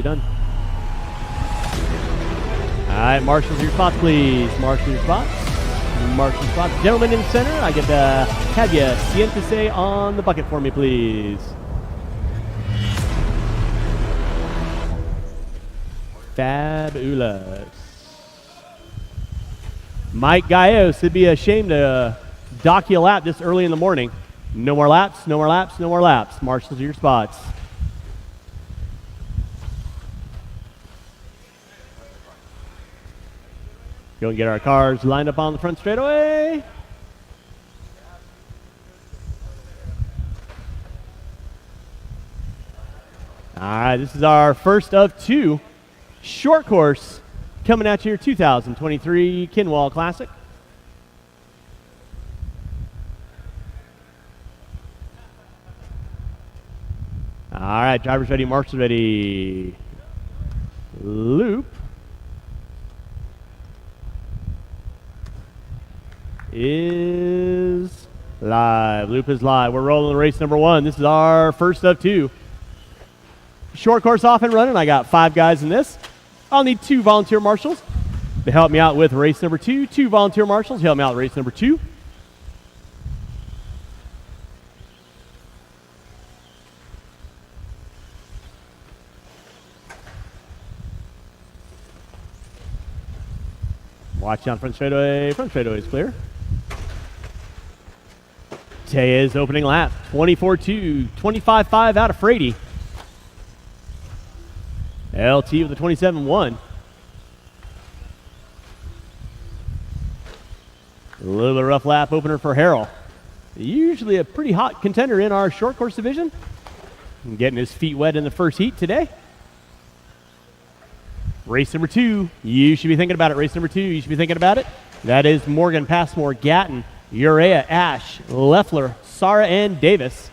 done. All right, marshals your spots, please. Marshal your spots. Marshal your spots. Gentlemen in the center, I get have you Siente on the bucket for me, please. Fabulous. Mike Gallegos, it'd be a shame to dock you a lap this early in the morning. No more laps, no more laps, no more laps. Marshals your spots. Go and get our cars lined up on the front straightaway. All right, this is our first of two short course coming at you, 2023 Kinwald Klassic. All right, drivers ready, marshals ready. Loop is live. Loop is live. We're rolling race number one. This is our first of two. Short course off and running. I got 5 guys in this. I'll need 2 volunteer marshals to help me out with race number 2. 2 volunteer marshals to help me out with race number 2. Watch on front straightaway. Front straightaway is clear. Tea's opening lap. 24-2. 25-5 out of Frady. LT with the 27-1. A little bit of rough lap opener for Harrell. Usually a pretty hot contender in our short course division. And getting his feet wet in the first heat today. Race number 2, you should be thinking about it. Race number 2, you should be thinking about it. That is Morgan, Passmore, Gatton, Urea, Ash, Leffler, Sara, and Davis.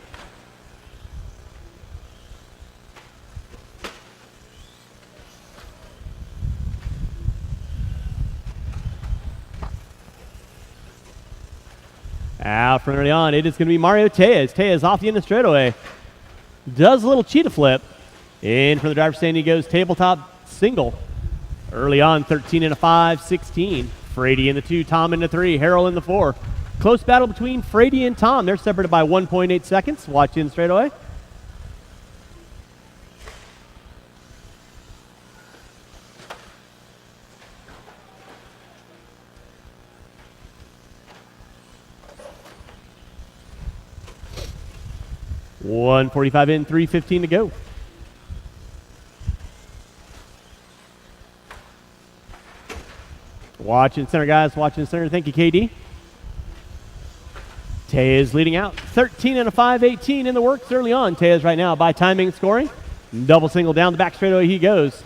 Out front early on, it is going to be Mario Tejas. Tejas off the end of the straightaway. Does a little cheetah flip. In from the driver's stand he goes, tabletop single. Early on, 13 and a 5, 16. Frady in the 2, Tom in the 3, Harrell in the 4. Close battle between Frady and Tom. They're separated by 1.8 seconds. Watch in straightaway. .145 in, 3:15 to go. Watch in center, guys. Watch in center. Thank you, KD. Tejas leading out. 13 and a 5, 18 in the works early on. Tejas right now by timing and scoring. Double single down the back straightaway he goes.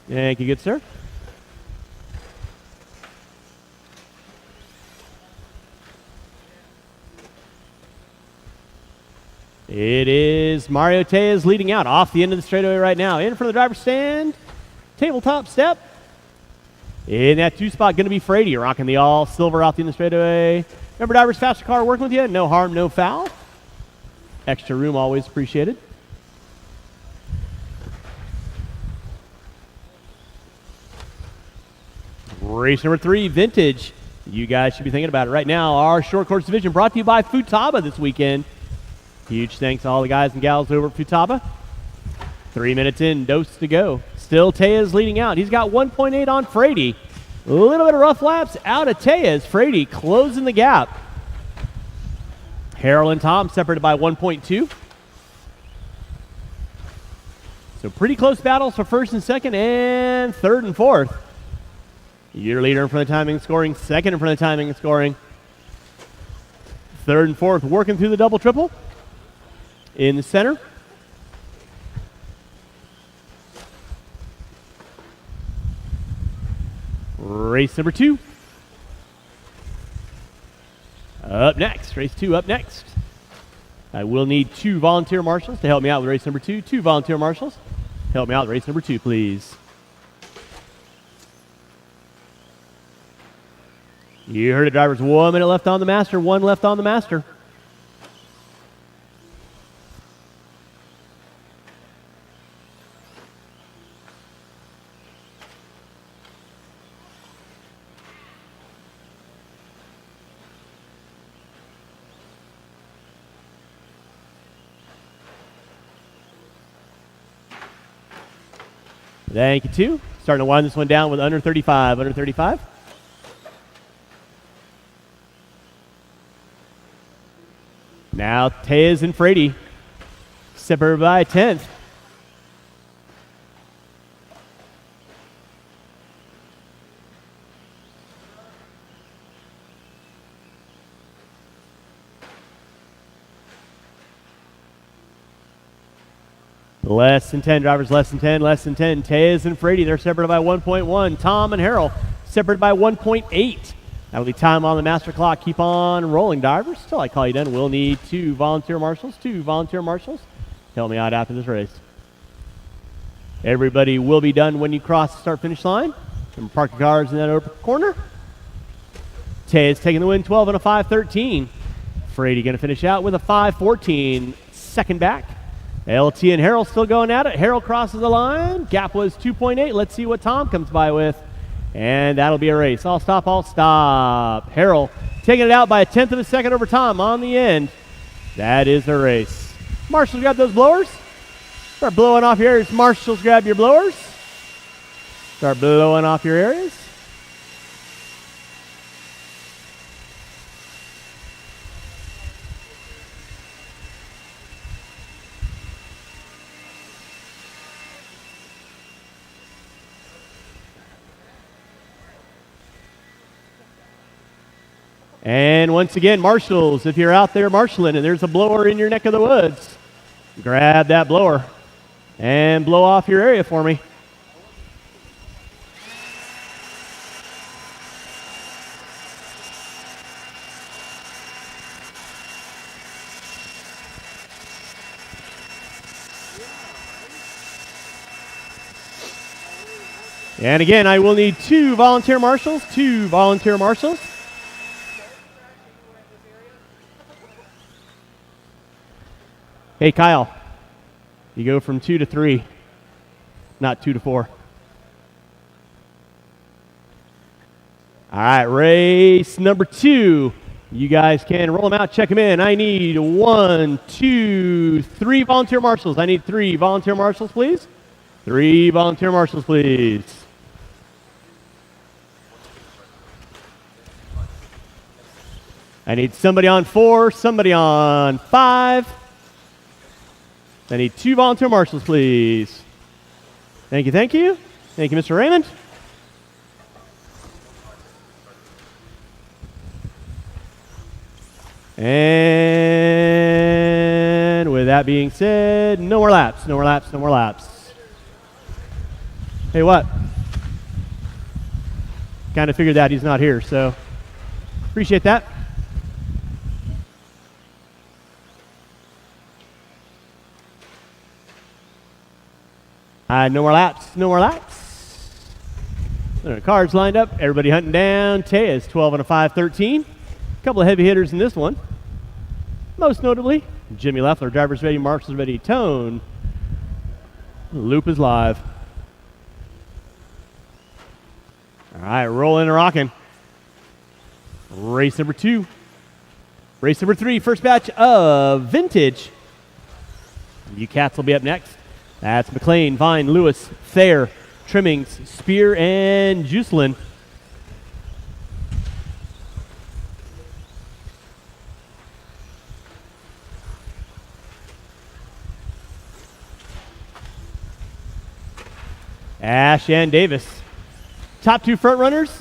Thank you, good sir. It is Mario Tejas leading out off the end of the straightaway right now. In for the driver's stand. Tabletop step. In that 2 spot, going to be Frady, rocking the all silver off the end of the straightaway. Remember, drivers, faster car working with you. No harm, no foul. Extra room always appreciated. Race number 3, Vintage. You guys should be thinking about it right now. Our short course division brought to you by Futaba this weekend. Huge thanks to all the guys and gals over at Futaba. 3 minutes in, dose to go. Still Tejas leading out. He's got 1.8 on Frady. A little bit of rough laps out of Tejas. Frady closing the gap. Harrell and Tom separated by 1.2. So pretty close battles for first and second and third and fourth. Your leader in front of the timing and scoring. Second in front of the timing and scoring. Third and fourth working through the double triple. In the center. Race number 2. Up next. Race 2 up next. I will need 2 volunteer marshals to help me out with race number 2. 2 volunteer marshals. Help me out with race number 2, please. You heard it, drivers. 1 minute left on the master. 1 left on the master. Thank you, too. Starting to wind this one down with under 35. Under 35. Now Tez and Frady separated by a 10th. Less than 10 drivers, less than 10, less than 10. Tez and Frady, they're separated by 1.1. Tom and Harold separated by 1.8. That'll be time on the master clock. Keep on rolling, drivers. Till I call you done, we'll need 2 volunteer marshals. 2 volunteer marshals. Help me out after this race. Everybody will be done when you cross the start-finish line. And park your cars in that upper corner. Tez taking the win, 12 and a 5.13. Frady going to finish out with a 5.14. Second back. LT and Harold still going at it. Harold crosses the line. Gap was 2.8. Let's see what Tom comes by with. And that'll be a race. All stop, all stop. Harold taking it out by a 1/10 of a second over Tom on the end. That is the race. Marshals, grab those blowers. Start blowing off your areas. Marshals, grab your blowers. Start blowing off your areas. And once again, marshals, if you're out there marshaling and there's a blower in your neck of the woods, grab that blower and blow off your area for me. And again, I will need 2 volunteer marshals. 2 volunteer marshals. Hey, Kyle, you go from 2 to 3, not 2 to 4. All right, race number 2. You guys can roll them out, check them in. I need 1, 2, 3 volunteer marshals. I need 3 volunteer marshals, please. 3 volunteer marshals, please. I need somebody on 4, somebody on 5. I need 2 volunteer marshals, please. Thank you, thank you. Thank you, Mr. Raymond. And with that being said, no more laps, no more laps, no more laps. Hey, what? Kind of figured that he's not here, so appreciate that. No more laps, no more laps. There are cards lined up. Everybody hunting down. Tez, 12 and a 5.13. A couple of heavy hitters in this one. Most notably, Jimmy Leffler, driver's ready, marshals ready, tone. Loop is live. All right, rolling and rocking. Race number 2. Race number 3, first batch of vintage. You cats will be up next. That's McLean, Vine, Lewis, Thayer, Trimmings, Spear, and Juicelin. Ash and Davis. Top 2 front runners,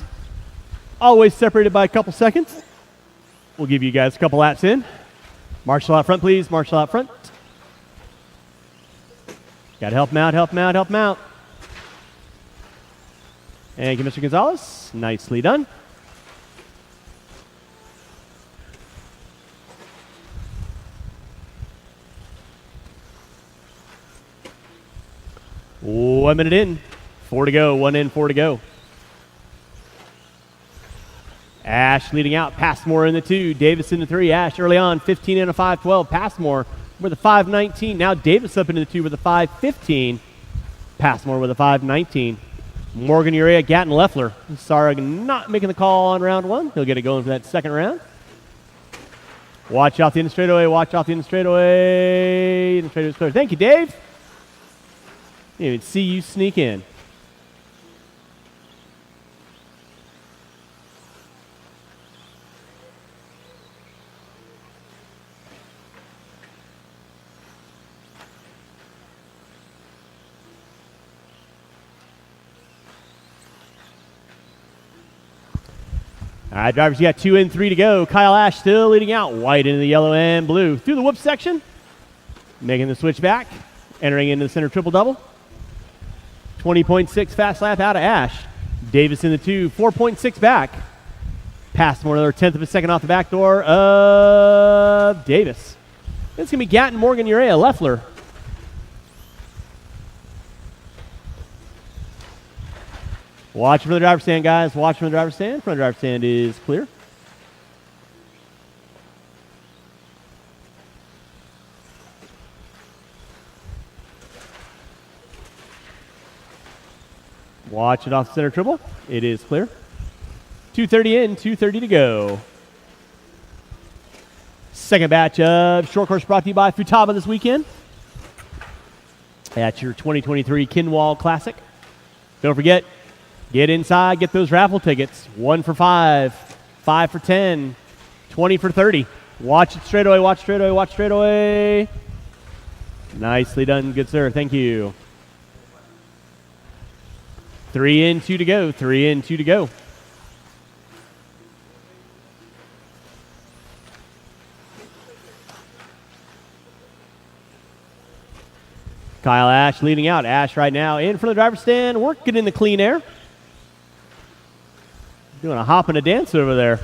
always separated by a couple seconds. We'll give you guys a couple laps in. Marshal out front, please. Marshal out front. Got to help him out, help him out, help him out. Thank you, Mr. Gonzalez. Nicely done. 1 minute in, 4 to go. 1 in, 4 to go. Ash leading out. Passmore in the 2. Davis in the 3. Ash early on, 15 and a 5-12. Passmore with a 5-19. Now Davis up into the 2 with a 5-15. Passmore with a 5-19. Morgan Urea, Gatton Leffler. Sorry, not making the call on round 1. He'll get it going for that second round. Watch off the end straightaway. Watch off the end straightaway. The straightaway's clear. Thank you, Dave. Didn't even see you sneak in. All right, drivers, you got 2 in, 3 to go. Kyle Ash still leading out. White into the yellow and blue. Through the whoop section. Making the switch back. Entering into the center triple-double. 20.6 fast lap out of Ash. Davis in the 2. 4.6 back. Passmore another 1/10 of a second off the back door of Davis. It's going to be Gatton, Morgan, Urea, Leffler. Watch from the driver's stand, guys. Watch from the driver's stand. Front driver's stand is clear. Watch it off the center triple. It is clear. 2:30 in, 2:30 to go. Second batch of short course brought to you by Futaba this weekend. At your 2023 Kinwald Klassic. Don't forget, get inside, get those raffle tickets. 1 for 5, 5 for 10, 20 for 30. Watch it straightaway, watch straightaway, watch straightaway. Nicely done, good sir. Thank you. 3 in, 2 to go. 3 in, 2 to go. Kyle Ash leading out. Ash right now in front of the driver's stand, working in the clean air. Doing a hop and a dance over there.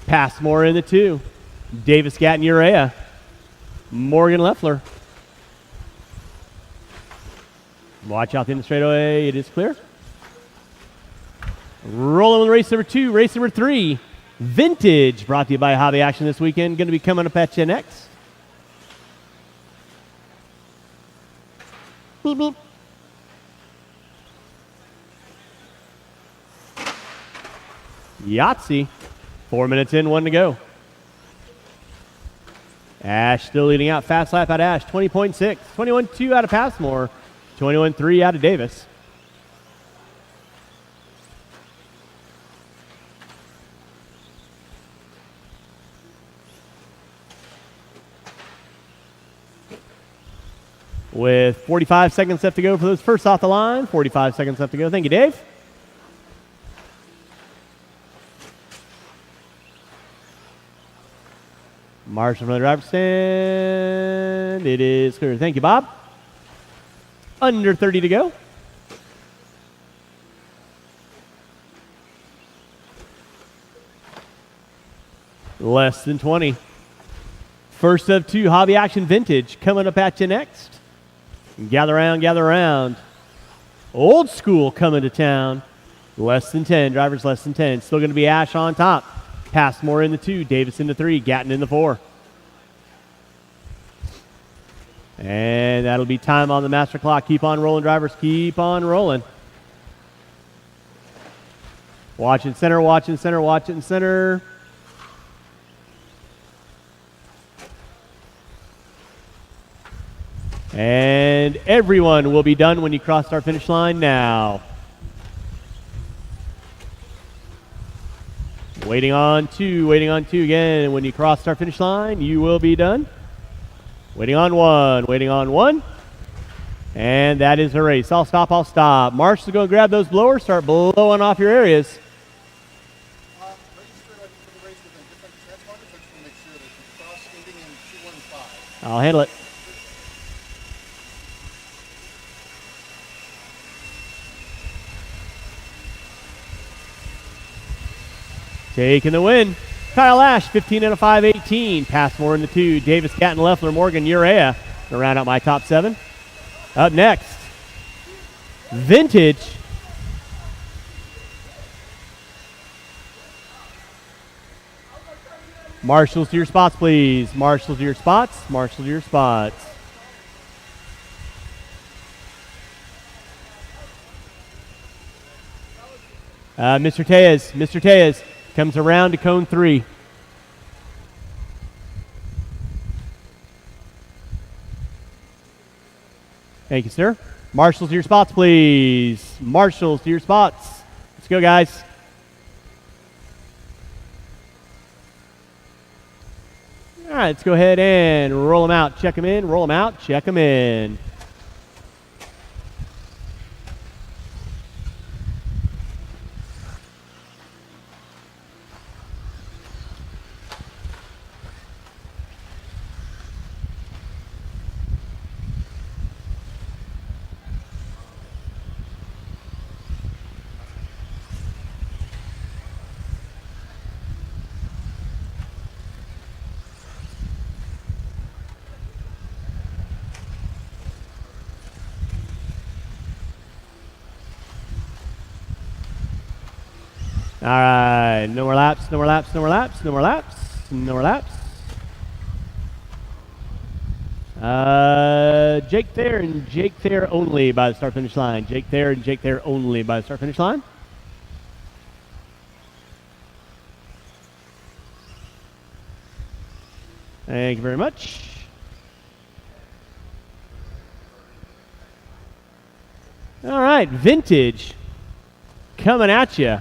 Passmore in the 2. Davis, Gatton, Urea. Morgan Leffler. Watch out in the straightaway. It is clear. Rolling with race number 2. Race number 3. Vintage, brought to you by Hobby Action this weekend. Going to be coming up at you next. Beep, beep. Yahtzee. 4 minutes in, 1 to go. Ash still leading out. Fast lap out of Ash. 20.6. 21.2 out of Passmore. 21.3 out of Davis. With 45 seconds left to go for those first off the line. 45 seconds left to go. Thank you, Dave. Marshall from the driver's stand. It is clear. Thank you, Bob. Under 30 to go. Less than 20. First of 2, Hobby Action Vintage coming up at you next. Gather around, gather around. Old School coming to town. Less than 10. Drivers less than 10. Still going to be Ash on top. Passmore in the 2. Davis in the 3. Gatton in the 4. And that'll be time on the master clock. Keep on rolling, drivers. Keep on rolling. Watch in center, watch in center, watch it in center. And everyone will be done when you cross our finish line now. Waiting on 2 again. When you cross our finish line, you will be done. Waiting on 1. And that is a race. I'll stop, I'll stop. Marshall's going to grab those blowers, start blowing off your areas. I'll handle it. Taking the win. Kyle Ash, 15 and a 5-18. Passmore in the 2. Davis, Gatton, Leffler, Morgan, Urea. To round out my top 7. Up next, Vintage. Marshals to your spots, please. Marshals to your spots. Marshals to your spots. Mr. Tejas comes around to cone 3. Thank you, sir. Marshals to your spots, please. Marshals to your spots. Let's go, guys. All right, let's go ahead and roll them out. Check them in, roll them out, check them in. All right, no more laps, no more laps, no more laps, no more laps, no more laps. Jake Thayer and Jake Thayer only by the start-finish line. Jake Thayer and Jake Thayer only by the start-finish line. Thank you very much. All right, Vintage coming at you.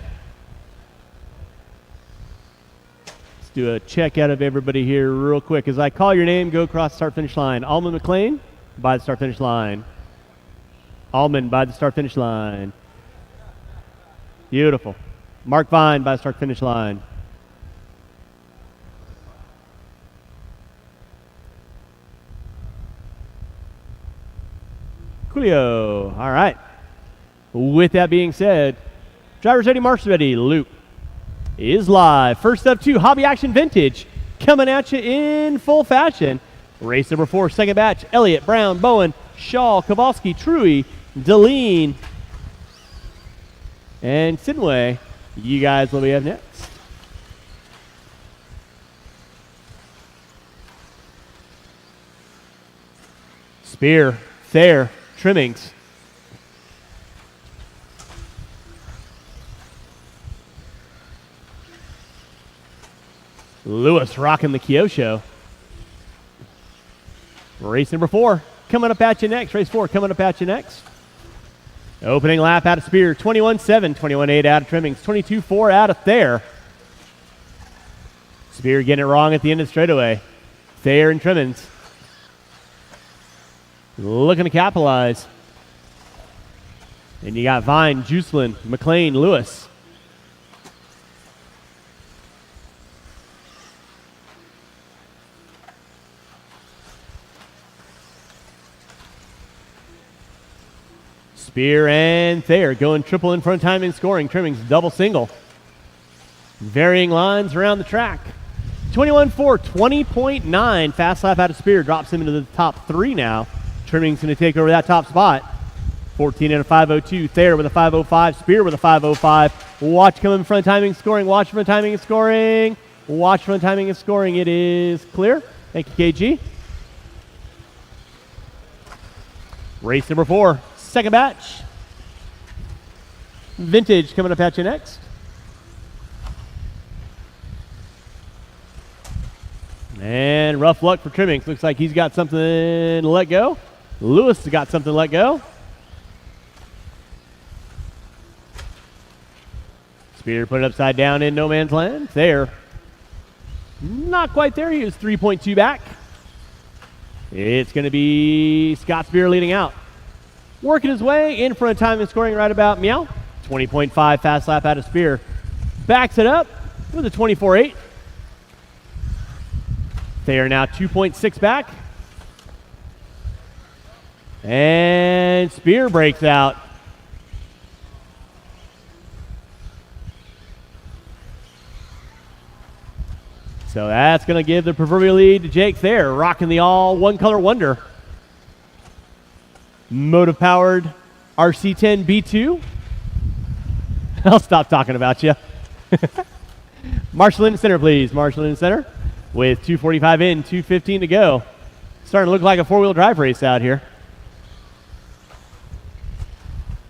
Do a check out of everybody here real quick. As I call your name, go across the start-finish line. Allman McLean by the start-finish line. Allman by the start-finish line. Beautiful. Mark Vine by the start-finish line. Coolio. All right. With that being said, drivers ready, marshals ready. Loop is live. First up, 2 Hobby Action Vintage coming at you in full fashion. Race number 4, second batch. Elliott, Brown, Bowen, Shaw, Kowalski, Truey, Deline, and Sinway. You guys will be up next. Spear, Thayer, Trimmings. Lewis rocking the Kyosho. Race number 4 coming up at you next. Race 4 coming up at you next. Opening lap out of Spear, 21.7, 21.8 out of Trimmings, 22.4 out of Thayer. Spear getting it wrong at the end of the straightaway. Thayer and Trimmings looking to capitalize. And you got Vine, Juicelin, McLean, Lewis. Spear and Thayer going triple in front time in scoring. Trimmings double single. Varying lines around the track. 21.4, 20.9. Fast lap out of Spear drops him into the top 3 now. Trimmings going to take over that top spot. 14 and a 5.02. Thayer with a 5.05. Spear with a 5.05. Watch come in front timing scoring. Watch front timing and scoring. Watch front timing and scoring. It is clear. Thank you, KG. Race number 4. Second batch. Vintage coming up at you next. And rough luck for Trimmings. Looks like he's got something to let go. Lewis has got something to let go. Spear put it upside down in no man's land. There. Not quite there. He was 3.2 back. It's going to be Scott Spear leading out. Working his way in front of time and scoring right about meow. 20.5 fast lap out of Spear. Backs it up with a 24.8. They are now 2.6 back. And Spear breaks out. So that's going to give the proverbial lead to Jake Thayer, rocking the all one color wonder. Motive powered RC10 B2. I'll stop talking about you. Marshall in the center, please. Marshall in the center with 2:45 in, 2:15 to go. Starting to look like a four-wheel drive race out here.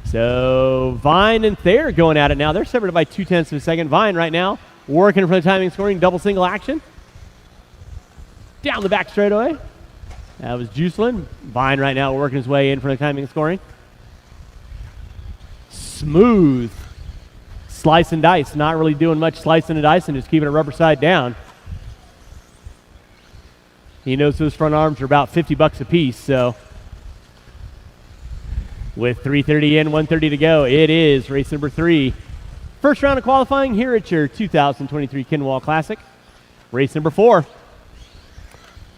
So Vine and Thayer going at it now. They're separated by 0.2 of a second. Vine right now working for the timing scoring, double single action. Down the back straightaway. That was Juicelin. Vine right now working his way in for the timing scoring. Smooth. Slice and dice. Not really doing much slicing and dicing, just keeping it rubber side down. He knows those front arms are about $50 a piece, so with 3:30 in, 1:30 to go, it is race number 3. First round of qualifying here at your 2023 Kinwald Klassic. Race number 4.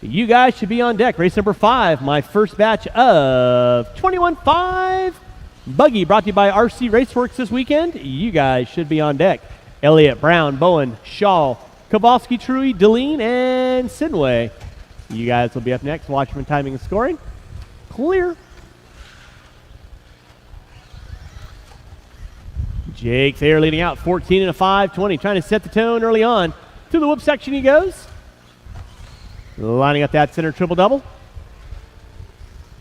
You guys should be on deck. Race number 5, my first batch of 21.5 buggy, brought to you by RC Raceworks this weekend. You guys should be on deck. Elliott, Brown, Bowen, Shaw, Kowalski, Truey, Deline, and Sinway. You guys will be up next. Watch for timing and scoring. Clear. Jake Thayer leading out, 14 and a 5:20, trying to set the tone early on. To the whoop section he goes. Lining up that center triple-double.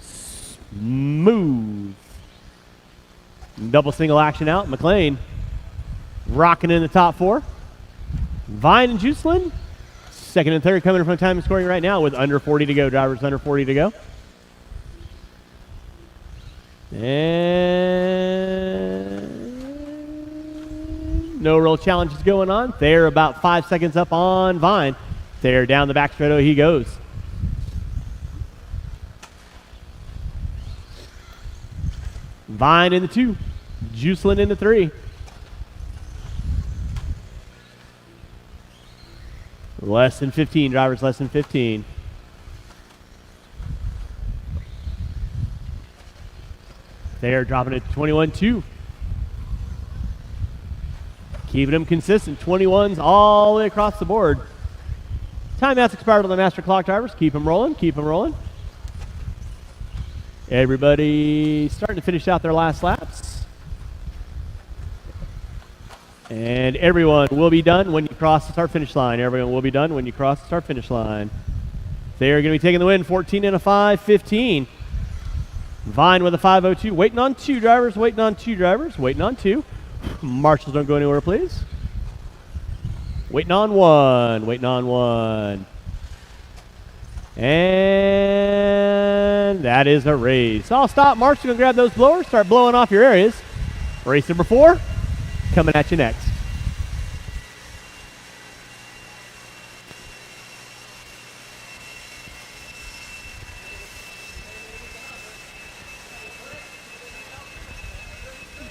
Smooth. Double single action out. McLean rocking in the top 4. Vine and Juicelin, second and third, coming from time and scoring right now with under 40 to go. Drivers under 40 to go. And no real challenges going on. They're about 5 seconds up on Vine. They're down the back straightaway he goes. Vine in the 2. Juicelin in the 3. Less than 15, drivers less than 15. They're dropping it 21-2. Keeping them consistent. 21s all the way across the board. Timeouts expired on the master clock, drivers. Keep them rolling. Keep them rolling. Everybody starting to finish out their last laps. And everyone will be done when you cross the start finish line. Everyone will be done when you cross the start finish line. They're going to be taking the win, 14 and a 5:15. Vine with a 5:02. Waiting on 2 drivers. Waiting on 2 drivers. Waiting on 2. Marshals, don't go anywhere, please. Waiting on 1. Waiting on 1. And that is a race. I'll stop. Marshall's going to grab those blowers, start blowing off your areas. Race number 4 coming at you next.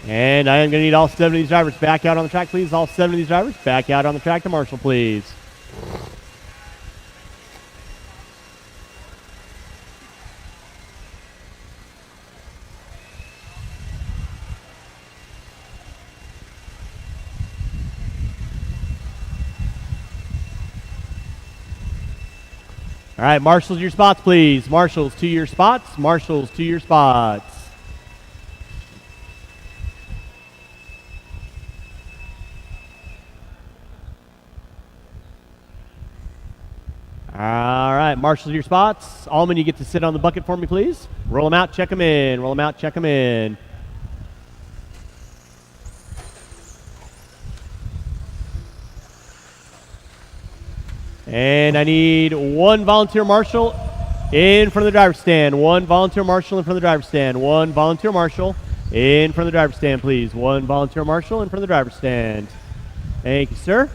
And I am going to need all 7 of these drivers back out on the track, please. All 7 of these drivers back out on the track to Marshall, please. All right, marshals, your spots, please. Marshals to your spots. Marshals to your spots. All right, marshals, your spots. Allman, you get to sit on the bucket for me, please. Roll them out, check them in. Roll them out, check them in. And I need 1 volunteer marshal in front of the driver's stand. 1 volunteer marshal in front of the driver's stand. 1 volunteer marshal in front of the driver's stand, please. 1 volunteer marshal in front of the driver's stand. Thank you, sir.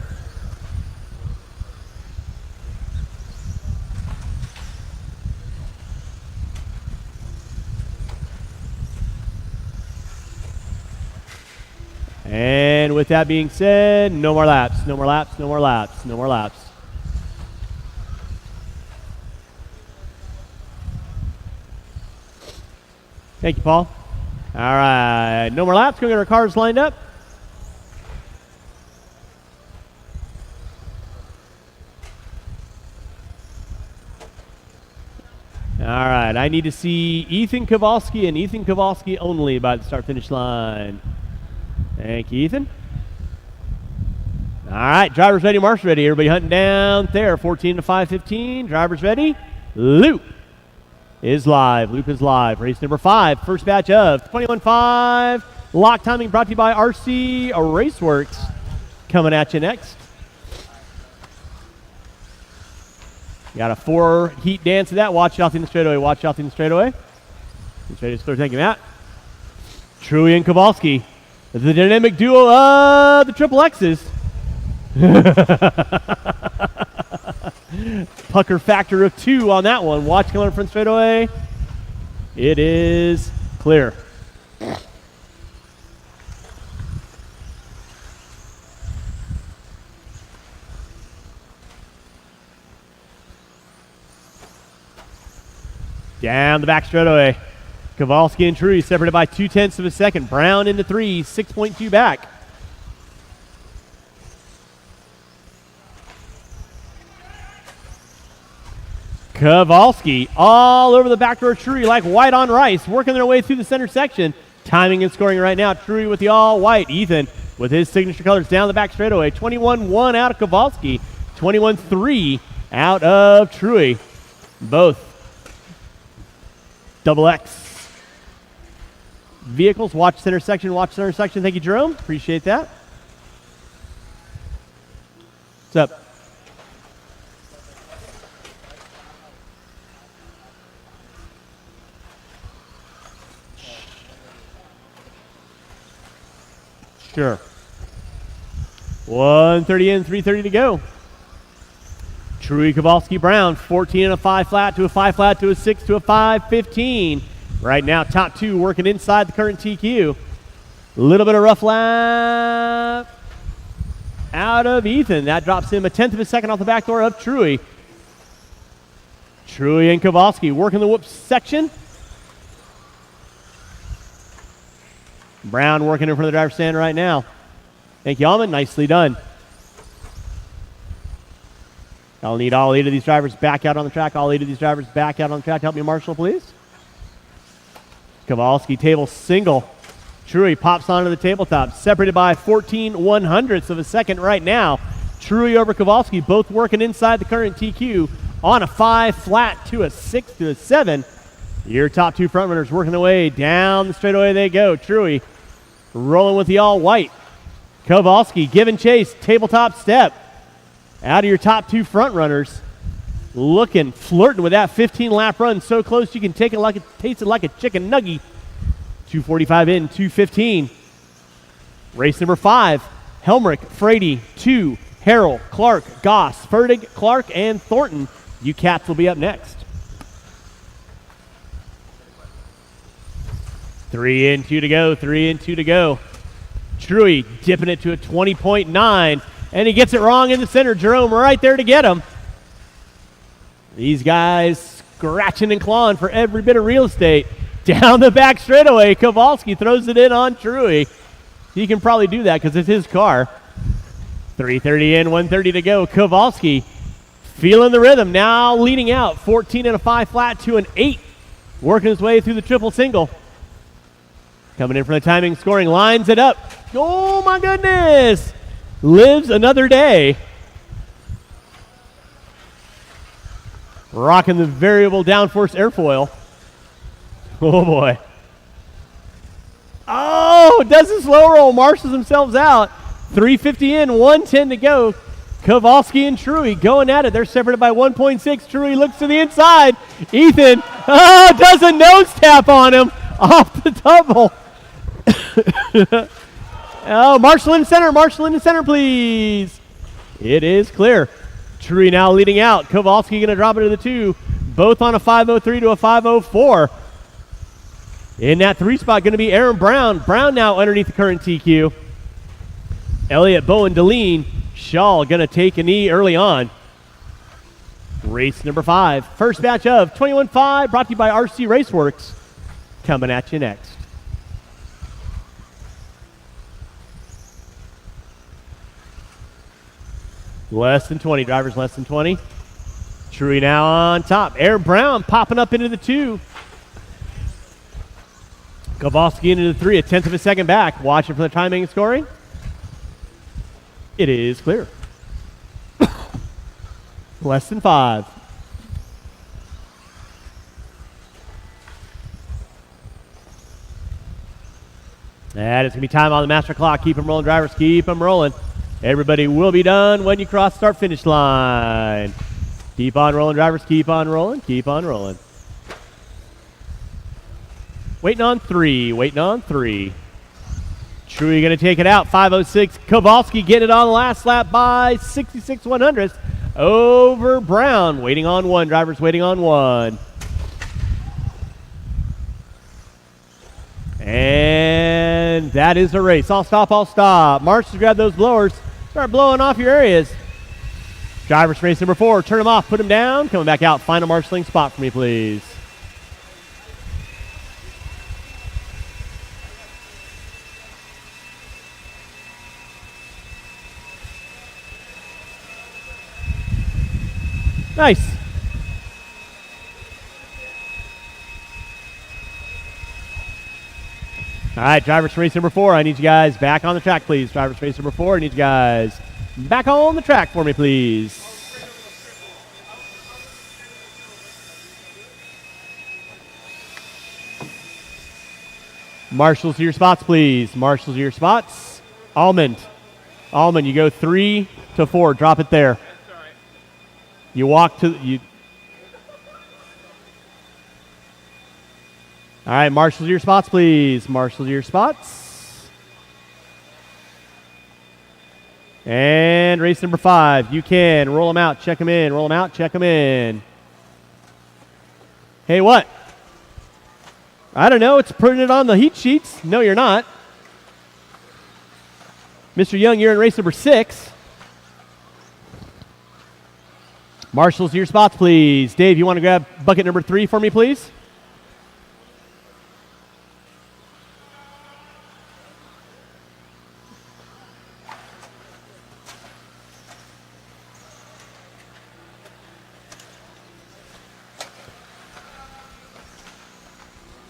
And with that being said, no more laps, no more laps, no more laps, no more laps. Thank you, Paul. All right, no more laps. Go get our cars lined up. All right, I need to see Ethan Kowalski and Ethan Kowalski only by the start-finish line. Thank you, Ethan. All right, drivers ready, marshals ready. Everybody hunting down there. 14 to 5:15. Drivers ready. Loop is live. Loop is live. Race number 5. First batch of 21.5. Lock timing brought to you by RC Raceworks. Coming at you next. Got a 4-heat dance of that. Watch out in the straightaway. Watch out in the straightaway. Thank you, Matt. Truey and Kowalski. The dynamic duo of the Triple X's. Pucker factor of 2 on that one. Watch coming in front straightaway. It is clear. Down the back straightaway. Kowalski and Truey separated by 0.2 of a second. Brown into 3, 6.2 back. Kowalski all over the back door of Truey like white on rice, working their way through the center section. Timing and scoring right now. Truey with the all white. Ethan with his signature colors down the back straightaway. 21-1 out of Kowalski. 21-3 out of Truey. Both Double X vehicles. Watch center section. Watch center section. Thank you, Jerome. Appreciate that. What's up? Sure. 1:30 in, 3:30 to go. Truey, Kowalski, Brown, 14 and a 5 flat to a 5 flat to a 6 to a 5:15. Right now, top 2 working inside the current TQ. A little bit of rough lap out of Ethan. That drops him 1/10 of a second off the back door of Truey. Truey and Kowalski working the whoops section. Brown working in front of the driver's stand right now. Thank you, Almond. Nicely done. I'll need all 8 of these drivers back out on the track. All 8 of these drivers back out on the track. Help me, Marshall, please. Kowalski table single. Truey pops onto the tabletop. Separated by 14/100ths of a second right now. Truey over Kowalski, both working inside the current TQ on a 5 flat to a 6 to a 7. Your top 2 front runners working their way down the straightaway they go. Truey rolling with the all white. Kowalski giving chase, tabletop step. Out of your top 2 front runners. Flirting with that 15-lap run. So close you can taste it like a chicken nugget. 2:45 in, 2:15. Race number 5. Helmrich, Frady, 2, Harrell, Clark, Goss, Fertig, Clark, and Thornton. You cats will be up next. 3 in, 2 to go. 3 in, 2 to go. Truey dipping it to a 20.9. And he gets it wrong in the center. Jerome right there to get him. These guys scratching and clawing for every bit of real estate. Down the back straightaway, Kowalski throws it in on Truey. He can probably do that because it's his car. 3:30 in, 1:30 to go. Kowalski feeling the rhythm. Now leading out. 14 and a 5 flat to an 8. Working his way through the triple single. Coming in for the timing, scoring, lines it up. Oh my goodness! Lives another day. Rocking the variable downforce airfoil. Oh boy. Oh, does a slow roll, marshals themselves out. 3:50 in, 1:10 to go. Kowalski and Truey going at it. They're separated by 1.6. Truey looks to the inside. Ethan, does a nose tap on him off the double. Oh, Marshall in center, please. It is clear. Truey now leading out. Kowalski going to drop it to the 2. Both on a 5:03 to a 5:04. In that 3 spot going to be Aaron Brown. Brown now underneath the current TQ. Elliott, Bowen, Deline, Shaw going to take a knee early on. Race number 5. First batch of 21.5 brought to you by RC Raceworks. Coming at you next. Less than 20, drivers less than 20. Truey now on top. Aaron Brown popping up into the 2. Kowalski into the 3, a tenth of a second back. Watching for the timing and scoring. It is clear. Less than 5. And it's going to be time on the master clock. Keep them rolling, drivers. Keep them rolling. Everybody will be done when you cross start-finish line. Keep on rolling, drivers. Keep on rolling. Keep on rolling. Waiting on 3. Waiting on 3. Truey going to take it out. 5:06. Kowalski getting it on the last lap by 66/100 over Brown. Waiting on 1. Drivers waiting on 1. And that is the race. I'll stop, I'll stop. Marshals, grab those blowers. Start blowing off your areas. Drivers race number 4. Turn them off, put them down. Coming back out. Final marshaling spot for me, please. Nice. All right, drivers race number 4. I need you guys back on the track, please. Drivers race number 4. I need you guys back on the track for me, please. Marshals to your spots, please. Marshals to your spots. Almond, you go 3 to 4. Drop it there. You walk to you. All right, marshals to your spots, please. Marshals to your spots. And race number 5. You can roll them out, check them in, roll them out, check them in. Hey, what? I don't know. It's printed on the heat sheets. No, you're not. Mr. Young, you're in race number 6. Marshals to your spots, please. Dave, you want to grab bucket number 3 for me, please?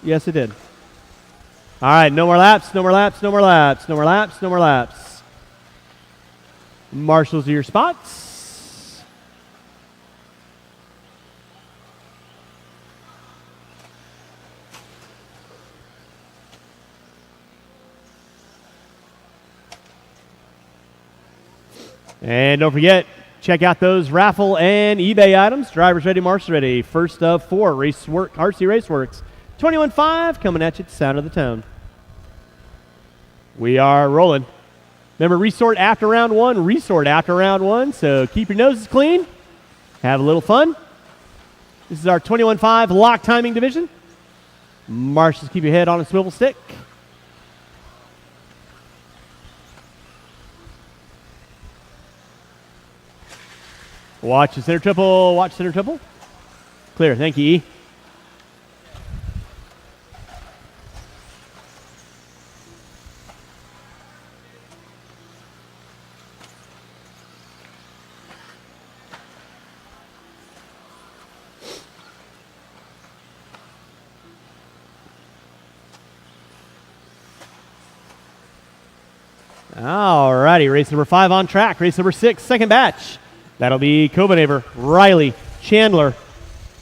Yes, it did. All right, no more laps, no more laps, no more laps, no more laps, no more laps. Marshals to your spots. And don't forget, check out those raffle and eBay items. Drivers ready, marshals ready. First of 4, RC Raceworks. 21.5 coming at you at the sound of the tone. We are rolling. Remember, resort after round 1, resort after round 1. So keep your noses clean. Have a little fun. This is our 21.5 lock timing division. Marshals, keep your head on a swivel stick. Watch the center triple. Watch center triple. Clear. Thank you, E. All righty, race number 5 on track. Race number 6, second batch. That'll be Covenaver, Riley, Chandler,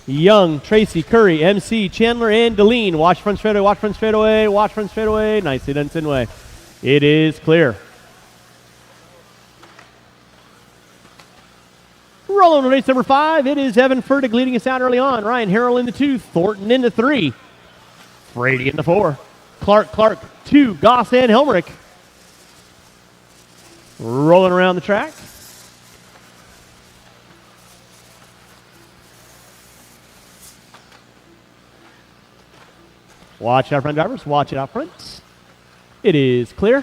Young, Tracy, Curry, MC, Chandler, and Deline. Watch front straightaway, watch front straightaway, watch front straightaway. Nicely done, Sinway. It is clear. Rolling on race number 5, it is Evan Fertig leading us out early on. Ryan Harrell in the 2, Thornton in the 3, Brady in the 4, Clark, 2, Goss and Helmrich. Rolling around the track. Watch out front, drivers. Watch it out front. It is clear.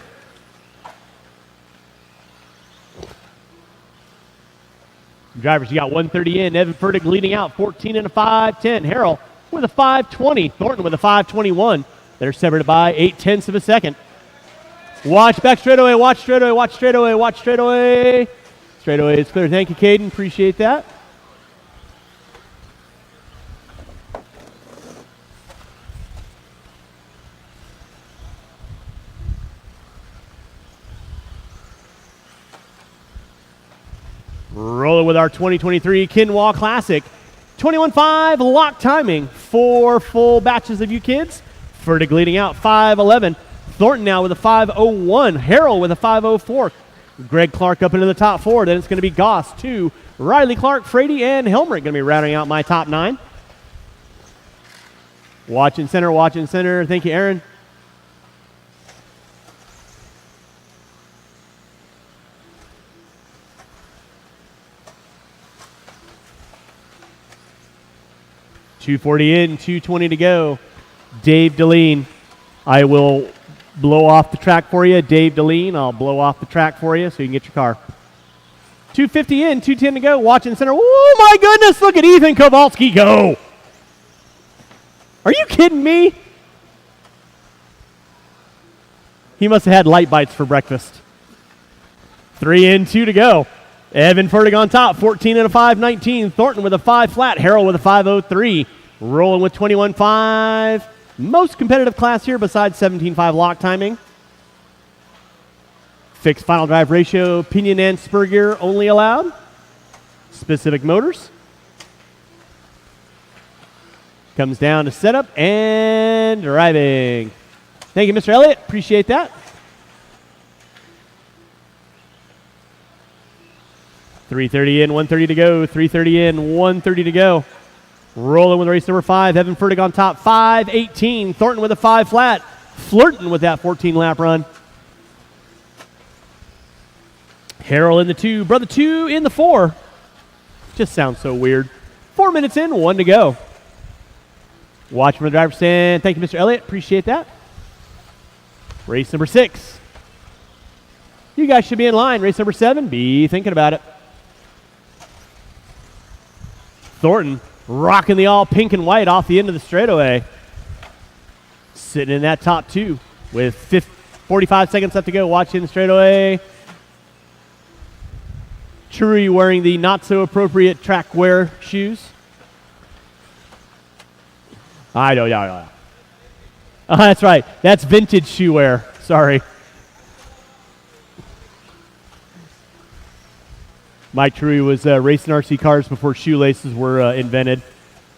Drivers, you got 130 in. Evan Fertig leading out, 14 and a 5:10. Harrell with a 5:20. Thornton with a 5:21. They're separated by 0.8 of a second. Watch back straightaway, watch straightaway, watch straightaway, watch straightaway. Straightaway is clear. Thank you, Caden. Appreciate that. Rolling with our 2023 Kinwald Klassic. 21.5 lock timing. 4 full batches of you kids. Fertig leading out 5.11. Thornton now with a 5.01. Harrell with a 5.04. Greg Clark up into the top 4. Then it's going to be Goss, 2. Riley Clark, Frady, and Helmrich going to be rounding out my top 9. Watching center, watching center. Thank you, Aaron. .240 in, 2:20 to go. Dave Deline, I will blow off the track for you. Dave Deline, I'll blow off the track for you so you can get your car. 2:50 in, 2:10 to go. Watching center. Oh my goodness, look at Ethan Kowalski go. Are you kidding me? He must have had light bites for breakfast. 3 in, 2 to go. Evan Fertig on top, 14 and a 5.19. Thornton with a 5 flat. Harrell with a 5.03. Rolling with 21.5. Most competitive class here besides 17.5 lock timing. Fixed final drive ratio, pinion and spur gear only allowed. Specific motors. Comes down to setup and driving. Thank you, Mr. Elliott. Appreciate that. 3:30 in, 1:30 to go. 3:30 in, 1:30 to go. Rolling with race number 5. Evan Fertig on top, 5.18. Thornton with a 5 flat. Flirting with that 14 lap run. Harrell in the 2. Brother 2 in the 4. Just sounds so weird. 4 minutes in, 1 to go. Watch from the driver's stand. Thank you, Mr. Elliott. Appreciate that. Race number 6. You guys should be in line. Race number 7. Be thinking about it. Thornton rocking the all pink and white off the end of the straightaway. Sitting in that top 2 with 45 seconds left to go. Watching the straightaway. Truey wearing the not so appropriate track wear shoes. I know, yeah. That's right. That's vintage shoe wear. Sorry. Mike Truey was racing RC cars before shoelaces were invented.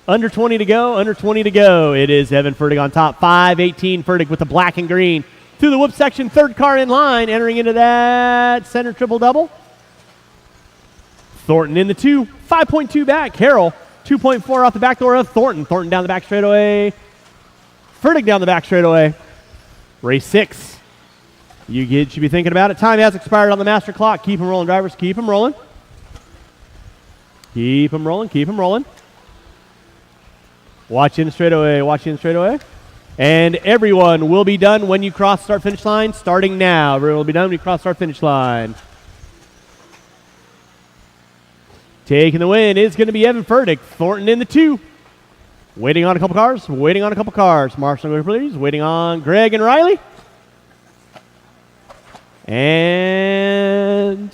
Under 20 to go, under 20 to go. It is Evan Fertig on top. 5.18 Fertig with the black and green. Through the whoop section, 3rd car in line, entering into that center triple-double. Thornton in the 2, 5.2 back. Harrell, 2.4 off the back door of Thornton. Thornton down the back straightaway. Fertig down the back straightaway. Race 6. You kids should be thinking about it. Time has expired on the master clock. Keep them rolling, drivers. Keep them rolling. Keep them rolling. Keep them rolling. Watch in the straightaway. Watch in the straightaway. And everyone will be done when you cross start-finish line. Starting now. Everyone will be done when you cross start-finish line. Taking the win is going to be Evan Fertig. Thornton in the 2. Waiting on a couple cars. Waiting on a couple cars. Marshall, please. Waiting on Greg and Riley. And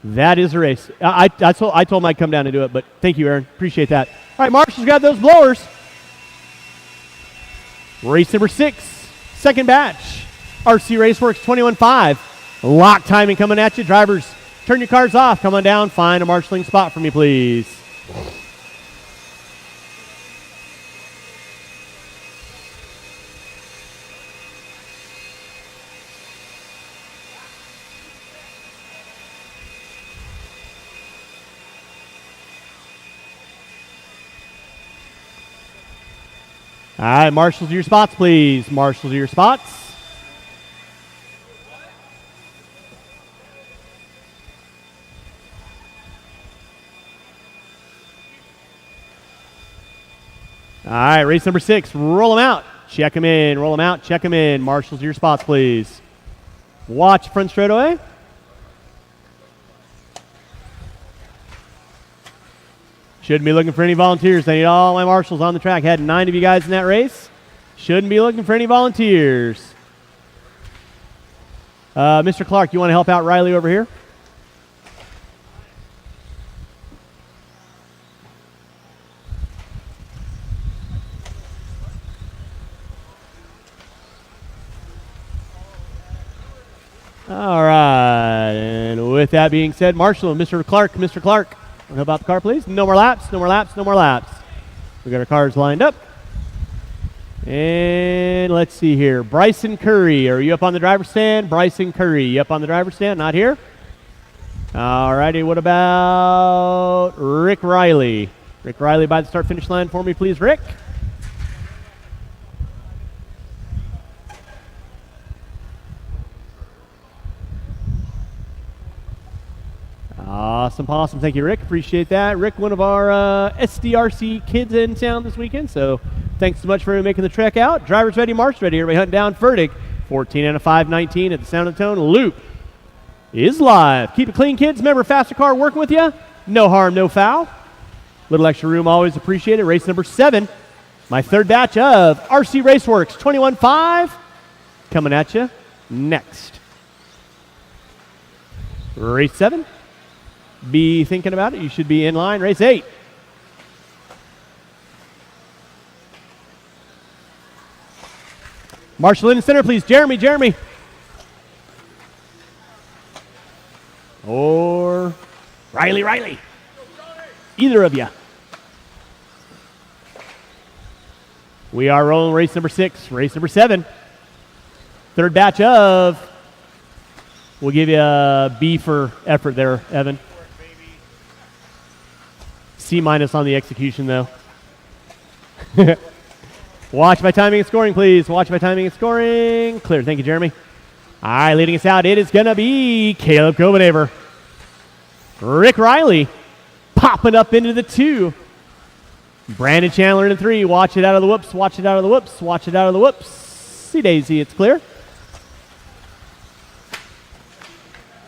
that is the race. I told Mike come down and do it, but thank you, Aaron. Appreciate that. All right, Marshall's got those blowers. Race number 6. Second batch. RC Raceworks 21.5. Lock timing coming at you. Drivers, turn your cars off. Come on down. Find a marshalling spot for me, please. All right, marshals to your spots, please. Marshals to your spots. All right, race number 6. Roll them out. Check them in. Roll them out. Check them in. Marshals to your spots, please. Watch front straightaway. Shouldn't be looking for any volunteers. I need all my marshals on the track. Had 9 of you guys in that race. Shouldn't be looking for any volunteers. Mr. Clark, you want to help out Riley over here? All right, and with that being said, Marshall, Mr. Clark, how about the car, please? No more laps, no more laps, no more laps. We got our cars lined up. And let's see here. Bryson Curry, are you up on the driver's stand? Bryson Curry, you up on the driver's stand? Not here? All righty, what about Rick Riley? Rick Riley by the start-finish line for me, please, Rick. Awesome. Thank you, Rick. Appreciate that. Rick, one of our SDRC kids in town this weekend, so thanks so much for making the trek out. Drivers ready, march ready. Everybody hunting down Fertig. 14 and a 5:19 at the sound of the tone. Loop is live. Keep it clean, kids. Remember, faster car working with you. No harm, no foul. Little extra room, always appreciated. Race number 7. My third batch of RC Raceworks 21.5 coming at you next. Race 7. Be thinking about it. You should be in line. Race 8. Marshall in the center, please. Jeremy. Or Riley. Either of you. We are rolling race number 6. Race number 7. Third batch of. We'll give you a B for effort there, Evan. C- on the execution, though. Watch my timing and scoring, please. Watch my timing and scoring. Clear. Thank you, Jeremy. All right, leading us out, it is going to be Caleb Covenaver. Rick Riley popping up into the 2. Brandon Chandler in the 3. Watch it out of the whoops. Watch it out of the whoops. Watch it out of the whoops. See Daisy, it's clear.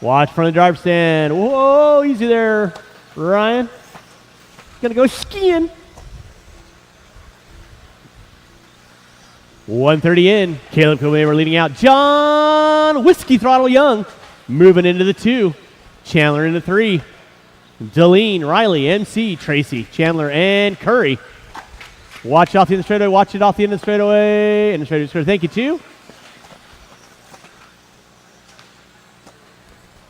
Watch front of the driver's stand. Whoa, easy there, Ryan. Gonna go skiing. 130 in. Caleb Covenaver leading out. John Whiskey Throttle Young moving into the 2. Chandler in the 3. Deline, Riley, MC, Tracy, Chandler, and Curry. Watch off the end of the straightaway. Watch it off the end of the straightaway. And the straightaway. Thank you, too.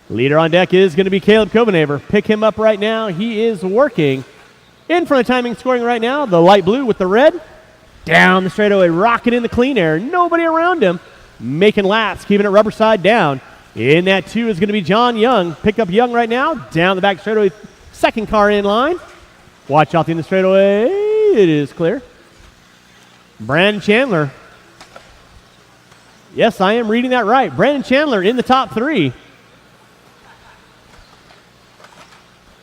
Leader on deck is going to be Caleb Covenaver. Pick him up right now. He is working. In front of timing scoring right now, the light blue with the red. Down the straightaway, rocking in the clean air. Nobody around him. Making laps, keeping it rubber side down. In that 2 is going to be John Young. Pick up Young right now. Down the back straightaway, second car in line. Watch off the end of the straightaway. It is clear. Brandon Chandler. Yes, I am reading that right. Brandon Chandler in the top 3.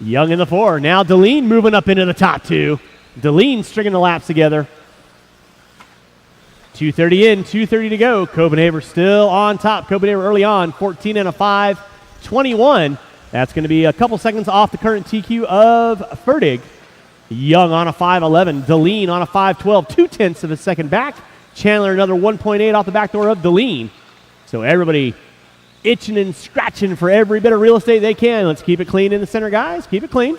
Young in the 4. Now Deline moving up into the top 2. Deline stringing the laps together. 2:30 in, 2:30 to go. Covenaver still on top. Covenaver early on, 14 and a 5:21. That's going to be a couple seconds off the current TQ of Fertig. Young on a 5:11. Deline on a 5:12. 0.2 of a second back. Chandler another 1.8 off the back door of Deline. So everybody itching and scratching for every bit of real estate they can. Let's keep it clean in the center, guys. Keep it clean.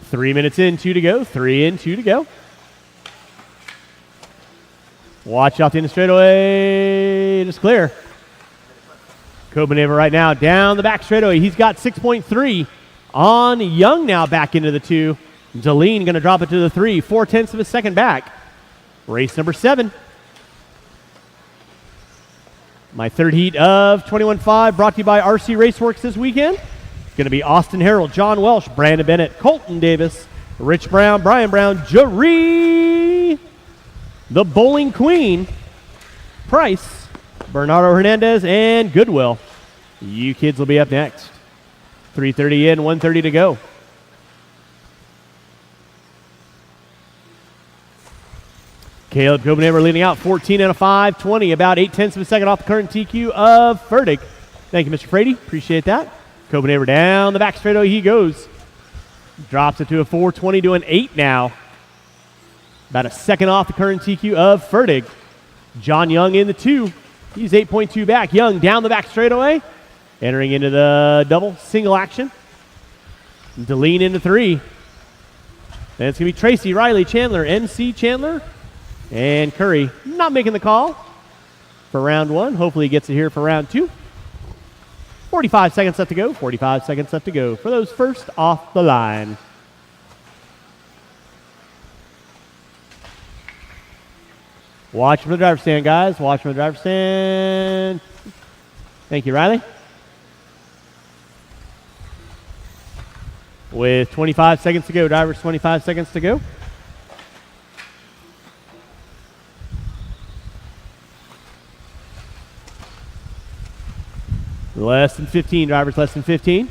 3 minutes in, 2 to go. 3 in, 2 to go. Watch out the end of the straightaway. It is clear. Covenaver right now down the back straightaway. He's got 6.3 on Young now back into the 2. Deline going to drop it to the 3. 0.4 of a second back. Race number 7. My third heat of 21.5 brought to you by RC Raceworks this weekend. It's going to be Austin Harrell, John Welsh, Brandon Bennett, Colton Davis, Rich Brown, Brian Brown, Jaree, the Bowling Queen, Price, Bernardo Hernandez, and Goodwill. You kids will be up next. 3:30 in, 1:30 to go. Caleb Covenaver leading out 14 and a 5:20, about 0.8 of a second off the current TQ of Fertig. Thank you, Mr. Frady. Appreciate that. Covenaver down the back straightaway he goes. Drops it to a 4:20 to an 8 now. About a second off the current TQ of Fertig. John Young in the 2. He's 8.2 back. Young down the back straightaway. Entering into the double single action. Deline into 3. And it's going to be Tracy, Riley, Chandler, MC Chandler, and Curry not making the call. for round one. Hopefully he gets it here for round two. 45 seconds left to go. 45 seconds left to go for those first off the line. Watch for the driver's stand, guys. Watch for the driver's stand. Thank you, Riley. With 25 seconds to go, drivers, 25 seconds to go. Less than 15, drivers, less than 15.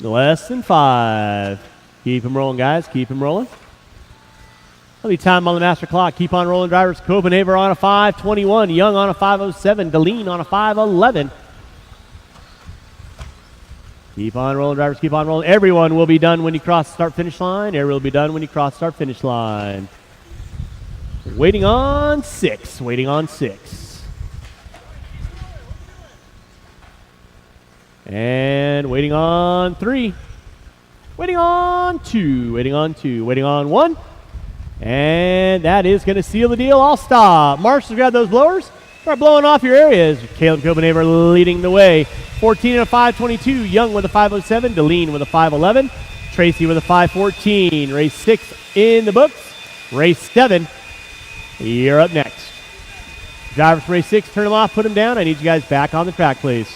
Less than 5. Keep them rolling, guys. Keep them rolling. There'll be time on the master clock. Keep on rolling, drivers. Copenhaver on a 5:21. Young on a 5:07. Deline on a 5:11. Keep on rolling, drivers. Keep on rolling. Everyone will be done when you cross the start-finish line. Everyone will be done when you cross the start-finish line. Waiting on 6. Waiting on 6. And waiting on 3. Waiting on 2. Waiting on 2. Waiting on 1. And that is going to seal the deal. I'll stop. Marshals, grab those blowers. Start blowing off your areas. Caleb Copenhaver leading the way. 14 and a 5:22. Young with a 5:07. Deline with a 5:11. Tracy with a 5:14. Race 6 in the books. Race 7. You're up next. Drivers from race 6, turn them off, put them down. I need you guys back on the track, please.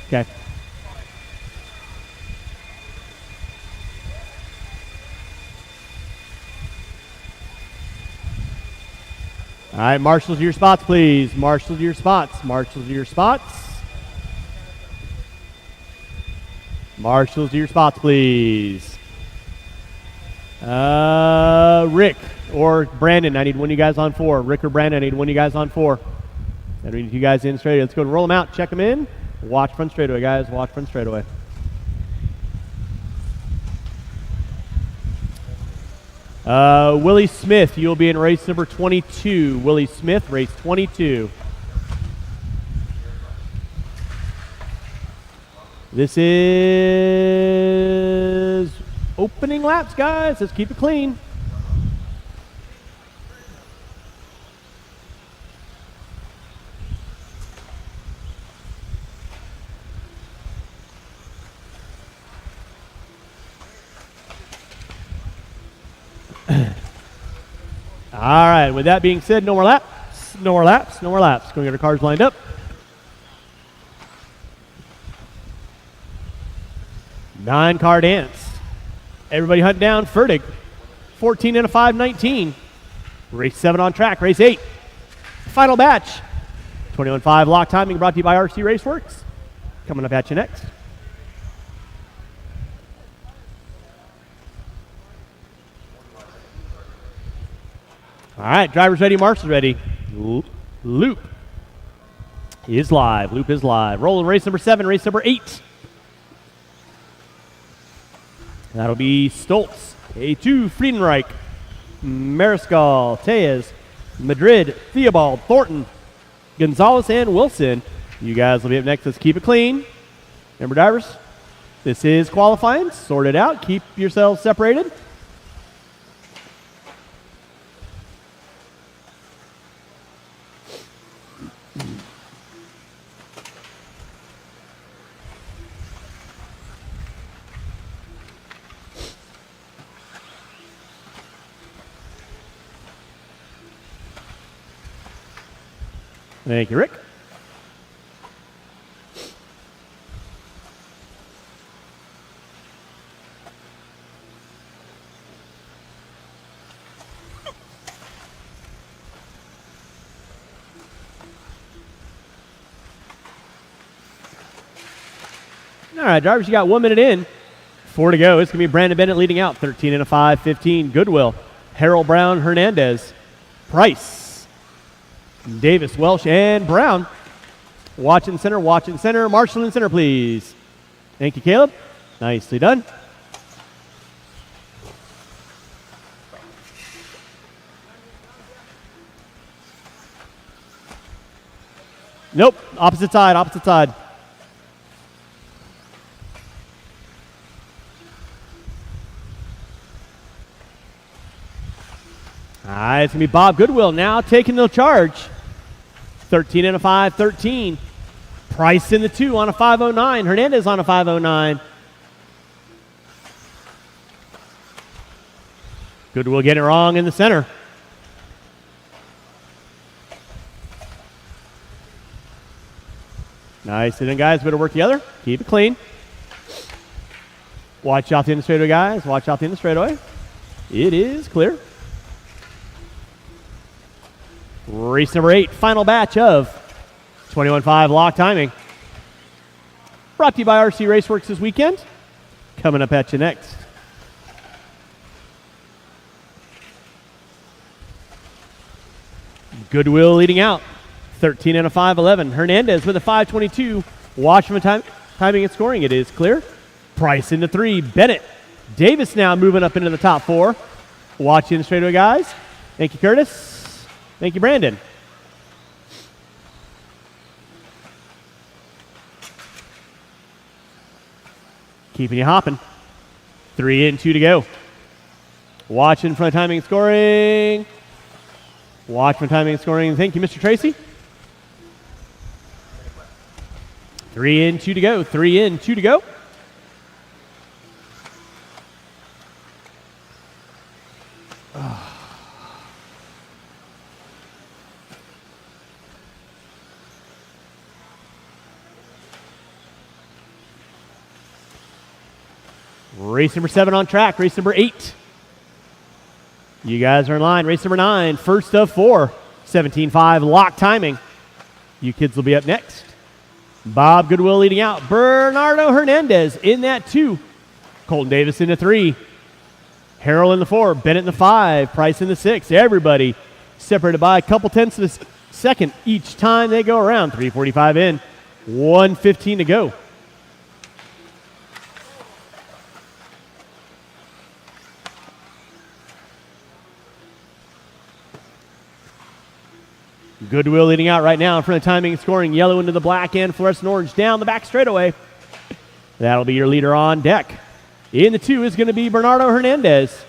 Okay. All right, marshals to your spots, please. Marshals to your spots. Marshals to your spots. Marshals to your spots, please. Rick or Brandon, I need one of you guys on 4. Rick or Brandon, I need one of you guys on 4. I need you guys in straight. Let's go and roll them out. Check them in. Watch front straightaway, guys. Watch front straightaway. Willie Smith, you'll be in race number 22. Willie Smith, race 22. This is opening laps, guys. Let's keep it clean. All right, with that being said, no more laps, no more laps, no more laps. Going to get our cars lined up. Nine-car dance. Everybody hunt down Fertig. 14 and a 5:19. Race 7 on track, race 8. Final batch. 21.5 lock timing brought to you by RC Raceworks. Coming up at you next. All right, drivers ready, marshals ready. Loop is live. Loop is live. Rolling race number 7, race number 8. That'll be Stoltz, A2, Friedenreich, Mariscal, Tejas, Madrid, Theobald, Thornton, Gonzalez, and Wilson. You guys will be up next. Let's keep it clean. Remember, drivers, this is qualifying. Sort it out. Keep yourselves separated. Thank you, Rick. All right, drivers, you got 1 minute in. 4 to go. It's going to be Brandon Bennett leading out. 13 and a 5:15. Goodwill. Harold Brown Hernandez. Price. Davis, Welsh, and Brown. Watch in center, watch in center. Marshall in center, please. Thank you, Caleb. Nicely done. Nope. Opposite side. Opposite side. All right, it's going to be Bob Goodwill now taking the charge. 13 and a 5, 13. Price in the 2 on a 509. Hernandez on a 509. Goodwill getting it wrong in the center. Nice. And then, guys, better work together. Keep it clean. Watch out the end of the straightaway, guys. Watch out the end of the straightaway. It is clear. Race number 8, final batch of 21.5 lock timing. Brought to you by RC Raceworks this weekend. Coming up at you next. Goodwill leading out. 13 and a 5.11. Hernandez with a 5.22. Watch from timing and scoring. It is clear. Price into 3. Bennett. Davis now moving up into the top 4. Watching the straightaway, guys. Thank you, Curtis. Thank you, Brandon. Keeping you hopping. 3 in, 2 to go. Watching for the timing and scoring. Watch for timing and scoring. Thank you, Mr. Tracy. 3 in, 2 to go. 3 in, 2 to go. Race number 7 on track. Race number 8. You guys are in line. Race number 9. First of 4. 17.5 lock timing. You kids will be up next. Bob Goodwill leading out. Bernardo Hernandez in that 2. Colton Davis in the 3. Harrell in the 4. Bennett in the 5. Price in the 6. Everybody separated by a couple tenths of a second each time they go around. 3:45 in. 1:15 to go. Goodwill leading out right now in front of timing and scoring. Yellow into the black and fluorescent orange down the back straightaway. That'll be your leader on deck. In the 2 is going to be Bernardo Hernandez.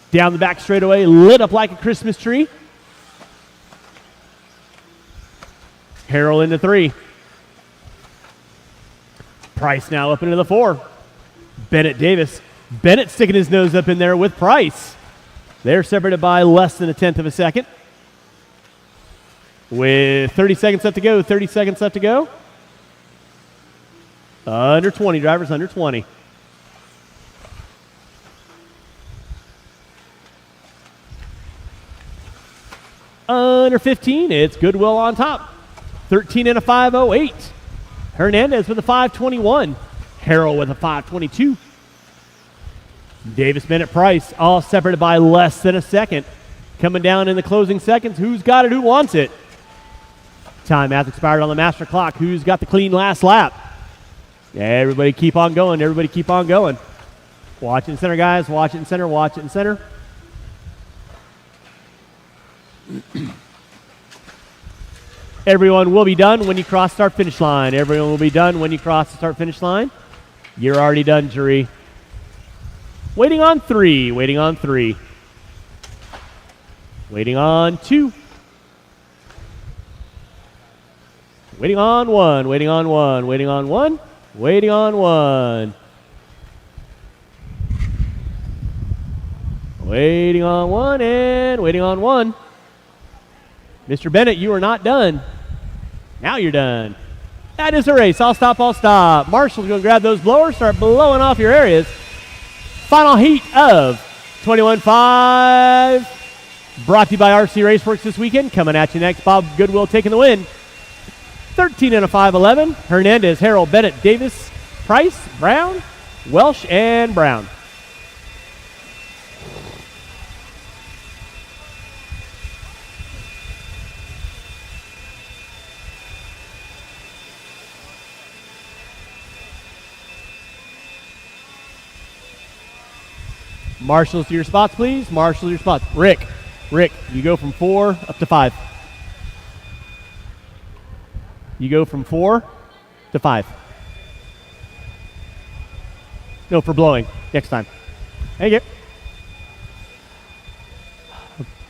Down the back straightaway, lit up like a Christmas tree. Harrell into 3. Price now up into the 4. Bennett Davis. Bennett sticking his nose up in there with Price. They're separated by less than a tenth of a second. With 30 seconds left to go, 30 seconds left to go. Under 20, drivers under 20. Under 15, it's Goodwill on top. 13 and a 5.08. Hernandez with a 5.21. Harrell with a 5.22. Davis, Bennett, Price, all separated by less than a second. Coming down in the closing seconds. Who's got it? Who wants it? Time has expired on the master clock. Who's got the clean last lap? Everybody keep on going. Everybody keep on going. Watch it in center, guys. Watch it in center. Watch it in center. Everyone will be done when you cross start finish line. Everyone will be done when you cross the start finish line. You're already done, jury. Waiting on 3. Waiting on 3. Waiting on 2. Waiting on 1. Waiting on 1. Waiting on 1. Waiting on 1. Waiting on 1 and waiting on 1. Mr. Bennett, you are not done. Now you're done. That is a race. I'll stop, I'll stop. Marshall's going to grab those blowers, start blowing off your areas. Final heat of 21.5. Brought to you by RC Raceworks this weekend. Coming at you next, Bob Goodwill taking the win. 13 and a 5.11. Hernandez, Harrell, Bennett, Davis, Price, Brown, Welsh, and Brown. Marshals to your spots, please. Marshals to your spots. Rick, you go from 4 up to 5. You go from 4 to 5. No, for blowing. Next time. Thank you.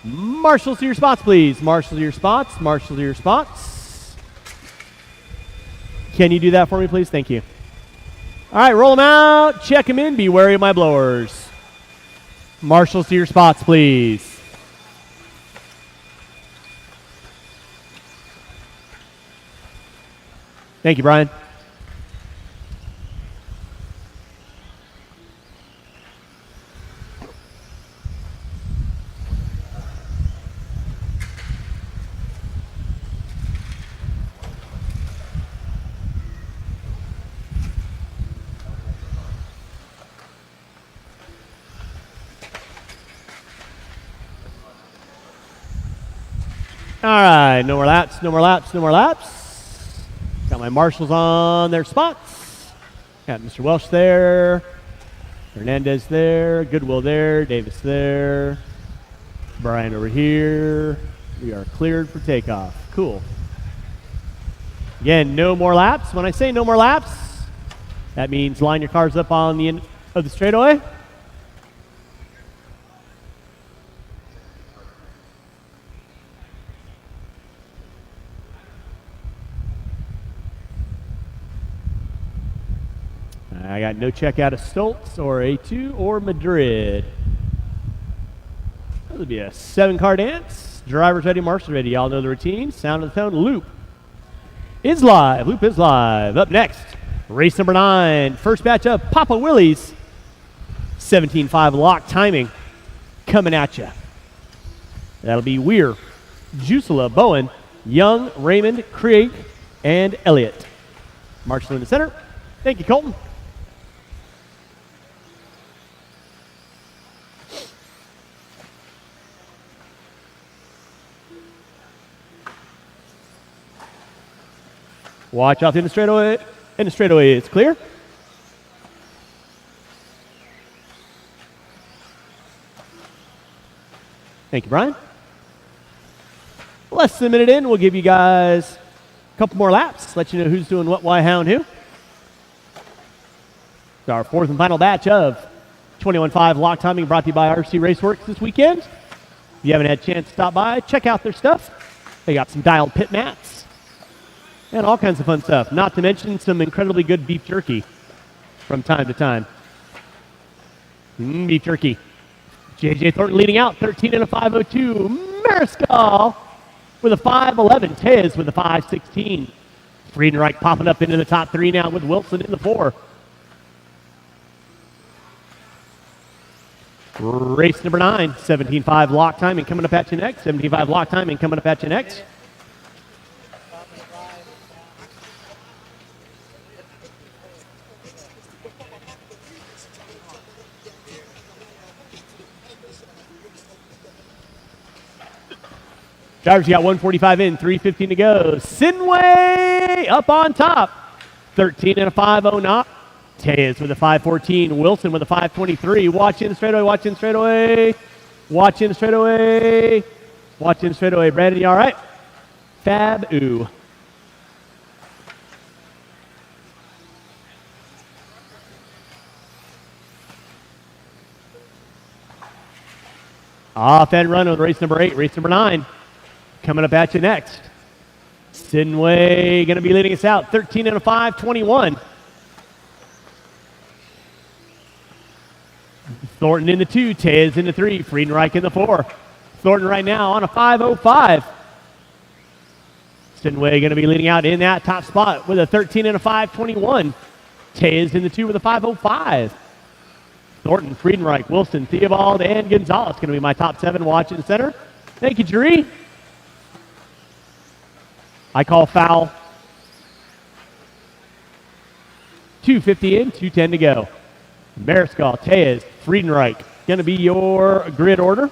Marshals to your spots, please. Marshals to your spots. Marshals to your spots. Can you do that for me, please? Thank you. All right, roll them out. Check them in. Be wary of my blowers. Marshals to your spots, please. Thank you, Brian. All right, no more laps, no more laps, no more laps. Got my marshals on their spots. Got Mr. Welsh there. Hernandez there. Goodwill there. Davis there. Brian over here. We are cleared for takeoff. Cool. Again, no more laps. When I say no more laps, that means line your cars up on the end of the straightaway. I got no check out of Stoltz or A2 or Madrid. That'll be a 7-car dance. Drivers ready, marshals ready. Y'all know the routine. Sound of the tone. Loop is live. Loop is live. Up next, race number 9. First batch of Papa Willie's. 17.5 lock timing coming at you. That'll be Weir, Jusela, Bowen, Young, Raymond, Krieg, and Elliott. Marshall in the center. Thank you, Colton. Watch out in the straightaway. In the straightaway, it's clear. Thank you, Brian. Less than a minute in, we'll give you guys a couple more laps. Let you know who's doing what, why, how, and who. It's our 4th and final batch of 21.5 lock timing brought to you by RC Raceworks this weekend. If you haven't had a chance to stop by, check out their stuff. They got some dialed pit mats and all kinds of fun stuff. Not to mention some incredibly good beef jerky from time to time. Beef jerky. JJ Thornton leading out, 13 and a 5:02. Mariscal with a 5:11. Tez with a 5:16. Friedenreich popping up into the top 3 now with Wilson in the 4. Race number 9, 17.5 lock timing coming up at you next. 17.5 lock timing coming up at you next. Drivers, you got 145 in, 3:15 to go. Sinway up on top. 13 and a 5:09. Tez with a 5:14. Wilson with a 5:23. Watch in straightaway, watch in straightaway. Watch in straightaway. Watch in straightaway. Brandon, you all right? Fab-oo. Off and run on race number 8, race number 9. Coming up at you next. Sinway going to be leading us out. 13 and a 5:21. Thornton in the 2, Tez in the 3, Friedenreich in the 4. Thornton right now on a 5:05. Sinway going to be leading out in that top spot with a 13 and a 5:21. Tez in the 2 with a 5:05. Thornton, Friedenreich, Wilson, Theobald, and Gonzalez going to be my top 7 watching center. Thank you, Jerry. I call foul. 2:50 in, 2:10 to go. Mariscal, Tez, Friedenreich, going to be your grid order.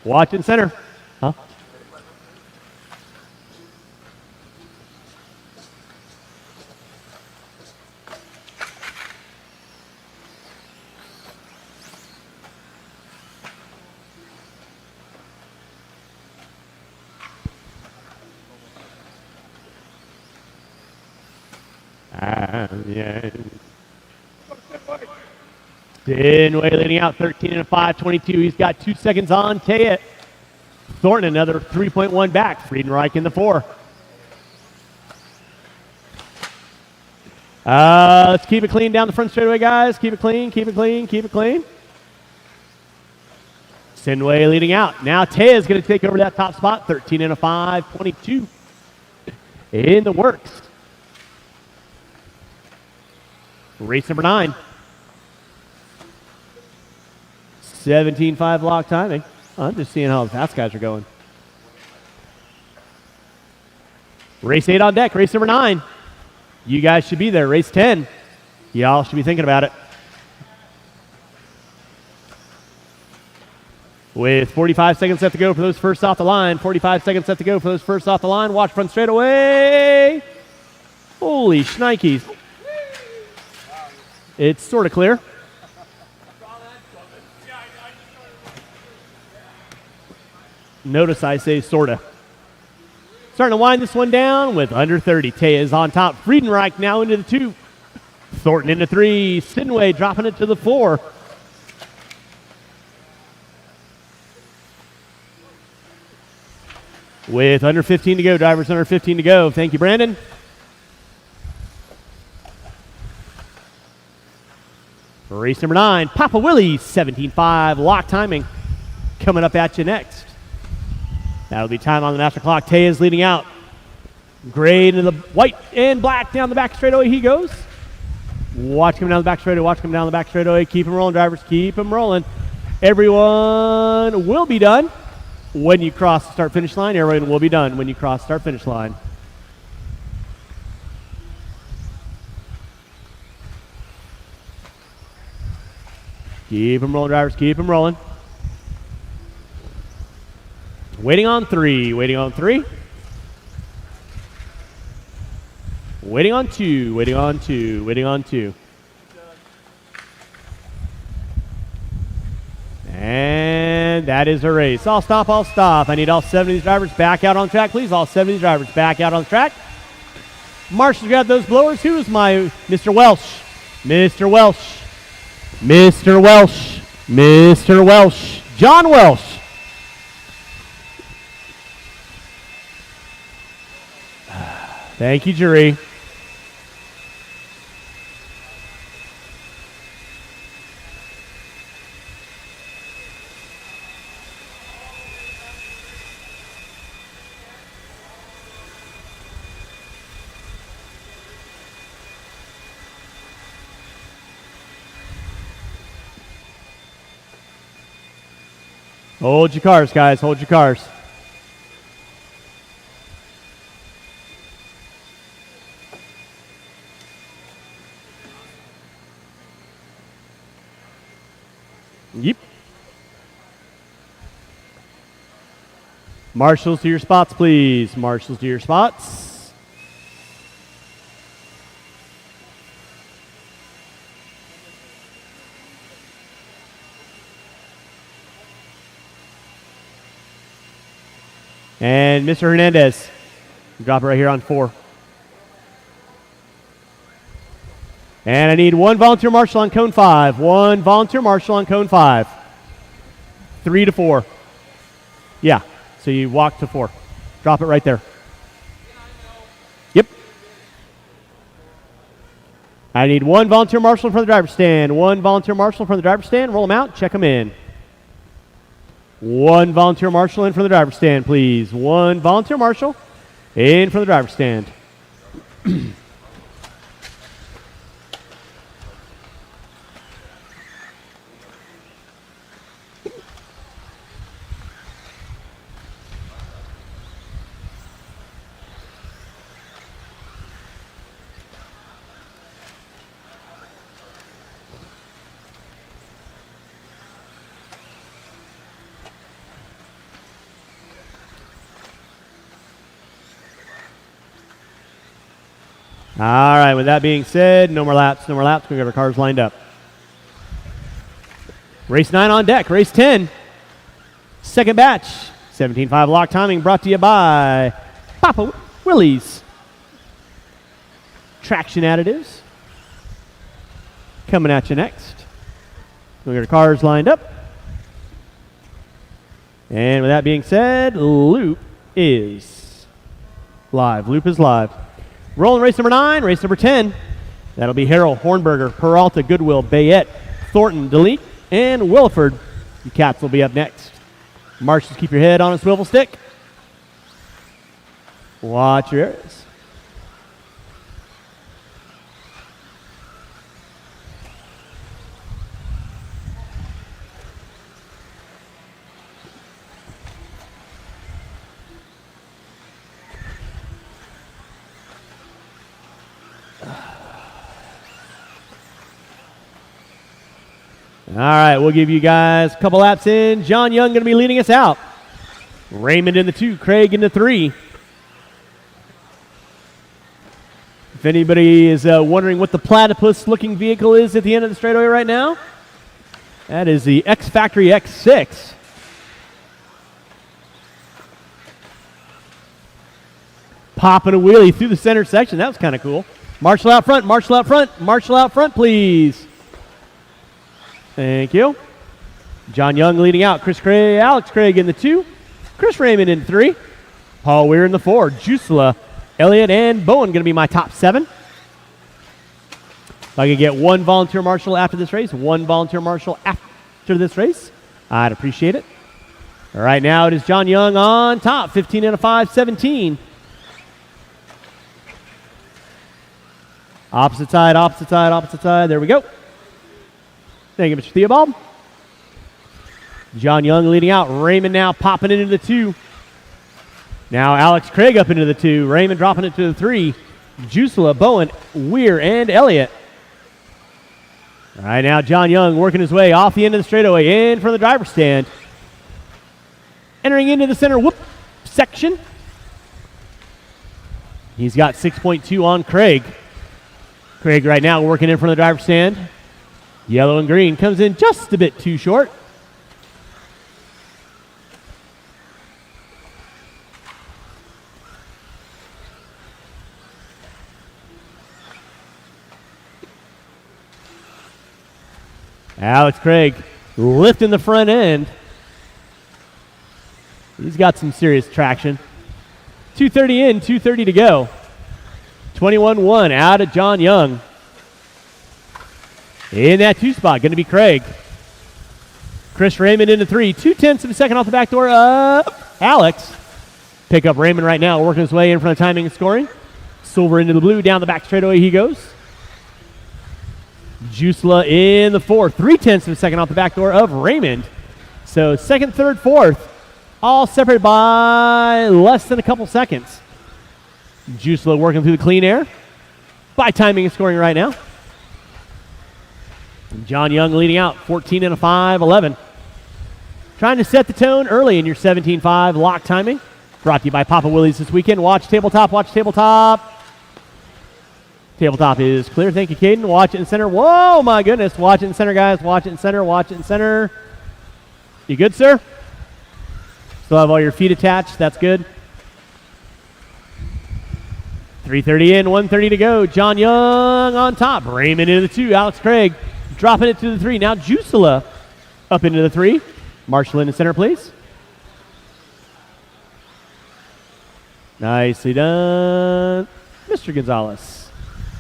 Watch in center. Huh? Kinwald leading out 13 and a 5:22. He's got 2 seconds on Taya. Thornton another 3.1 back. Friedenreich in the 4. Let's keep it clean down the front straightaway, guys. Keep it clean, keep it clean, keep it clean. Kinwald leading out. Now Taya is going to take over that top spot. 13 and a 5:22 in the works. Race number 9. 17.5 lock timing. I'm just seeing how fast guys are going. Race 8 on deck. Race number 9. You guys should be there. Race 10. Y'all should be thinking about it. With 45 seconds left to go for those first off the line. 45 seconds left to go for those first off the line. Watch front straightaway. Holy shnikes. It's sort of clear. Notice I say sorta. Starting to wind this one down with under 30. Taya is on top. Friedenreich now into the 2. Thornton into 3. Kinwald dropping it to the 4. With under 15 to go. Drivers under 15 to go. Thank you, Brandon. Race number 9. Papa Willie's 17.5 lock timing. Coming up at you next. That'll be time on the master clock. Taya is leading out. Gray into the white and black down the back straightaway he goes. Watch him down the back straightaway. Watch him down the back straightaway. Keep him rolling, drivers. Keep him rolling. Everyone will be done when you cross the start finish line. Everyone will be done when you cross start finish line. Keep him rolling, drivers. Keep him rolling. Waiting on 3. Waiting on 3. Waiting on 2. Waiting on 2. Waiting on 2. And that is a race. I'll stop. I'll stop. I need all 7 of these drivers back out on track, please. All 7 of these drivers back out on track. Marshall's got those blowers. Who is my Mr. Welsh? Mr. Welsh. Mr. Welsh. Mr. Welsh. John Welsh. Thank you, jury. Hold your cars, guys. Hold your cars. Yep. Marshals to your spots, please. Marshals to your spots. And Mr. Hernandez, drop it right here on 4. And I need 1 volunteer marshal on cone 5. 1 volunteer marshal on cone 5. 3 to 4. Yeah, so you walk to 4. Drop it right there. Yep. I need 1 volunteer marshal in front of the driver's stand. 1 volunteer marshal in front of the driver's stand. Roll them out. Check them in. 1 volunteer marshal in front of the driver's stand, please. 1 volunteer marshal in front of the driver's stand. All right, with that being said, no more laps, no more laps. We've got our cars lined up. Race 9 on deck, race 10. Second batch, 17.5 lock timing brought to you by Papa Willie's. traction additives. Coming at you next. We got our cars lined up. And with that being said, loop is live. Loop is live. Rolling race number 9, race number 10. That'll be Harrell, Hornberger, Peralta, Goodwill, Bayette, Thornton, Delete, and Williford. You cats will be up next. Marshals, keep your head on a swivel stick. Watch your areas. All right, we'll give you guys a couple laps in. John Young going to be leading us out. Raymond in the 2, Craig in the 3. If anybody is wondering what the platypus-looking vehicle is at the end of the straightaway right now, that is the X Factory X6. Popping a wheelie through the center section. That was kind of cool. Marshall out front, Marshall out front, Marshall out front, please. Thank you. John Young leading out. Alex Craig in the 2. Chris Raymond in 3. Paul Weir in the 4. Jusela, Elliott, and Bowen going to be my top 7. If I could get one volunteer marshal after this race, I'd appreciate it. All right, now it is John Young on top. 15 and a 5, 17. Opposite side, opposite side, opposite side. There we go. Thank you, Mr. Theobald. John Young leading out. Raymond now popping into the 2. Now Alex Craig up into the 2. Raymond dropping it to the 3. Jusela, Bowen, Weir, and Elliott. All right, now John Young working his way off the end of the straightaway in from the driver's stand. Entering into the center whoop section. He's got 6.2 on Craig. Craig right now working in front of the driver's stand. Yellow and green comes in just a bit too short. Alex Craig lifting the front end. He's got some serious traction. 230 in, 230 to go. 21-1 out of John Young. In that 2 spot, going to be Craig. Chris Raymond into 3. 0.2 of a second off the back door. Alex. Pick up Raymond right now, working his way in front of timing and scoring. Silver into the blue, down the back straightaway he goes. Jusela in the 4. 0.3 of a second off the back door of Raymond. So second, third, fourth, all separated by less than a couple seconds. Jusela working through the clean air. By timing and scoring right now. John Young leading out, 14 and a 5, 11. Trying to set the tone early in your 17.5 lock timing. Brought to you by Papa Willie's this weekend. Watch tabletop, watch tabletop. Tabletop is clear. Thank you, Caden. Watch it in center. Whoa, my goodness. Watch it in center, guys. Watch it in center, watch it in center. You good, sir? Still have all your feet attached. That's good. 3:30 in, 1:30 to go. John Young on top. Raymond into the 2. Alex Craig dropping it to the 3. Now Jusela up into the 3. Marshall in the center, please. Nicely done, Mr. Gonzalez.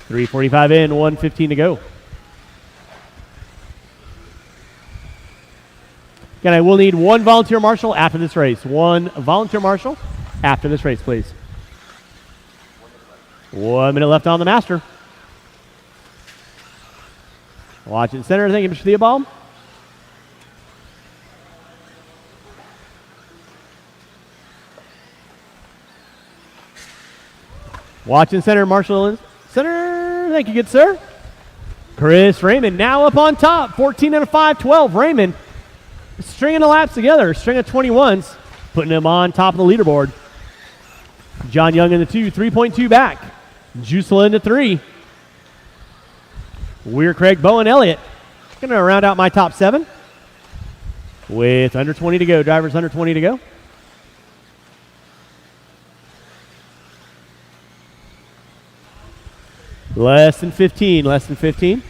3:45 in, 1:15 to go. Again, I will need one volunteer marshal after this race. One volunteer marshal after this race, please. 1 minute left on the master. Watch it in center. Thank you, Mr. Theobald. Watch in center. Marshall in center. Thank you, good sir. Chris Raymond now up on top. 14 and a 5, 12. Raymond stringing the laps together. String of 21s. Putting him on top of the leaderboard. John Young in the 2. 3.2 back. Jusela into 3. Weir, Craig, Bowen, Elliott. Going to round out my top 7 with under 20 to go. Drivers under 20 to go. Less than 15, less than 15.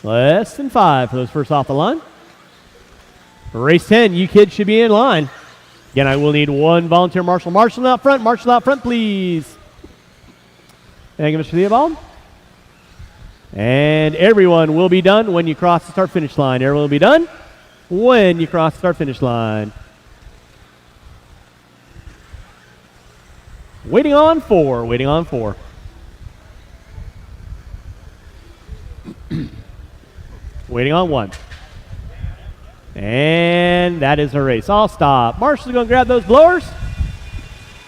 Less than 5 for those first off the line. Race 10, you kids should be in line. Again, I will need one volunteer marshal. Marshal out front, please. Thank you, Mr. Theobald. And everyone will be done when you cross the start-finish line. Everyone will be done when you cross the start-finish line. Waiting on 4, waiting on 4. Waiting on 1. And that is a race. I'll stop. Marshal's going to grab those blowers.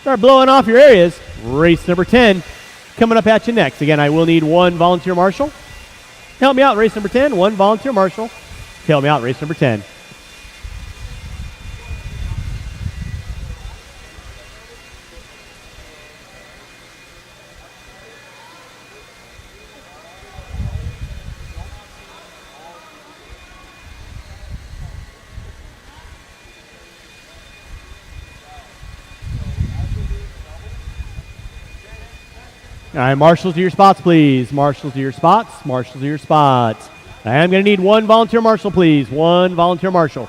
Start blowing off your areas. Race number 10 coming up at you next. Again, I will need one volunteer marshal. Help me out, race number 10. One volunteer marshal. Help me out, race number 10. All right, marshals to your spots, please. Marshals to your spots. Marshals to your spots. I am going to need one volunteer marshal, please. One volunteer marshal.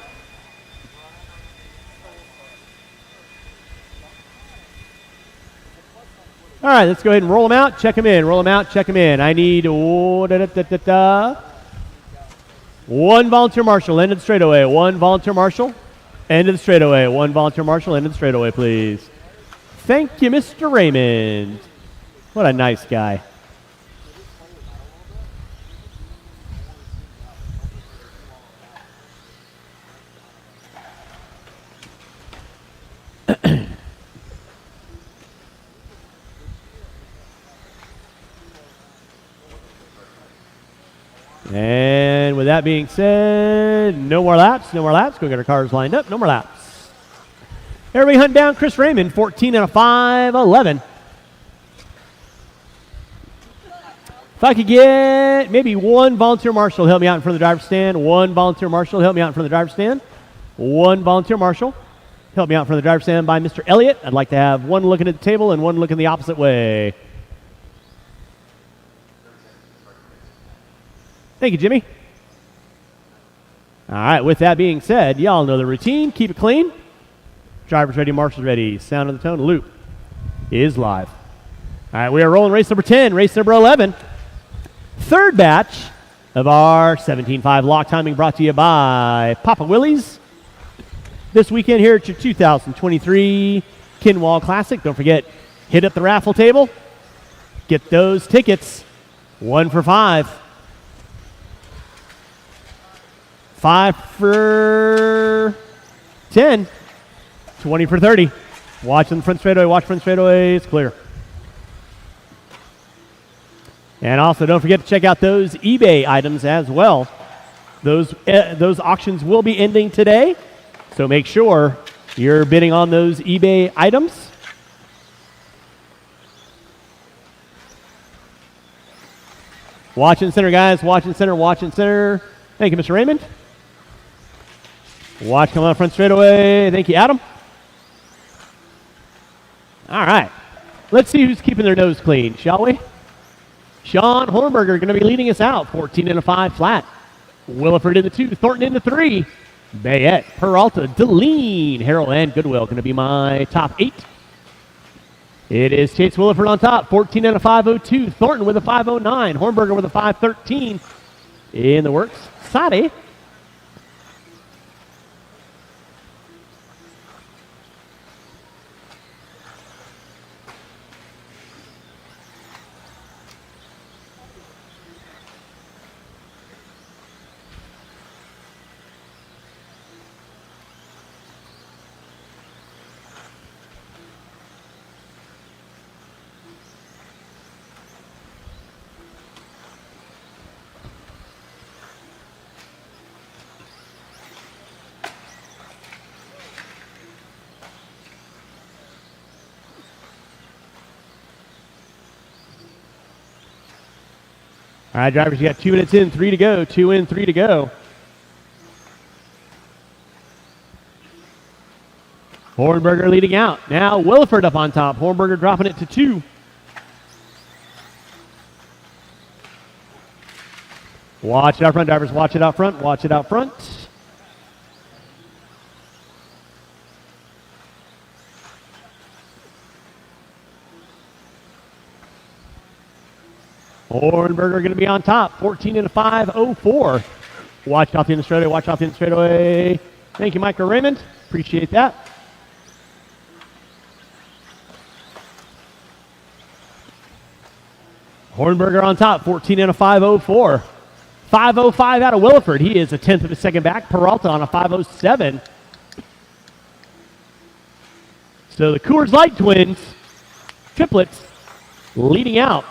All right, let's go ahead and roll them out. Check them in. Roll them out. Check them in. I need one volunteer marshal. End of the straightaway. One volunteer marshal. End of the straightaway. One volunteer marshal. End of the straightaway, please. Thank you, Mr. Raymond. What a nice guy. And with that being said, no more laps, no more laps. Go get our cars lined up, no more laps. Everybody hunt down Chris Raymond, 14 and a 5, 11. If I could get maybe one volunteer marshal, help me out in front of the driver's stand. One volunteer marshal, help me out in front of the driver's stand. One volunteer marshal, help me out in front of the driver's stand by Mr. Elliott. I'd like to have one looking at the table and one looking the opposite way. Thank you, Jimmy. All right, with that being said, y'all know the routine. Keep it clean. Driver's ready, marshal's ready. Sound of the tone, loop is live. All right, we are rolling race number 10, race number 11. Third batch of our 17.5 lock timing brought to you by Papa Willie's. This weekend here at your 2023 Kinwald Klassic. Don't forget, hit up the raffle table. Get those tickets. 1 for 5. 5 for 10. 20 for 30. Watch in the front straightaway. Watch front straightaway. It's clear. And also, don't forget to check out those eBay items as well. Those auctions will be ending today, so make sure you're bidding on those eBay items. Watch in center, guys. Watch in center. Watch in center. Thank you, Mr. Raymond. Watch coming out front straightaway. Thank you, Adam. All right. Let's see who's keeping their nose clean, shall we? Sean Hornberger going to be leading us out, 14 and a 5 flat. Williford in the 2, Thornton in the 3. Bayette, Peralta, Deline, Harrell, and Goodwill going to be my top 8. It is Chase Williford on top, 14 and a 5.02. Thornton with a 5.09. Hornberger with a 5.13. In the works, Sade. All right, drivers, you got 2 minutes in, 3 to go. 2 in, 3 to go. Hornberger leading out. Now Williford up on top. Hornberger dropping it to 2. Watch it out front, drivers. Watch it out front. Watch it out front. Hornberger going to be on top. 14 and a 5.04. Watch off the end of the straightaway. Watch off the end of the straightaway. Thank you, Michael Raymond. Appreciate that. Hornberger on top. 14 and a 5.04. 5.05 out of Williford. He is a 10th of a second back. Peralta on a 5.07. So the Coors Light twins, triplets, leading out.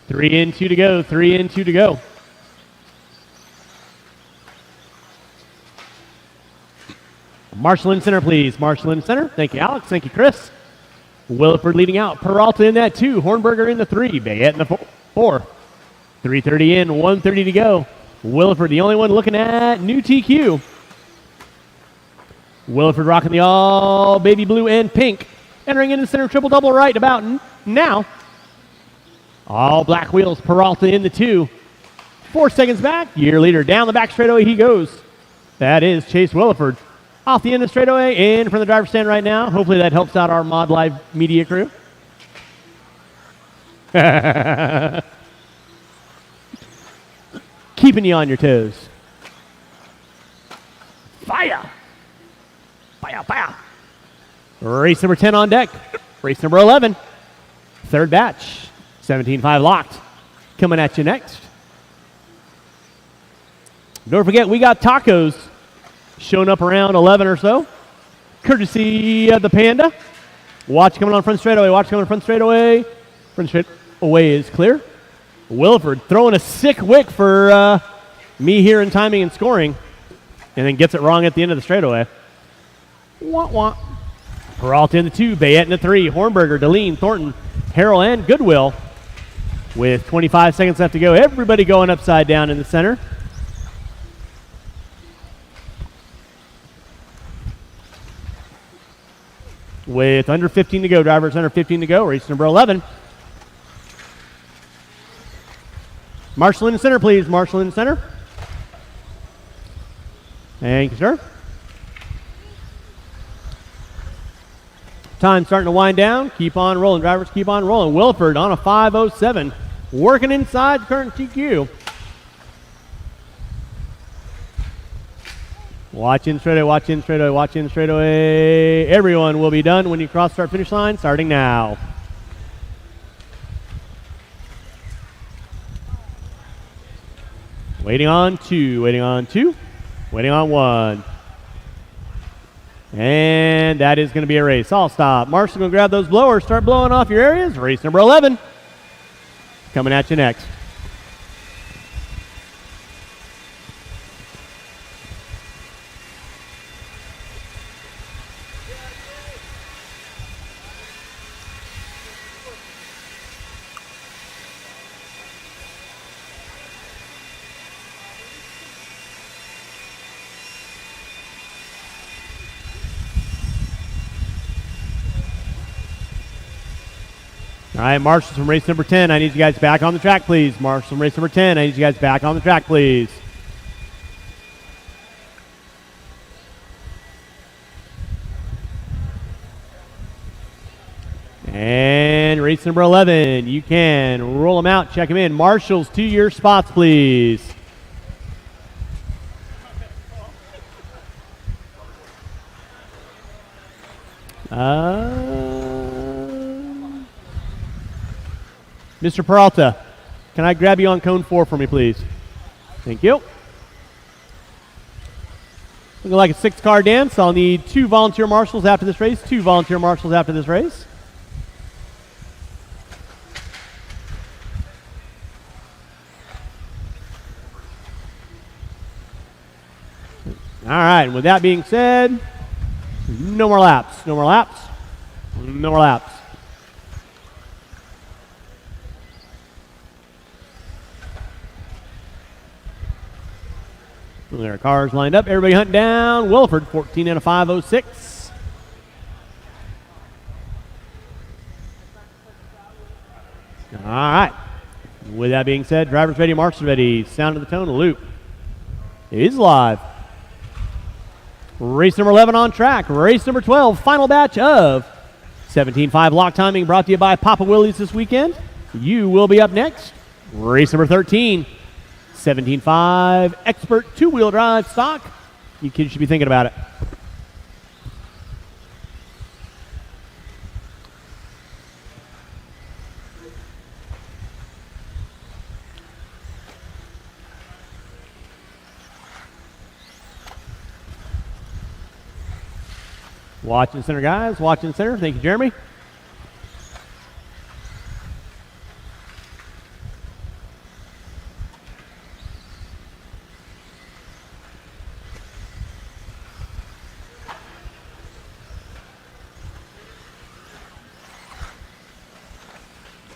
3 in, 2 to go. 3 in, 2 to go. Marshall in center, please. Marshall in center. Thank you, Alex. Thank you, Chris. Williford leading out. Peralta in that 2. Hornberger in the 3. Bayette in the 4. 3:30 in, 1:30 to go. Williford, the only one looking at new TQ. Williford rocking the all baby blue and pink. Entering into center, triple double right about now. All black wheels, Peralta in the 2. 4 seconds back, year leader down the back straightaway he goes. That is Chase Williford. Off the end of the straightaway, in from the driver's stand right now. Hopefully that helps out our Mod Live media crew. Keeping you on your toes. Fire! Fire, fire! Race number 10 on deck. Race number 11. Third batch. 17.5 locked. Coming at you next. Don't forget, we got tacos showing up around 11 or so. Courtesy of the Panda. Watch coming on front straightaway. Watch coming on front straightaway. Front straightaway is clear. Williford throwing a sick wick for me here in timing and scoring, and then gets it wrong at the end of the straightaway. Wah, wah. Peralta in the 2, Bayette in the 3, Hornberger, Deline, Thornton, Harrell, and Goodwill with 25 seconds left to go. Everybody going upside down in the center. With under 15 to go, drivers under 15 to go, race number 11. Marshall in the center, please. Marshall in the center. Thank you, sir. Time starting to wind down. Keep on rolling, drivers. Keep on rolling. Williford on a 5.07. Working inside current TQ. Watch in straightaway, watch in straightaway, watch in straightaway. Everyone will be done when you cross start finish line, starting now. Waiting on 2, waiting on 2, waiting on 1. And that is going to be a race. All stop. Marshall going to grab those blowers, start blowing off your areas. Race number 11 coming at you next. All right, Marshall from race number 10. I need you guys back on the track, please. Marshall from race number 10. I need you guys back on the track, please. And race number 11. You can roll them out, check them in. Marshall's to your spots, please. Mr. Peralta, can I grab you on cone 4 for me, please? Thank you. Looking like a 6-car dance. I'll need 2 volunteer marshals after this race. 2 volunteer marshals after this race. All right, and with that being said, no more laps. No more laps. No more laps. There are cars lined up. Everybody hunting down. Williford, 14 and a 5.06. All right. With that being said, drivers ready, marshals ready. Sound of the tone, loop is live. Race number 11 on track. Race number 12, final batch of 17.5 lock timing brought to you by Papa Willie's this weekend. You will be up next. Race number 13, 17.5 expert two-wheel drive stock. You kids should be thinking about it. Watching center, guys. Watching center. Thank you, Jeremy.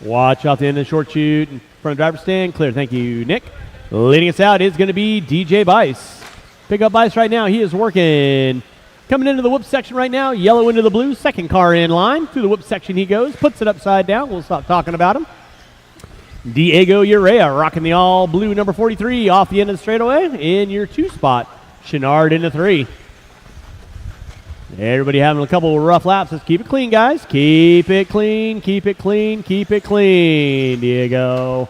Watch off the end of the short chute in front of the driver's stand. Clear. Thank you, Nick. Leading us out is going to be DJ Bice. Pick up Bice right now. He is working. Coming into the whoop section right now. Yellow into the blue. Second car in line. Through the whoop section he goes. Puts it upside down. We'll stop talking about him. Diego Urea rocking the all blue number 43 off the end of the straightaway in your 2 spot. Chenard into 3. Everybody having a couple of rough laps. Let's keep it clean, guys. Keep it clean, keep it clean, keep it clean, Diego.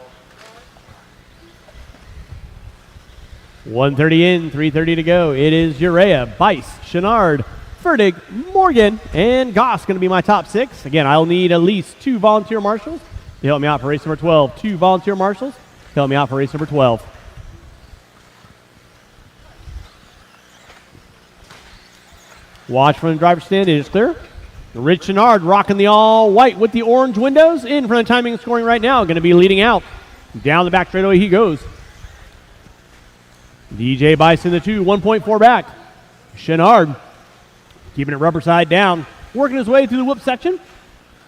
1:30 in, 3:30 to go. It is Urea, Bice, Chenard, Fertig, Morgan, and Goss going to be my top 6. Again, I'll need at least 2 volunteer marshals to help me out for race number 12. 2 volunteer marshals to help me out for race number 12. Watch from the driver's stand. It is clear. Rich Chenard rocking the all white with the orange windows in front of timing and scoring right now. Going to be leading out. Down the back straightaway he goes. DJ Bice in the 2, 1.4 back. Chenard keeping it rubber side down. Working his way through the whoop section.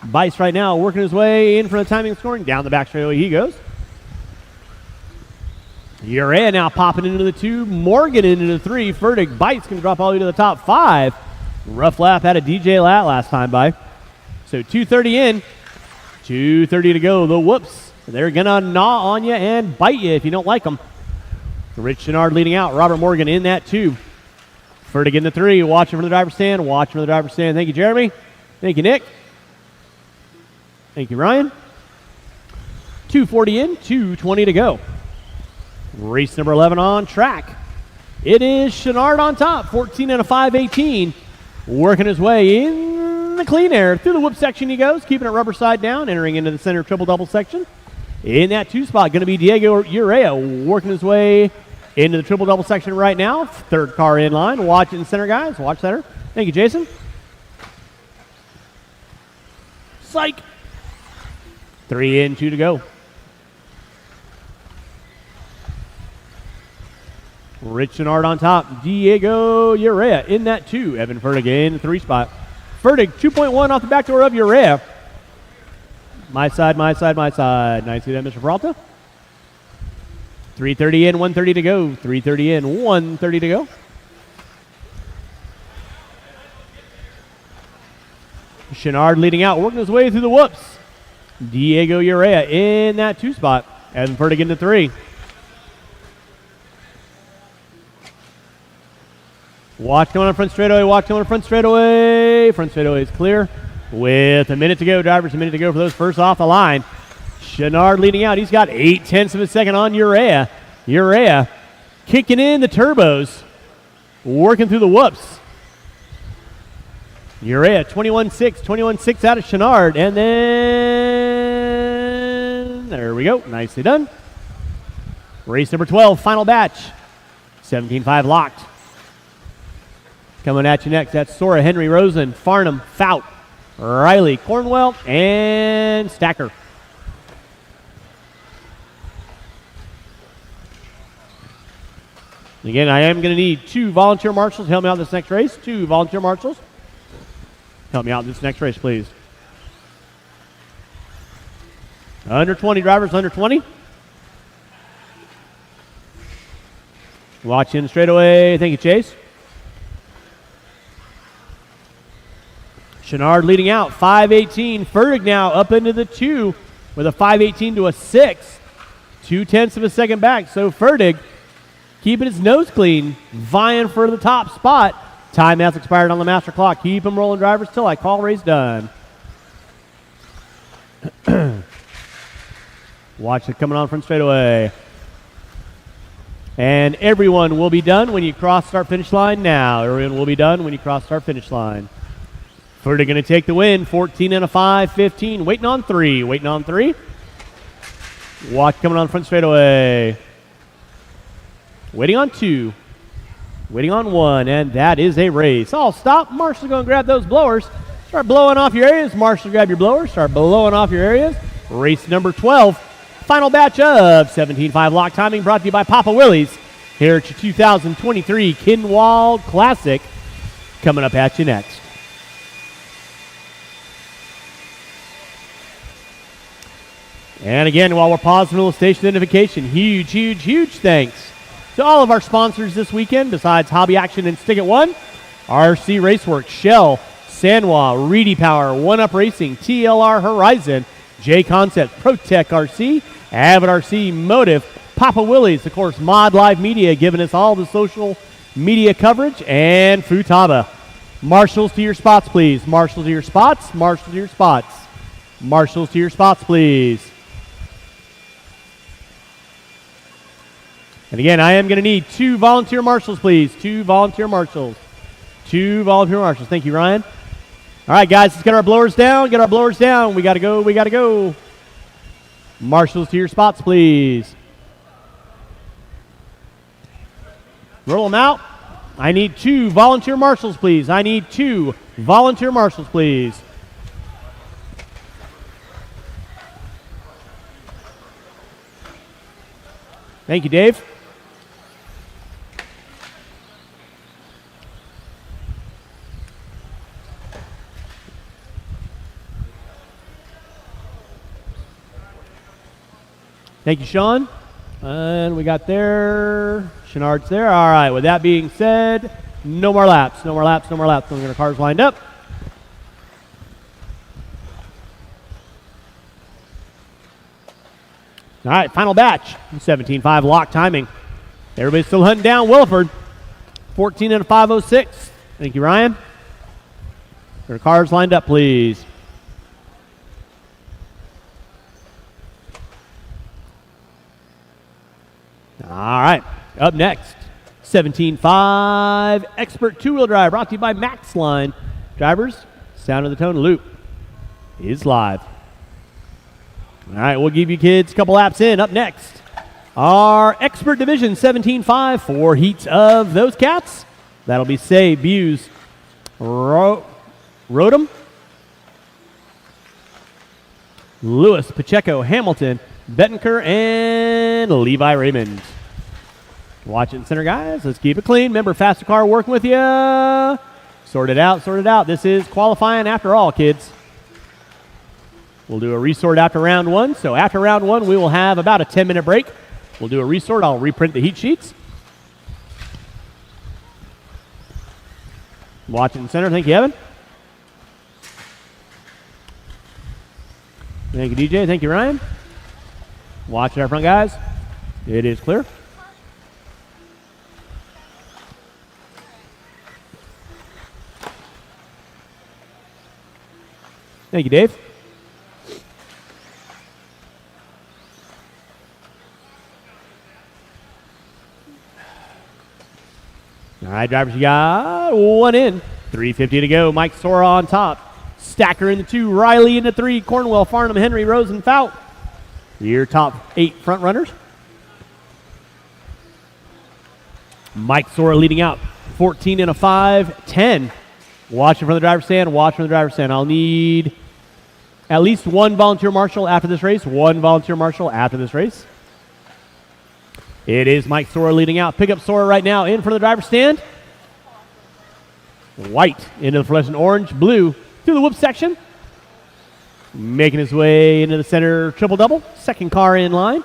Bice right now working his way in front of timing and scoring. Down the back straightaway he goes. Urea now popping into the 2. Morgan into the 3. Fertig. Bice can drop all the way to the top 5. Rough lap had a DJ Lat last time by. So 2:30 in. 2:30 to go. The whoops. They're going to gnaw on you and bite you if you don't like them. Rich Chenard leading out. Robert Morgan in that 2. Fertig in the 3. Watching from the driver's stand. Watching from the driver's stand. Thank you, Jeremy. Thank you, Nick. Thank you, Ryan. 2:40 in. 2:20 to go. Race number 11 on track. It is Chenard on top. 14 and a 5.18. Working his way in the clean air. Through the whoop section he goes. Keeping it rubber side down. Entering into the center triple-double section. In that 2 spot, going to be Diego Urea working his way into the triple-double section right now. 3rd car in line. Watching center, guys. Watch center. Thank you, Jason. Psych. 3 in, 2 to go. Rich Chenard on top. Diego Urea in that 2. Evan Fertig in 3 spot. Fertig 2.1 off the back door of Urea. My side, my side, my side. Nice to see that, Mr. Peralta. 3:30 in, 1:30 to go. 3:30 in, 1:30 to go. Chenard leading out, working his way through the whoops. Diego Urea in that 2 spot. Evan Fertig into 3. Watch coming on front straightaway. Watch coming on front straightaway. Front straightaway is clear. With a minute to go, drivers, a minute to go for those first off the line. Chenard leading out. He's got 0.8 of a second on Urea. Urea kicking in the turbos. Working through the whoops. Urea 21.6 out of Chenard. And then there we go. Nicely done. Race number 12, final batch. 17.5 locked. Coming at you next, that's Sora, Henry, Rosen, Farnham, Fout, Riley, Cornwell, and Stacker. Again, I am going to need 2 volunteer marshals to help me out this next race. 2 volunteer marshals. Help me out this next race, please. Under 20 drivers, under 20. Watching straightaway. Thank you, Chase. Chenard leading out, 5:18. Fertig now up into the 2 with a 5:18 to a 6. 0.2 of a second back. So Fertig keeping his nose clean, vying for the top spot. Time has expired on the master clock. Keep them rolling, drivers, till I call race done. Watch it coming on from straightaway. And everyone will be done when you cross start finish line now. Everyone will be done when you cross start finish line. Fertig going to take the win. 14 and a 5, 15. Waiting on 3. Waiting on 3. Watch coming on front straightaway. Waiting on 2. Waiting on 1. And that is a race. All stop. Marshall's going to grab those blowers. Start blowing off your areas. Marshall, grab your blowers. Start blowing off your areas. Race number 12. Final batch of 17.5 lock timing brought to you by Papa Willie's here at your 2023 Kinwald Klassic. Coming up at you next. And again, while we're pausing the station identification, huge thanks to all of our sponsors this weekend besides Hobby Action and Stick It One, RC Raceworks, Shell, Sanwa, Reedy Power, One Up Racing, TLR Horizon, J Concept, Protec RC, Avid RC, Motive, Papa Willie's, of course, Mod Live Media giving us all the social media coverage, and Futaba. Marshals to your spots, please. Marshals to your spots. Marshals to your spots. Marshals to your spots, please. And again, I am going to need 2 volunteer marshals, please. 2 volunteer marshals. 2 volunteer marshals. Thank you, Ryan. All right, guys, let's get our blowers down. Get our blowers down. We got to go. We got to go. Marshals to your spots, please. Roll them out. I need 2 volunteer marshals, please. I need 2 volunteer marshals, please. Thank you, Dave. Thank you, Sean. And we got there. Chenard's there. All right, with that being said, no more laps. No more laps. No more laps. We're going to get our cars lined up. All right, final batch. 17.5 lock timing. Everybody's still hunting down Williford. 14 and a 5.06. Thank you, Ryan. Your cars lined up, please. All right, up next, 17.5 Expert Two-Wheel Drive brought to you by Max Line. Drivers, Sound of the Tone Loop is live. All right, we'll give you kids a couple laps in. Up next, our Expert Division 17.5, 4 heats of those cats. That'll be Say, Buse, Rodham, Lewis, Pacheco, Hamilton, Bettenker, and Levi Raymond. Watch it center, guys. Let's keep it clean. Remember, Faster Car working with you. Sort it out, sort it out. This is qualifying after all, kids. We'll do a resort after round 1. So after round 1, we will have about a 10-minute break. We'll do a resort. I'll reprint the heat sheets. Watch it in center. Thank you, Evan. Thank you, DJ. Thank you, Ryan. Watch it up front, guys. It is clear. Thank you, Dave. All right, drivers, you got 1 in. 3:50 to go. Mike Sora on top. Stacker in the 2. Riley in the 3. Cornwell, Farnham, Henry, Rose, and Fout. Your top 8 front runners. Mike Sora leading out. 14 and a 5, 10. Watching from the driver's stand. Watch from the driver's stand. I'll need at least 1 volunteer marshal after this race. 1 volunteer marshal after this race. It is Mike Sora leading out. Pick up Sora right now in front of the driver's stand. White into the fluorescent orange. Blue through the whoop section. Making his way into the center triple-double. Second car in line.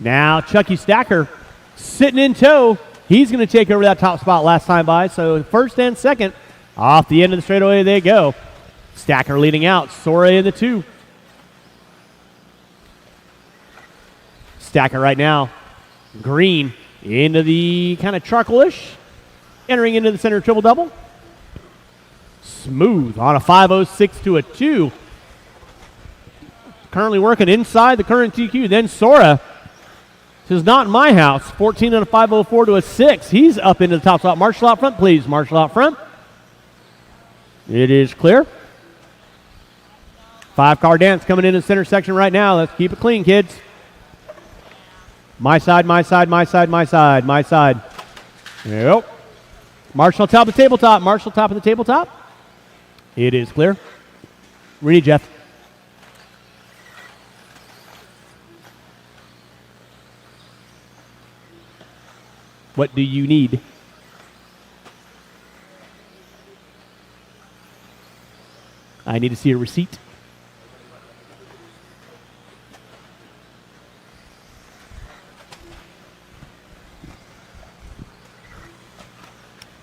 Now Chucky Stacker sitting in tow. He's going to take over that top spot last time by. So first and second, off the end of the straightaway they go. Stacker leading out. Sora in the 2. Stacker right now. Green into the kind of charcoalish. Entering into the center triple-double. Smooth on a 5.06 to a 2. Currently working inside the current TQ. Then Sora. This is not in my house. 14 on a 5.04 to a 6. He's up into the top spot. Marshall out front, please. Marshall out front. It is clear. 5-car dance coming into the center section right now. Let's keep it clean, kids. My side, my side, my side, my side, my side. There you go. Marshall top of the tabletop. Marshall top of the tabletop. It is clear. Ready, Jeff. What do you need? I need to see a receipt.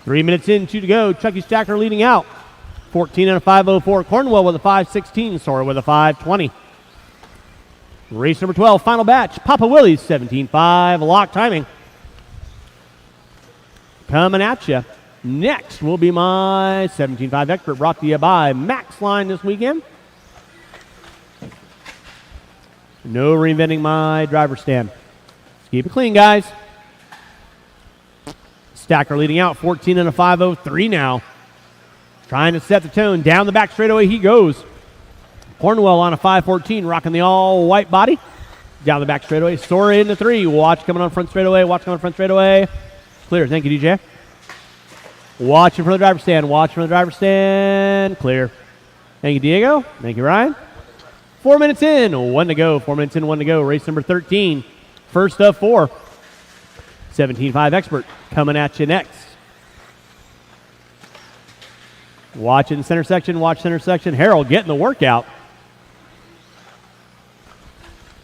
Three minutes in, 2 to go. Chucky Stacker leading out. 14 and a 5.04. Cornwell with a 5.16. Sora with a 5.20. Race number 12, final batch. Papa Willie's 17.5. Lock timing. Coming at you. Next will be my 17.5 expert brought to you by Max Line this weekend. No reinventing my driver stand. Let's keep it clean, guys. Stacker leading out, 14 and a 5.03 now. Trying to set the tone. Down the back straightaway he goes. Cornwell on a 5.14, rocking the all-white body. Down the back straightaway. Sora in the 3. Watch coming on front straightaway. Watch coming on front straightaway. Clear. Thank you, DJ. Watching for the driver's stand. Watch for the driver's stand. Clear. Thank you, Diego. Thank you, Ryan. 4 minutes in. 1 to go. 4 minutes in. 1 to go. Race number 13. First of 4. 17.5 expert coming at you next. Watching center section. Watch center section. Harold getting the workout.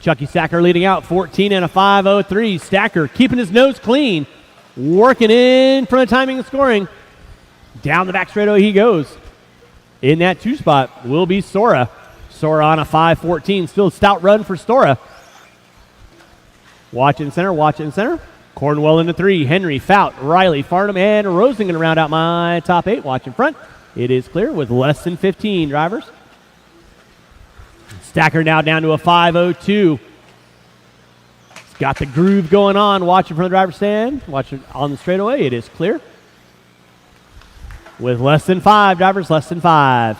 Chucky Stacker leading out. 14 and a 5.03. Stacker keeping his nose clean. Working in front of timing and scoring. Down the back straightaway he goes. In that 2 spot will be Sora. Sora on a 5.14. Still a stout run for Sora. Watch in center. Watch in center. Cornwell in the 3. Henry, Fout, Riley, Farnham, and Rosen going to round out my top 8. Watch in front. It is clear with less than 15 drivers. Stacker now down to a 5.02. It's got the groove going on. Watching from the driver's stand. Watching on the straightaway. It is clear. With less than 5 drivers, less than 5.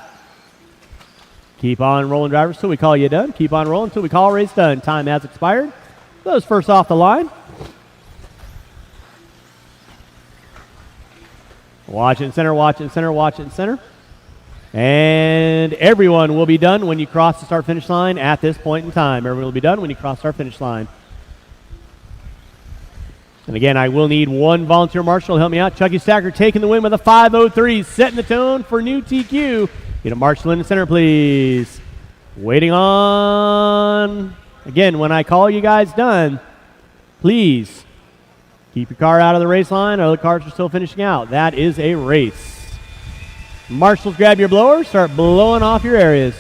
Keep on rolling, drivers, till we call you done. Keep on rolling till we call race done. Time has expired. Those first off the line. Watch in center, watch in center, watch in center. And everyone will be done when you cross the start-finish line at this point in time. Everyone will be done when you cross our finish line. And again, I will need one volunteer marshal to help me out. Chucky Stacker taking the win with a 5.03, setting the tone for new TQ. Get a marshal in the center, please. Waiting on, again, when I call you guys done, please keep your car out of the race line. Other cars are still finishing out. That is a race. Marshals, grab your blower. Start blowing off your areas.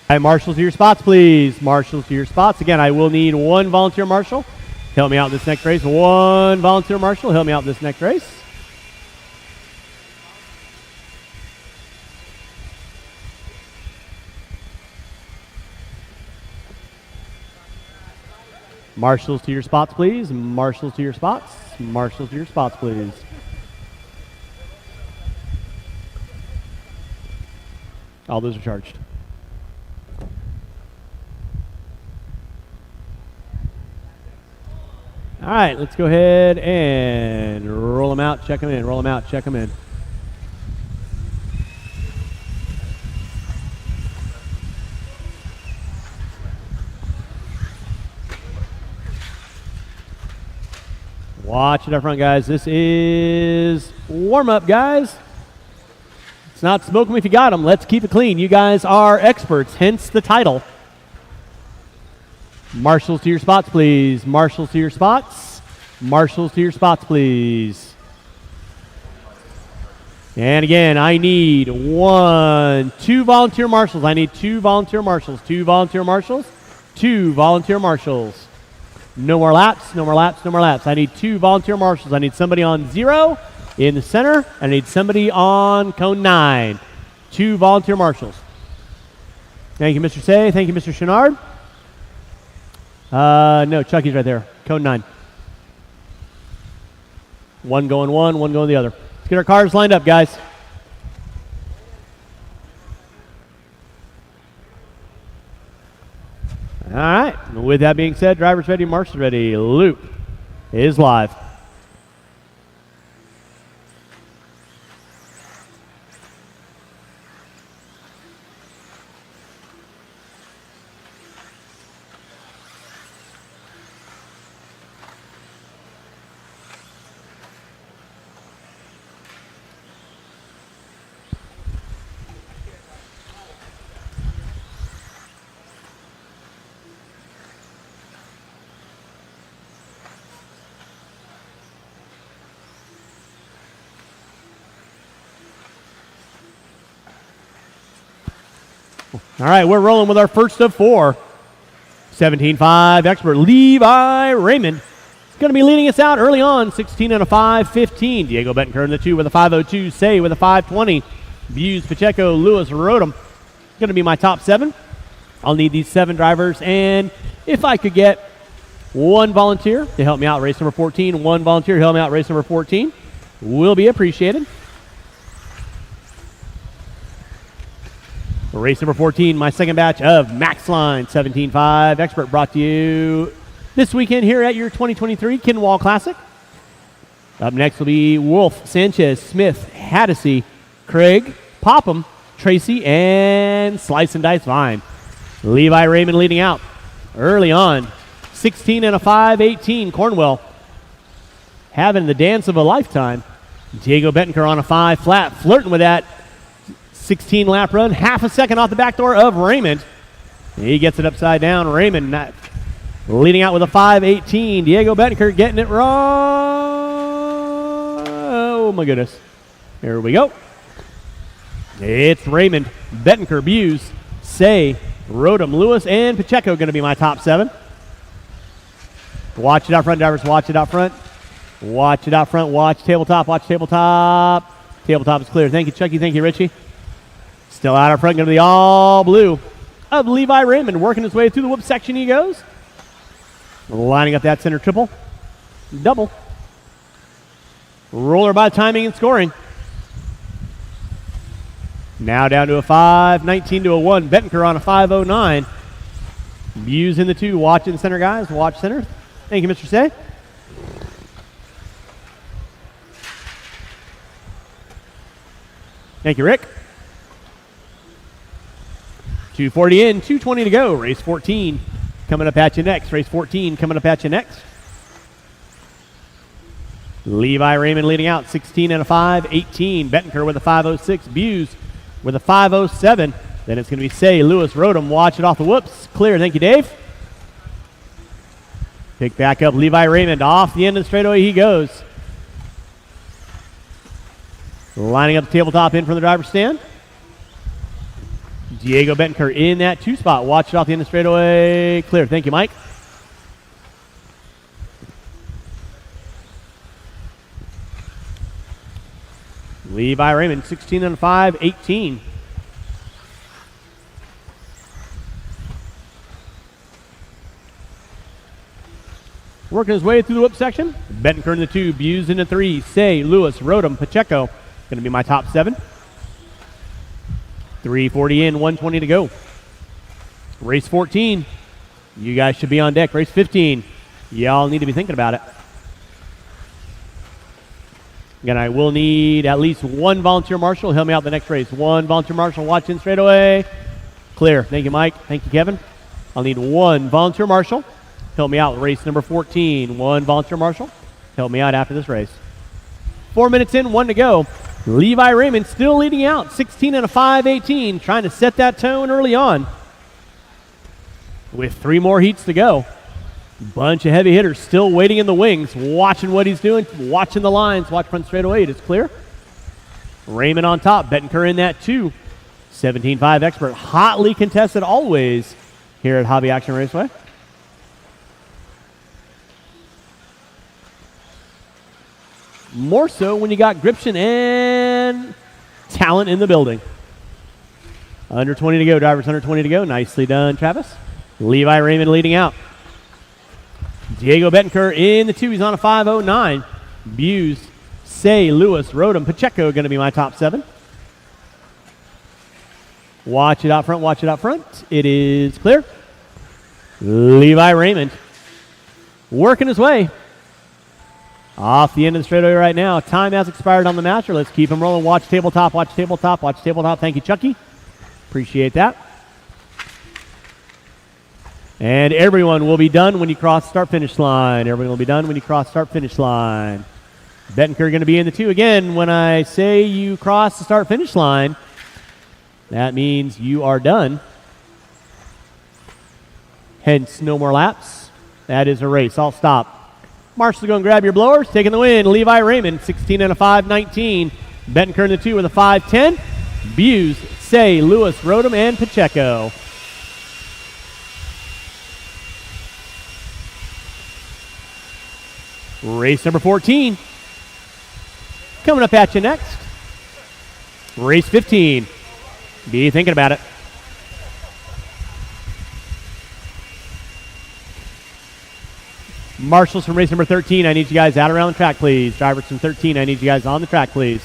All right, marshals to your spots, please. Marshals to your spots. Again, I will need one volunteer marshal. Help me out this next race. One volunteer marshal. Help me out this next race. Marshals to your spots, please. Marshals to your spots. Marshals to your spots, please. All those are charged. All right, let's go ahead and roll them out, check them in, roll them out, check them in. Watch it up front, guys. This is warm-up, guys. It's not smoke 'em if you got 'em. Let's keep it clean. You guys are experts, hence the title. Marshals to your spots, please. Marshals to your spots. Marshals to your spots, please. And again, I need 2 volunteer marshals. I need 2 volunteer marshals. 2 volunteer marshals. 2 volunteer marshals. No more laps, no more laps, no more laps. I need 2 volunteer marshals. I need somebody on 0 in the center. I need somebody on cone 9. 2 volunteer marshals. Thank you, Mr. Say. Thank you, Mr. Chenard. No, Chucky's right there. Cone 9. One going one going the other. Let's get our cars lined up, guys. All right. With that being said, drivers ready, marshals ready. Loop is live. All right, we're rolling with our first of 4. 17.5 expert Levi Raymond is going to be leading us out early on. 16 and a 5.15. Diego Bettencourt in the 2 with a 5.02. Say with a 5.20. Views Pacheco, Lewis Rodham. Going to be my top 7. I'll need these 7 drivers, and if I could get 1 volunteer to help me out race number 14, 1 volunteer to help me out race number 14, will be appreciated. Race number 14, my second batch of Max Line 17.5 Expert, brought to you this weekend here at your 2023 Kinwald Klassic. Up next will be Wolf, Sanchez, Smith, Haddisy, Craig, Popham, Tracy, and Slice and Dice Vine. Levi Raymond leading out early on. 16 and a 5.18, Cornwell having the dance of a lifetime. Diego Bettencourt on a 5 flat, flirting with that 16 lap run, half a second off the back door of Raymond. He gets it upside down. Raymond leading out with a 5.18. Diego Bettencourt getting it wrong. Oh my goodness. Here we go. It's Raymond, Bettencourt, Buse, Say, Rodham, Lewis, and Pacheco going to be my top 7. Watch it out front, drivers. Watch it out front. Watch it out front. Watch tabletop. Watch tabletop. Tabletop is clear. Thank you, Chucky. Thank you, Richie. Still out up front, going to be all blue of Levi Raymond. Working his way through the whoop section he goes. Lining up that center triple. Double. Roller by timing and scoring. Now down to a 5.19 to a 1. Bettencourt on a 5.09. Buse in the 2. Watch in center, guys. Watch center. Thank you, Mr. Say. Thank you, Rick. 2:40 in, 2:20 to go. Race 14 coming up at you next. Race 14 coming up at you next. Levi Raymond leading out, 16 and a 5.18. Bettencourt with a 5.06. Buse with a 5.07. Then it's going to be Say, Lewis, Rodham. Watch it off the whoops. Clear. Thank you, Dave. Pick back up Levi Raymond. Off the end of the straightaway he goes. Lining up the tabletop in from the driver's stand. Diego Bettencourt in that 2 spot. Watch it off the end of the straightaway. Clear. Thank you, Mike. Levi Raymond, 16 and 5.18. Working his way through the whip section. Bettencourt in the 2, Buse in the 3, Say, Lewis, Rodham, Pacheco. Going to be my top 7. 3:40 in, 1:20 to go. Race 14. You guys should be on deck. Race 15. Y'all need to be thinking about it. Again, I will need at least 1 volunteer marshal. Help me out the next race. 1 volunteer marshal. Watch in straightaway. Clear. Thank you, Mike. Thank you, Kevin. I'll need 1 volunteer marshal. Help me out. Race number 14. 1 volunteer marshal. help me out after this race. 4 minutes in, 1 to go. Levi Raymond still leading out, 16 and a 5:18, trying to set that tone early on. With 3 more heats to go. Bunch of heavy hitters still waiting in the wings, watching what he's doing, watching the lines, watch front straightaway, it is clear. Raymond on top, Bettenker in that too. 17.5 expert, hotly contested always here at Hobby Action Raceway. More so when you got gription and talent in the building. Under 20 to go, drivers under 20 to go. Nicely done, Travis. Levi Raymond leading out. Diego Bettenker in the 2. He's on a 5:09. Buse, Say, Lewis, Rodham, Pacheco going to be my top 7. Watch it out front, watch it out front. It is clear. Levi Raymond working his way off the end of the straightaway right now. Time has expired on the master. Let's keep him rolling. Watch tabletop, watch tabletop, watch tabletop. Thank you, Chucky. Appreciate that. And everyone will be done when you cross start-finish line. Everyone will be done when you cross start-finish line. Bettenker going to be in the 2 again. When I say you cross the start-finish line, that means you are done. Hence, no more laps. That is a race. I'll stop. Marshall, go and grab your blowers. Taking the win, Levi Raymond, 16 and a 5:19. Bettenker in the 2 with a 5:10. Buse, Say, Lewis, Rodham, and Pacheco. Race number 14. Coming up at you next. Race 15. Be thinking about it. Marshals from race number 13, I need you guys out around the track, please. Drivers from 13, I need you guys on the track, please.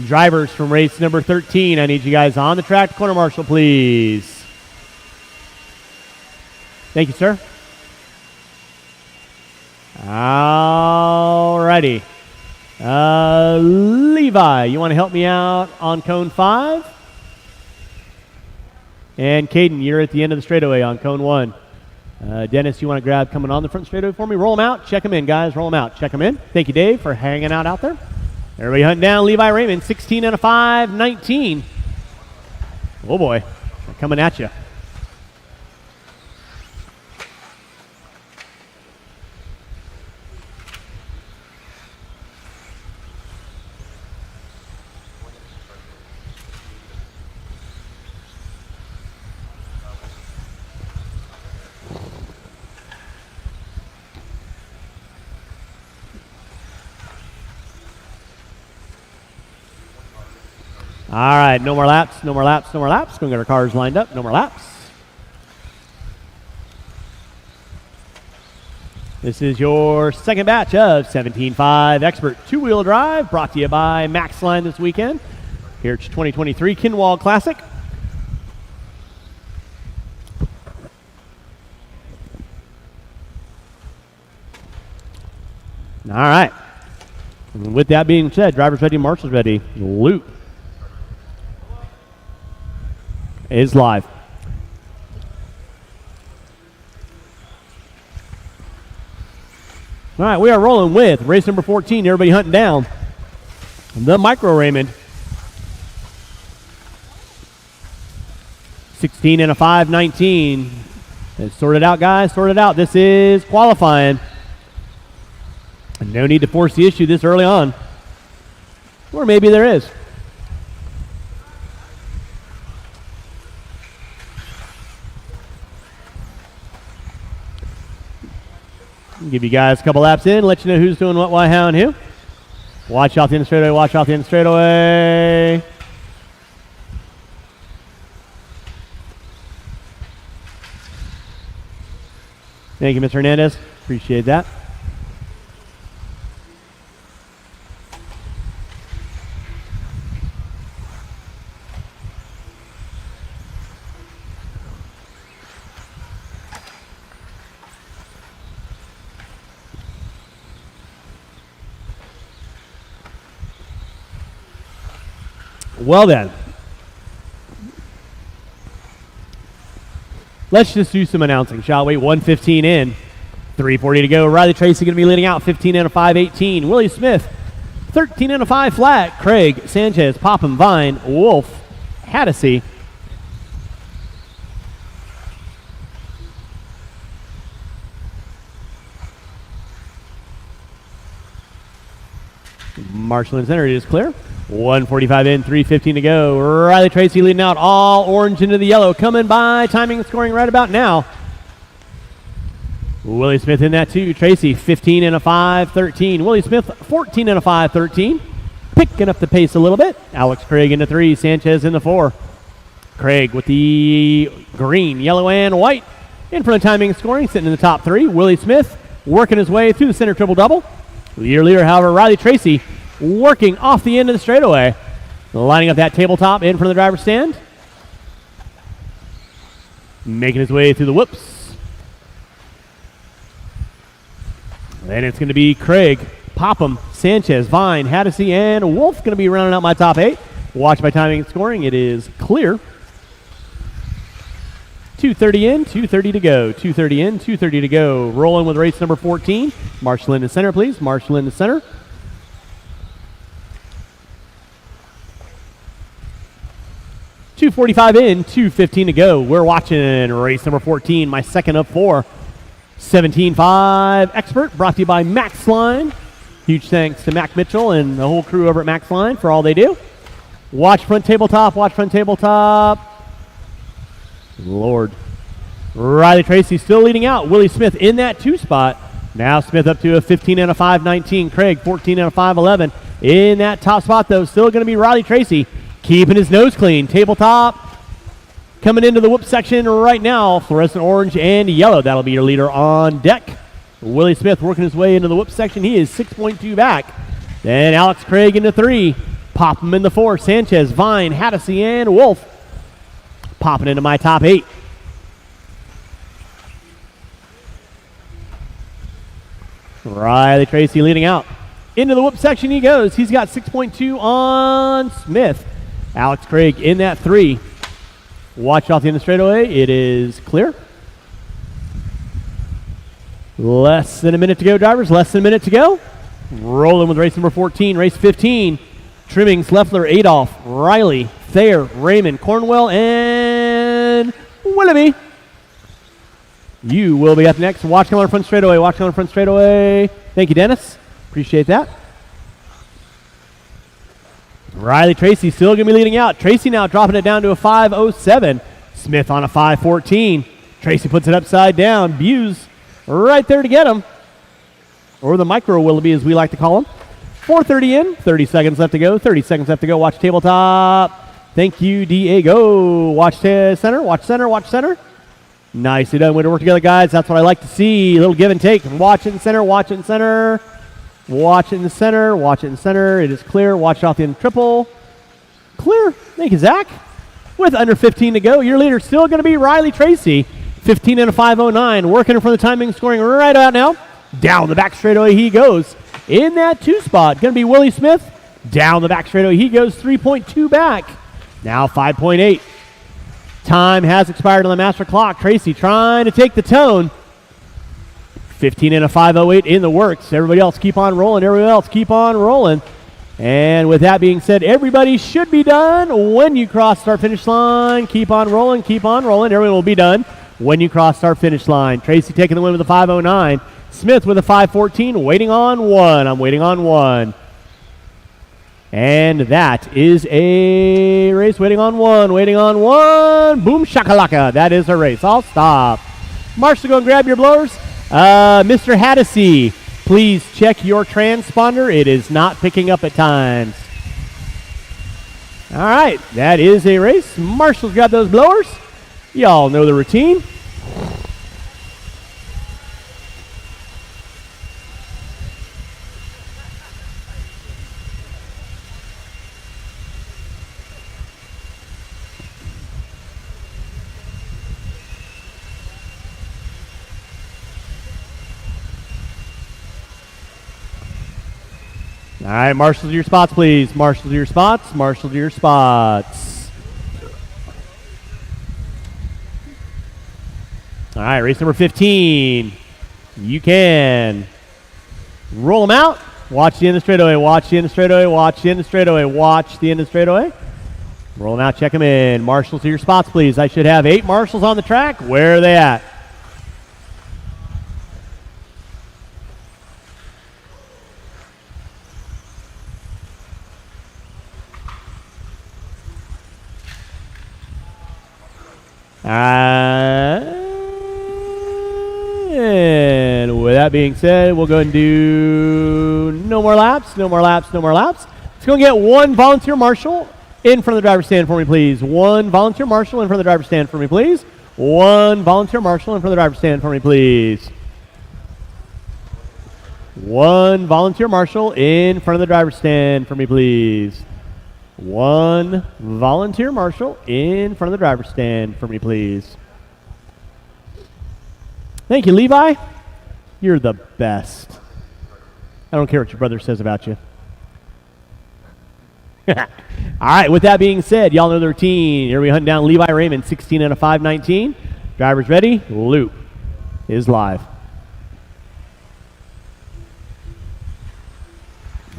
Drivers from race number 13, I need you guys on the track. Corner marshal, please. Thank you, sir. All righty. Levi, you want to help me out on cone 5? And Caden, you're at the end of the straightaway on cone 1. Dennis, you want to grab coming on the front straightaway for me? Roll them out. Check them in, guys. Roll them out. Check them in. Thank you, Dave, for hanging out there. Everybody hunting down Levi Raymond, 16 and a 5:19. Oh, boy. They're coming at you. All right, no more laps, no more laps, no more laps. Going to get our cars lined up. No more laps. This is your second batch of 17.5 Expert two-wheel drive, brought to you by MaxLine this weekend. Here at 2023 Kinwald Klassic. All right. And with that being said, drivers ready, marshals ready. Loop is live. All right, we are rolling with race number 14. Everybody hunting down the Micro Raymond. 16 and a 5:19. Let's sort it out, guys. Sort it out. This is qualifying. No need to force the issue this early on. Or maybe there is. Give you guys a couple laps in, let you know who's doing what, why, how, and who. Watch out the end of the straightaway, watch out the end of the straightaway. Thank you, Mr. Hernandez. Appreciate that. Well then, let's just do some announcing, shall we? 1:15 in, 3:40 to go. Riley Tracy going to be leading out, 15 and a 5:18. Willie Smith, 13 and a 5 flat. Craig, Sanchez, Popham, Vine, Wolf, Haddisy. Marshall in center, it is clear. 1:45 in, 3:15 to go. Riley Tracy leading out, all orange into the yellow. Coming by, timing and scoring right about now. Willie Smith in that too. Tracy, 15 and a 5:13. Willie Smith, 14 and a 5:13. Picking up the pace a little bit. Alex Craig in the 3, Sanchez in the 4. Craig with the green, yellow, and white. In front of timing and scoring, sitting in the top 3. Willie Smith working his way through the center triple-double. Year leader, however, Riley Tracy working off the end of the straightaway. Lining up that tabletop in front of the driver's stand. Making his way through the whoops. Then it's going to be Craig, Popham, Sanchez, Vine, Haddisy, and Wolf going to be rounding out my top 8. Watch by timing and scoring. It is clear. 2:30 in, 2:30 to go. 2:30 in, 2:30 to go. Rolling with race number 14. Marshall in the center, please. Marshall in the center. .245 in, 2:15 to go. We're watching race number 14, my second of 4. 17.5 Expert, brought to you by Max Line. Huge thanks to Mac Mitchell and the whole crew over at Max Line for all they do. Watch front tabletop, watch front tabletop. Lord. Riley Tracy still leading out. Willie Smith in that 2 spot. Now Smith up to a 15 and a 5:19. Craig 14 and a 5:11. In that top spot though, still going to be Riley Tracy keeping his nose clean. Tabletop coming into the whoop section right now. Fluorescent orange and yellow. That'll be your leader on deck. Willie Smith working his way into the whoop section. He is 6.2 back. Then Alex Craig into 3. Popham in the 4. Sanchez, Vine, Haddisy, and Wolf. Popping into my top 8. Riley Tracy leading out. Into the whoop section he goes. He's got 6.2 on Smith. Alex Craig in that 3. Watch off the end of the straightaway. It is clear. Less than a minute to go, drivers. Less than a minute to go. Rolling with race number 14. Race 15. Trimmings, Leffler, Adolph, Riley, Thayer, Raymond, Cornwell, and Willoughby. You will be up next. Watch on front straightaway. Watch on front straightaway. Thank you, Dennis. Appreciate that. Riley Tracy still going to be leading out. Tracy now dropping it down to a 5:07. Smith on a 5:14. Tracy puts it upside down. Buse right there to get him. Or the micro Willoughby, as we like to call him. 4:30 in, 30 seconds left to go. 30 seconds left to go. Watch tabletop. Thank you, Diego. Watch center, watch center, watch center. Nicely done. Way to work together, guys. That's what I like to see. A little give and take. Watch it in center, watch it in center. Watch it in the center, watch it in center. It is clear. Watch off the end triple. Clear. Thank you, Zach. With under 15 to go, your leader still going to be Riley Tracy. 15 and a 5:09. Working for the timing, scoring right out now. Down the back straightaway he goes. In that 2 spot, going to be Willie Smith. Down the back straightaway he goes, 3.2 back. Now 5.8. Time has expired on the master clock. Tracy trying to take the tone. 15 and a 5:08 in the works. Everybody else keep on rolling. Everybody else keep on rolling. And with that being said, everybody should be done when you cross start finish line. Keep on rolling. Keep on rolling. Everyone will be done when you cross start finish line. Tracy taking the win with a 5:09. Smith with a 5:14. Waiting on 1. I'm waiting on 1. And that is a race. Waiting on 1. Waiting on 1. Boom shakalaka. That is a race. I'll stop. Marshall, go and grab your blowers. Mr. Haddisy, please check your transponder. It is not picking up at times. All right, that is a race. Marshall's got those blowers. Y'all know the routine. All right, marshals to your spots, please. Marshals to your spots. Marshals to your spots. All right, race number 15. You can roll them out. Watch the end of the straightaway. Watch the end of the straightaway. Watch the end of the straightaway. Watch the end of the straightaway. Roll them out. Check them in. Marshals to your spots, please. I should have 8 marshals on the track. Where are they at? And with that being said, we'll go and do no more laps, no more laps, no more laps. Let's go and get 1 volunteer marshal in front of the driver's stand for me, please. 1 volunteer marshal in front of the driver's stand for me, please. 1 volunteer marshal in front of the driver's stand for me, please. 1 volunteer marshal in front of the driver's stand for me, please. 1 volunteer marshal in front of the driver's stand for me, please. Thank you, Levi. You're the best. I don't care what your brother says about you. All right, with that being said, y'all know the routine. Here we hunt down Levi Raymond, 16 out of 519. Drivers ready? Loop is live.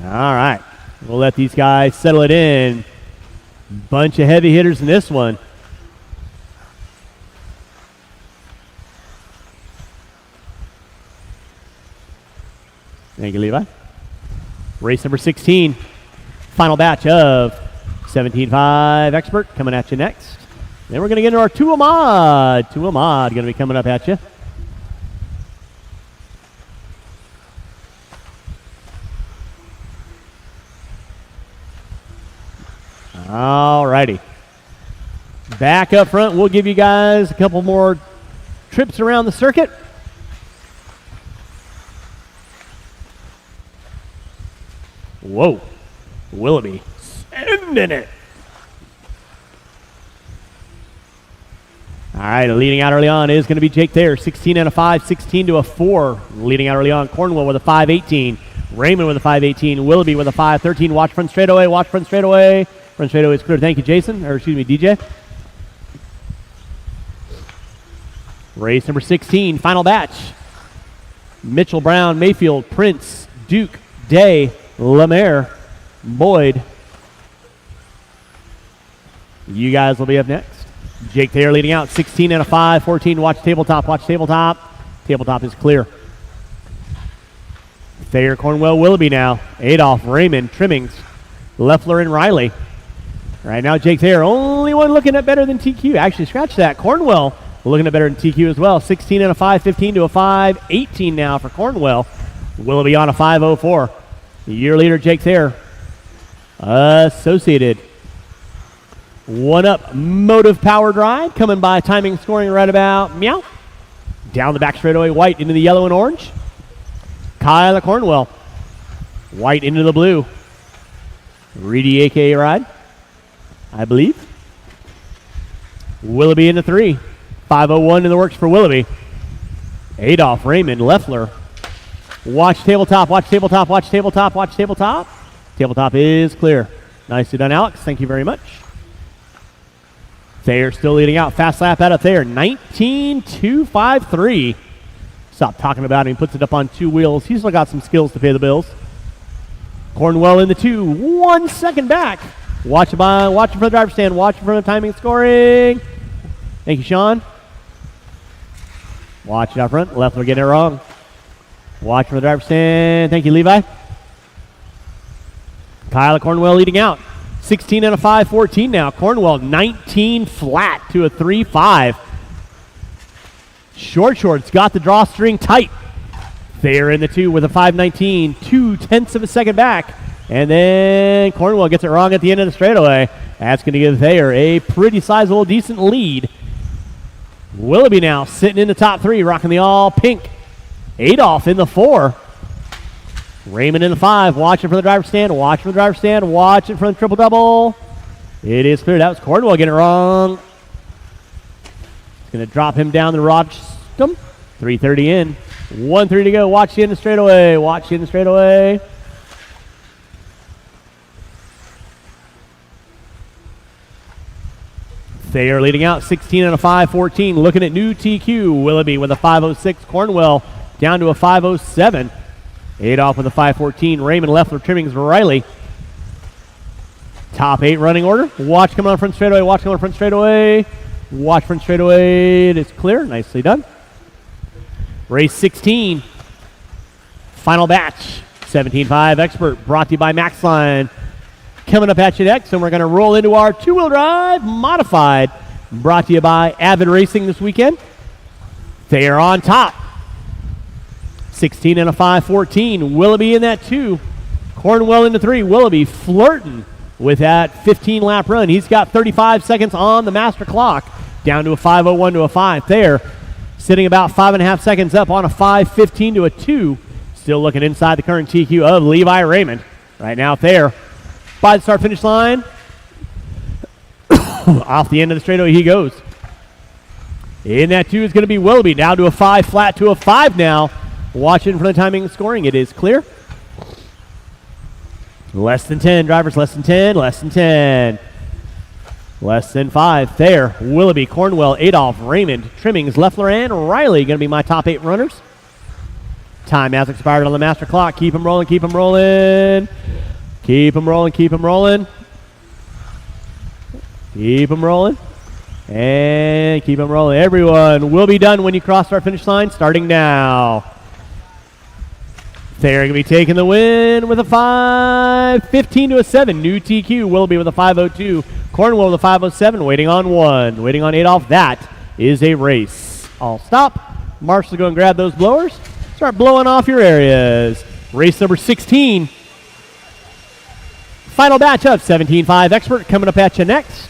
All right. We'll let these guys settle it in. Bunch of heavy hitters in this one. Thank you, Levi. Race number 16. Final batch of 17.5 Expert coming at you next. Then we're going to get into our 2 Ahmad. 2 Ahmad going to be coming up at you. All righty. Back up front, we'll give you guys a couple more trips around the circuit. Whoa. Willoughby sending it. All right, leading out early on is going to be Jake Thayer, 16 out of 5, 16 to a 4. Leading out early on, Cornwell with a 5.18. Raymond with a 5.18. Willoughby with a 5.13. Watch front straightaway, watch front straightaway. Front straightaway is clear. Thank you, Jason, or excuse me, DJ. Race number 16, final batch. Mitchell, Brown, Mayfield, Prince, Duke, Day, Lemaire, Boyd. You guys will be up next. Jake Thayer leading out, 16 out of 5, 14. Watch tabletop, watch tabletop. Tabletop is clear. Thayer, Cornwell, Willoughby now. Adolph, Raymond, Trimmings, Leffler, and Riley. Right now, Jake Thayer, only one looking at better than TQ. Actually, scratch that. Cornwell looking at better than TQ as well. 16 out of 5, 15 to a 5, 18 now for Cornwell. Willoughby on a 5.04. Year leader, Jake Thayer. Associated. 1 up, Motive Powered Ride coming by timing scoring right about meow. Down the back straightaway, White into the yellow and orange. Kyla Cornwell. White into the blue. Reedy AKA Ride, I believe. Willoughby into 3. 5.01 in the works for Willoughby. Adolph, Raymond, Leffler. Watch tabletop, watch tabletop, watch tabletop, watch tabletop. Tabletop is clear. Nicely done, Alex. Thank you very much. Thayer still leading out. Fast lap out of Thayer. 19.253. Stop talking about it. He puts it up on 2 wheels. He's still got some skills to pay the bills. Cornwell in the 2. 1 second back. Watch it for the driver's stand. Watch it for the timing scoring. Thank you, Sean. Watch it out front. Left, we're getting it wrong. Watch for the driver's stand. Thank you, Levi. Kyle Cornwell leading out. 16 out of 5, 14 now. Cornwell 19 flat to a 3.5. Short's got the drawstring tight. Thayer in the 2 with a 5.19, 0.2 of a second back. And then Cornwell gets it wrong at the end of the straightaway. That's going to give Thayer a pretty sizable, decent lead. Willoughby now sitting in the top 3, rocking the all pink. Adolph in the 4. Raymond in the 5, watching for the driver's stand, watching for the driver's stand, watching for the triple-double. It is clear. That was Cornwell getting it wrong. It's going to drop him down the rod system. 3:30 in. 1:30 to go. Watch the end of the straightaway. Watch the end of the straightaway. Thayer leading out 16 and a 5:14. Looking at new TQ. Willoughby with a 5:06. Cornwell down to a 5:07. Adolph with a 5:14. Raymond, Leffler, Trimmings, Riley. Top 8 running order. Watch coming on front straightaway. Watch coming on front straightaway. Watch front straightaway. It is clear. Nicely done. Race 16. Final batch. 17.5 Expert brought to you by Maxline. Coming up at you next, and we're going to roll into our two-wheel drive modified. Brought to you by Avid Racing this weekend. They are on top. 16 and a 5:14. Willoughby in that 2. Cornwell into 3. Willoughby flirting with that 15-lap run. He's got 35 seconds on the master clock. Down to a 5:01 to a 5. Thayer sitting about 5.5 seconds up on a 5:15 to a 2. Still looking inside the current TQ of Levi Raymond. Right now, Thayer by the start-finish line. Off the end of the straightaway he goes. In that 2 is going to be Willoughby. Down to a 5 flat to a 5 now. Watching for the timing and scoring. It is clear. Less than 10, drivers. Less than 10. Less than 10. Less than 5. Thayer, Willoughby, Cornwell, Adolph, Raymond, Trimmings, Leffler, and Riley going to be my top 8 runners. Time has expired on the master clock. Keep them rolling. Keep them rolling. Keep them rolling. Keep them rolling. Keep them rolling. And keep them rolling. Everyone will be done when you cross our finish line, starting now. Thayer going to be taking the win with a 5:15 to a 7. New TQ. Willoughby with a 5:02. Cornwell with a 5:07. Waiting on 1. Waiting on Adolph. That is a race. I'll stop. Marshall, go and grab those blowers. Start blowing off your areas. Race number 16. Final batch of 17.5 Expert coming up at you next.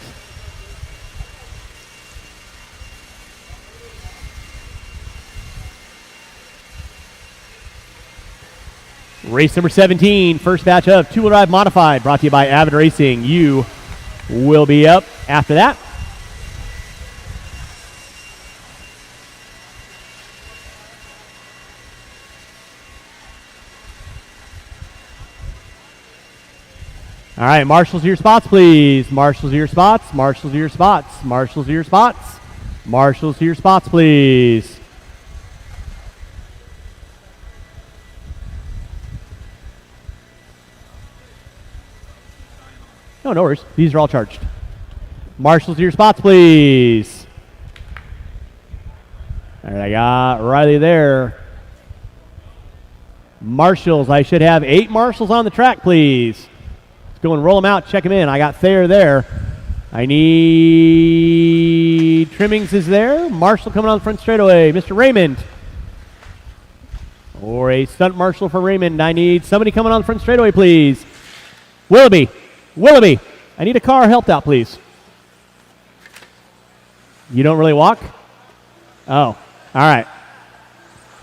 Race number 17, first batch of two-wheel drive modified, brought to you by Avid Racing. You will be up after that. All right, marshals to your spots, please. Marshals to your spots. Marshals to your spots. Marshals to your spots. Marshals to your spots, please. No, no worries. These are all charged. Marshals to your spots, please. All right, I got Riley there. Marshals, I should have 8 marshals on the track, please. Let's go and roll them out, check them in. I got Thayer there. I need Trimmings is there. Marshall coming on the front straightaway. Mr. Raymond. Or a stunt marshal for Raymond. I need somebody coming on the front straightaway, please. Willoughby. Willoughby, I need a car helped out, please. You don't really walk? Oh, all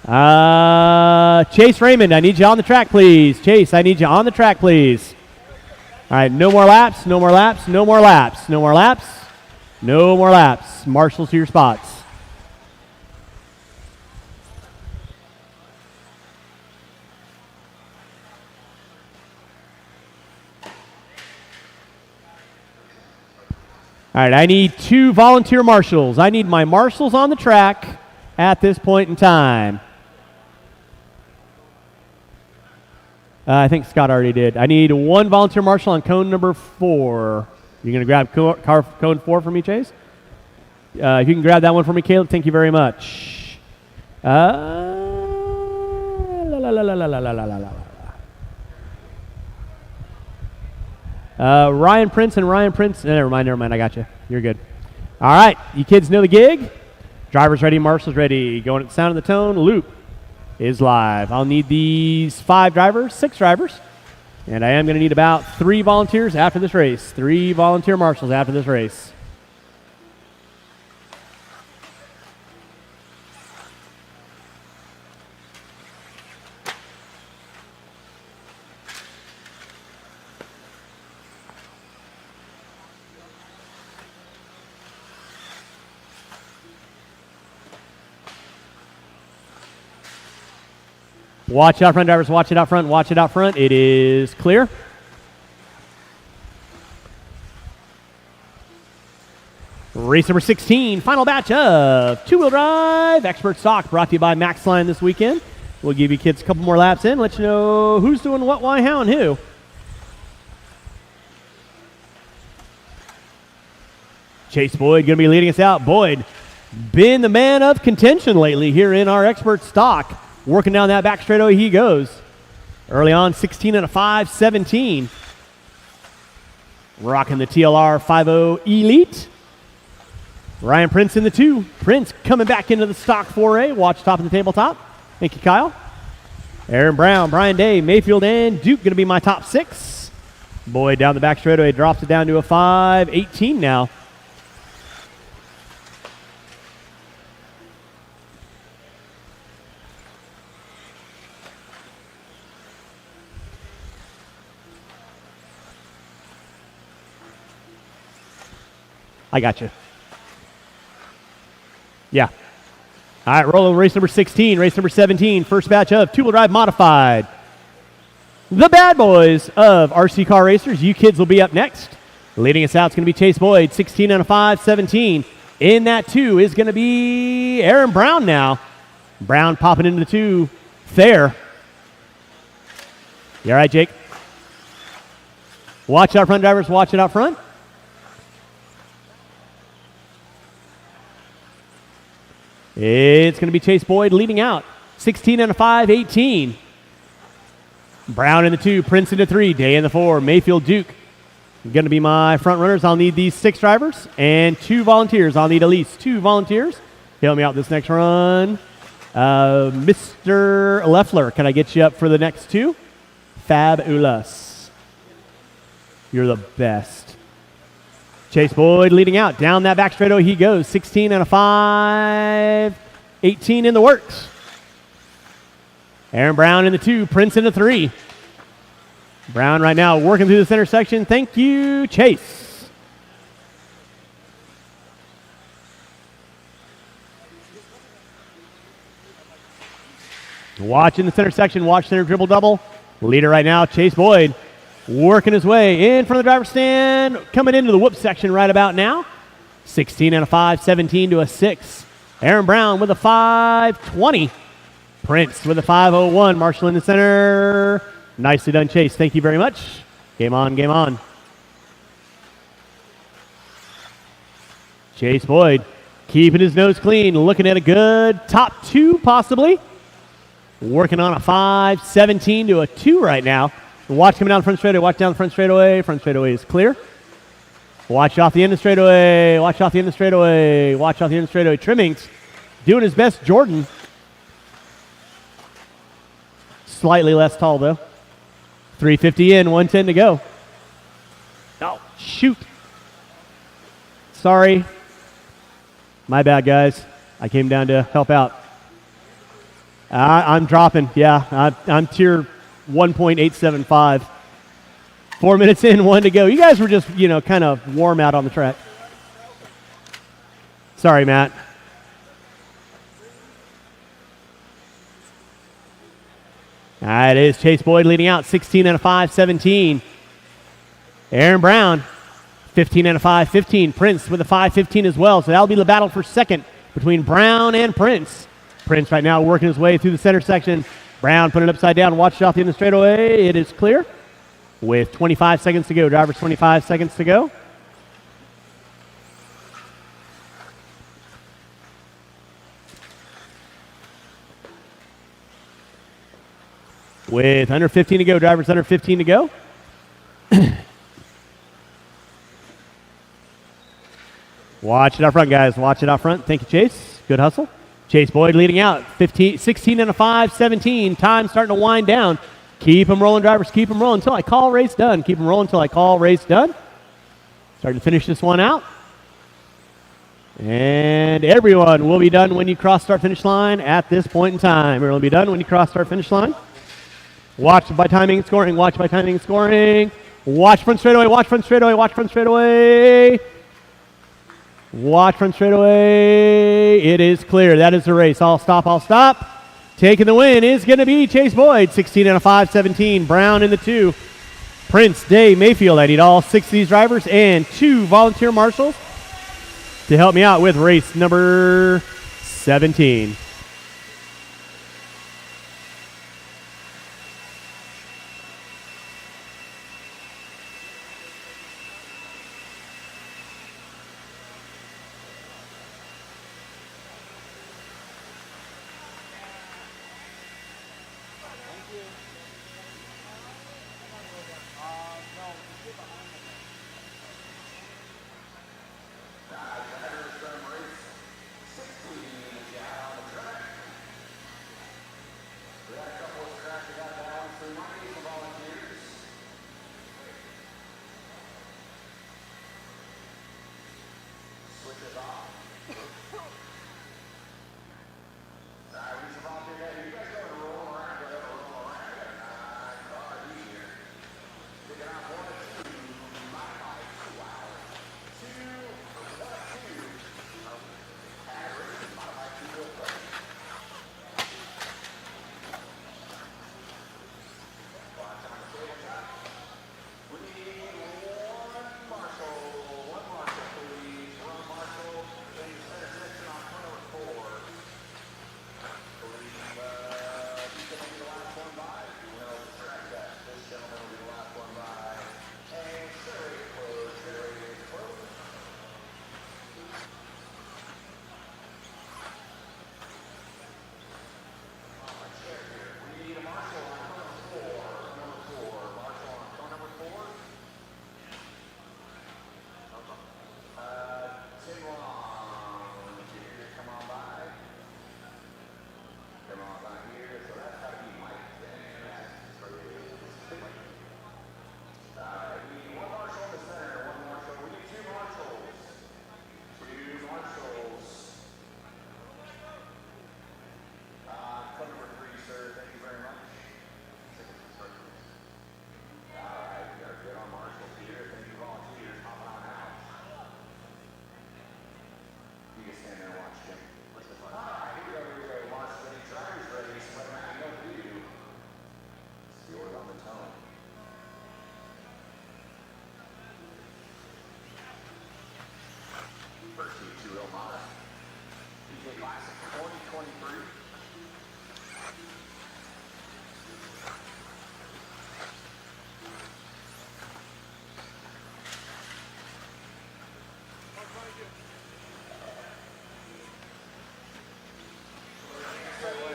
right. Chase Raymond, I need you on the track, please. Chase, I need you on the track, please. All right, no more laps, no more laps, no more laps, no more laps, no more laps. Marshals to your spots. All right, I need 2 volunteer marshals. I need my marshals on the track at this point in time. I think Scott already did. I need 1 volunteer marshal on cone number 4. You're going to grab cone 4 for me, Chase? If you can grab that one for me, Caleb, thank you very much. Ryan Prince. Never mind. I got you. You're good. All right. You kids know the gig. Drivers ready. Marshals ready. Going at the sound of the tone. Loop is live. I'll need these 6 drivers. And I am going to need about 3 volunteers after this race. 3 volunteer marshals after this race. Watch it out front, drivers. Watch it out front. Watch it out front. It is clear. Race number 16, final batch of two-wheel drive expert stock, brought to you by Max Line this weekend. We'll give you kids a couple more laps in, let you know who's doing what, why, how, and who. Chase Boyd going to be leading us out. Boyd, been the man of contention lately here in our expert stock. Working down that back straightaway he goes. Early on, 16 and a 5, 17. Rocking the TLR 50 Elite. Ryan Prince in the 2. Prince coming back into the stock 4A. Watch top of the tabletop. Thank you, Kyle. Aaron Brown, Brian Day, Mayfield, and Duke going to be my top 6. Boyd down the back straightaway drops it down to a 5-18 now. I got you. Yeah. All right, roll over race number 16, race number 17, first batch of two-wheel drive modified. The bad boys of RC Car Racers. You kids will be up next. Leading us out is going to be Chase Boyd, 16 and a 5, 17. In that 2 is going to be Aaron Brown now. Brown popping into the 2. Fair. You all right, Jake? Watch out front, drivers. Watch it out front. It's going to be Chase Boyd leading out. 16 and a 5, 18. Brown in the 2, Prince in the 3, Day in the 4, Mayfield, Duke. Going to be my front runners. I'll need these 6 drivers and 2 volunteers. I'll need at least 2 volunteers. Help me out this next run. Mr. Leffler, can I get you up for the next 2? Fabulous. You're the best. Chase Boyd leading out. Down that back straightaway he goes. 16 and a 5. 18 in the works. Aaron Brown in the 2. Prince in the 3. Brown right now working through this intersection. Thank you, Chase. Watching this intersection. Watch center dribble double. Leader right now, Chase Boyd. Working his way in front of the driver's stand, coming into the whoop section right about now. 16 and a 5, 17 to a 6. Aaron Brown with a 5-20. Prince with a 5-01. Marshall in the center. Nicely done, Chase. Thank you very much. Game on, game on. Chase Boyd keeping his nose clean, looking at a good top 2 possibly. Working on a 5-17 to a 2 right now. Watch coming down the front straightaway. Watch down the front straightaway. Front straightaway is clear. Watch off the end of the straightaway. Watch off the end of the straightaway. Watch off the end of the straightaway. Trimmings doing his best. Jordan. Slightly less tall, though. 350 in, 110 to go. Oh, shoot. Sorry. My bad, guys. I came down to help out. I'm dropping. Yeah, I'm tier 1.875. 4 minutes in, 1 to go. You guys were just, kind of warm out on the track. Sorry, Matt. All right, it is Chase Boyd leading out, 16 and a 5, 17. Aaron Brown, 15 and a 5, 15. Prince with a 5-15 as well. So that'll be the battle for second between Brown and Prince. Prince right now working his way through the center section. Brown putting it upside down. Watch it off the end of the straightaway. It is clear with 25 seconds to go. Drivers, 25 seconds to go. With under 15 to go. Drivers, under 15 to go. Watch it out front, guys. Watch it out front. Thank you, Chase. Good hustle. Chase Boyd leading out, 16 and a 5, 17. Time starting to wind down. Keep them rolling, drivers. Keep them rolling until I call race done. Keep them rolling until I call race done. Starting to finish this one out. And everyone will be done when you cross start finish line at this point in time. Everyone will be done when you cross start finish line. Watch by timing and scoring. Watch by timing and scoring. Watch front straightaway. Watch front straightaway. Watch front straightaway. Watch front straightaway. It is clear. That is the race. I'll stop. I'll stop. Taking the win is going to be Chase Boyd. 16 and a 5, 17. Brown in the 2. Prince, Day, Mayfield. I need all 6 of these drivers and 2 volunteer marshals. to help me out with race number 17. Classic 2023.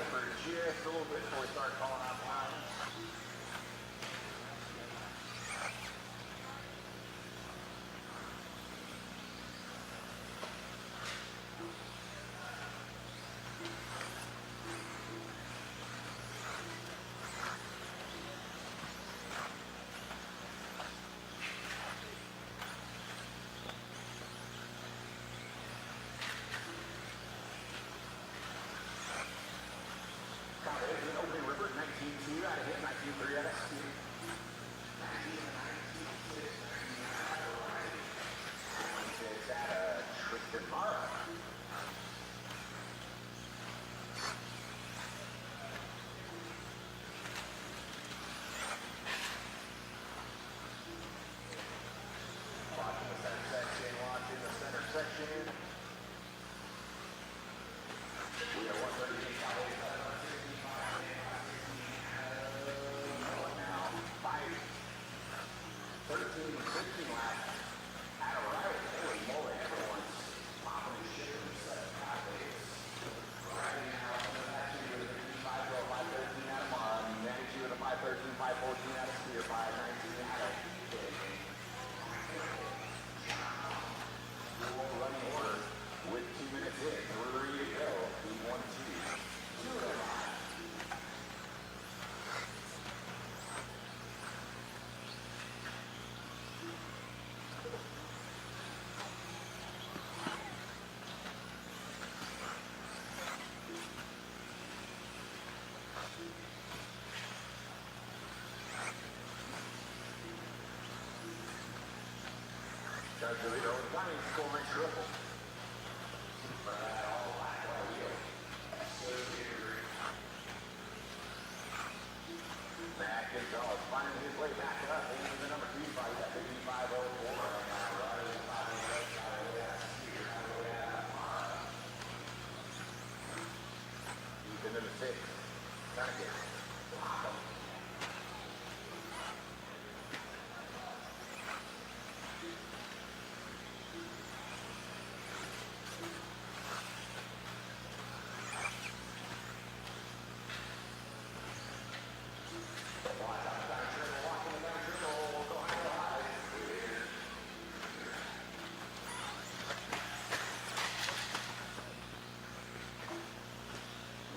For just a little bit before we start calling out lines. Opening river, 19-2 out of hit, 19-3 out of speed. 19-6 out of Tristan Mara. Watching the center section, watching the center section. We are 138 calories. 13, 15 laps out of right. Holy moly, everyone's popping and shitting themselves nowadays. Riding out on the back two with a 55 12, 513 out of Mara, 92 with a 513, 514 out of Spear, 519 out of Big. Running order with 2 minutes in, 3 to go. 1, 2, 2 to the line. Delito, Johnny scoring triple. Matt Gonzalez finding his way back up into the number 2 fight at 55.04 right now.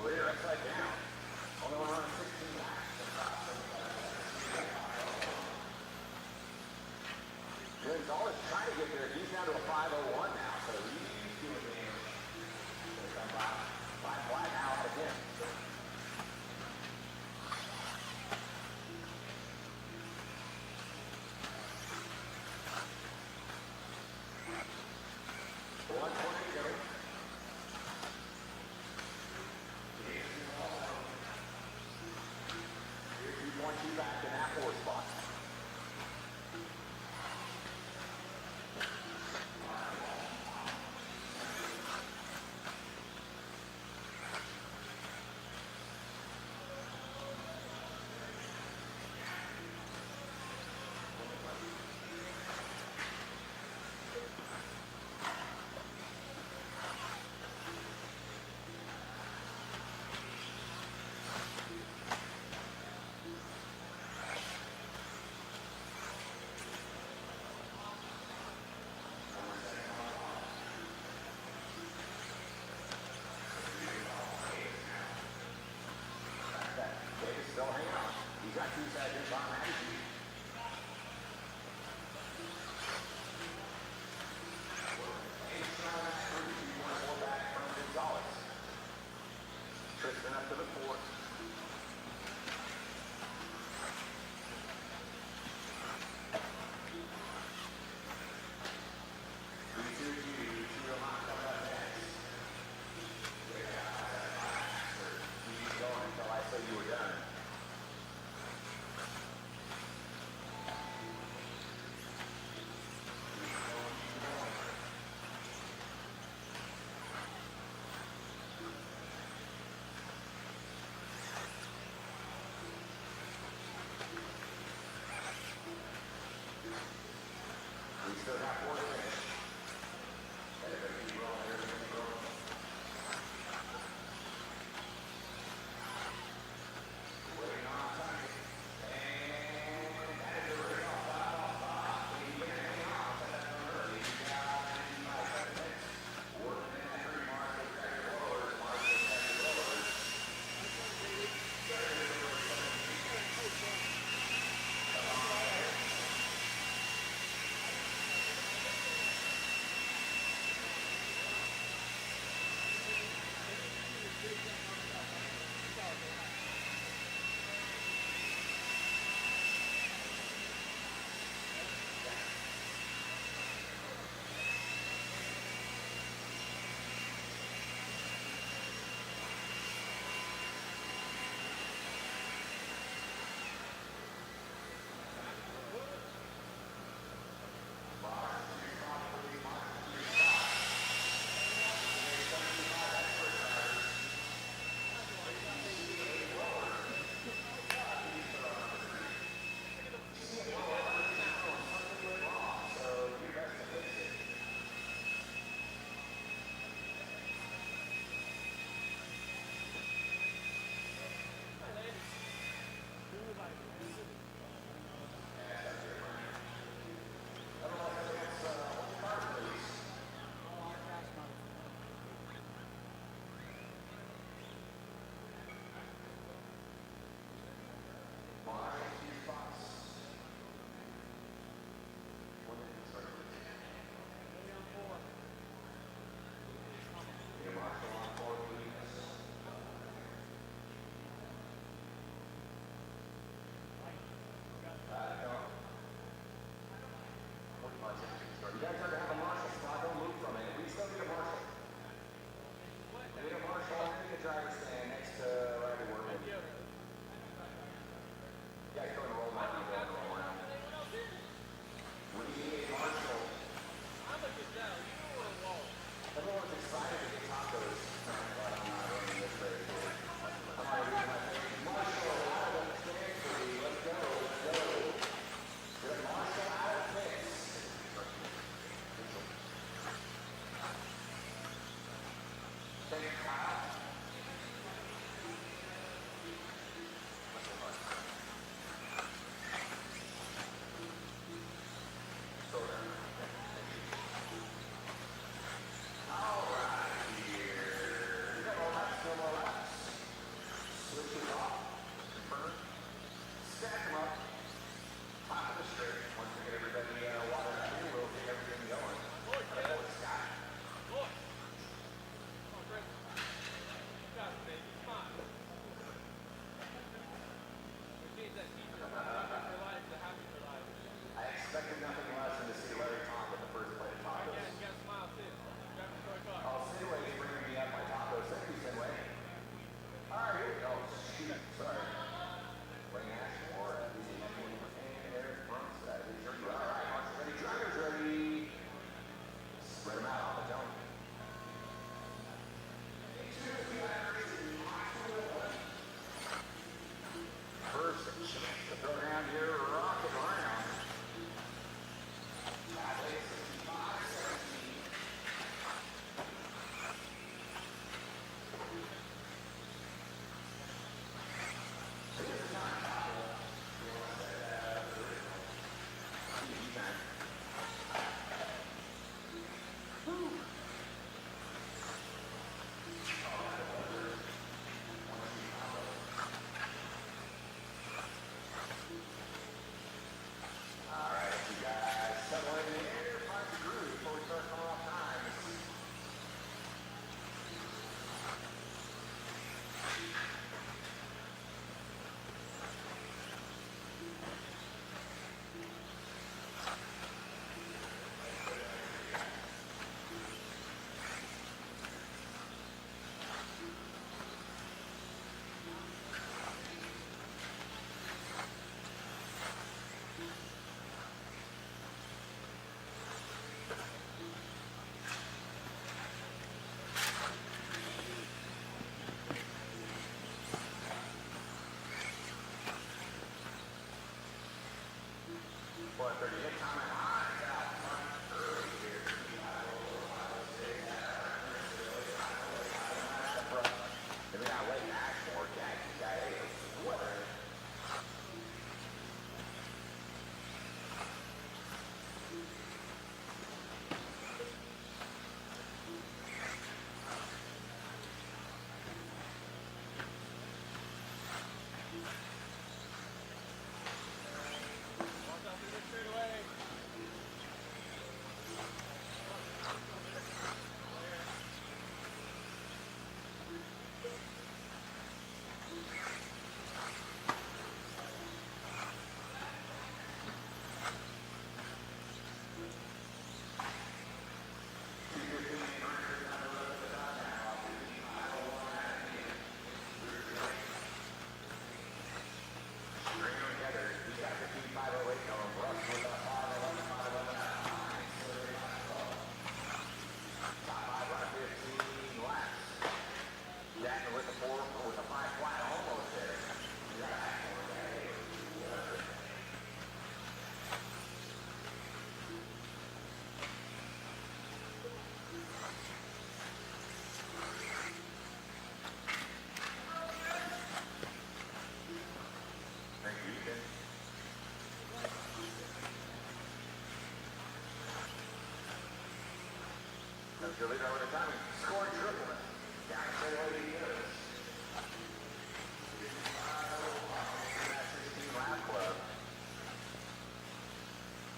Leader upside down. Only one running 16 laps. Gonzalez trying to get there. He's down to a 5:01 now, so he's doing damage. Five flat now again. He's back in that 4 spot. Still hanging on. He's got 2 seconds on that. Back from Gonzalez. Tristan up to the 4th. Keep going until I say you were done. We still have 4 to finish. Everybody keep rolling, everybody keep rolling. Waiting on time. And that is a race off. You can hang on to that number. You got 95 seconds. Working in that 3 mark with Dr. Rollers. Mark with Dr. Rollers. Come on. 138, time and lines out front early here. Then we got Lake Ashmore, Jackson, got 8. Weather. Your leader over the time, scoring triple. Down to the way he goes. That 16 lap club.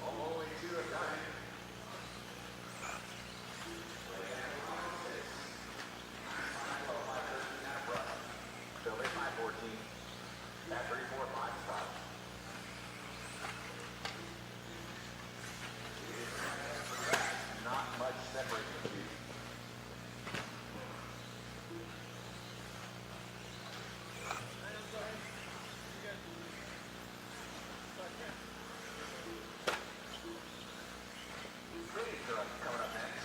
Only 2 have done it. So they 514. That 34, 5 stop. Not much separating the two. Coming up next.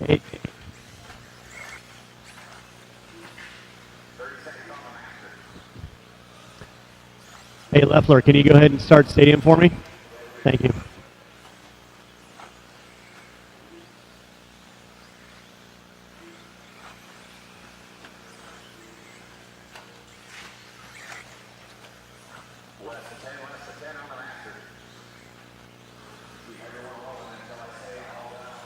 Hey, 30 seconds on the master. hey, Leffler, can you go ahead and start stadium for me? Thank you. Less than 10 on the master. Keep everyone rolling until I say all that.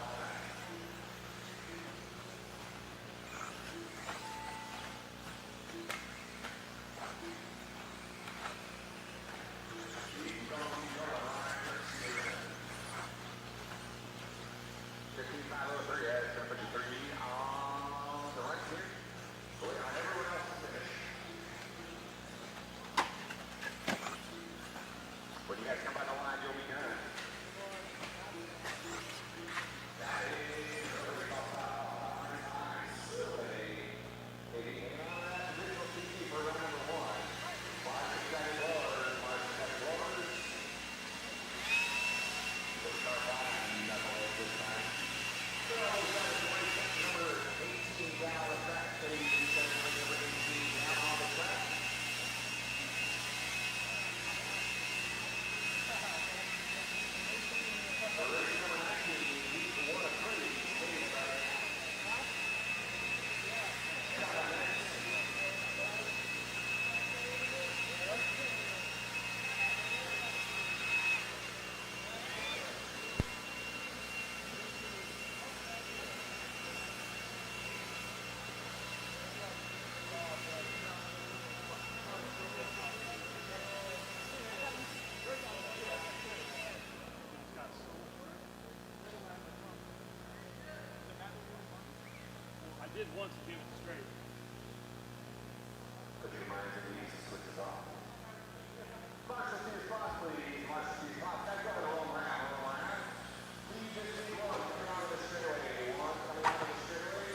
Did once to give it straight. Put your mind at ease and switches off. Marshall Steve Cross, please. Marshall Steve Cross. Back over to home round. Lead 15-1 coming out of the straightaway. One coming out of the straightaway.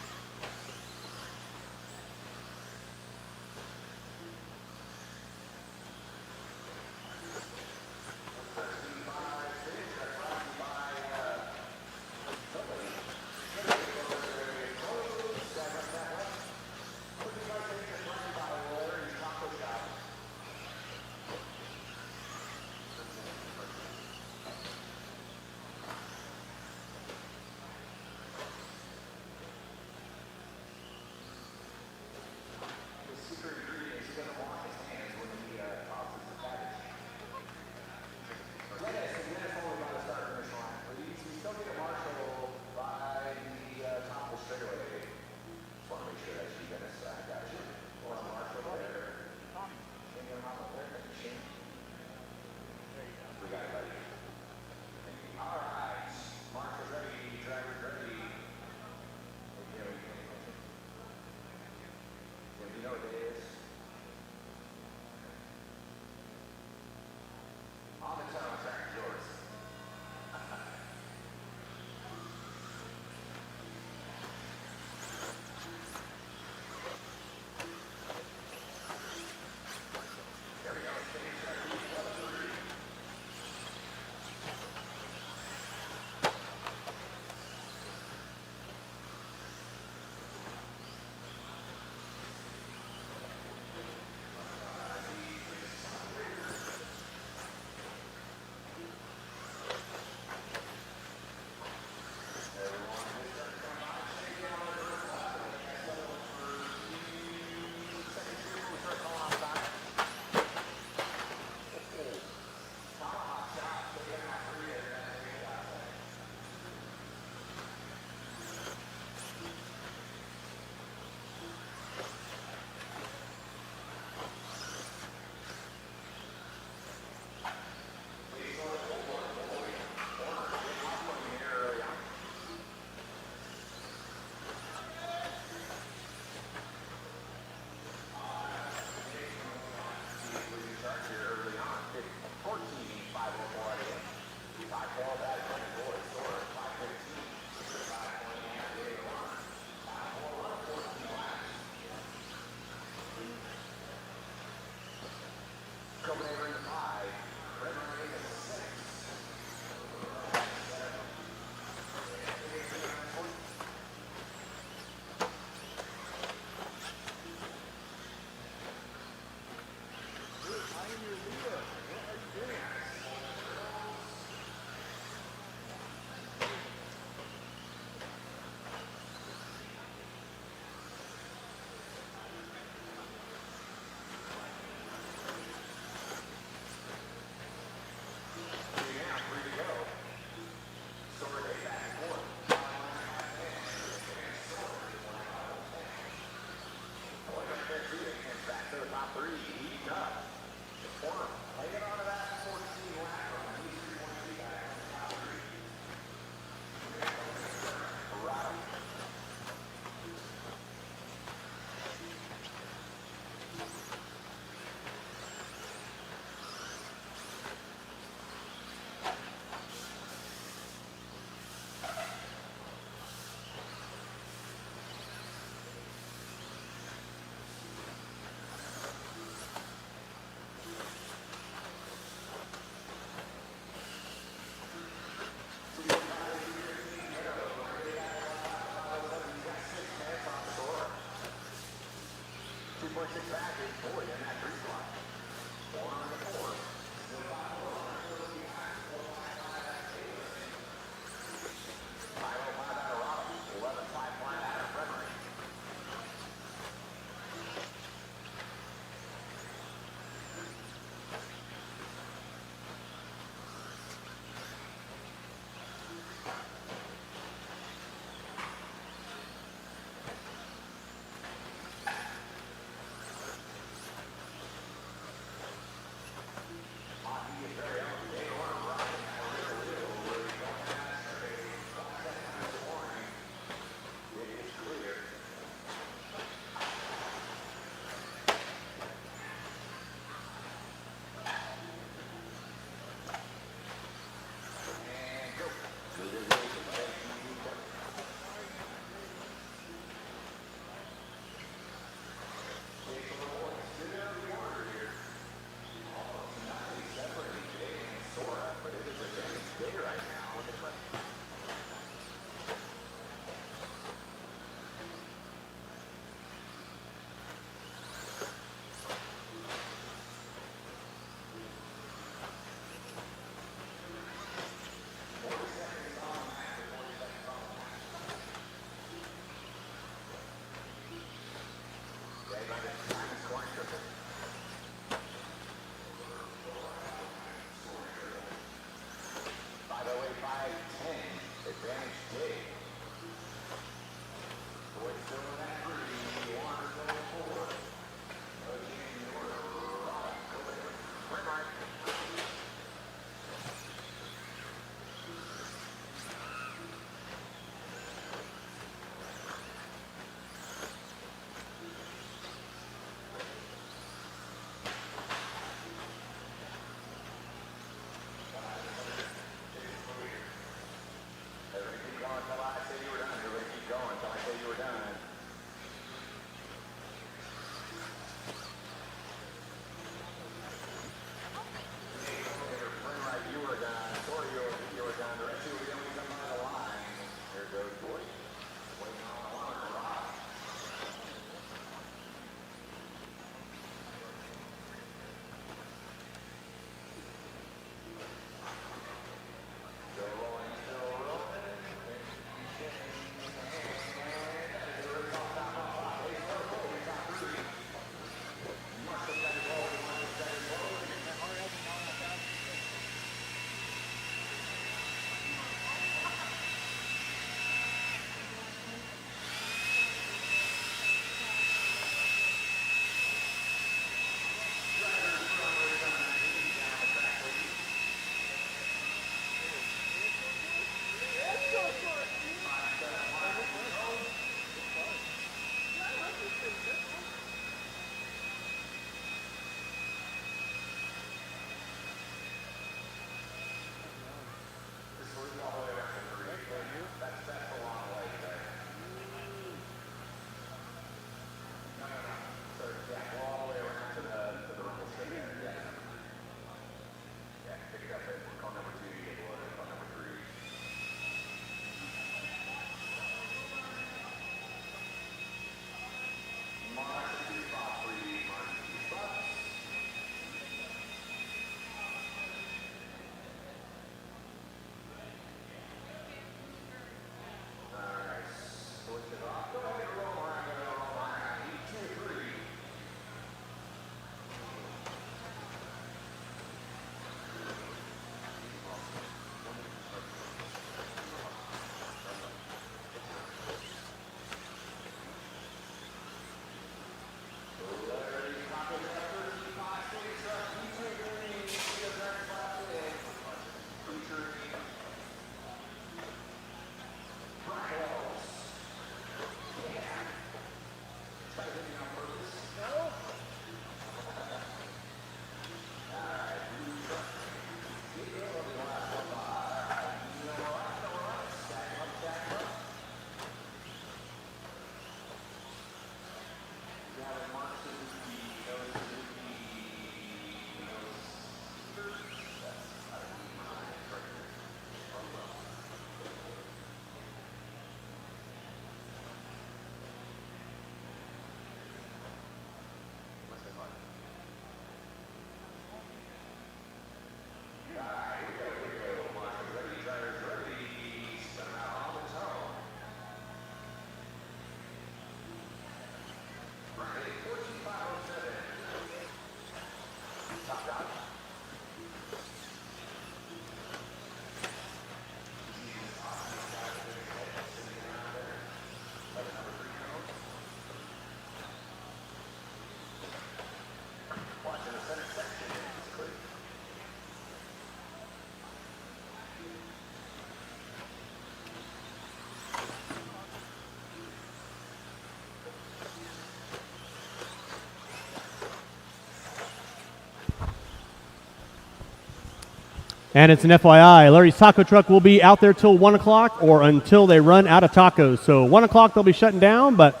And it's an FYI, Larry's Taco Truck will be out there till 1 o'clock or until they run out of tacos. So 1 o'clock they'll be shutting down, but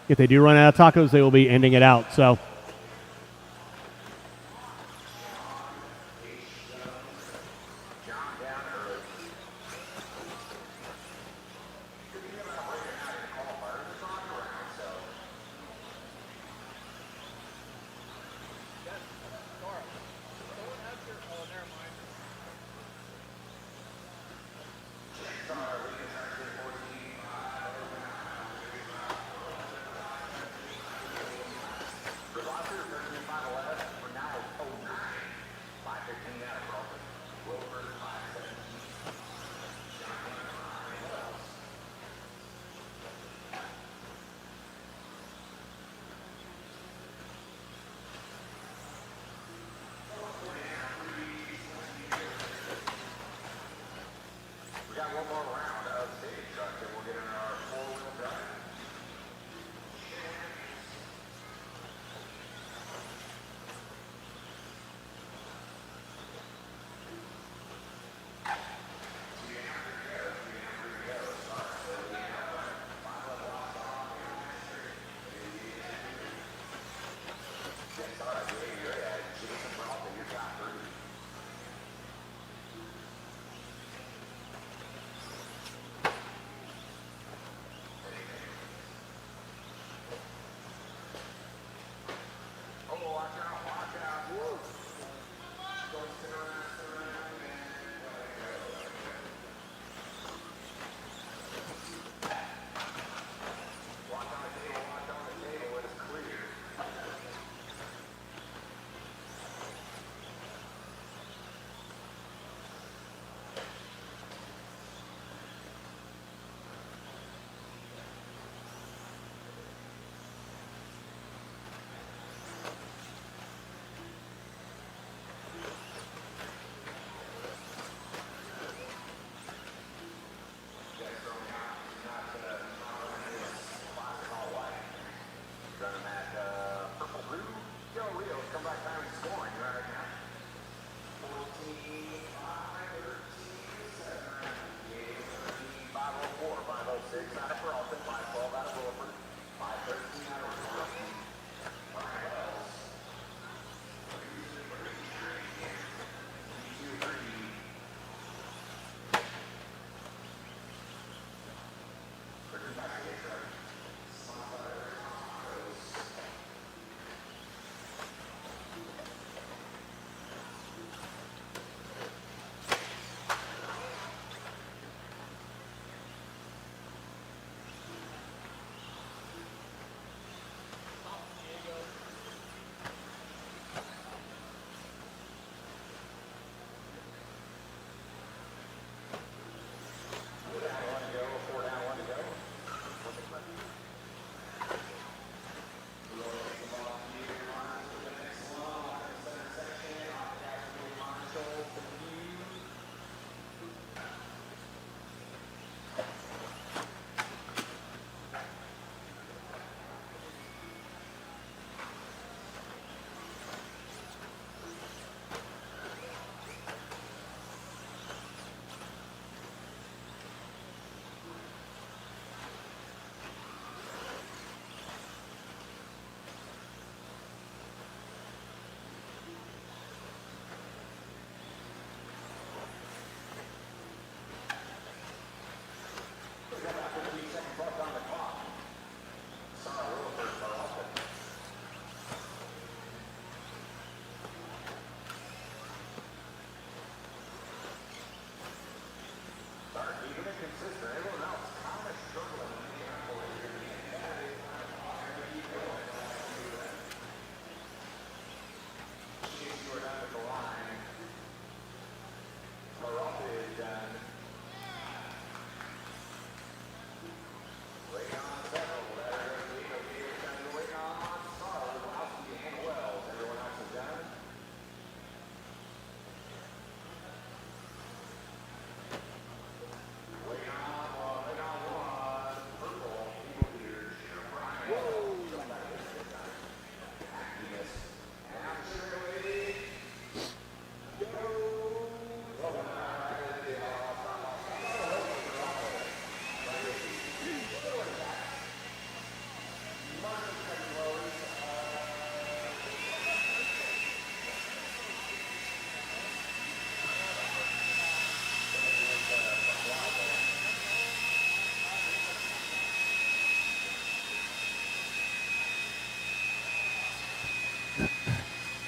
if they do run out of tacos, they will be ending it out. So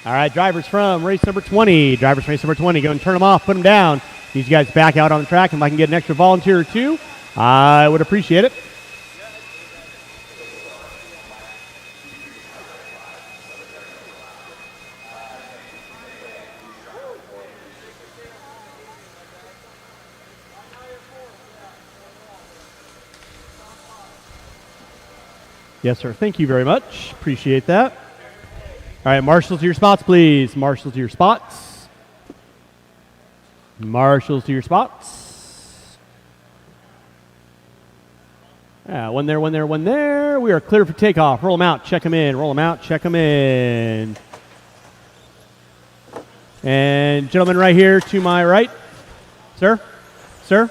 All right, drivers from race number 20. Drivers from race number 20. Go and turn them off, put them down. These guys back out on the track. If I can get an extra volunteer or two, I would appreciate it. Yes, sir. Thank you very much. Appreciate that. All right, marshals to your spots, please. Marshals to your spots. Marshals to your spots. Yeah, one there, one there, one there. We are clear for takeoff. Roll them out, check them in. Roll them out, check them in. And gentleman right here to my right. Sir? Sir?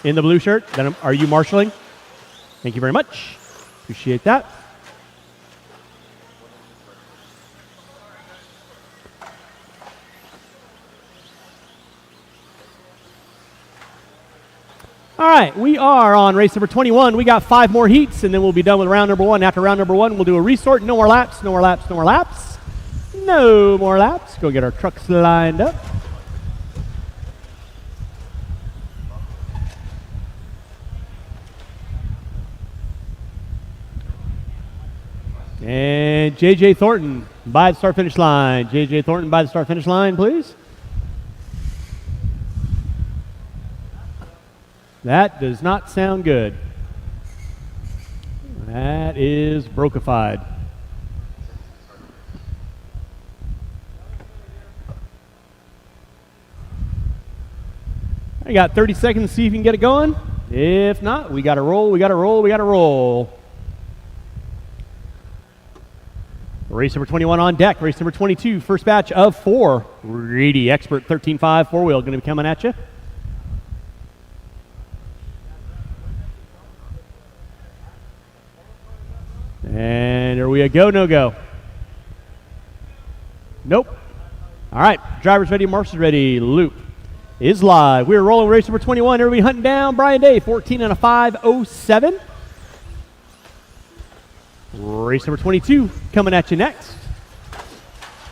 In the blue shirt. Then are you marshaling? Thank you very much. Appreciate that. All right, we are on race number 21. We got 5 more heats, and then we'll be done with round number 1. After round number 1, we'll do a resort. No more laps, no more laps, no more laps. No more laps. Go get our trucks lined up. And J.J. Thornton by the start-finish line. J.J. Thornton by the start-finish line, please. That does not sound good. That is brokified. I got 30 seconds to see if you can get it going. If not, we got to roll, we got to roll, we got to roll. Race number 21 on deck. Race number 22, first batch of 4. Reedy Expert 13.5 4-wheel going to be coming at you. And are we a go, no go? Nope. All right, drivers ready, marshals ready. Loop is live. We're rolling race number 21. Everybody hunting down Brian Day, 14 and a 5.07. Race number 22 coming at you next.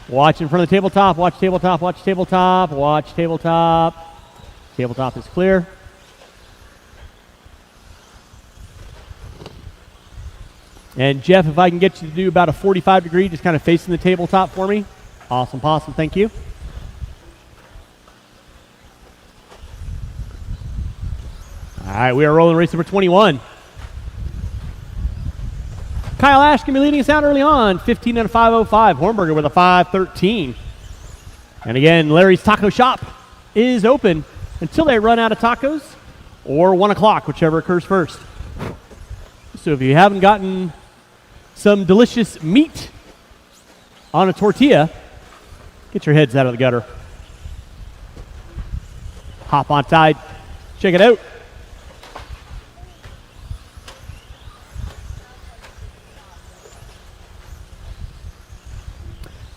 Watch in front of the tabletop. Watch tabletop. Watch tabletop. Watch tabletop. Tabletop is clear. And Jeff, if I can get you to do about a 45 degree, just kind of facing the tabletop for me. Awesome, possum. Thank you. All right, we are rolling race number 21. Kyle Ash can be leading us out early on, 15 and a 5.05. Hornberger with a 5.13. And again, Larry's Taco Shop is open until they run out of tacos or 1 o'clock, whichever occurs first. So if you haven't gotten some delicious meat on a tortilla, get your heads out of the gutter. Hop on tide. Check it out.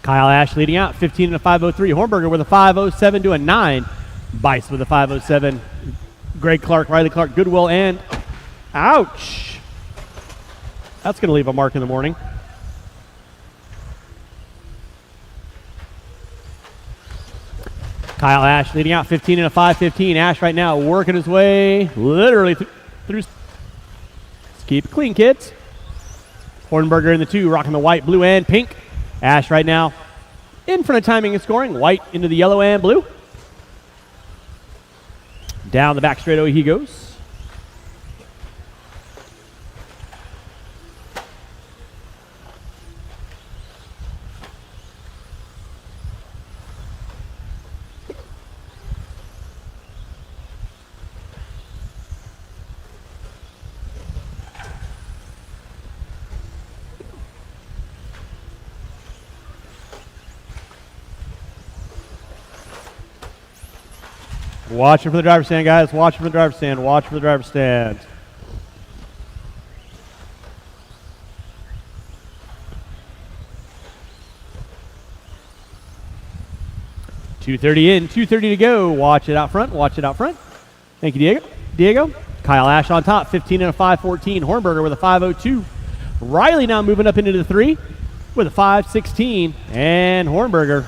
Kyle Ash leading out, 15 and a 5.03. Hornberger with a 5.07 to a 9. Bice with a 5.07. Greg Clark, Riley Clark, Goodwill, and ouch. That's going to leave a mark in the morning. Kyle Ash leading out, 15 and a 5.15. Ash right now working his way literally through. Let's keep it clean, kids. Hornberger in the 2, rocking the white, blue, and pink. Ash right now in front of timing and scoring. White into the yellow and blue. Down the back straightaway he goes. Watching for the driver's stand, guys. Watching for the driver's stand. Watch for the driver's stand. .230 in, 2:30 to go. Watch it out front. Watch it out front. Thank you, Diego. Kyle Ash on top, 15 and a 5.14. Hornberger with a 5.02. Riley now moving up into the 3. with a 5-16, and Hornberger.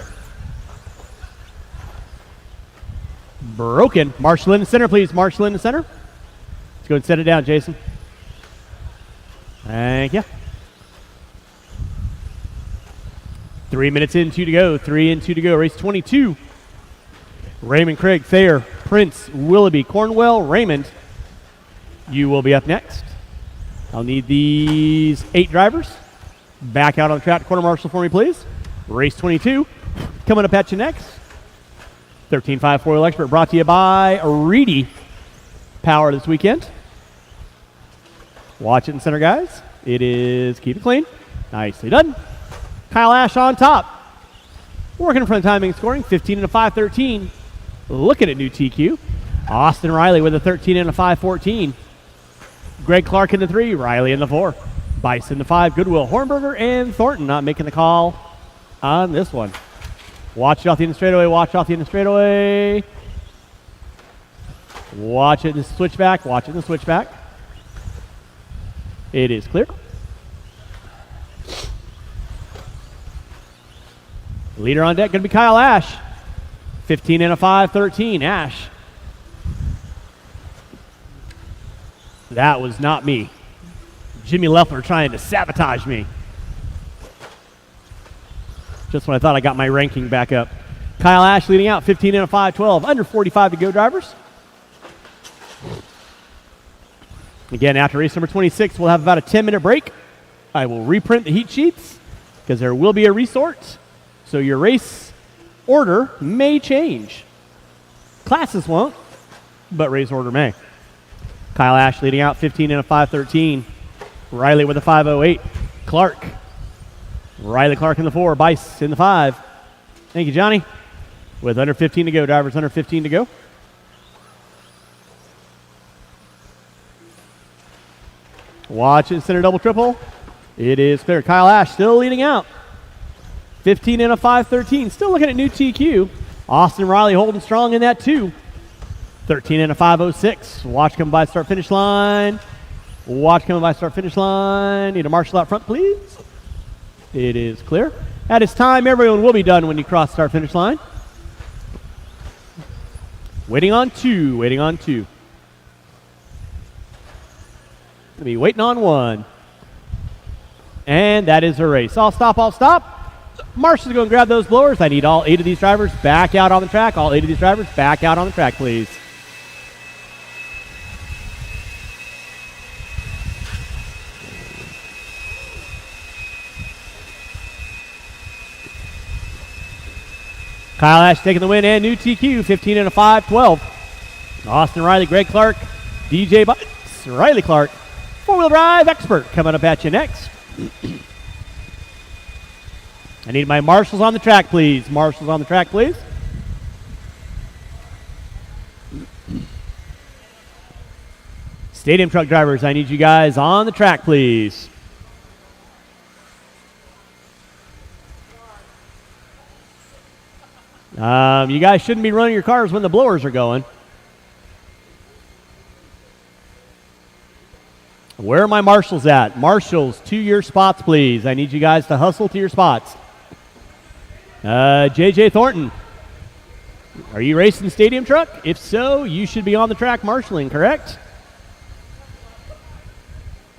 Broken. Marshall in the center, please. Marshall in the center. Let's go and set it down, Jason. Thank you. 3 minutes in, 2 to go. 3 and 2 to go. Race 22. Raymond, Craig, Thayer, Prince, Willoughby, Cornwell, Raymond. You will be up next. I'll need these 8 drivers. Back out on the track, quarter marshal for me, please. Race 22. Coming up at you next. 13.5 four-wheel expert brought to you by Reedy Power this weekend. Watch it in center, guys. It is keep it clean. Nicely done. Kyle Ash on top. Working from the timing and scoring. 15 and a 5-13. Looking at new TQ. Austin Riley with a 13 and a 5-14. Greg Clark in the 3. Riley in the 4. Bice in the 5. Goodwill, Hornberger, and Thornton not making the call on this one. Watch it off the end of the straightaway. Watch off the end of the straightaway. Watch it in the switchback. Watch it in the switchback. It is clear. Leader on deck going to be Kyle Ash. 15 and a 5-13. Ash. That was not me. Jimmy Leffler trying to sabotage me. Just when I thought I got my ranking back up. Kyle Ash leading out, 15 and a 5-12. Under 45 to go, drivers. Again, after race number 26, we'll have about a 10-minute break. I will reprint the heat sheets because there will be a resort. So your race order may change. Classes won't, but race order may. Kyle Ash leading out, 15 and a 5-13. Riley with a 5-08. Clark. Riley Clark in the 4. Bice in the 5. Thank you, Johnny. With under 15 to go, drivers, under 15 to go. Watch it, center double triple. It is clear. Kyle Ash still leading out. 15 and a 5-13. Still looking at new TQ. Austin Riley holding strong in that 2. 13 and a 5-06. Watch come by start finish line. Watch coming by start finish line. Need a marshal out front, please. It is clear. At its time, everyone will be done when you cross start finish line. Waiting on 2. Waiting on 2. Gonna be waiting on 1. And that is a race. I'll stop. I'll stop. Marshall's going to grab those blowers. I need all 8 of these drivers back out on the track. All 8 of these drivers back out on the track, please. Kyle Ash taking the win and new TQ, 15 and a 5-12. Austin Riley, Greg Clark, DJ Bice, Riley Clark, four-wheel drive expert coming up at you next. I need my marshals on the track, please. Marshals on the track, please. Stadium truck drivers, I need you guys on the track, please. You guys shouldn't be running your cars when the blowers are going. Where are my marshals at? Marshals, to your spots, please. I need you guys to hustle to your spots. JJ Thornton, are you racing stadium truck? If so, you should be on the track marshaling, correct?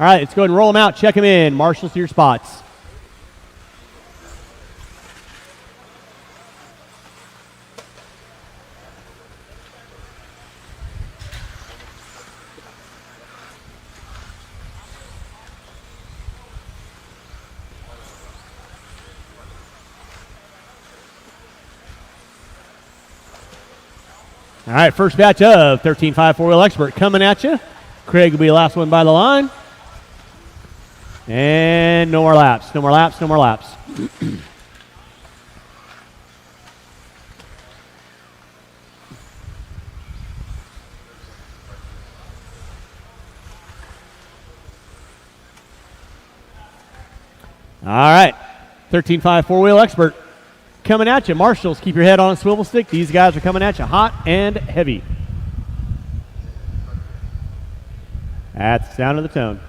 All right, let's go ahead and roll them out. Check them in. Marshals to your spots. All right, first batch of 13.5 four-wheel expert coming at you. Craig will be the last one by the line. And no more laps, no more laps, no more laps. All right, 13.5 four-wheel expert coming at you. Marshals, keep your head on a swivel stick. These guys are coming at you hot and heavy. That's the sound of the tone.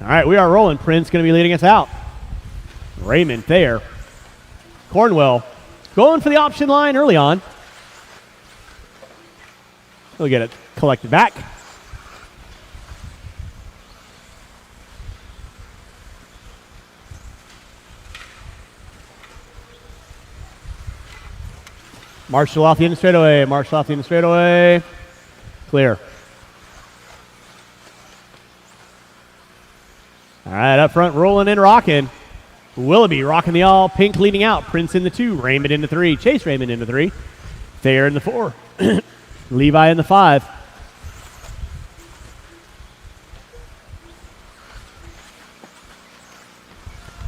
All right, we are rolling. Prince going to be leading us out. Raymond there. Cornwell going for the option line early on. He'll get it collected back. Marshall off the end straightaway. Marshall off the end straightaway. Clear. All right, up front, rolling and rocking. Willoughby rocking the all pink leading out. Prince in the 2. Raymond in the 3. Chase Raymond in the 3. Thayer in the 4. Levi in the 5.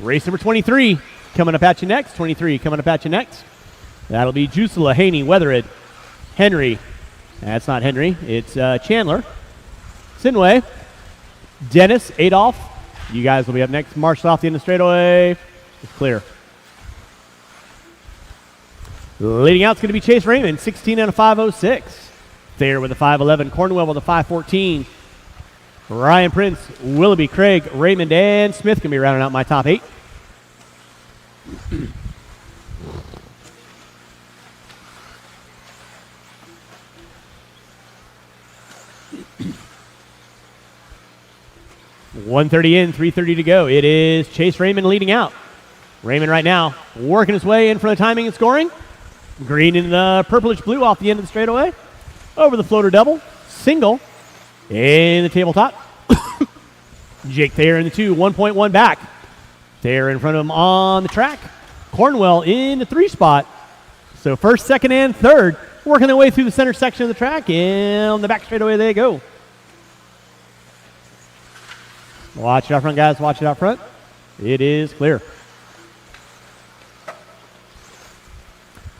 Race number 23 coming up at you next. 23 coming up at you next. That'll be Jusela, Haney, Weathered, Henry. That's not Henry. It's Chandler. Sinway. Dennis, Adolph. You guys will be up next. Marshall off the end of the straightaway. It's clear. Leading out is going to be Chase Raymond, 16 and a 5.06. Thayer with a 5.11. Cornwell with a 5.14. Ryan Prince, Willoughby, Craig, Raymond, and Smith can be rounding out my top 8. .130 in, 3:30 to go. It is Chase Raymond leading out. Raymond right now working his way in for the timing and scoring. Green in the purplish blue off the end of the straightaway. Over the floater double. Single in the tabletop. Jake Thayer in the 2, 1.1 back. Thayer in front of him on the track. Cornwell in the 3 spot. So first, second, and third working their way through the center section of the track. And on the back straightaway they go. Watch it out front, guys. Watch it out front. It is clear.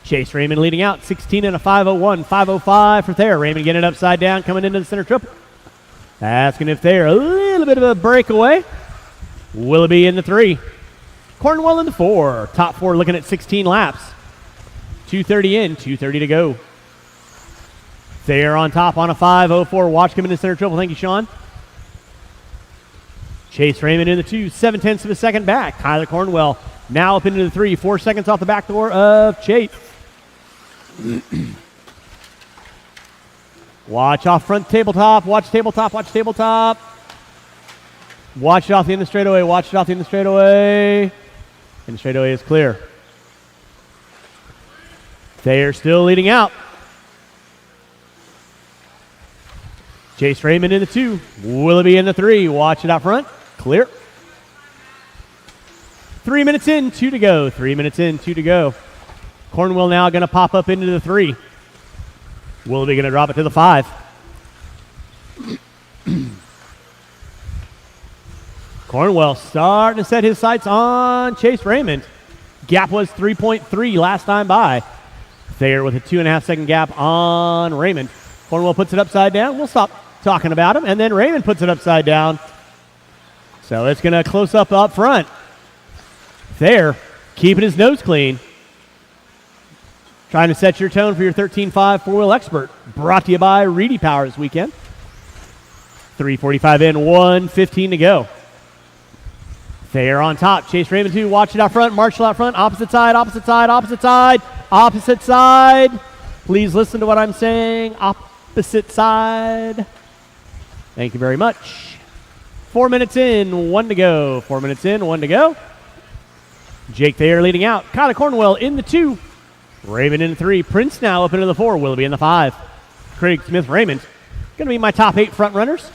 Chase Raymond leading out, 16 and a 5.01, 5.05 for Thayer. Raymond getting it upside down, coming into the center triple. That's going to Thayer a little bit of a breakaway. Willoughby in the 3. Cornwell in the 4. Top 4 looking at 16 laps. 2:30 in, 2:30 to go. Thayer on top on a 5.04. Watch coming into the center triple. Thank you, Sean. Chase Raymond in the 2, 0.7 of a second back. Tyler Cornwell now up into the 3, 4 seconds off the back door of Chase. Watch off front tabletop. Watch tabletop. Watch tabletop. Watch it off the end of the straightaway. Watch it off the end of the straightaway. And the straightaway is clear. Thayer still leading out. Chase Raymond in the 2. Willoughby in the 3. Watch it out front. Clear. 3 minutes in, 2 to go. 3 minutes in, 2 to go. Cornwell now going to pop up into the 3. Willoughby going to drop it to the 5. Cornwell starting to set his sights on Chase Raymond. Gap was 3.3 last time by. Thayer with a 2.5 second gap on Raymond. Cornwell puts it upside down. We'll stop talking about him. And then Raymond puts it upside down. So it's going to close up front. Thayer keeping his nose clean. Trying to set your tone for your 13.5 four-wheel expert. Brought to you by Reedy Power this weekend. 3:45 in, 1:15 to go. Thayer on top. Chase Raymond 2. Watch it out front. Marshall out front. Opposite side, opposite side, opposite side, opposite side. Please listen to what I'm saying. Opposite side. Thank you very much. 4 minutes in, 1 to go. 4 minutes in, 1 to go. Jake Thayer leading out. Kyler Cornwell in the 2. Raymond in the 3. Prince now up into the 4. Willoughby in the 5. Craig Smith Raymond. Going to be my top 8 front runners.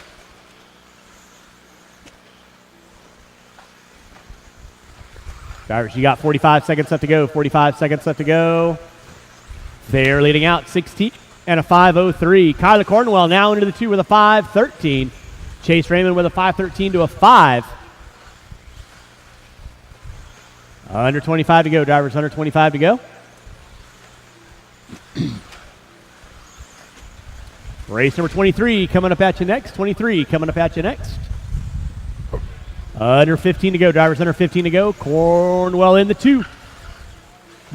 Drivers, you got 45 seconds left to go. 45 seconds left to go. Thayer leading out, 16 and a 5.03. Kyler Cornwell now into the 2 with a 5.13. Chase Raymond with a 5.13 to a 5. Under 25 to go, drivers. Under 25 to go. Race number 23 coming up at you next. 23 coming up at you next. Under 15 to go, drivers. Under 15 to go. Cornwell in the 2.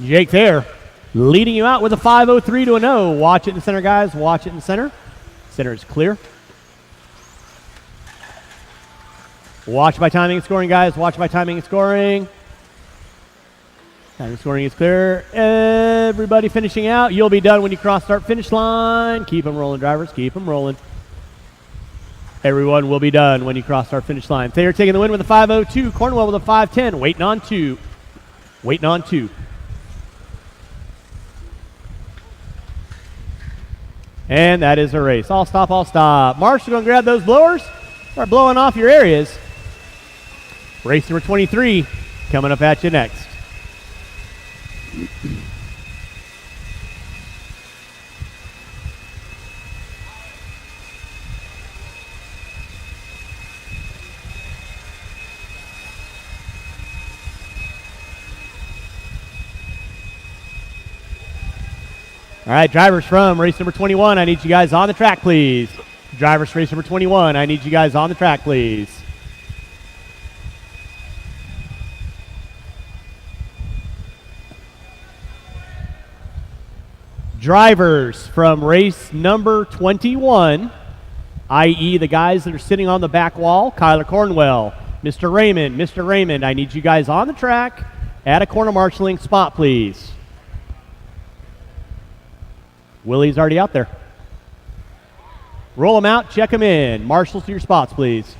Jake Thayer leading you out with a 5.03 to a 0. Watch it in the center, guys. Watch it in the center. Center is clear. Watch by timing and scoring, guys. Watch by timing and scoring. Timing and scoring is clear. Everybody finishing out. You'll be done when you cross start finish line. Keep them rolling, drivers. Keep them rolling. Everyone will be done when you cross start finish line. Thayer taking the win with a 5:02. Cornwell with a 5:10. Waiting on two. Waiting on two. And that is a race. All stop, all stop. Marshall, going to grab those blowers. Start blowing off your areas. Race number 23 coming up at you next. All right, drivers from race number 21, I need you guys on the track, please. Drivers for race number 21, I need you guys on the track, please. Drivers from race number 21, i.e. the guys that are sitting on the back wall, Kyler Cornwell, Mr. Raymond, I need you guys on the track at a corner marshaling spot, please. Willie's already out there. Roll them out, check them in. Marshals to your spots, please.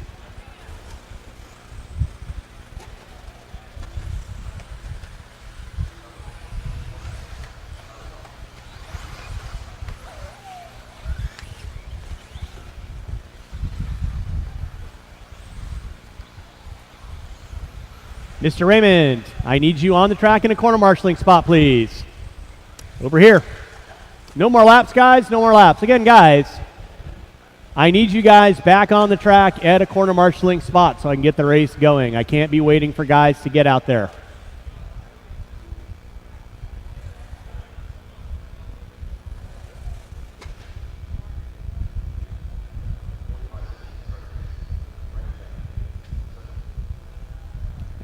Mr. Raymond, I need you on the track in a corner marshaling spot, please. Over here. No more laps, guys. No more laps. Again, guys, I need you guys back on the track at a corner marshaling spot so I can get the race going. I can't be waiting for guys to get out there.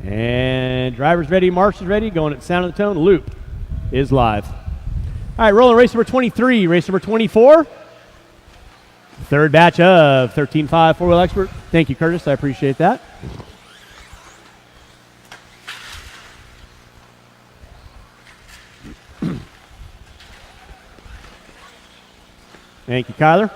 And drivers ready, marshals ready, going at the sound of the tone. Loop is live. All right, rolling race number 23, race number 24. Third batch of 13.5 four-wheel expert. Thank you, Curtis. I appreciate that. Thank you, Kyler.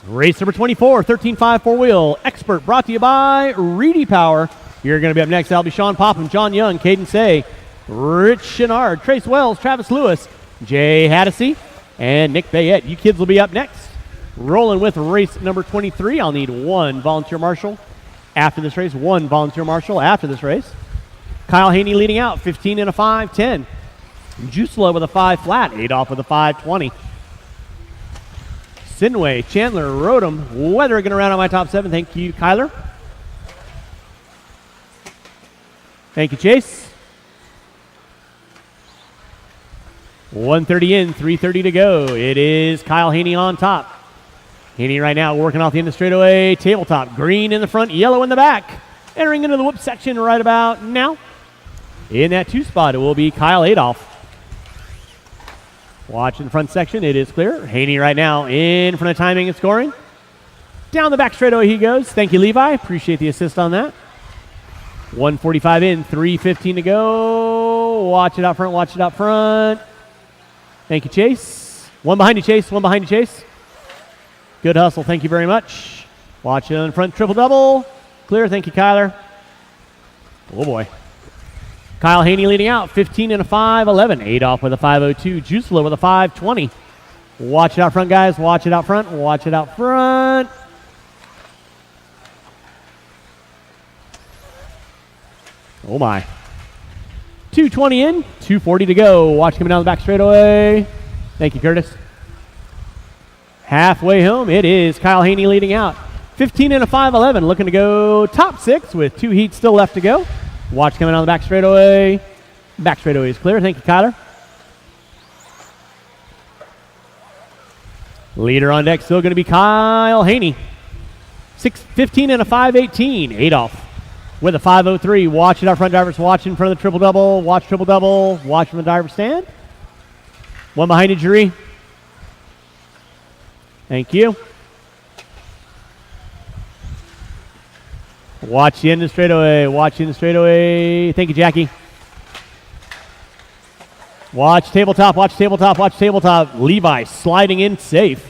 Race number 24, 13.5 four-wheel expert, brought to you by Reedy Power. You're going to be up next. That'll be Sean Popham, John Young, Caden Say, Rich Chenard, Trace Wells, Travis Lewis, Jay Haddisy, and Nick Bayette. You kids will be up next. Rolling with race number 23. I'll need one volunteer marshal after this race. One volunteer marshal after this race. Kyle Haney leading out, 15 and a 5.10. Jusela with a 5 flat, Adolph with a 5.20. Sinway, Chandler, Rodham, Weather going to round out my top 7. Thank you, Kyler. Thank you, Chase. 1:30 in, 3:30 to go. It is Kyle Haney on top. Haney right now working off the end of the straightaway. Tabletop, green in the front, yellow in the back. Entering into the whoop section right about now. In that 2 spot, it will be Kyle Adolph. Watch in the front section, it is clear. Haney right now in front of timing and scoring. Down the back straightaway he goes. Thank you, Levi. Appreciate the assist on that. 1:45 in, 3:15 to go. Watch it out front, watch it out front. Thank you, Chase. One behind you, Chase. One behind you, Chase. Good hustle. Thank you very much. Watch it in front, triple double. Clear. Thank you, Kyler. Oh, boy. Kyle Haney leading out, 15 and a 5.11. Adolph with a 5.02. Jusela with a 5.20. Watch it out front, guys. Watch it out front. Watch it out front. Oh, my. 2:20 in, 2:40 to go. Watch coming down the back straightaway. Thank you, Curtis. Halfway home, it is Kyle Haney leading out. 15 and a 5.11. Looking to go top 6 with 2 heats still left to go. Watch coming down the back straightaway. Back straightaway is clear. Thank you, Kyler. Leader on deck still going to be Kyle Haney. 6:15 and a 5:18. Adolph with a 5:03. Watch it out front, drivers. Watch in front of the triple-double. Watch triple-double. Watch from the driver's stand. One behind injury. Thank you. Watch the end of the straightaway. Watch the end of the straightaway. Thank you, Jackie. Watch tabletop. Watch tabletop. Watch tabletop. Levi sliding in safe.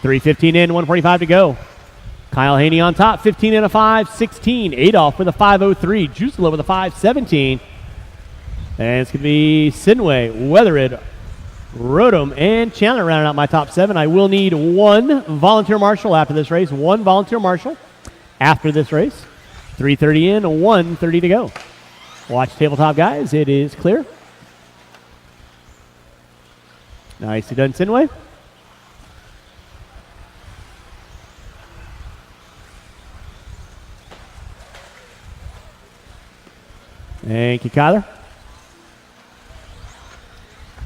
3:15 in, 1:45 to go. Kyle Haney on top, 15 and a 5:16. Adolph with a 5:03. Jusela with a 5:17. And it's going to be Sinway, Weatherid, Rodham, and Chandler rounding out my top 7. I will need one volunteer marshal after this race. One volunteer marshal after this race. 3:30 in, 1:30 to go. Watch tabletop, guys. It is clear. Nicely done, Sinway. Thank you, Kyler.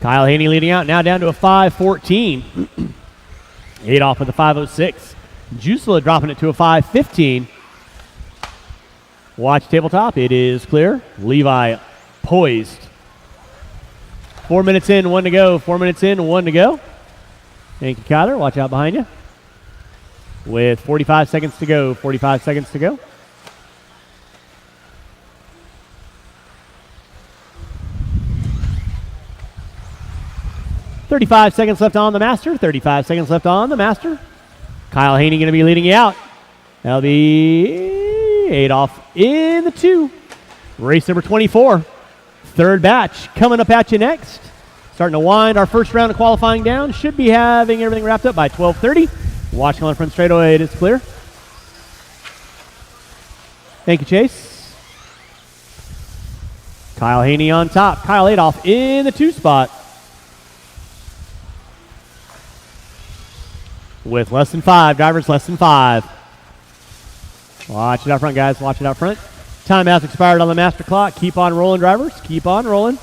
Kyle Haney leading out, now down to a 5:14. Adolph with a 5:06. Jusela dropping it to a 5:15. Watch tabletop, it is clear. Levi poised. 4 minutes in, 1 to go. 4 minutes in, 1 to go. Thank you, Kyler. Watch out behind you. With 45 seconds to go. 45 seconds to go. .35 seconds left on the master. 35 seconds left on the master. Kyle Haney going to be leading you out. That'll be Adolph in the 2. Race number 24. Third batch coming up at you next. Starting to wind our first round of qualifying down. Should be having everything wrapped up by 12:30. Watching on the front straightaway, it is clear. Thank you, Chase. Kyle Haney on top. Kyle Adolph in the 2 spot. With less than 5, drivers less than 5. Watch it out front, guys. Watch it out front. Time has expired on the master clock. Keep on rolling, drivers. Keep on rolling.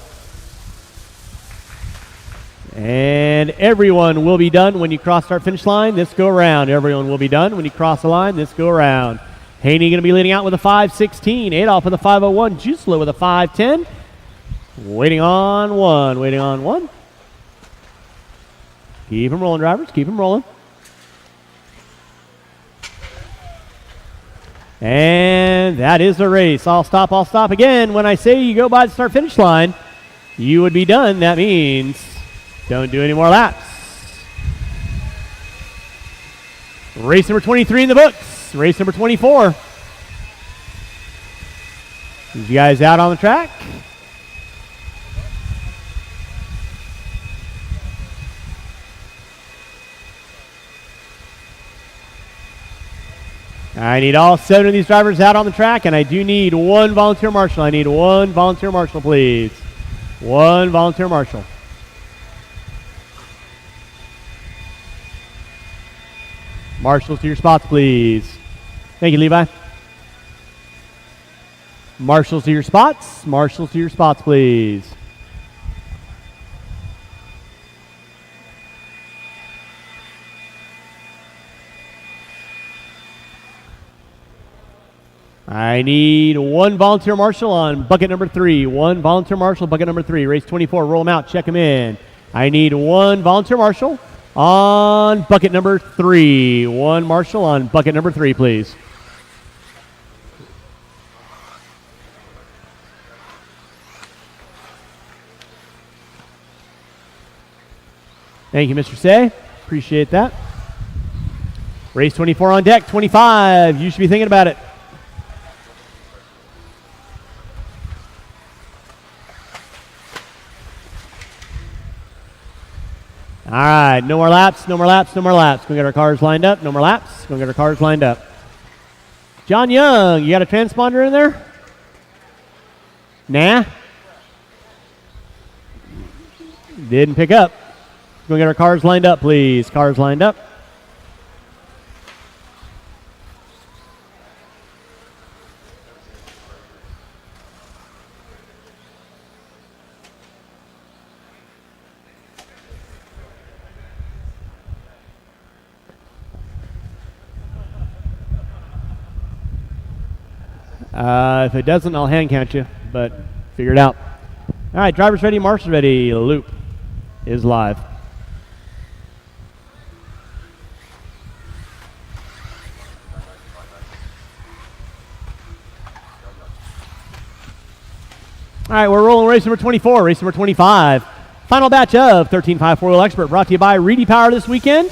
And everyone will be done when you cross start finish line this go around. Everyone will be done when you cross the line this go around. Haney going to be leading out with a 5:16. Adolph with a 5:01. Jusela with a 5:10. Waiting on 1. Waiting on 1. Keep them rolling, drivers. Keep them rolling. And that is the race. I'll stop again. When I say you go by the start-finish line, you would be done. That means don't do any more laps. Race number 23 in the books. Race number 24. You guys out on the track? I need all 7 of these drivers out on the track, and I do need one volunteer marshal. I need one volunteer marshal, please. One volunteer marshal. Marshals to your spots, please. Thank you, Levi. Marshals to your spots. Marshals to your spots, please. I need one volunteer marshal on bucket number 3. One volunteer marshal, bucket number 3. Race 24, roll them out, check them in. I need one volunteer marshal on bucket number 3. One marshal on bucket number 3, please. Thank you, Mr. Say. Appreciate that. Race 24 on deck, 25. You should be thinking about it. All right, no more laps, no more laps, no more laps. Go get our cars lined up. No more laps. Go get our cars lined up. John Young, you got a transponder in there? Nah. Didn't pick up. Go get our cars lined up, please. Cars lined up. If it doesn't, I'll hand count you, but figure it out. All right, driver's ready, marshal's ready. Loop is live. All right, we're rolling race number 24, race number 25. Final batch of 13.5 4-wheel expert brought to you by Reedy Power this weekend.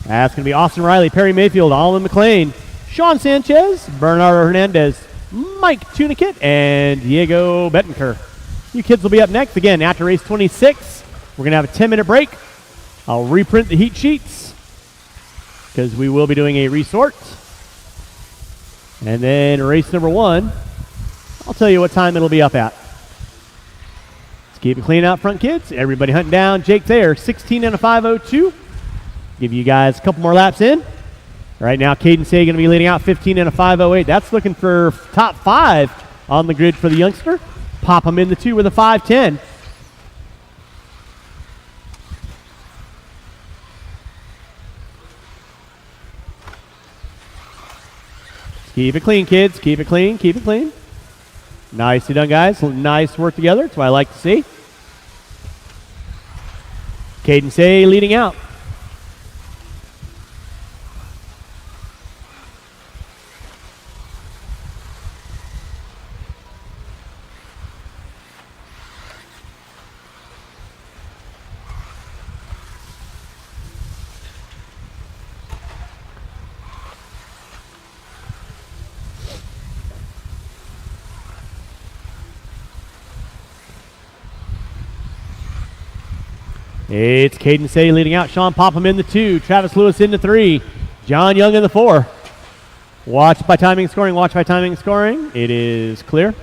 That's going to be Austin Riley, Perry Mayfield, Alvin McLean, Sean Sanchez, Bernardo Hernandez, Mike Tunichet, and Diego Bettenker. You kids will be up next. Again, after race 26, we're going to have a 10-minute break. I'll reprint the heat sheets because we will be doing a resort. And then race number 1, I'll tell you what time it'll be up at. Let's keep it clean out front, kids. Everybody hunting down. Jake there, 16 and a 5:02. Give you guys a couple more laps in. Right now, Caden Say going to be leading out 15 and a 5:08. That's looking for top 5 on the grid for the youngster. Pop him in the 2 with a 5:10. Keep it clean, kids. Keep it clean. Keep it clean. Nicely done, guys. Nice work together. That's what I like to see. Caden Say leading out. It's Caden Say leading out. Sean Popham in the 2. Travis Lewis in the 3. John Young in the 4. Watch by timing scoring. Watch by timing scoring. It is clear.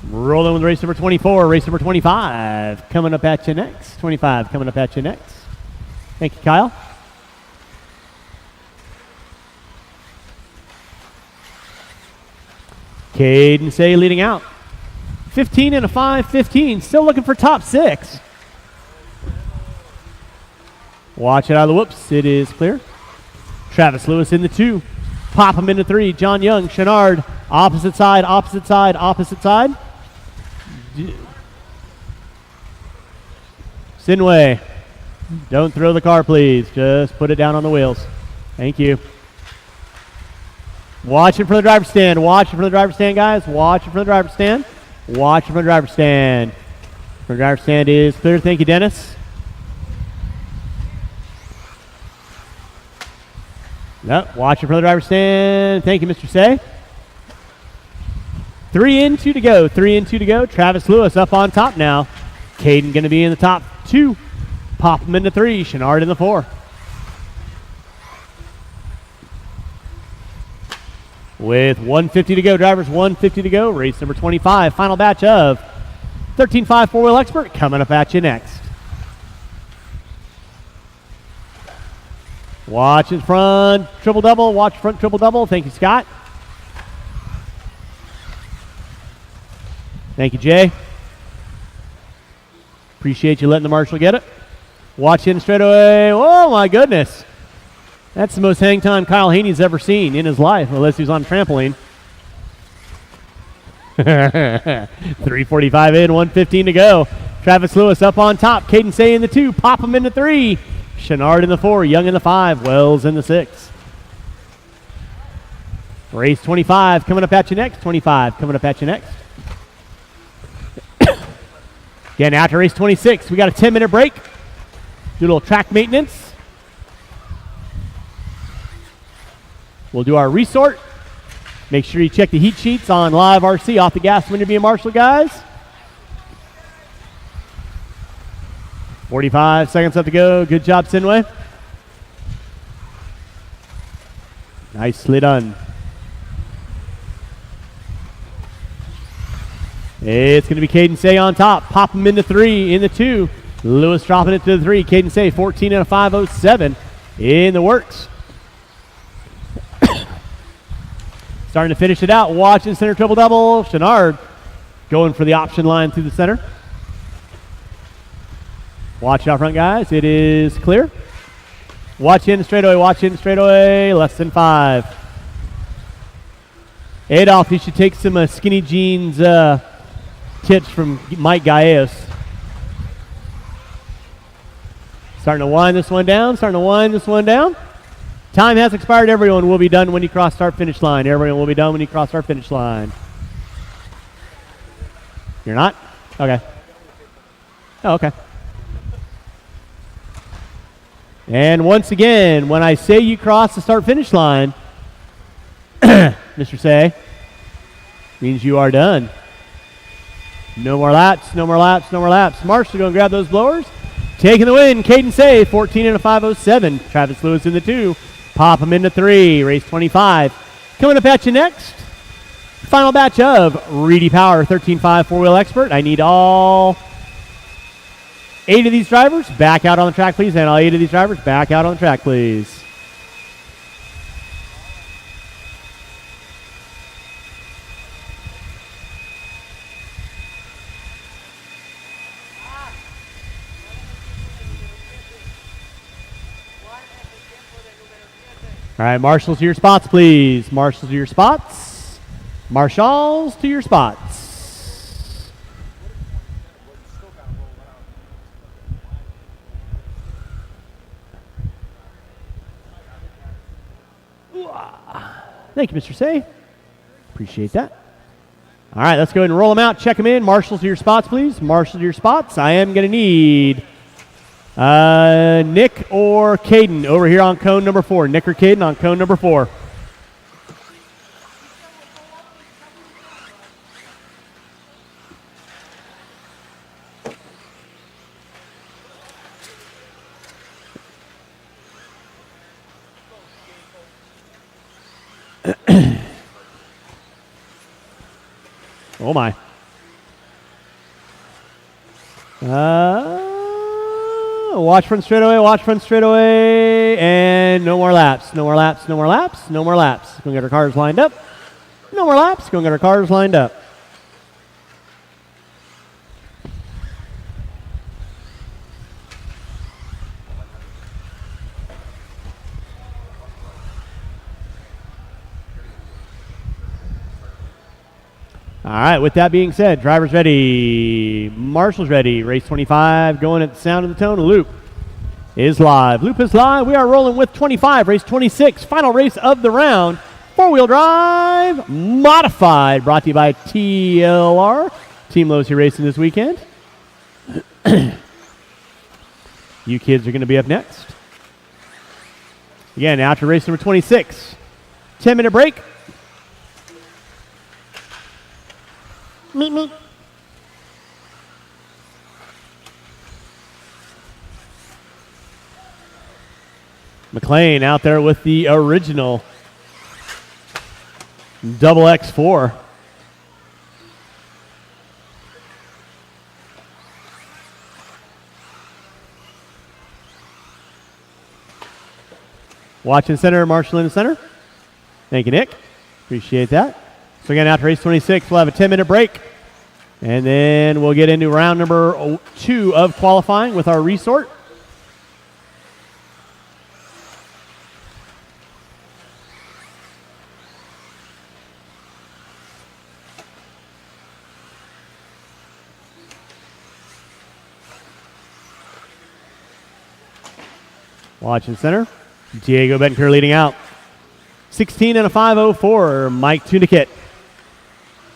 Rolling with race number 24. Race number 25 coming up at you next. 25 coming up at you next. Thank you, Kyle. Caden Say leading out. 15 and a 5:15. Still looking for top 6. Watch it out of the whoops. It is clear. Travis Lewis in the 2. Pop him in the 3. John Young, Chenard, opposite side, opposite side, opposite side. Sinway, don't throw the car, please. Just put it down on the wheels. Thank you. Watch it for the driver's stand. Watch it for the driver's stand, guys. Watch it for the driver's stand. Watch it for the driver's stand. The driver's stand is clear. Thank you, Dennis. Nope. Watch it for the driver's stand. Thank you, Mr. Say. 3 in, 2 to go. 3 in, 2 to go. Travis Lewis up on top now. Caden going to be in the top 2. Pop him in the 3. Chenard in the 4. With 150 to go, drivers, 150 to go. Race number 25, final batch of 13.5 4-wheel expert coming up at you next. Watch in front, triple double. Watch front, triple double. Thank you, Scott. Thank you, Jay. Appreciate you letting the marshal get it. Watch in straightaway. Oh, my goodness. That's the most hang time Kyle Haney's ever seen in his life, unless he was on a trampoline. 3:45 in, 1:15 to go. Travis Lewis up on top. Caden Say in the 2. Pop him in the 3. Chenard in the 4. Young in the 5. Wells in the 6. Race 25 coming up at you next. 25 coming up at you next. Again, after race 26, we got a 10-minute break. Do a little track maintenance. We'll do our resort. Make sure you check the heat sheets on Live RC off the gas when you're being Marshall, guys. 45 seconds left to go. Good job, Sinway. Nicely done. It's going to be Caden Say on top. Pop him in the 3, in the 2. Lewis dropping it to the 3. Caden Say, 14 and a 5:07 in the works. Starting to finish it out. Watching center triple double. Chenard going for the option line through the center. Watch it out front, guys. It is clear. Watch in straightaway, watch in straightaway. Less than 5. Adolph, you should take some skinny jeans tips from Mike Gallegos. Starting to wind this one down, starting to wind this one down. Time has expired. Everyone will be done when you cross start finish line. Everyone will be done when you cross start finish line. You're not? Okay. Oh, okay. And once again, when I say you cross the start finish line, Mr. Say, means you are done. No more laps, no more laps, no more laps. Marshall going to grab those blowers. Taking the win, Caden Say, 14 and a 507. Travis Lewis in the 2. Pop him into 3. Race 25. Coming up at you next. Final batch of Reedy Power 13.5 four-wheel expert. I need all 8 of these drivers back out on the track, please. And all 8 of these drivers back out on the track, please. All right, marshals to your spots, please. Marshals to your spots. Marshals to your spots. Thank you, Mr. Say. Appreciate that. All right, let's go ahead and roll them out. Check them in. Marshals to your spots, please. Marshals to your spots. I am going to need Nick or Caden over here on cone number 4. Nick or Caden on cone number 4. Oh my. Watch front straightaway, and no more laps, no more laps, no more laps, no more laps. Gonna get our cars lined up. No more laps, gonna get our cars lined up. All right, with that being said, drivers ready, marshals ready, race 25 going at the sound of the tone. Loop is live. Loop is live. We are rolling with 25, race 26, final race of the round. Four-wheel drive, modified, brought to you by TLR, Team Lowe's Racing this weekend. You kids are going to be up next. Again, after race number 26, 10-minute break. Meet me. McLean out there with the original double X4. Watching center, Marshall in the center. Thank you, Nick. Appreciate that. So again, after race 26, we'll have a 10-minute break. And then we'll get into round number 2 of qualifying with our resort. Watching center, Diego Bettencourt leading out. 16 and a 504, Mike Tunikit.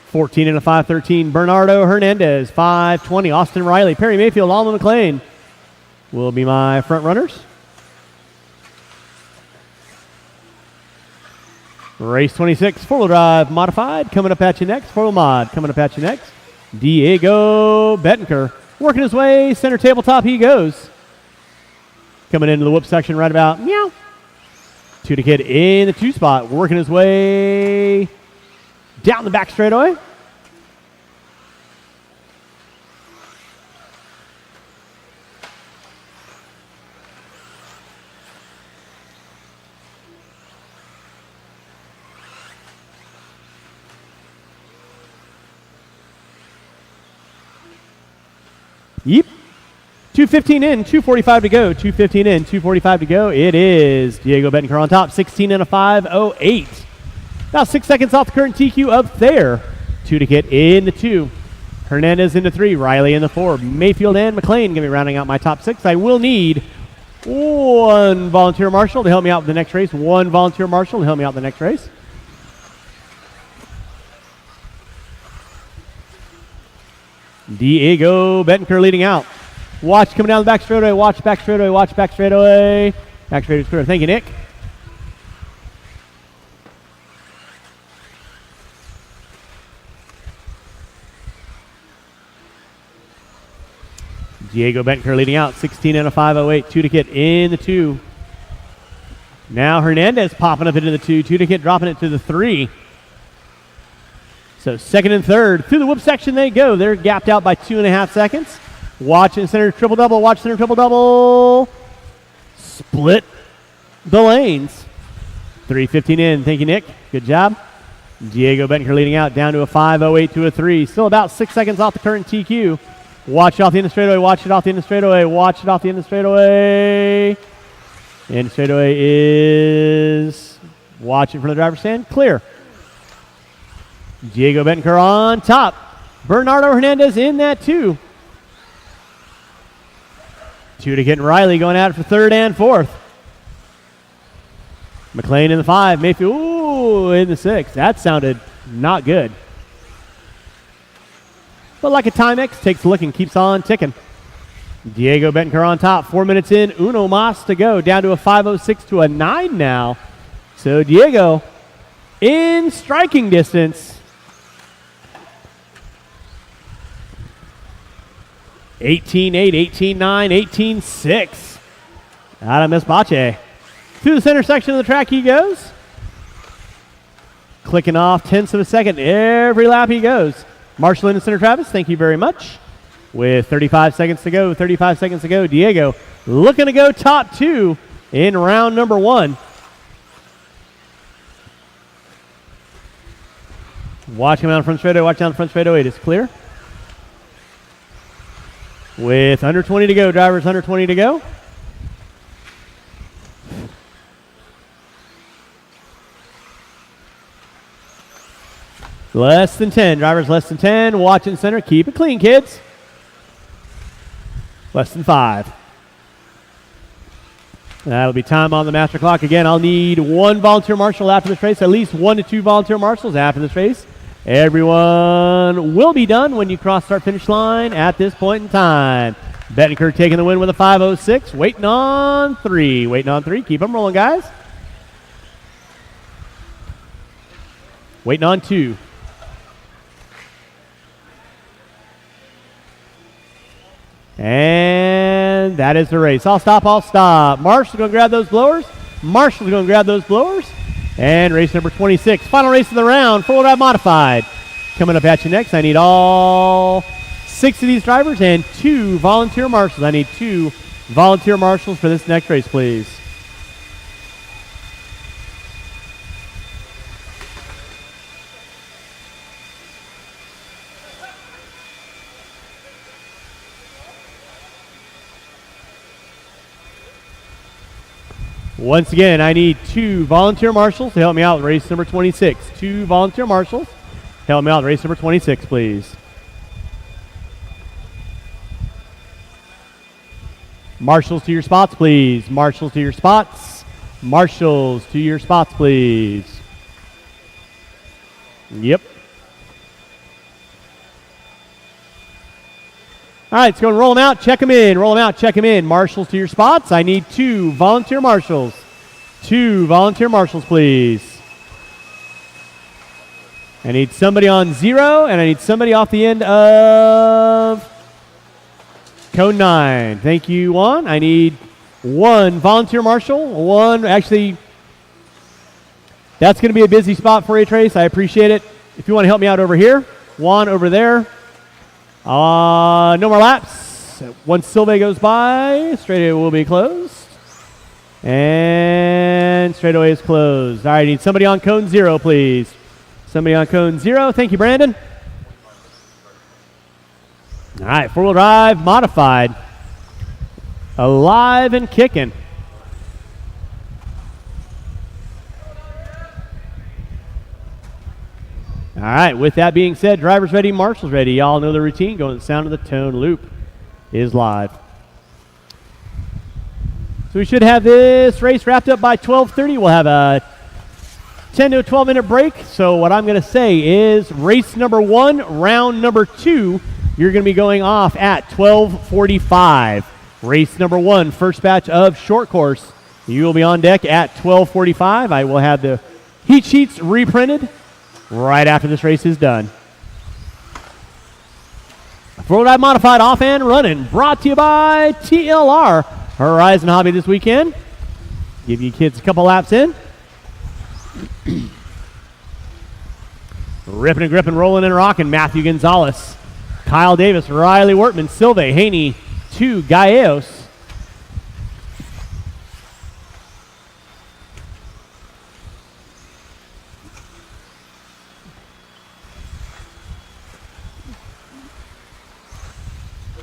14 and a 513, Bernardo Hernandez. 520, Austin Riley. Perry Mayfield, Alma McLean will be my front runners. Race 26, four-wheel drive modified. Coming up at you next. Four-wheel mod coming up at you next. Diego Bettencourt working his way. Center tabletop he goes. Coming into the whoop section right about meow. Tunikit in the 2 spot, working his way down the back straightaway. Yep. 2:15 in, 2:45 to go. 2:15 in, 2:45 to go. It is Diego Betancourt on top, 16 and a 5:08. About 6 seconds off the current TQ up there. 2 to get in the 2. Hernandez in the 3. Riley in the 4. Mayfield and McLean going to be rounding out my top 6. I will need one volunteer marshal to help me out with the next race. One volunteer marshal to help me out with the next race. Diego Betancourt leading out. Watch coming down the back straightaway. Watch back straightaway. Watch back straightaway. Back straightaway. Thank you, Nick. Diego Betancourt leading out, 16 and a 5:08. 2 to get in the 2. Now Hernandez popping up into the 2. 2 to get dropping it to the 3. So second and third. Through the whoop section they go. They're gapped out by 2.5 seconds. Watch in center triple double. Watch center triple double. Split the lanes. 3:15 in. Thank you, Nick. Good job. Diego Betancourt leading out down to a 5:08 to a 3. Still about 6 seconds off the current TQ. Watch it off the end of straightaway. Watch it off the end of straightaway. Watch it off the end of straightaway. End of straightaway is watching from the driver's stand. Clear. Diego Betancourt on top. Bernardo Hernandez in that 2. 2 to get Riley going at it for third and fourth. McLean in the 5. Mayfield in the 6. That sounded not good. But like a Timex, takes a look and keeps on ticking. Diego Betancourt on top. 4 minutes in. Uno mas to go. Down to a 5:06 to a 9 now. So Diego in striking distance. 18-8, 18-9, 18-6. Out of Miss Bache. Through the center section of the track he goes. Clicking off tenths of a second every lap he goes. Marshall in the center, Travis, thank you very much. With 35 seconds to go, 35 seconds to go, Diego looking to go top 2 in round number 1. Watch him out in front straightaway, watch down the front straightaway, it is clear. With under 20 to go, drivers under 20 to go. Less than 10, drivers less than 10, watch in center, keep it clean, kids. Less than 5. That'll be time on the master clock. Again, I'll need one volunteer marshal after this race, at least 1 to 2 volunteer marshals after this race. Everyone will be done when you cross start finish line at this point in time. Betancourt taking the win with a 5:06, waiting on 3. Waiting on 3, keep them rolling, guys. Waiting on 2. And that is the race. I'll stop. Marshall's going to grab those blowers. And race number 26. Final race of the round, 4-wheel drive modified. Coming up at you next. I need all 6 of these drivers and 2 volunteer marshals. I need 2 volunteer marshals for this next race, please. Once again, I need 2 volunteer marshals to help me out with race number 26. 2 volunteer marshals to help me out with race number 26, please. Marshals to your spots, please. Marshals to your spots. Marshals to your spots, please. Yep. All right, let's go and roll them out, check them in. Marshals to your spots. I need 2 volunteer marshals. 2 volunteer marshals, please. I need somebody on 0, and I need somebody off the end of cone 9. Thank you, Juan. I need 1 volunteer marshal. 1, actually, that's going to be a busy spot for a trace. I appreciate it. If you want to help me out over here, Juan over there. No more laps. Once Silve goes by, straightaway will be closed. And straightaway is closed. All right, I need somebody on cone 0, please. Somebody on cone 0. Thank you, Brandon. All right, 4-wheel drive modified. alive and kicking. All right, with that being said, drivers ready, marshals ready. Y'all know the routine. Going to the sound of the tone loop is live. So we should have this race wrapped up by 12:30. We'll have a 10 to a 12-minute break. So what I'm going to say is race number 1, round number 2, you're going to be going off at 12:45. Race number 1, first batch of short course. You will be on deck at 12:45. I will have the heat sheets reprinted right after this race is done. Four-wheel drive modified off and running, brought to you by TLR Horizon Hobby this weekend. Give you kids a couple laps in. Ripping and gripping, rolling and rocking. Matthew Gonzalez, Kyle Davis, Riley Wortman, Silve, Haney, 2, Gallegos.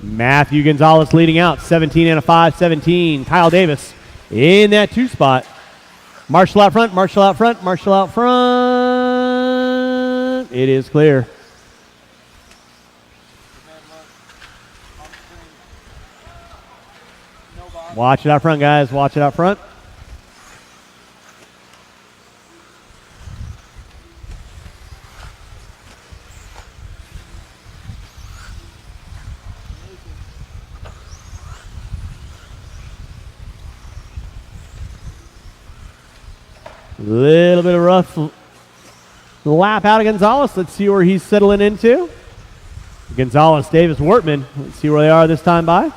Matthew Gonzalez leading out, 17 and a 5, 17. Kyle Davis in that 2 spot. Marshall out front, Marshall out front, Marshall out front. It is clear. Watch it out front, guys. Watch it out front. Little bit of rough lap out of Gonzalez. Let's see where he's settling into. Gonzalez, Davis, Wortman. Let's see where they are this time by.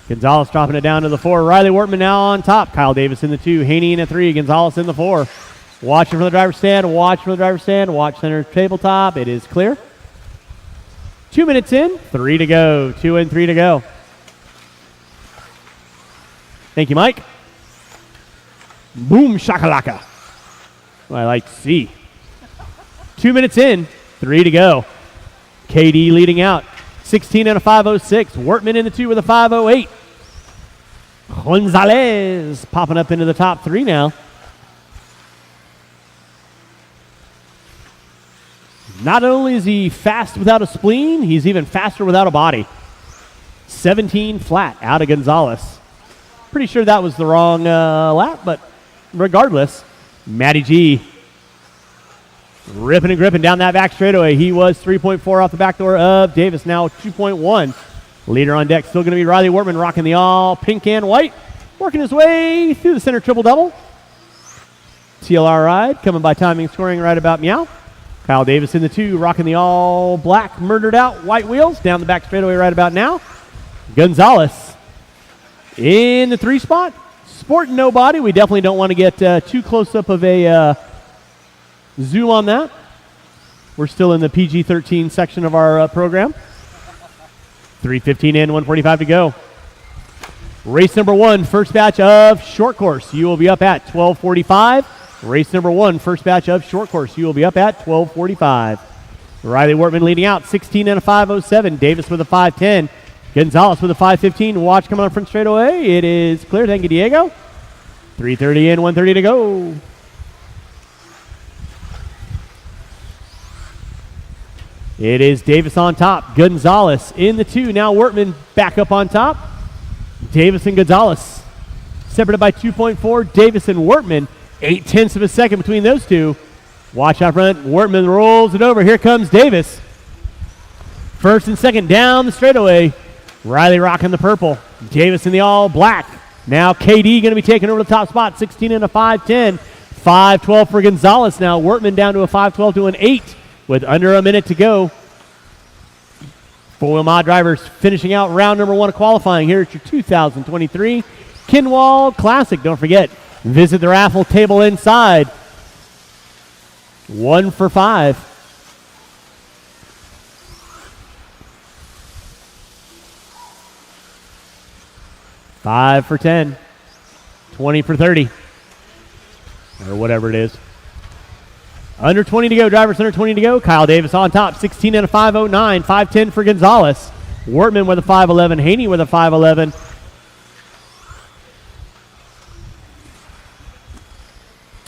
Gonzalez dropping it down to the 4. Riley Wortman now on top. Kyle Davis in the 2. Haney in the 3. Gonzalez in the 4. Watching from the driver's stand. Watch from the driver's stand. Watch center tabletop. It is clear. 2 minutes in. 3 to go. 2 and 3 to go. Thank you, Mike. Boom shakalaka. I like to see. 2 minutes in, 3 to go. KD leading out, 16 and a 5:06. Wortman in the 2 with a 5:08. Gonzalez popping up into the top 3 now. Not only is he fast without a spleen, he's even faster without a body. 17 flat out of Gonzalez. Pretty sure that was the wrong lap, but regardless, Matty G ripping and gripping down that back straightaway. He was 3.4 off the back door of Davis, now 2.1. Leader on deck, still going to be Riley Wortman, rocking the all pink and white, working his way through the center triple-double. TLR ride, coming by timing scoring right about meow. Kyle Davis in the 2, rocking the all black, murdered out white wheels, down the back straightaway right about now. Gonzalez in the 3 spot. Sporting no body. We definitely don't want to get too close up of a zoom on that. We're still in the PG-13 section of our program. 3:15 in, 1:45 to go. Race number 1, first batch of short course. You will be up at 12:45. Race number 1, first batch of short course. You will be up at 12:45. Riley Wortman leading out, 16 and a 5:07. Davis with a 5:10. Gonzalez with a 5:15. Watch coming on front straightaway. It is clear. Thank you, Diego. 3:30 in, 1:30 to go. It is Davis on top. Gonzalez in the 2. Now Wortman back up on top. Davis and Gonzalez separated by 2.4. Davis and Wortman, 0.8 of a second between those two. Watch out front. Wortman rolls it over. Here comes Davis. First and second down the straightaway. Riley rocking the purple. Davis in the all black. Now KD going to be taking over the top spot. 16 and a 5:10. 5:12 for Gonzalez now. Wortman down to a 5:12 to an 8 with under a minute to go. Four-wheel mod drivers finishing out round number 1 of qualifying here at your 2023 Kinwald Klassic. Don't forget, visit the raffle table inside. 1 for 5. $5 for 10, 20 for 30, or whatever it is. Under 20 to go, drivers under 20 to go. Kyle Davis on top, 16 and a 5:09, 5:10 for Gonzalez. Wortman with a 5.11. Haney with a 5.11.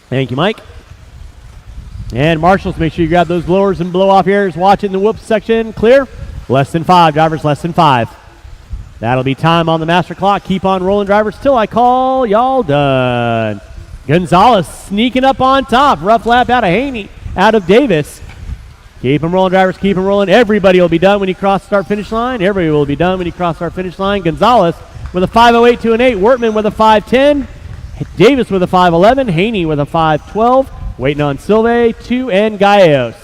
Thank you, Mike. And marshals, make sure you grab those blowers and blow off areas. Watch it in the whoops section. Clear. Less than 5. Drivers, less than 5. That'll be time on the master clock. Keep on rolling, drivers, till I call y'all done. Gonzalez sneaking up on top. Rough lap out of Haney, out of Davis. Keep them rolling, drivers. Keep them rolling. Everybody will be done when you cross start finish line. Everybody will be done when you cross start finish line. Gonzalez with a 5.08 to an 8. Wortman with a 5.10. Davis with a 5.11. Haney with a 5.12. Waiting on Silve, 2, and Gallegos.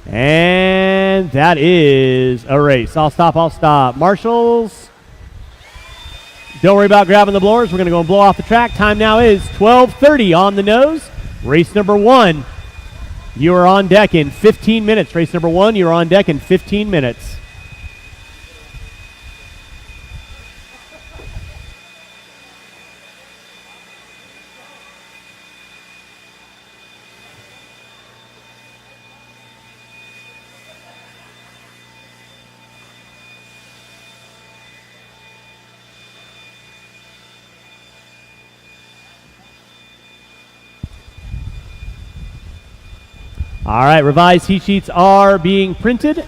And that is a race. I'll stop. Marshals, don't worry about grabbing the blowers. We're going to go and blow off the track. Time now is 12:30 on the nose. Race number 1. You are on deck in 15 minutes. Race number 1, you are on deck in 15 minutes. All right, revised heat sheets are being printed.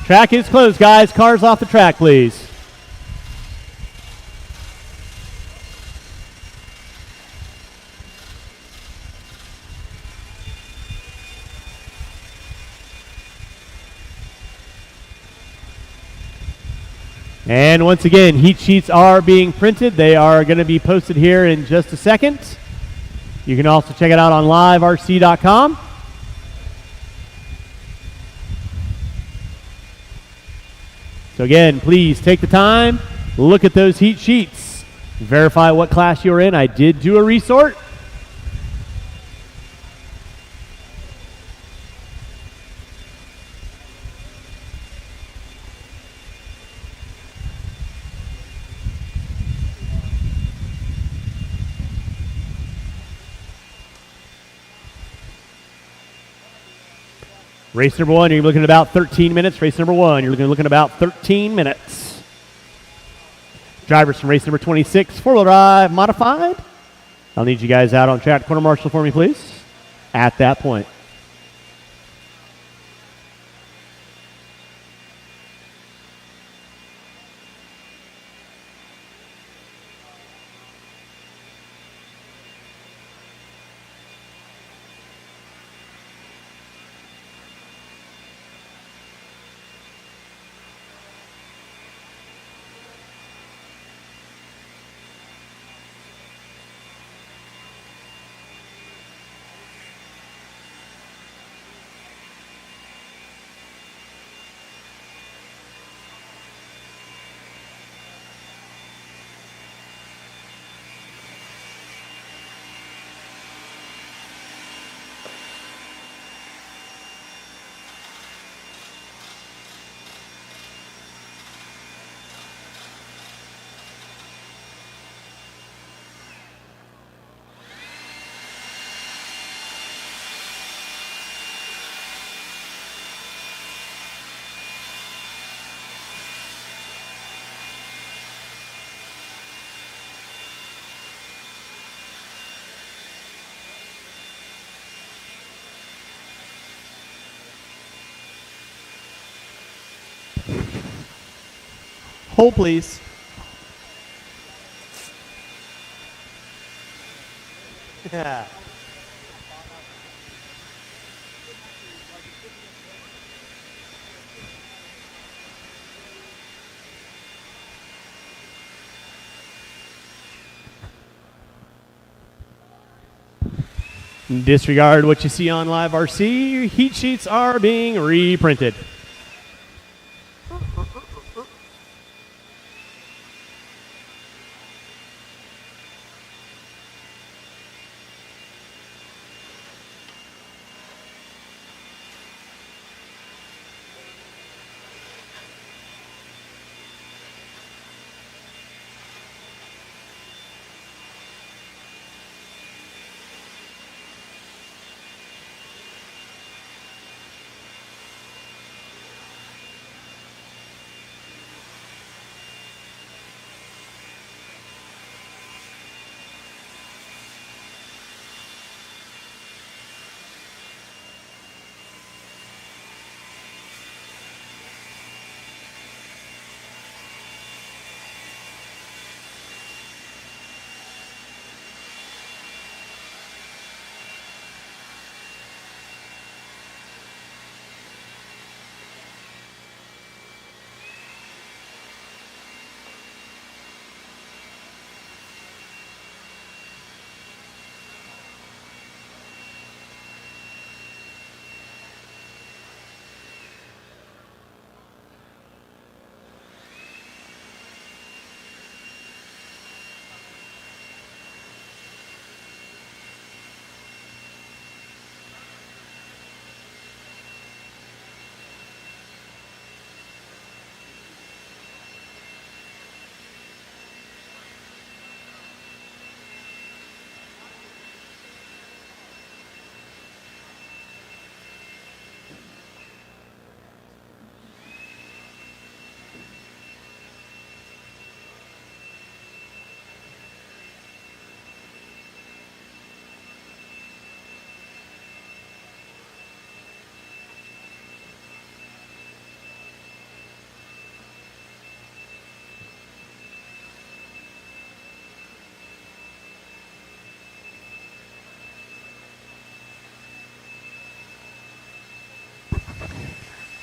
Track is closed, guys. Cars off the track, please. And once again, heat sheets are being printed. They are going to be posted here in just a second. You can also check it out on liverc.com. So again, please take the time, look at those heat sheets, verify what class you're in. I did do a resort. Race number 1, you're looking at about 13 minutes. Race number 1, you're looking at about 13 minutes. Drivers from race number 26, four-wheel drive modified. I'll need you guys out on track. Corner marshal for me, please, at that point. Hold, please. Yeah. Disregard what you see on Live RC. Heat sheets are being reprinted.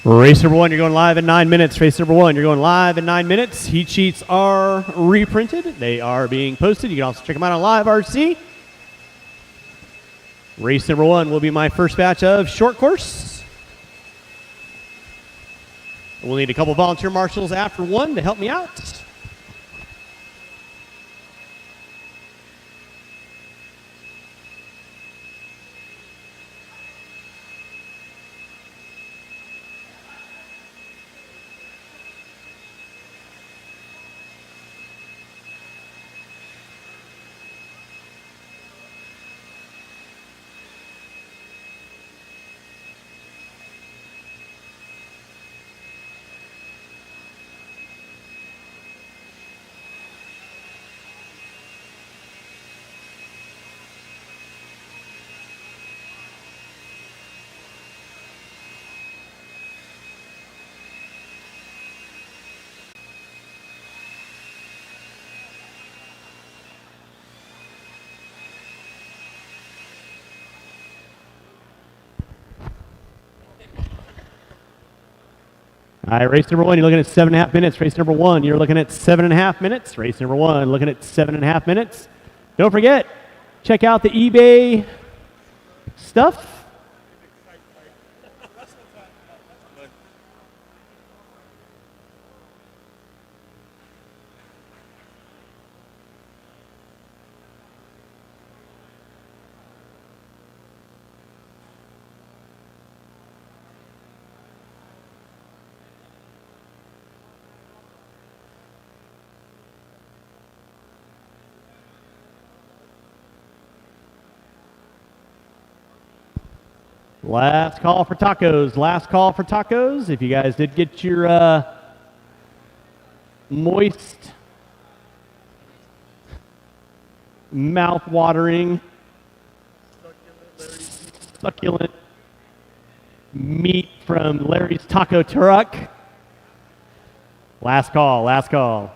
Race number one, you're going live in 9 minutes. Race number one, you're going live in 9 minutes. Heat sheets are reprinted. They are being posted. You can also check them out on Live RC. Race number one will be my first batch of short course. We'll need a couple volunteer marshals after one to help me out. All right, race number one, you're looking at 7.5 minutes. Race number one, you're looking at 7.5 minutes. Race number one, looking at 7.5 minutes. Don't forget, check out the eBay stuff. Last call for tacos. Last call for tacos. If you guys did get your moist, mouth-watering, succulent meat from Larry's Taco Truck. Last call. Last call.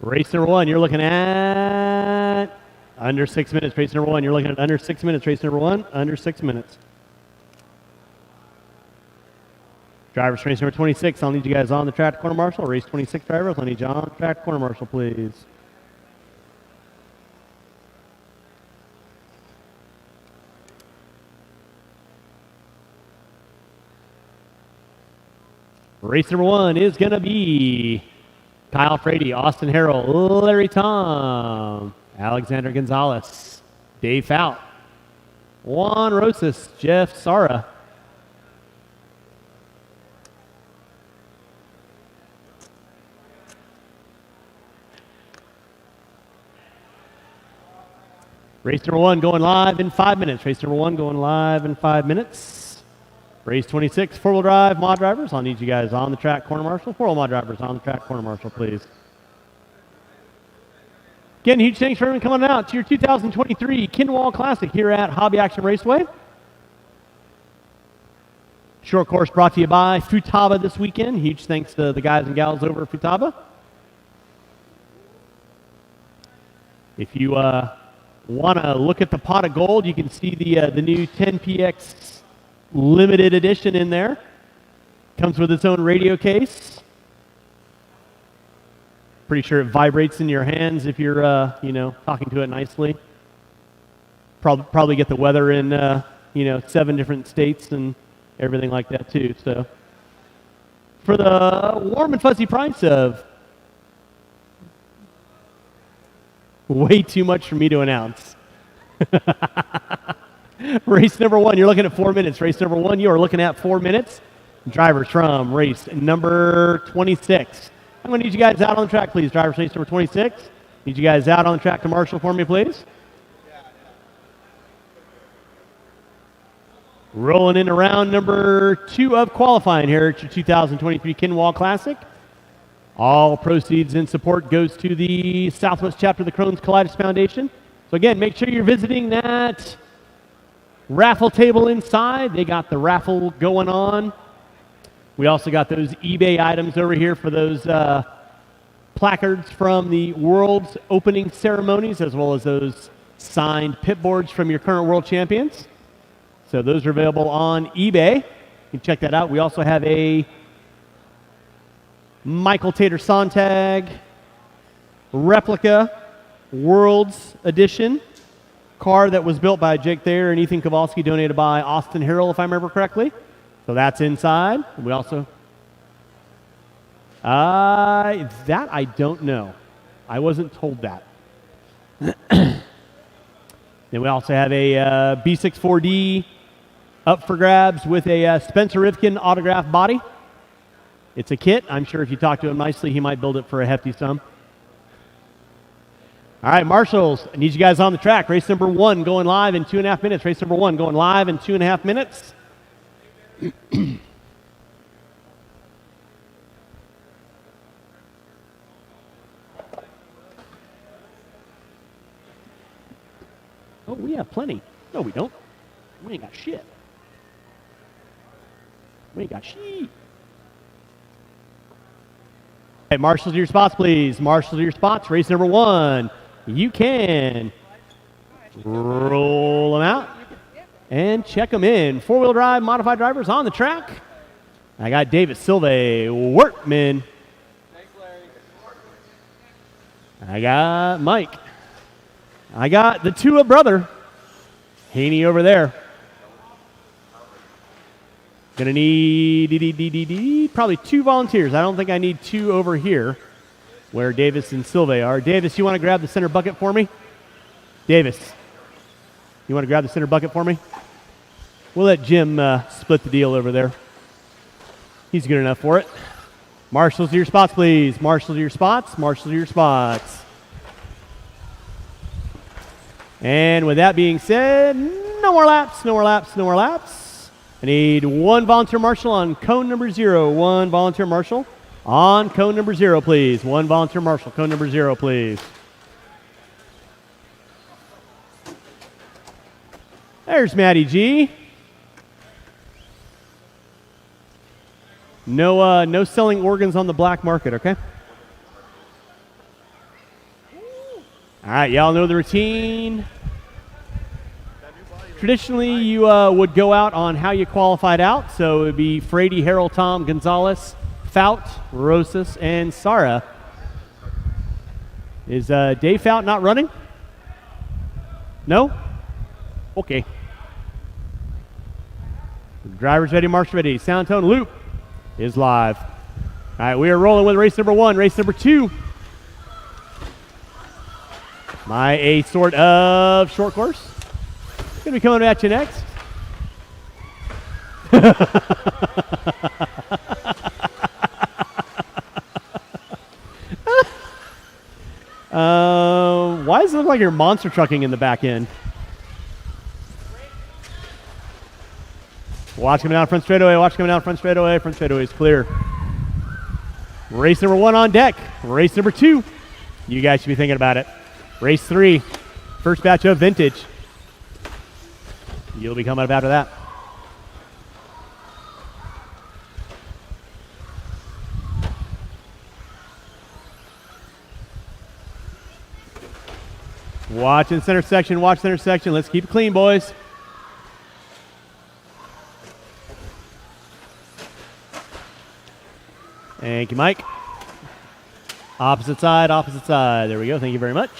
Race number one, you're looking at under 6 minutes. Race number one, you're looking at under 6 minutes. Race number one, under 6 minutes. Drivers, race number 26, I'll need you guys on the track to corner marshal. Race 26 drivers, I'll need you on the track to corner marshal, please. Race number one is going to be Kyle Frady, Austin Harrell, Larry Tom, Alexander Gonzalez, Dave Fout, Juan Rosas, Jeff Sara. Race number one going live in 5 minutes. Race number one going live in 5 minutes. Race 26, four-wheel drive mod drivers. I'll need you guys on the track corner marshal. Four-wheel mod drivers on the track corner marshal, please. Again, huge thanks for everyone coming out to your 2023 Kinwald Klassic here at Hobby Action Raceway. Short course brought to you by Futaba this weekend. Huge thanks to the guys and gals over at Futaba. If you want to look at the pot of gold, you can see the new 10PX limited edition in there. Comes with its own radio case. Pretty sure it vibrates in your hands if you're, talking to it nicely. Probably get the weather in, 7 different states and everything like that too. So, for the warm and fuzzy price of way too much for me to announce. Race number one, you're looking at 4 minutes. Race number one, you are looking at 4 minutes. Drivers from race number 26. I'm going to need you guys out on the track, please. Drivers, race number 26. Need you guys out on the track to marshal for me, please. Rolling in around number 2 of qualifying here at your 2023 Kinwald Klassic. All proceeds and support goes to the Southwest chapter of the Crohn's Colitis Foundation. So again, make sure you're visiting that raffle table inside. They got the raffle going on. We also got those eBay items over here for those placards from the world's opening ceremonies, as well as those signed pit boards from your current world champions. So those are available on eBay. You can check that out. We also have a Michael Tater Sontag replica Worlds Edition car that was built by Jake Thayer and Ethan Kowalski, donated by Austin Harrell, if I remember correctly. So that's inside. We also... that I don't know. I wasn't told that. Then we also have a B64D up for grabs with a Spencer Rivkin autograph body. It's a kit. I'm sure if you talk to him nicely, he might build it for a hefty sum. All right, marshals, I need you guys on the track. Race number 1 going live in 2.5 minutes. Race number 1 going live in 2.5 minutes. Oh, we have plenty. No, we don't. We ain't got shit. We ain't got shit. Hey, marshals to your spots, please. Marshals to your spots. Race number 1. You can roll them out and check them in. 4-wheel drive modified drivers on the track. I got David Silva, Workman. Thanks, Larry. I got Mike. I got the Tua brother, Haney over there. Gonna need probably 2 volunteers. I don't think I need 2 over here where Davis and Silva are. Davis, you want to grab the center bucket for me? Davis, you want to grab the center bucket for me? We'll let Jim split the deal over there. He's good enough for it. Marshals to your spots, please. Marshals to your spots. Marshals to your spots. And with that being said, no more laps, no more laps, no more laps. I need 1 volunteer marshal on cone number 0. 1 volunteer marshal on cone number 0, please. 1 volunteer marshal, cone number 0, please. There's Matty G. No selling organs on the black market, okay? All right, y'all know the routine. Traditionally, you would go out on how you qualified out. So it would be Frady, Harold, Tom, Gonzalez, Fout, Rosas, and Sara. Is Dave Fout not running? No? Okay. Drivers ready, marshal ready. Sound tone loop is live. All right, we are rolling with race number 1. Race number 2. A sort of short course. Going to be coming at you next. Why does it look like you're monster trucking in the back end? Watch coming down front straightaway. Watch coming down front straightaway. Front straightaway is clear. Race number 1 on deck. Race number 2. You guys should be thinking about it. Race 3. First batch of vintage. You'll be coming up after that. Watch in center section. Watch center section. Let's keep it clean, boys. Thank you, Mike. Opposite side, opposite side. There we go. Thank you very much.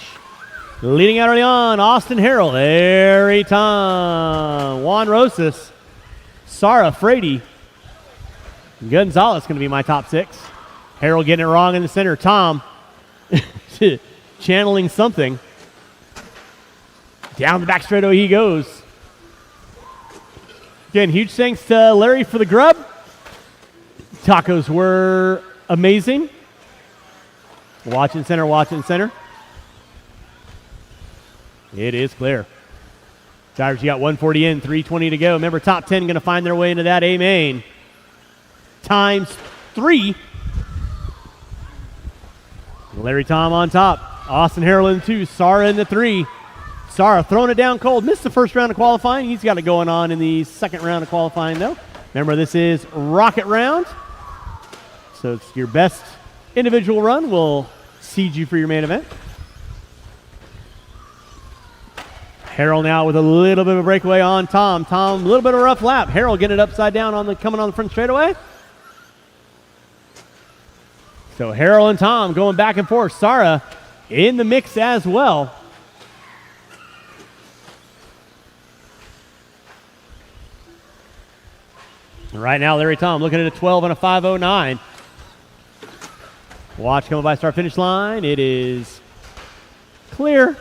Leading out early on, Austin Harrell. Every time. Juan Rosas. Sara Frady. Gonzalez going to be my top 6. Harrell getting it wrong in the center. Tom channeling something. Down the back straightaway he goes. Again, huge thanks to Larry for the grub. Tacos were amazing. Watch in center, watch in center. It is clear. Drivers, you got 140 in, 320 to go. Remember, top 10 going to find their way into that A main. Times 3. Larry Tom on top. Austin Harrell in the 2. Sara in the 3. Sara throwing it down cold. Missed the first round of qualifying. He's got it going on in the second round of qualifying, though. Remember, this is Rocket Round. So it's your best individual run will seed you for your main event. Harrell now with a little bit of a breakaway on Tom. Tom, a little bit of a rough lap. Harrell getting it upside down coming on the front straightaway. So Harrell and Tom going back and forth. Sara in the mix as well. Right now, Larry Tom looking at a 12 and a 5:09. Watch coming by start finish line. It is clear.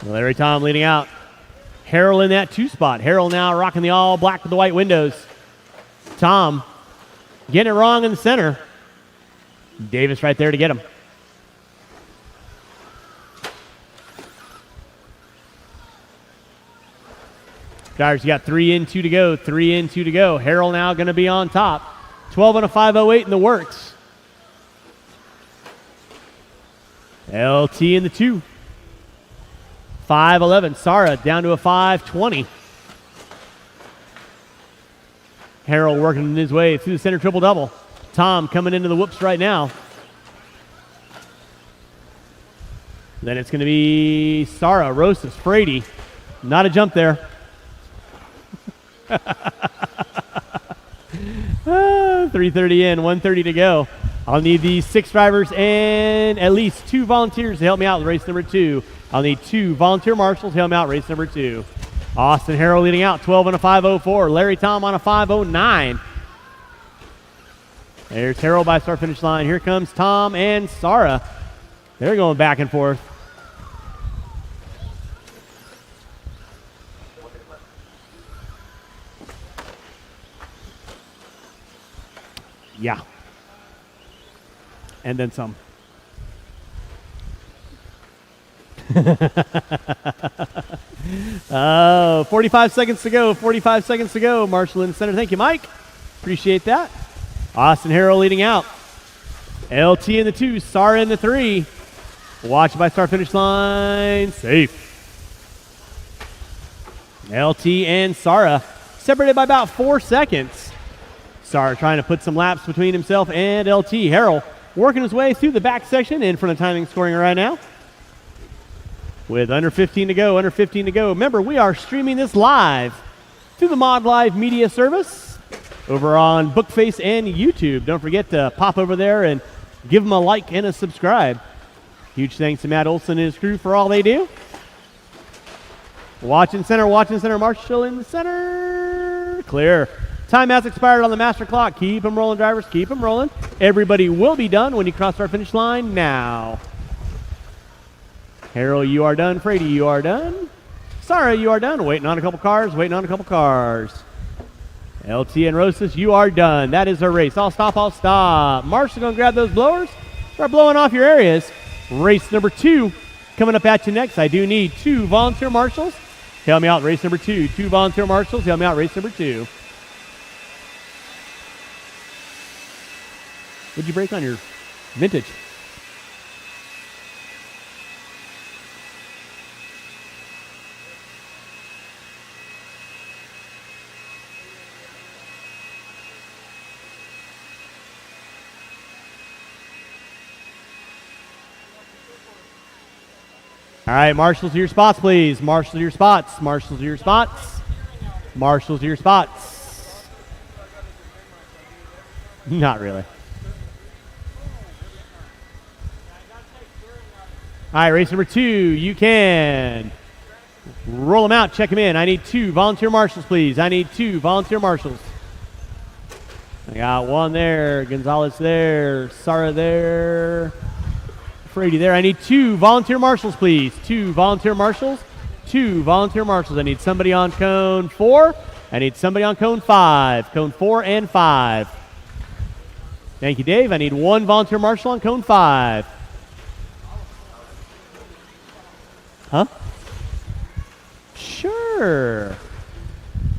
Larry Tom leading out. Harrell in that 2 spot. Harrell now rocking the all black with the white windows. Tom getting it wrong in the center. Davis right there to get him. Drivers, you got 3 in, 2 to go. 3 in, 2 to go. Harrell now going to be on top. 12 and a 5:08 in the works. LT in the 2. 5:11. Sara down to a 5:20. Harrell working his way through the center triple double. Tom coming into the whoops right now. Then it's going to be Sara, Rosas, Frady. Not a jump there. 3:30 in, 1:30 to go. I'll need these 6 drivers and at least 2 volunteers to help me out with race number 2. I'll need 2 volunteer marshals to help me out race number 2. Austin Harrell leading out, 12 and a 5:04. Larry Tom on a 5:09. There's Harrell by start finish line. Here comes Tom and Sara. They're going back and forth. Yeah. And then some. Oh, 45 seconds to go. 45 seconds to go. Marshall in center. Thank you, Mike. Appreciate that. Austin Harrell leading out. LT in the 2. Sara in the 3. Watch by start finish line. Safe. LT and Sara separated by about 4 seconds. Sara trying to put some laps between himself and LT. Harrell working his way through the back section in front of timing scoring right now. With under 15 to go, under 15 to go. Remember, we are streaming this live through the Mod Live media service over on Bookface and YouTube. Don't forget to pop over there and give them a like and a subscribe. Huge thanks to Matt Olson and his crew for all they do. Watching center, Marshall in the center. Clear. Time has expired on the master clock. Keep them rolling, drivers. Keep them rolling. Everybody will be done when you cross our finish line now. Harrell, you are done. Frady, you are done. Sara, you are done. Waiting on a couple cars. LT and Rosas, you are done. That is our race. I'll stop. Marshall going to grab those blowers. Start blowing off your areas. Race number 2 coming up at you next. I do need 2 volunteer marshals. Help me out race number 2. 2 volunteer marshals. Help me out race number 2. What'd you break on your vintage? All right, marshals to your spots, please. Marshals to your spots. Not really. All right, race number 2. You can roll them out, check them in. I need 2 volunteer marshals, please. I got 1 there. Gonzalez there. Sara there. Frady there. I need 2 volunteer marshals, please. 2 volunteer marshals. I need somebody on cone 4. I need somebody on cone 5. Cone 4 and 5. Thank you, Dave. I need 1 volunteer marshal on cone 5. Huh? Sure.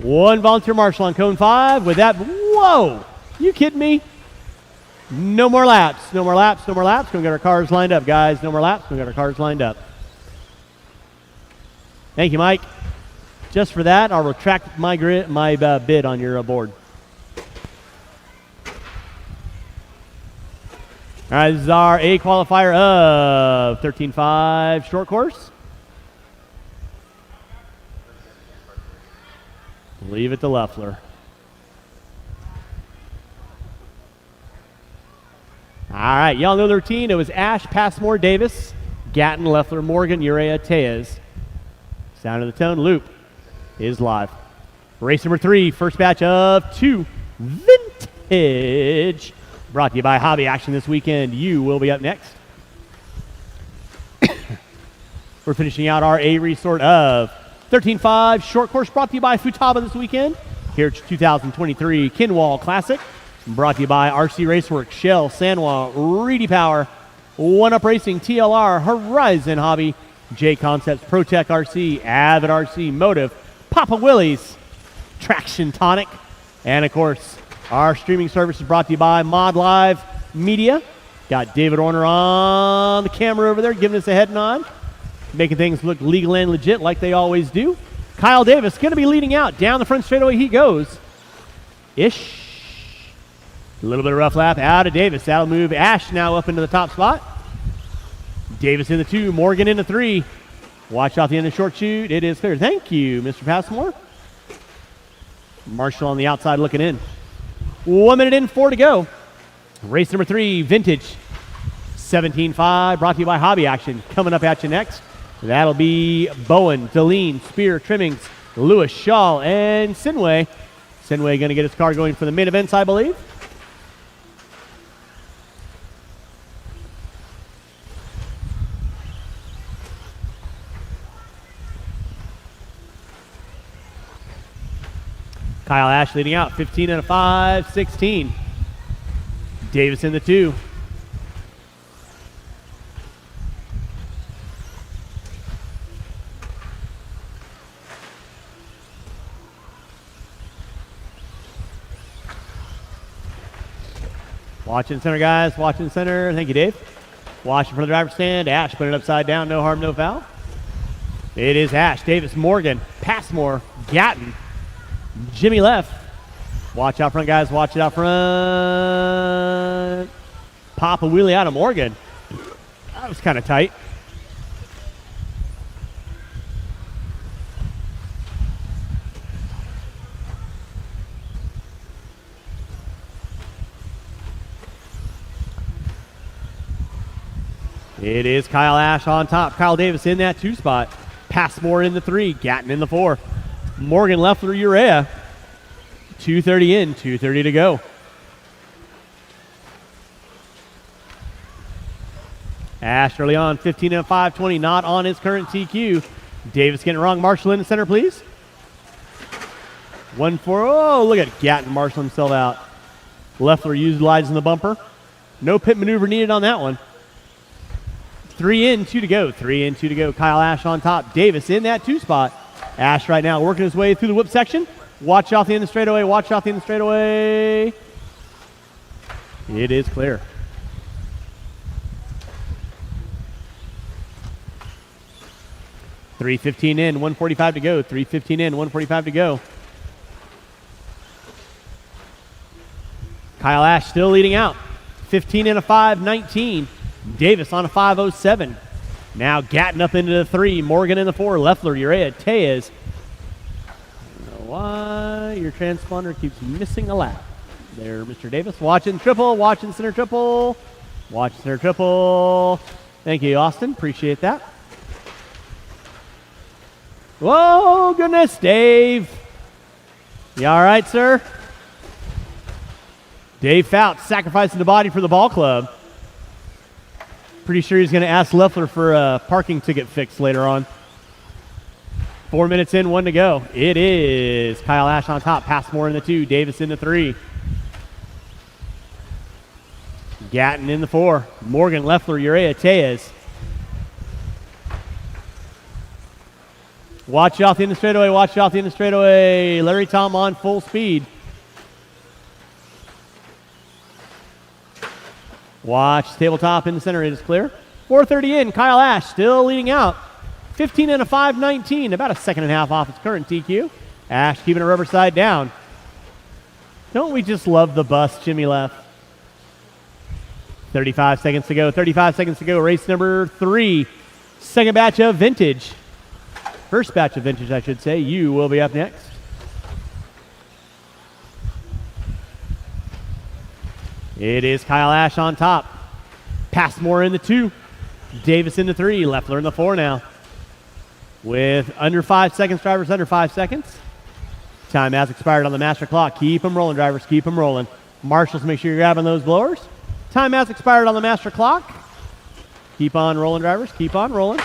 One volunteer marshal on cone 5 with that. Whoa! You kidding me? No more laps. No more laps. No more laps. Gonna get our cars lined up, guys. No more laps. Gonna get our cars lined up. Thank you, Mike. Just for that, I'll retract my bid on your board. All right, this is our A qualifier of 13.5 short course. Leave it to Leffler. All right, y'all know the routine. It was Ash, Passmore, Davis, Gatton, Leffler, Morgan, Urea, Tejas. Sound of the tone, loop is live. Race number 3, first batch of 2 vintage. Brought to you by Hobby Action this weekend. You will be up next. We're finishing out our A resort of 13.5 short course, brought to you by Futaba this weekend. Here at 2023 Kinwald Klassic. Brought to you by RC Raceworks, Shell, Sanwa, Reedy Power, One Up Racing, TLR, Horizon Hobby, J Concepts, ProTech RC, Avid RC, Motive, Papa Willie's, Traction Tonic, and of course, our streaming service is brought to you by Mod Live Media. Got David Orner on the camera over there giving us a head nod, making things look legal and legit like they always do. Kyle Davis going to be leading out. Down the front straightaway he goes. Ish. A little bit of rough lap out of Davis. That'll move Ash now up into the top spot. Davis in the 2, Morgan in the 3. Watch out the end of the short chute. It is clear. Thank you, Mr. Passmore. Marshall on the outside looking in. 1 minute in, 4 to go. Race number 3, vintage. 17.5, brought to you by Hobby Action. Coming up at you next. That'll be Bowen, Deline, Spear, Trimmings, Lewis, Shaw, and Sinway. Sinway going to get his car going for the main events, I believe. Kyle Ash leading out, 15 and a 5, 16. Davis in the 2. Watching center, guys. Watching center. Thank you, Dave. Watching for the driver's stand. Ash put it upside down. No harm, no foul. It is Ash, Davis, Morgan, Passmore, Gatton, Jimmy left. Watch out front, guys. Watch it out front. Pop a wheelie out of Morgan. That was kind of tight. It is Kyle Ash on top. Kyle Davis in that 2 spot. Passmore in the 3. Gatton in the 4. Morgan Leffler, Urea. 2:30 in, 2:30 to go. Ash early on, 15 and 5:20, not on his current TQ. Davis getting it wrong. Marshall in the center, please. 1-4. Oh, look at Gatton Marshall himself out. Leffler utilizing the bumper. No pit maneuver needed on that one. 3 in, 2 to go. 3 in, 2 to go. Kyle Ash on top. Davis in that 2 spot. Ash right now working his way through the whip section. Watch out the end of the straightaway. Watch out the end of the straightaway. It is clear. .315 in, 145 to go. 3:15 in, 145 to go. Kyle Ash still leading out. 15 and a 5:19. Davis on a 5:07. Now Gatton up into the 3. Morgan in the 4. Leffler, Urea, Tejas. I don't know why your transponder keeps missing a lap. There, Mr. Davis. Watching triple. Watching center triple. Watch center triple. Thank you, Austin. Appreciate that. Whoa, goodness, Dave. You all right, sir? Dave Fouts sacrificing the body for the ball club. Pretty sure he's going to ask Leffler for a parking ticket fix later on. 4 minutes in, 1 to go. It is Kyle Ash on top. Passmore in the 2. Davis in the 3. Gatton in the 4. Morgan, Leffler, Urea, Tejas. Watch out the end of the straightaway. Watch out the end of the straightaway. Larry Tom on full speed. Watch tabletop in the center. It is clear. 4:30 in. Kyle Ash still leading out. 15 and a 5:19. About a second and a half off its current TQ. Ash keeping a rubber side down. Don't we just love the bus, Jimmy left? 35 seconds to go. 35 seconds to go. Race number 3. Second batch of vintage. First batch of vintage, I should say. You will be up next. It is Kyle Ash on top. Passmore in the 2. Davis in the 3. Leffler in the 4 now. With under 5 seconds, drivers under 5 seconds. Time has expired on the master clock. Keep them rolling, drivers. Keep them rolling. Marshals, make sure you're grabbing those blowers. Time has expired on the master clock. Keep on rolling, drivers. Keep on rolling.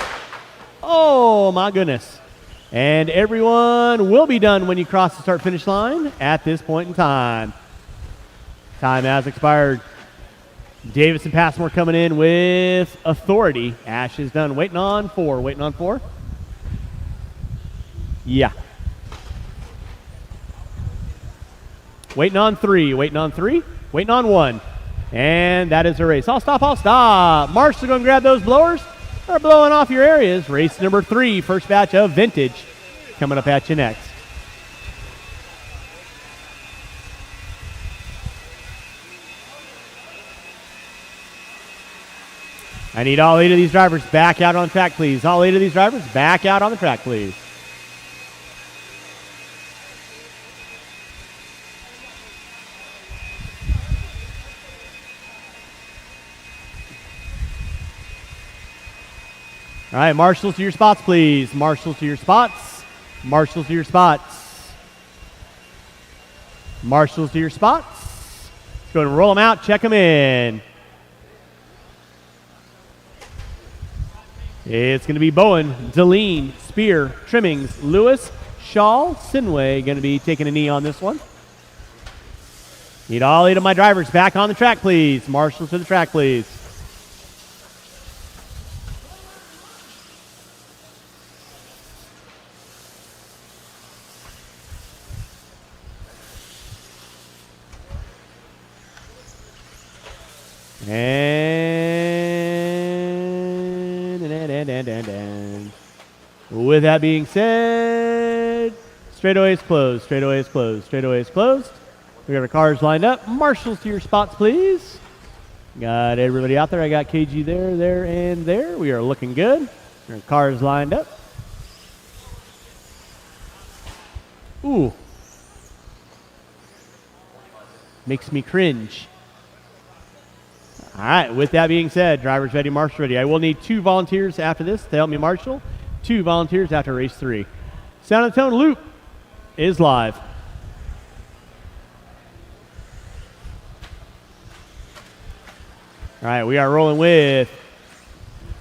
Oh, my goodness. And everyone will be done when you cross the start-finish line at this point in time. Time has expired. Davis and Passmore coming in with authority. Ash is done. Waiting on 4. Waiting on 4. Yeah. Waiting on 3. Waiting on 3. Waiting on 1. And that is a race. I'll stop. I'll stop. Marshall, go and grab those blowers. They're blowing off your areas. Race number 3, first batch of vintage, coming up at you next. I need all 8 of these drivers back out on track, please. All 8 of these drivers back out on the track, please. All right, marshals to your spots, please. Marshals to your spots. Marshals to your spots. Marshals to your spots. Let's go and roll them out, check them in. It's going to be Bowen, Deline, Spear, Trimmings, Lewis, Shaw, Sinway going to be taking a knee on this one. Need all 8 of my drivers back on the track, please. Marshals to the track, please. And with that being said, straightaway is closed, straightaway is closed, straightaway is closed. We got our cars lined up. Marshals to your spots, please. Got everybody out there. I got KG there, there, and there. We are looking good. Our cars lined up. Ooh. Makes me cringe. All right, with that being said, drivers ready, marshals ready. I will need 2 volunteers after this to help me marshal. 2 volunteers after race 3. Sound of the Tone loop is live. All right, we are rolling with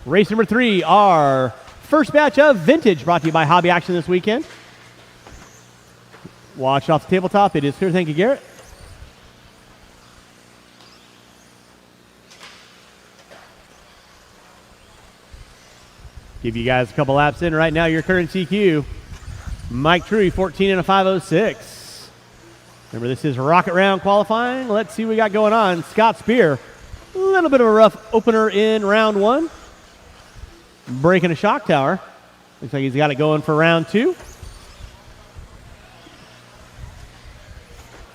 race number 3, our first batch of vintage, brought to you by Hobby Action this weekend. Watch off the tabletop. It is clear. Thank you, Garrett. Give you guys a couple laps in right now. Your current TQ, Mike Truey, 14 and a 5:06. Remember, this is Rocket Round qualifying. Let's see what we got going on. Scott Spear, a little bit of a rough opener in round 1. Breaking a shock tower. Looks like he's got it going for round 2.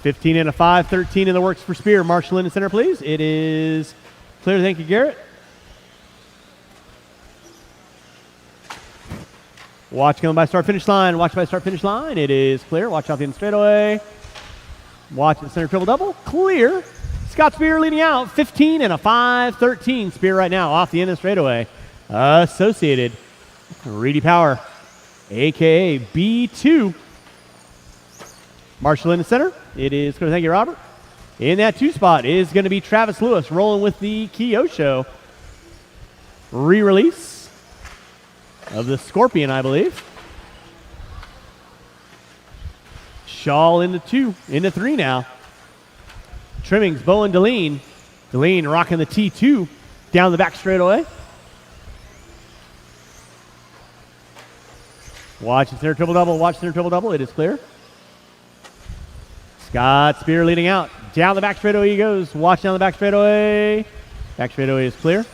15 and a 5:13 in the works for Spear. Marshall in the center, please. It is clear. Thank you, Garrett. Watch going by start finish line. Watch by start finish line. It is clear. Watch out the end straightaway. Watch the center triple double. Clear. Scott Spear leading out. 15 and a 5:13. Spear right now off the end of the straightaway. Associated. Reedy Power, a.k.a. B2. Marshall in the center. It is clear. Thank you, Robert. In that 2 spot is going to be Travis Lewis rolling with the Kyosho re-release of the Scorpion, I believe. Shaw in the 2, in the 3 now. Trimmings, Bowen, Deline. Deline rocking the T2 down the back straightaway. Watch the center triple double. Watch center triple double. It is clear. Scott Spear leading out. Down the back straightaway he goes. Watch down the back straightaway. Back straightaway is clear.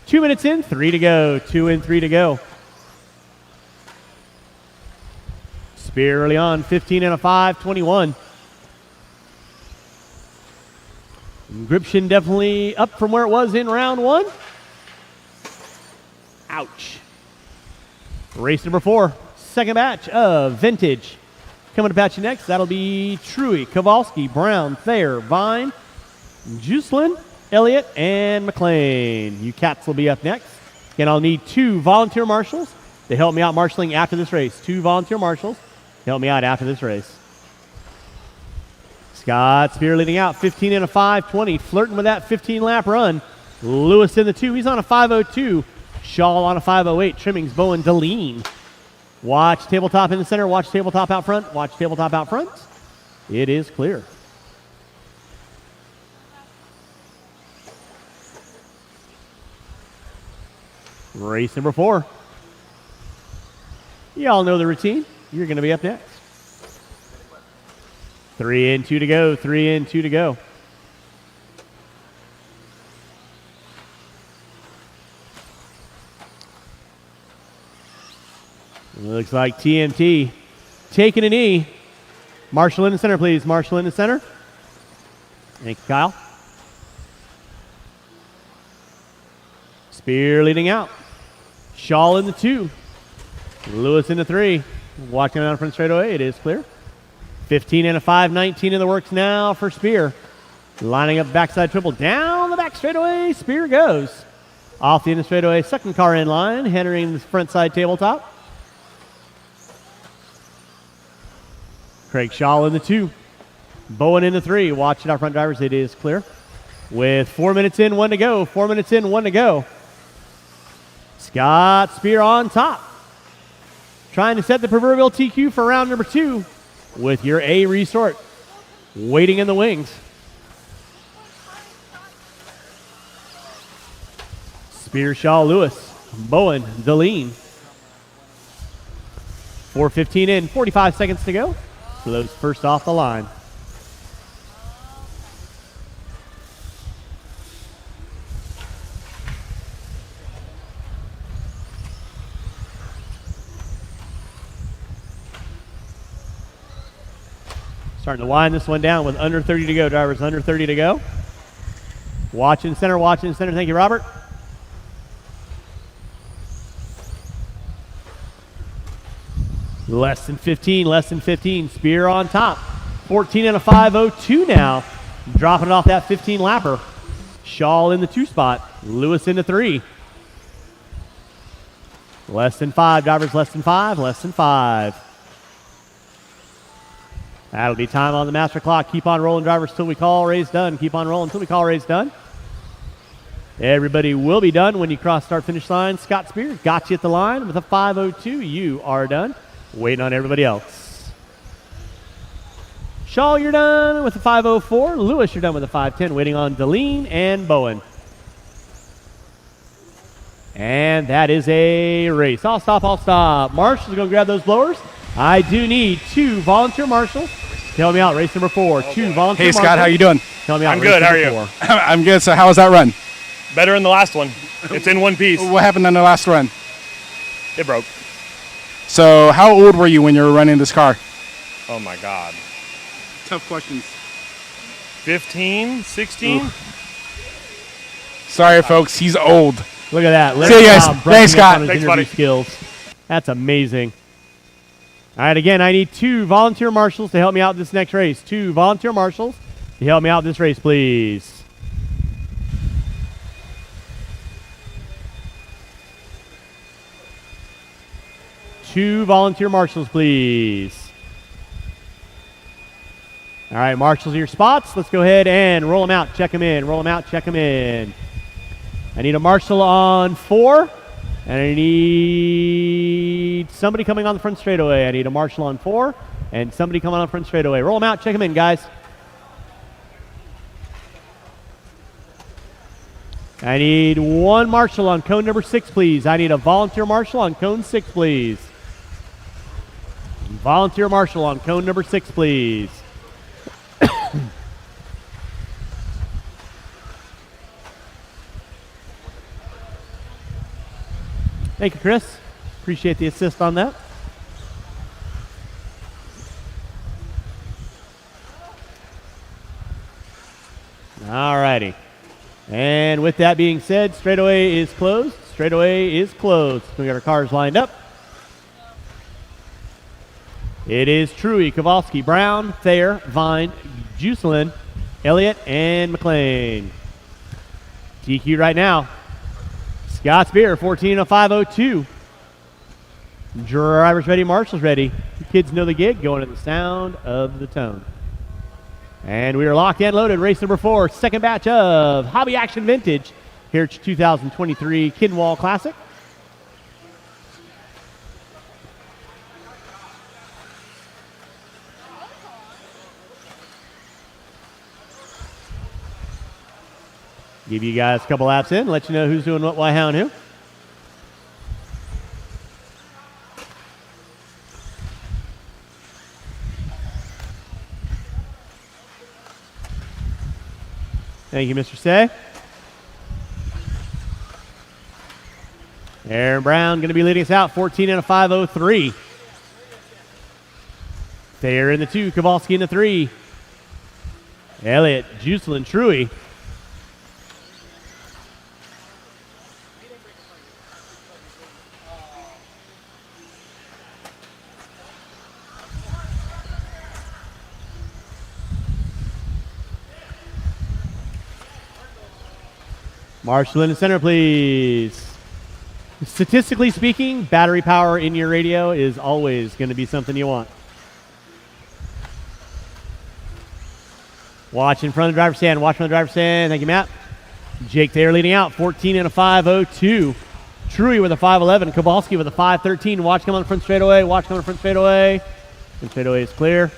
2 minutes in, 3 to go. 2 in, 3 to go. Spear early on, 15 and a 5, 21. Gription definitely up from where it was in round 1. Ouch. Race number 4, second batch of Vintage. Coming to batch you next, that'll be Truey, Kowalski, Brown, Thayer, Vine, Juslin, Elliott, and McLean. You cats will be up next. Again, I'll need 2 volunteer marshals to help me out marshaling after this race. 2 volunteer marshals to help me out after this race. Scott Spear leading out, 15 and a 5, 20, flirting with that 15-lap run. Lewis in the 2. He's on a 5:02. Shaw on a 5:08. Trimmings, Bowen, Deline. Watch tabletop in the center. Watch tabletop out front. Watch tabletop out front. It is clear. Race number 4. Y'all know the routine. You're going to be up next. 3 in, 2 to go. 3 in, 2 to go. Looks like TMT taking a knee. Marshall in the center, please. Marshall in the center. Thank you, Kyle. Spear leading out. Shaw in the 2. Lewis in the 3. Walking down front straightaway. It is clear. 15 and a 5, 19 in the works now for Spear. Lining up backside triple. Down the back straightaway. Spear goes. Off the end of straightaway. Second car in line. Entering the front side tabletop. Craig Shaw in the 2. Bowen in the 3. Watch it, our front drivers. It is clear. With 4 minutes in, 1 to go. 4 minutes in, 1 to go. Scott Spear on top. Trying to set the proverbial TQ for round number 2 with your A resort waiting in the wings. Spear, Shaw, Lewis, Bowen, Deline. 4:15 in, 45 seconds to go. So those first off the line. Starting to wind this one down with under 30 to go, drivers. Under 30 to go. Watching center, watching center. Thank you, Robert. Less than 15, less than 15. Spear on top. 14 and a 5:02 now. Dropping it off that 15 lapper. Shaw in the 2 spot. Lewis in the 3. Less than 5, drivers. Less than 5, less than 5. That'll be time on the master clock. Keep on rolling, drivers, till we call race done. Keep on rolling until we call race done. Everybody will be done when you cross start finish line. Scott Spear got you at the line with a 5:02. You are done. Waiting on everybody else. Shaw, you're done with a 5:04. Lewis, you're done with a 5:10. Waiting on Deline and Bowen. And that is a race. I'll stop, I'll stop. Marshall's going to grab those blowers. I do need 2 volunteer marshals. Help me out, race number 4. 2 volunteer marshals. Hey, Scott, how you doing? Help me out. I'm good. How are you? I'm good. So how was that run? Better in the last one. It's in one piece. What happened in the last run? It broke. So how old were you when you were running this car? Oh, my God. Tough questions. 15, 16? Sorry, folks. He's old. Look at that. See you guys. Thanks, Scott. Thanks, Thanks, buddy. Skills. That's amazing. All right, again, I need 2 volunteer marshals to help me out this next race. 2 volunteer marshals to help me out this race, please. Two volunteer marshals, please. All right, marshals, your spots. Let's go ahead and roll them out. Check them in. Roll them out. Check them in. I need a marshal on 4. And I need somebody coming on the front straightaway. I need a marshal on 4 and somebody coming on the front straightaway. Roll them out. Check them in, guys. I need 1 marshal on cone number 6, please. I need a volunteer marshal on cone 6, please. Volunteer marshal on cone number 6, please. Thank you, Chris. Appreciate the assist on that. All righty. And with that being said, straightaway is closed. Straightaway is closed. We got our cars lined up. It is Truey, Kowalski, Brown, Thayer, Vine, Juselin, Elliott, and McLean. DQ right now. Scott's Beer, 14:05:02. Drivers ready, marshals ready. The kids know the gig, going to the sound of the tone. And we are locked and loaded. Race number 4, second batch of Hobby Action Vintage here at 2023 Kinwald Klassic. Give you guys a couple laps in, let you know who's doing what, why, how, and who. Thank you, Mr. Say. Aaron Brown going to be leading us out, 14:05:03. Thayer in the 2, Kowalski in the 3. Elliott, Juselin, Truey. Marshall in the center, please. Statistically speaking, battery power in your radio is always going to be something you want. Watch in front of the driver's stand. Watch from the driver's stand. Thank you, Matt. Jake Thayer leading out, 14:05:02. Truey with a 5:11. Kowalski with a 5:13. Watch come on the front straightaway. Watch come on the front straightaway. And straightaway is clear.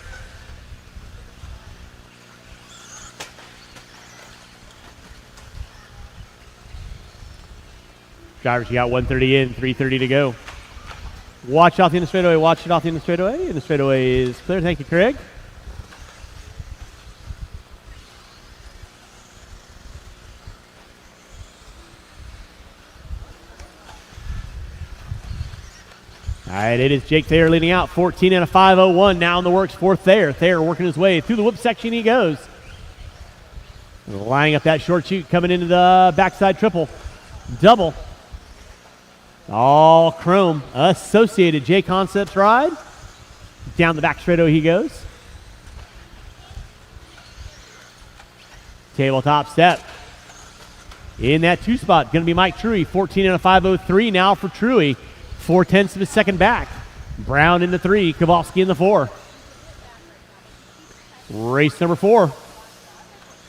Drivers, you got 130 in, 330 to go. Watch off the end of the straightaway. Watch it off the end of the straightaway. And the straightaway is clear. Thank you, Craig. All right, it is Jake Thayer leading out, 14:05:01. Now in the works for Thayer. Thayer working his way through the whoop section he goes. Lining up that short chute, coming into the backside triple. Double. All chrome. Associated J Concepts ride. Down the back straightaway he goes. Tabletop step. In that 2 spot, going to be Mike Truey, 14:05:03 now for Truey. 4/10 of a second back. Brown in the 3, Kowalski in the 4. Race number 4.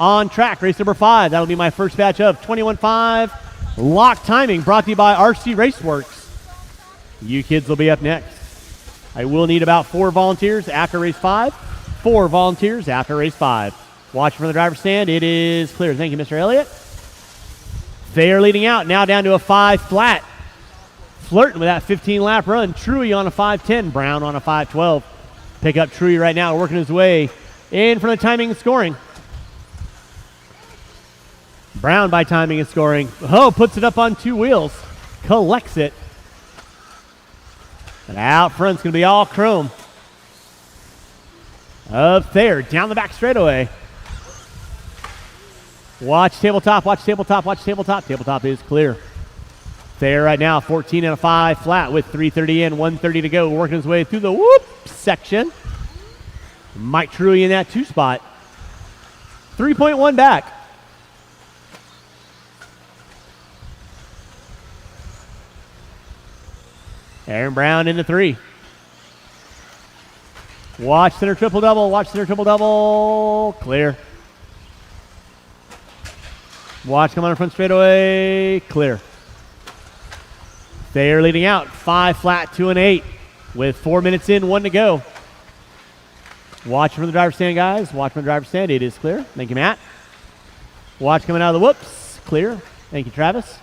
On track, race number 5. That'll be my first batch of 21.5. Lock timing brought to you by RC Raceworks. You kids will be up next. I will need about 4 volunteers after race 5. 4 volunteers after race 5. Watch from the driver's stand. It is clear. Thank you, Mr. Elliott. Thayer leading out. Now down to a 5 flat. Flirting with that 15-lap run. Truey on a 5:10. Brown on a 5:12. Pick up Truey right now, working his way in from the timing and scoring. Brown by timing and scoring. Oh, puts it up on 2 wheels. Collects it. And out front's going to be all chrome of Thayer. Down the back straightaway. Watch tabletop, watch tabletop, watch tabletop. Tabletop is clear. Thayer right now, 14:05 flat with 3:30 in, 1:30 to go. Working his way through the whoop section. Mike Truey in that 2 spot. 3.1 back. Aaron Brown in the 3. Watch center triple double. Watch center triple double. Clear. Watch come on in front straightaway. Clear. Thayer leading out. 5 flat, 2 and 8. With 4 minutes in, 1 to go. Watch from the driver's stand, guys. Watch from the driver's stand. It is clear. Thank you, Matt. Watch coming out of the whoops. Clear. Thank you, Travis.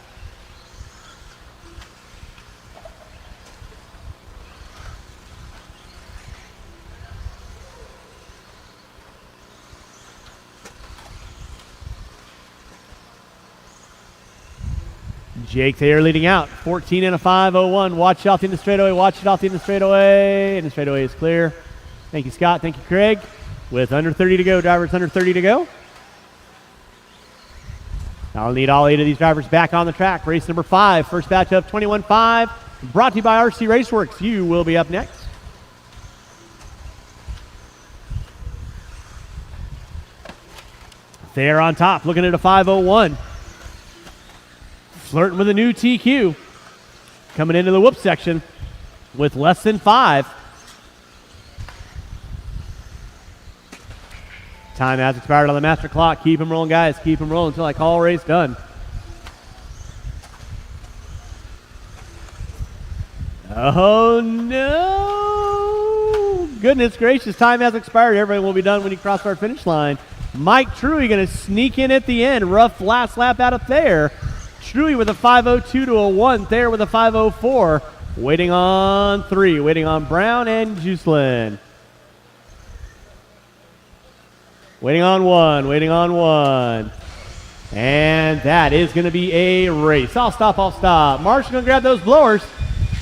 Jake Thayer leading out, 14 and a 5:01. Watch it off in the straightaway. Watch it off in the straightaway. And the straightaway is clear. Thank you, Scott. Thank you, Craig. With under 30 to go, drivers under 30 to go. I'll need all 8 of these drivers back on the track. Race number 5, first batch of 21.5, brought to you by RC Raceworks. You will be up next. Thayer on top, looking at a 5:01. Flirting with a new TQ. Coming into the whoop section with less than 5. Time has expired on the master clock. Keep them rolling, guys. Keep them rolling until I call race done. Oh, no. Goodness gracious. Time has expired. Everything will be done when you cross our finish line. Mike Truey going to sneak in at the end. Rough last lap out of Thayer. Truey with a 5:02 to a 1. Thayer with a 5:04. Waiting on 3. Waiting on Brown and Juiceland. Waiting on 1. Waiting on 1. And that is going to be a race. I'll stop. Marshall going to grab those blowers.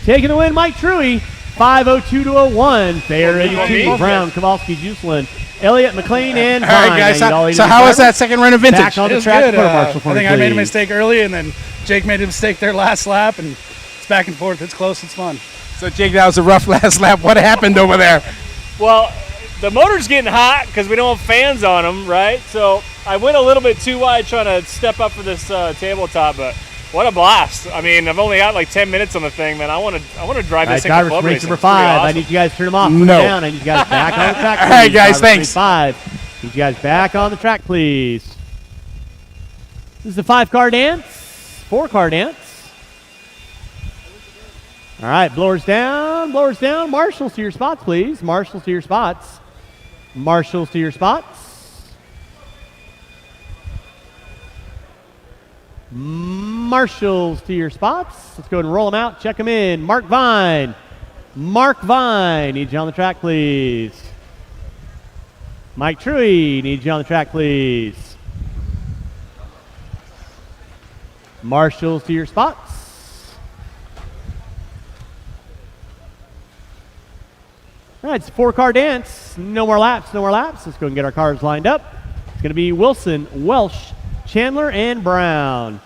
Taking the win, Mike Truey. 5:02 to a 1. Thayer and 2. Brown, Kowalski, Juiceland, Elliott, McLean, and All right, guys. So how was that second run of vintage? Back on It the was track good. for Marshall for I me, think I made a please. mistake early, and then Jake made a mistake there last lap, and it's back and forth. It's close. It's fun. So, Jake, that was a rough last lap. What happened over there? Well, the motor's getting hot because we don't have fans on them, right? So I went a little bit too wide trying to step up for this tabletop, but what a blast. I mean, I've only got like 10 minutes on the thing, man. I want to drive All right, this thing for drivers, club race racing. number It's pretty 5. I awesome. need you guys to turn them off. Put No. them down. I need you guys back on the track. All right, please. guys, Drivers, thanks. 5. Need you guys back on the track, please. This is a 5-car dance. 4-car dance. All right, blowers down, blowers down. Marshals to your spots, please. Marshals to your spots. Marshals to your spots. Marshals to your spots. Let's go ahead and roll them out. Check them in. Mark Vine. Mark Vine. Need you on the track, please. Mike Truey. Need you on the track, please. Marshals to your spots. All right, it's a 4-car dance. No more laps, no more laps. Let's go and get our cars lined up. It's going to be Wilson, Welsh, Chandler, and Brown.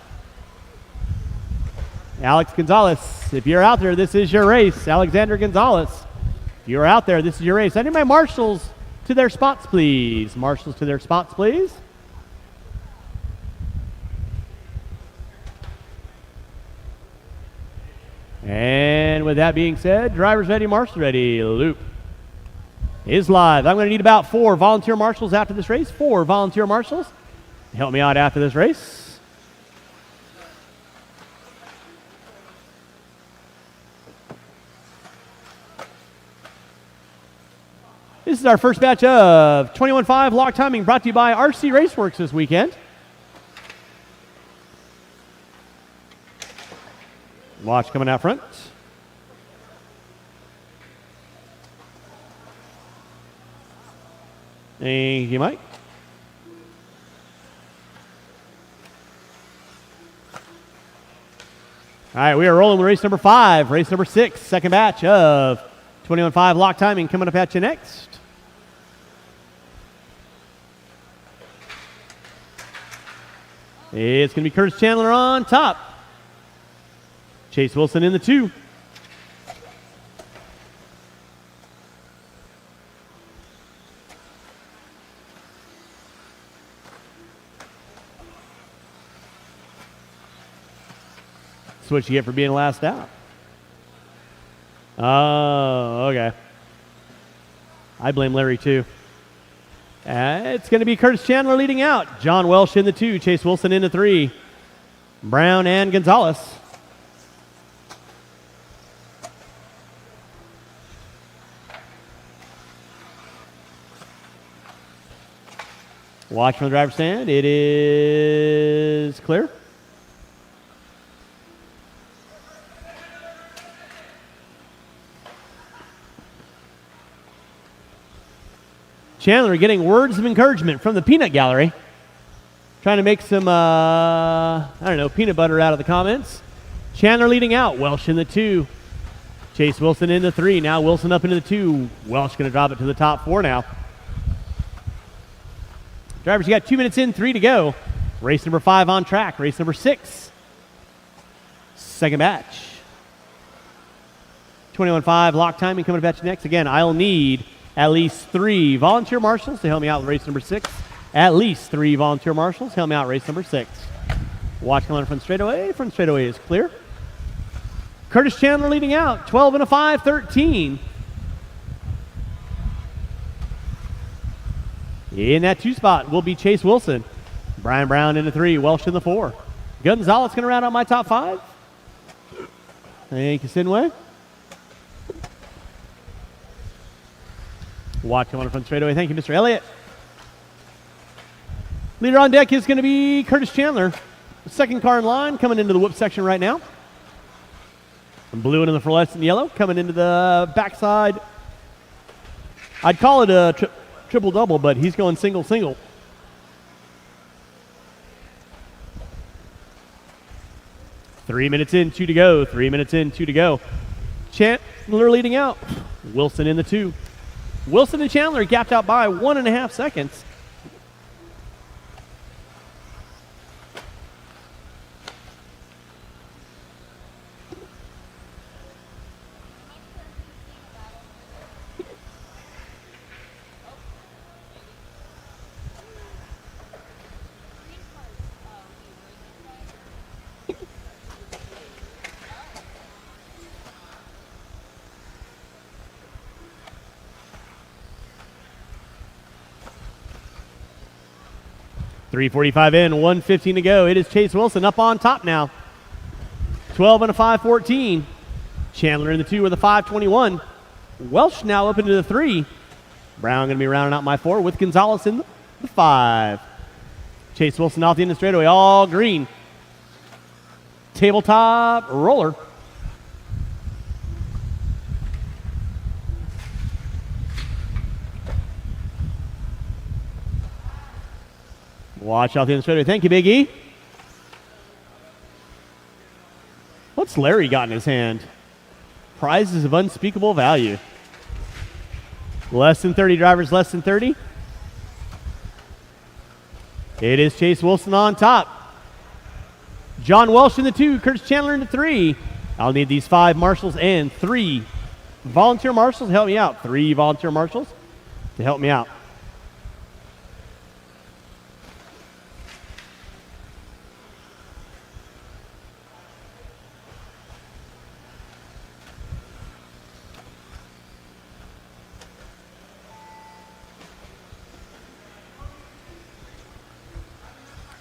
Alex Gonzalez, if you're out there, this is your race. Alexander Gonzalez, if you're out there, this is your race. I need my marshals to their spots, please. Marshals to their spots, please. And with that being said, drivers ready, marshals ready. Loop is live. I'm going to need about 4 volunteer marshals after this race. 4 volunteer marshals. Help me out after this race. This is our first batch of 21.5 lock timing brought to you by RC Raceworks this weekend. Watch coming out front. Thank you, Mike. All right, we are rolling with race number 5, race number 6, second batch of 21.5 lock timing coming up at you next. It's going to be Curtis Chandler on top. Chase Wilson in the 2. That's what you get for being last out. Oh, okay. I blame Larry too. It's going to be Curtis Chandler leading out. John Welsh in the 2. Chase Wilson in the 3. Brown and Gonzalez. Watch from the driver's stand. It is clear. Chandler getting words of encouragement from the peanut gallery. Trying to make some, peanut butter out of the comments. Chandler leading out. Welsh in the 2. Chase Wilson in the 3. Now Wilson up into the 2. Welsh going to drop it to the top 4 now. Drivers, you got 2 minutes in, 3 to go. Race number 5 on track. Race number 6. Second batch. 21.5 lock timing coming to batch next. Again, I'll need at least 3 volunteer marshals to help me out with race number 6. At least 3 volunteer marshals help me out race number 6. Watch coming from straightaway. Front straightaway is clear. Curtis Chandler leading out. 12 and a 5, 13. In that 2 spot will be Chase Wilson. Brian Brown in the 3. Welsh in the 4. Gonzalez going to round out my top 5. Thank you, Sinway. Watch coming from straightaway. Thank you, Mr. Elliott. Leader on deck is going to be Curtis Chandler. The second car in line coming into the whoop section right now. Blue and the fluorescent yellow coming into the backside. I'd call it a triple-double, but he's going single-single. Three minutes in, 2 to go. 3 minutes in, 2 to go. Chandler leading out. Wilson in the 2. Wilson and Chandler gapped out by 1.5 seconds. .345 in, 1:15 to go. It is Chase Wilson up on top now. 12 and a 5:14. Chandler in the 2 with a 5:21. Welsh now up into the 3. Brown going to be rounding out my 4 with Gonzalez in the 5. Chase Wilson off the end of the straightaway, all green. Tabletop roller. Watch out the end of the straightaway. Thank you, Big E. What's Larry got in his hand? Prizes of unspeakable value. Less than 30 drivers, less than 30. It is Chase Wilson on top. John Welsh in the 2, Curtis Chandler in the 3. I'll need these 5 marshals and 3 volunteer marshals to help me out. 3 volunteer marshals to help me out.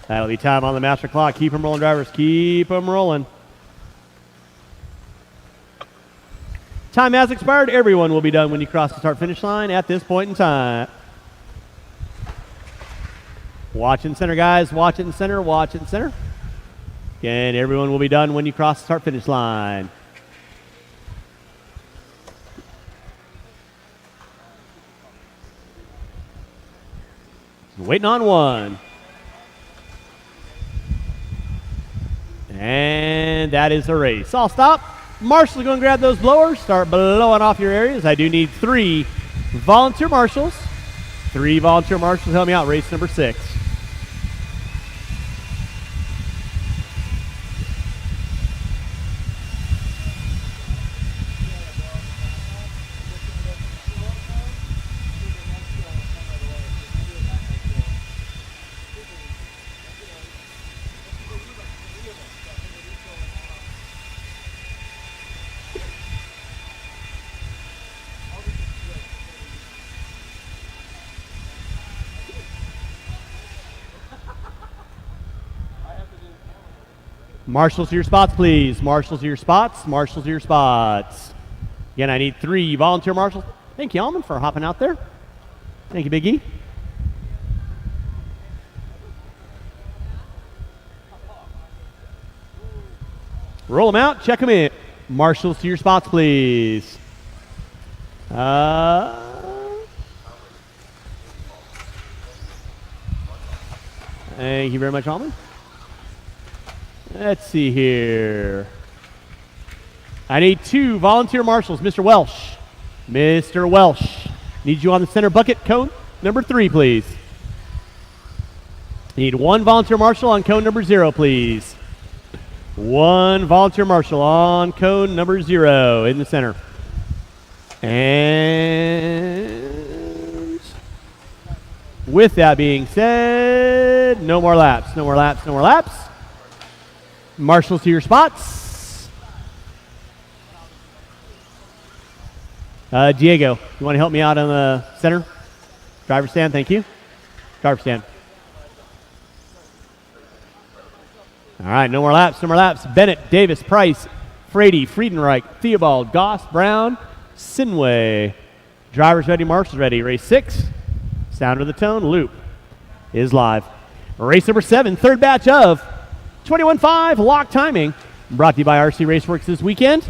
That'll be time on the master clock. Keep them rolling, drivers. Keep them rolling. Time has expired. Everyone will be done when you cross the start-finish line at this point in time. Watch in center, guys. Watch it in center. Watch it in center. Again, everyone will be done when you cross the start-finish line. Waiting on one. And that is the race. I'll stop. Marshals, go and grab those blowers. Start blowing off your areas. I do need 3 volunteer marshals. 3 volunteer marshals help me out. Race number 6. Marshals to your spots, please. Marshals to your spots. Marshals to your spots. Again, I need 3 volunteer marshals. Thank you, Alman, for hopping out there. Thank you, Big E. Roll them out. Check them in. Marshals to your spots, please. Thank you very much, Alman. Let's see here. I need 2 volunteer marshals. Mr. Welsh. Mr. Welsh. Need you on the center bucket cone number 3, please. Need 1 volunteer marshal on cone number 0, please. 1 volunteer marshal on cone number 0 in the center. And with that being said, no more laps, no more laps, no more laps. Marshals to your spots. Diego, you want to help me out on the center? Driver stand, thank you. Driver stand. All right, no more laps, no more laps. Bennett, Davis, Price, Frady, Friedenreich, Theobald, Goss, Brown, Sinway. Drivers ready, marshals ready. Race 6, sound of the tone, loop is live. Race number 7, third batch of 21.5 lock timing. Brought to you by RC Raceworks this weekend.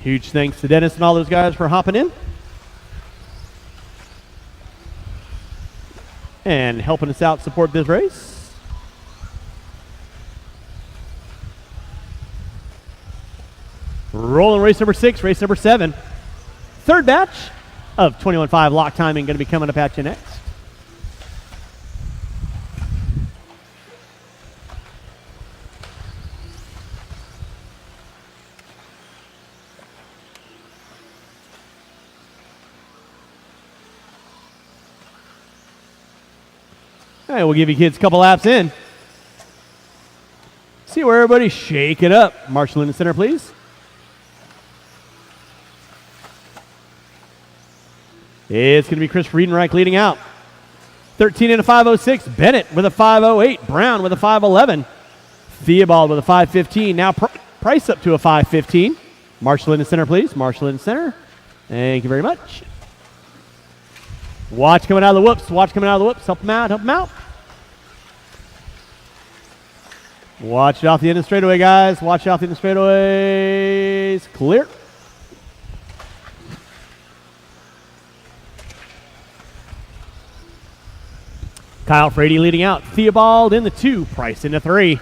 Huge thanks to Dennis and all those guys for hopping in and helping us out support this race. Rolling race number 6, race number 7. Third batch of 21.5 lock timing going to be coming up at you next. All right, we'll give you kids a couple laps in. See where everybody's shaking up. Marshal in the center, please. It's going to be Chris Friedenreich leading out. 13 and a 506. Bennett with a 508. Brown with a 511. Theobald with a 515. Now Price up to a 515. Marshal in the center, please. Marshal in the center. Thank you very much. Watch coming out of the whoops. Watch coming out of the whoops. Help them out. Help them out. Watch it off the end of the straightaway, guys. Watch out the end of the straightaways. Clear. Kyle Frady leading out. Theobald in the 2. Price in the 3.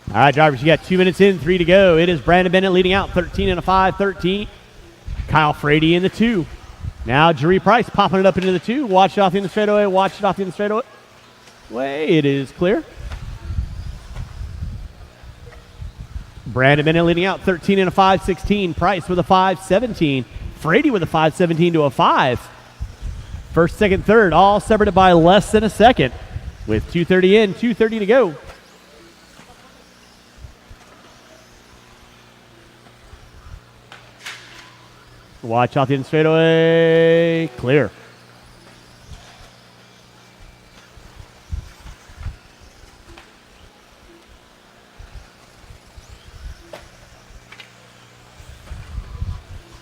All right, drivers, you got 2 minutes in, 3 to go. It is Brandon Bennett leading out, 13 and a 5-13. Kyle Frady in the 2. Now Jerry Price popping it up into the 2. Watch it off in the straightaway. Watch it off in the straightaway. It is clear. Brandon Bennett leading out, 13 and a 5-16. Price with a 5-17. Frady with a 5-17 to a 5. First, second, third, all separated by less than a second. With 2:30 in, 2:30 to go. Watch out the end straightaway. Clear.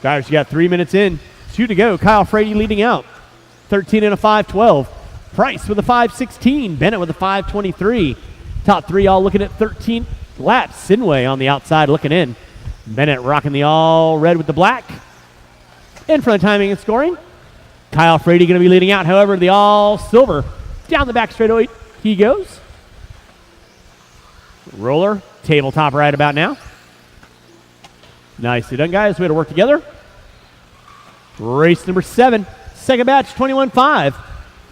Drivers, you got 3 minutes in, 2 to go. Kyle Frady leading out, 13 and a 5-12. Price with a 5-16. Bennett with a 5-23. Top 3 all looking at 13 laps. Sinway on the outside looking in. Bennett rocking the all red with the black. In front of timing and scoring. Kyle Frady going to be leading out. However, the all silver. Down the back straightaway he goes. Roller, tabletop right about now. Nicely done, guys. Way to work together. Race number 7. Second batch, 21.5.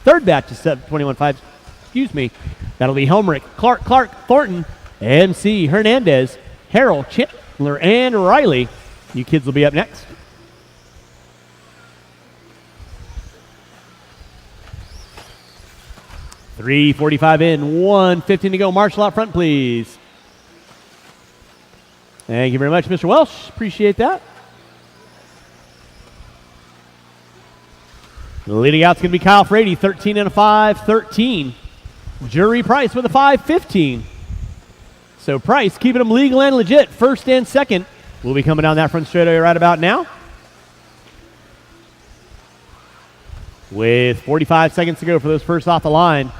Third batch is 21.5. Excuse me. That'll be Helmrich, Clark, Thornton, MC, Hernandez, Harrell, Chandler, and Riley. You kids will be up next. .345 in, 1:15 to go. Marshall out front, please. Thank you very much, Mr. Welsh. Appreciate that. Leading out is going to be Kyle Frady, 13 and a 5-13. Jury Price with a 5-15. So Price keeping them legal and legit, first and second. will be coming down that front straightaway right about now. With 45 seconds to go for those first off the line.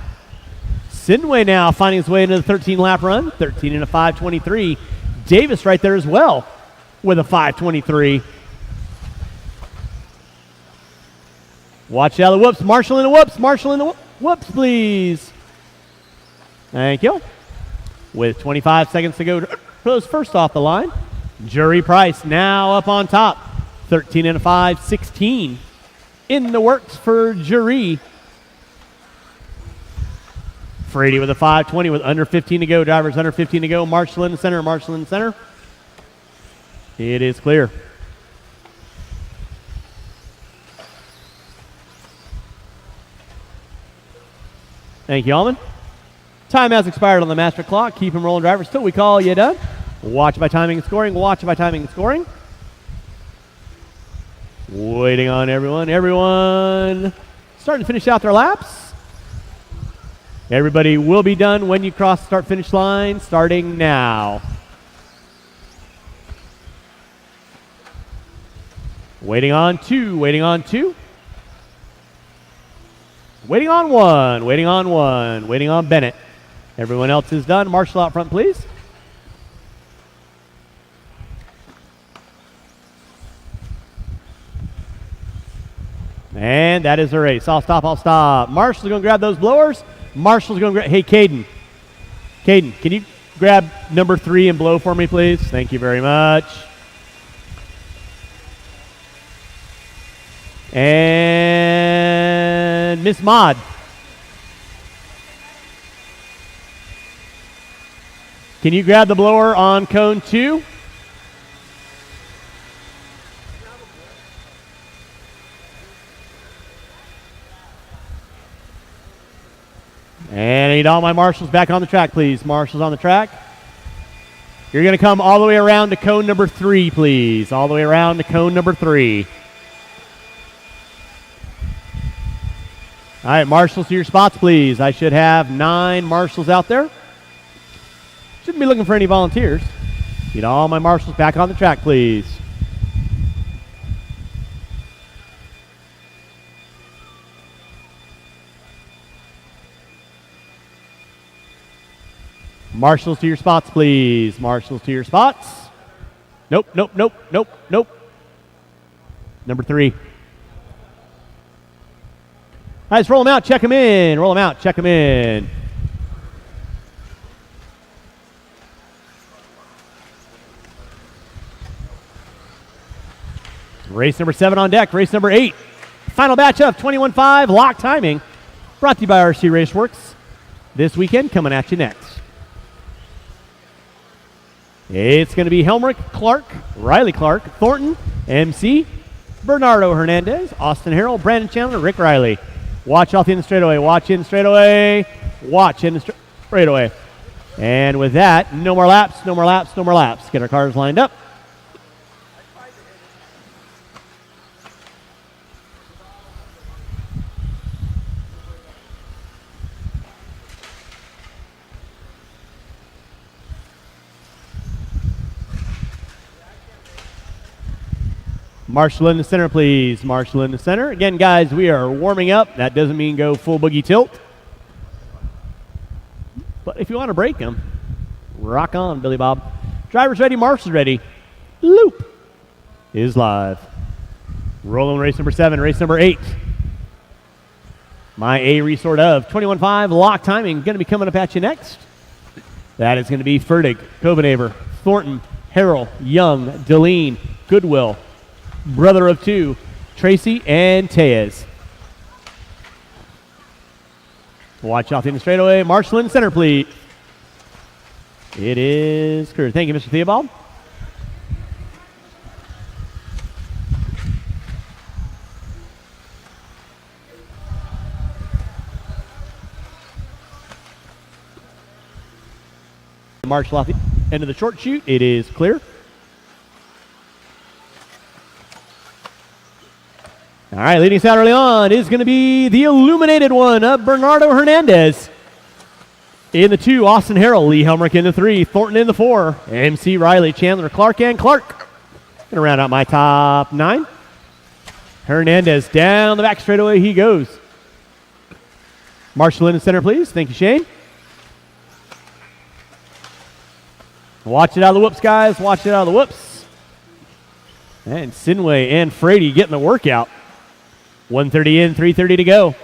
Sinway now finding his way into the 13-lap run. 13 and a 5:23. Davis right there as well with a 5:23. Watch out the whoops. Marshall in the whoops. Marshall in the whoops, please. Thank you. With 25 seconds to go for those first off the line. Jury Price now up on top. 13 and a 5:16. In the works for Jury. Frady with a 5:20 with under 15 to go. Drivers under 15 to go. Marshall in the center. Marshall in the center. It is clear. Thank you, Allman. Time has expired on the master clock. Keep them rolling, drivers, till we call you done. Watch by timing and scoring. Watch by timing and scoring. Waiting on everyone. Everyone starting to finish out their laps. Everybody will be done when you cross the start-finish line, starting now. Waiting on two. Waiting on two. Waiting on one. Waiting on one. Waiting on Bennett. Everyone else is done. Marshall out front, please. And that is the race. I'll stop. I'll stop. Marshall's going to grab those blowers. Marshall's going to grab. Hey, Caden. Caden, can you grab number 3 and blow for me, please? Thank you very much. And Miss Mod. Can you grab the blower on cone 2? And I need all my marshals back on the track, please. Marshals on the track. You're going to come all the way around to cone number 3, please. All the way around to cone number 3. All right, marshals to your spots, please. I should have 9 marshals out there. Shouldn't be looking for any volunteers. Need all my marshals back on the track, please. Marshals to your spots, please. Marshals to your spots. Nope, nope, nope, nope, nope. Number 3. All right, let's roll them out, check them in. Roll them out, check them in. Race number 7 on deck. Race number 8. Final batch of 21.5 lock timing. Brought to you by RC Raceworks. This weekend coming at you next. It's going to be Helmrich, Clark, Riley Clark, Thornton, MC, Bernardo Hernandez, Austin Harrell, Brandon Chandler, Rick Riley. Watch off in the straightaway. Watch in the straightaway. Watch in the straightaway. And with that, no more laps, no more laps, no more laps. Get our cars lined up. Marshall in the center, please. Marshall in the center. Again, guys, we are warming up. That doesn't mean go full boogie tilt. But if you want to break them, rock on, Billy Bob. Driver's ready, Marshall's ready. Loop is live. Rolling race number 7, race number 8. My A resort of 21.5 lock timing going to be coming up at you next. That is going to be Fertig, Covenhaver, Thornton, Harrell, Young, Deline, Goodwill, brother of 2, Tracy, and Tellez. Watch off in the straightaway. Marshall in the center, please. It is clear. Thank you, Mr. Theobald. Marshall off the end of the short chute. It is clear. All right, leading us out early on is going to be the illuminated one of Bernardo Hernandez. In the 2, Austin Harrell, Lee Helmrich in the 3, Thornton in the 4, MC Riley, Chandler, Clark, and Clark. Gonna round out my top 9. Hernandez down the back straightaway he goes. Marshall in the center, please. Thank you, Shane. Watch it out of the whoops, guys. Watch it out of the whoops. And Sinway and Frady getting the workout. 1:30 in, 3:30 to go.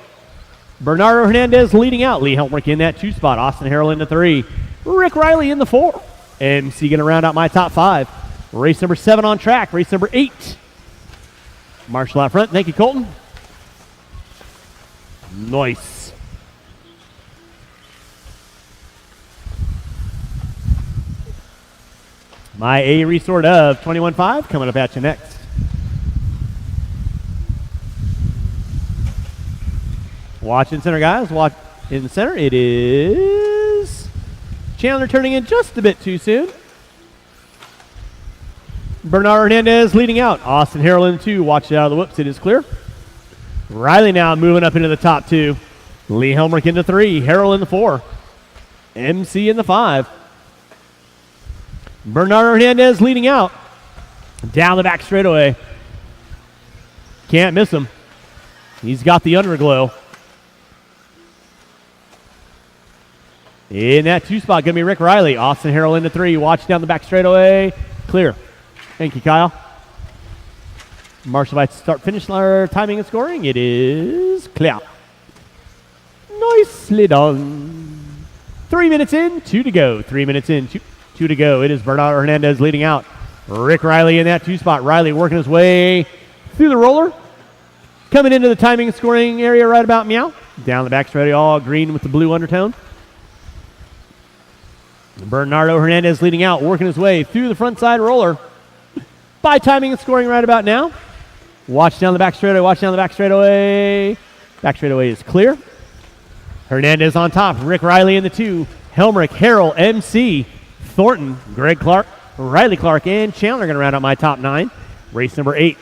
Bernardo Hernandez leading out. Lee Helmrich in that 2 spot. Austin Harrell in the 3. Rick Riley in the 4. MC going to round out my top 5. Race number 7 on track. Race number 8. Marshall out front. Thank you, Colton. Nice. My A resort of 21.5 coming up at you next. Watch in center, guys. Watch in the center. It is Chandler turning in just a bit too soon. Bernardo Hernandez leading out. Austin Harrell in 2. Watch it out of the whoops. It is clear. Riley now moving up into the top 2. Lee Helmrich in the 3. Harrell in the 4. MC in the 5. Bernardo Hernandez leading out. Down the back straightaway. Can't miss him. He's got the underglow. In that 2 spot, going to be Rick Riley. Austin Harrell into 3. Watch down the back straightaway. Clear. Thank you, Kyle. Marshall by start finish timing and scoring. It is clear. Nicely done. 3 minutes in, 2 to go. 3 minutes in, 2 to go. It is Bernardo Hernandez leading out. Rick Riley in that 2 spot. Riley working his way through the roller. Coming into the timing and scoring area right about meow. Down the back straightaway, all green with the blue undertone. Bernardo Hernandez leading out, working his way through the front side roller. By timing and scoring right about now. Watch down the back straightaway, watch down the back straightaway. Back straightaway is clear. Hernandez on top, Rick Riley in the 2. Helmrich, Harrell, MC, Thornton, Greg Clark, Riley Clark, and Chandler going to round out my top 9. Race number 8.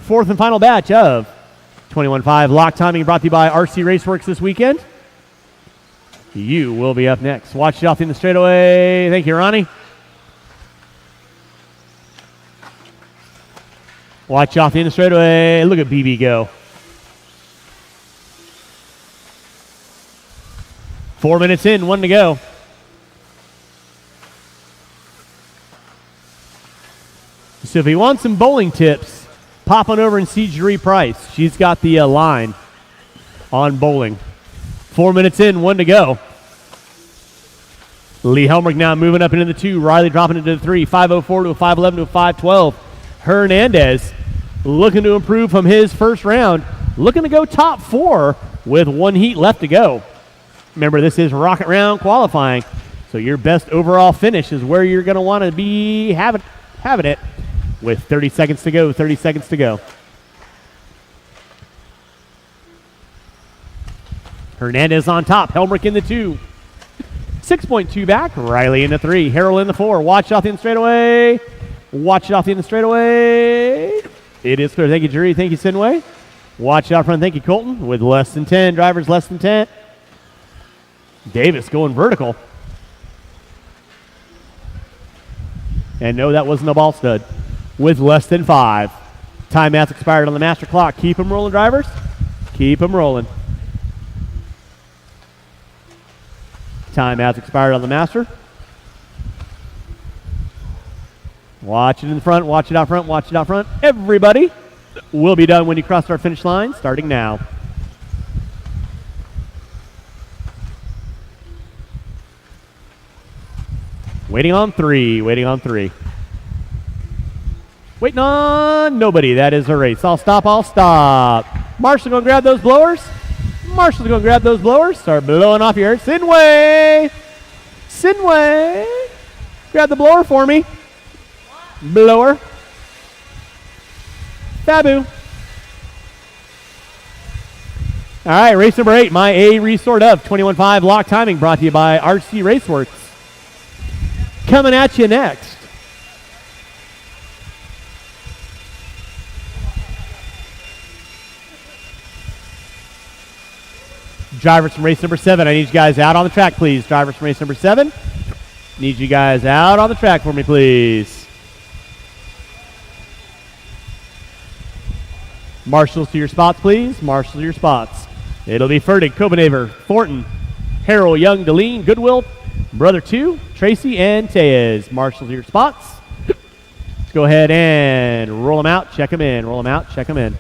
4th and final batch of 21.5 lock timing brought to you by RC Raceworks this weekend. You will be up next. Watch it off in the straightaway. Thank you, Ronnie. Watch off in the straightaway. Look at BB go. 4 minutes in, 1 to go. So if you want some bowling tips, pop on over and see Jeree Price. She's got the line on bowling. 4 minutes in, 1 to go. Lee Helmrich now moving up into the 2. Riley dropping into the 3. 5:04 to a 5:11 to a 5:12. Hernandez looking to improve from his first round. Looking to go top 4 with 1 heat left to go. Remember, this is rocket round qualifying. So your best overall finish is where you're going to want to be having it with 30 seconds to go. 30 seconds to go. Hernandez on top. Helmrich in the 2. 6.2 back. Riley in the 3. Harrell in the 4. Watch it off the end straightaway. Watch it off the end straightaway. It is clear. Thank you, Jerry. Thank you, Sinway. Watch it out front. Thank you, Colton. With less than 10. Drivers less than 10. Davis going vertical. And no, that wasn't a ball stud. With less than 5. Time has expired on the master clock. Keep them rolling, drivers. Keep them rolling. Time has expired on the master. Watch it in the front. Watch it out front. Watch it out front. Everybody will be done when you cross our finish line, starting now. Waiting on 3. Waiting on 3. Waiting on nobody. That is a race. I'll stop. I'll stop. Marshall going to grab those blowers. Marshall's going to grab those blowers. Start blowing off your Sinway. Sinway. Grab the blower for me. Blower. Fabu. All right, race number 8. My A resort of 21.5 lock timing brought to you by RC Raceworks. Coming at you next. Drivers from race number 7, I need you guys out on the track, please. Drivers from race number 7, need you guys out on the track for me, please. Marshals to your spots, please. Marshals to your spots. It'll be Fertig, Copenhaver, Thornton, Harrell, Young, Deline, Goodwill, Brother 2, Tracy, and Tez. Marshals to your spots. Let's go ahead and roll them out, check them in. Roll them out, check them in.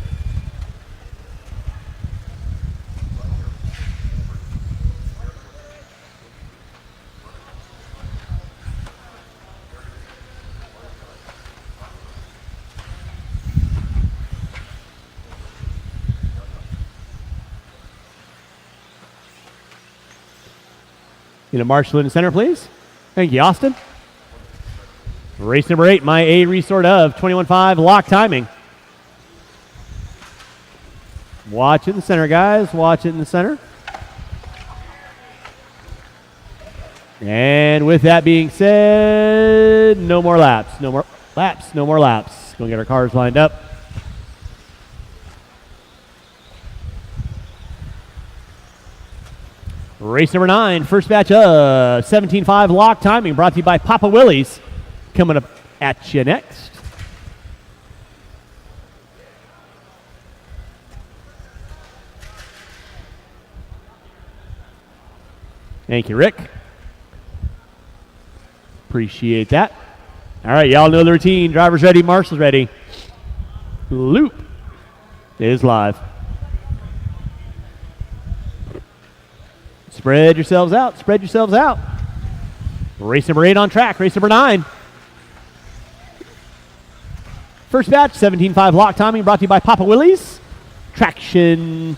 Need a marshal in center, please. Thank you, Austin. Race number 8, my A resort of 21.5 lock timing. Watch it in the center, guys. Watch it in the center. And with that being said, no more laps. No more laps. No more laps. Going to get our cars lined up. Race number 9, first batch of 17.5 lock timing, brought to you by Papa Willie's. Coming up at you next. Thank you, Rick. Appreciate that. All right, y'all know the routine. Drivers ready, marshals ready. Loop is live. Spread yourselves out. Spread yourselves out. Race number 8 on track. Race number 9. First batch, 17.5 lock timing, brought to you by Papa Willie's. Traction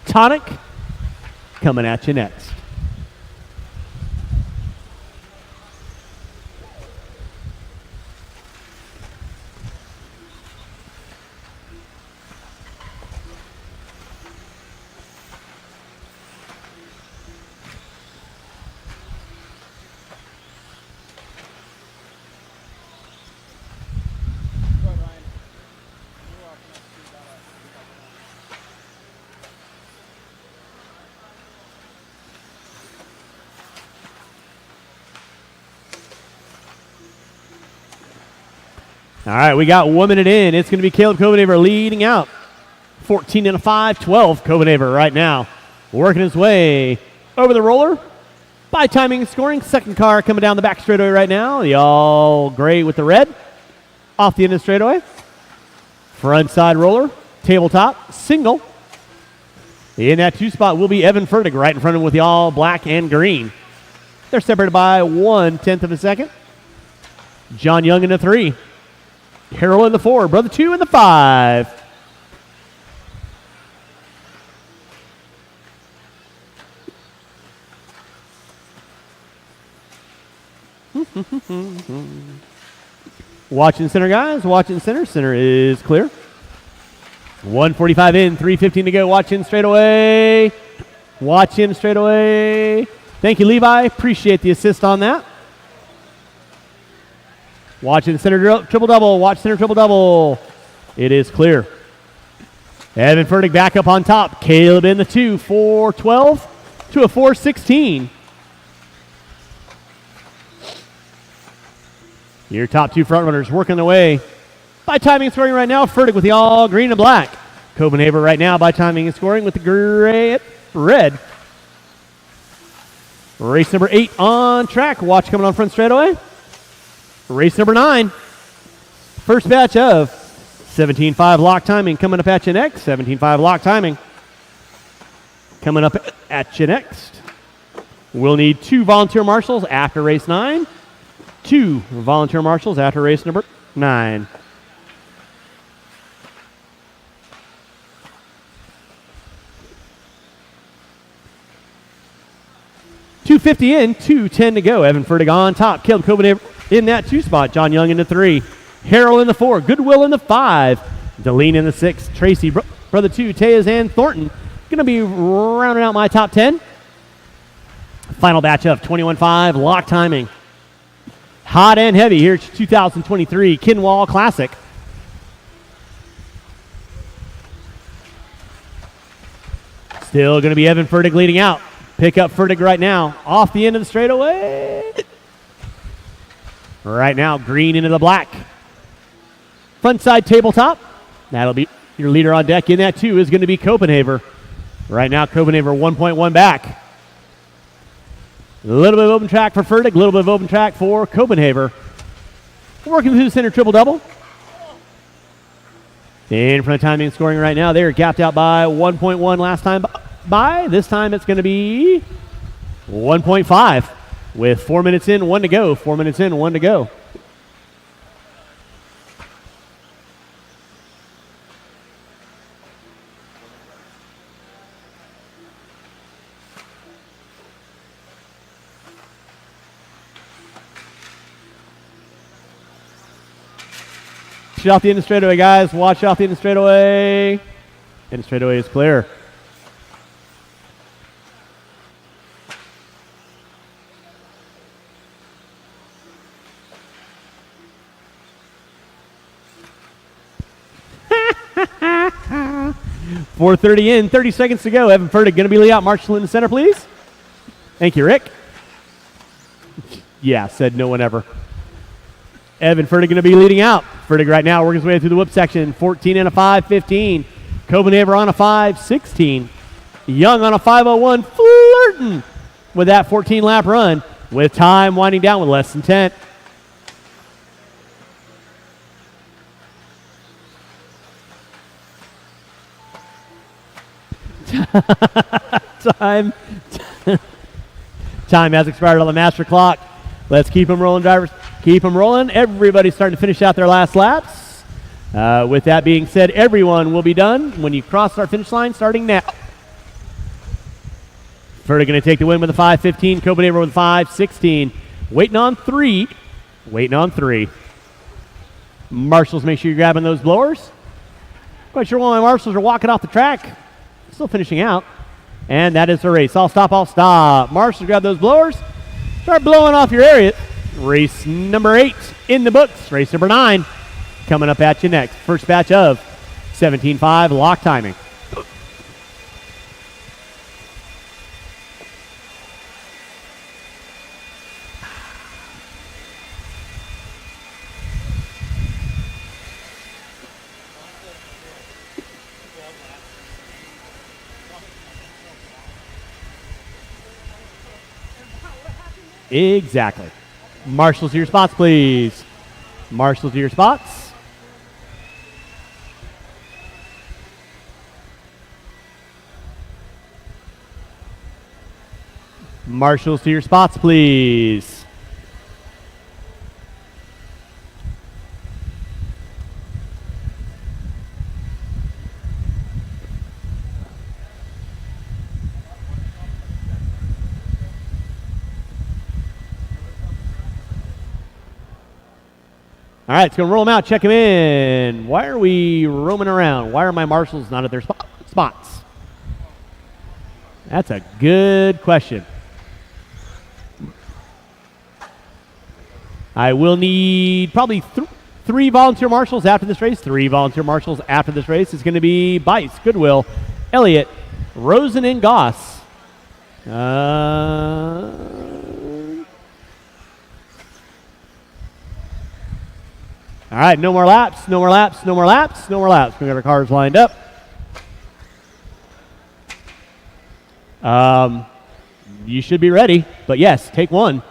Tonic. Coming at you next. All right, we got 1 minute in. It's going to be Caleb Copenhaver leading out. 14 and a 5, 12 Copenhaver right now. Working his way over the roller. By timing and scoring. Second car coming down the back straightaway right now. The all gray with the red. Off the end of the straightaway. Front side roller. Tabletop. Single. In that 2 spot will be Evan Fertig right in front of him with the all black and green. They're separated by 1/10 of a second. John Young in the 3. Harrell in the 4, Brother 2 in the 5. Watching center, guys. Watching center. Center is clear. 1:45 in, 3:15 to go. Watching straight away. Watching straight away. Thank you, Levi. Appreciate the assist on that. Watching center triple-double. Watch center triple-double. It is clear. Evan Fertig back up on top. Caleb in the 2. 4:12 to a 4:16. Your top 2 front runners working their way. By timing and scoring right now, Fertig with the all green and black. Copenhaver right now by timing and scoring with the gray red. Race number 8 on track. Watch coming on front straightaway. Race number 9. First batch of 17.5 lock timing coming up at you next. 17.5 lock timing coming up at you next. We'll need 2 volunteer marshals after race 9. 2 volunteer marshals after race number 9. .250 in, 2:10 to go. Evan Fertig on top. Caleb Copenhaver in that 2 spot. John Young in the 3. Harrell in the 4. Goodwill in the 5. Deline in the 6. Tracy, Brother 2. Tejas and Thornton. Going to be rounding out my top 10. Final batch of 21.5 lock timing. Hot and heavy here. 2023 Kinwald Klassic. Still going to be Evan Fertig leading out. Pick up Fertig right now. Off the end of the straightaway. Right now, green into the black. Front side tabletop. That'll be Your leader on deck in that 2 is going to be Copenhagen. Right now, Copenhagen 1.1 back. A little bit of open track for Fertig, a little bit of open track for Copenhagen. Working through the center triple-double. In front of timing and scoring right now, they're gapped out by 1.1 last time by. This time it's going to be 1.5 with 4 minutes in, 1 to go. 4 minutes in, 1 to go. Watch out the end of straightaway, guys. Watch out the end of straightaway. End of straightaway is clear. .430 in, 30 seconds to go. Evan Fertig going to be lead out. Marshall in the center, please. Thank you, Rick. Yeah, said no one ever. Evan Fertig going to be leading out. Fertig right now working his way through the whip section. 14 and a 5:15. Copenhagen on a 5:16. Young on a 5:01. Flirting with that 14-lap run with time winding down with less than 10. Time has expired on the master clock. Let's keep them rolling, drivers. Keep them rolling. Everybody's starting to finish out their last laps. With that being said, everyone will be done when you cross our finish line starting now. Fertig going to take the win with a 5:15. Copenhagen with a 5:16. Waiting on 3. Waiting on 3. Marshals, make sure you're grabbing those blowers. Quite sure one of my marshals are walking off the track. Still finishing out. And that is the race. I'll stop, I'll stop. Marshals, grab those blowers. Start blowing off your area. Race number 8 in the books. Race number 9 coming up at you next. First batch of 17.5 lock timing. Exactly. Marshals to your spots, please. Marshals to your spots. Marshals to your spots, please. All right, it's going to roll them out. Check them in. Why are we roaming around? Why are my marshals not at their spots? That's a good question. I will need probably 3 volunteer marshals after this race. 3 volunteer marshals after this race. It's going to be Bice, Goodwill, Elliott, Rosen, and Goss. All right, no more laps, no more laps, no more laps, no more laps. We got our cars lined up. You should be ready, but yes, take one.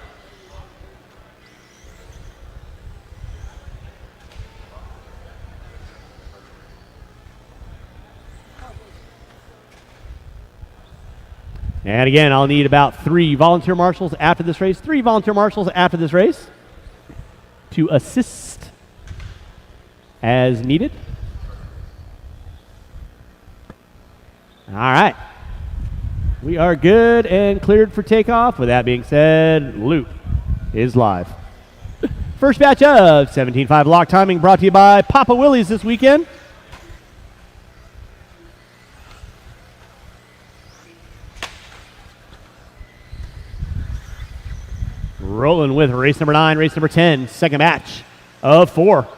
And again, I'll need about 3 volunteer marshals after this race. 3 volunteer marshals after this race to assist as needed. All right. We are good and cleared for takeoff. With that being said, loop is live. First batch of 17.5 lock timing brought to you by Papa Willie's this weekend. Rolling with race number 9, race number 10, second batch of 4.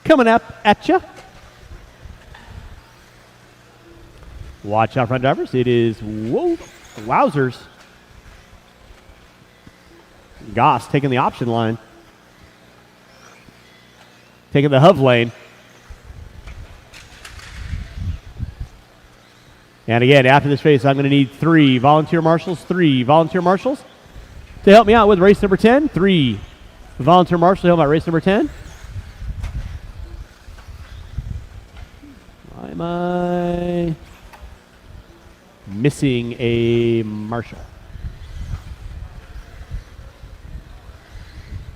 Coming up at you. Watch out, front drivers. It is, whoa, wowzers. Goss taking the option line. Taking the hub lane. And again, after this race, I'm going to need 3 volunteer marshals to help me out with race number 10. 3 volunteer marshals to help out race number 10. Why am I missing a marshal?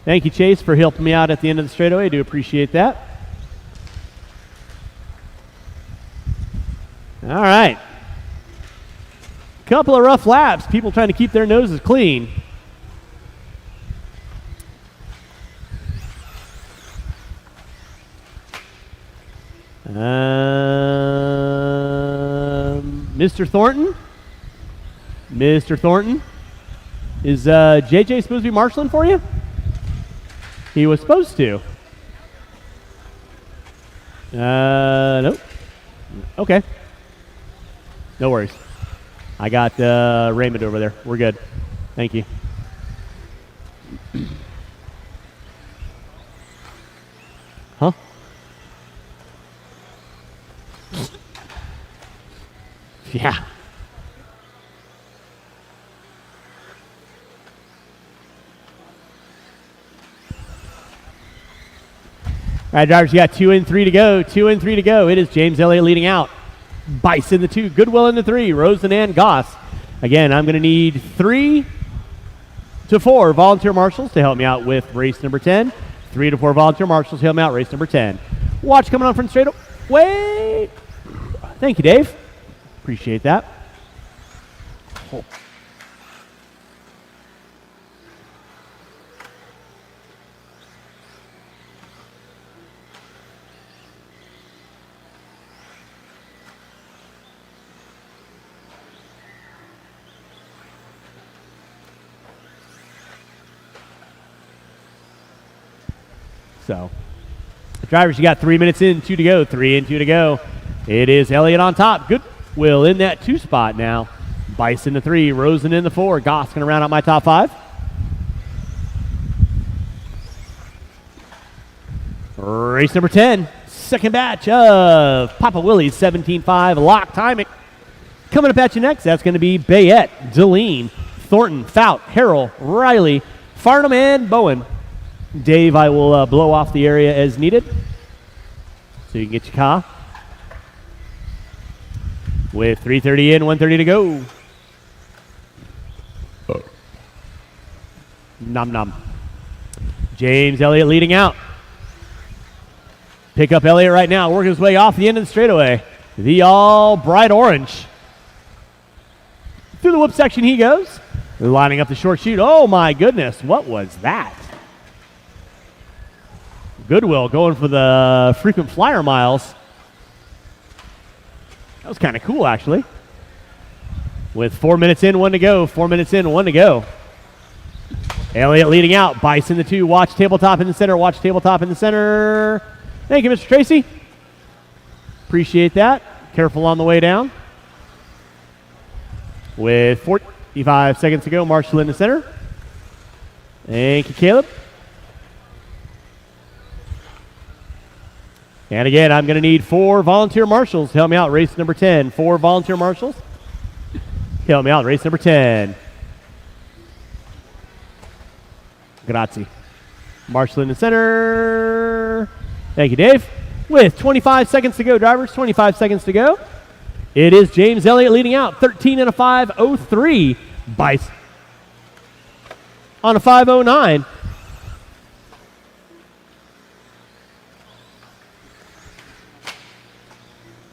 Thank you, Chase, for helping me out at the end of the straightaway. I do appreciate that. All right. Couple of rough laps. People trying to keep their noses clean. Mr. Thornton? Mr. Thornton? Is JJ supposed to be marshaling for you? He was supposed to. Nope. Okay. No worries. I got Raymond over there. We're good. Thank you. Huh? Yeah. All right, drivers, you got 2 and 3 to go. 2 and 3 to go. It is James Elliott leading out. Bice in the 2, Goodwill in the 3, Rosen and Goss. Again, I'm going to need 3 to 4 volunteer marshals to help me out with race number 10. 3 to 4 volunteer marshals to help me out with race number 10. Watch coming on from straight away. Thank you, Dave. Appreciate that. Oh. So, drivers, you got 3 minutes in, 2 to go, 3 and 2 to go. It is Elliott on top. Goodwill in that 2 spot now. Bice in the 3, Rosen in the 4. Goss going to round out my top 5. Race number 10, second batch of Papa Willie's 17.5 lock timing. Coming up at you next, that's going to be Bayette, Deline, Thornton, Fout, Harrell, Riley, Farnham, and Bowen. Dave, I will blow off the area as needed so you can get your car. With 3:30 in, 1:30 to go. Nom nom. James Elliott leading out. Pick up Elliott right now, working his way off the end of the straightaway. The all bright orange. Through the whoop section he goes. Lining up the short chute. Oh my goodness, what was that? Goodwill going for the frequent flyer miles. That was kind of cool, actually. With 4 minutes in, 1 to go. 4 minutes in, 1 to go. Elliott leading out. Bice in the 2. Watch tabletop in the center. Watch tabletop in the center. Thank you, Mr. Tracy. Appreciate that. Careful on the way down. With 45 seconds to go, Marshall in the center. Thank you, Caleb. And again, I'm going to need 4 volunteer marshals to help me out. Race number 10. 4 volunteer marshals. Help me out. Race number 10. Grazie. Marshall in the center. Thank you, Dave. With 25 seconds to go, drivers. 25 seconds to go. It is James Elliott leading out. 13 and a 5:03. Bice on a 5:09.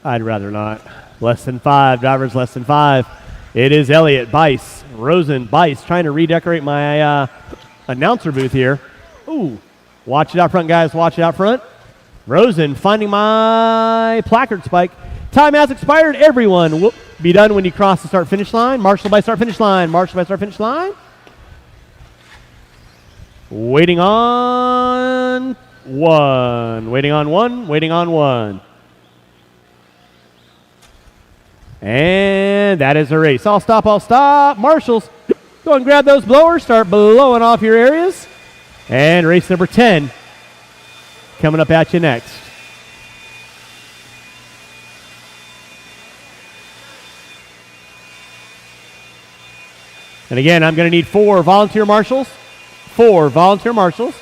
I'd rather not. Less than 5, drivers, less than 5. It is Elliott, Bice, Rosen, Bice, trying to redecorate my announcer booth here. Ooh, watch it out front, guys, watch it out front. Rosen finding my placard spike. Time has expired, everyone. Will be done when you cross the start-finish line. Marshall by start-finish line, Marshall by start-finish line. Waiting on 1, waiting on 1, waiting on 1. And that is a race. I'll stop. Marshals, go and grab those blowers. Start blowing off your areas. And race number 10 coming up at you next. And again, I'm going to need 4 volunteer marshals. 4 volunteer marshals.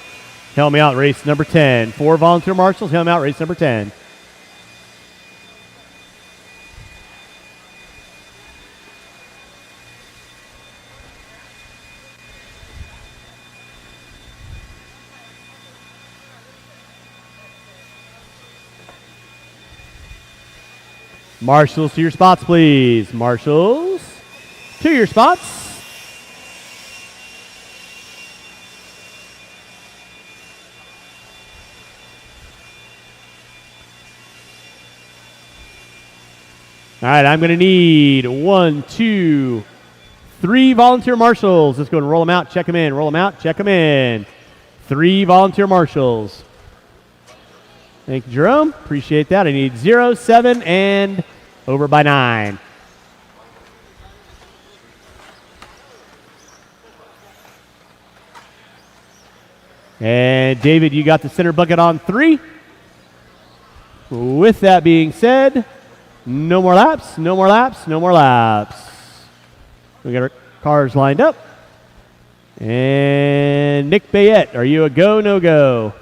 Help me out, race number 10. 4 volunteer marshals. Help me out, race number 10. Marshals to your spots, please. Marshals to your spots. All right, I'm going to need 1, 2, 3 volunteer marshals. Let's go and roll them out, check them in, roll them out, check them in. 3 volunteer marshals. Thank you, Jerome. Appreciate that. I need 0, 7, and over by 9. And David, you got the center bucket on 3. With that being said, no more laps, no more laps, no more laps. We got our cars lined up. And Nick Bayette, are you a go, no go?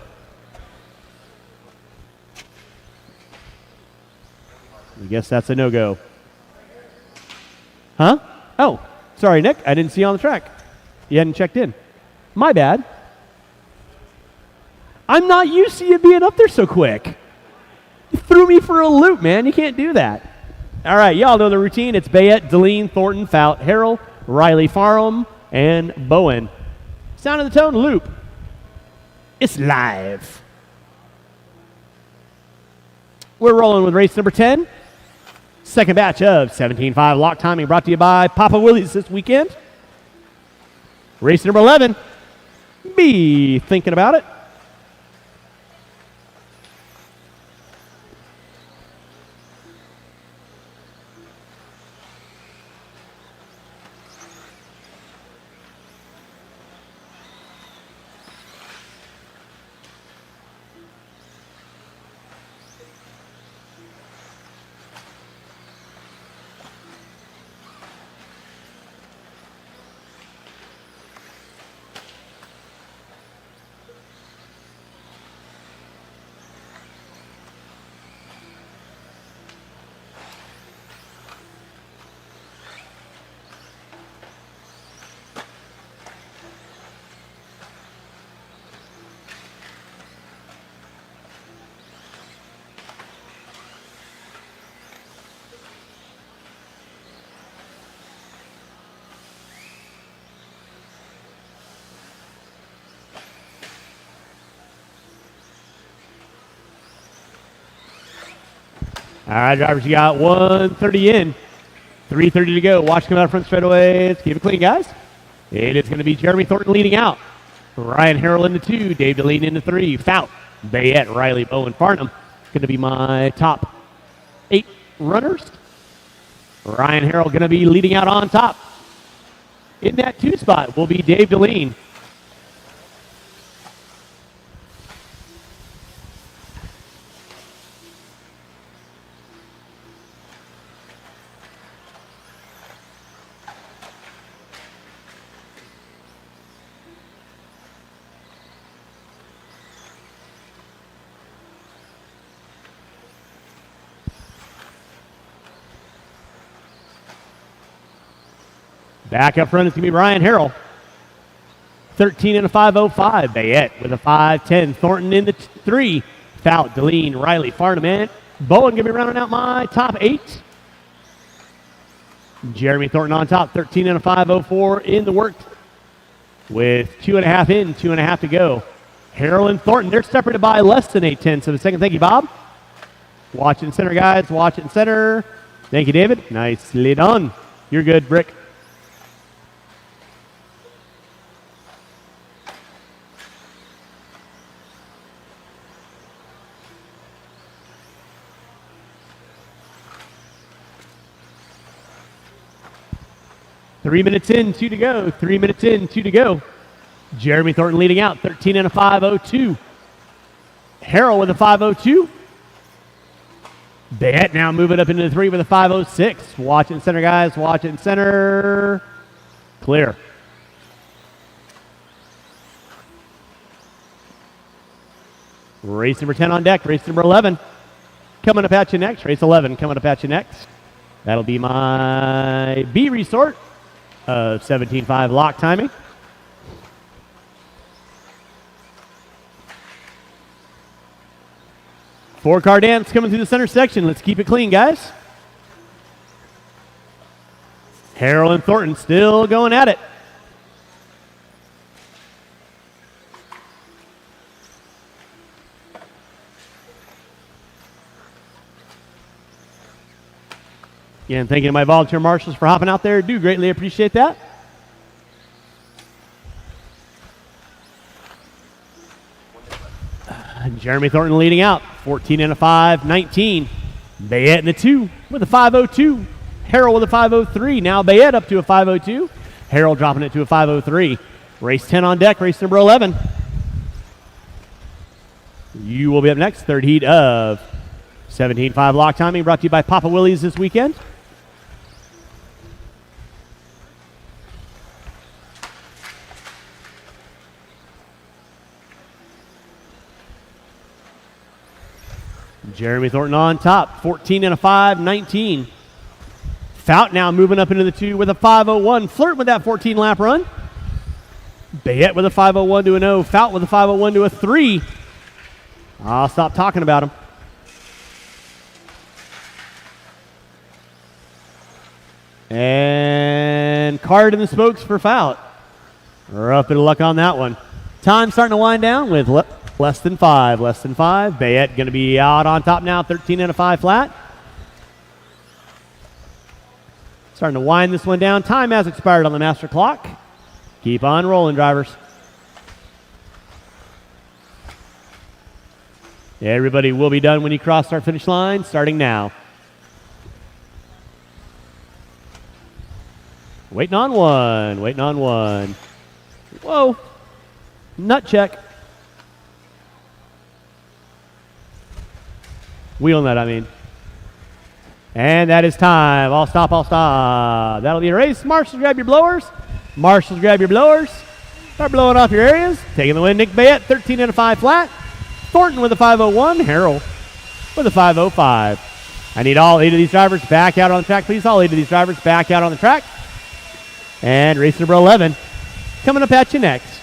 I guess that's a no-go. Huh? Oh, sorry, Nick. I didn't see you on the track. You hadn't checked in. My bad. I'm not used to you being up there so quick. You threw me for a loop, man. You can't do that. All right, y'all know the routine. It's Bayette, Deline, Thornton, Fout, Harrell, Riley, Farham, and Bowen. Sound of the tone, loop. It's live. We're rolling with race number 10. Second batch of 17.5 lock timing brought to you by Papa Willie's this weekend. Race number 11. Be thinking about it. All right, drivers, you got 130 in, 330 to go. Watch come out front straightaway. Let's keep it clean, guys. It is going to be Jeremy Thornton leading out. Ryan Harrell into 2, Dave Deline into 3, Fout, Bayette, Riley, Bowen, Farnham. Going to be my top 8 runners. Ryan Harrell going to be leading out on top. In that 2 spot will be Dave Deline. Back up front is going to be Ryan Harrell. 13 and a 5.05. Bayette with a 5.10. Thornton in the 3. Fout, Deline, Riley, Farnham, and Bowen going to be rounding out my top 8. Jeremy Thornton on top. 13 and a 5.04 in the work. With 2.5 in, 2.5 to go. Harrell and Thornton, they're separated by less than 8/10 of a second. Thank you, Bob. Watch it in center, guys. Watch it in center. Thank you, David. Nicely done. You're good, Brick. Three minutes in, 2 to go. 3 minutes in, 2 to go. Jeremy Thornton leading out, 13 and a 5.02. Harrell with a 5.02. Bayette now moving up into the 3 with a 5.06. Watch it in center, guys. Watch it in center. Clear. Race number 10 on deck. Race number 11 coming up at you next. Race 11 coming up at you next. That'll be my B resort of 17.5 lock timing. Four-car dance coming through the center section. Let's keep it clean, guys. Harrell and Thornton still going at it. Again, thank you to my volunteer marshals for hopping out there. Do greatly appreciate that. Jeremy Thornton leading out. 14 and a 5, 19. Bayette in the 2 with a 5.02. Harrell with a 5.03. Now Bayette up to a 5.02. Harrell dropping it to a 5.03. Race 10 on deck. Race number 11. You will be up next. Third heat of 17.5 lock timing brought to you by Papa Willie's this weekend. Jeremy Thornton on top, 14 and a 5, 19. Fout now moving up into the 2 with a 5.01. Flirt with that 14 lap run. Bayette with a 5.01 to an 0. Fout with a 5.01 to a 3. I'll stop talking about him. And card in the spokes for Fout. Rough bit of luck on that one. Time starting to wind down with less than 5. Less than 5. Bayette going to be out on top now, 13 and a 5 flat. Starting to wind this one down. Time has expired on the master clock. Keep on rolling, drivers. Everybody will be done when you cross start finish line, starting now. Waiting on one. Waiting on one. Whoa. Nut check. Wheel nut, I mean. And that is time. All stop, all stop. That'll be a race. Marshals, grab your blowers. Marshals, grab your blowers. Start blowing off your areas. Taking the win, Nick Bayette, 13 and a 5 flat. Thornton with a 5.01. Harrell with a 5.05. I need all 8 of these drivers back out on the track, please. All 8 of these drivers back out on the track. And race number 11 coming up at you next.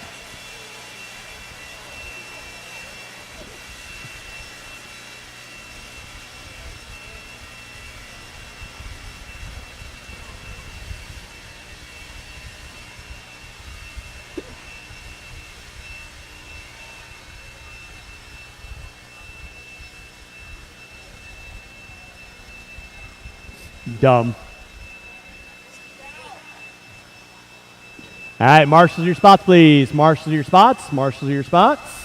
Dumb. All right, marshals your spots, please. Marshals your spots. Marshals your spots.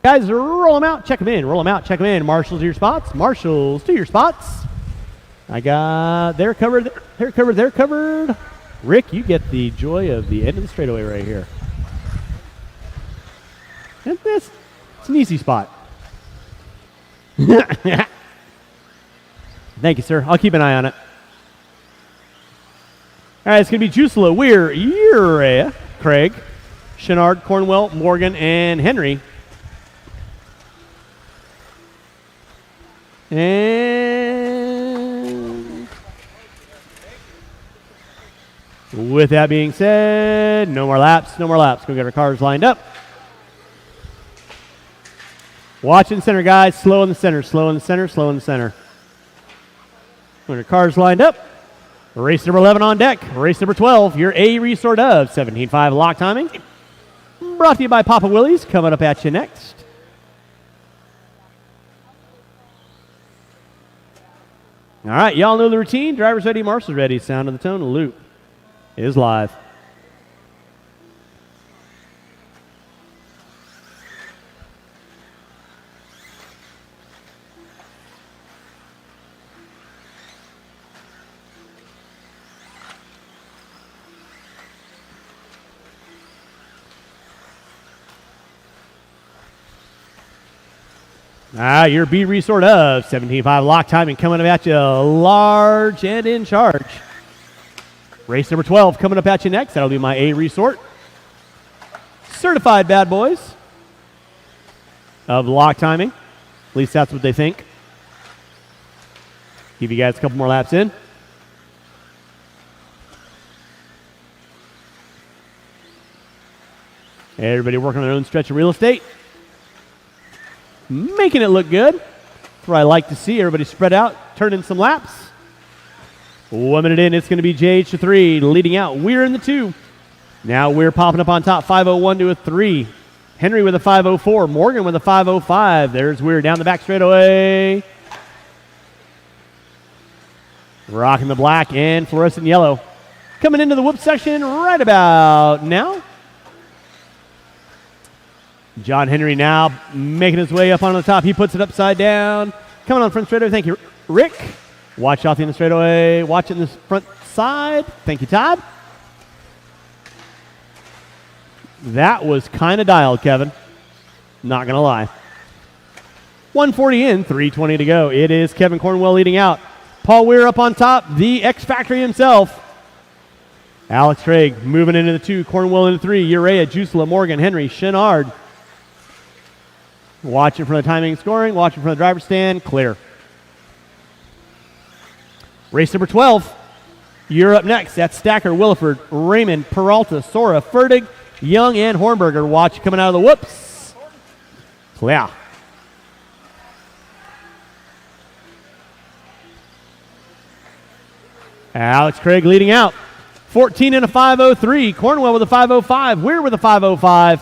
Guys, roll them out, check them in, roll them out, check them in. Marshals to your spots, marshals to your spots. I got, they're covered, they're covered, they're covered. Rick, you get the joy of the end of the straightaway right here. And this, it's an easy spot. Thank you, sir. I'll keep an eye on it. All right, it's going to be Jusela, Weir, Urea, Craig, Chenard, Cornwell, Morgan, and Henry. And with that being said, no more laps, no more laps. Go get our cars lined up. Watch in center, guys. Slow in the center, slow in the center, slow in the center. When our cars lined up, race number 11 on deck. Race number 12, your A resort of 17.5 lock timing. Brought to you by Papa Willie's. Coming up at you next. All right, y'all know the routine. Driver's ready, marshal's ready. Sound of the tone, loop is live. Your B resort of 17.5 lock timing coming up at you large and in charge. Race number 12 coming up at you next. That'll be my A resort. Certified bad boys of lock timing. At least that's what they think. Give you guys a couple more laps in. Everybody working on their own stretch of real estate. Making it look good. That's what I like to see. Everybody spread out, turn in some laps. 1 minute in, it's going to be JH to 3, leading out. We're in the 2. Now we're popping up on top, 5:01 to a 3. Henry with a 5:04. Morgan with a 5:05. There's Weir down the back straightaway. Rocking the black and fluorescent yellow. Coming into the whoop section right about now. John Henry now making his way up onto the top. He puts it upside down. Coming on front straightaway. Thank you, Rick. Watch off the end of the straightaway. Watch it in the front side. Thank you, Todd. That was kind of dialed, Kevin. Not going to lie. 140 in, 3:20 to go. It is Kevin Cornwell leading out. Paul Weir up on top. The X Factory himself. Alex Craig moving into the 2. Cornwell into 3. Urea, Jusela, Morgan, Henry, Chenard. Watching for the timing and scoring. Watching for the driver's stand. Clear. Race number 12. You're up next. That's Stacker, Williford, Raymond, Peralta, Sora, Ferdig, Young, and Hornberger. Watch coming out of the whoops. Clear. Alex Craig leading out. 14 and a 5:03. Cornwell with a 5:05. Weir with a 5:05.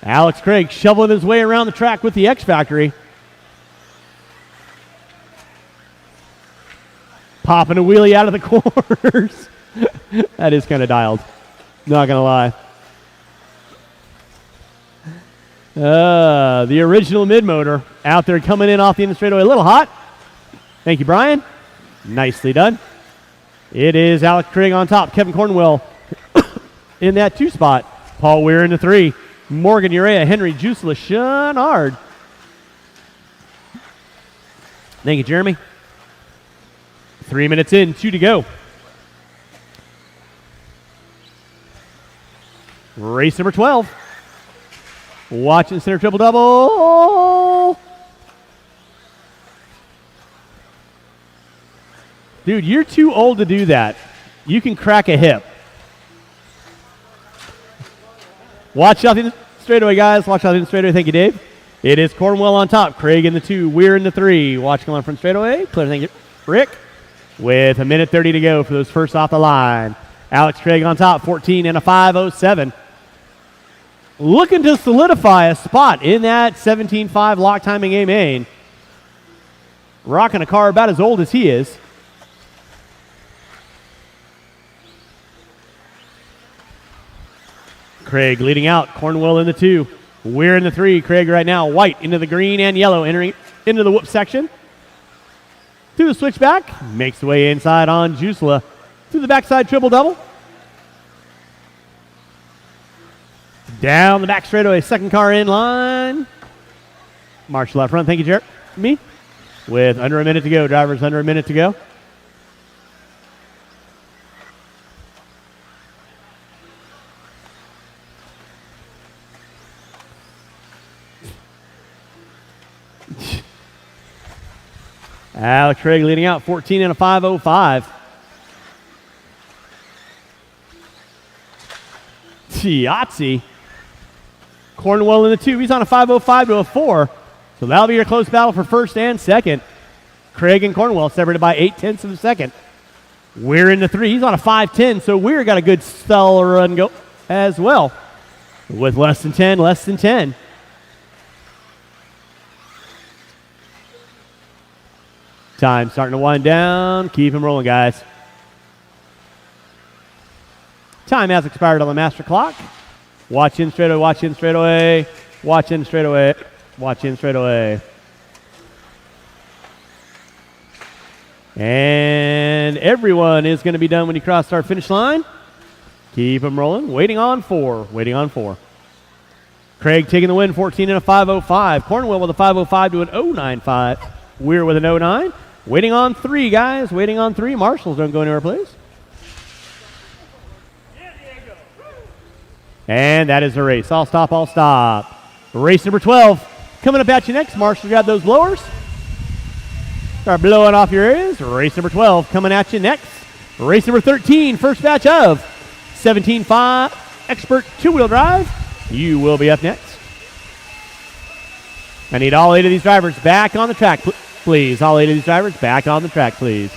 Alex Craig shoveling his way around the track with the X Factory. Popping a wheelie out of the corners. That is kind of dialed. Not going to lie. The original mid-motor out there coming in off the end of the straightaway. A little hot. Thank you, Brian. Nicely done. It is Alex Craig on top. Kevin Cornwell in that 2 spot. Paul Weir in the 3. Morgan Urea, Henry, Jusela, Chenard. Thank you, Jeremy. 3 minutes in, 2 to go. Race number 12. Watching center triple double. Dude, you're too old to do that. You can crack a hip. Watch out in the straightaway, guys. Watch out in the straightaway. Thank you, Dave. It is Cornwell on top. Craig in the 2. Weir in the 3. Watch come on front straightaway. Clear. Thank you, Rick. With 1:30 to go for those first off the line. Alex Craig on top. 14 and a 5:07. Looking to solidify a spot in that 17.5 lock timing A main. Rocking a car about as old as he is. Craig leading out. Cornwell in the 2. Weir in the 3. Craig right now. White into the green and yellow. Entering into the whoop section. Through the switchback. Makes the way inside on Jusela. Through the backside triple double. Down the back straightaway. Second car in line. Marshall out front. Thank you, Jeremy. With under a minute to go. Drivers under a minute to go. Alex Craig leading out, 14 and a 5:05. Yahtzee. Cornwell in the 2. He's on a 5:05 to a 4. So that'll be your close battle for first and second. Craig and Cornwell separated by 0.8 of a second. Weir in the 3. He's on a 5:10. So Weir got a good stellar run go as well. With less than 10. Time starting to wind down. Keep them rolling, guys. Time has expired on the master clock. Watch in straight away, watch in straight away, watch in straight away, watch in straight away. And everyone is going to be done when you cross start finish line. Keep them rolling. Waiting on 4. Waiting on 4. Craig taking the win, 14 and a 5.05. Cornwell with a 5.05 to an 0.95. Weir with an 0.9. Waiting on 3, guys. Waiting on 3. Marshals, don't go anywhere, please. And that is the race. All stop, all stop. Race number 12. Coming up at you next. Marshals, grab those blowers. Start blowing off your areas. Race number 12 coming at you next. Race number 13, first batch of 17.5 Expert two-wheel drive. You will be up next. I need all 8 of these drivers back on the track, please. All 8 of these drivers back on the track, please.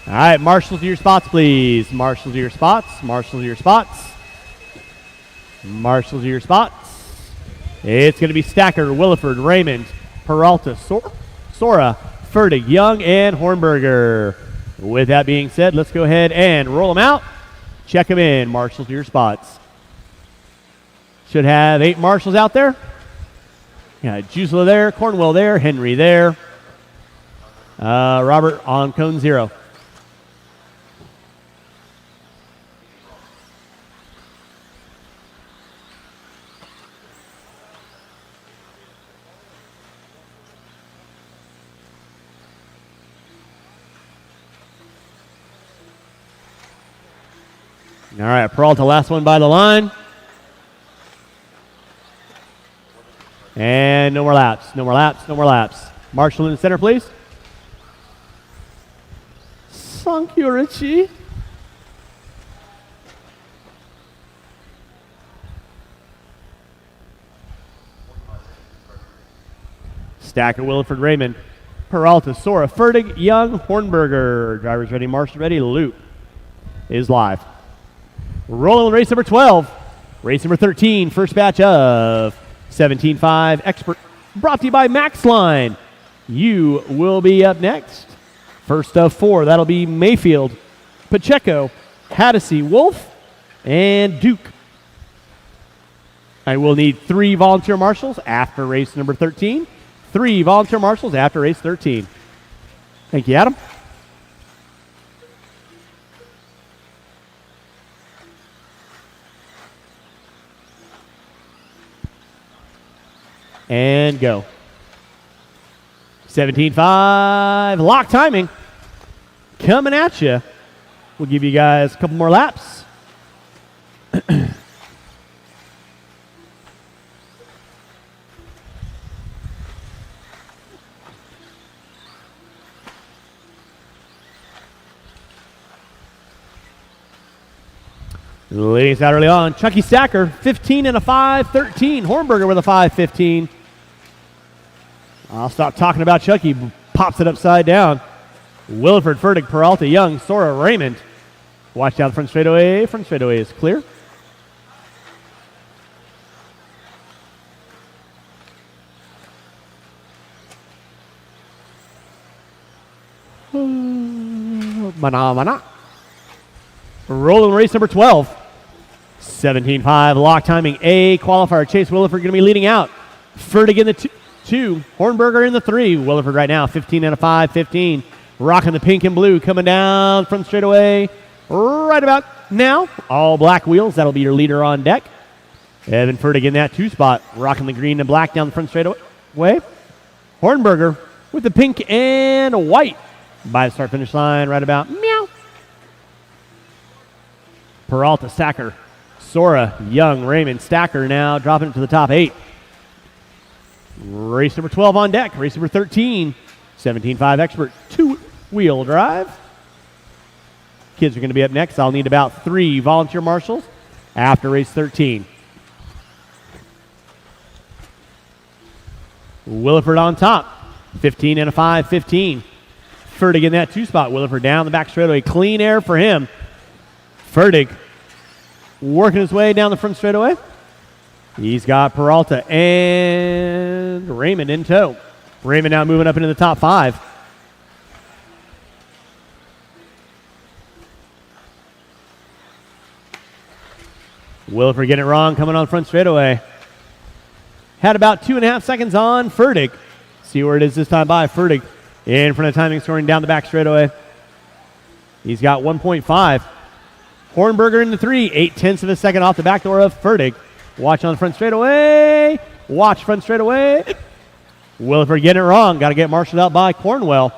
All right, marshals to your spots, please. Marshals to your spots. Marshals to your spots. Marshals to your spots. It's going to be Stacker, Williford, Raymond, Peralta, Sora, Fertig, Young, and Hornberger. With that being said, let's go ahead and roll them out. Check them in. Marshals to your spots. Should have 8 marshals out there. Yeah, Jusela there, Cornwell there, Henry there. Robert on cone 0. All right, Peralta, last one by the line. And no more laps, no more laps, no more laps. Marshall in the center, please. Thank you, Richie. Stacker, Williford, Raymond, Peralta, Sora, Fertig, Young, Hornberger. Drivers ready, Marshall ready. Loop is live. Rolling race number 12. Race number 13, first batch of 17.5 Expert. Brought to you by Max Line. You will be up next. First of 4, that'll be Mayfield, Pacheco, Haddisy, Wolf, and Duke. I will need 3 volunteer marshals after race number 13. 3 volunteer marshals after race 13. Thank you, Adam. And go. 17.5, lock timing. Coming at you. We'll give you guys a couple more laps. Leading us out early on, Chucky Stacker, 15 and a 5.13. Hornberger with a 5.15. I'll stop talking about Chucky. Pops it upside down. Williford, Fertig, Peralta, Young, Sora, Raymond. Watch out the front straightaway. Front straightaway is clear. Mana. Rolling race number 12. 17.5, lock timing. A qualifier. Chase Williford going to be leading out. Fertig in the 2. Hornberger in the 3. Williford right now, 15 and a 5.15. Rocking the pink and blue, coming down from straightaway right about now. All black wheels. That'll be your leader on deck. Evan Fertig in that 2 spot. Rocking the green and black down the front straightaway. Hornberger with the pink and white by the start-finish line right about meow. Peralta, Stacker, Sora, Young, Raymond, Stacker now dropping it to the top 8. Race number 12 on deck. Race number 13, 17.5 Expert two-wheel drive. Kids are going to be up next. I'll need about 3 volunteer marshals after race 13. Williford on top, 15 and a 5.15. Fertig in that 2-spot. Williford down the back straightaway. Clean air for him. Fertig working his way down the front straightaway. He's got Peralta and Raymond in tow. Raymond now moving up into the top 5. Williford getting it wrong, coming on front straightaway. Had about 2.5 seconds on Fertig. See where it is this time by Fertig. In front of timing, scoring down the back straightaway. He's got 1.5. Hornberger in the 3, 0.8 of a second off the back door of Fertig. Watch on the front straightaway. Watch front straightaway. Williford getting it wrong. Got to get marshaled out by Cornwell.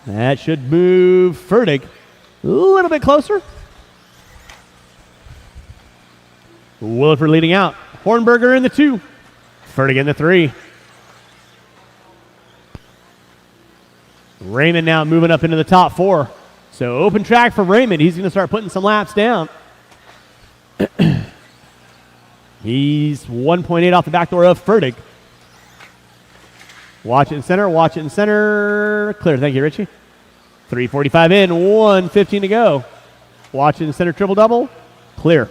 That should move Fertig a little bit closer. Williford leading out. Hornberger in the 2. Fertig in the 3. Raymond now moving up into the top 4. So open track for Raymond. He's going to start putting some laps down. He's 1.8 off the back door of Fertig. Watch it in center. Watch it in center. Clear. Thank you, Richie. 3:45 in. 1:15 to go. Watch it in center. Triple double. Clear.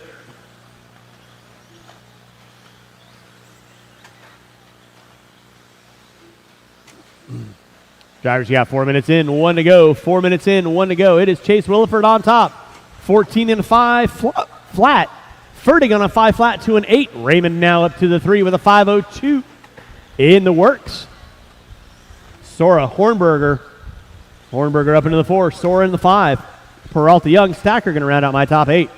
Drivers, you got 4 minutes in, 1 to go. 4 minutes in, 1 to go. It is Chase Williford on top. 14 and a 5 flat. Fertig on a 5 flat to an 8. Raymond now up to the 3 with a 5:02 in the works. Sora, Hornberger. Hornberger up into the 4. Sora in the 5. Peralta, Young, Stacker going to round out my top 8.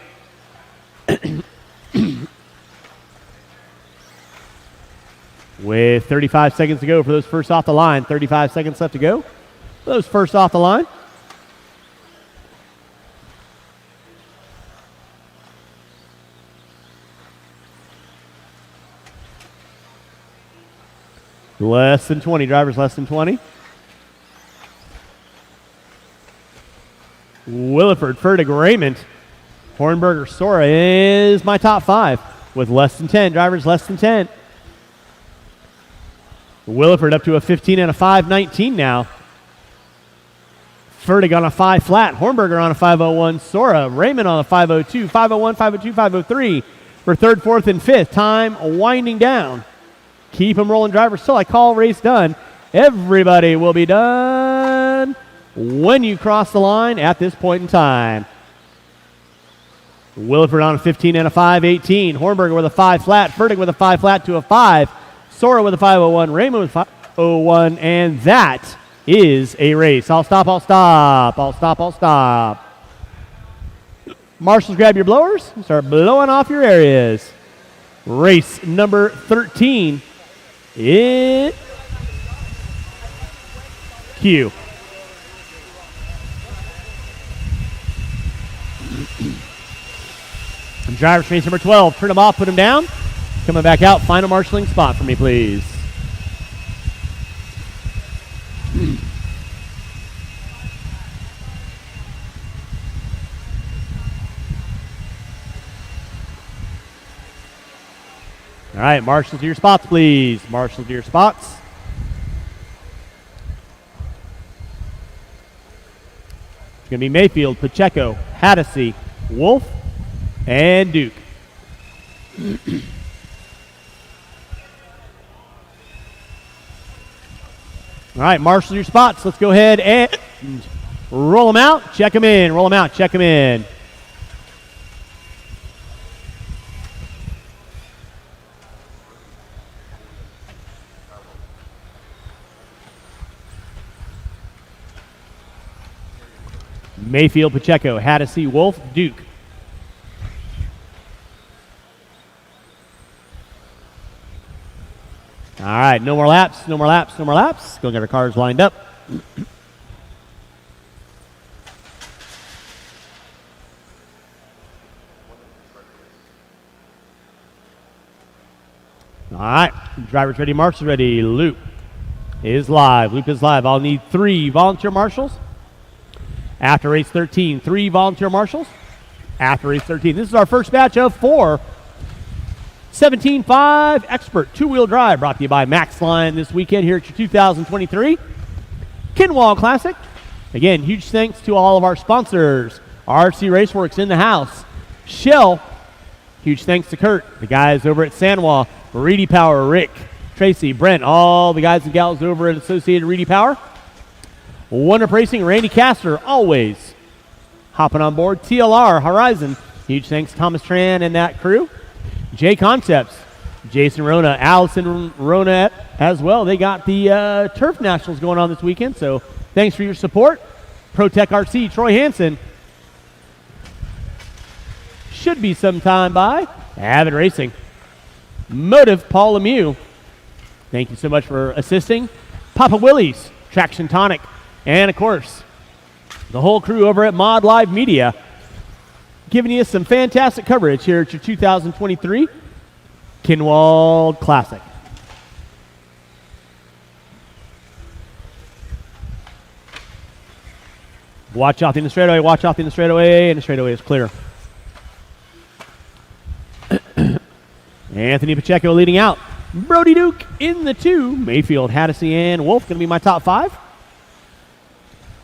With 35 seconds to go for those first off the line. 35 seconds left to go. Those first off the line. Less than 20. Drivers less than 20. Williford, Fertig, Raymond. Hornberger, Sora is my top 5 with less than 10. Drivers less than 10. Williford up to a 15 and a 5:19 now. Fertig on a 5 flat. Hornberger on a 5:01. Sora, Raymond on a 5:02. 5:01, 5:02, 5:03 for 3rd, 4th, and 5th. Time winding down. Keep them rolling, drivers. Till I call race done. Everybody will be done when you cross the line at this point in time. Williford on a 15 and a 5:18. Hornberger with a 5 flat. Fertig with a 5 flat to a 5. Sora with a 5:01. Raymond with 5:01. And that is a race. I'll stop. Marshals, grab your blowers and start blowing off your areas. Race number 13 in Q. And drivers, race number 12. Turn them off, put them down. Coming back out, final marshalling spot for me, please. All right, marshal to your spots, please. Marshal to your spots. It's going to be Mayfield, Pacheco, Haddisy, Wolf, and Duke. All right, marshal your spots. Let's go ahead and roll them out, check them in. Roll them out, check them in. Mayfield, Pacheco, Haddisy, Wolf, Duke. All right, no more laps. Go get our cars lined up. All right, drivers ready, marshals ready. Loop is live. I'll need 3 volunteer marshals. After race 13, 3 volunteer marshals. After race 13. This is our first batch of 4. 17.5 Expert 2-wheel drive brought to you by Max Line this weekend here at your 2023 Kinwald Klassic. Again, huge thanks to all of our sponsors. RC Raceworks in the house. Shell. Huge thanks to Kurt, the guys over at Sanwa, Reedy Power, Rick, Tracy, Brent, all the guys and gals over at Associated Reedy Power. Wonder Racing, Randy Castor, always hopping on board. TLR, Horizon, huge thanks to Thomas Tran and that crew. J Concepts, Jason Rona, Allison Rona as well. They got the Turf Nationals going on this weekend, so thanks for your support. ProTech RC, Troy Hansen. Should be some time by Avid Racing. Motive, Paul Lemieux. Thank you so much for assisting. Papa Willie's, Traction Tonic, and of course, the whole crew over at Mod Live Media, giving you some fantastic coverage here at your 2023 Kinwald Classic. Watch out in the straightaway, watch out in the straightaway, and the straightaway is clear. Anthony Pacheco leading out. Brody Duke in the 2. Mayfield, Haddisy, and Wolf going to be my top 5.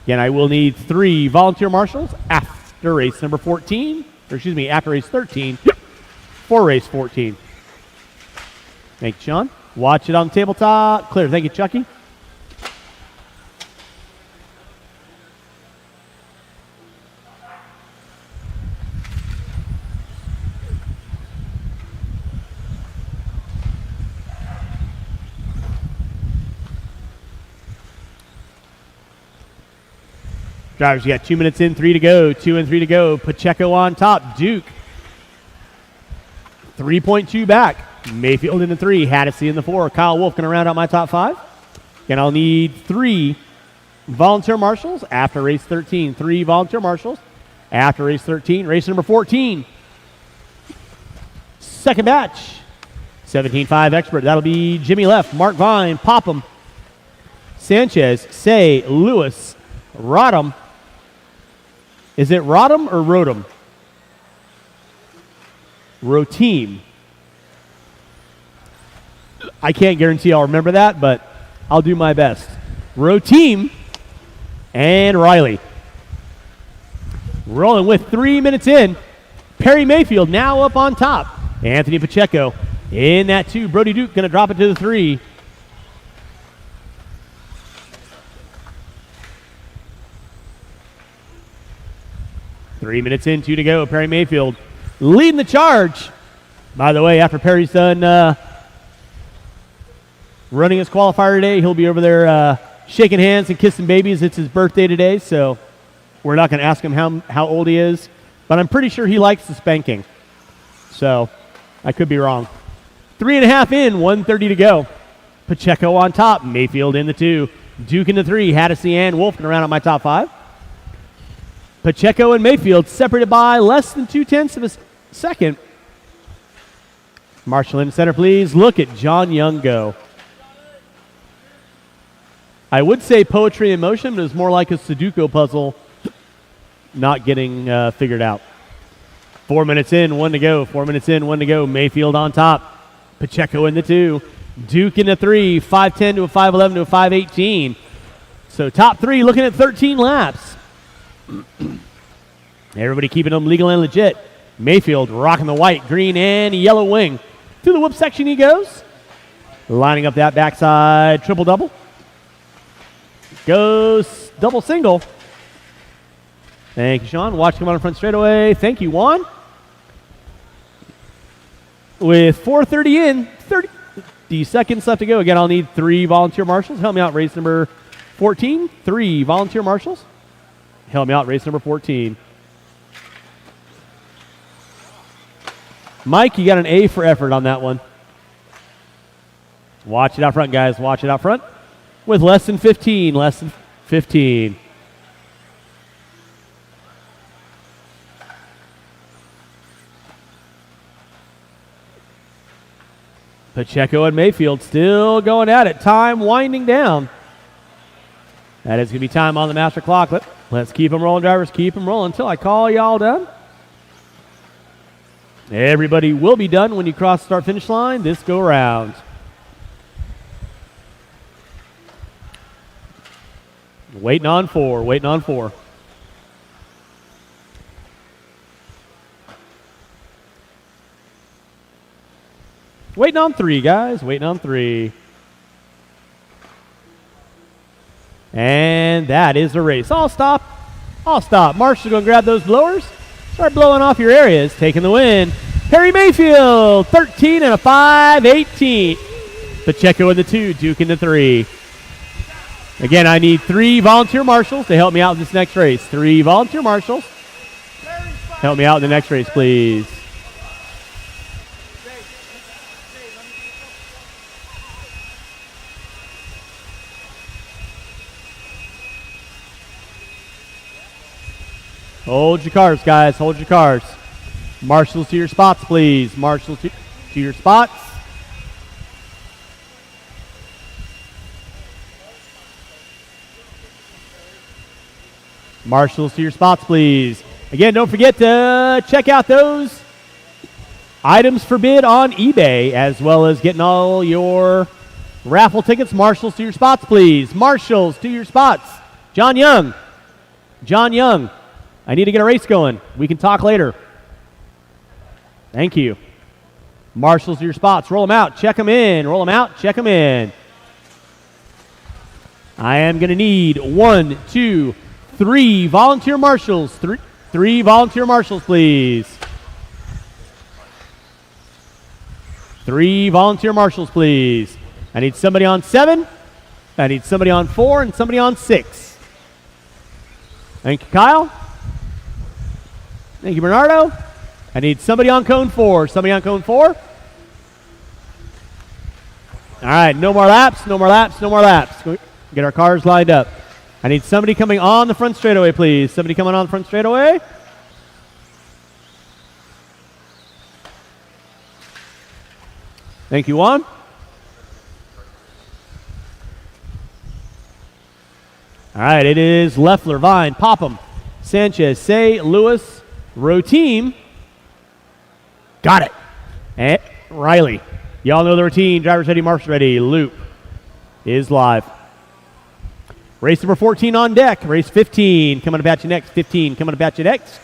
Again, I will need 3 volunteer marshals after race number 14. Or excuse me, after race 13 for race 14. Thank you, Sean. Watch it on the tabletop. Clear. Thank you, Chucky. Drivers, you got 2 minutes in, 3 to go. 2 and 3 to go. Pacheco on top. Duke. 3.2 back. Mayfield in the 3. Haddisy in the 4. Kyle Wolf going to round out my top 5. And I'll need 3 volunteer marshals after race 13. 3 volunteer marshals after race 13. Race number 14. Second batch. 17.5 expert. That'll be Jimmy Left, Mark Vine, Popham, Sanchez, Say, Lewis, Rodham. Is it Rodham or Rodham? Roteam. I can't guarantee I'll remember that, but I'll do my best. Roteam and Riley. Rolling with 3 minutes in. Perry Mayfield now up on top. Anthony Pacheco in that 2. Brody Duke going to drop it to the 3. Three minutes in, 2 to go. Perry Mayfield leading the charge. By the way, after Perry's done running his qualifier today, he'll be over there shaking hands and kissing babies. It's his birthday today, so we're not going to ask him how old he is, but I'm pretty sure he likes the spanking. So I could be wrong. 3.5 in, 1:30 to go. Pacheco on top. Mayfield in the 2. Duke in the 3. Haddisy and Wolf going to round out my top 5. Pacheco and Mayfield separated by less than 0.2 of a second. Marshall in center, please. Look at John Young go. I would say poetry in motion, but it's more like a Sudoku puzzle not getting figured out. 4 minutes in, 1 to go. 4 minutes in, 1 to go. Mayfield on top. Pacheco in the 2. Duke in the 3. 5:10 to a 5:11 to a 5:18. So top 3 looking at 13 laps. Everybody keeping them legal and legit. Mayfield rocking the white, green, and yellow wing. Through the whoop section he goes. Lining up that backside triple-double. Goes double single. Thank you, Sean. Watch come on in front straightaway. Thank you, Juan. With 4:30 in, 30 seconds left to go. Again, I'll need 3 volunteer marshals. Help me out, race number 14. 3 volunteer marshals. Help me out, race number 14. Mike, you got an A for effort on that one. Watch it out front, guys. Watch it out front. With less than 15. Less than 15. Pacheco and Mayfield still going at it. Time winding down. That is going to be time on the master clock. Let's keep them rolling, drivers. Keep them rolling until I call y'all done. Everybody will be done when you cross the start-finish line this go around. Waiting on 4, waiting on 4. Waiting on 3, guys. Waiting on 3. And that is a race. I'll stop. I'll stop. Marshall's going to grab those blowers. Start blowing off your areas. Taking the win. Perry Mayfield, 13 and a 5-18. Pacheco in the 2, Duke in the 3. Again, I need 3 volunteer marshals to help me out in this next race. 3 volunteer marshals. Help me out in the next race, please. Hold your cars, guys. Hold your cars. Marshals to your spots, please. Marshals to your spots. Marshals to your spots, please. Again, don't forget to check out those items for bid on eBay, as well as getting all your raffle tickets. Marshals to your spots, please. Marshals to your spots. John Young. John Young. I need to get a race going. We can talk later. Thank you. Marshals to your spots. Roll them out. Check them in. Roll them out. Check them in. I am going to need 1, 2, 3 volunteer marshals. Three volunteer marshals, please. 3 volunteer marshals, please. I need somebody on 7. I need somebody on 4 and somebody on 6. Thank you, Kyle. Thank you, Bernardo. I need somebody on cone 4. Somebody on cone 4. All right, no more laps, no more laps, no more laps. Get our cars lined up. I need somebody coming on the front straightaway, please. Somebody coming on the front straightaway. Thank you, Juan. All right, it is Leffler, Vine, Popham, Sanchez, Say, Lewis, Row Team. Got it. And Riley. Y'all know the routine. Drivers ready, marshals ready. Loop is live. Race number 14 on deck. Race 15 coming up at you next. 15 coming up at you next.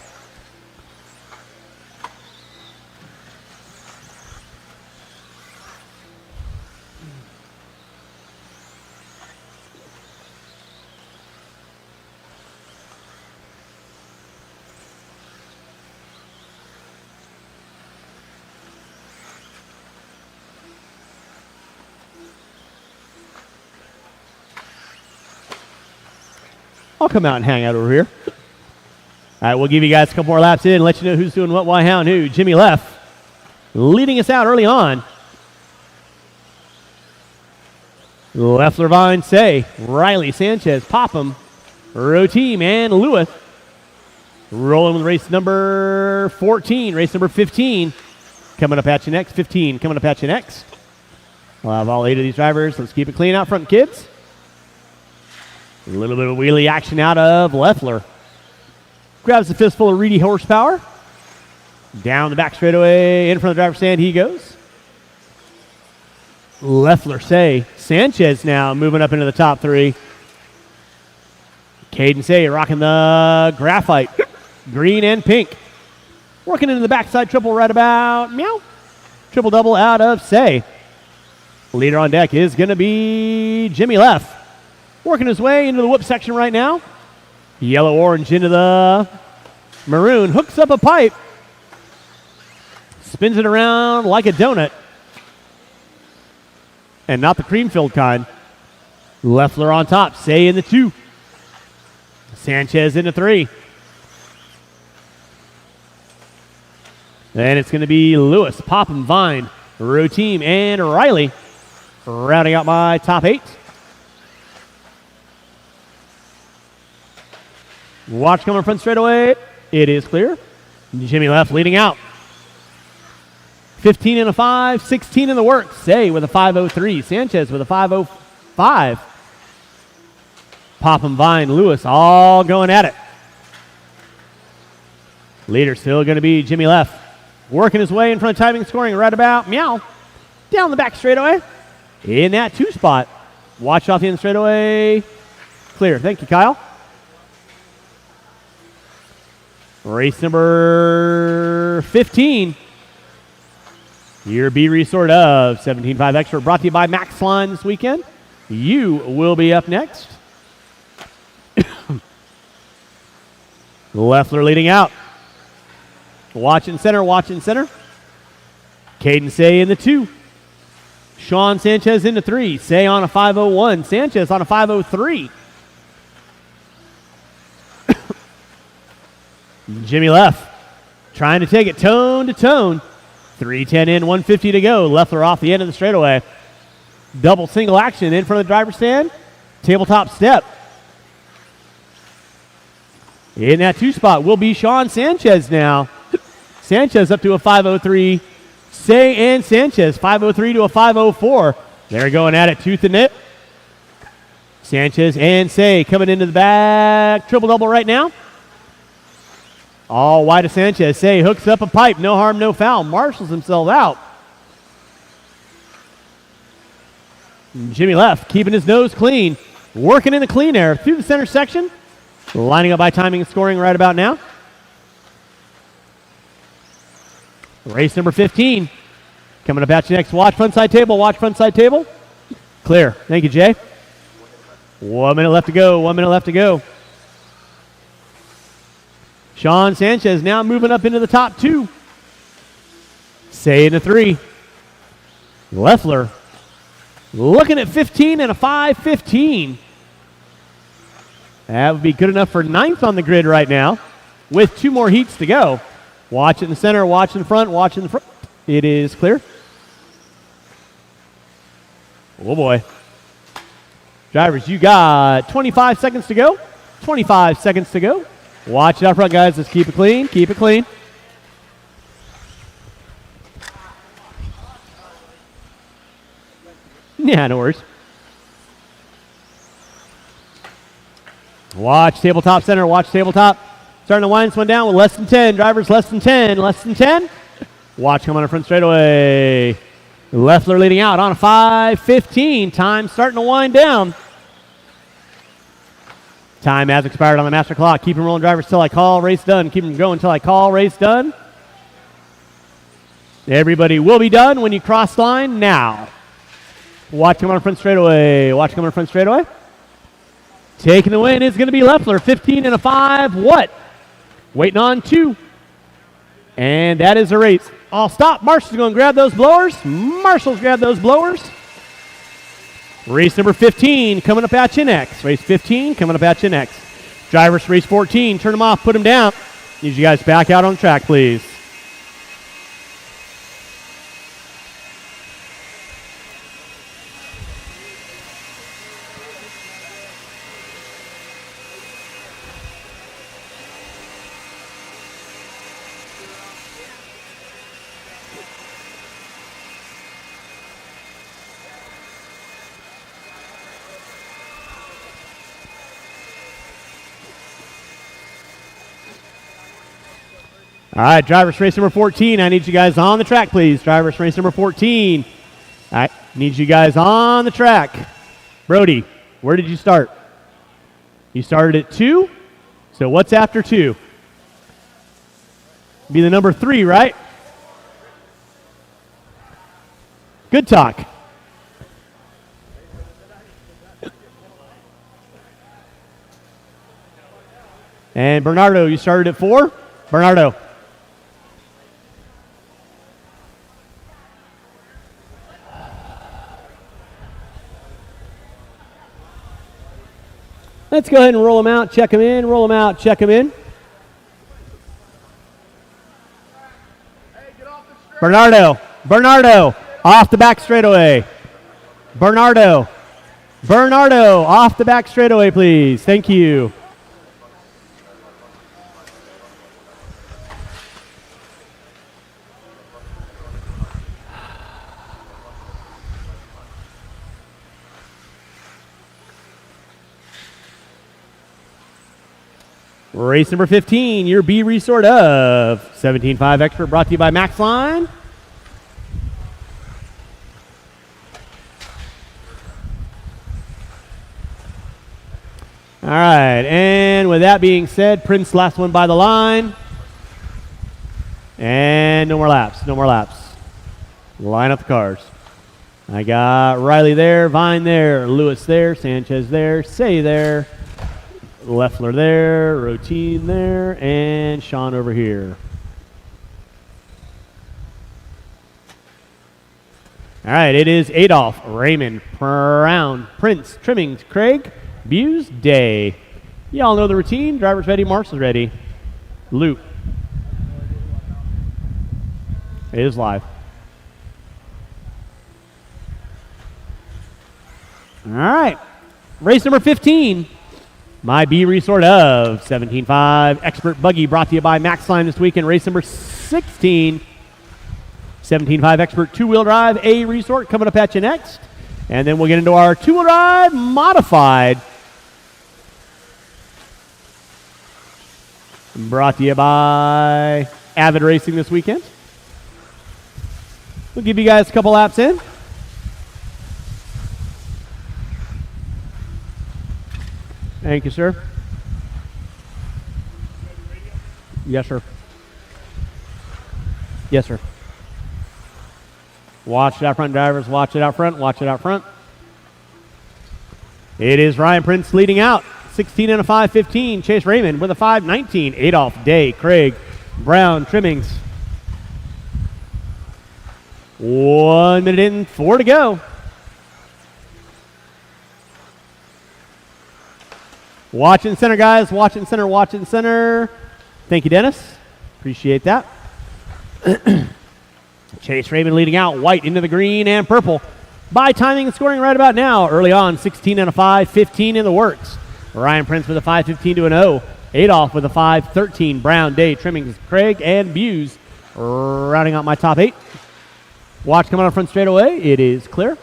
I'll come out and hang out over here. All right, we'll give you guys a couple more laps in and let you know who's doing what, why, how, and who. Jimmy Leff leading us out early on. Leffler, Vine, Say, Riley, Sanchez, Popham, Row Team, and Lewis. Rolling with race number 14, race number 15. Coming up at you next. 15 coming up at you next. We'll have all 8 of these drivers. Let's keep it clean out front, kids. A little bit of wheelie action out of Leffler. Grabs a fistful of Reedy horsepower. Down the back straightaway, in front of the driver's stand he goes. Leffler, Say, Sanchez now moving up into the top 3. Caden Say rocking the graphite, green and pink. Working into the backside triple right about, meow. Triple double out of Say. Leader on deck is going to be Jimmy Leff. Working his way into the whoop section right now. Yellow-orange into the maroon. Hooks up a pipe. Spins it around like a donut. And not the cream-filled kind. Leffler on top. Say in the 2. Sanchez in the 3. And it's going to be Lewis, Popham, Vine, Row Team, and Riley. Rounding out my top 8. Watch coming front straightaway. It is clear. Jimmy Leff leading out. 15 and a 5, 16 in the works. Say with a 5:03. Sanchez with a 5:05. Popham, Vine, Lewis all going at it. Leader still going to be Jimmy Leff. Working his way in front of timing scoring right about, meow, down the back straightaway. In that 2 spot. Watch off the end straightaway. Clear. Thank you, Kyle. Race number 15. Your B resort of 17.5 Expert brought to you by Max Line this weekend. You will be up next. Leffler leading out. Watching center, watching center. Caden Say in the 2. Sean Sanchez in the 3. Say on a 5:01. Sanchez on a 5:03. Jimmy Leff trying to take it tone to tone. 3:10 in, 150 to go. Leffler off the end of the straightaway. Double single action in front of the driver's stand. Tabletop step. In that 2 spot will be Sean Sanchez now. Sanchez up to a 5:03. Say and Sanchez, 5:03 to a 5:04. They're going at it tooth and nail. Sanchez and Say coming into the back. Triple-double right now. All wide of Sanchez. Say hooks up a pipe. No harm, no foul. Marshals himself out. Jimmy Leff keeping his nose clean. Working in the clean air through the center section. Lining up by timing and scoring right about now. Race number 15. Coming up at you next. Watch front side table. Watch front side table. Clear. Thank you, Jay. 1 minute left to go. 1 minute left to go. Sean Sanchez now moving up into the top 2. Say in the 3. Leffler looking at 15 and a 5:15. That would be good enough for 9th on the grid right now with 2 more heats to go. Watch in the center, watch in the front, watch in the front. It is clear. Oh boy. Drivers, you got 25 seconds to go. 25 seconds to go. Watch it out front, guys. Let's keep it clean. Keep it clean. Yeah, no worries. Watch tabletop center. Watch tabletop. Starting to wind this one down with less than 10. Drivers, less than 10. Less than 10. Watch come on the front straightaway. Leffler leading out on a 5:15. Time starting to wind down. Time has expired on the master clock. Keep them rolling, drivers, till I call race done. Keep them going till I call race done. Everybody will be done when you cross line now. Watch come on the front straightaway. Watch come on the front straightaway. Taking the win is going to be Leffler. 15 and a 5. What? Waiting on 2. And that is the race. I'll stop. Marshall's going to grab those blowers. Marshall's grab those blowers. Race number 15 coming up at you next. Race 15 coming up at you next. Drivers, race 14. Turn them off. Put them down. Need you guys back out on the track, please. All right, drivers, race number 14. I need you guys on the track, please. Drivers, race number 14. I need you guys on the track. Brody, where did you start? You started at 2. So what's after 2? Be the number 3, right? Good talk. And Bernardo, you started at 4? Bernardo. Let's go ahead and roll them out, check them in, roll them out, check them in. Bernardo, off the back straightaway. Bernardo, off the back straightaway, please. Thank you. Race number 15, your B resort of 17.5 Expert, brought to you by Max Line. All right, and with that being said, Prince last one by the line. And no more laps, no more laps. Line up the cars. I got Riley there, Vine there, Lewis there, Sanchez there, Say there, Leffler there, Routine there, and Sean over here. All right, it is Adolph, Raymond, Brown, Prince, Trimmings, Craig, Buse, Day. Y'all know the routine. Driver's ready, marshal's ready. Loop. It is live. All right. Race number 15. My B resort of 17.5 Expert Buggy brought to you by Maxline this weekend. Race number 16. 17.5 Expert two-wheel drive A resort coming up at you next. And then we'll get into our two-wheel drive modified. Brought to you by Avid Racing this weekend. We'll give you guys a couple laps in. Thank you, sir. Yes, sir. Yes, sir. Watch it out front, drivers. Watch it out front. Watch it out front. It is Ryan Prince leading out. 16 and a 5.15. Chase Raymond with a 5.19. Adolph, Day, Craig, Brown, Trimmings. 1 minute in, 4 to go. Watch in center, guys. Watch in center. Watch in center. Thank you, Dennis. Appreciate that. Chase Raymond leading out. White into the green and purple. By timing and scoring right about now. Early on, 16 and a 5.15 in the works. Ryan Prince with a 5.15 to an 0. Adolph with a 5.13. Brown, Day, Trimmings, Craig, and Buse rounding out my top 8. Watch coming on front straightaway. It is clear.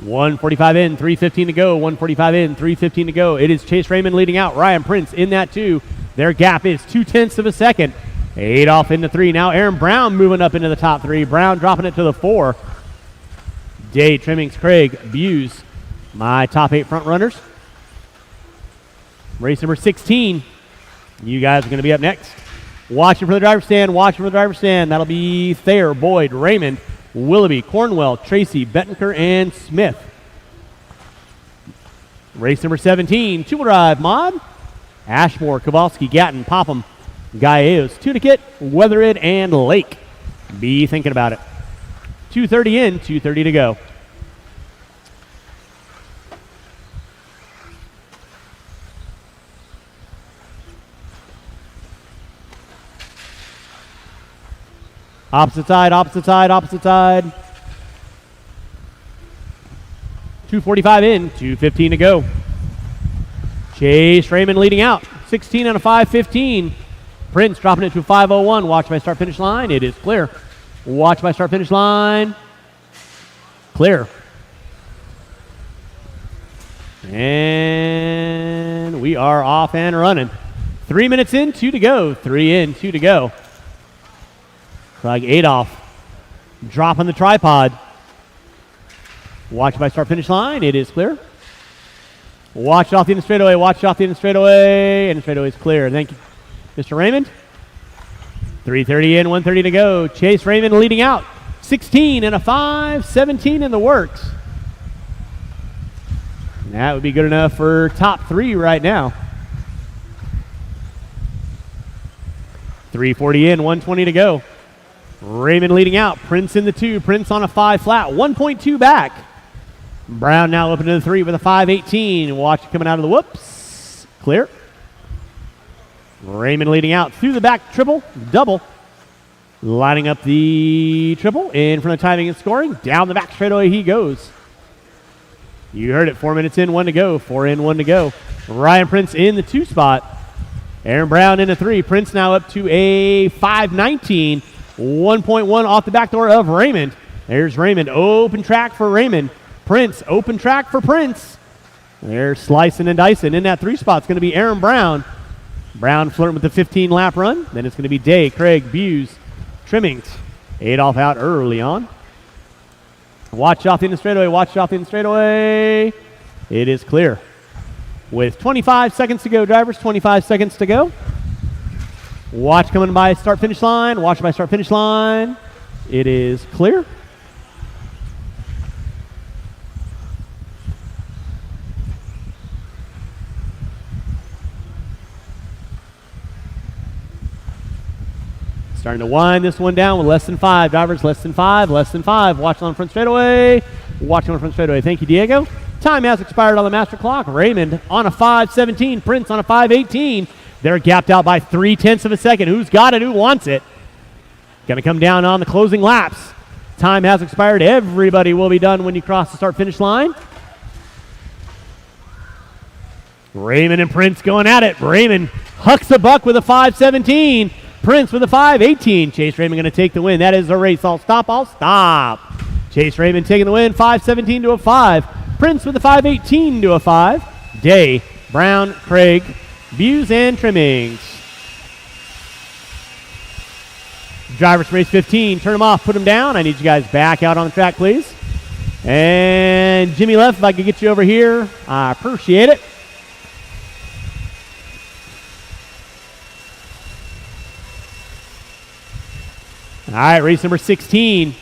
.145 in, 3:15 to go. 145 in, 3:15 to go. It is Chase Raymond leading out. Ryan Prince in that 2. Their gap is 0.2 of a second. Adolph into 3. Now Aaron Brown moving up into the top 3. Brown dropping it to the 4. Day, Trimmings, Craig, Buse. My top 8 front runners. Race number 16. You guys are going to be up next. Watching for the driver's stand. Watching for the driver's stand. That'll be Thayer, Boyd, Raymond, Willoughby, Cornwell, Tracy, Bettenker, and Smith. Race number 17. Two-wheel drive mod. Ashmore, Kowalski, Gatton, Popham, Gallegos, Tunicate, Weatherid, and Lake. Be thinking about it. 2:30 in, 2:30 to go. Opposite side, opposite side, opposite side. 2:45 in, 2:15 to go. Chase Raymond leading out. 16 and a 5.15. Prince dropping it to a 5:01. Watch my start finish line. It is clear. Watch my start finish line. Clear. And we are off and running. 3 minutes in, 2 to go. 3 in, 2 to go. Craig Adolph dropping the tripod. Watch my start finish line. It is clear. Watch it off the end of the straightaway. Watch it off the end of the straightaway. And the straightaway is clear. Thank you, Mr. Raymond. 3:30 in, 1:30 to go. Chase Raymond leading out. 16 and a 5.17 in the works. And that would be good enough for top 3 right now. 3:40 in, 1:20 to go. Raymond leading out. Prince in the 2. Prince on a 5 flat. 1.2 back. Brown now open to the 3 with a 5.18. Watch it coming out of the whoops. Clear. Raymond leading out through the back triple, double. Lining up the triple in front of timing and scoring. Down the back straightaway he goes. You heard it. 4 minutes in, 1 to go. 4 in, 1 to go. Ryan Prince in the 2 spot. Aaron Brown in the 3. Prince now up to a 5.19. 1.1 off the back door of Raymond. There's Raymond. Open track for Raymond. Prince, open track for Prince. They're slicing and dicing. In that 3 spot, it's going to be Aaron Brown. Brown flirting with the 15-lap run. Then it's going to be Day, Craig, Buse, Trimmings. Adolph out early on. Watch off in the straightaway. Watch off in the straightaway. It is clear. With 25 seconds to go, drivers. 25 seconds to go. Watch coming by start-finish line. Watch by start-finish line. It is clear. Starting to wind this one down with less than 5. Drivers, less than 5, less than 5. Watch on front straightaway. Watching on front straightaway. Thank you, Diego. Time has expired on the master clock. Raymond on a 5:17. Prince on a 5:18. They're gapped out by 0.3 of a second. Who's got it? Who wants it? Going to come down on the closing laps. Time has expired. Everybody will be done when you cross the start-finish line. Raymond and Prince going at it. Raymond hucks the buck with a 5:17. Prince with a 5:18. Chase Raymond going to take the win. That is a race. I'll stop. Chase Raymond taking the win. 5:17 to a 5. Prince with a 5:18 to a 5. Day, Brown, Craig, Buse, and Trimmings. Drivers race 15. Turn them off. Put them down. I need you guys back out on the track, please. And Jimmy Left, if I could get you over here, I appreciate it. All right, race number 16.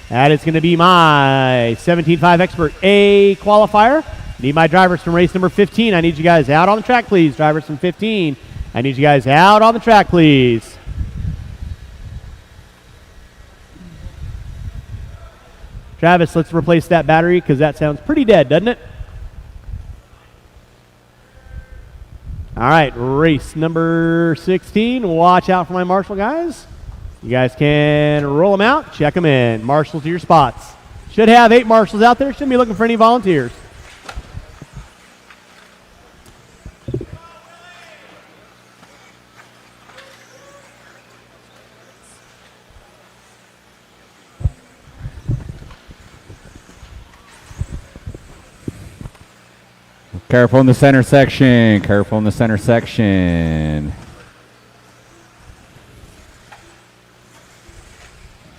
That is going to be my 17.5 Expert A qualifier. Need my drivers from race number 15. I need you guys out on the track, please. Drivers from 15. I need you guys out on the track, please. Travis, let's replace that battery because that sounds pretty dead, doesn't it? All right, race number 16. Watch out for my marshal guys. You guys can roll them out, check them in. Marshal to your spots. Should have 8 marshals out there. Shouldn't be looking for any volunteers. Careful in the center section. Careful in the center section.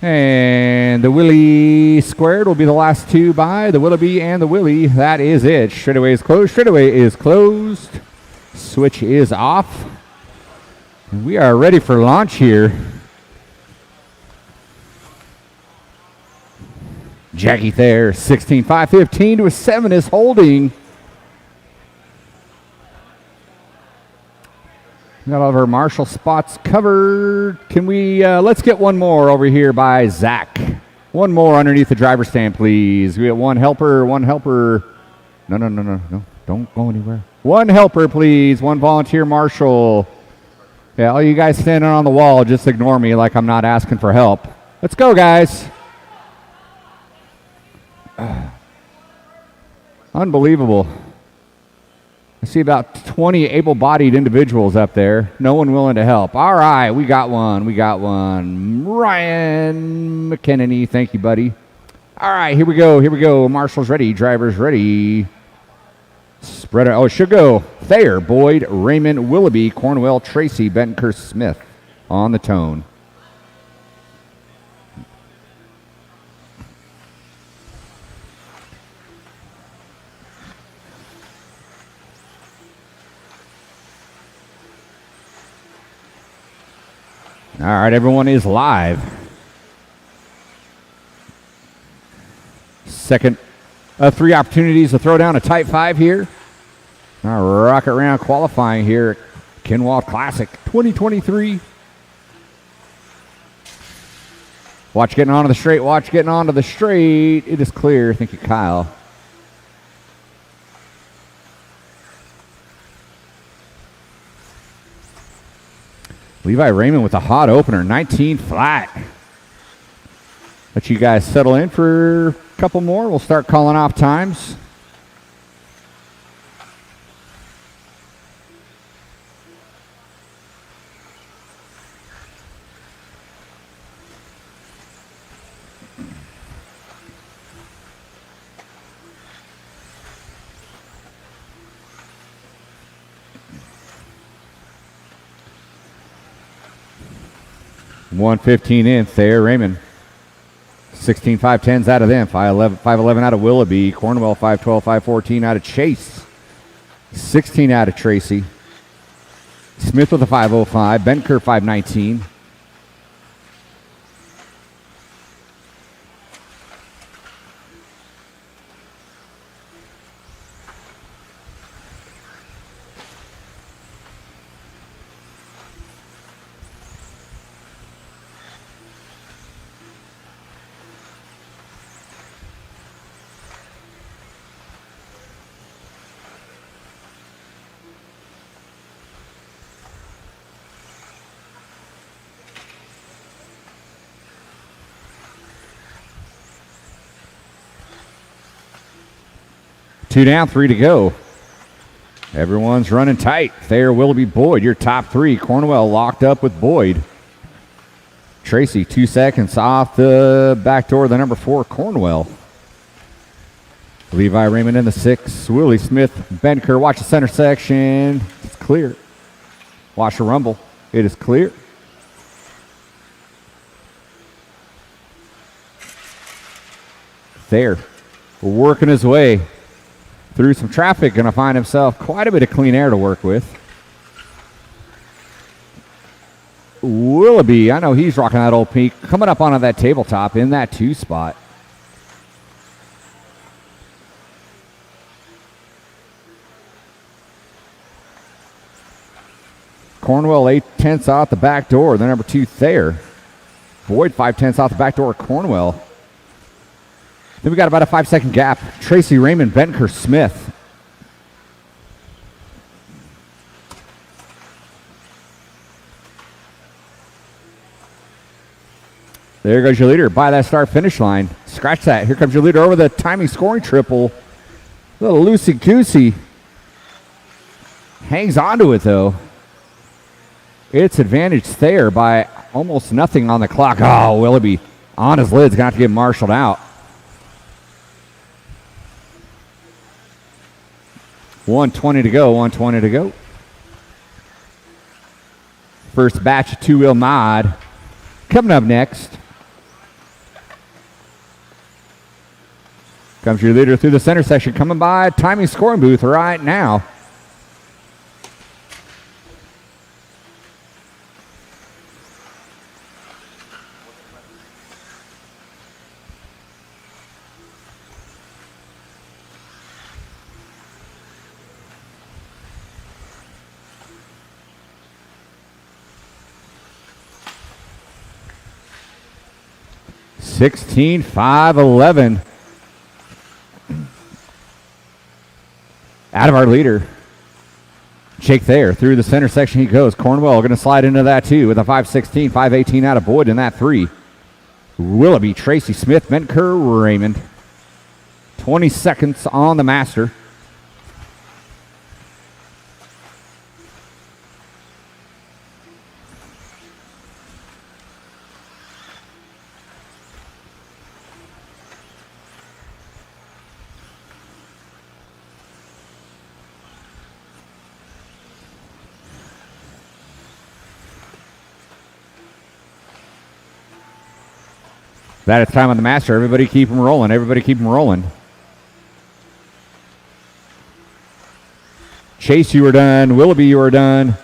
And the Willie squared will be the last 2 by the Willoughby and the Willie. That is it. Straightaway is closed. Straightaway is closed. Switch is off. And we are ready for launch here. Jackie Thayer, 16, 5:15 to a 7 is holding. Got all of our marshal spots covered. Can we, let's get one more over here by Zach. One more underneath the driver's stand, please. We got one helper. No. Don't go anywhere. One helper, please. One volunteer marshal. Yeah, all you guys standing on the wall, just ignore me like I'm not asking for help. Let's go, guys. Unbelievable. I see about 20 able-bodied individuals up there. No one willing to help. All right, we got one. Ryan McKennedy, thank you, buddy. All right, here we go. Marshals ready. Drivers ready. Spreader. Oh, it should go. Thayer, Boyd, Raymond, Willoughby, Cornwell, Tracy, Benker, Smith on the tone. All right, everyone is live. Second of 3 opportunities to throw down a tight 5 here. Our rocket round qualifying here at Kinwald Klassic 2023. Watch getting onto the straight. It is clear. Thank you, Kyle. Levi Raymond with a hot opener, 19 flat. Let you guys settle in for a couple more. We'll start calling off times. 1:15 in. Thayer Raymond. 16 5-10s out of them. 5'11 out of Willoughby. Cornwell 5'12, 5'14 out of Chase. 16 out of Tracy. Smith with a 5'05. Benker 5'19. Two down, 3 to go. Everyone's running tight. Thayer, Willoughby, Boyd, your top three. Cornwell locked up with Boyd. Tracy, 2 seconds off the back door, the number 4, Cornwell. Levi Raymond in the 6. Willie Smith, Benker, watch the center section. It's clear. Watch the rumble. It is clear. Thayer, working his way through some traffic, going to find himself quite a bit of clean air to work with. Willoughby, I know he's rocking that old peak, coming up onto that tabletop in that 2 spot. Cornwell 8/10 out the back door, the number 2 Thayer. Boyd 5/10 out the back door, Cornwell. Then we got about a 5-second gap. Tracy Raymond, Benker, Smith. There goes your leader by that start finish line. Scratch that. Here comes your leader over the timing scoring triple. A little loosey-goosey. Hangs onto it though. It's advantage Thayer by almost nothing on the clock. Oh, Willoughby on his lid's going to have to get marshaled out. 1:20 to go, 1:20 to go. First batch of 2-wheel nod. Coming up next. Comes your leader through the center section, coming by timing scoring booth right now. (16 5-11) out of our leader. Jake Thayer through the center section he goes. Cornwell going to slide into that too with a 5:16, 5:18 out of Boyd in that 3. Willoughby, Tracy Smith, Benker, Raymond. 20 seconds on the master. That is time on the master. Everybody keep them rolling. Everybody keep them rolling. Chase, you are done. Willoughby, you are done.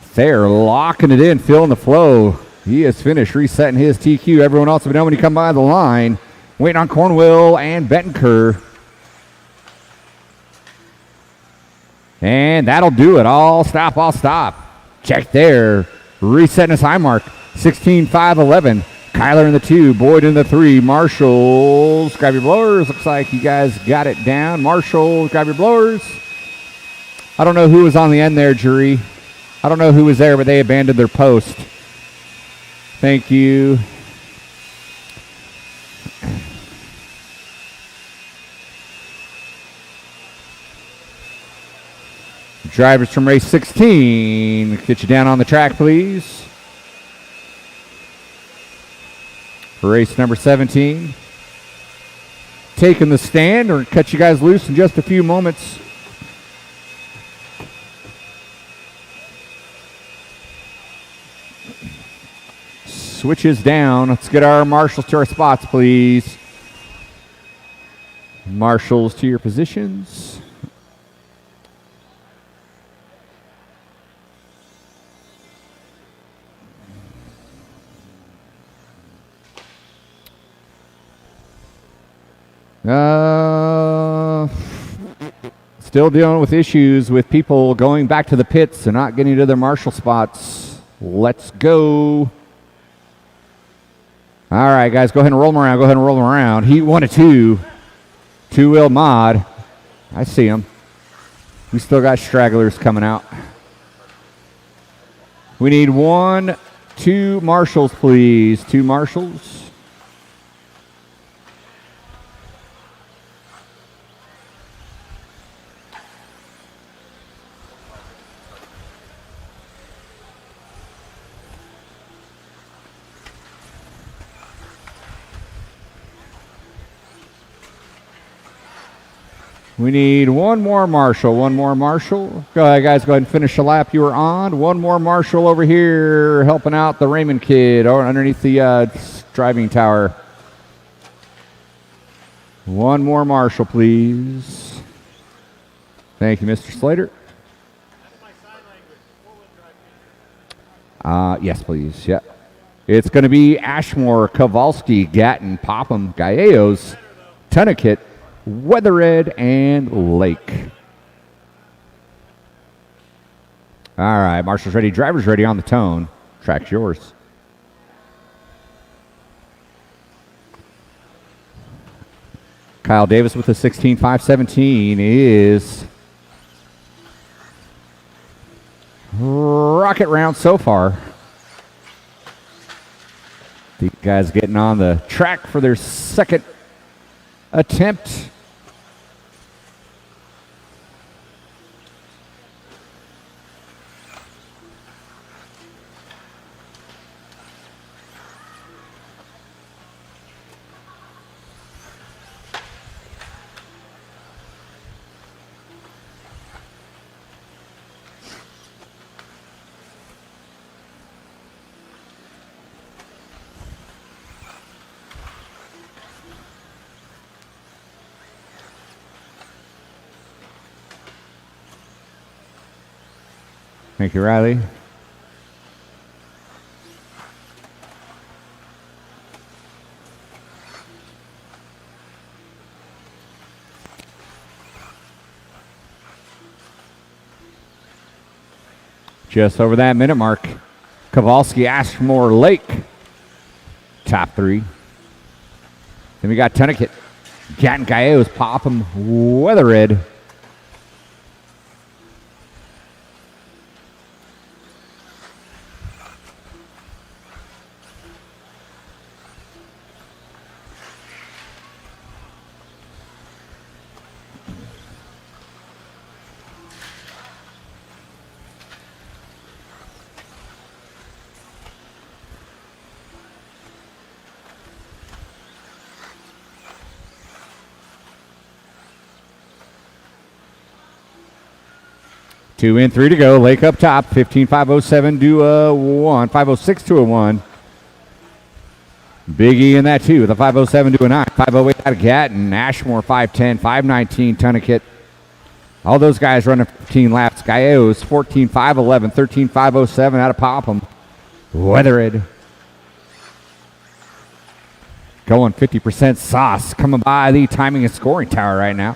Thayer locking it in, feeling the flow. He has finished resetting his TQ. Everyone else will know when you come by the line. Waiting on Cornwell and Bettenker. And that'll do it. I'll stop. Check there. Resetting his high mark. 16 5-11. Kyler in the 2, Boyd in the 3. Marshalls, grab your blowers. Looks like you guys got it down. Marshalls, grab your blowers. I don't know who was on the end there, jury. I don't know who was there, but they abandoned their post. Thank you. Drivers from race 16, get you down on the track, please. For race number 17. Taking the stand, or cut you guys loose in just a few moments. switches down. Let's get our marshals to our spots, please. Marshals to your positions. Still dealing with issues with people going back to the pits and not getting to their marshal spots. Let's go. All right, guys, go ahead and roll them around. Go ahead and roll them around. Heat 1 to 2. Two-wheel mod. I see them. We still got stragglers coming out. We need 2 marshals, please. 2 marshals. We need 1 more marshal. 1 more marshal. Go ahead, guys. Go ahead and finish the lap you were on. 1 more marshal over here helping out the Raymond kid or underneath the driving tower. 1 more marshal, please. Thank you, Mr. Slater. Yes, please. Yeah. It's going to be Ashmore, Kowalski, Gatton, Popham, Gallegos, Tunnekit, Weathered, and Lake. All right, marshals ready, drivers ready on the tone. Track's yours. Kyle Davis with the 16.517 is rocket round so far. These guys getting on the track for their second attempt. Thank you, Riley. Just over that minute mark. Kowalski, Ashmore, Lake. Top 3. Then we got Tunnekit, Gatton, Gallegos, Popham, Weathered. Two in, 3 to go. Lake up top. 15.507 to a 1. 506 to a 1. Biggie in that 2 with a 507 to a 9. 508 out of Gatton. Ashmore 510. 519 Tunnekit. All those guys running 15 laps. Gallegos 14.511. 13.507 out of Popham. Weathered. Going 50% sauce. Coming by the timing and scoring tower right now.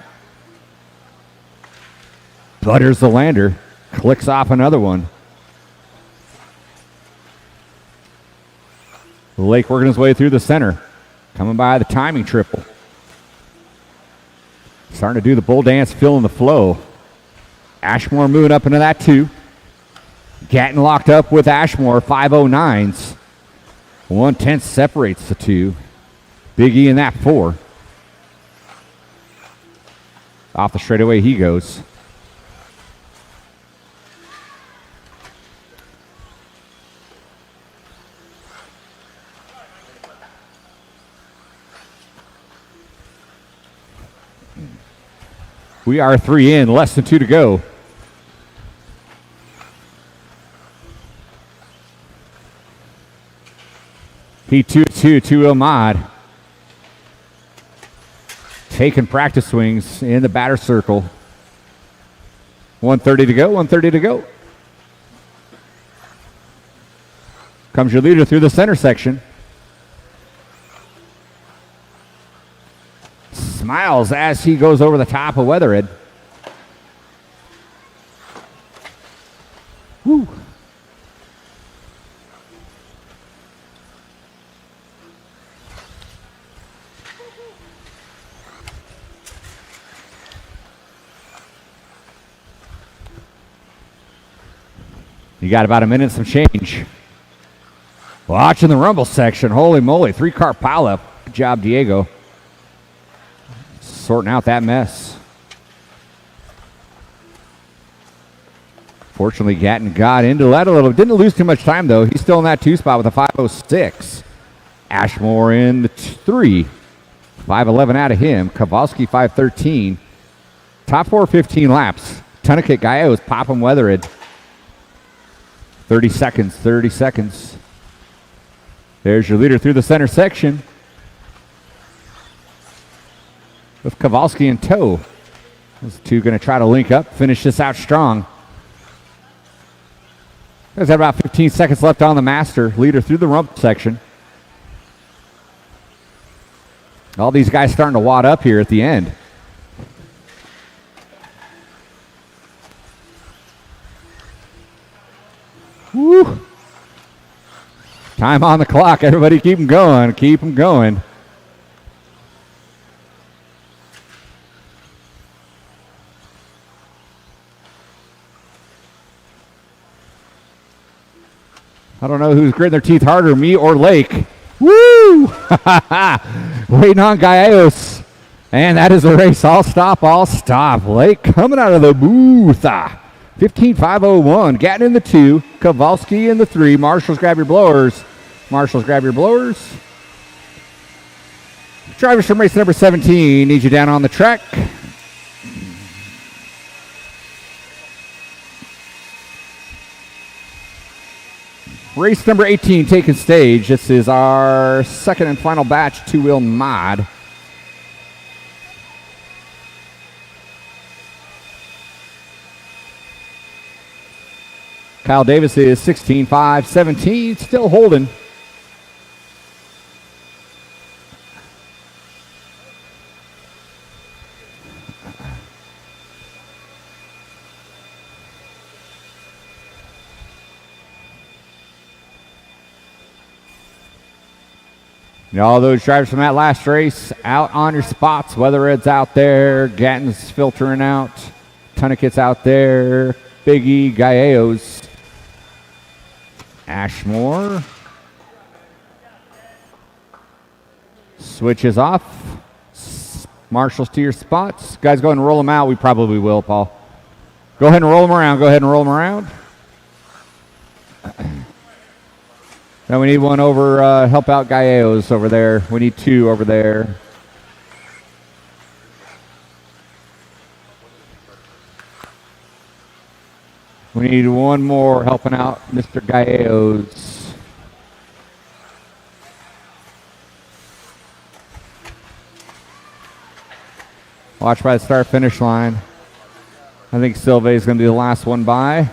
Butters the lander, clicks off another one. Lake working his way through the center, coming by the timing triple. Starting to do the bull dance, feeling the flow. Ashmore moving up into that 2. Gatton locked up with Ashmore, 509s. 1/10 separates the 2. Biggie in that 4. Off the straightaway he goes. We are 3 in, less than 2 to go. P2-2, two-wheel mod. Taking practice swings in the batter circle. 1:30 to go, 1:30 to go. Comes your leader through the center section. Smiles as he goes over the top of Weatherhead. Woo. You got about a minute and some change. Watching the rumble section. Holy moly, 3-car pileup. Good job, Diego. Sorting out that mess. Fortunately, Gatton got into that a little. Didn't lose too much time, though. He's still in that 2 spot with a 5:06. Ashmore in the 3. 5:11 out of him. Kowalski 5:13. Top 4, 15 laps. Tunnekit Gallegos popping Weatherhead. 30 seconds, 30 seconds. There's your leader through the center section. With Kowalski in tow. Those two going to try to link up, finish this out strong. There's about 15 seconds left on the master. Leader through the rump section. All these guys starting to wad up here at the end. Woo! Time on the clock. Everybody keep them going. Keep them going. I don't know who's gritting their teeth harder, me or Lake. Woo! Waiting on Gallegos. And that is the race. All stop, all stop. Lake coming out of the booth. 15.501. Gatton in the 2. Kowalski in the 3. Marshals, grab your blowers. Marshals, grab your blowers. Drivers from race number 17. Need you down on the track. Race number 18 taking stage. This is our second and final batch 2-wheel mod. Kyle Davis is 16.517, still holding. And all those drivers from that last race out on your spots. Weatherhead's out there. Gatton's filtering out. Tunnekit's out there. Biggie, Gallegos. Ashmore. Switches off. Marshals to your spots. Guys, go ahead and roll them out. We probably will, Paul. Go ahead and roll them around. Go ahead and roll them around. Now we need one over, help out Gallegos over there. We need 2 over there. We need one more helping out Mr. Gallegos. Watch by the start-finish line. I think Silva is going to be the last one by.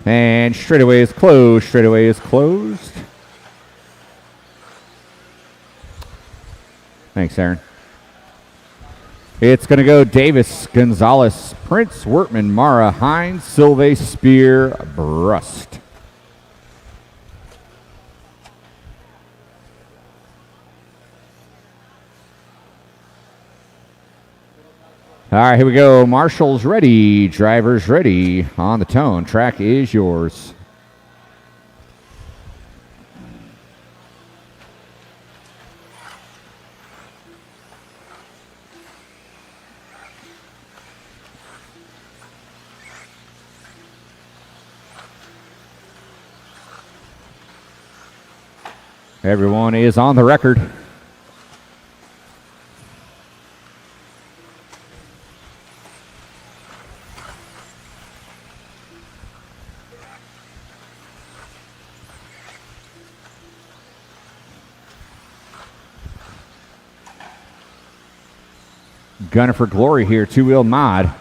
And straightaway is closed. Straightaway is closed. Thanks, Aaron. It's going to go Davis, Gonzalez, Prince, Wertman, Mara, Hines, Silva, Spear, Brust. All right, here we go. Marshall's ready. Drivers ready. On the tone. Track is yours. Everyone is on the record. Gunner for glory here, two-wheel mod.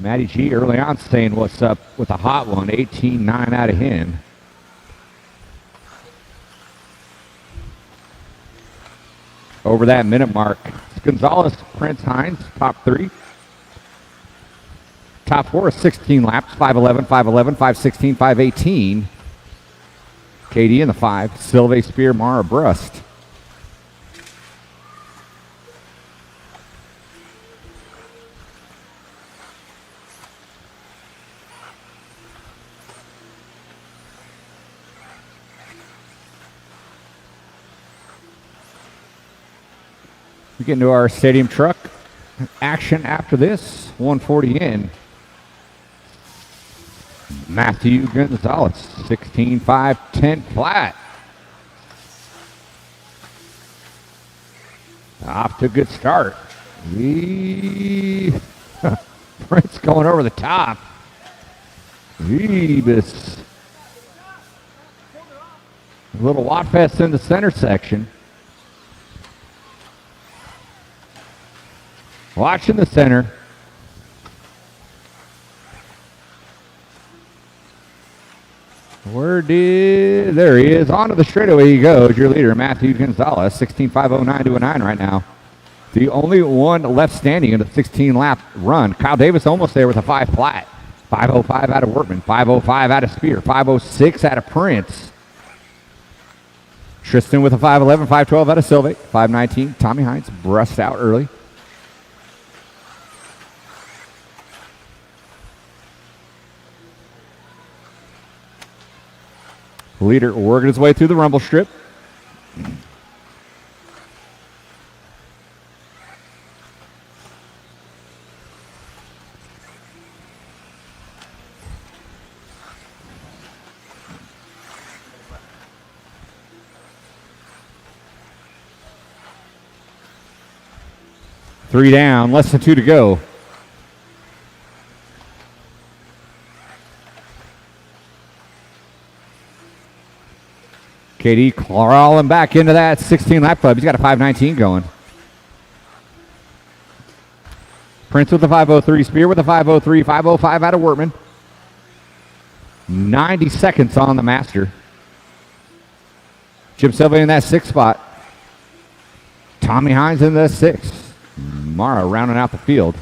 Matty G early on saying what's up with a hot one, 18-9 out of him. Over that minute mark. Gonzalez, Prince, Hines, top 3. Top 4 is 16 laps, 5:11, 5:11, 5:16, 5:18. KD in the 5, Sylvain, Spear, Mara, Brust. We get into our stadium truck action after this. 140 in. Matthew Gonzalez, 16-5, 10 flat. Off to a good start. Prince going over the top. Jeebus. A little Watt Fest in the center section. Watching the center. There he is. Onto the straightaway he goes. Your leader, Matthew Gonzalez, 16.509 to a 9 right now. The only one left standing in the 16-lap run. Kyle Davis almost there with a 5 flat. 5:05 out of Workman. 5:05 out of Spear. 5:06 out of Prince. Tristan with a 5:11. 5:12 out of Sylvain. 5:19. Tommy Hines brushed out early. Leader working his way through the rumble strip. Three down, less than 2 to go. KD crawling back into that 16-lap club. He's got a 5:19 going. Prince with a 5:03. Spear with a 5:03. 5:05 out of Workman. 90 seconds on the master. Jim Silva in that 6th spot. Tommy Hines in the 6th. Mara rounding out the field.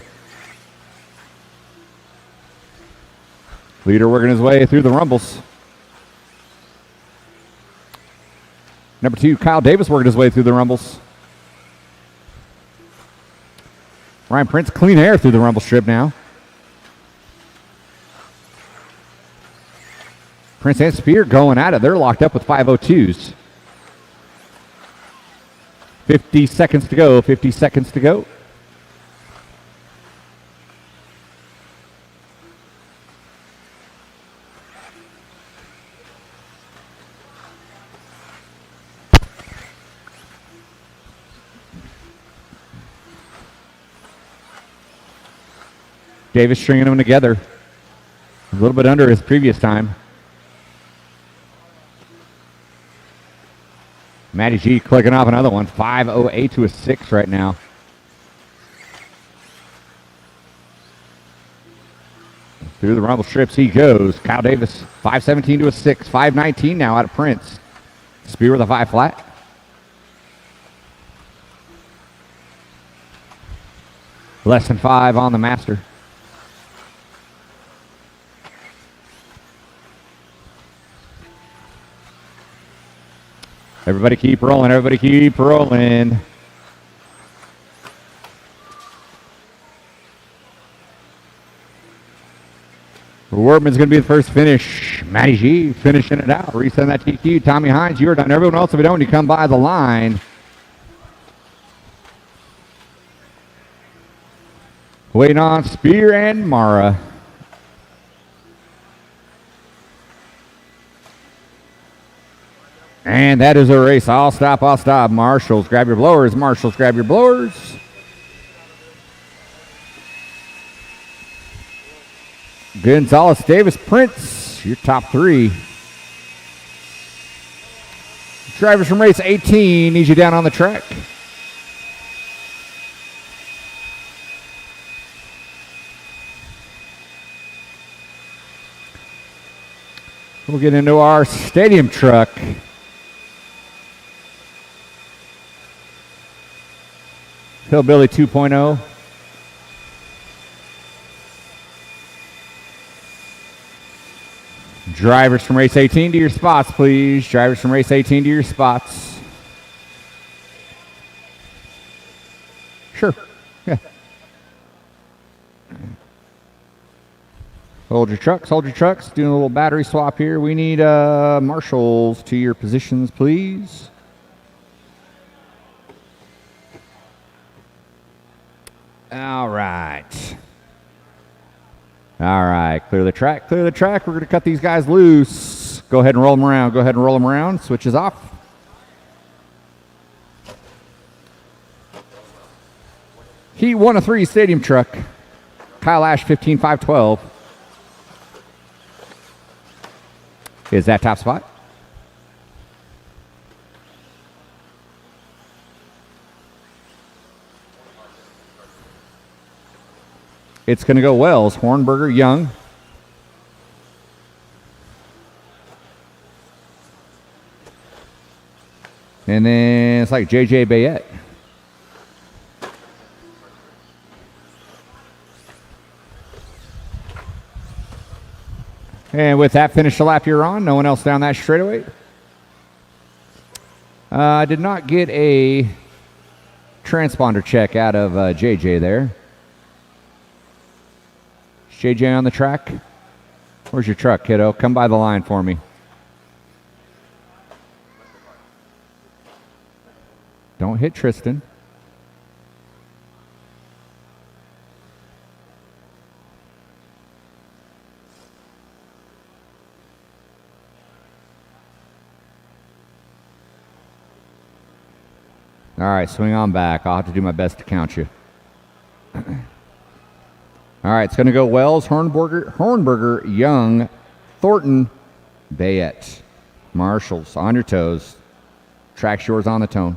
Leader working his way through the rumbles. Number 2, Kyle Davis working his way through the rumbles. Ryan Prince, clean air through the rumble strip now. Prince and Spear going at it. They're locked up with 5:02s. 50 seconds to go. 50 seconds to go. Davis stringing them together. A little bit under his previous time. Matty G clicking off another one. 5:08 to a 6 right now. Through the rumble strips he goes. Kyle Davis, 5:17 to a 6. 5:19 now out of Prince. Spear with a 5 flat. Less than 5 on the master. Everybody keep rolling. Everybody keep rolling. Workman's going to be the first finish. Matty G finishing it out. Resend that TQ. Tommy Hines, you're done. Everyone else, if you don't, you come by the line. Waiting on Spear and Mara. And that is a race. I'll stop. Marshals, grab your blowers. Marshals, grab your blowers. Gonzalez, Davis, Prince, your top 3. Drivers from race 18 need you down on the track. We'll get into our stadium truck. Hillbilly 2.0. Drivers from race 18 to your spots, please. Drivers from race 18 to your spots. Sure. Yeah. Hold your trucks, hold your trucks. Doing a little battery swap here. We need marshals to your positions, please. All right. All right, clear the track, clear the track. We're going to cut these guys loose. Go ahead and roll them around. Go ahead and roll them around. Switches off. Heat 1 of 3 stadium truck. Kyle Ash 15.512. Is that top spot? It's going to go Wells, Hornberger, Young. And then it's like JJ Bayette. And with that, finish the lap you're on. No one else down that straightaway. I did not get a transponder check out of JJ there. Is JJ on the track? Where's your truck, kiddo? Come by the line for me. Don't hit Tristan. All right, swing on back. I'll have to do my best to count you. All right, it's going to go Wells, Hornberger, Young, Thornton, Bayette. Marshals, on your toes. Track's yours on the tone.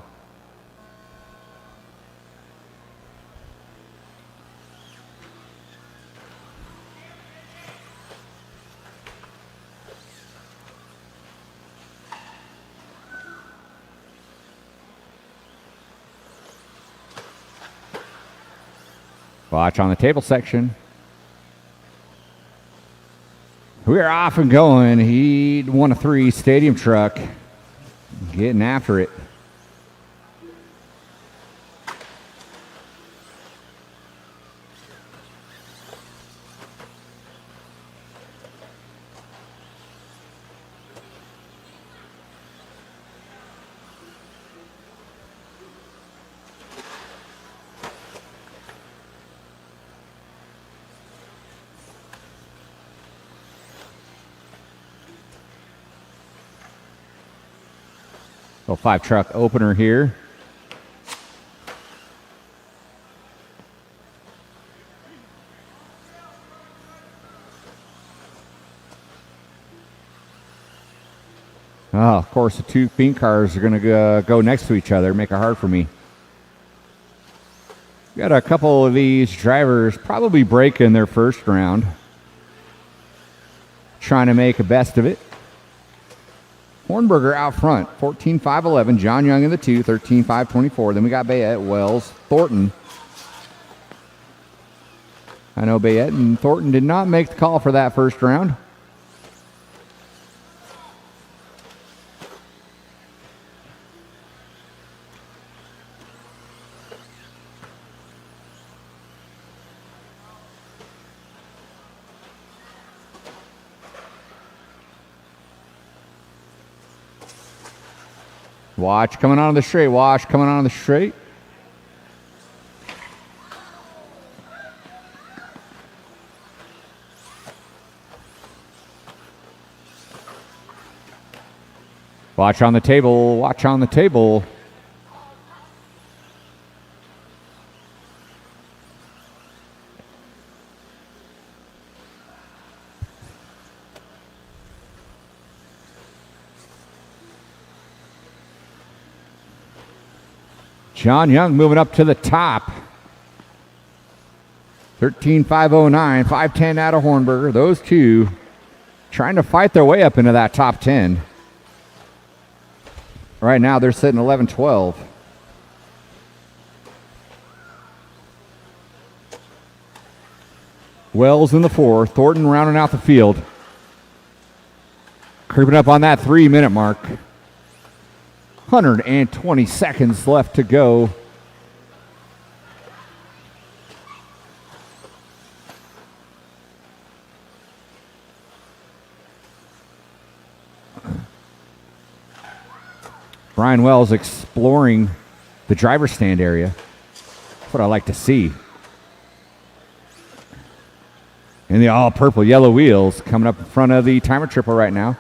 Watch on the table section. We are off and going. Heat 1 of 3 stadium truck. Getting after it. Little 5 truck opener here. Oh, of course, the 2 bean cars are going to go next to each other, make it hard for me. Got a couple of these drivers probably breaking their first round. Trying to make a best of it. Hornberger out front, 14.511. John Young in the 2, 13.524. Then we got Bayette, Wells, Thornton. I know Bayette and Thornton did not make the call for that first round. Watch coming on the straight. Watch coming on the straight. Watch on the table. Watch on the table. John Young moving up to the top. 13.509, 5:10 out of Hornberger. Those two trying to fight their way up into that top 10. Right now they're sitting 11-12. Wells in the 4. Thornton rounding out the field. Creeping up on that 3-minute mark. 120 seconds left to go. Brian Wells exploring the driver's stand area. That's what I like to see. And the all purple yellow wheels coming up in front of the timer triple right now.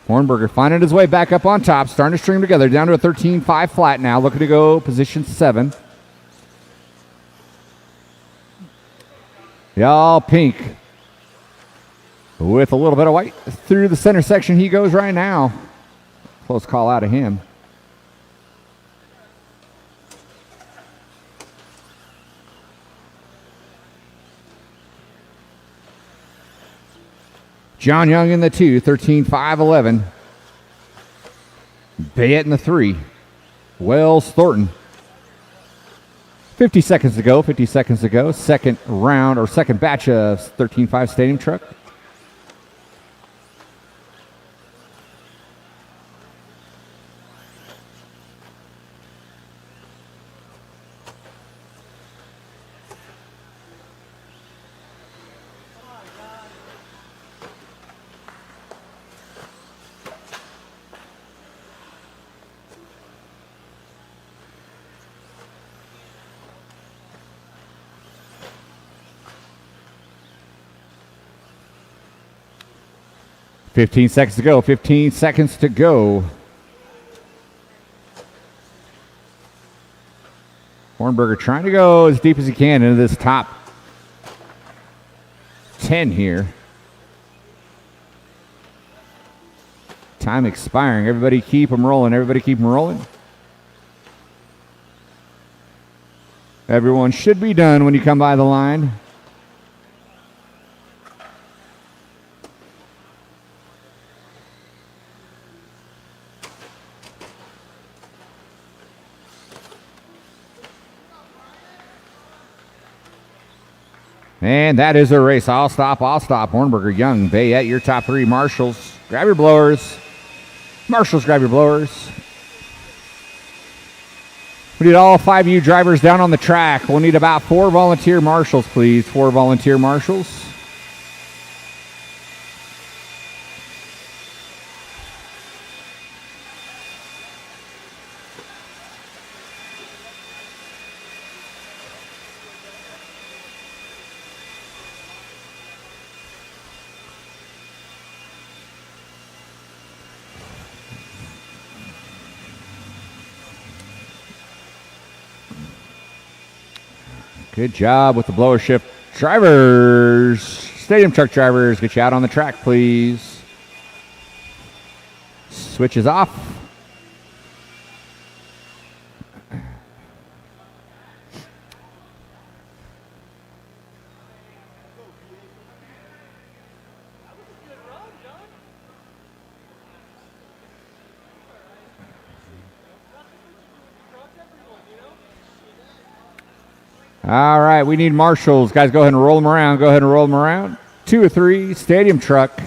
Hornberger finding his way back up on top, starting to string together, down to a 13.5 flat now, looking to go position 7. Y'all pink with a little bit of white through the center section. He goes right now. Close call out of him. John Young in the 2, 13.511. Bayette in the 3. Wells Thornton. 50 seconds to go, 50 seconds to go. Second round or second batch of 13.5 Stadium Truck. Fifteen seconds to go. 15 seconds to go. Hornberger trying to go as deep as he can into this top 10 here. Time expiring. Everybody keep them rolling. Everybody keep them rolling. Everyone should be done when you come by the line. And that is a race. I'll stop. Hornberger, Young, Bayette, your top 3. Marshals, grab your blowers. Marshals, grab your blowers. We need all 5 of you drivers down on the track. We'll need about 4 volunteer marshals, please. 4 volunteer marshals. Good job with the blower shift. Drivers, stadium truck drivers, get you out on the track, please. Switch is off. All right, we need marshals. Guys, go ahead and roll them around. 2 or 3, stadium truck.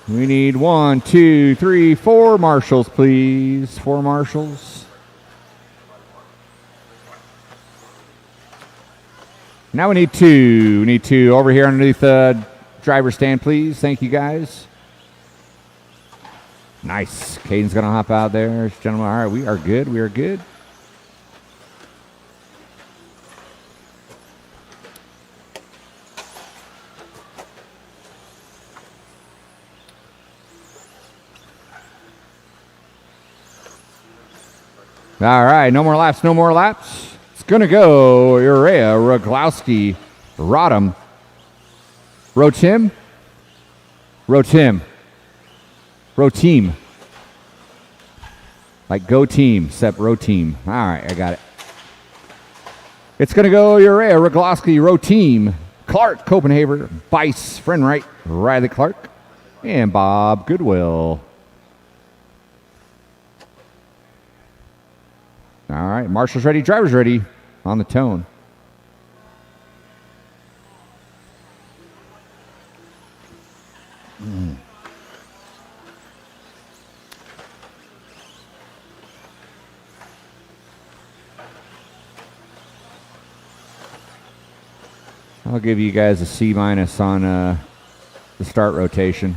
We need 1, 2, 3, 4 marshals, please. 4 marshals. Now we need 2. We need 2 over here underneath the driver's stand, please. Thank you, guys. Nice. Caden's going to hop out there. Gentlemen, all right, we are good. All right, no more laps. It's going to go Urea, Roglowski, Rodham. Rotim. Rotim. Roteam. Like go team, except Roteam. All right, I got it. It's going to go Urea, Rogloski, Roteam, Clark, Copenhagen, Bice, Friendwright, Riley Clark, and Bob Goodwill. All right, Marshall's ready, driver's ready on the tone. I'll give you guys a C- on the start rotation.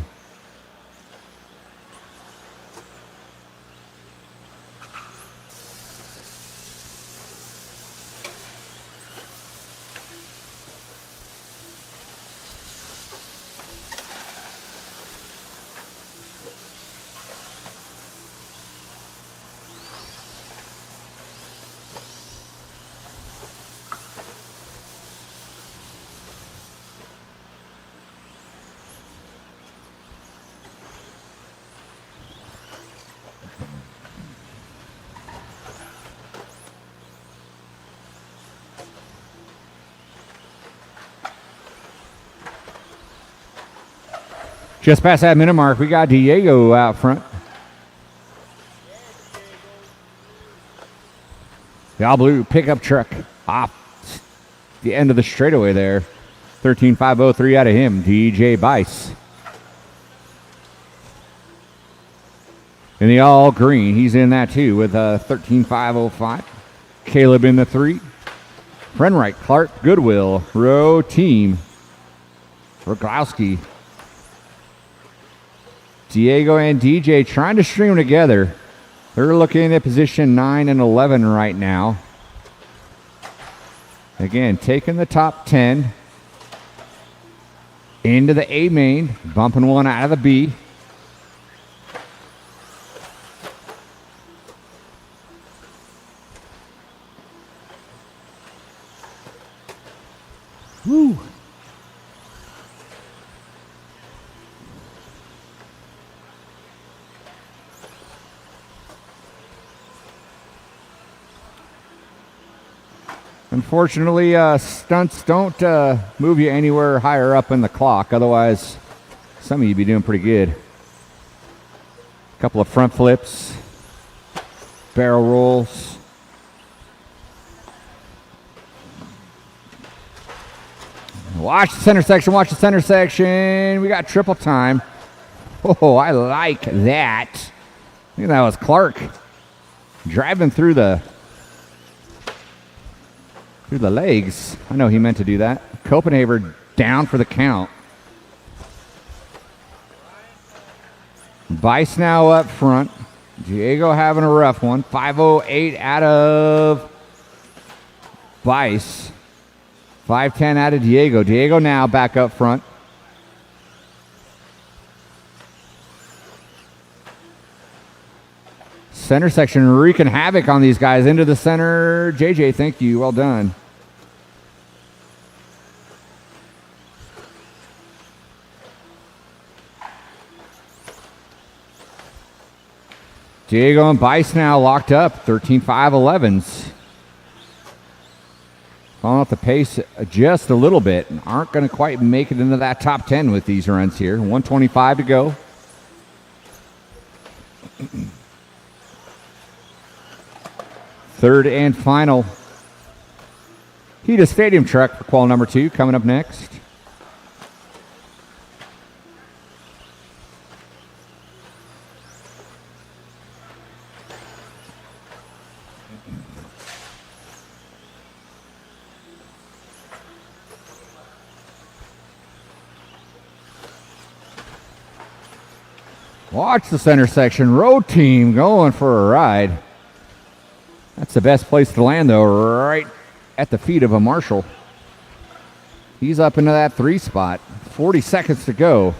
Just past that minute mark, we got Diego out front. The all blue pickup truck off the end of the straightaway there. 13.503 out of him, DJ Bice. In the all green, he's in that too with 13.505. Caleb in the 3. Friendwright, Clark, Goodwill, Row Team, Rogowski. Diego and DJ trying to string them together. They're looking at position 9 and 11 right now. Again, taking the top 10 into the A main, bumping one out of the B. Woo. Unfortunately, stunts don't move you anywhere higher up in the clock. Otherwise, some of you be doing pretty good. A couple of front flips, barrel rolls. Watch the center section, watch the center section. We got triple time. Oh, I like that. I think that was Clark driving through the legs. I know he meant to do that. Copenhagen down for the count. Bice now up front. Diego having a rough one. 5:08 out of Bice. 5:10 out of Diego. Diego now back up front. Center section wreaking havoc on these guys. Into the center. JJ, thank you. Well done. Diego and Bice now locked up. 13.511s. Falling off the pace just a little bit and aren't going to quite make it into that top 10 with these runs here. 125 to go. Third and final. Hita Stadium truck for qual number 2 coming up next. Watch the center section. Road team going for a ride. That's the best place to land, though, right at the feet of a Marshall. He's up into that 3 spot. 40 seconds to go.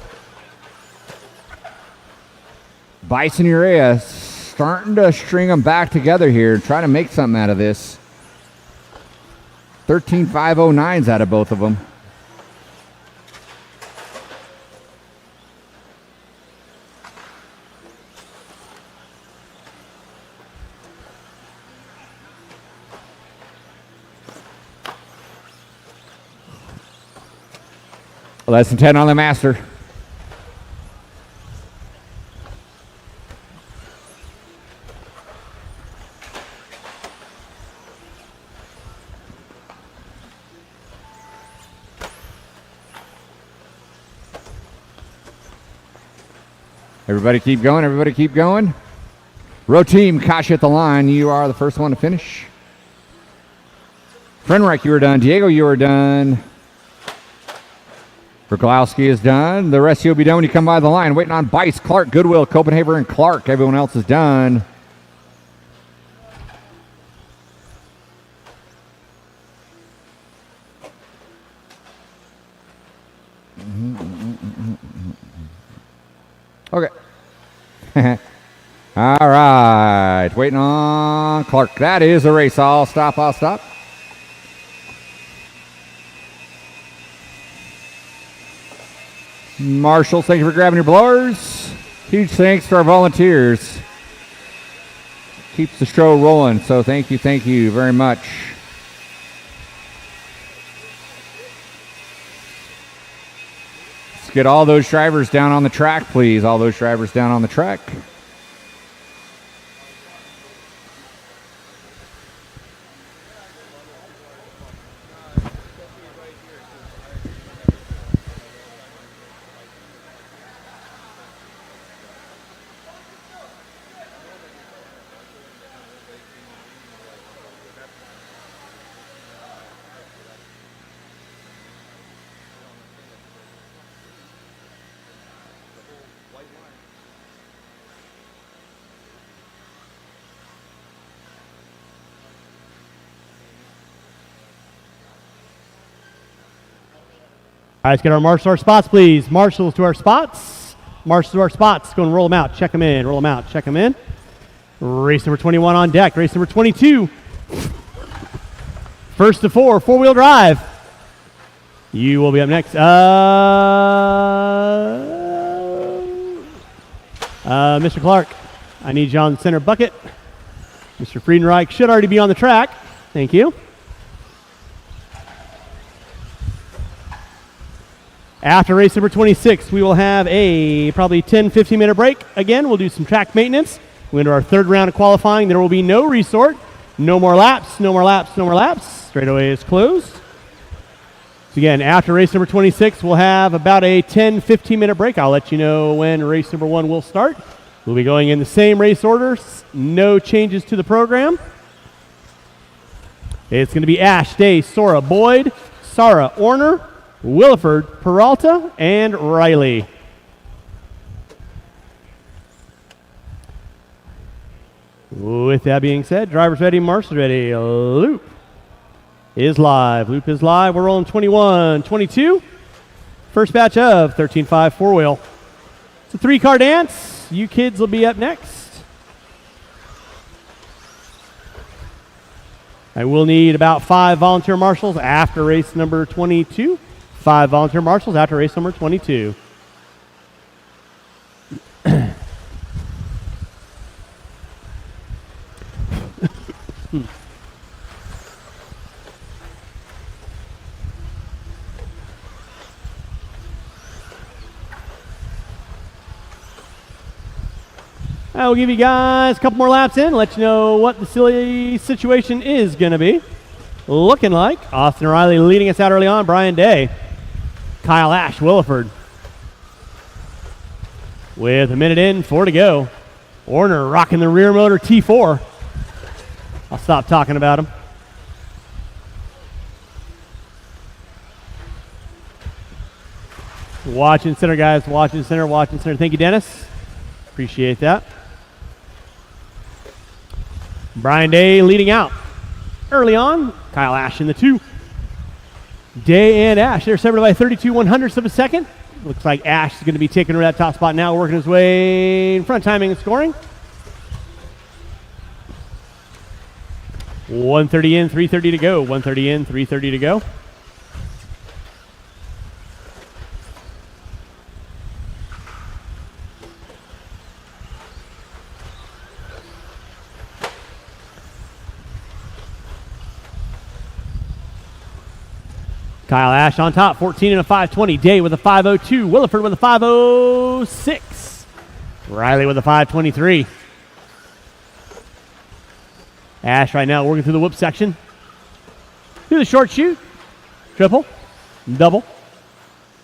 Bice and Urea starting to string them back together here, trying to make something out of this. 13.509s out of both of them. Less than 10 on the master. Everybody keep going. Everybody keep going. Row team, Kasha at the line. You are the first one to finish. Frenreich, you are done. Diego, you are done. Berglowski is done. The rest of you will be done when you come by the line. Waiting on Bice, Clark, Goodwill, Copenhagen, and Clark. Everyone else is done. Okay. All right. Waiting on Clark. That is a race. I'll stop. Marshals, thank you for grabbing your blowers. Huge thanks to our volunteers. Keeps the show rolling, so thank you very much. Let's get all those drivers down on the track, please. All those drivers down on the track. All right, let's get our marshals to our spots, please. Marshals to our spots. Marshals to our spots. Go and roll them out. Check them in. Roll them out. Check them in. Race number 21 on deck. Race number 22. First to four. Four-wheel drive. You will be up next. Mr. Clark, I need you on the center bucket. Mr. Friedenreich should already be on the track. Thank you. After race number 26, we will have a probably 10-15 minute break. Again, we'll do some track maintenance. We're into our third round of qualifying. There will be no resort, no more laps, no more laps, no more laps. Straightaway is closed. So again, after race number 26, we'll have about a 10-15 minute break. I'll let you know when race number 1 will start. We'll be going in the same race order. No changes to the program. It's going to be Ash, Day, Sora, Boyd, Sarah, Orner, Williford, Peralta, and Riley. With that being said, drivers ready, marshals ready. Loop is live. Loop is live. We're rolling 21, 22. First batch of 13.5 four-wheel. It's a three-car dance. You kids will be up next. I will need about 5 volunteer marshals after race number 22. 5 volunteer marshals after race number 22. I will give you guys a couple more laps in, let you know what the silly situation is going to be looking like. Austin Riley leading us out early on. Brian Day. Kyle Ash, Williford. With a minute in, 4 to go. Orner rocking the rear motor T4. I'll stop talking about him. Watching center, guys. Watching center, watching center. Thank you, Dennis. Appreciate that. Brian Day leading out. Early on, Kyle Ash in the 2. Day and Ash, they're separated by 32/100ths of a second. Looks like Ash is going to be taking over that top spot now, working his way in front, timing and scoring. 130 in, 330 to go. 130 in, 330 to go. Kyle Ash on top, 14 and a 520. Day with a 502. Williford with a 506. Riley with a 523. Ash right now working through the whoop section. Through the short shoot. Triple. Double.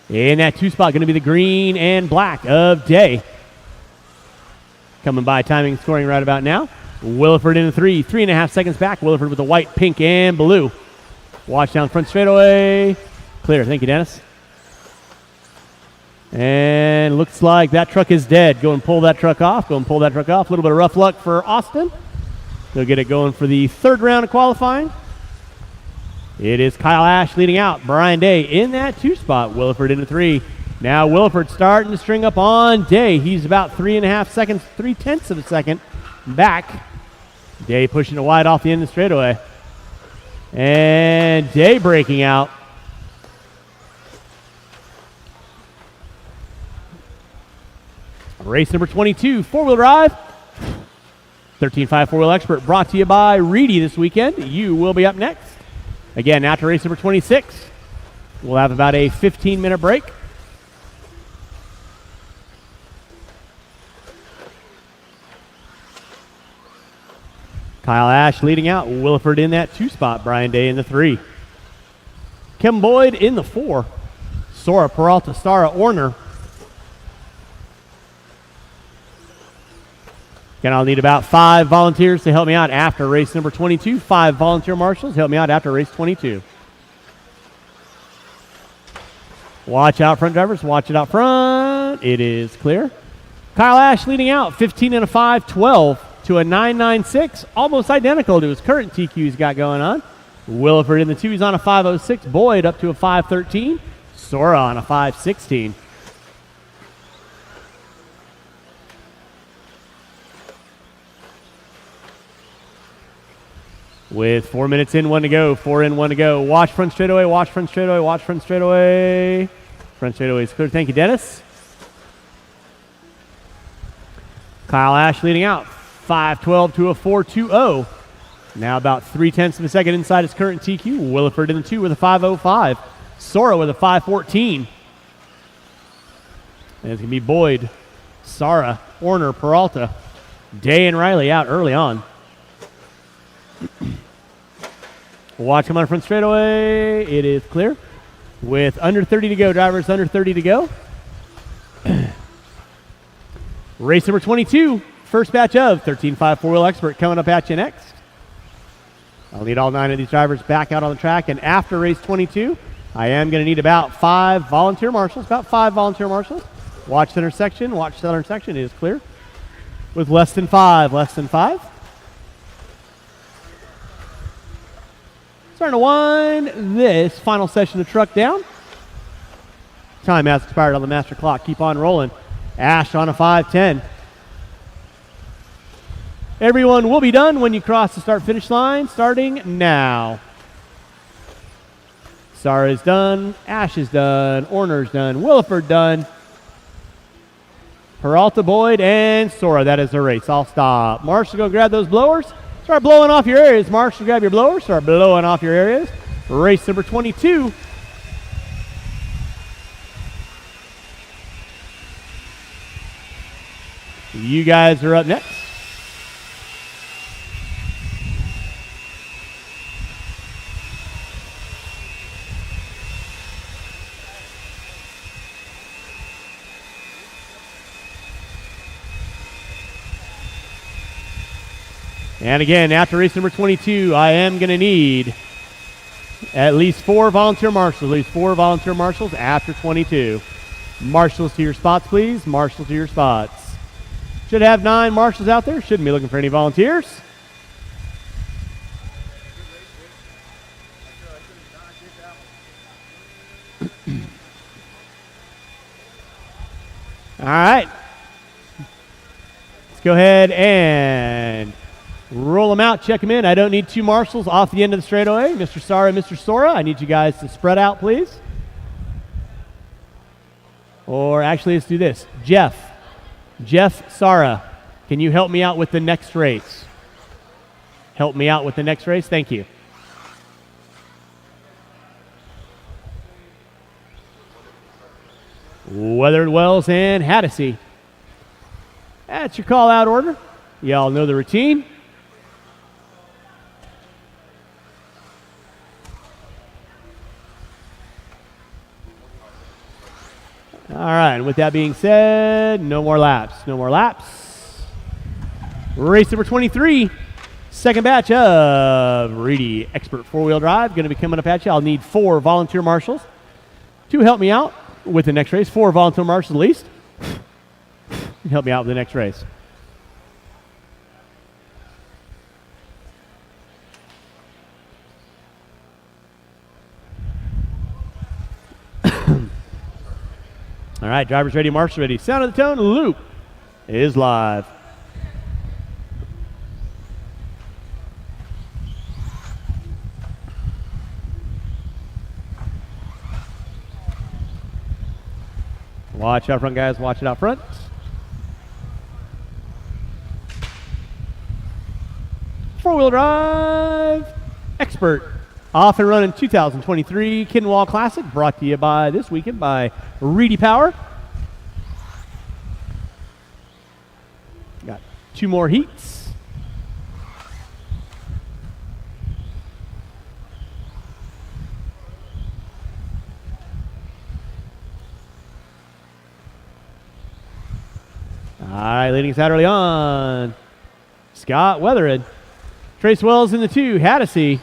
In that 2 spot, going to be the green and black of Day. Coming by timing and scoring right about now. Williford in the 3. 3.5 seconds back. Williford with the white, pink, and blue. Watch down front straightaway. Clear. Thank you, Dennis. And looks like that truck is dead. Go and pull that truck off. Go and pull that truck off. A little bit of rough luck for Austin. They'll get it going for the 3rd round of qualifying. It is Kyle Ash leading out. Brian Day in that 2 spot. Williford in the 3. Now Williford starting to string up on Day. He's about 3.5 seconds, 0.3 of a second back. Day pushing it wide off the end of the straightaway. And Day breaking out. Race number 22, 4-wheel drive. 13.5 4-wheel expert brought to you by Reedy this weekend. You will be up next. Again, after race number 26, we'll have about a 15-minute break. Kyle Ash leading out. Williford in that 2 spot. Brian Day in the 3. Kim Boyd in the 4. Sora, Peralta, Stara, Orner. Again, I'll need about 5 volunteers to help me out after race number 22. 5 volunteer marshals help me out after race 22. Watch out, front drivers. Watch it out front. It is clear. Kyle Ash leading out. 15 and a 5-12 to a 9.96. Almost identical to his current TQ he's got going on. Williford in the 2. He's on a 5.06. Boyd up to a 5.13. Sora on a 5.16. With 4 minutes in, 1 to go. 4 in, 1 to go. Watch front straightaway, watch front straightaway, watch front straightaway. Front straightaway is clear. Thank you, Dennis. Kyle Ash leading out. 5.12 to a 4.20. Now about 0.3 of a second inside his current TQ. Williford in the 2 with a 5.05. Sora with a 5.14. And it's going to be Boyd, Sara, Orner, Peralta. Day and Riley out early on. Watch him on front straightaway. It is clear. With under 30 to go, drivers under 30 to go. Race number 22, first batch of 13.5 4-wheel expert coming up at you next. I'll need all 9 of these drivers back out on the track. And after race 22, I am going to need about 5 volunteer marshals. About 5 volunteer marshals. Watch center section. Watch center section. It is clear. With less than 5. Less than 5. Starting to wind this final session of truck down. Time has expired on the master clock. Keep on rolling. Ash on a 5:10. Everyone will be done when you cross the start-finish line, starting now. Sara is done. Ash is done. Orner's done. Williford done. Peralta, Boyd, and Sora. That is the race. I'll stop. Marshall, go grab those blowers. Start blowing off your areas. Marshall, grab your blowers. Start blowing off your areas. Race number 22. You guys are up next. And again, after race number 22, I am going to need at least 4 volunteer marshals. At least 4 volunteer marshals after 22. Marshals to your spots, please. Marshals to your spots. Should have 9 marshals out there. Shouldn't be looking for any volunteers. All right. Let's go ahead and roll them out, check them in. I don't need 2 marshals off the end of the straightaway. Mr. Sara and Mr. Sora, I need you guys to spread out, please. Or actually, let's do this. Jeff, Sara, can you help me out with the next race? Help me out with the next race? Thank you. Weathered, Wells, and Haddisy. That's your call-out order. Y'all know the routine. All right, and with that being said, no more laps. No more laps. Race number 23, second batch of Reedy Expert four-wheel drive. Going to be coming up at you. I'll need 4 volunteer marshals to help me out with the next race. 4 volunteer marshals at least. Help me out with the next race. All right, drivers ready, marshals ready. Sound of the tone, loop is live. Watch out front, guys. Watch it out front. Four-wheel drive expert. Off and running 2023 Kinwald Klassic, brought to you by this weekend by Reedy Power. Got 2 more heats. All right, leading us out early on. Scott Weathered. Trace Wells in the 2, Haddisy.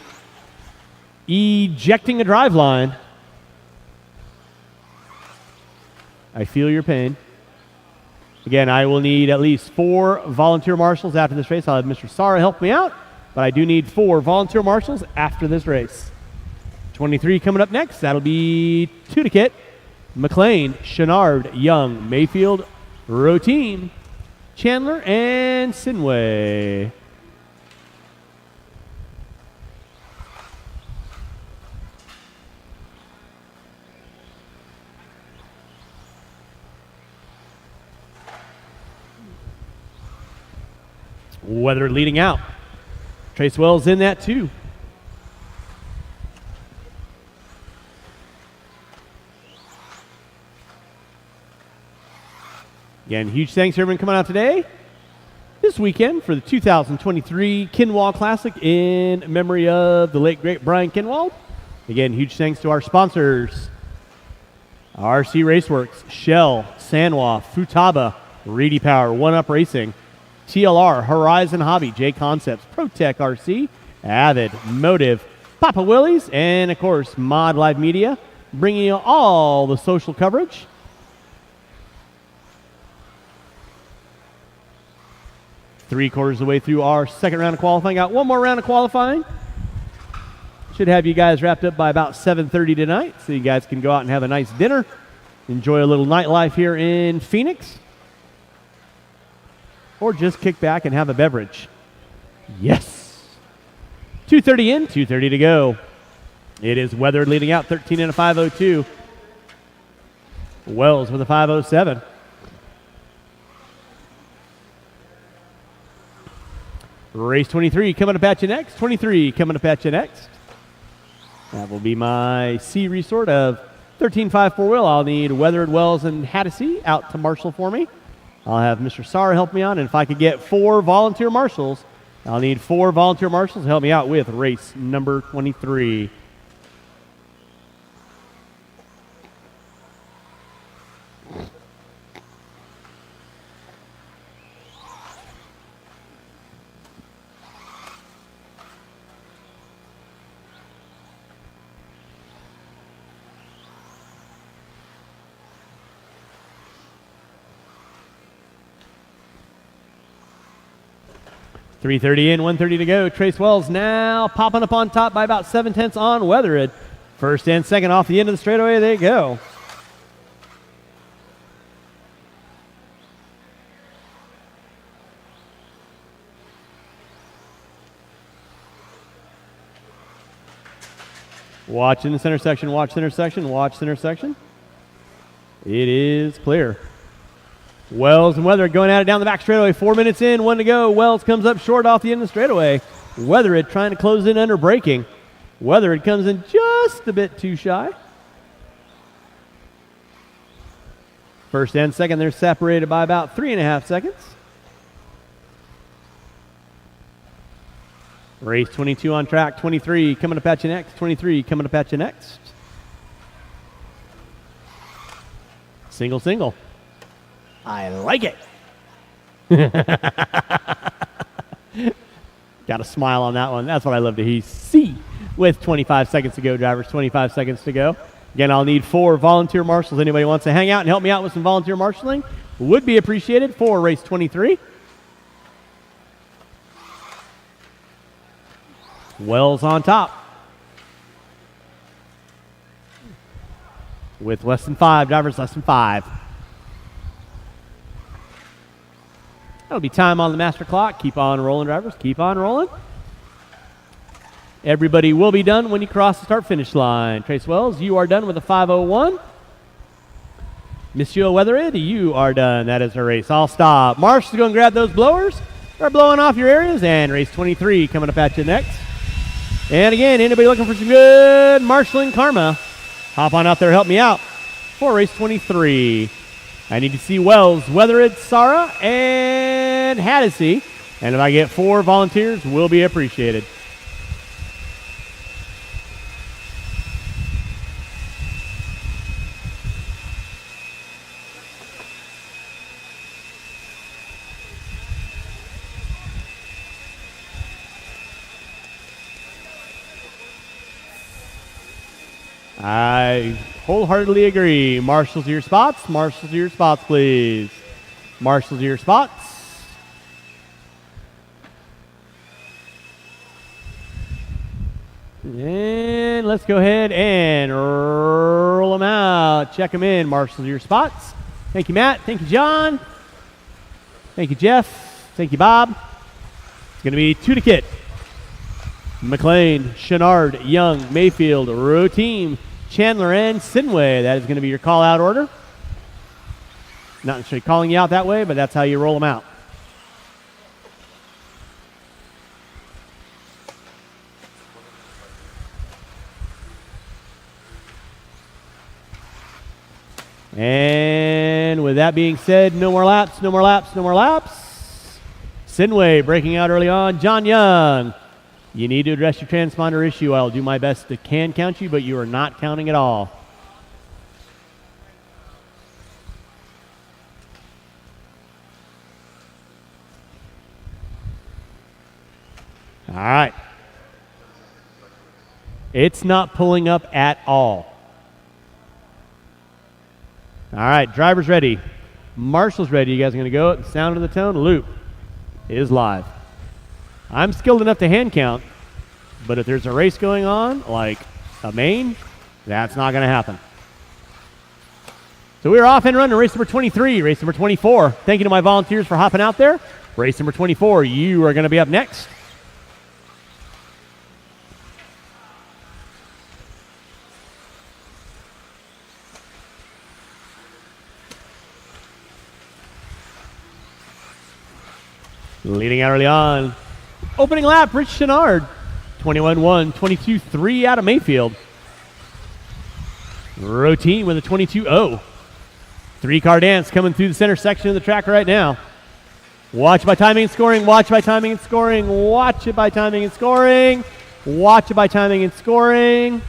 Ejecting a drive line. I feel your pain. Again, I will need at least 4 volunteer marshals after this race. I'll have Mr. Sara help me out, but I do need 4 volunteer marshals after this race. 23 coming up next. That'll be Tudikit, McLean, Chenard, Young, Mayfield, Routine, Chandler, and Sinway. Weathered leading out. Trace Wells in that too. Again, huge thanks to everyone coming out today, this weekend, for the 2023 Kinwald Classic in memory of the late, great Brian Kinwald. Again, huge thanks to our sponsors, RC Raceworks, Shell, Sanwa, Futaba, Reedy Power, One Up Racing, TLR, Horizon Hobby, J Concepts, ProTech RC, Avid, Motive, Papa Willie's, and of course, Mod Live Media, bringing you all the social coverage. Three-quarters of the way through our second round of qualifying. Got one more round of qualifying. Should have you guys wrapped up by about 7:30 tonight, so you guys can go out and have a nice dinner, enjoy a little nightlife here in Phoenix, or just kick back and have a beverage. Yes. 2:30 in, 2:30 to go. It is Weathered leading out, 13 and a 5:02. Wells with a 5:07. Race 23 coming up at you next. 23 coming up at you next. That will be my C resort of 13.5 four-wheel. I'll need Weathered, Wells, and Haddisy out to marshal for me. I'll have Mr. Sara help me out, and if I could get 4 volunteer marshals, I'll need 4 volunteer marshals to help me out with race number 23. .330 in, 1:30 to go. Trace Wells now popping up on top by about 7/10 on Weathered. First and second off the end of the straightaway. They go. Watch in the center section, watch center section, watch center section. It is clear. Wells and Weathered going at it down the back straightaway. 4 minutes in, 1 to go. Wells comes up short off the end of the straightaway. Weathered trying to close in under braking. Weathered comes in just a bit too shy. First and second, they're separated by about 3.5 seconds. Race 22 on track, 23 coming up at you next, 23 coming up at you next. Single, single. I like it. Got a smile on that one. That's what I love to see. With 25 seconds to go, drivers, 25 seconds to go. Again, I'll need 4 volunteer marshals. Anybody wants to hang out and help me out with some volunteer marshaling would be appreciated for race 23. Wells on top. With less than 5, drivers less than 5. That'll be time on the master clock. Keep on rolling, drivers. Keep on rolling. Everybody will be done when you cross the start-finish line. Trace Wells, you are done with a 5:01. Monsieur Weatherid, you are done. That is our race. I'll stop. Marshall's going to grab those blowers. Start blowing off your areas. And race 23 coming up at you next. And again, anybody looking for some good marshalling karma, hop on out there, help me out for race 23. I need to see Wells, Weatherid, Sarah, and Haddisy. And if I get 4 volunteers, will be appreciated. I wholeheartedly agree. Marshals to your spots. Marshals to your spots, please. Marshals to your spots. And let's go ahead and roll them out. Check them in. Marshals to your spots. Thank you, Matt. Thank you, John. Thank you, Jeff. Thank you, Bob. It's going to be 2 to kit. McLean, Chenard, Young, Mayfield, row team, Chandler, and Sinway. That is going to be your call-out order. Not necessarily calling you out that way, but that's how you roll them out. And with that being said, no more laps, no more laps, no more laps. Sinway breaking out early on. John Young. You need to address your transponder issue. I'll do my best to count you, but you are not counting at all. All right. It's not pulling up at all. All right, drivers ready. Marshall's ready. You guys are going to go. The sound of the tone loop is live. I'm skilled enough to hand count, but if there's a race going on, like a main, that's not going to happen. So we're off and running race number 23, race number 24. Thank you to my volunteers for hopping out there. Race number 24, you are going to be up next. Leading out early on. Opening lap, Rich Chenard. 21-1, 22-3 out of Mayfield. Row team with a 22-0. 3-car dance coming through the center section of the track right now. Watch by timing and scoring. Watch by timing and scoring. Watch it by timing and scoring. Watch it by timing and scoring.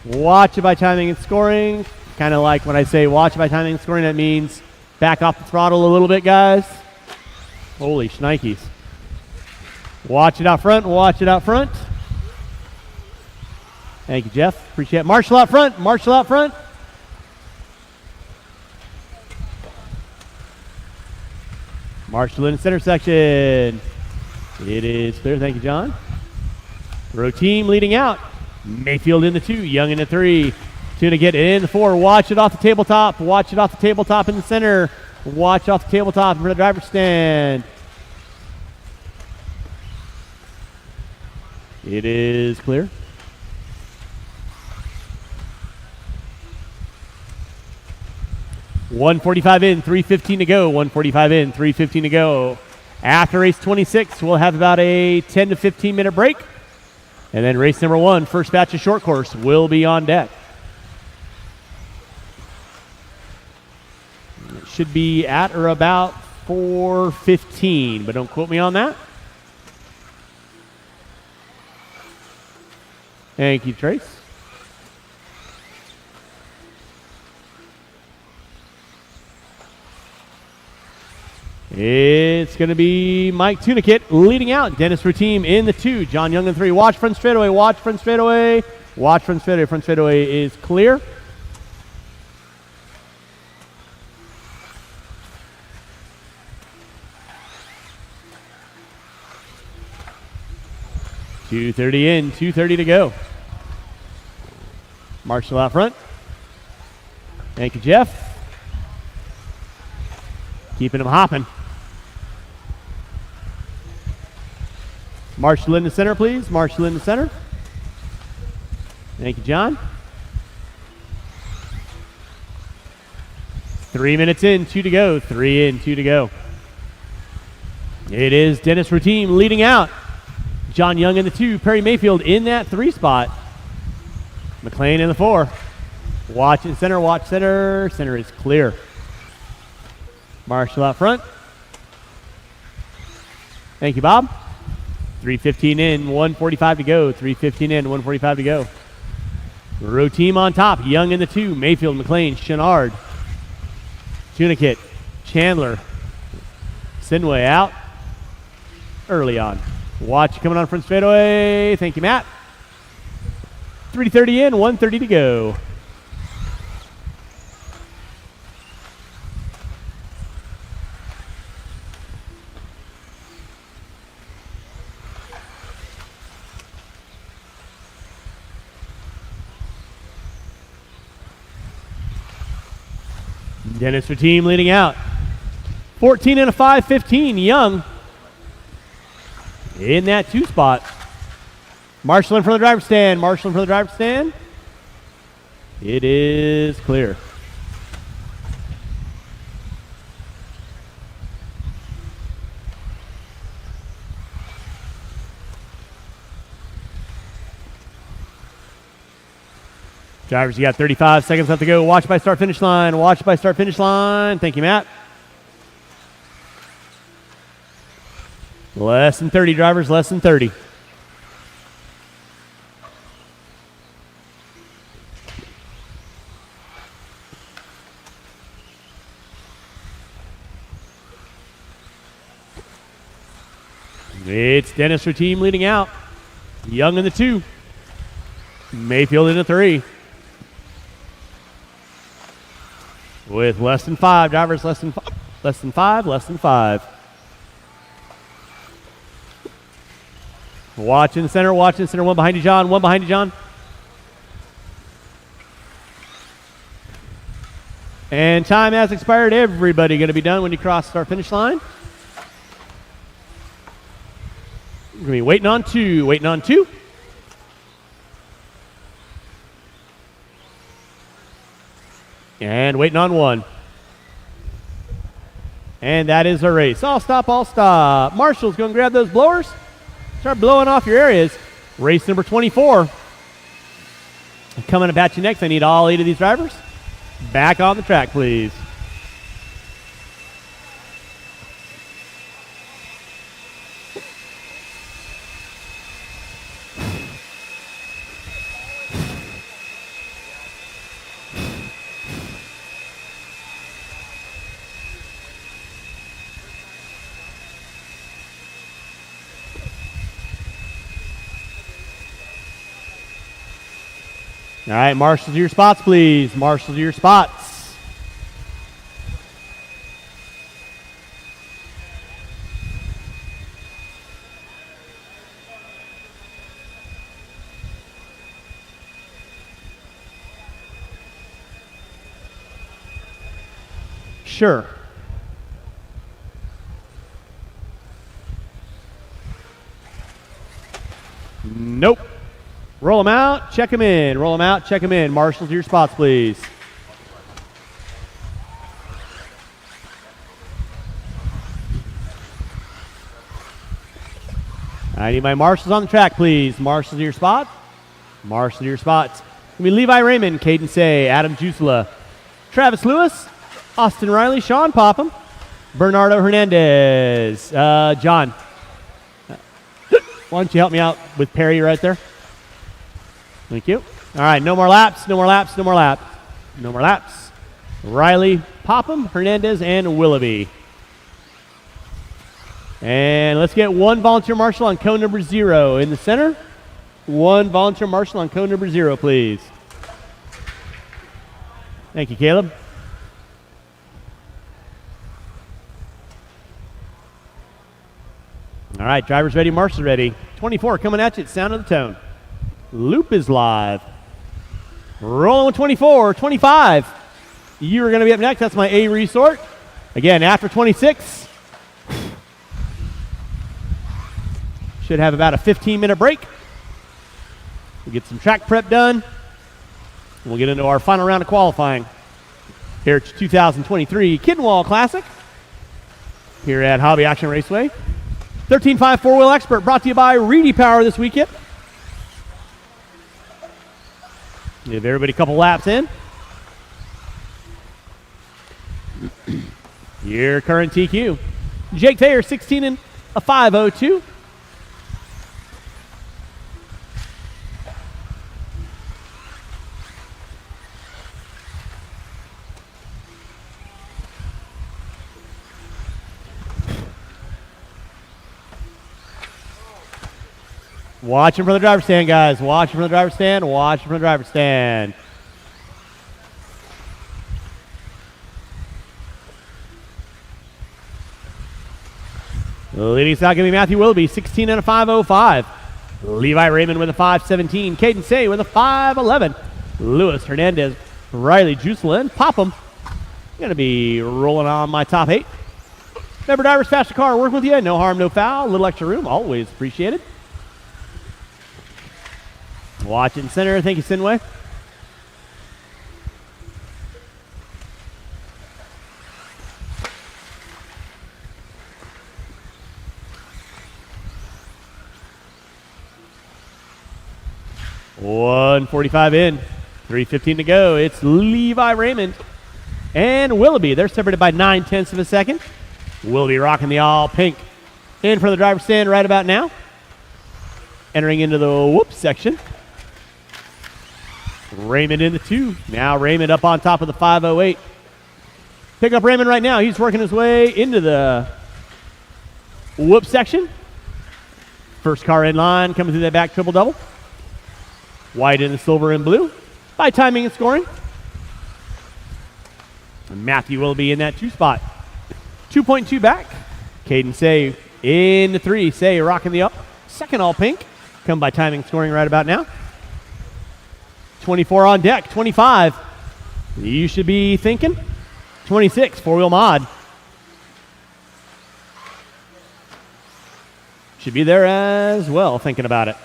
Watch it by timing and scoring. Kind of like when I say watch it by timing and scoring, that means back off the throttle a little bit, guys. Holy shnikes. Watch it out front. Watch it out front. Thank you, Jeff. Appreciate it. Marshall out front. Marshall out front. Marshall in the center section. It is clear. Thank you, John. Row team leading out. Mayfield in the 2. Young in the 3. 2 to get in the 4. Watch it off the tabletop. Watch it off the tabletop in the center. Watch off the tabletop for the driver's stand. It is clear. .145 in, 3:15 to go. 145 in, 3:15 to go. After race 26, we'll have about a 10 to 15 minute break. And then race number 1, first batch of short course, will be on deck. should be at or about 4:15, but don't quote me on that. Thank you, Trace. It's going to be Mike Tunikit leading out. Dennis Routine in the 2. John Young in 3. Watch front straightaway. Watch front straightaway. Watch front straightaway. Front straightaway is clear. .230 in. 2:30 to go. Marshall out front. Thank you, Jeff. Keeping him hopping. Marshall in the center, please. Marshall in the center. Thank you, John. 3 minutes in, 2 to go. 3 in, 2 to go. It is Dennis Routine leading out. John Young in the 2. Perry Mayfield in that 3 spot. McLean in the 4. Watch in center, watch center. Center is clear. Marshall out front. Thank you, Bob. 3:15 in, 1:45 to go. 3:15 in, 1:45 to go. Row team on top. Young in the 2. Mayfield, McLean, Chenard. Tunikit, Chandler. Sinway out. Early on. Watch coming on front straightaway. Thank you, Matt. 3:30 in, 1:30 to go. Dennis Routine leading out. 14 and a 5:15. Young in that 2 spot. Marshall in front of the driver's stand. Marshall in front of the driver's stand. It is clear. Drivers, you got 35 seconds left to go. Watch by start finish line. Watch by start finish line. Thank you, Matt. Less than 30, drivers, less than 30. It's Dennis Routine leading out. Young in the 2. Mayfield in the 3. With less than 5, drivers less than 5, less than 5, less than 5. Watch in the center, watch in the center. One behind you, John. One behind you, John. And time has expired. Everybody going to be done when you cross start finish line. We're going to be waiting on 2. Waiting on 2. And waiting on 1. And that is our race. All stop, all stop. Marshall's going to grab those blowers. Start blowing off your areas. Race number 24. Coming up at you next. I need all 8 of these drivers back on the track, please. All right, marshal to your spots, please. Marshal to your spots. Sure. Nope. Roll them out, check them in. Roll them out, check them in. Marshal to your spots, please. I need my marshals on the track, please. Marshal to your spot. Marshal to your spots. It's going to be Levi Raymond, Caden Say, Adam Jusela, Travis Lewis, Austin Riley, Sean Popham, Bernardo Hernandez. John, why don't you help me out with Perry right there? Thank you. All right, no more laps, no more laps, no more laps. No more laps. Riley, Popham, Hernandez, and Willoughby. And let's get one volunteer marshal on cone number 0 in the center. One volunteer marshal on cone number 0, please. Thank you, Caleb. All right, drivers ready, marshals ready. 24 coming at you at sound of the tone. Loop is live. Rolling with 24, 25. You are going to be up next. That's my A resort. Again, after 26. Should have about a 15-minute break. We'll get some track prep done. We'll get into our final round of qualifying here at 2023 Kinwald Klassic here at Hobby Action Raceway. 13.5 four-wheel expert brought to you by Reedy Power this weekend. Give everybody a couple laps in. Your current TQ. Jake Thayer, 16 and a 5.02. Watching from the driver's stand, guys. Watching from the driver's stand. Watching from the driver's stand. Leading stock going to be Matthew Willoughby, 16 and a 5.05. Levi Raymond with a 5.17. Caden Say with a 5.11. Luis Hernandez, Riley Juselin, Popham. Going to be rolling on my top 8. Remember, drivers, faster car, working with you. No harm, no foul. A little extra room, always appreciated. Watch in center. Thank you, Sinway. .145 in. 3:15 to go. It's Levi Raymond and Willoughby. They're separated by 9/10 of a second. Willoughby rocking the all pink. In for the driver's stand right about now. Entering into the whoop section. Raymond in the 2. Now Raymond up on top of the 5.08. Pick up Raymond right now. He's working his way into the whoop section. First car in line coming through that back triple double. White and silver and blue. By timing and scoring. And Matthew will be in that 2 spot. 2.2 back. Caden Say in the 3. Say rocking the up. Second all pink. Come by timing and scoring right about now. 24 on deck, 25. You should be thinking. 26, four-wheel mod. Should be there as well, thinking about it.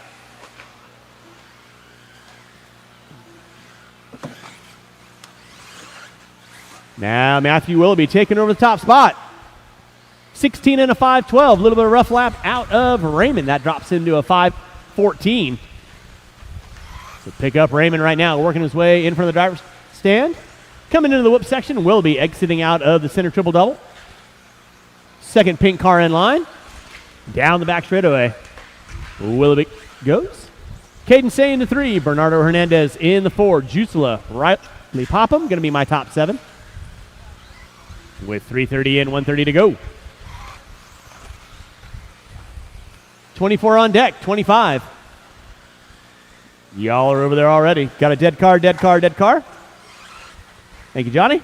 Now Matthew Willoughby taking over the top spot. 16 and a 5.12. A little bit of a rough lap out of Raymond. That drops into a 5.14. So pick up Raymond right now, working his way in front of the driver's stand. Coming into the whoop section, Willoughby exiting out of the center triple-double. Second pink car in line. Down the back straightaway. Willoughby goes. Caden Say in the 3. Bernardo Hernandez in the 4. Jusela Riley Popham, going to be my top 7. With 3:30 in, 1:30 to go. 24 on deck, 25. Y'all are over there already. Got a dead car, dead car, dead car. Thank you, Johnny.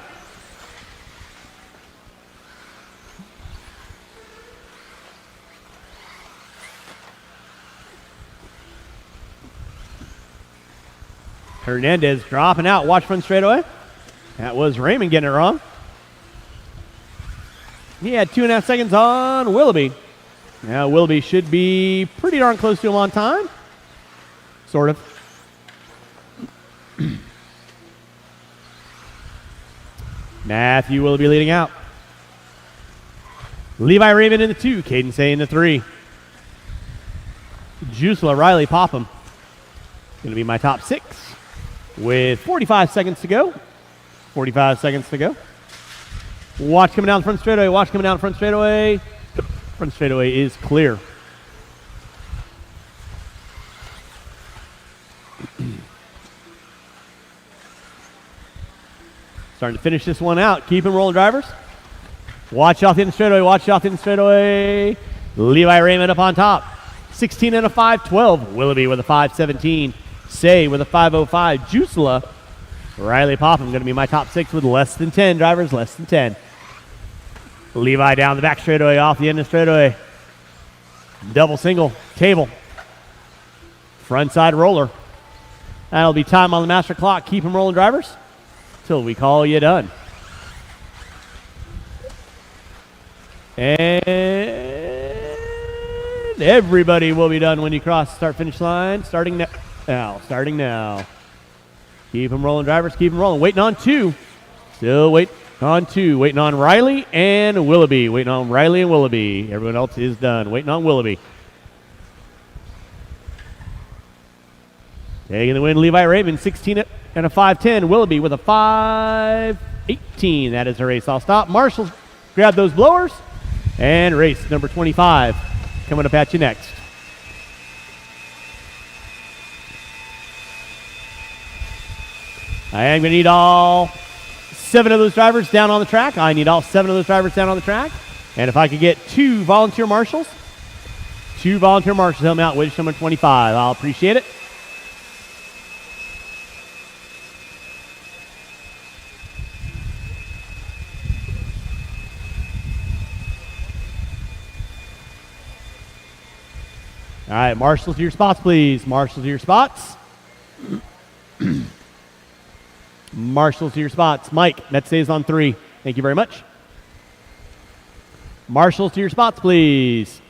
Hernandez dropping out. Watch front straightaway. That was Raymond getting it wrong. He had 2.5 seconds on Willoughby. Now Willoughby should be pretty darn close to him on time. Sort of. Matthew Willoughby leading out. Levi Raymond in the 2. Caden Say in the 3. Jusela Riley Popham. Going to be my top 6. With 45 seconds to go. 45 seconds to go. Watch coming down the front straightaway. Watch coming down the front straightaway. Front straightaway is clear. Starting to finish this one out. Keep them rolling, drivers. Watch off the end of the straightaway. Watch off the end of the straightaway. Levi Raymond up on top. 16 and a 5.12. Willoughby with a 5.17. Say with a 5.05. Jusela. Riley Popham going to be my top 6 with less than 10 drivers. Less than 10. Levi down the back straightaway. Off the end of the straightaway. Double single. Table. Front side roller. That'll be time on the master clock. Keep them rolling, drivers, till we call you done. And everybody will be done when you cross the start-finish line. Starting now. Starting now. Keep them rolling, drivers. Keep them rolling. Waiting on 2. Still waiting on 2. Waiting on Riley and Willoughby. Waiting on Riley and Willoughby. Everyone else is done. Waiting on Willoughby. Taking the win, Levi Raymond, 16 and a 5.10. Willoughby with a 5.18. That is a race. I'll stop. Marshall, grab those blowers. And race number 25 coming up at you next. I am going to need all 7 of those drivers down on the track. I need all 7 of those drivers down on the track. And if I could get 2 volunteer marshals, help me out, wedge number 25. I'll appreciate it. All right, marshals to your spots, please. Marshals to your spots. Marshals to your spots. Mike, that stays on 3. Thank you very much. Marshals to your spots, please.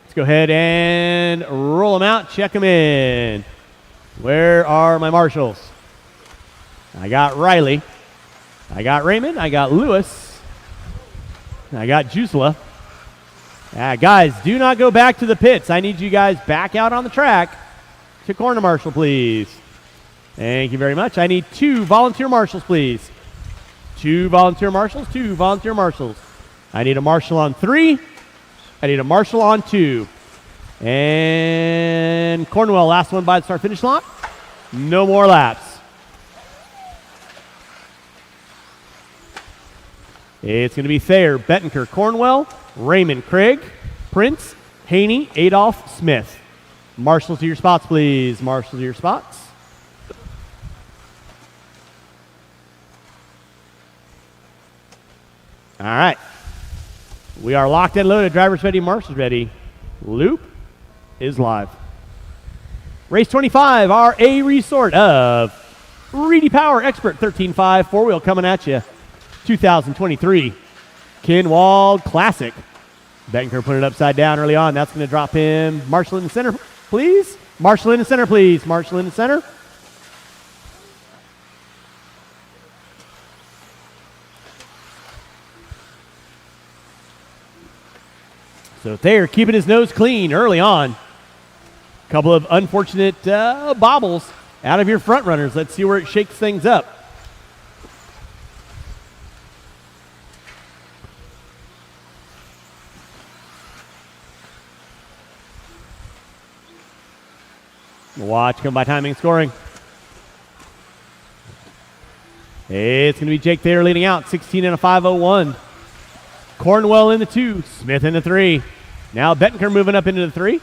Let's go ahead and roll them out. Check them in. Where are my marshals? I got Riley. I got Raymond. I got Lewis. I got Jusela. Guys, do not go back to the pits. I need you guys back out on the track to corner marshal, please. Thank you very much. I need 2 volunteer marshals, please. 2 volunteer marshals, 2 volunteer marshals. I need a marshal on 3. I need a marshal on 2. And Cornwell, last one by the start-finish line. No more laps. It's going to be Thayer, Bettenker, Cornwell, Raymond, Craig, Prince, Haney, Adolph, Smith. Marshals to your spots, please. Marshals to your spots. All right. We are locked and loaded. Drivers ready, marshals ready. Loop is live. Race 25, our A resort of Reedy Power Expert 13.5 4-wheel coming at you. 2023 Kinwald Klassic. Bettenker put it upside down early on. That's going to drop him. Marshall in the center, please. Marshall in the center, please. Marshall in the center. So Thayer keeping his nose clean early on. Couple of unfortunate bobbles out of your front runners. Let's see where it shakes things up. Watch come by timing and scoring. It's going to be Jake Thayer leading out, 16 and a 5.01. Cornwell in the 2, Smith in the 3. Now Bettenker moving up into the 3.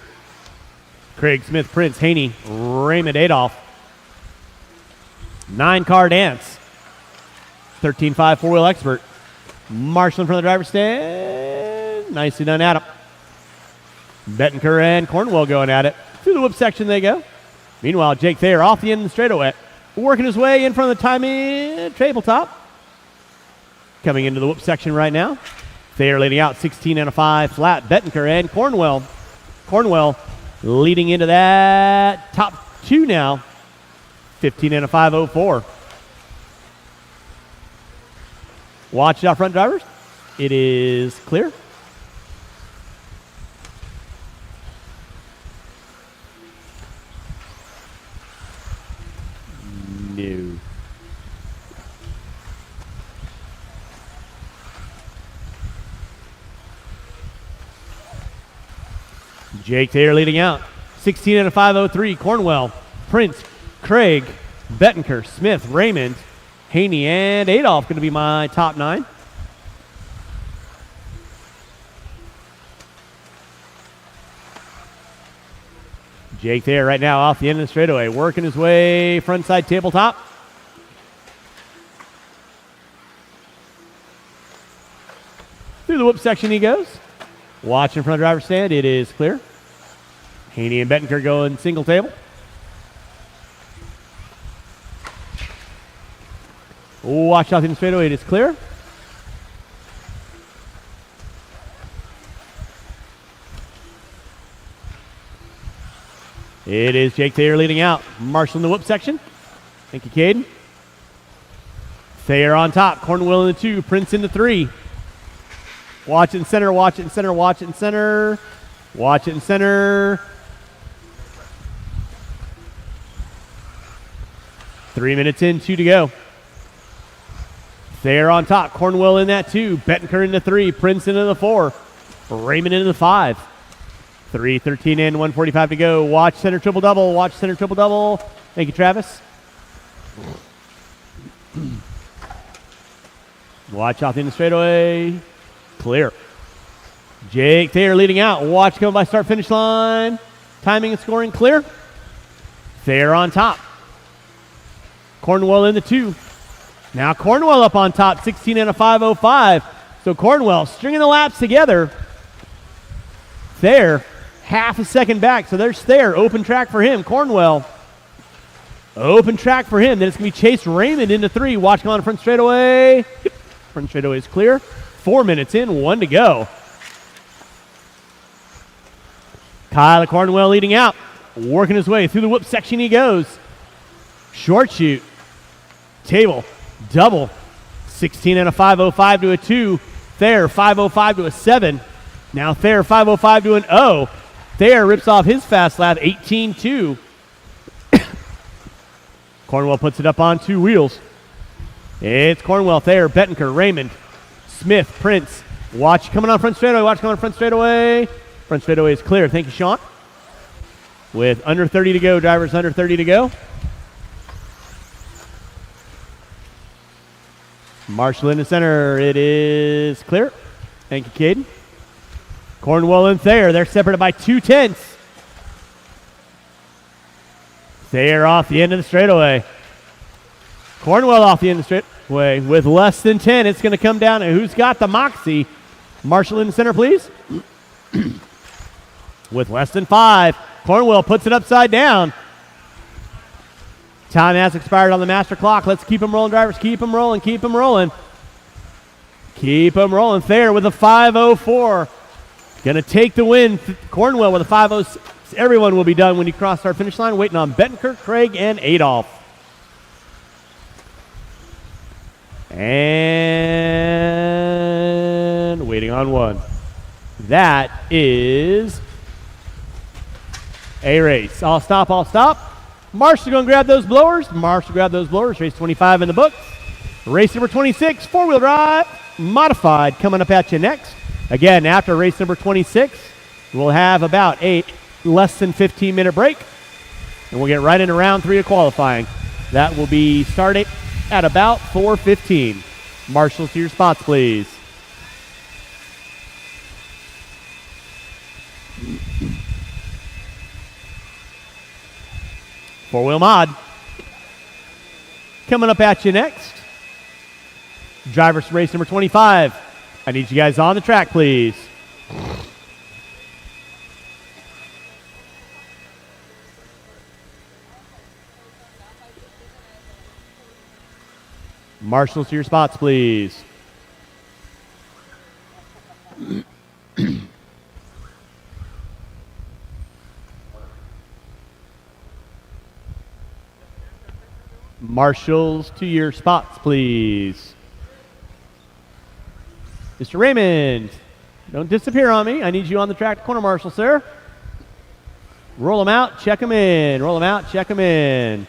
Craig, Smith, Prince, Haney, Raymond, Adolph. 9-car dance. 13.5 4-wheel expert. Marshall in front of the driver's stand. Nicely done, Adam. Bettenker and Cornwell going at it. Through the whip section they go. Meanwhile, Jake Thayer off the end of the straightaway, working his way in front of the timing tabletop. Coming into the whoop section right now. Thayer leading out 16 and a 5 flat. Bettenker and Cornwell. Cornwell leading into that top 2 now. 15 and a 5.04. Watch it out front, drivers. It is clear. No. Jake Taylor leading out. 16 and a 5:03. Cornwell, Prince, Craig, Bettenker, Smith, Raymond, Haney, and Adolph going to be my top 9. Jake there right now off the end of the straightaway, working his way frontside tabletop. Through the whoop section he goes. Watch in front of the driver's stand. It is clear. Haney and Bettenker going single table. Watch out in the straightaway. It is clear. It is Jake Thayer leading out. Marshall in the whoop section. Thank you, Caden. Thayer on top. Cornwell in the 2. Prince in the 3. Watch it in center. Watch it in center. Watch it in center. Watch it in center. 3 minutes in, 2 to go. Thayer on top. Cornwell in that 2. Bettenker in the 3. Prince into the 4. Raymond into the 5. 3:13 in, 1:45 to go. Watch center triple double. Watch center triple double. Thank you, Travis. Watch off in the straightaway. Clear. Jake Thayer leading out. Watch coming by start finish line. Timing and scoring clear. Thayer on top. Cornwell in the 2. Now Cornwell up on top, 16 and a 5:05. So Cornwell stringing the laps together. Thayer half a second back. So there's Thayer. Open track for him. Cornwell. Open track for him. Then it's going to be Chase Raymond into 3. Watch on front straightaway. Front straightaway is clear. 4 minutes in, 1 to go. Kyle Cornwell leading out. Working his way through the whoop section he goes. Short shoot. Table. Double. 16 and a 5:05 to a 2. Thayer 5:05 to a 7. Now Thayer 5:05 to an 0. Thayer rips off his fast lap 18-2. Cornwell puts it up on 2 wheels. It's Cornwell, Thayer, Bettenker, Raymond, Smith, Prince. Watch coming on front straightaway. Watch coming on front straightaway. Front straightaway is clear. Thank you, Sean. With under 30 to go, drivers under 30 to go. Marshall in the center. It is clear. Thank you, Caden. Cornwell and Thayer. They're separated by 0.2. Thayer off the end of the straightaway. Cornwell off the end of the straightaway with less than 10. It's going to come down to who's got the moxie. Marshall in the center, please. With less than 5. Cornwell puts it upside down. Time has expired on the master clock. Let's keep them rolling, drivers. Keep them rolling. Keep them rolling. Keep them rolling. Thayer with a 5:04. Going to take the win. Cornwell with a 5:06. Everyone will be done when you cross our finish line. Waiting on Bettenker, Craig, and Adolph. And waiting on 1. That is a race. I'll stop. Marshall going to grab those blowers. Race 25 in the book. Race number 26, 4-wheel drive, modified, coming up at you next. Again, after race number 26, we'll have about a less than 15-minute break, and we'll get right into round 3 of qualifying. That will be starting at about 4:15. Marshall, to your spots, please. Four-wheel mod. Coming up at you next. Drivers race number 25. I need you guys on the track, please. Marshals to your spots, please. Marshals to your spots, please. Mr. Raymond, don't disappear on me. I need you on the track to corner marshal, sir. Roll them out, check them in. Roll them out, check them in.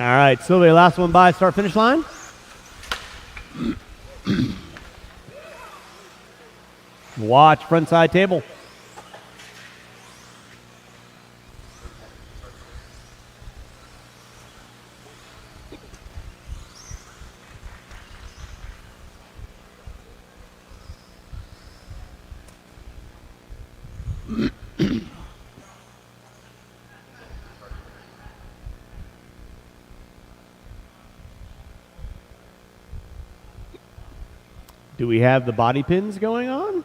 All right, Sylvia, last one by start finish line. Watch front side table. Do we have the body pins going on?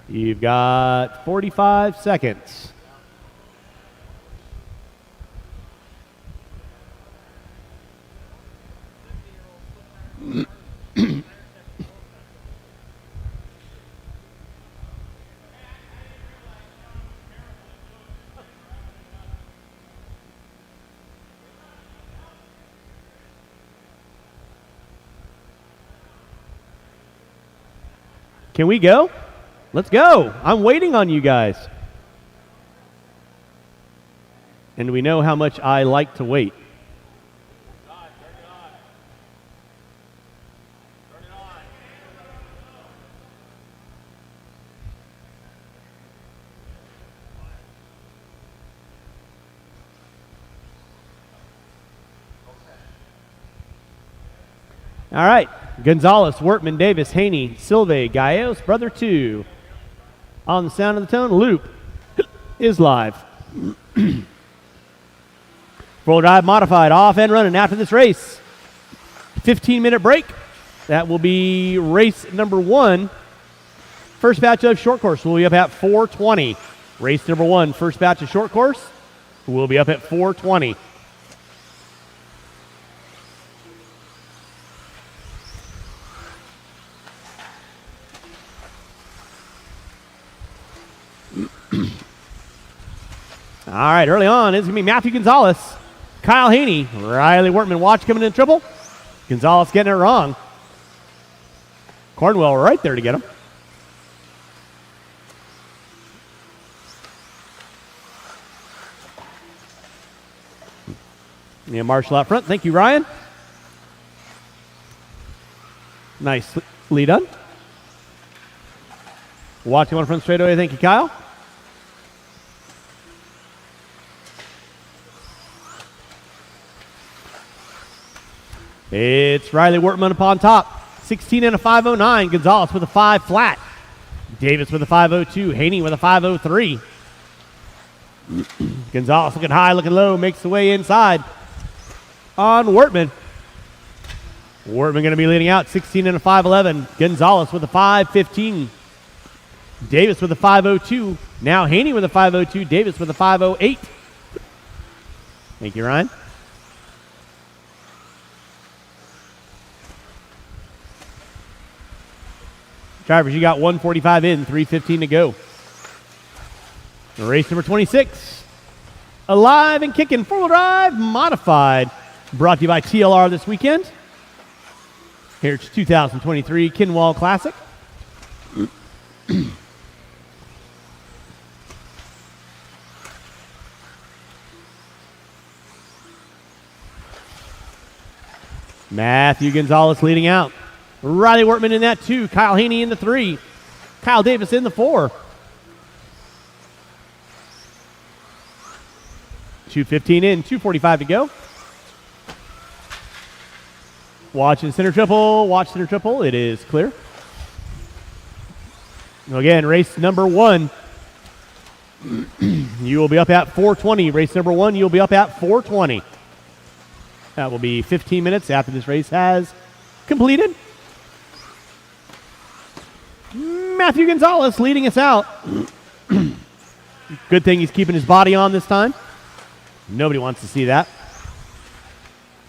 You've got 45 seconds. Can we go? Let's go. I'm waiting on you guys. And we know how much I like to wait. All right. Gonzalez, Wortman, Davis, Haney, Silve, Gallegos, Brother 2. On the sound of the tone, loop is live. Full drive modified, off and running after this race. 15-minute break. That will be race number 1. First batch of short course will be up at 4:20. Race number 1, first batch of short course will be up at 4:20. All right, early on, it's going to be Matthew Gonzalez, Kyle Haney, Riley Wortman. Watch coming in triple. Gonzalez getting it wrong. Cornwell right there to get him. Yeah, Marshall out front. Thank you, Ryan. Nice lead on. Watching one front straightaway. Thank you, Kyle. It's Riley Wortman up on top. 16 and a 509. Gonzalez with a 5 flat. Davis with a 502. Haney with a 503. Gonzalez looking high, looking low. Makes the way inside on Wortman. Wortman going to be leading out. 16 and a 511. Gonzalez with a 515. Davis with a 502. Now Haney with a 502. Davis with a 508. Thank you, Ryan. Drivers, you got 1:45 in, 3:15 to go. Race number 26. Alive and kicking, four-wheel drive, modified. Brought to you by TLR this weekend. Here's 2023 Kinwald Klassic. Matthew Gonzalez leading out. Riley Wortman in that 2. Kyle Haney in the 3. Kyle Davis in the 4. 2:15 in, 2:45 to go. Watching center triple. Watch center triple. It is clear. Again, race number 1. You will be up at 4:20. Race number 1, you'll be up at 4:20. That will be 15 minutes after this race has completed. Matthew Gonzalez leading us out. Good thing he's keeping his body on this time. Nobody wants to see that.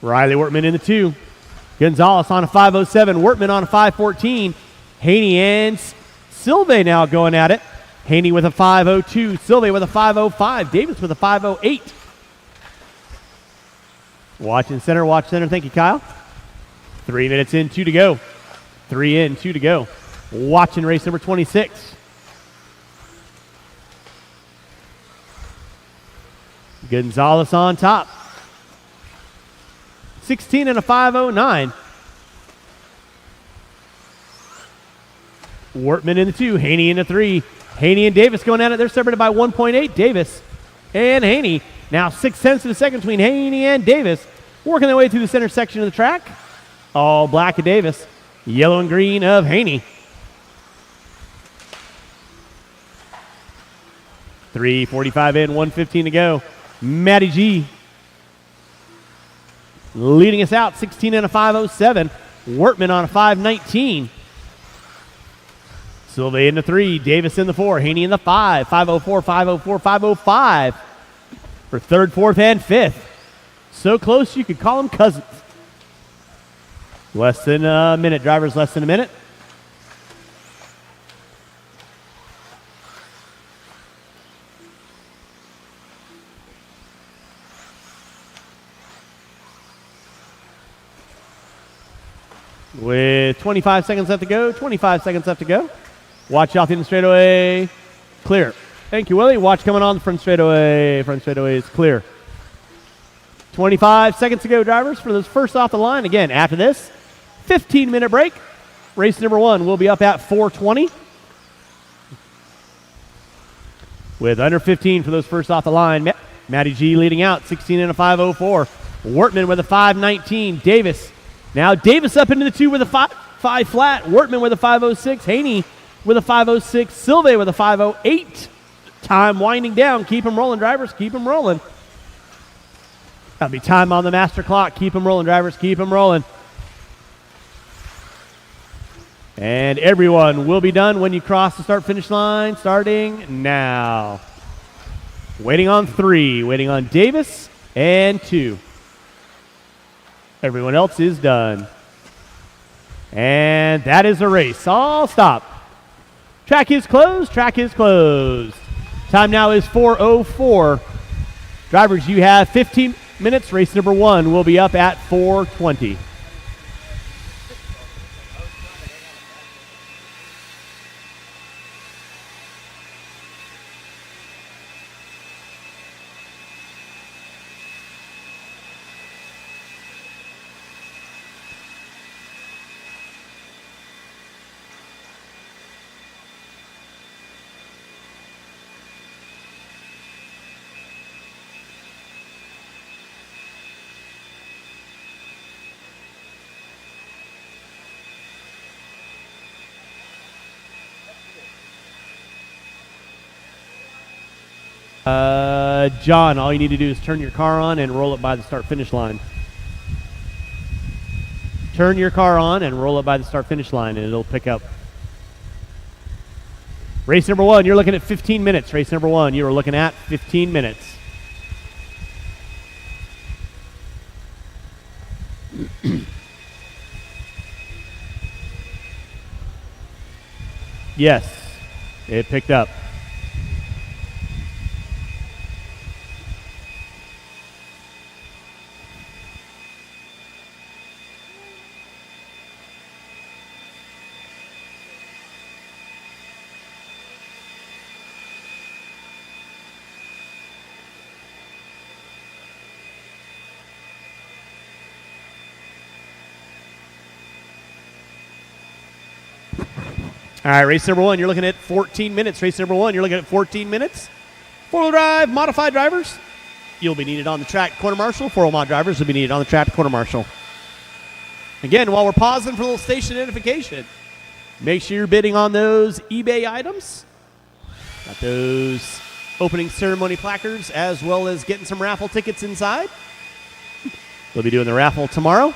Riley Wortman in the 2. Gonzalez on a 507. Wortman on a 514. Haney and Silve now going at it. Haney with a 502. Silve with a 505. Davis with a 508. Watch in center, watch center. Thank you, Kyle. 3 minutes in, 2 to go. 3 in, 2 to go. Watching race number 26. Gonzalez on top. 16 and a 5:09. Wortman in the 2, Haney in the 3. Haney and Davis going at it. They're separated by 1.8. Davis and Haney. Now 6/10 of a second between Haney and Davis. Working their way through the center section of the track. All black of Davis. Yellow and green of Haney. 3:45 in, 1:15 to go. Matty G leading us out, 16 and a 5:07. Wortman on a 5:19. Silva in the 3, Davis in the 4, Haney in the 5, 5:04, 5:04, 5:05 for third, fourth, and fifth. So close you could call them cousins. Less than a minute, drivers, less than a minute. With 25 seconds left to go, 25 seconds left to go. Watch out in the straightaway, clear. Thank you, Willie. Watch coming on the front straightaway. Front straightaway is clear. 25 seconds to go, drivers, for this first off the line. Again, after this, 15-minute break. Race number 1 will be up at 4:20. With under 15 for those first off the line. Matty G leading out, 16 and a 5:04. Wortman with a 5:19. Davis. Now Davis up into the 2 with a 5 flat. Wortman with a 5:06. Haney with a 5:06. Silva with a 5:08. Time winding down. Keep them rolling, drivers. Keep them rolling. That'll be time on the master clock. Keep them rolling, drivers. Keep them rolling. And everyone will be done when you cross the start-finish line, starting now. Waiting on 3. Waiting on Davis and 2. Everyone else is done. And that is a race. All stop. Track is closed. Track is closed. Time now is 4:04. Drivers, you have 15 minutes. Race number 1 will be up at 4:20. John, all you need to do is turn your car on and roll it by the start-finish line. Turn your car on and roll it by the start-finish line, and it'll pick up. Race number 1, you're looking at 15 minutes. Race number 1, you are looking at 15 minutes. Yes, it picked up. All right, race number 1, you're looking at 14 minutes. Race number 1, you're looking at 14 minutes. Four-wheel drive, modified drivers, you'll be needed on the track quarter marshal. Four-wheel mod drivers will be needed on the track quarter marshal. Again, while we're pausing for a little station identification, make sure you're bidding on those eBay items. Got those opening ceremony placards as well as getting some raffle tickets inside. We'll be doing the raffle tomorrow.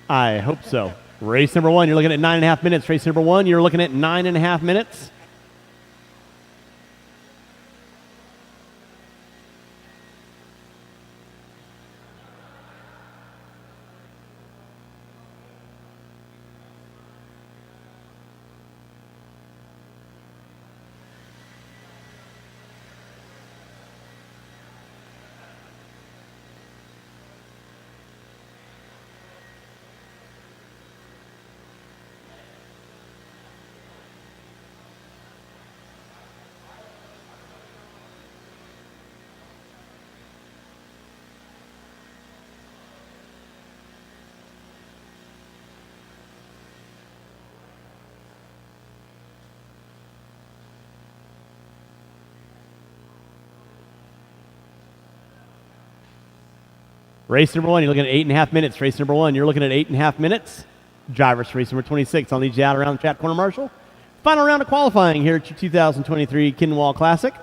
I hope so. Race number 1, you're looking at 9.5 minutes. Race number 1, you're looking at 9.5 minutes. Race number 1, you're looking at 8.5 minutes. Race number 1, you're looking at 8.5 minutes. Drivers for race number 26. I'll lead you out around the track corner marshal. Final round of qualifying here at your 2023 Kinwald Classic.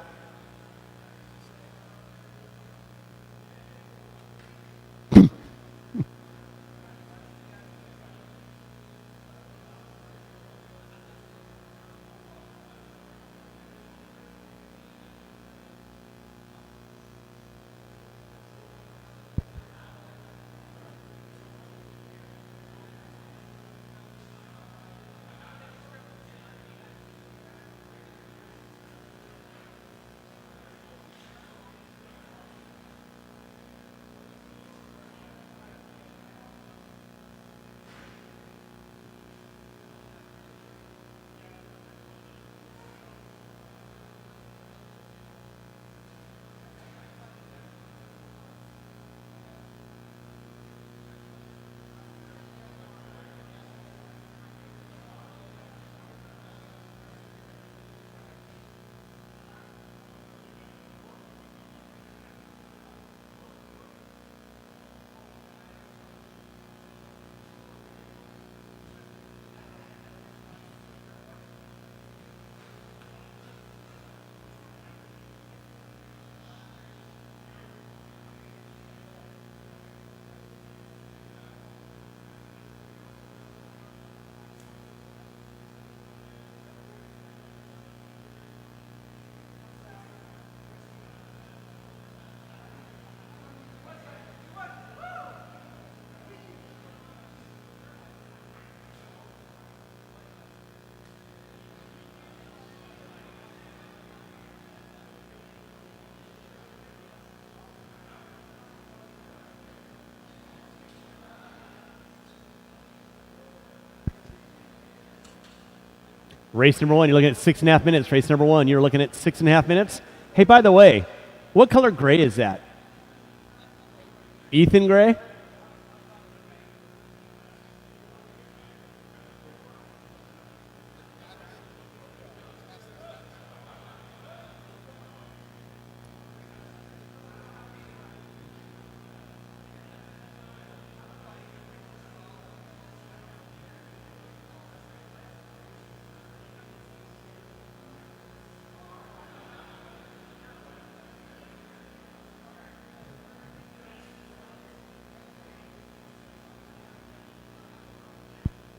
Race number 1, you're looking at 6.5 minutes. Race number 1, you're looking at 6.5 minutes. Hey, by the way, what color gray is that? Ethan gray?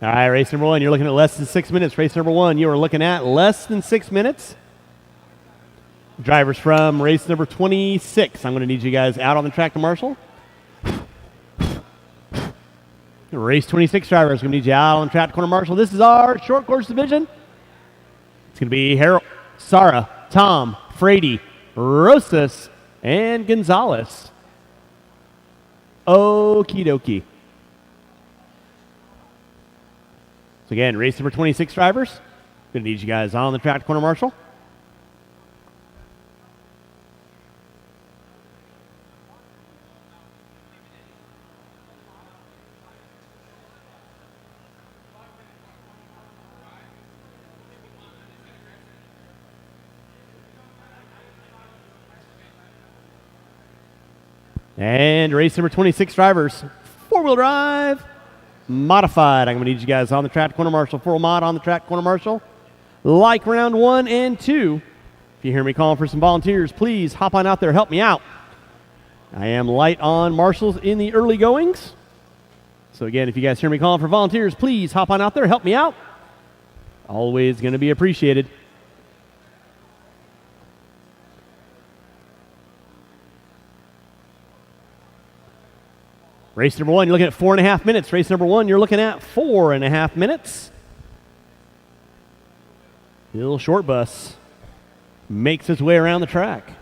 All right, race number 1, you're looking at less than 6 minutes. Race number 1, you are looking at less than 6 minutes. Drivers from race number 26. I'm going to need you guys out on the track to marshal. Race 26 drivers, going to need you out on the track to corner marshal. This is our short course division. It's going to be Harold, Sarah, Tom, Frady, Rosas, and Gonzalez. Okie dokie. So again, race number 26 drivers. Going to need you guys on the track to corner marshal. And race number 26 drivers, four-wheel drive, modified. I'm going to need you guys on the track corner marshal, full mod on the track corner marshal. Like round 1 and 2. If you hear me calling for some volunteers, please hop on out there, help me out. I am light on marshals in the early goings. So again, if you guys hear me calling for volunteers, please hop on out there, help me out. Always going to be appreciated. Race number 1, you're looking at 4.5 minutes. Race number 1, you're looking at 4.5 minutes. The little short bus makes its way around the track.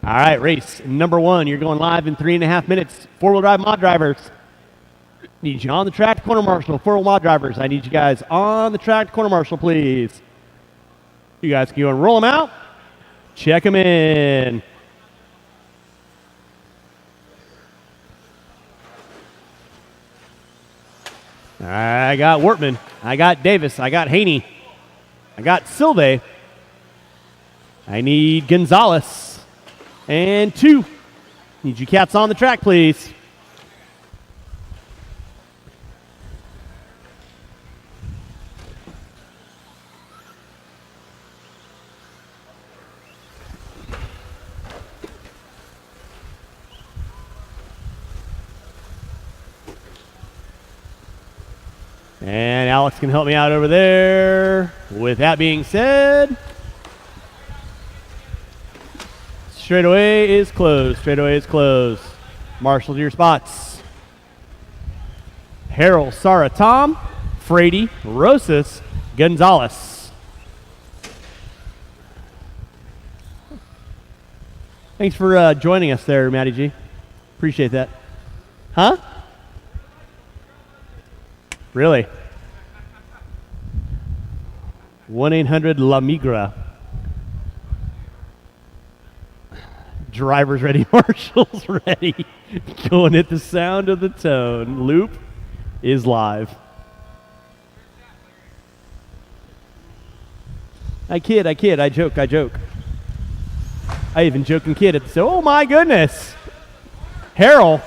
All right, race number 1. You're going live in 3.5 minutes. 4-wheel drive mod drivers. Need you on the track to corner marshal. 4-wheel mod drivers. I need you guys on the track to corner marshal, please. You guys can go and roll them out. Check them in. I got Wortman. I got Davis. I got Haney. I got Silve. I need Gonzalez. And 2. Need you cats on the track, please. And Alex can help me out over there. With that being said, straightaway is closed. Straightaway is closed. Marshal to your spots. Harold, Sarah, Tom, Frady, Rosas, Gonzalez. Thanks for joining us there, Matty G. Appreciate that. Huh? Really? 1-800-La Migra. Drivers ready, marshals ready. Going at the sound of the tone. Loop is live. I kid, I joke. I even joke and kid at the so. Oh my goodness. Harold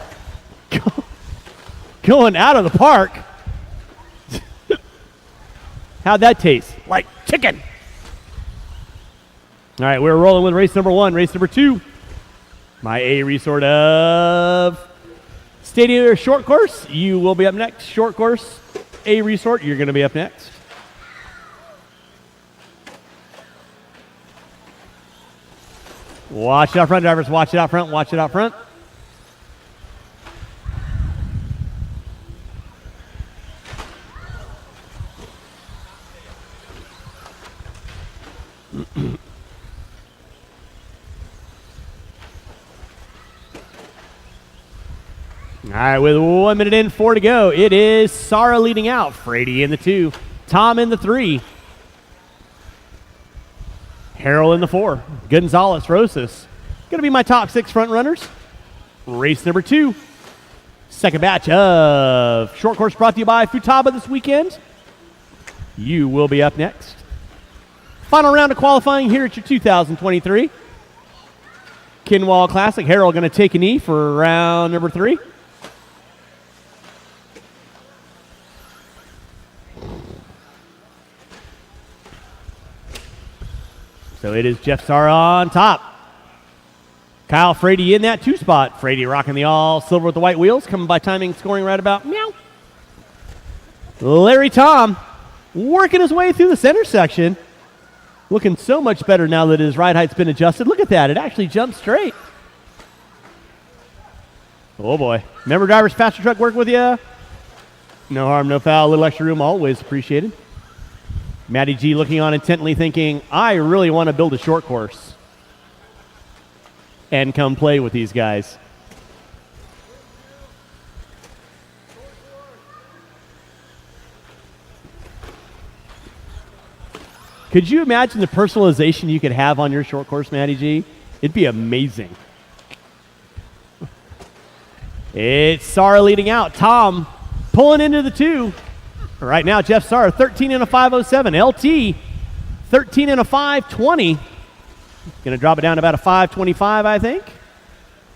going out of the park. How'd that taste? Like chicken. All right, we're rolling with race number 1. Race number 2. My A resort of Stadium Short Course. You will be up next. Short Course, A resort. You're going to be up next. Watch it out front, drivers. Watch it out front. Watch it out front. All right, with 1 minute in, 4 to go, it is Sarah leading out. Frady in the 2. Tom in the 3. Harold in the 4. Gonzalez, Rosas. Going to be my top 6 front runners. Race number 2. Second batch of short course brought to you by Futaba this weekend. You will be up next. Final round of qualifying here at your 2023 Kinwald Klassic. Harold going to take a knee for round number 3. So it is Jeff Sarah on top. Kyle Frady in that 2 spot. Frady rocking the all silver with the white wheels, coming by timing, scoring right about meow. Larry Tom working his way through the center section. Looking so much better now that his ride height's been adjusted. Look at that. It actually jumped straight. Oh, boy. Remember, drivers, faster truck work with you. No harm, no foul. A little extra room, always appreciated. Matty G looking on intently thinking, I really want to build a short course. and come play with these guys. Could you imagine the personalization you could have on your short course, Matty G? It'd be amazing. It's Sarah leading out. Tom pulling into the 2. Right now, Jeff Sarr, 13 and a 5:07. LT, 13 and a 5:20. Going to drop it down to about a 5:25, I think.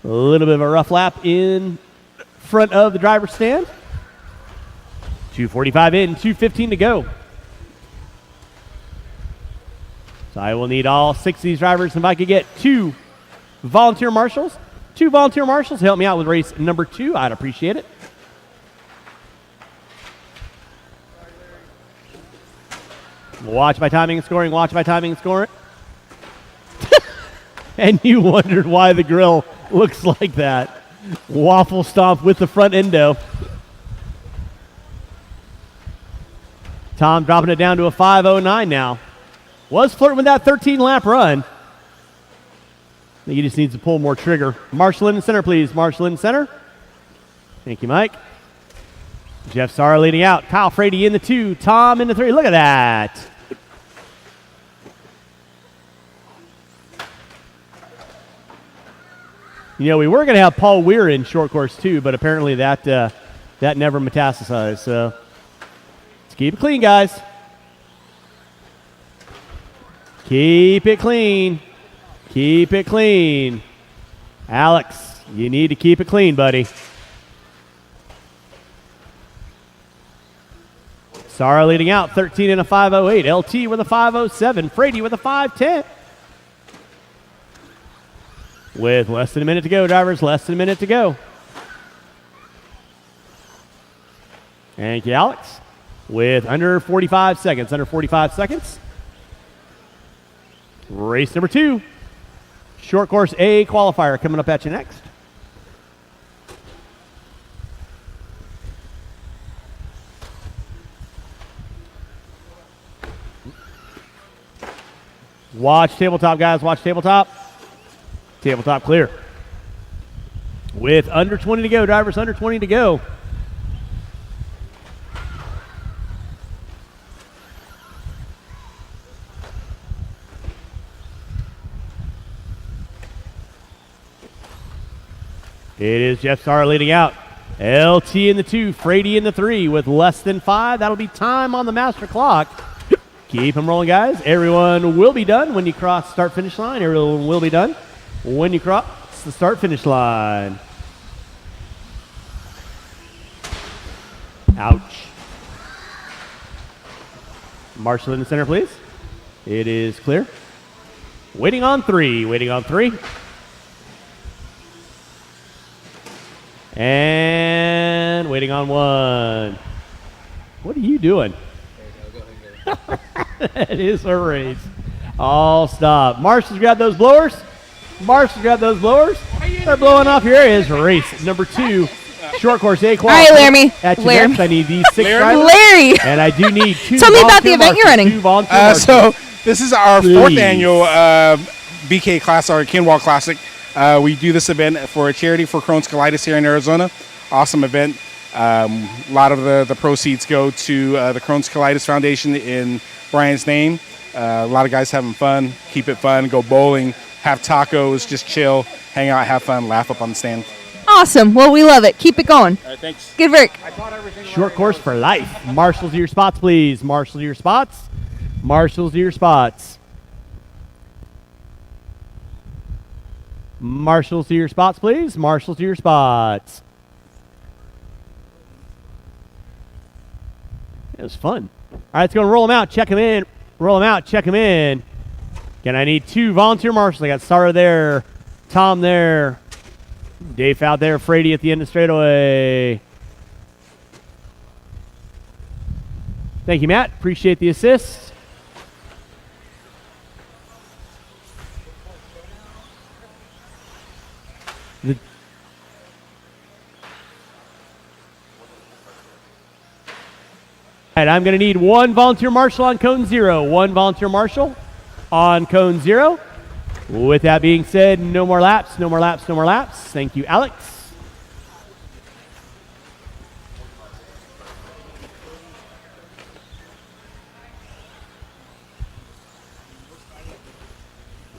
A little bit of a rough lap in front of the driver's stand. 2:45 in, 2:15 to go. So I will need all 6 of these drivers. If I could get 2 volunteer marshals to help me out with race number 2, I'd appreciate it. Watch my timing and scoring. And you wondered why the grill looks like that. Waffle stomp with the front endo. Tom dropping it down to a 5:09 now. Was flirting with that 13-lap run. I think he just needs to pull more trigger. Marshall in center, please. Marshall in center. Thank you, Mike. Jeff Sarr leading out. Kyle Frady in the 2. Tom in the 3. Look at that. You know, we were going to have Paul Weir in short course too, but apparently that never metastasized. So let's keep it clean, guys. Keep it clean. Keep it clean. Alex, you need to keep it clean, buddy. Sarah leading out, 13 and a 5:08. LT with a 5:07. Frady with a 5:10. With less than a minute to go, drivers. Less than a minute to go. Thank you, Alex. With under 45 seconds. Race number 2. Short course A qualifier coming up at you next. Watch tabletop, guys. Watch tabletop. Tabletop clear. With under 20 to go, drivers. Under 20 to go. It is Jeff Sarr leading out. LT in the 2, Frady in the 3 with less than 5. That'll be time on the master clock. Keep them rolling, guys. Everyone will be done when you cross start-finish line. Everyone will be done when you cross the start-finish line. Ouch. Marshall in the center, please. It is clear. Waiting on 3. And waiting on 1. What are you doing? It is a race. All stop. Marshall's grab those blowers. They're blowing off. Here is race number 2. Short course A qualifier. All right, Laramie. At you next. I need these 6 drivers. Larry. And I do need 2. Tell me about the event you're running. So this is our 4th Please. annual BK class, or Kinwald Klassic. We do this event for a charity for Crohn's colitis here in Arizona. Awesome event. A lot of the proceeds go to the Crohn's Colitis Foundation in Brian's name. A lot of guys having fun. Keep it fun. Go bowling. Have tacos. Just chill. Hang out. Have fun. Laugh up on the stand. Awesome. Well, we love it. Keep it going. All right, thanks. Good work. Short course for life. Marshals to your spots, please. Marshals to your spots. Marshals to your spots. Marshals to your spots, please. Marshals to your spots. It was fun. All right, let's go and roll them out. Check them in. Roll them out. Check them in. Again, I need 2 volunteer marshals. I got Sarah there, Tom there, Dave out there, Frady at the end of the straightaway. Thank you, Matt. Appreciate the assist. All right, I'm going to need 1 volunteer marshal on cone 0. 1 volunteer marshal on cone 0. With that being said, no more laps, no more laps, no more laps. Thank you, Alex.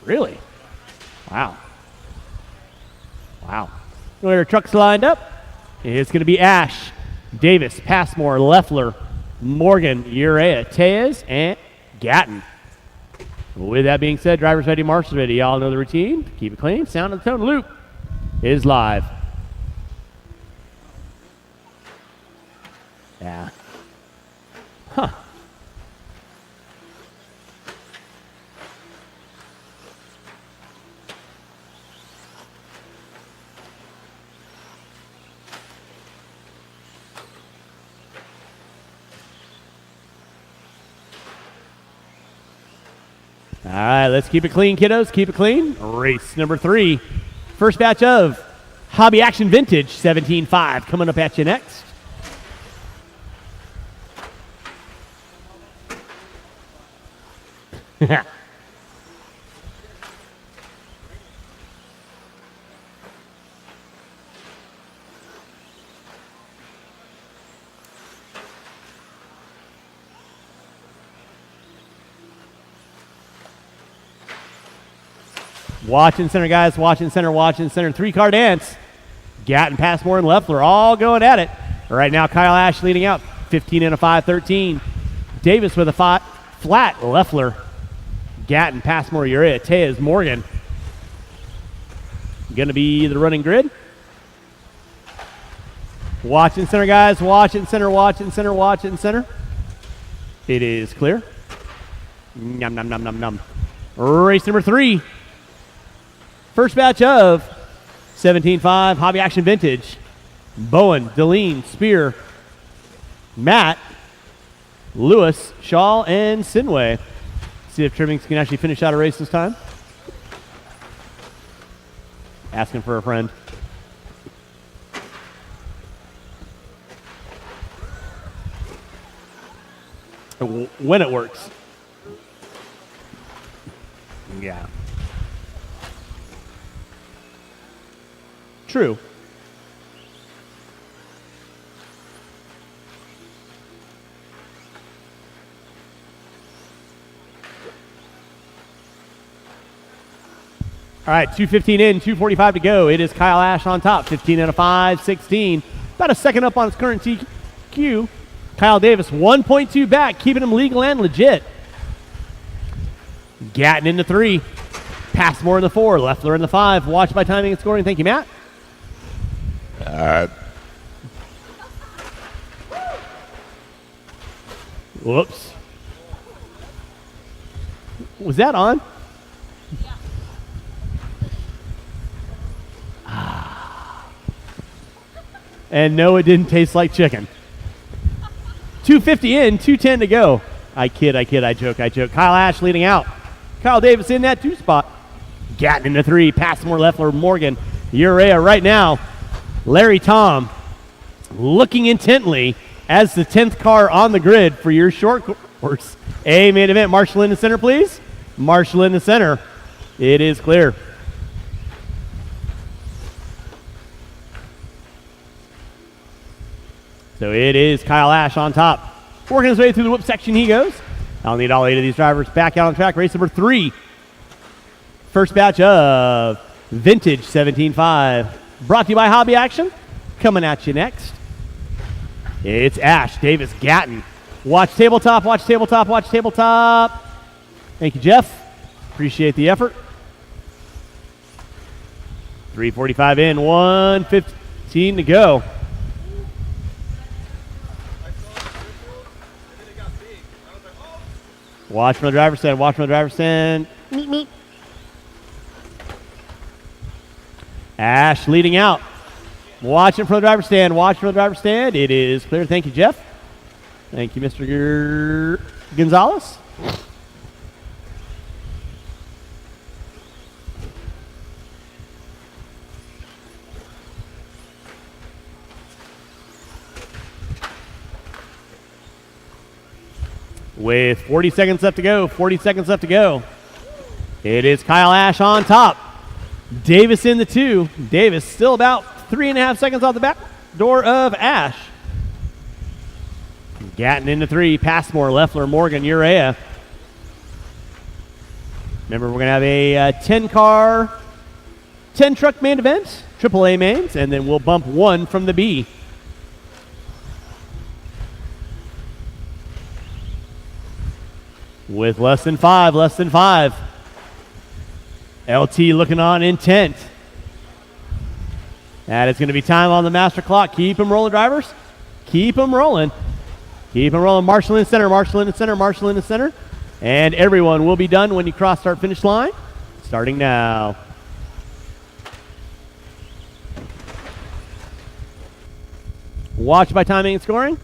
Really? Wow. Wow. Where our trucks lined up, it's going to be Ash, Davis, Passmore, Leffler, Morgan, Urea, Tejas, and Gatton. With that being said, drivers ready, marshals ready. Y'all know the routine. Keep it clean. Sound of the tone loop is live. Yeah. Huh. All right, let's keep it clean, kiddos. Keep it clean. Race number 3. First batch of Hobby Action Vintage 17.5 coming up at you next. Watching center, guys. Watching center, watching center. 3-car dance. Gatton, Passmore, and Leffler all going at it. Right now, Kyle Ash leading out. 15 and a 5-13. Davis with a flat. Leffler. Gatton, Passmore, Urea, Tejas, Morgan. Going to be the running grid. Watching center, guys. Watching center, watching center, watching center. It is clear. Num, num, num, num, num. Race number 3. First batch of 17.5 Hobby Action Vintage. Bowen, Deline, Spear, Matt, Lewis, Shaw, and Sinway. See if Trimmings can actually finish out a race this time. Asking for a friend. When it works. Yeah. True. All right, 2:15 in, 2:45 to go. It is Kyle Ash on top, 15 and a 5-16. About a second up on his current TQ. Kyle Davis, 1.2 back, keeping him legal and legit. Gatton in the 3. Passmore in the 4. Leffler in the 5. Watched by timing and scoring. Thank you, Matt. Whoops. Was that on? And no, it didn't taste like chicken. 2:50 in, 2:10 to go. I kid, I joke. Kyle Ash leading out. Kyle Davis in that 2 spot. Gatton in the 3. Passmore, Leffler, Morgan, Urea right now. Larry Tom looking intently as the 10th car on the grid for your short course. A main event. Marshall in the center, please. Marshall in the center. It is clear. So it is Kyle Ash on top. Working his way through the whip section he goes. I'll need all 8 of these drivers back out on track. Race number 3. First batch of Vintage 17.5. Brought to you by Hobby Action. Coming at you next. It's Ash, Davis, Gatton. Watch tabletop, watch tabletop, watch tabletop. Thank you, Jeff. Appreciate the effort. 3:45 in, 1:15 to go. Watch from the driver's stand, watch from the driver's stand. Meep, meep. Ash leading out. Watching from the driver's stand, watch from the driver's stand. It is clear. Thank you, Jeff. Thank you, Mr. Gonzalez. With 40 seconds left to go, 40 seconds left to go. It is Kyle Ash on top. Davis in the 2. Davis still about 3.5 seconds off the back door of Ash. Gatton into 3. Passmore, Leffler, Morgan, Urea. Remember, we're going to have a 10-car, 10-truck main event, AAA mains, and then we'll bump 1 from the B. With less than 5. LT looking on intent. That is going to be time on the master clock. Keep them rolling, drivers. Keep them rolling. Marshall in the center. And everyone will be done when you cross start finish line. Starting now. Watch by timing and scoring.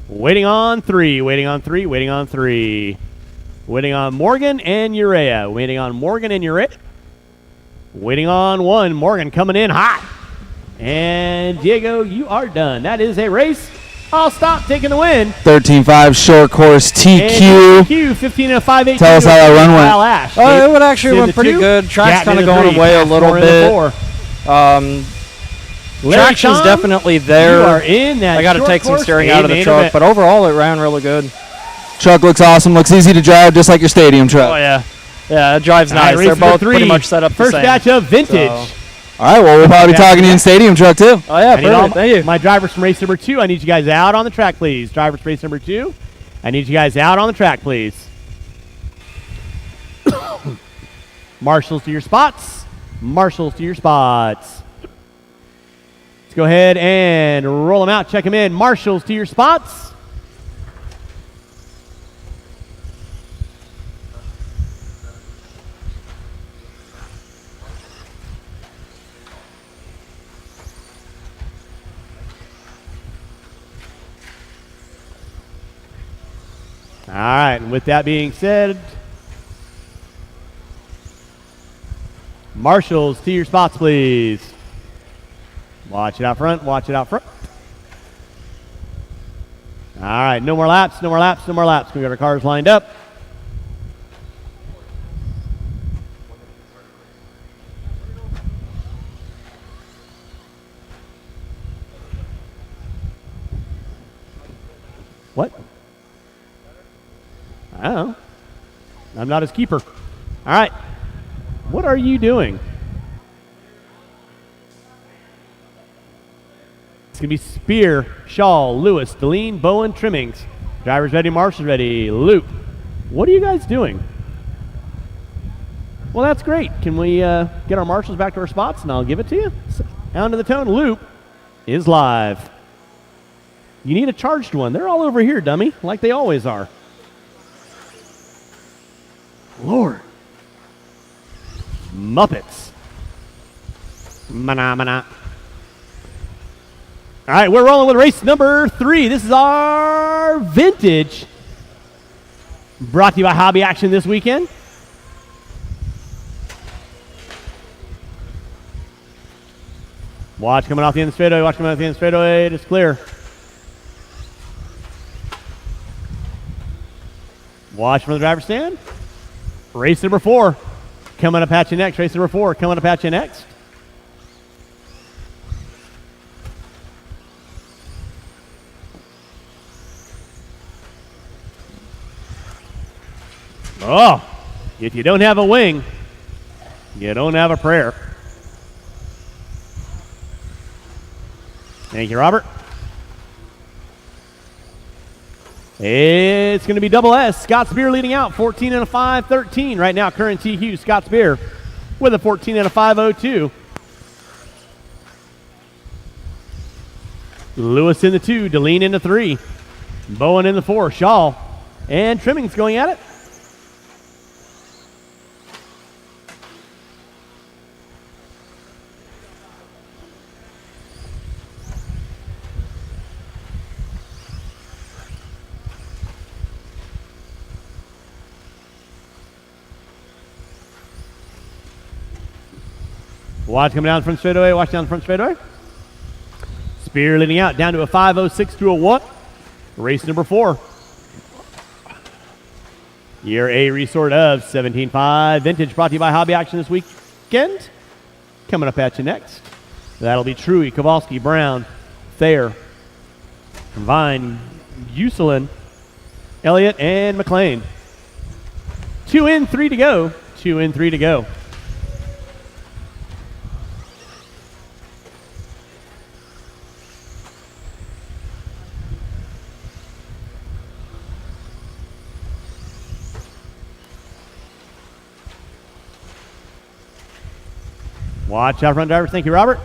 Waiting on 3. Waiting on Morgan and Urea. Waiting on 1. Morgan coming in hot. And Diego, you are done. That is a race. I'll stop taking the win. 13.5 short course TQ. TQ. 15.5. Tell us how that run went. Ash. Oh, it actually went pretty good. Track's kind of going away a little bit. Traction's definitely there. You are in that. I got to take some steering out of the truck, but overall it ran really good. Truck looks awesome. Looks easy to drive, just like your stadium truck. Oh yeah, yeah, it drives nice. They're both pretty much set up the same. First batch of vintage. All right, well, we'll probably be talking to you in stadium truck too. Oh yeah, perfect. Thank you. My drivers from race number 2, I need you guys out on the track, please. Drivers from race number 2, I need you guys out on the track, please. Marshals to your spots. Let's go ahead and roll them out. Check them in. Marshals to your spots. All right, and with that being said, marshals to your spots, please. Watch it out front. All right, no more laps. We got our cars lined up. What? I don't know. I'm not his keeper. All right. What are you doing? It's going to be Spear, Shaw, Lewis, Deline, Bowen, Trimmings. Drivers ready, marshals ready. Loop. What are you guys doing? Well, that's great. Can we get our marshals back to our spots, and I'll give it to you? Down to the tone. Loop is live. You need a charged one. They're all over here, dummy, like they always are. Lord. Muppets. Mana. All right, we're rolling with race number 3. This is our vintage. Brought to you by Hobby Action this weekend. Watch coming off the end of the straightaway. It's clear. Watch from the driver's stand. Race number 4. Coming up at you next. Oh, if you don't have a wing, you don't have a prayer. Thank you, Robert. It's going to be double S. Scott Spear leading out, 14 and a 5.13. Right now, current TQ, Scott Spear with a 14 and a 5.02. Lewis in the 2, Deline in the 3, Bowen in the 4, Shaw, and Trimmings going at it. Watch coming down the front straightaway. Spear leading out down to a 5.06 to a 1. Race number 4. Your A resort of 17.5 Vintage, brought to you by Hobby Action this weekend. Coming up at you next. That'll be Truey, Kowalski, Brown, Thayer, Vine, Uselin, Elliott, and McLean. 2 in, 3 to go. 2 in, 3 to go. Watch out front, drivers. Thank you, Robert.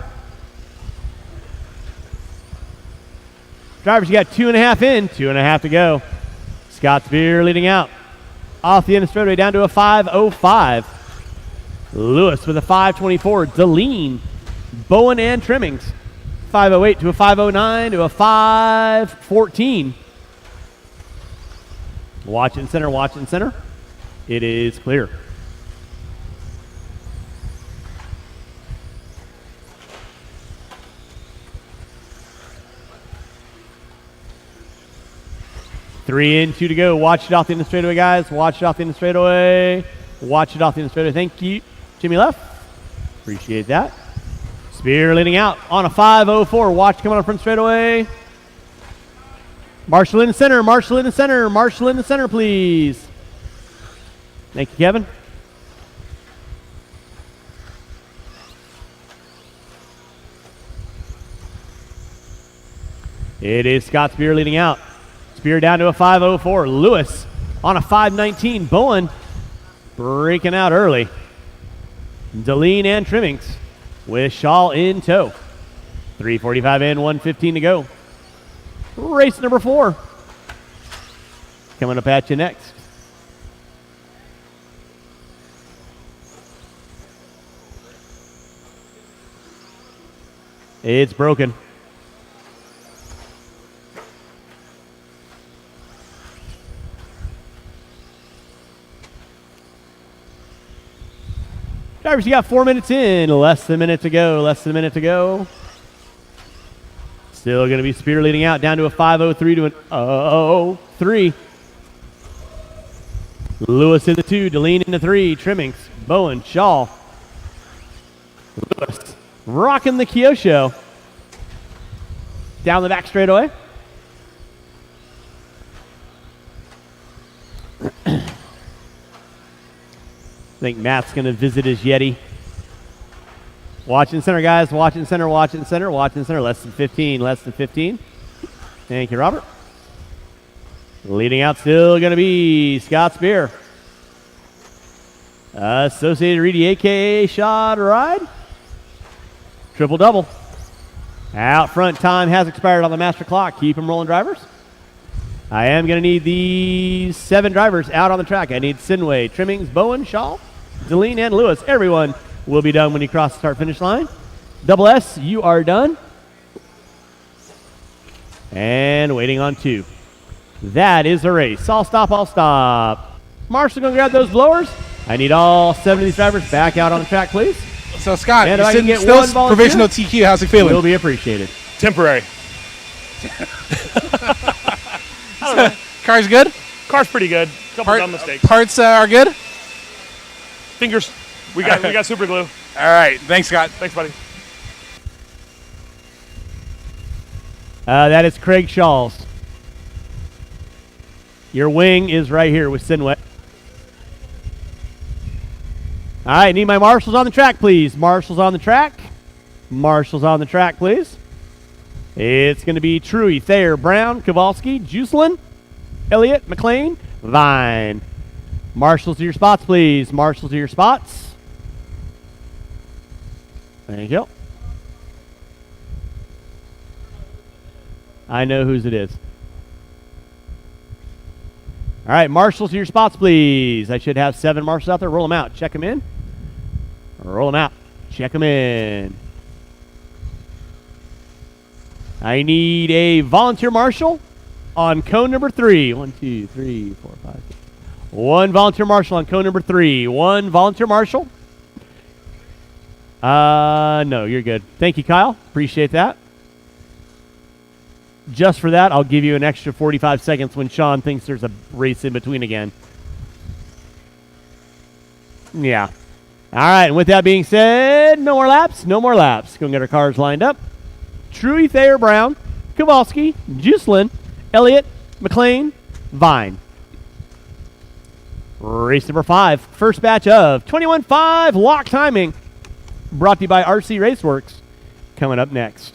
Drivers, you got 2.5 in, 2.5 to go. Scott Spear leading out. Off the end of straightaway down to a 5.05. Lewis with a 5.24. Deline, Bowen, and Trimmings. 5.08 to a 5.09 to a 5.14. Watch in center, watch in center. It is clear. Three in, 2 to go. Watch it off the end of the straightaway, guys. Watch it off the end of the straightaway. Watch it off the end of the straightaway. Thank you. Jimmy left. Appreciate that. Spear leading out on a 5.04. Watch coming on front straightaway. Marshall in the center. Marshall in the center. Marshall in the center, please. Thank you, Kevin. It is Scott Spear leading out. Spear down to a 5.04. Lewis on a 5.19. Bowen breaking out early. Deline and Trimmings with Shaw in tow. 3:45 in, 1:15 to go. Race number 4. Coming up at you next. It's broken. Drivers, you got 4 minutes in. Less than a minute to go. Less than a minute to go. Still going to be Spear leading out down to a 5.03 to an 0.03. Lewis in the 2. Deline in the 3. Trimmings. Bowen. Shaw. Lewis rocking the Kyosho. Down the back straightaway. I think Matt's going to visit his Yeti. Watch in center, guys. Watch in center, watch in center, watch in center. Less than 15, less than 15. Thank you, Robert. Leading out still going to be Scott Spear. Associated Reedy, a.k.a. Shot Ride. Triple double. Out front, time has expired on the master clock. Keep them rolling, drivers. I am going to need these 7 drivers out on the track. I need Sinway, Trimmings, Bowen, Shaw, Deline, and Lewis. Everyone will be done when you cross the start-finish line. Double S, you are done. And waiting on 2. That is a race. I'll stop, I'll stop. Marshall, going to grab those blowers. I need all 7 of these drivers back out on the track, please. So, Scott, and you're if I can get still one volunteer, provisional TQ. How's it feeling? Will be appreciated. Temporary. Car's good? Car's pretty good. Couple dumb mistakes. Parts are good? Fingers. We got super glue. All right. Thanks, Scott. Thanks, buddy. That is Craig Shaw's. Your wing is right here with Sinway. All right, need my marshals on the track, please. Marshals on the track. Marshals on the track, please. It's going to be Truey, Thayer, Brown, Kowalski, Juselin, Elliott, McLean, Vine. Marshals to your spots, please. Marshals to your spots. Thank you. I know whose it is. All right, marshals to your spots, please. I should have 7 marshals out there. Roll them out. Check them in. Roll them out. Check them in. I need a volunteer marshal on cone number 3. 1, 2, 3, 4, 5, 6. 1 volunteer marshal on cone number 3. 1 volunteer marshal. No, you're good. Thank you, Kyle. Appreciate that. Just for that, I'll give you an extra 45 seconds when Sean thinks there's a race in between again. Yeah. All right, and with that being said, no more laps, no more laps. Go and get our cars lined up. Truey, Thayer, Brown, Kowalski, Juslin, Elliott, McLean, Vine. Race number 5, first batch of 21.5 lock timing, brought to you by RC Raceworks. Coming up next.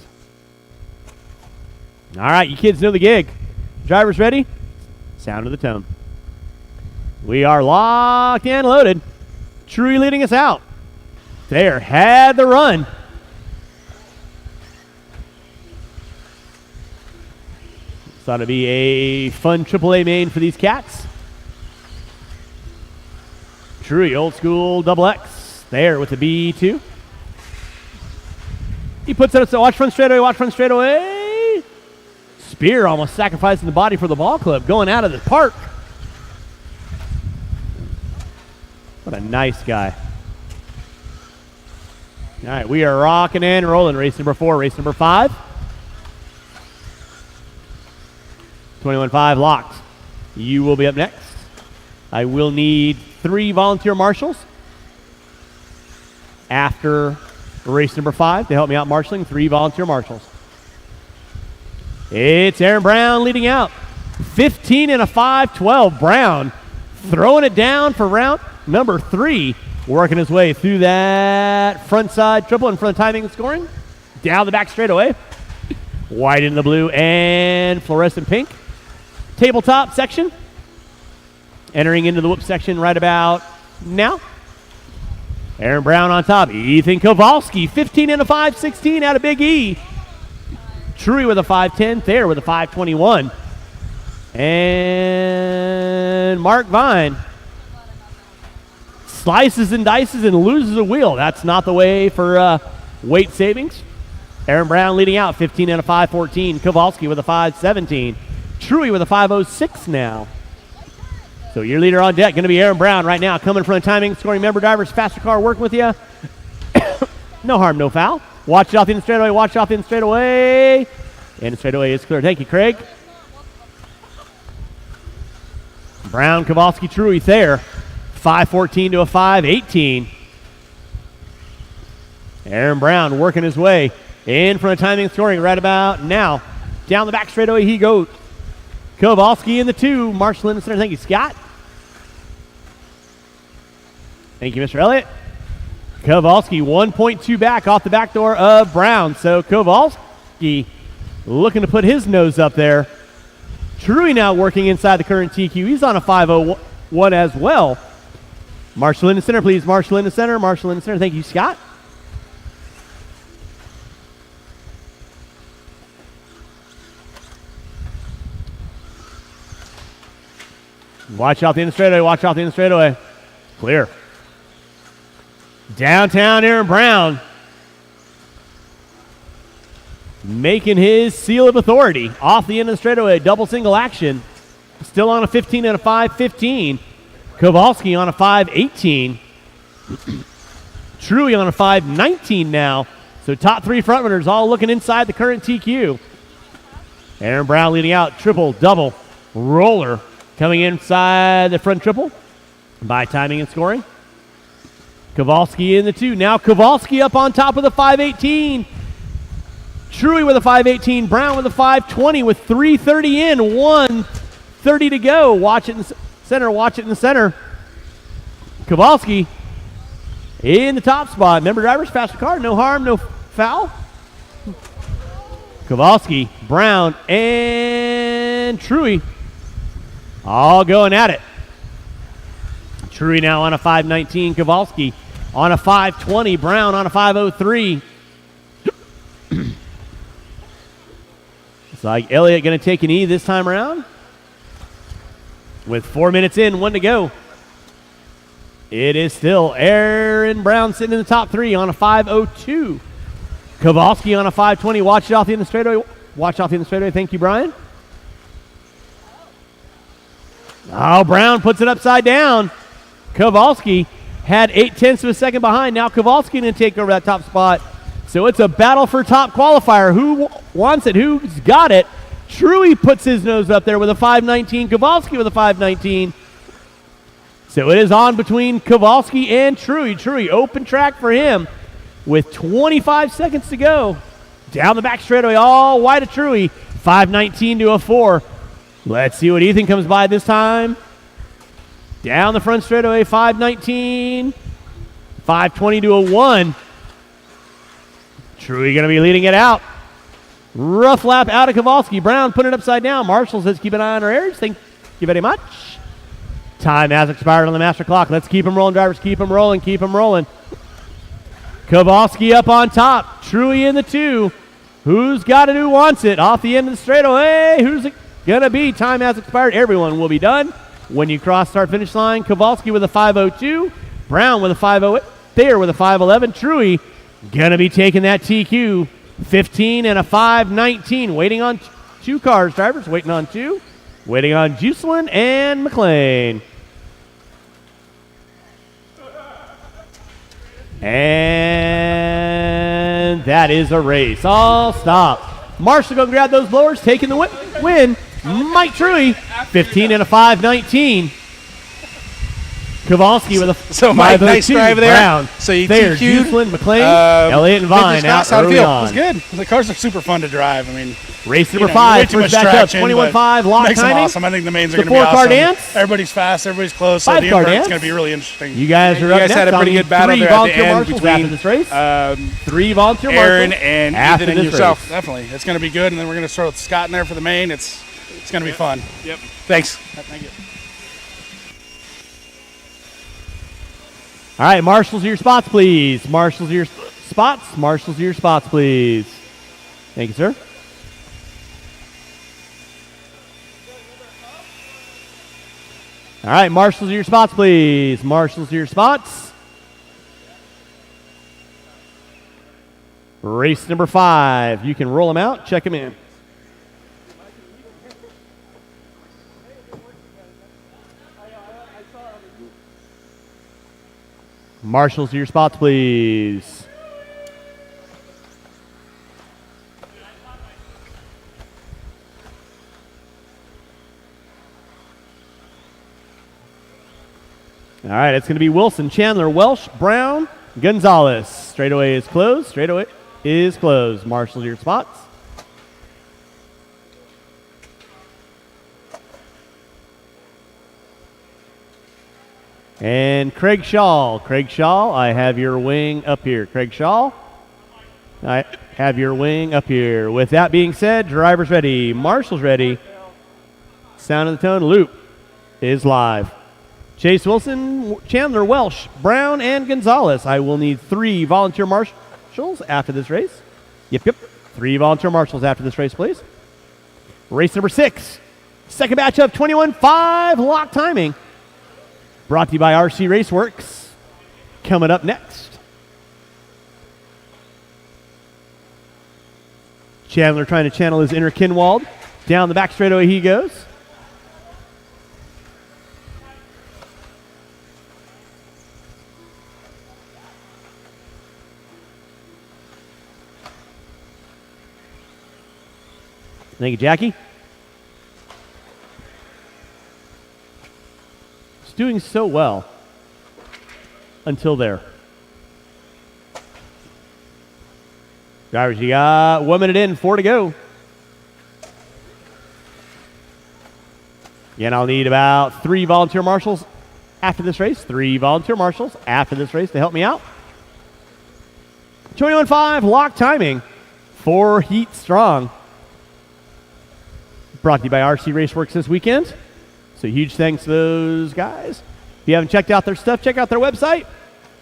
All right, you kids know the gig. Drivers ready? Sound of the tone. We are locked and loaded. Truey leading us out. Thayer had the run. Thought it'd be a fun AAA main for these cats. Truey, old school double X. There with the B2. He puts it up, so watch front straightaway, watch front straightaway. Spear almost sacrificing the body for the ball club, going out of the park. What a nice guy. All right, we are rocking and rolling. Race number 4, race number 5. 21.5 locked. You will be up next. I will need 3 volunteer marshals after race number 5 to help me out marshaling. 3 volunteer marshals. It's Aaron Brown leading out. 15 and a 5-12. Brown throwing it down for round number 3. Working his way through that front side triple in front of timing and scoring. Down the back straightaway. White in the blue and fluorescent pink. Tabletop section. Entering into the whoop section right about now. Aaron Brown on top. Ethan Kowalski, 15 and a 5-16 out of Big E. Truey with a 5-10. Thayer with a 5-21. And Mark Vine slices and dices and loses a wheel. That's not the way for weight savings. Aaron Brown leading out, 15 and a 5-14. Kowalski with a 5-17. Truey with a 5-06 now. So your leader on deck going to be Aaron Brown right now, coming from the timing, scoring member drivers, faster car working with you. No harm, no foul. Watch it off in the straightaway, watch it off in the straightaway. And the straightaway is clear. Thank you, Craig. Brown, Kowalski, Truey, Thayer. 5-14 to a 5-18. Aaron Brown working his way in from the timing, scoring right about now. Down the back straightaway he goes. Kowalski in the 2. Marshall in the center. Thank you, Scott. Thank you, Mr. Elliott. Kowalski 1.2 back off the back door of Brown. So Kowalski looking to put his nose up there. Truey now working inside the current TQ. He's on a 5:01 as well. Marshall in the center, please. Marshall in the center. Marshall in the center. Thank you, Scott. Watch out the end of the straightaway. Watch out the end of the straightaway. Clear. Downtown Aaron Brown making his seal of authority off the end of the straightaway. Double single action. Still on a 15 and a 5-15. Kowalski on a 5-18. Truey on a 5-19 now. So top 3 frontrunners all looking inside the current TQ. Aaron Brown leading out. Triple, double, roller. Coming inside the front triple by timing and scoring. Kowalski in the 2. Now Kowalski up on top of the 5-18. Truey with a 5-18. Brown with a 5-20 with 3:30 in. 1:30 to go. Watch it in the center. Watch it in the center. Kowalski in the top spot. Member drivers, faster car. No harm, no foul. Kowalski, Brown, and Truey all going at it. Truey now on a 5:19. Kowalski on a 5:20. Brown on a 5:03. It's like Elliott going to take an E this time around. With 4 minutes in, 1 to go. It is still Aaron Brown sitting in the top 3 on a 5:02. Kowalski on a 5:20. Watch it off the end of the straightaway. Watch off the end of the straightaway. Thank you, Brian. Oh, Brown puts it upside down. Kowalski had 0.8 of a second behind. Now Kowalski going to take over that top spot. So it's a battle for top qualifier. Who wants it? Who's got it? Truey puts his nose up there with a 5:19. Kowalski with a 5:19. So it is on between Kowalski and Truey. Truey, open track for him with 25 seconds to go. Down the back straightaway, all wide of Truey. 5:19 to a 4. Let's see what Ethan comes by this time. Down the front straightaway, 5:19. 5:20 to a 1. Truey going to be leading it out. Rough lap out of Kowalski. Brown put it upside down. Marshall says keep an eye on our errors. Thank you very much. Time has expired on the master clock. Let's keep them rolling, drivers. Keep them rolling. Keep them rolling. Kowalski up on top. Truey in the 2. Who's got it? Who wants it? Off the end of the straightaway. Who's it going to be? Time has expired. Everyone will be done when you cross start finish line. Kowalski with a 5:02. Brown with a 5:08. Thayer with a 5:11. Truey going to be taking that TQ. 15 and a 5:19. Waiting on 2 cars, drivers. Waiting on 2. Waiting on Juselin and McLean. And that is a race. All stop. Marshall go grab those blowers, taking the win. Mike Truey, 15 and a 5:19. Kowalski with a So Mike, nice drive there. Brown. So you Thayer, TQ'd. Juselin, McLean, Elliott, and Vine out early It on. was good. The cars are super fun to drive. I mean, Race number way 5, too first much back up, traction, 21.5, but lock makes them timing. awesome. I think the mains are The going to be 4-car awesome. dance. Everybody's fast. Everybody's close. So 5-car the invert's dance. going to be really interesting. You guys are You up guys next. had a pretty I'll good battle need there at 3 the volunteer end marshals between after this race. 3 volunteer Aaron marshals and after Ethan and this yourself. race. Definitely. It's going to be good. And then we're going to throw Scott in there for the main. It's going to be fun. Yep. Thanks. Thank you. All right, marshals, your spots, please. Marshals, your spots. Marshals, your spots, please. Thank you, sir. All right, marshals, your spots, please. Marshals, your spots. Race number 5. You can roll them out. Check them in. Marshals, to your spots, please. All right, it's going to be Wilson, Chandler, Welsh, Brown, Gonzalez. Straightaway is closed. Straightaway is closed. Marshals, to your spots. And Craig Shaw. Craig Shaw, I have your wing up here. Craig Shaw, I have your wing up here. With that being said, drivers ready. Marshals ready. Sound of the tone loop is live. Chase Wilson, Chandler, Welsh, Brown, and Gonzalez. I will need 3 volunteer marshals after this race. Yep. 3 volunteer marshals after this race, please. Race number 6. Second batch of 21.5 lock timing. Brought to you by RC Raceworks. Coming up next. Chandler trying to channel his inner Kinwald. Down the back straightaway he goes. Thank you, Jackie. It's doing so well until there. Drivers, you got 1 minute in, 4 to go. And I'll need about 3 volunteer marshals after this race. 3 volunteer marshals after this race to help me out. 21.5 lock timing. 4 heat strong. Brought to you by RC Raceworks this weekend. So huge thanks to those guys. If you haven't checked out their stuff, check out their website.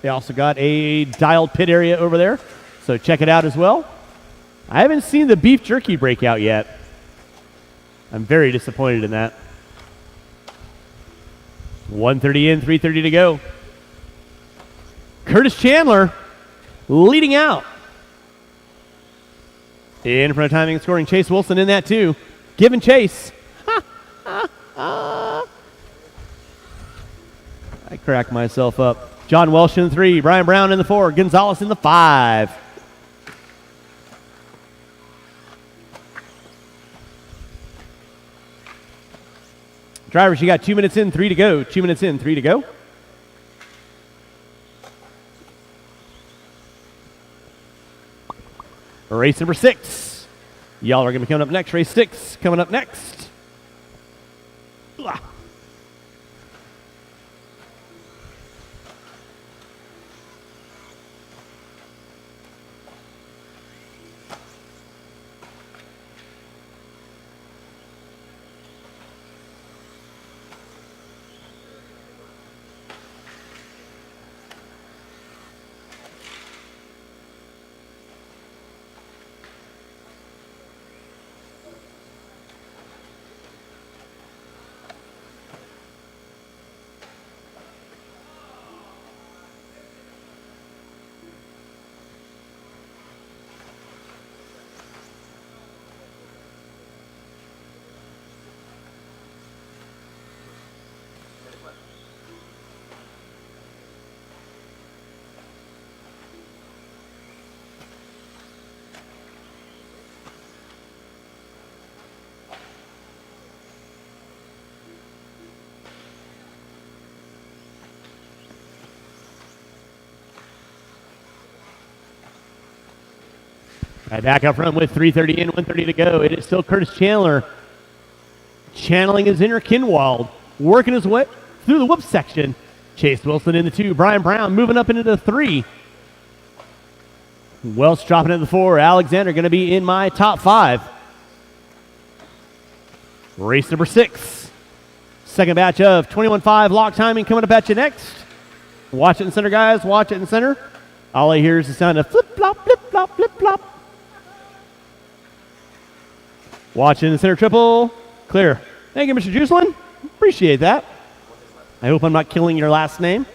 They also got a dialed pit area over there. So check it out as well. I haven't seen the beef jerky breakout yet. I'm very disappointed in that. 1:30 in, 3:30 to go. Curtis Chandler leading out. In front of timing and scoring, Chase Wilson in that too. Giving chase. I cracked myself up. John Welsh in the 3, Brian Brown in the 4, Gonzalez in the 5. Drivers, you got 2 minutes in, 3 to go. 2 minutes in, 3 to go. Race number 6. Y'all are going to be coming up next. Race 6 coming up next. Ugh. Right, back up front with 3:30 in, 1:30 to go. It is still Curtis Chandler channeling his inner Kinwald, working his way through the whoop section. Chase Wilson in the 2. Brian Brown moving up into the 3. Welch dropping into the 4. Alexander going to be in my top 5. Race number 6. Second batch of 21.5 lock timing coming up at you next. Watch it in center, guys. Watch it in center. All I hear is the sound of flip-flop, flip-flop, flip-flop. Watch it in the center triple. Clear. Thank you, Mr. Juicelin. Appreciate that. I hope I'm not killing your last name.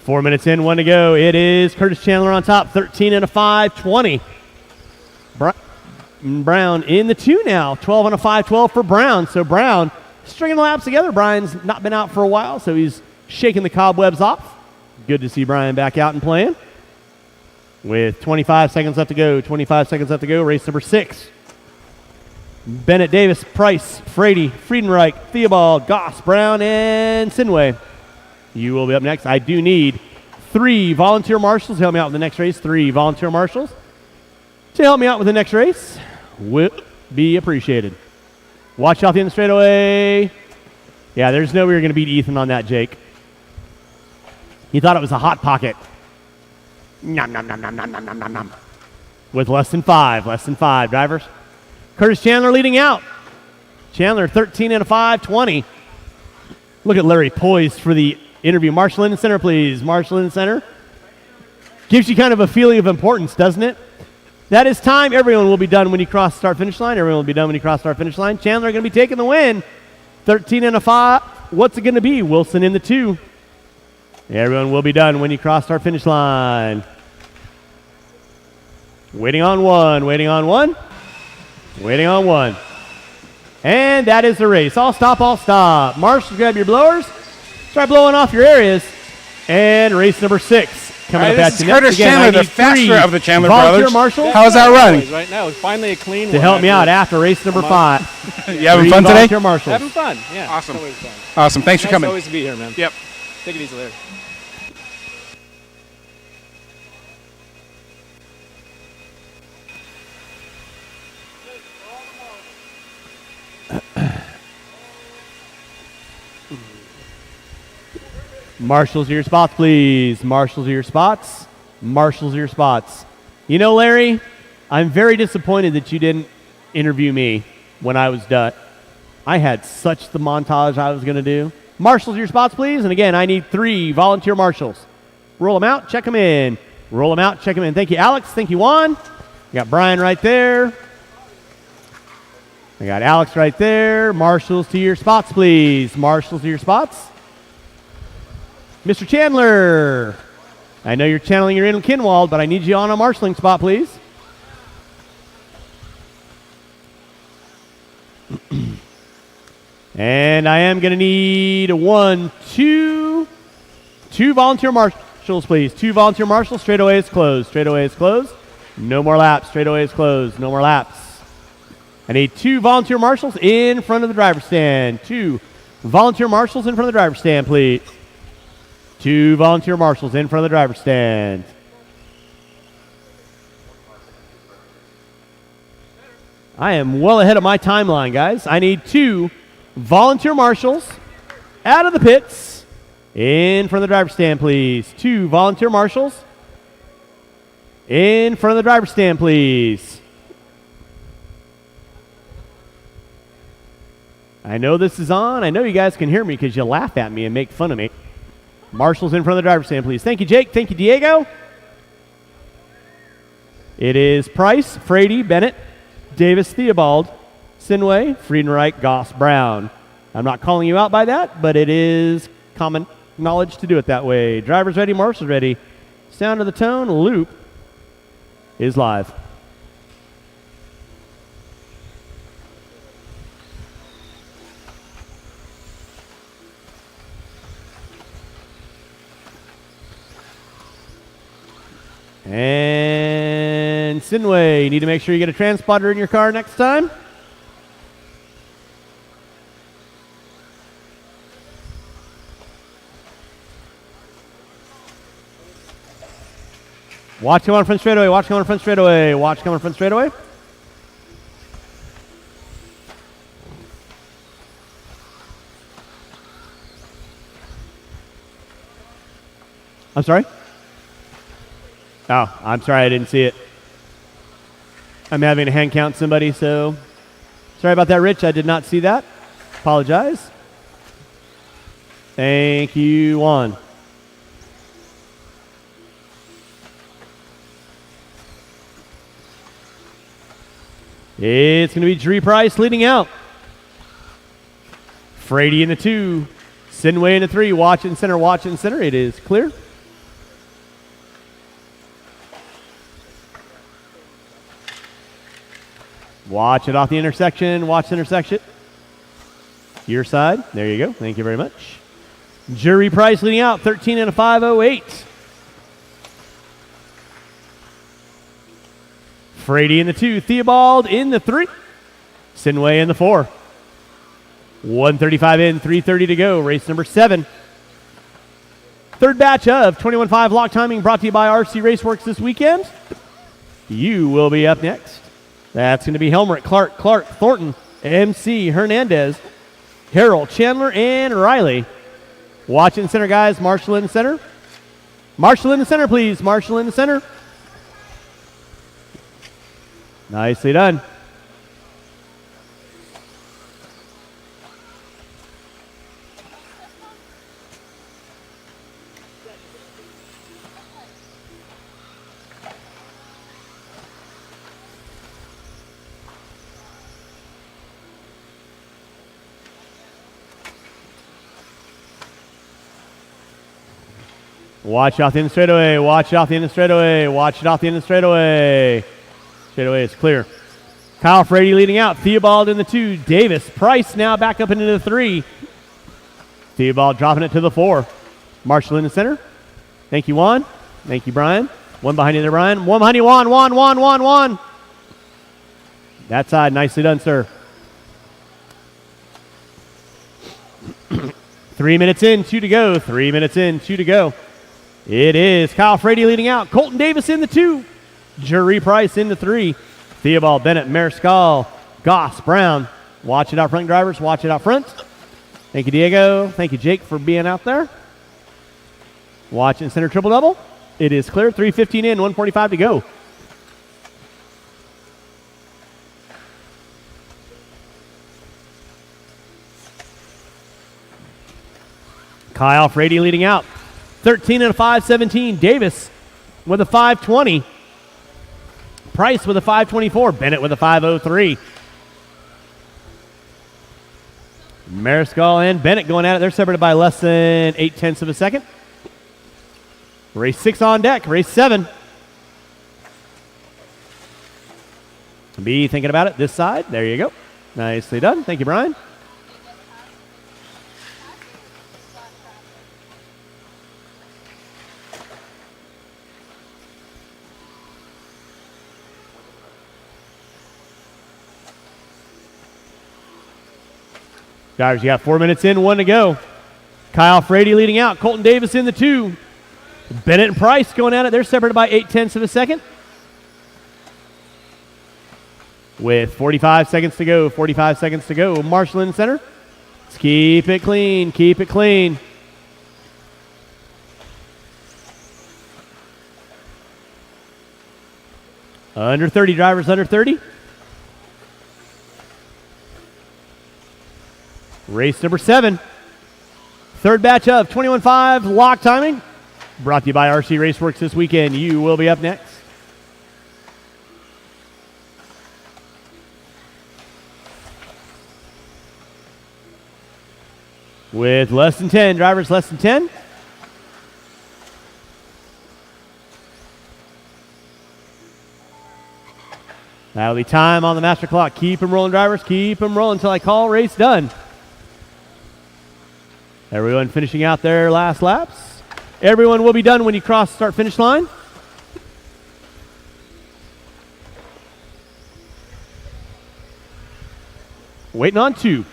4 minutes in, 1 to go. It is Curtis Chandler on top, 13 and a 5, 20. Brown in the 2 now, 12 and a 5, 12 for Brown. So Brown stringing the laps together. Brian's not been out for a while, so he's shaking the cobwebs off. Good to see Brian back out and playing. With 25 seconds left to go, 25 seconds left to go, race number 6. Bennett, Davis, Price, Frady, Friedenreich, Theobald, Goss, Brown, and Sinway. You will be up next. I do need 3 volunteer marshals to help me out with the next race. 3 volunteer marshals to help me out with the next race will be appreciated. Watch out the end of the straightaway. Yeah, there's no way you're going to beat Ethan on that, Jake. He thought it was a hot pocket. Nom, nom, nom, nom, nom, nom, nom, nom, nom. With less than 5 drivers. Curtis Chandler leading out. Chandler 13 and a 5, 20. Look at Larry poised for the interview. Marshall in the center, please. Marshall in the center. Gives you kind of a feeling of importance, doesn't it? That is time. Everyone will be done when you cross the start-finish line. Everyone will be done when you cross the start-finish line. Chandler going to be taking the win. 13 and a 5. What's it going to be? Wilson in the 2. Everyone will be done when you cross start-finish line. Waiting on 1. Waiting on 1. Waiting on 1. And that is the race. All stop, all stop. Marshals, grab your blowers. Start blowing off your areas. And race number 6. Coming up at you next. Curtis Chandler, the faster of the Chandler brothers. Marshals. How's that run? Right now, it's finally a clean one. To help me out after race number 5. You having fun today? Volunteer marshals. Having fun, yeah. Awesome. It's always fun. Awesome. Thanks for coming. Always to be here, man. Yep. Take it easy later. Marshals of your spots, please. Marshals of your spots. Marshals of your spots. You know, Larry, I'm very disappointed that you didn't interview me when I was done. I had such the montage I was going to do. Marshals of your spots, please. And again, I need 3 volunteer marshals. Roll them out, check them in. Roll them out, check them in. Thank you, Alex. Thank you, Juan. I got Brian right there. I got Alex right there. Marshals to your spots, please. Marshals to your spots. Mr. Chandler, I know you're channeling your inner Kinwald, but I need you on a marshaling spot, please. And I am going to need 2 volunteer marshals, please. 2 volunteer marshals. Straightaway is closed. Straightaway is closed. No more laps. Straightaway is closed. No more laps. I need 2 volunteer marshals in front of the driver's stand. 2 volunteer marshals in front of the driver's stand, please. 2 volunteer marshals in front of the driver's stand. I am well ahead of my timeline, guys. I need 2 volunteer marshals out of the pits in front of the driver's stand, please. 2 volunteer marshals in front of the driver's stand, please. I know this is on. I know you guys can hear me because you laugh at me and make fun of me. Marshals in front of the driver's stand, please. Thank you, Jake. Thank you, Diego. It is Price, Frady, Bennett, Davis, Theobald, Sinway, Friedenreich, Goss, Brown. I'm not calling you out by that, but it is common knowledge to do it that way. Drivers ready, marshals ready. Sound of the tone, loop is live. And Sinway, you need to make sure you get a transponder in your car next time. Watch come on front straightaway, watch come on front straightaway, watch come on front straightaway. I'm sorry? Oh, I'm sorry, I didn't see it. I'm having to hand count somebody, so sorry about that, Rich. I did not see that. Apologize. Thank you, Juan. It's going to be Dree Price leading out. Frady in the 2. Sinway in the 3. Watch in center, watch in center. It is clear. Watch it off the intersection. Watch the intersection. Your side. There you go. Thank you very much. Dree Price leading out. 13 and a 5:08. Frady in the 2. Theobald in the 3. Sinway in the 4. 1:35 in. 3:30 to go. Race number 7. Third batch of 21.5 lock timing brought to you by RC Raceworks this weekend. You will be up next. That's going to be Helmert, Clark, Thornton, MC, Hernandez, Harrell, Chandler, and Riley. Watch in center, guys. Marshall in the center. Marshall in the center, please. Marshall in the center. Nicely done. Watch off the end straightaway. Watch it off the end straightaway. Watch it off the end straightaway. Straightaway is clear. Kyle Frady leading out. Theobald in the 2. Davis. Price now back up into the 3. Theobald dropping it to the 4. Marshall in the center. Thank you, Juan. Thank you, Brian. One behind you there, Brian. One behind you, Juan. Juan. That side. Nicely done, sir. 3 minutes in, 2 to go. 3 minutes in, 2 to go. It is Kyle Frady leading out. Colton Davis in the 2. Dree Price in the 3. Theobald, Bennett, Mariscal, Goss, Brown. Watch it out front, drivers. Watch it out front. Thank you, Diego. Thank you, Jake, for being out there. Watch in center triple double. It is clear. 3:15 in, 1:45 to go. Kyle Frady leading out. 13 and a 5:17. Davis with a 5:20. Price with a 5:24. Bennett with a 5:03. Mariscal and Bennett going at it. They're separated by less than 0.8 of a second. Race 6 on deck. Race 7. Be thinking about it this side. There you go. Nicely done. Thank you, Brian. Drivers, you got 4 minutes in, 1 to go. Kyle Frady leading out. Colton Davis in the 2. Bennett and Price going at it. They're separated by 0.8 of a second. With 45 seconds to go, 45 seconds to go. Marshall in center. Let's keep it clean, keep it clean. Under 30, drivers under 30. Race number 7. Third batch of 21.5 lock timing. Brought to you by RC Raceworks this weekend. You will be up next. With less than 10, drivers less than 10. That'll be time on the master clock. Keep them rolling, drivers. Keep them rolling until I call race done. Everyone finishing out their last laps. Everyone will be done when you cross start finish line. Waiting on 2.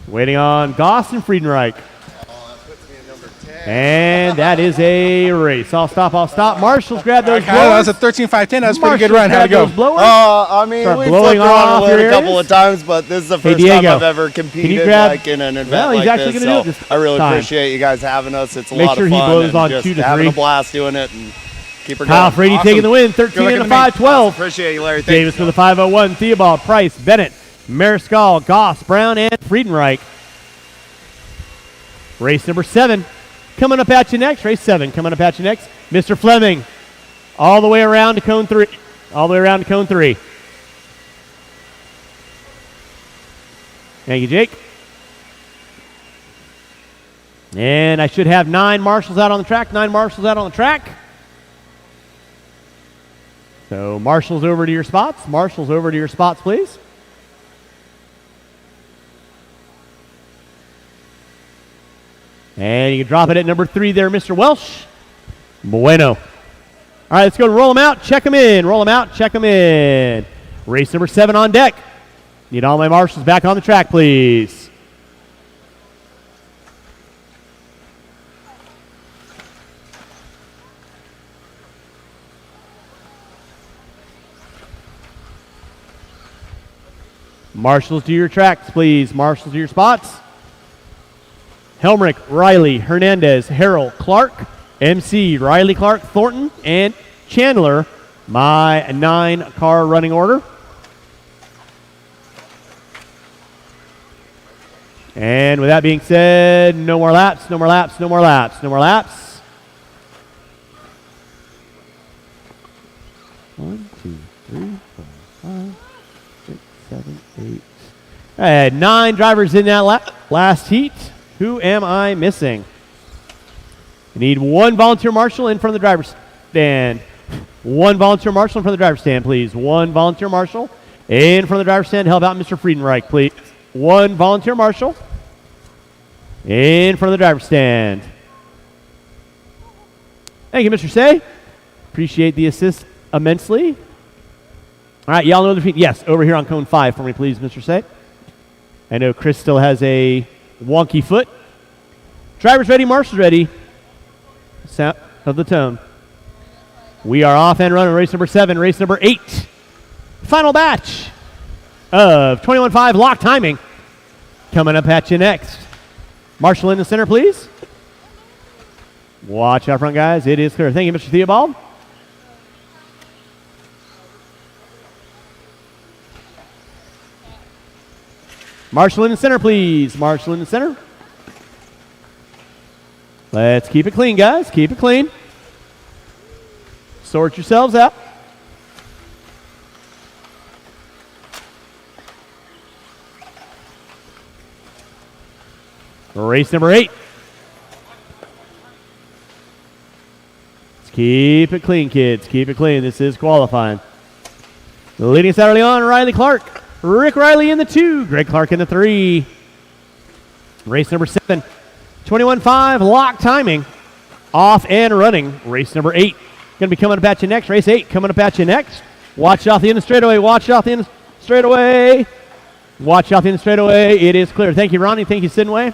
Waiting on Goss and Friedenreich. And that is a race. I'll stop. Marshall's grab those blowers. That was a 13.510. That was a pretty good run. How'd it go? I mean, we flipped around a little couple of times, but this is the first time I've ever competed like in an event like this. So I really appreciate you guys having us. It's a lot of fun. Make sure he blows on 2 to 3. Having a blast doing it and keep her going. Kyle Frady taking the win, 13 and a 5-12. Appreciate you, Larry. Davis with a 501. Theobald, Price, Bennett, Mariscal, Goss, Brown, and Friedenreich. Race number 7. Coming up at you next. Race 7 coming up at you next. Mr. Fleming all the way around to cone 3. All the way around to cone 3. Thank you, Jake. And I should have 9 marshals out on the track. 9 marshals out on the track. So marshals over to your spots. Marshals over to your spots, please. And you can drop it at number 3 there, Mr. Welsh. Bueno. All right, let's go and roll them out. Check them in. Roll them out. Check them in. Race number 7 on deck. Need all my marshals back on the track, please. Marshals to your tracks, please. Marshals to your spots. Helmrich, Riley, Hernandez, Harrell, Clark, MC, Riley, Clark, Thornton, and Chandler. My 9-car running order. And with that being said, no more laps, no more laps, no more laps, no more laps. 1, 2, 3, 4, 5, 6, 7, 8. I had 9 drivers in that last heat. Who am I missing? I need 1 volunteer marshal in front of the driver's stand. 1 volunteer marshal in front of the driver's stand, please. 1 volunteer marshal in front of the driver's stand. Help out Mr. Friedenreich, please. 1 volunteer marshal in front of the driver's stand. Thank you, Mr. Say. Appreciate the assist immensely. All right, y'all know the feet. Yes, over here on cone 5 for me, please, Mr. Say. I know Chris still has a wonky foot. Drivers ready, marshals ready. Sound of the tone. We are off and running. Race number 7, race number 8. Final batch of 21.5 lock timing. Coming up at you next. Marshal in the center, please. Watch out front, guys. It is clear. Thank you, Mr. Theobald. Marshal in the center, please. Marshal in the center. Let's keep it clean, guys. Keep it clean. Sort yourselves out. Race number 8. Let's keep it clean, kids. Keep it clean. This is qualifying. Leading us out early on, Riley Clark. Rick Riley in the 2. Greg Clark in the 3. Race number 7. 21.5 lock timing. Off and running. Race number 8. Going to be coming up at you next. Race 8 coming up at you next. Watch off the end of straightaway. Watch off the end of straightaway. Watch off the end of straightaway. It is clear. Thank you, Ronnie. Thank you, Sinway.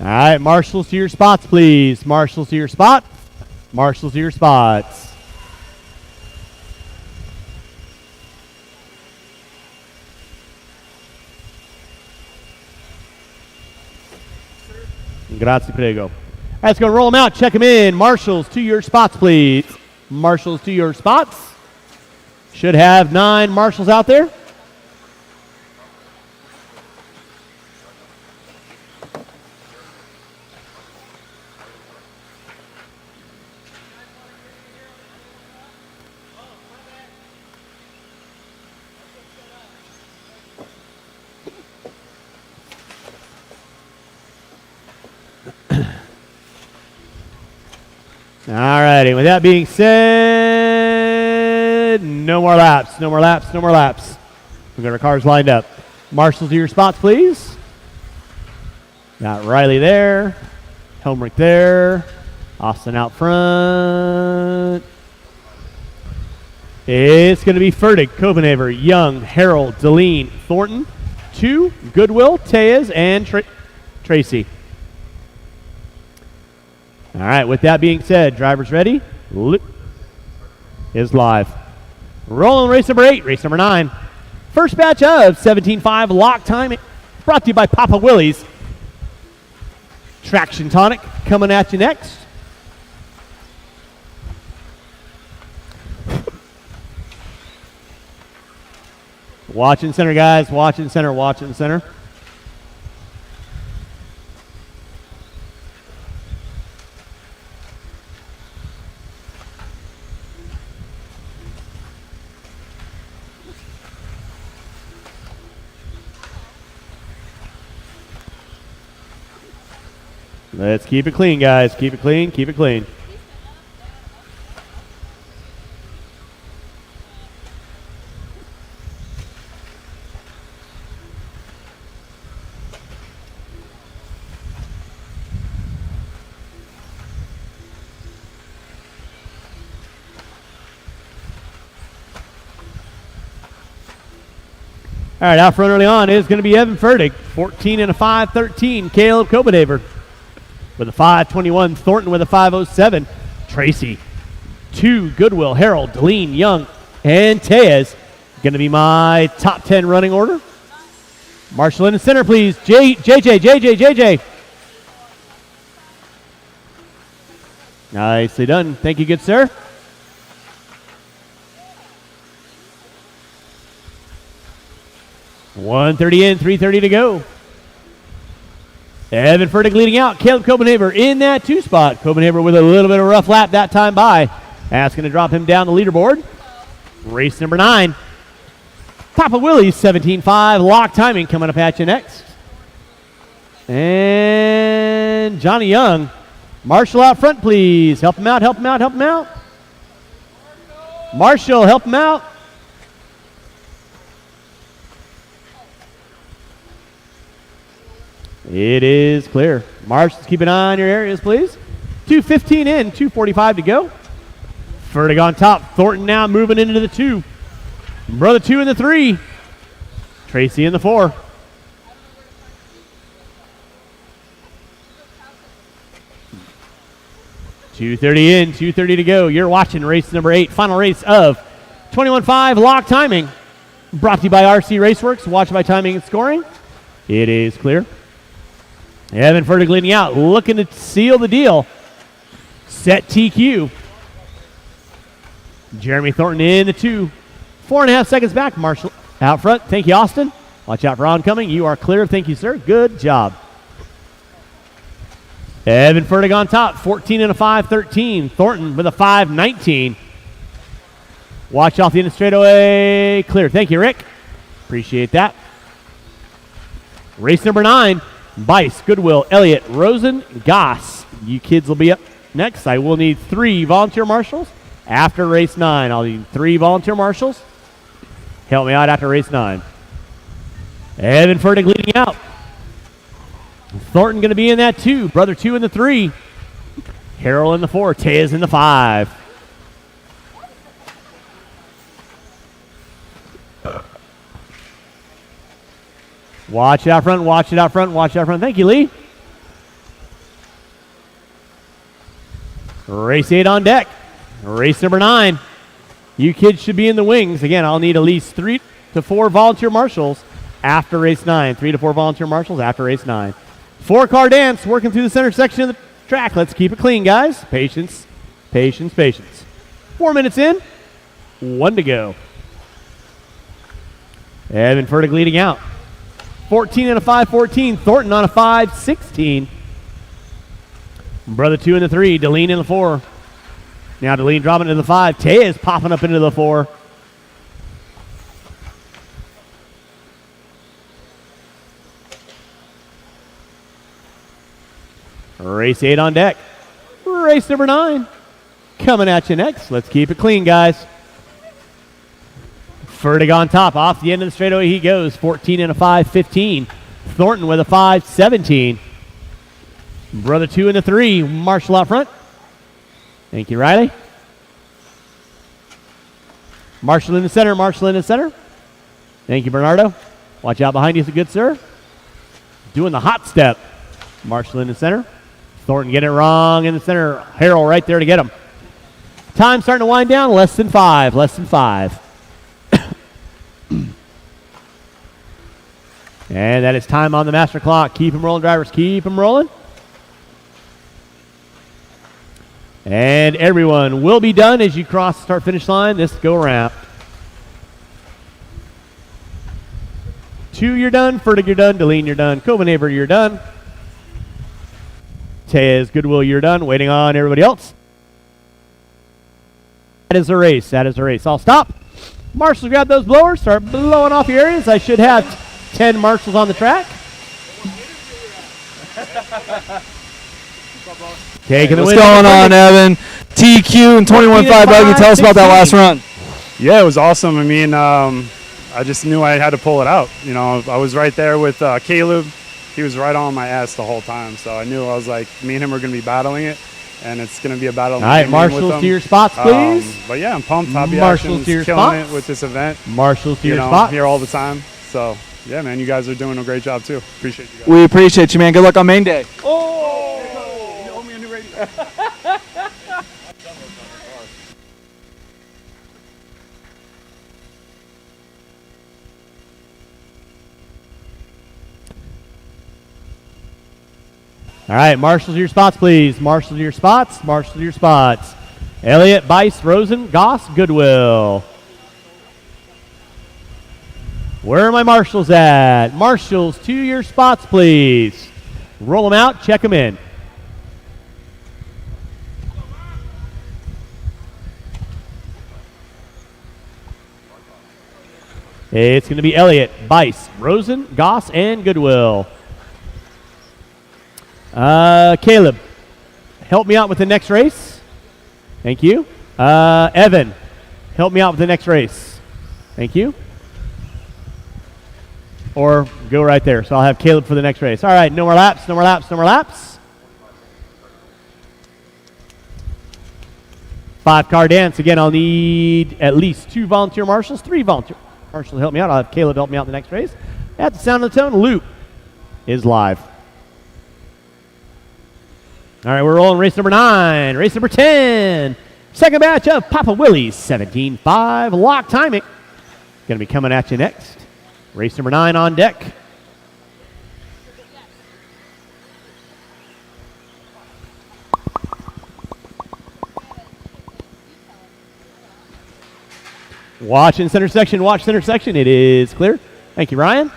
All right, marshals to your spots, please. Marshals to your spot. Marshals to your spots. Grazie, prego. All right, let's go roll them out. Check them in. Marshals to your spots, please. Marshals to your spots. Should have 9 marshals out there. All righty. With that being said, no more laps. No more laps. No more laps. We've got our cars lined up. Marshals to your spots, please. Got Riley there. Helmrich there. Austin out front. It's going to be Fertig, Copenhaver, Young, Harold, Deline, Thornton, 2, Goodwill, Tejas, and Tracy. All right, with that being said, drivers ready? Loop is live. Rolling race number 8, race number 9. First batch of 17.5 lock time brought to you by Papa Willie's. Traction Tonic coming at you next. Watching center, guys. Watching center, watching center. Let's keep it clean, guys. Keep it clean, keep it clean. All right, out front early on is going to be Evan Fertig, 14 and a 5.13. Caleb Copenhaver with a 5.21. Thornton with a 5.07. Tracy, 2. Goodwill, Harold, Deline, Young, and Tejas. Going to be my top 10 running order. Marshall in the center, please. JJ. Nicely done. Thank you, good sir. $130 in, $330 to go. Evan Fertig leading out. Caleb Copenhaver in that 2 spot. Copenhaver with a little bit of a rough lap that time by. That's going to drop him down the leaderboard. Race number 9. Papa Willie's 17.5. Lock timing coming up at you next. And Johnny Young. Marshall out front, please. Help him out, help him out, help him out. Marshall, help him out. It is clear. Marshals, keep an eye on your areas, please. 2:15 in, 2:45 to go. Fertig on top. Thornton now moving into the 2. Brother 2 in the 3. Tracy in the 4. $230 in, $230 to go. You're watching race number 8, final race of 21.5 lock timing. Brought to you by RC Raceworks. Watch by timing and scoring. It is clear. Evan Fertig leading out, looking to seal the deal. Set TQ. Jeremy Thornton in the 2. 4.5 seconds back. Marshall out front. Thank you, Austin. Watch out for oncoming. You are clear. Thank you, sir. Good job. Evan Fertig on top. 14 and a 5.13. Thornton with a 5.19. Watch off the end of straightaway. Clear. Thank you, Rick. Appreciate that. Race number 9. Bice, Goodwill, Elliott, Rosen, Goss. You kids will be up next. I will need 3 volunteer marshals after race 9. I'll need 3 volunteer marshals. Help me out after race 9. Evan Fertig leading out. Thornton going to be in that 2. Brother 2 in the 3. Harold in the 4. Tejas in the 5. Watch it out front, watch it out front, watch it out front. Thank you, Lee. Race 8 on deck. Race number 9. You kids should be in the wings. Again, I'll need at least 3 to 4 volunteer marshals after race 9. 3 to 4 volunteer marshals after race 9. 4-car dance working through the center section of the track. Let's keep it clean, guys. Patience, patience, patience. 4 minutes in. 1 to go. Evan Fertig leading out. 14 and a 5-14. Thornton on a 5-16. Brother 2 and the 3. Deline in the 4. Now Deline dropping into the 5. Taya is popping up into the 4. Race 8 on deck. Race number 9. Coming at you next. Let's keep it clean, guys. Fertig on top. Off the end of the straightaway he goes. 14 and a 5-15. Thornton with a 5-17. Brother 2 and the 3. Marshall out front. Thank you, Riley. Marshall in the center. Marshall in the center. Thank you, Bernardo. Watch out behind you, good sir. Doing the hot step. Marshall in the center. Thornton getting it wrong in the center. Harrell right there to get him. Time starting to wind down. Less than 5. Less than 5. And that is time on the master clock. Keep them rolling, drivers. Keep them rolling. And everyone will be done as you cross the start-finish line this go-around. 2, you're done. Fertig, you're done. Deline, you're done. Copenhaver, you're done. Tez, Goodwill, you're done. Waiting on everybody else. That is a race. That is a race. I'll stop. Marshals, grab those blowers. Start blowing off your areas. I should have 10 marshals on the track. Taking the What's win. going on, Evan? TQ and 21.5 buggy. Tell us about that last run. Yeah, it was awesome. I mean, I just knew I had to pull it out. You know, I was right there with Caleb. He was right on my ass the whole time. So I knew, I was like, me and him are going to be battling it. And it's going to be a battle. All right, marshals to your spots, please. But yeah, I'm pumped. Hobby Marshals Action's to your killing spots. it with this event. Marshals to You your know, spots. I'm here all the time. So yeah, man, you guys are doing a great job too. Appreciate you guys. We appreciate you, man. Good luck on main day. Oh, you owe me a new radio. All right, marshals to your spots, please. Marshals to your spots. Marshals to your spots. Elliott, Bice, Rosen, Goss, Goodwill. Where are my marshals at? Marshals to your spots, please. Roll them out. Check them in. It's going to be Elliott, Bice, Rosen, Goss, and Goodwill. Caleb, help me out with the next race. Thank you. Evan, help me out with the next race. Thank you. Or go right there. So I'll have Caleb for the next race. All right, no more laps, no more laps, no more laps. 5-car dance. Again, I'll need at least 2 volunteer marshals, 3 volunteer marshals to help me out. I'll have Caleb help me out in the next race. At the sound of the tone, Loop is live. All right, we're rolling race number 9. Race number 10. Second batch of Papa Willie's 17.5 lock timing. Going to be coming at you next. Race number 9 on deck. Watch in center section. Watch center section. It is clear. Thank you, Ryan.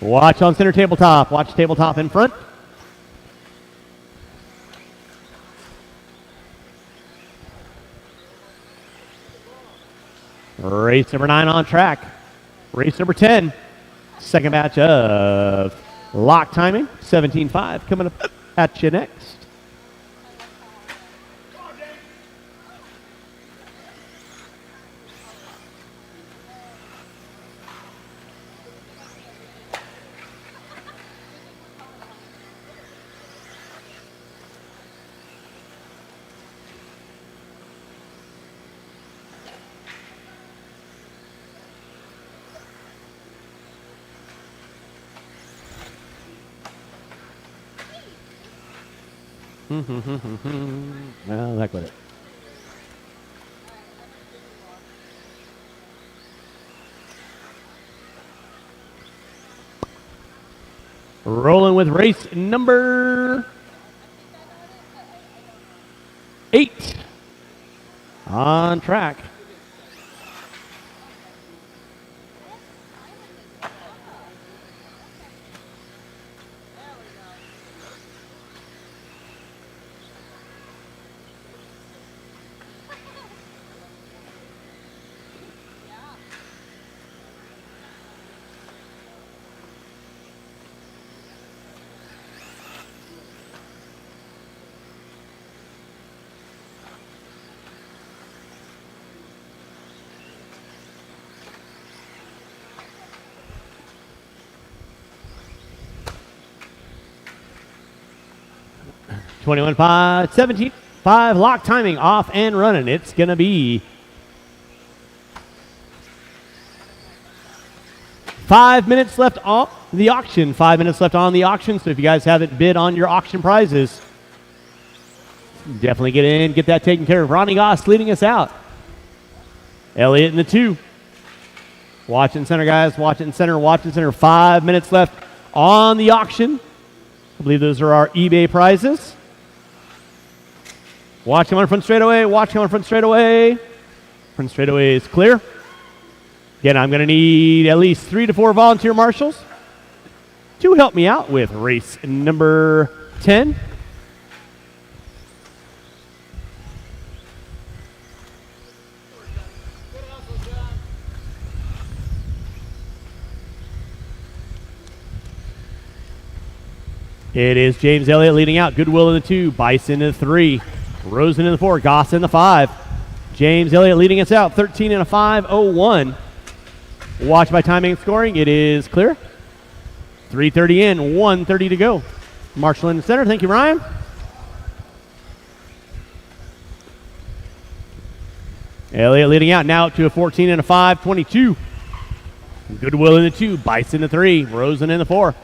Watch on center tabletop. Watch tabletop in front. Race number 9 on track. Race number 10. Second batch of lock timing. 17.5 coming up at you next. Well, heck with it. Rolling with race number 8 on track. Twenty-one 5, 17-5, lock timing, off and running. It's going to be 5 minutes left on the auction. 5 minutes left on the auction. So if you guys haven't bid on your auction prizes, definitely get in, get that taken care of. Ronnie Goss leading us out. Elliott in the 2. Watching center, guys. Watching center, watching center. 5 minutes left on the auction. I believe those are our eBay prizes. Watch him on front straightaway. Watch him on front straightaway. Front straightaway is clear. Again, I'm going to need at least 3 to 4 volunteer marshals to help me out with race number 10. It is James Elliott leading out. Goodwill in the 2. Bison in the 3. Rosen in the 4. Goss in the 5. James Elliott leading us out. 13 and a 5:01. Watch by timing and scoring. It is clear. 3:30 in. 1:30 to go. Marshall in the center. Thank you, Ryan. Elliott leading out now to a 14 and a 5:22. Goodwill in the 2. Bison in the 3. Rosen in the 4.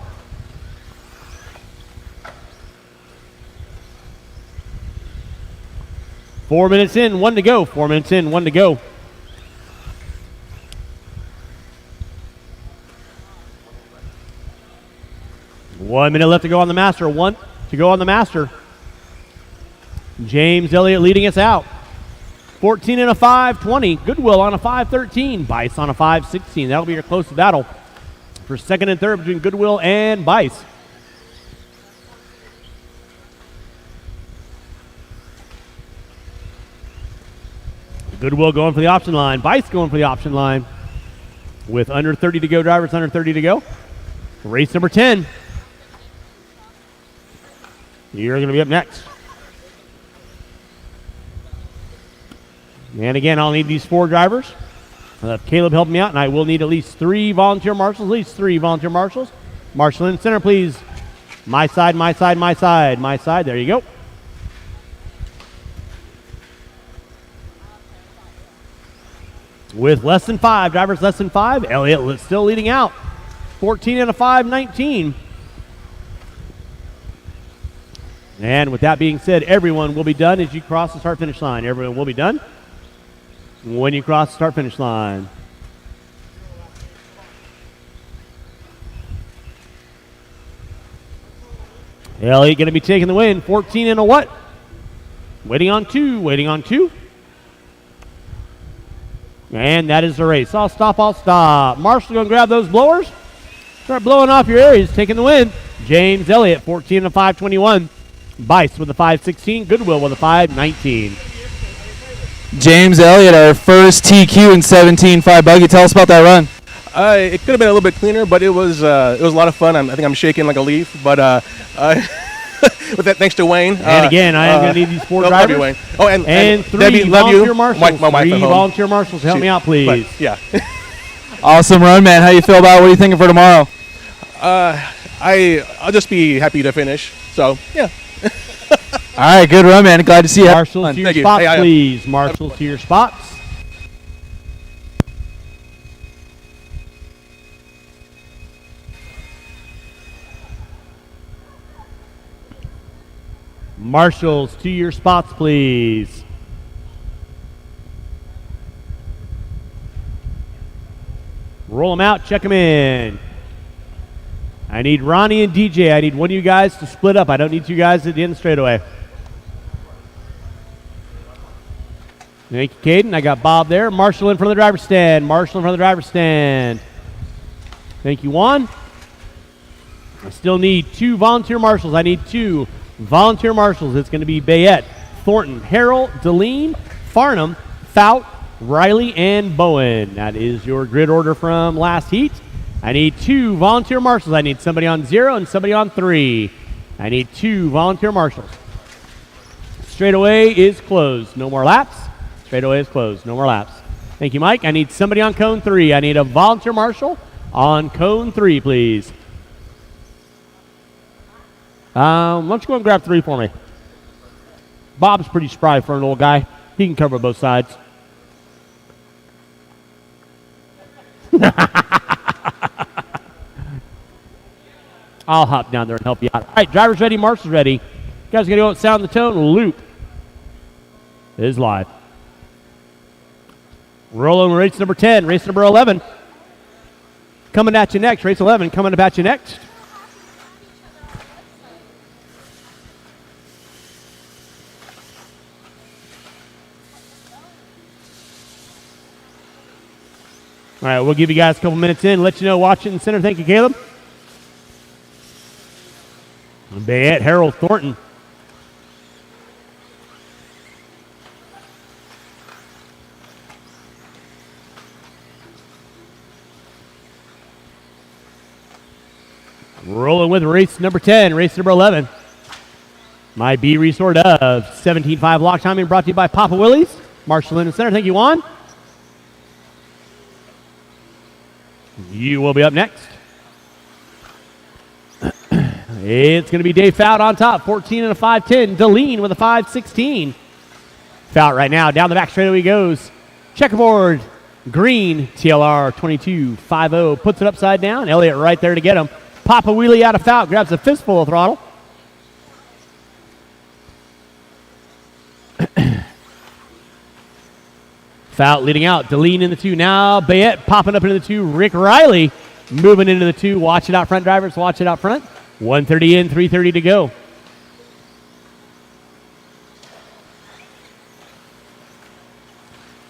Four minutes in, 1 to go. 4 minutes in, 1 to go. One minute left to go on the master. 1 to go on the master. James Elliott leading us out. 14 and a 5:20. Goodwill on a 5:13. Bice on a 5:16. That'll be your close battle for second and third between Goodwill and Bice. Goodwill going for the option line. Bice going for the option line. With under 30 to go, drivers under 30 to go. Race number 10. You're going to be up next. And again, I'll need these 4 drivers. I'll have Caleb help me out, and I will need at least 3 volunteer marshals. At least 3 volunteer marshals. Marshal in center, please. My side, my side, my side, my side. There you go. With less than 5, drivers less than 5, Elliott still leading out. 14 and a 5:19. And with that being said, everyone will be done as you cross the start-finish line. Everyone will be done when you cross the start-finish line. Elliott going to be taking the win. 14 and a what? Waiting on 2, waiting on 2. And that is the race. I'll stop, I'll stop. Marshall going to grab those blowers. Start blowing off your areas, taking the win. James Elliott, 14 and a 5:21. Bice with a 5:16. Goodwill with a 5:19. James Elliott, our first TQ in 17.5 buggy. Tell us about that run. It could have been a little bit cleaner, but it was a lot of fun. I think I'm shaking like a leaf, but with that, thanks to Wayne. And again, I am going to need these 4 drivers. Love you, Wayne. Oh, and 3 Debbie, volunteer love you. marshals. My wife 3 at home. volunteer marshals. Help me out, please. But, yeah. Awesome run, man. How you feel about it? What are you thinking for tomorrow? I'll just be happy to finish. So, yeah. All right, good run, man. Glad to see you. Marshals to your spots, please. Marshals to your spots. Marshals to your spots, please. Roll them out, check them in. I need Ronnie and DJ. I need one of you guys to split up. I don't need you guys at the end straightaway. Thank you, Caden. I got Bob there. Marshall in front of the driver's stand. Marshall in front of the driver's stand. Thank you, Juan. I still need 2 volunteer marshals. I need 2 volunteer marshals. It's going to be Bayette, Thornton, Harrell, Deline, Farnham, Fout, Riley, and Bowen. That is your grid order from last heat. I need 2 volunteer marshals. I need somebody on 0 and somebody on 3. I need 2 volunteer marshals. Straightaway is closed. No more laps. Straightaway is closed. No more laps. Thank you, Mike. I need somebody on cone 3. I need a volunteer marshal on cone 3, please. Why don't you go and grab 3 for me? Bob's pretty spry for an old guy. He can cover both sides. I'll hop down there and help you out. All right, driver's ready, marshals ready. You guys are going to go and sound the tone. Loop is live. Rolling race number 10, race number 11. Coming at you next, race 11 coming at you next. All right, we'll give you guys a couple minutes in, let you know watching in center. Thank you, Caleb. Bayette, Harold, Thornton. Rolling with race number 10, race number 11. My B resort of 17.5 block timing brought to you by Papa Willie's. Marshall in the center. Thank you, Juan. You will be up next. It's going to be Dave Fout on top, 14 and a 5.10. Deline with a 5.16. Fout right now, down the back straightaway he goes. Checkerboard, green, TLR 22.50. Puts it upside down. Elliott right there to get him. Papa Wheelie out of Fout, grabs a fistful of throttle. Fout leading out. Deline in the 2 now. Bayette popping up into the 2. Rick Riley moving into the 2. Watch it out front, drivers. Watch it out front. 1:30 in, 3:30 to go.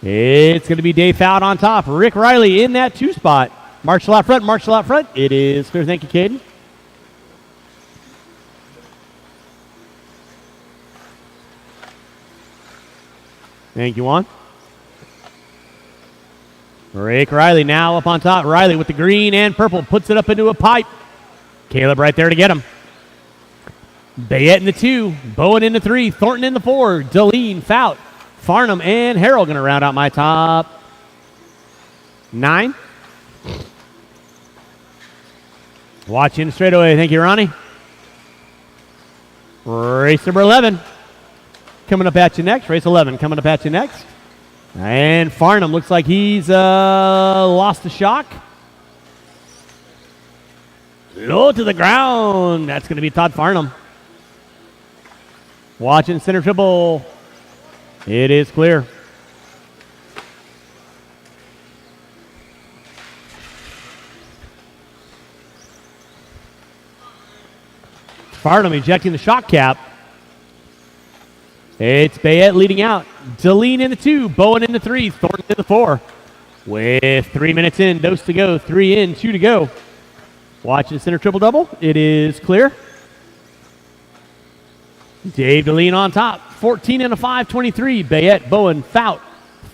It's going to be Dave Fout on top. Rick Riley in that 2 spot. Marshall out front. Marshall out front. It is clear. Thank you, Caden. Thank you, Juan. Rick Riley now up on top. Riley with the green and purple. Puts it up into a pipe. Caleb right there to get him. Bayette in the 2. Bowen in the 3. Thornton in the 4. Deline, Fout, Farnham, and Harrell going to round out my top 9. Watching straightaway. Thank you, Ronnie. Race number 11. Coming up at you next. Race 11 coming up at you next. And Farnham looks like he's lost the shock. Low to the ground. That's going to be Todd Farnham. Watching center triple. It is clear. Farnham ejecting the shock cap. It's Bayette leading out. Deline in the 2. Bowen in the 3. Thornton in the 4. With 3 minutes in. Dose to go. 3 in. 2 to go. Watching center triple double. It is clear. Dave Deline on top. 14 and a 5.23. Bayette, Bowen, Fout,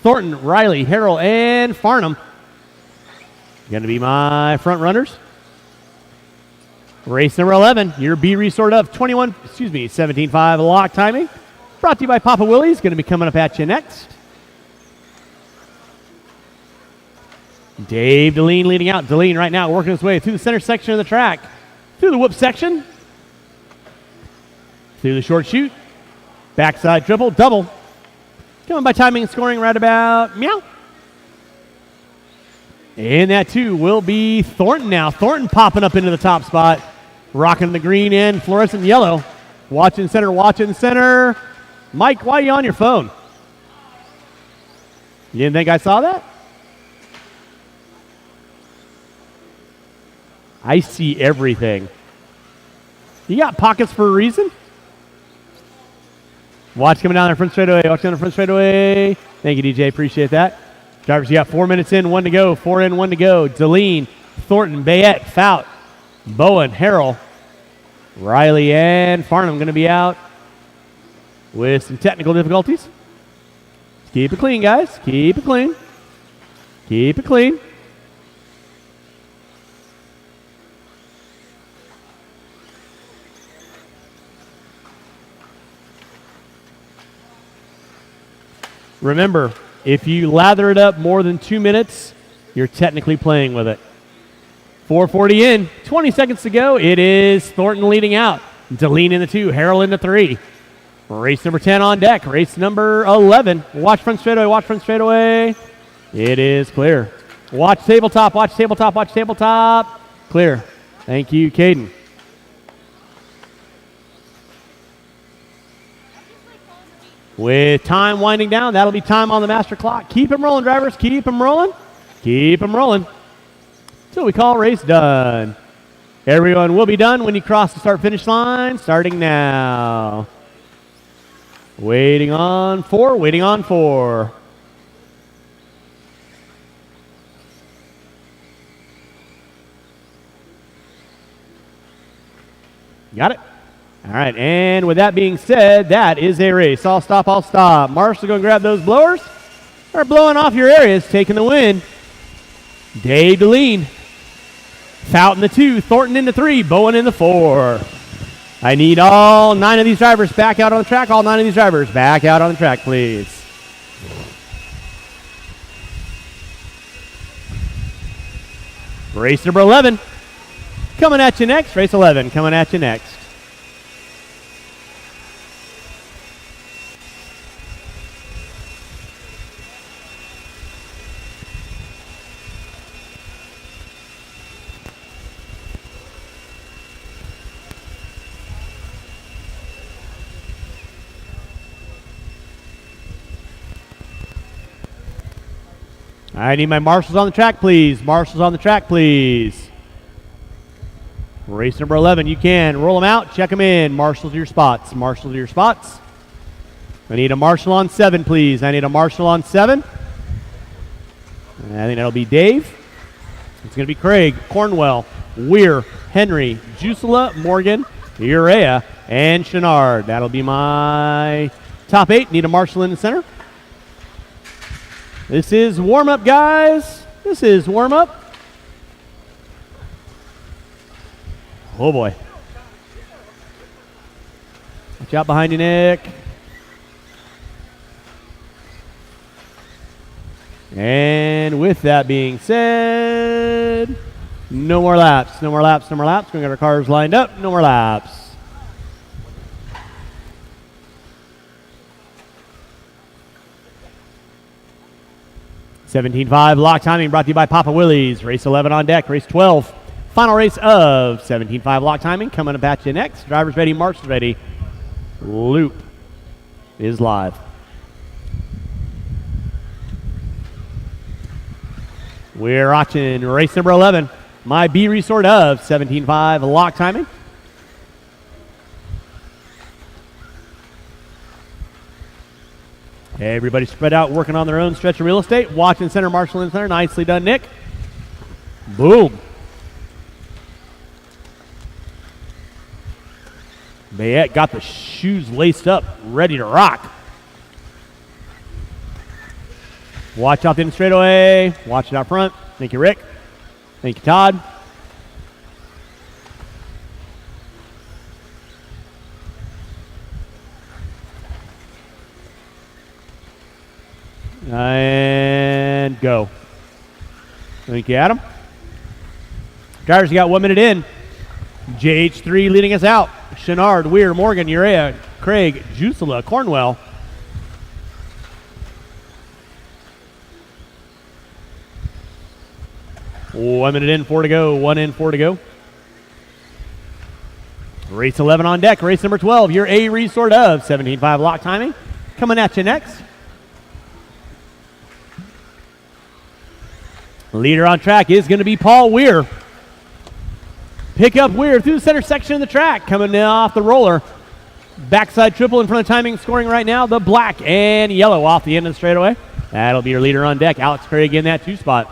Thornton, Riley, Harrell, and Farnham. Going to be my front runners. Race number 11. Your B resort of 17.5 lock timing. Brought to you by Papa Willie's. Going to be coming up at you next. Dave Deline leading out. Deline right now working his way through the center section of the track. Through the whoop section. Through the short chute. Backside triple, double. Coming by timing and scoring right about meow. And that 2 will be Thornton now. Thornton popping up into the top spot. Rocking the green and fluorescent yellow. Watch in center, watch in center. Mike, why are you on your phone? You didn't think I saw that? I see everything. You got pockets for a reason? Watch coming down the front straightaway. Watch down the front straightaway. Thank you, DJ. Appreciate that. Drivers, you got 4 minutes in, 1 to go. 4 in, 1 to go. Deline, Thornton, Bayette, Fout, Bowen, Harrell, Riley, and Farnham going to be out with some technical difficulties. Keep it clean, guys. Keep it clean. Keep it clean. Remember, if you lather it up more than 2 minutes, you're technically playing with it. 4:40 in, 20 seconds to go. It is Thornton leading out. Deline in the 2, Harrell in the 3. Race number 10 on deck. Race number 11. Watch front straightaway, watch front straightaway. It is clear. Watch tabletop, watch tabletop, watch tabletop. Clear. Thank you, Caden. With time winding down, that'll be time on the master clock. Keep them rolling, drivers. Keep them rolling. Keep them rolling. Till we call race done. Everyone will be done when you cross the start-finish line, starting now. Waiting on 4, waiting on 4. Got it? All right, and with that being said, that is a race. I'll stop, I'll stop. Marshall, go and grab those blowers. Start blowing off your areas, taking the win. Dave Deline. Fout in the 2, Thornton in the 3, Bowen in the 4. I need all 9 of these drivers back out on the track. All 9 of these drivers back out on the track, please. Race number 11. Coming at you next. Race 11 coming at you next. I need my marshals on the track, please. Marshals on the track, please. Race number 11, you can roll them out, check them in. Marshals to your spots. Marshals to your spots. I need a marshal on 7, please. I need a marshal on 7. I think that'll be Dave. It's going to be Craig, Cornwell, Weir, Henry, Jusela, Morgan, Urea, and Chenard. That'll be my top 8. Need a marshal in the center. This is warm-up, guys. This is warm-up. Oh, boy. Watch out behind you, Nick. And with that being said, no more laps, no more laps, no more laps. We're going to get our cars lined up. No more laps. $17.5 lock timing brought to you by Papa Willie's. Race 11 on deck. Race 12. Final race of $17.5 lock timing. Coming up at you next. Drivers ready. Marshals ready. Loop is live. We're watching race number 11. My B resort of $17.5 lock timing. Everybody spread out, working on their own stretch of real estate. Watch in center, marshal in center. Nicely done, Nick. Boom. Bayette got the shoes laced up, ready to rock. Watch out in the straightaway. Watch it out front. Thank you, Rick. Thank you, Todd. And go. Thank you, Adam. Drivers, you got 1 minute in. JH3 leading us out. Chenard, Weir, Morgan, Urea, Craig, Jusela, Cornwell. .1 minute in, 4 to go. 1 in, 4 to go. Race 11 on deck. Race number 12, your A resort of 17.5 lock timing. Coming at you next. Leader on track is going to be Paul Weir. Pick up Weir through the center section of the track. Coming off the roller. Backside triple in front of timing, scoring right now. The black and yellow off the end of the straightaway. That'll be your leader on deck. Alex Craig in that 2 spot.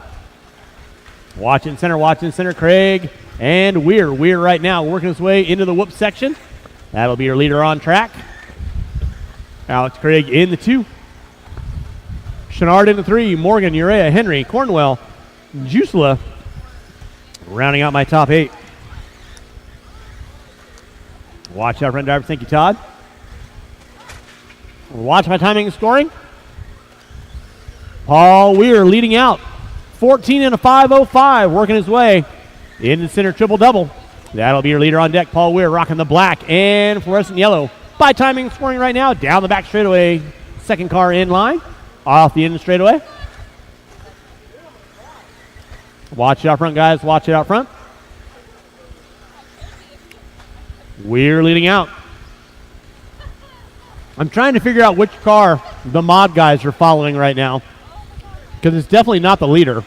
Watching center, Craig and Weir. Weir right now working his way into the whoop section. That'll be your leader on track. Alex Craig in the 2. Chenard in the 3. Morgan, Urea, Henry, Cornwell, Jusela. Rounding out my top 8. Watch out, front driver. Thank you, Todd. Watch my timing and scoring. Paul Weir leading out. 14 and a 5.05, working his way in the center triple-double. That'll be your leader on deck, Paul Weir, rocking the black and fluorescent yellow. By timing, scoring right now, down the back straightaway. Second car in line, off the end straightaway. Watch it out front, guys. Watch it out front. Weir leading out. I'm trying to figure out which car the mod guys are following right now, because it's definitely not the leader.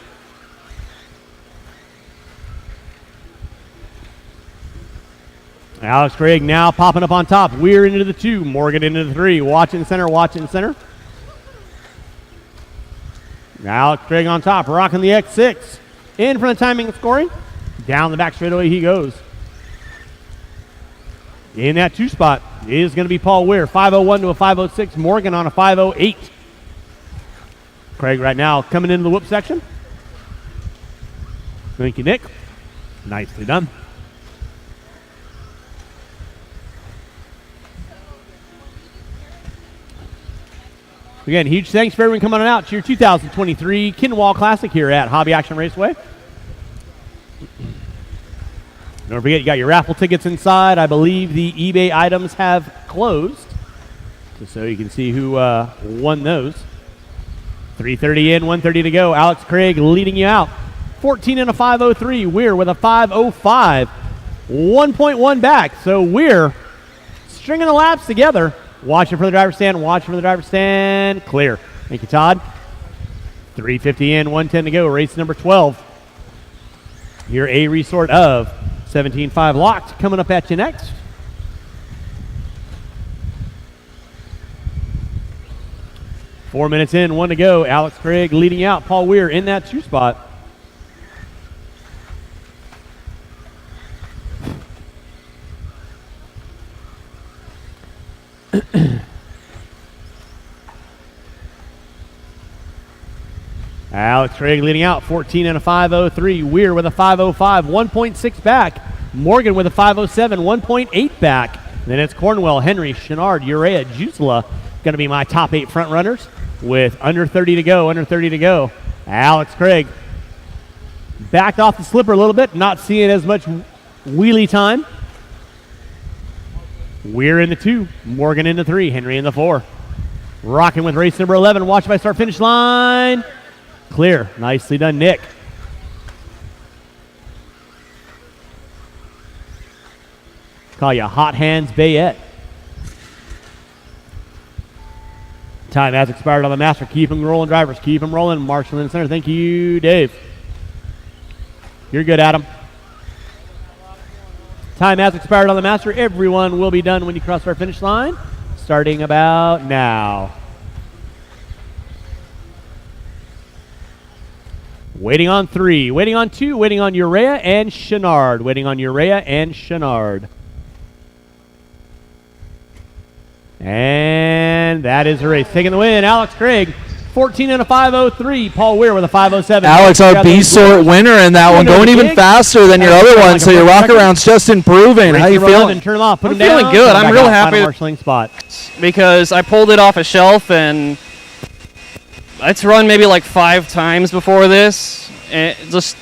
Alex Craig now popping up on top. Weir into the 2. Morgan into the 3. Watching center. Alex Craig on top, rocking the X6. In front of timing and scoring. Down the back straightaway he goes. In that 2 spot is going to be Paul Weir. 5.01 to a 5.06. Morgan on a 5.08. Craig right now coming into the whoop section. Thank you, Nick. Nicely done. Again, huge thanks for everyone coming on out to your 2023 Kinwald Klassic here at Hobby Action Raceway. Don't forget, you got your raffle tickets inside. I believe the eBay items have closed, just so you can see who won those. 3:30 in, 1:30 to go. Alex Craig leading you out. 14 and a 5.03. Weir with a 5.05. 1.1 back. So Weir stringing the laps together. Watching for the driver's stand. Clear. Thank you, Todd. 3:50 in, 1:10 to go. Race number 12. Your A resort of 17.5 locked. Coming up at you next. Four minutes in, 1 to go. Alex Craig leading out. Paul Weir in that 2 spot. Alex Craig leading out, 14 and a 5.03. Weir with a 5.05, 1.6 back. Morgan with a 5.07, 1.8 back. Then it's Cornwell, Henry, Chenard, Urea, Jusela. Going to be my top 8 front runners with under 30 to go. Alex Craig backed off the slipper a little bit, not seeing as much wheelie time. Weir in the 2, Morgan in the 3, Henry in the 4. Rocking with race number 11. Watch by start finish line. Clear. Nicely done, Nick. Call you Hot Hands Bayette. Time has expired on the master. Keep them rolling, drivers. Keep them rolling. Marshall in the center. Thank you, Dave. You're good, Adam. Time has expired on the master. Everyone will be done when you cross our finish line, starting about now. Waiting on 3, waiting on 2, waiting on Urea and Chenard. And that is the race. Taking the win, Alex Craig, 14 and a 5.03. Paul Weir with a 5.07. Alex, our B-sort winner in that one, going even faster than your other one, so your rock around's just improving. How you feeling? Turn them off, put them I'm down. feeling good. I'm real happy marshalling spot because I pulled it off a shelf, and it's run maybe like 5 times before this. And just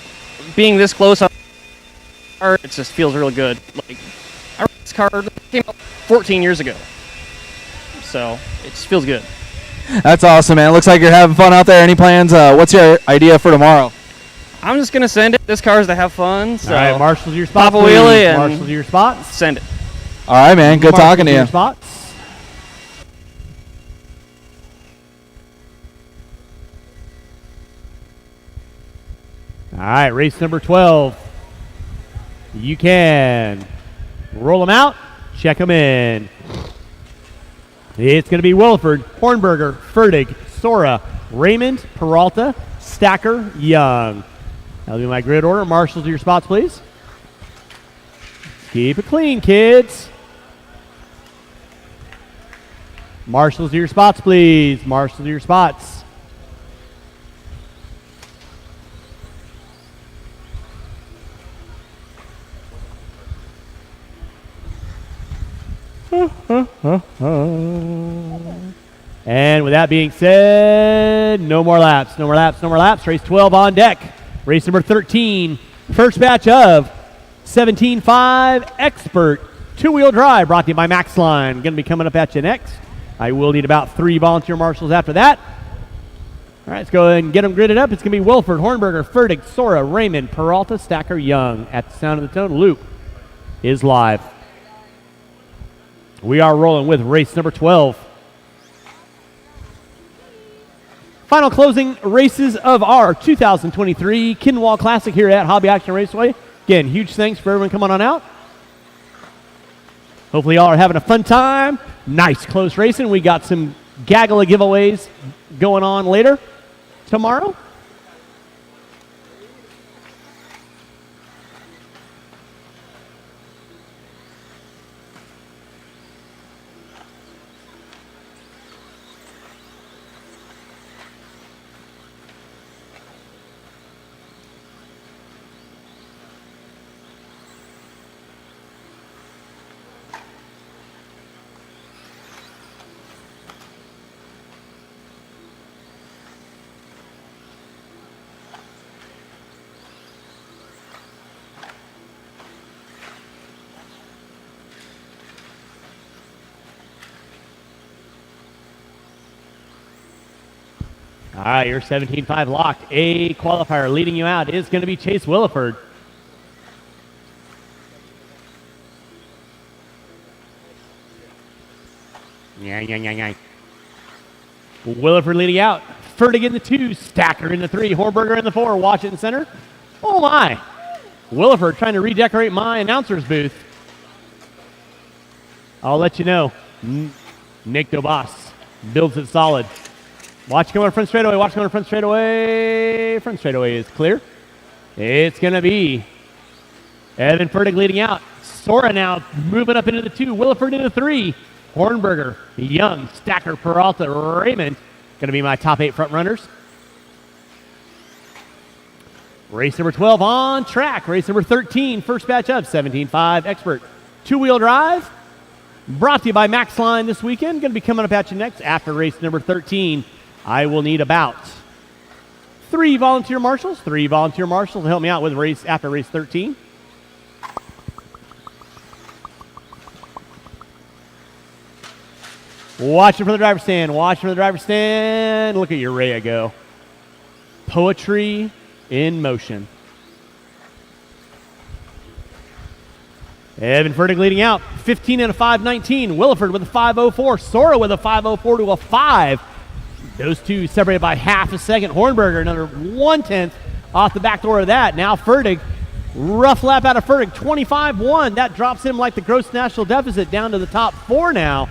being this close on the car, it just feels really good. Like, I rode this car came out 14 years ago, so it just feels good. That's awesome, man. Looks like you're having fun out there. Any plans? What's your idea for tomorrow? I'm just gonna send it. This car is to have fun. So all right, Marshall's your spot. Pop a wheelie and Marshall's your spot. Send it. All right, man. Good talking to you. Spots. All right, race number 12. You can roll them out, check them in. It's going to be Williford, Hornberger, Fertig, Sora, Raymond, Peralta, Stacker, Young. That'll be my grid order. Marshals to your spots, please. Keep it clean, kids. Marshals to your spots, please. Marshals to your spots. And with that being said, no more laps, no more laps, no more laps. Race 12 on deck. Race number 13, first batch of 17.5 Expert two-wheel drive, brought to you by Max Line. Going to be coming up at you next. I will need about 3 volunteer marshals after that. All right, let's go ahead and get them gridded up. It's going to be Wilford, Hornberger, Fertig, Sora, Raymond, Peralta, Stacker, Young. At the sound of the tone, loop is live. We are rolling with race number 12. Final closing races of our 2023 Kinwald Klassic here at Hobby Action Raceway. Again, huge thanks for everyone coming on out. Hopefully y'all are having a fun time. Nice close racing. We got some gaggle of giveaways going on later tomorrow. All right, your 17.5 locked. A qualifier leading you out is going to be Chase Williford. Williford leading out. Fertig in the 2, Stacker in the 3, Hornberger in the 4. Watch it in center. Oh my! Williford trying to redecorate my announcer's booth. I'll let you know. Nick DeBoss builds it solid. Watch going front straightaway. Watch going front straightaway. Front straightaway is clear. It's going to be Evan Fertig leading out. Sora now moving up into the 2. Williford into 3. Hornberger, Young, Stacker, Peralta, Raymond. Going to be my top 8 front runners. Race number 12 on track. Race number 13, first batch of 17.5 Expert two-wheel drive. Brought to you by Max Line this weekend. Going to be coming up at you next after race number 13. I will need about 3 volunteer marshals. 3 volunteer marshals to help me out with race after race 13. Watching for the driver's stand. Watching for the driver's stand. Look at Urea go. Poetry in motion. Evan Fertig leading out. 15 and a 5.19. Williford with a 5.04. Sora with a 5.04 to a 5. Those two separated by half a second. Hornberger another 1/10 off the back door of that. Now Fertig. Rough lap out of Fertig. 25-1. That drops him like the gross national deficit down to the top 4 now.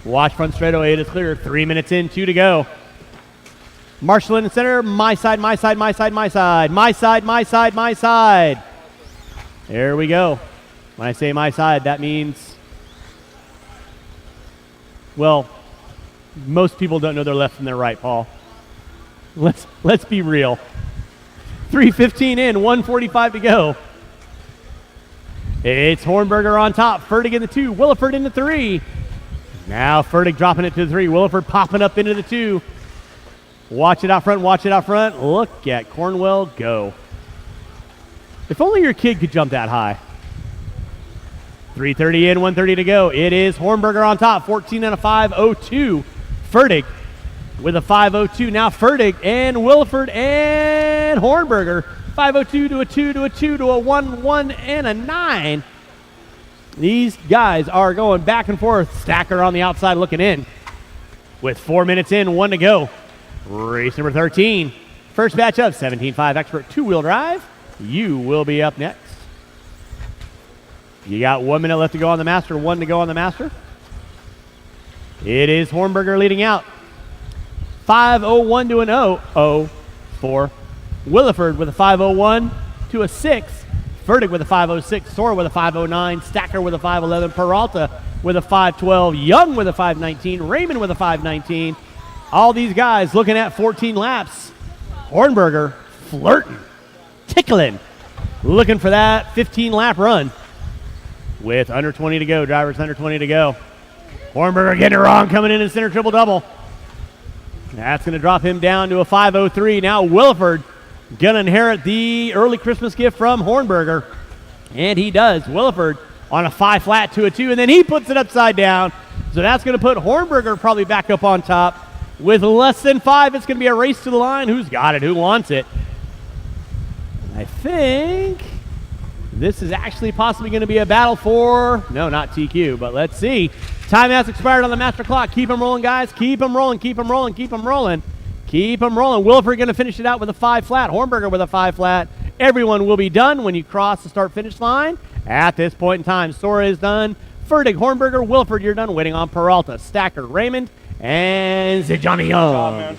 Watch front straightaway. It is clear. 3 minutes in, 2 to go. Marshall in the center. My side, my side, my side, my side. My side, my side, my side. There we go. When I say my side, that means, well, most people don't know their left from their right, Paul. Let's be real. 3:15 in, 1:45 to go. It's Hornberger on top. Fertig in the 2. Williford in the 3. Now Fertig dropping it to the 3. Williford popping up into the 2. Watch it out front. Watch it out front. Look at Cornwell go. If only your kid could jump that high. 3:30 in, 1:30 to go. It is Hornberger on top. 14 and a 5.02. Fertig with a 5.02. Now Fertig and Williford and Hornberger. 5.02 to a 2 to a 2 to a 1, 1 and a 9. These guys are going back and forth. Stacker on the outside looking in. With 4 minutes in, 1 to go. Race number 13. First batch of 17.5 Expert two-wheel drive. You will be up next. You got 1 minute left to go on the Master, 1 to go on the Master. It is Hornberger leading out. 5:01 to an 0:04. Williford with a 5:01 to a 6. Furtick with a 5:06. Sora with a 5:09. Stacker with a 5:11. Peralta with a 5:12. Young with a 5:19. Raymond with a 5:19. All these guys looking at 14 laps. Hornberger flirting, tickling, looking for that 15-lap run. With under 20 to go, drivers under 20 to go. Hornberger getting it wrong, coming in center triple-double. That's going to drop him down to a 5:03. Now Williford going to inherit the early Christmas gift from Hornberger. And he does. Williford on a 5 flat to a 2, and then he puts it upside down. So that's going to put Hornberger probably back up on top. With less than 5, it's going to be a race to the line. Who's got it? Who wants it? I think this is actually possibly going to be a battle for, no, not TQ, but let's see. Time has expired on the master clock. Keep them rolling, guys. Keep them rolling, keep them rolling, keep them rolling. Keep them rolling. Williford going to finish it out with a 5 flat. Hornberger with a 5 flat. Everyone will be done when you cross the start-finish line. At this point in time, Sora is done. Furtick, Hornberger, Williford, you're done. Waiting on Peralta, Stacker, Raymond, and Johnny Young.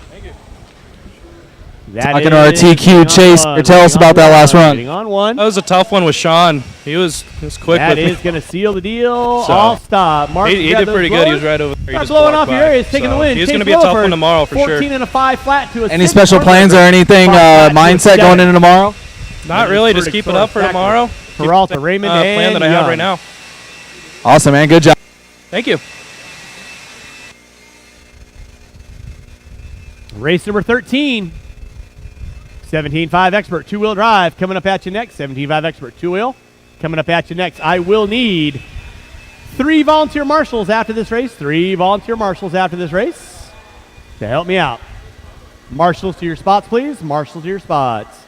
Talking to our TQ Chaser, tell us about that last run. On one. That was a tough one with Sean. He was quick that with me. That is going to seal the deal. So, all stop. Mark, he did pretty good. He was right over there. Start blowing off your areas, taking the win. He's going to be a tough one tomorrow for 14 sure. and a 5 flat to a Any special plans or anything mindset going into tomorrow? Not really. Just keep it up for tomorrow. Peralta, Raymond, and plan that I have right now. Awesome, man. Good job. Thank you. Race number 13. 17.5 Expert two-wheel drive coming up at you next. 17.5 Expert two-wheel coming up at you next. I will need 3 volunteer marshals after this race. 3 volunteer marshals after this race to help me out. Marshals to your spots, please. Marshals to your spots.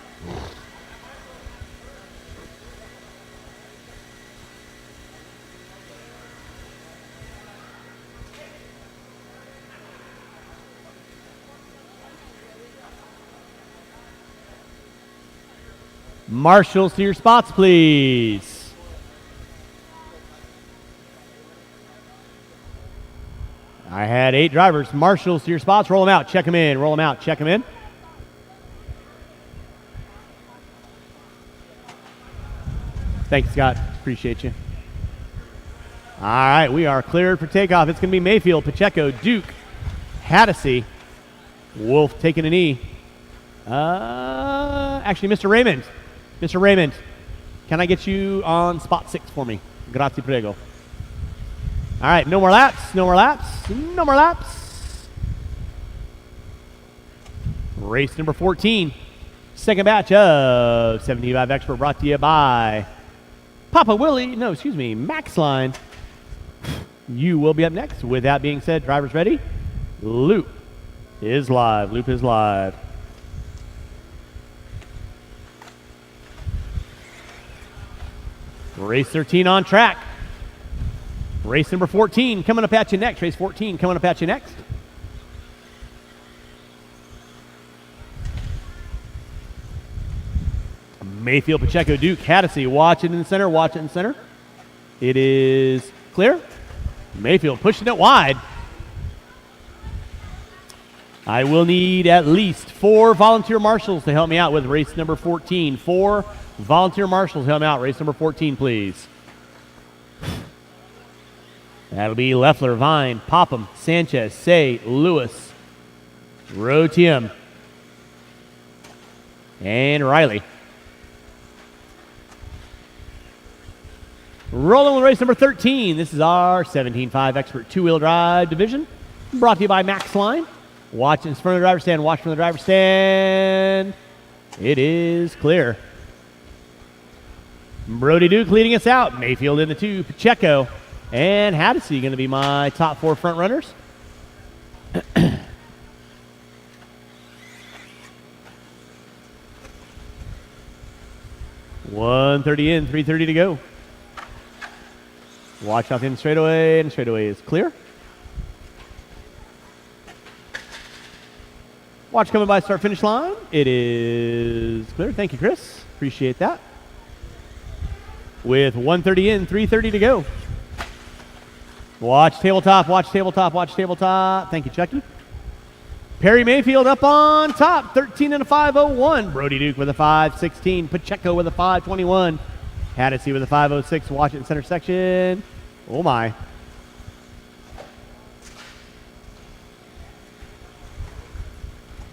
Marshals to your spots, please. I had 8 drivers. Marshals to your spots. Roll them out. Check them in. Roll them out. Check them in. Thanks, Scott. Appreciate you. All right, we are cleared for takeoff. It's going to be Mayfield, Pacheco, Duke, Haddisy, Wolf taking a knee. Actually, Mr. Raymond. Mr. Raymond, can I get you on spot 6 for me? Grazie, prego. All right, no more laps, no more laps, no more laps. Race number 14. Second batch of 75 Expert brought to you by Max Line. You will be up next. With that being said, drivers ready? Loop is live. Loop is live. Race 13 on track. Race number 14 coming up at you next. Race 14 coming up at you next. Mayfield, Pacheco, Duke, Haddisy. Watch it in the center. Watch it in the center. It is clear. Mayfield pushing it wide. I will need at least 4 volunteer marshals to help me out with race number 14. 4 volunteer marshals help me out. Race number 14, please. That'll be Leffler, Vine, Popham, Sanchez, Say, Lewis, Rotium, and Riley. Rolling with race number 13. This is our 17.5 Expert two-wheel drive division. Brought to you by Max Line. Watch in front of the driver's stand. Watch from the driver's stand. It is clear. Brody Duke leading us out. Mayfield in the 2. Pacheco and Haddisy going to be my top 4 front runners. 1:30 in, 3:30 to go. Watch out the end straightaway, and straightaway is clear. Watch coming by start finish line. It is clear. Thank you, Chris. Appreciate that. With 1:30 in, 3:30 to go. Watch tabletop, watch tabletop, watch tabletop. Thank you, Chucky. Perry Mayfield up on top, 13 and a 5:01. Brody Duke with a 5:16. Pacheco with a 5:21. Haddisy with a 5:06. Watch it in center section. Oh my.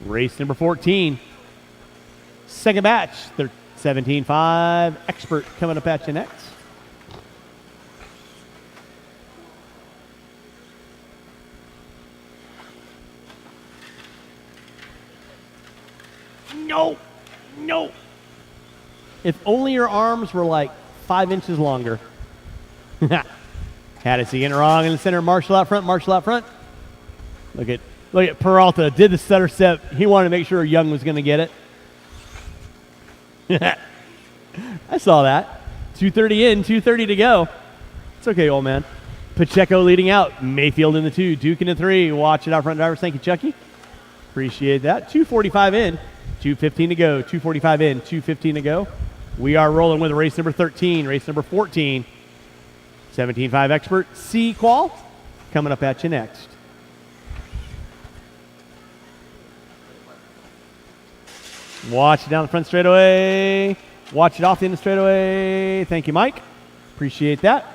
Race number 14. Second batch. 17.5. Expert coming up at you next. No. No. If only your arms were like 5 inches longer. Haddisy getting it wrong in the center. Marshall out front. Marshall out front. Look at Peralta. Did the stutter step. He wanted to make sure Young was going to get it. I saw that. 2:30 in, 2:30 to go. It's okay, old man. Pacheco leading out. Mayfield in the 2. Duke in the 3. Watch it out front, drivers. Thank you, Chucky. Appreciate that. 2:45 in. 2:15 to go. 2:45 in. 2:15 to go. We are rolling with race number 13. Race number 14. 17.5 Expert C-Qual coming up at you next. Watch it down the front straightaway. Watch it off the end of the straightaway. Thank you, Mike. Appreciate that.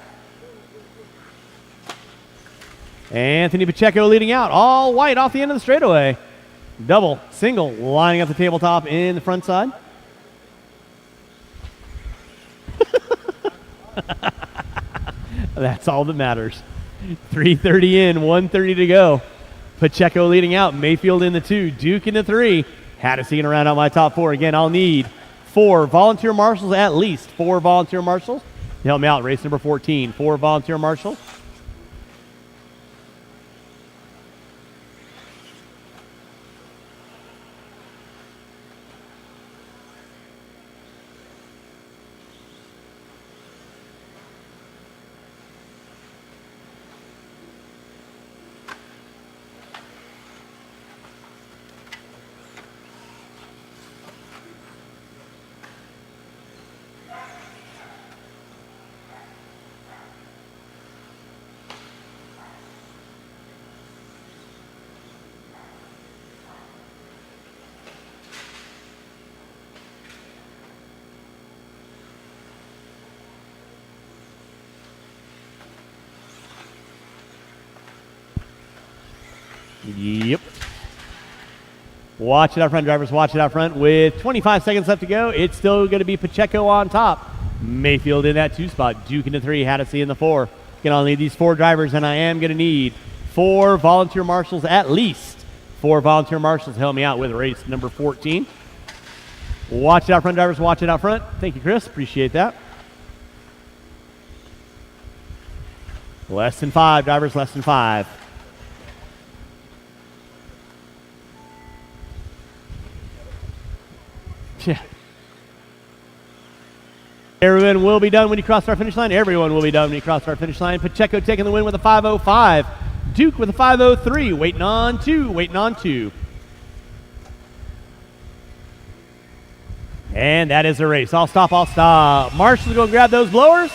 Anthony Pacheco leading out. All white off the end of the straightaway. Double, single, lining up the tabletop in the front side. That's all that matters. 3:30 in, 1:30 to go. Pacheco leading out. Mayfield in the 2. Duke in the 3. Haddisy going to round out my top 4. Again, I'll need 4 volunteer marshals, at least 4 volunteer marshals to help me out. Race number 14. 4 volunteer marshals. Yep. Watch it out front, drivers. Watch it out front. With 25 seconds left to go, it's still going to be Pacheco on top. Mayfield in that 2 spot. Duke in the 3. Haddisy in the 4. Going to need these 4 drivers, and I am going to need 4 volunteer marshals, at least 4 volunteer marshals to help me out with race number 14. Watch it out front, drivers. Watch it out front. Thank you, Chris. Appreciate that. Less than 5, drivers. Less than 5. Yeah. Everyone will be done when you cross our finish line. Everyone will be done when you cross our finish line. Pacheco taking the win with a 5:05. Duke with a 5:03. Waiting on 2. Waiting on 2. And that is the race. I'll stop. I'll stop. Marshall's going to grab those blowers.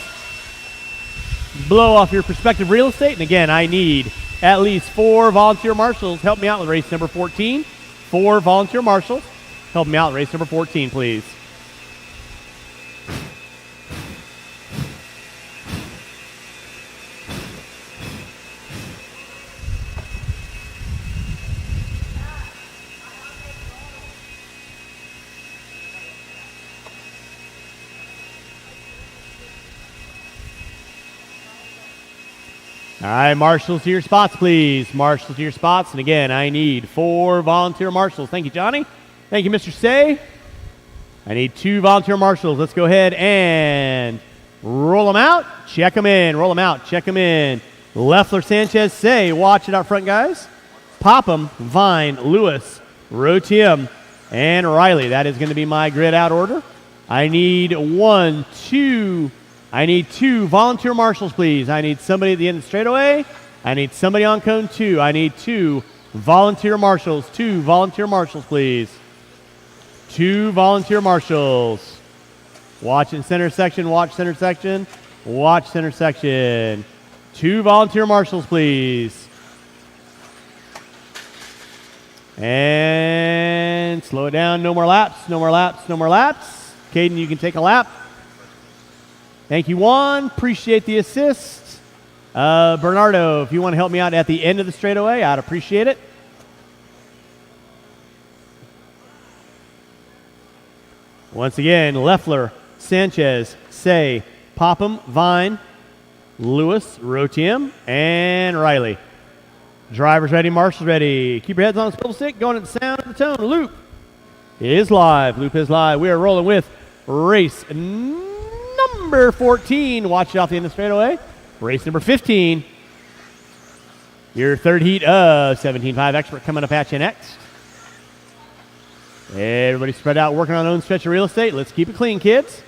Blow off your prospective real estate. And again, I need at least 4 volunteer marshals. Help me out with race number 14. 4 volunteer marshals. Help me out in race number 14, please. All right, marshals to your spots, please. Marshals to your spots. And again, I need 4 volunteer marshals. Thank you, Johnny. Thank you, Mr. Say. I need 2 volunteer marshals. Let's go ahead and roll them out. Check them in. Roll them out. Check them in. Leffler, Sanchez, Say. Watch it out front, guys. Popham, Vine, Lewis, Rotium, and Riley. That is going to be my grid out order. I need 1, 2. I need 2 volunteer marshals, please. I need somebody at the end of the straightaway. I need somebody on cone 2. I need 2 volunteer marshals. 2 volunteer marshals, please. 2 volunteer marshals. Watch in center section, watch center section, watch center section. 2 volunteer marshals, please. And slow it down. No more laps, no more laps, no more laps. Caden, you can take a lap. Thank you, Juan. Appreciate the assist. Bernardo, if you want to help me out at the end of the straightaway, I'd appreciate it. Once again, Leffler, Sanchez, Say, Popham, Vine, Lewis, Rotiem, and Riley. Drivers ready, marshals ready. Keep your heads on the swivel stick, going at the sound of the tone. Loop is live. Loop is live. We are rolling with race number 14. Watch it off the end of the straightaway. Race number 15. Your third heat of 17.5 Expert coming up at you next. Everybody spread out, working on their own stretch of real estate. Let's keep it clean, kids.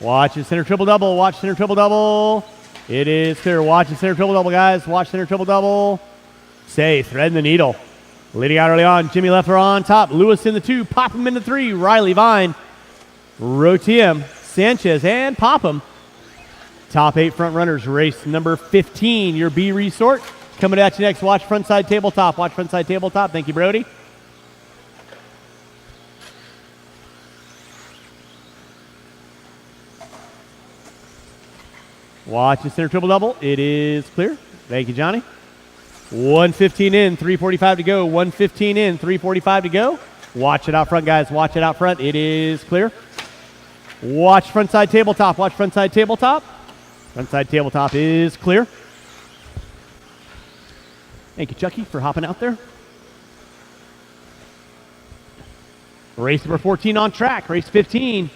Watch the center triple double. Watch center triple double. It is clear. Watch the center triple double, guys. Watch center triple double. Stay threading the needle. Leading out early on. Jimmy Leffler on top. Lewis in the 2. Popham in the 3. Riley, Vine, Rotiem, Sanchez, and Popham. Top 8 front runners. Race number 15. Your B resort. Coming at you next. Watch frontside tabletop. Watch frontside tabletop. Thank you, Brody. Watch the center triple double. It is clear. Thank you, Johnny. 1:15 in, 3:45 to go. 1:15 in, 3:45 to go. Watch it out front, guys. Watch it out front. It is clear. Watch frontside tabletop. Watch frontside tabletop. Frontside tabletop is clear. Thank you, Chucky, for hopping out there. Race number 14 on track. Race 15.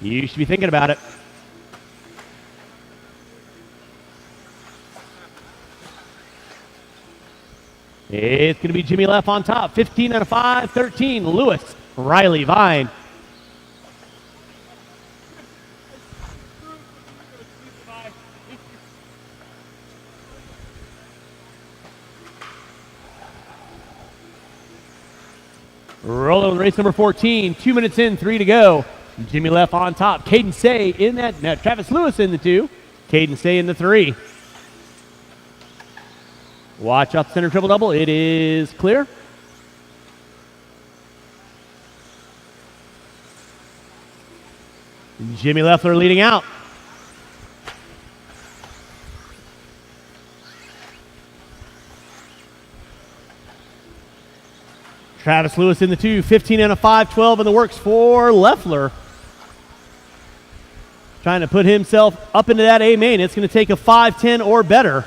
You should be thinking about it. It's going to be Jimmy Leff on top. 15 out of 5, 13. Lewis, Riley, Vine. Rolling with race number 14. 2 minutes in, 3 to go. Jimmy Leff on top. Caden Say in that. No, Travis Lewis in the 2. Caden Say in the 3. Watch up center triple double. It is clear. Jimmy Leffler leading out. Travis Lewis in the 2. 15 and a 5, 12 in the works for Leffler. Trying to put himself up into that A main. It's going to take a 5-10 or better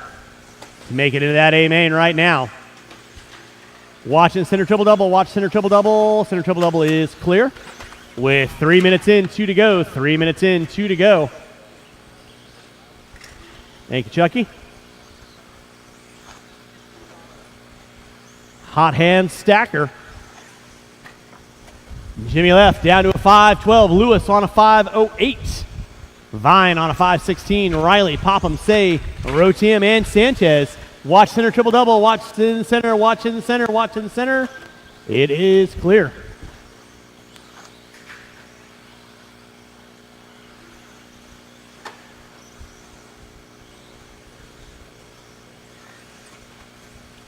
to make it into that A main right now. Watching center triple double. Watch center triple double. Center triple double is clear. With 3 minutes in, 2 to go. 3 minutes in, 2 to go. Thank you, Chucky. Hot hand stacker. Jimmy Leff down to a 5-12. Lewis on a 5-08. Vine on a 5-16. Riley, Popham, Say, Rotiem, and Sanchez. Watch center triple double. Watch in the center. Watch in the center. Watch in the center. It is clear.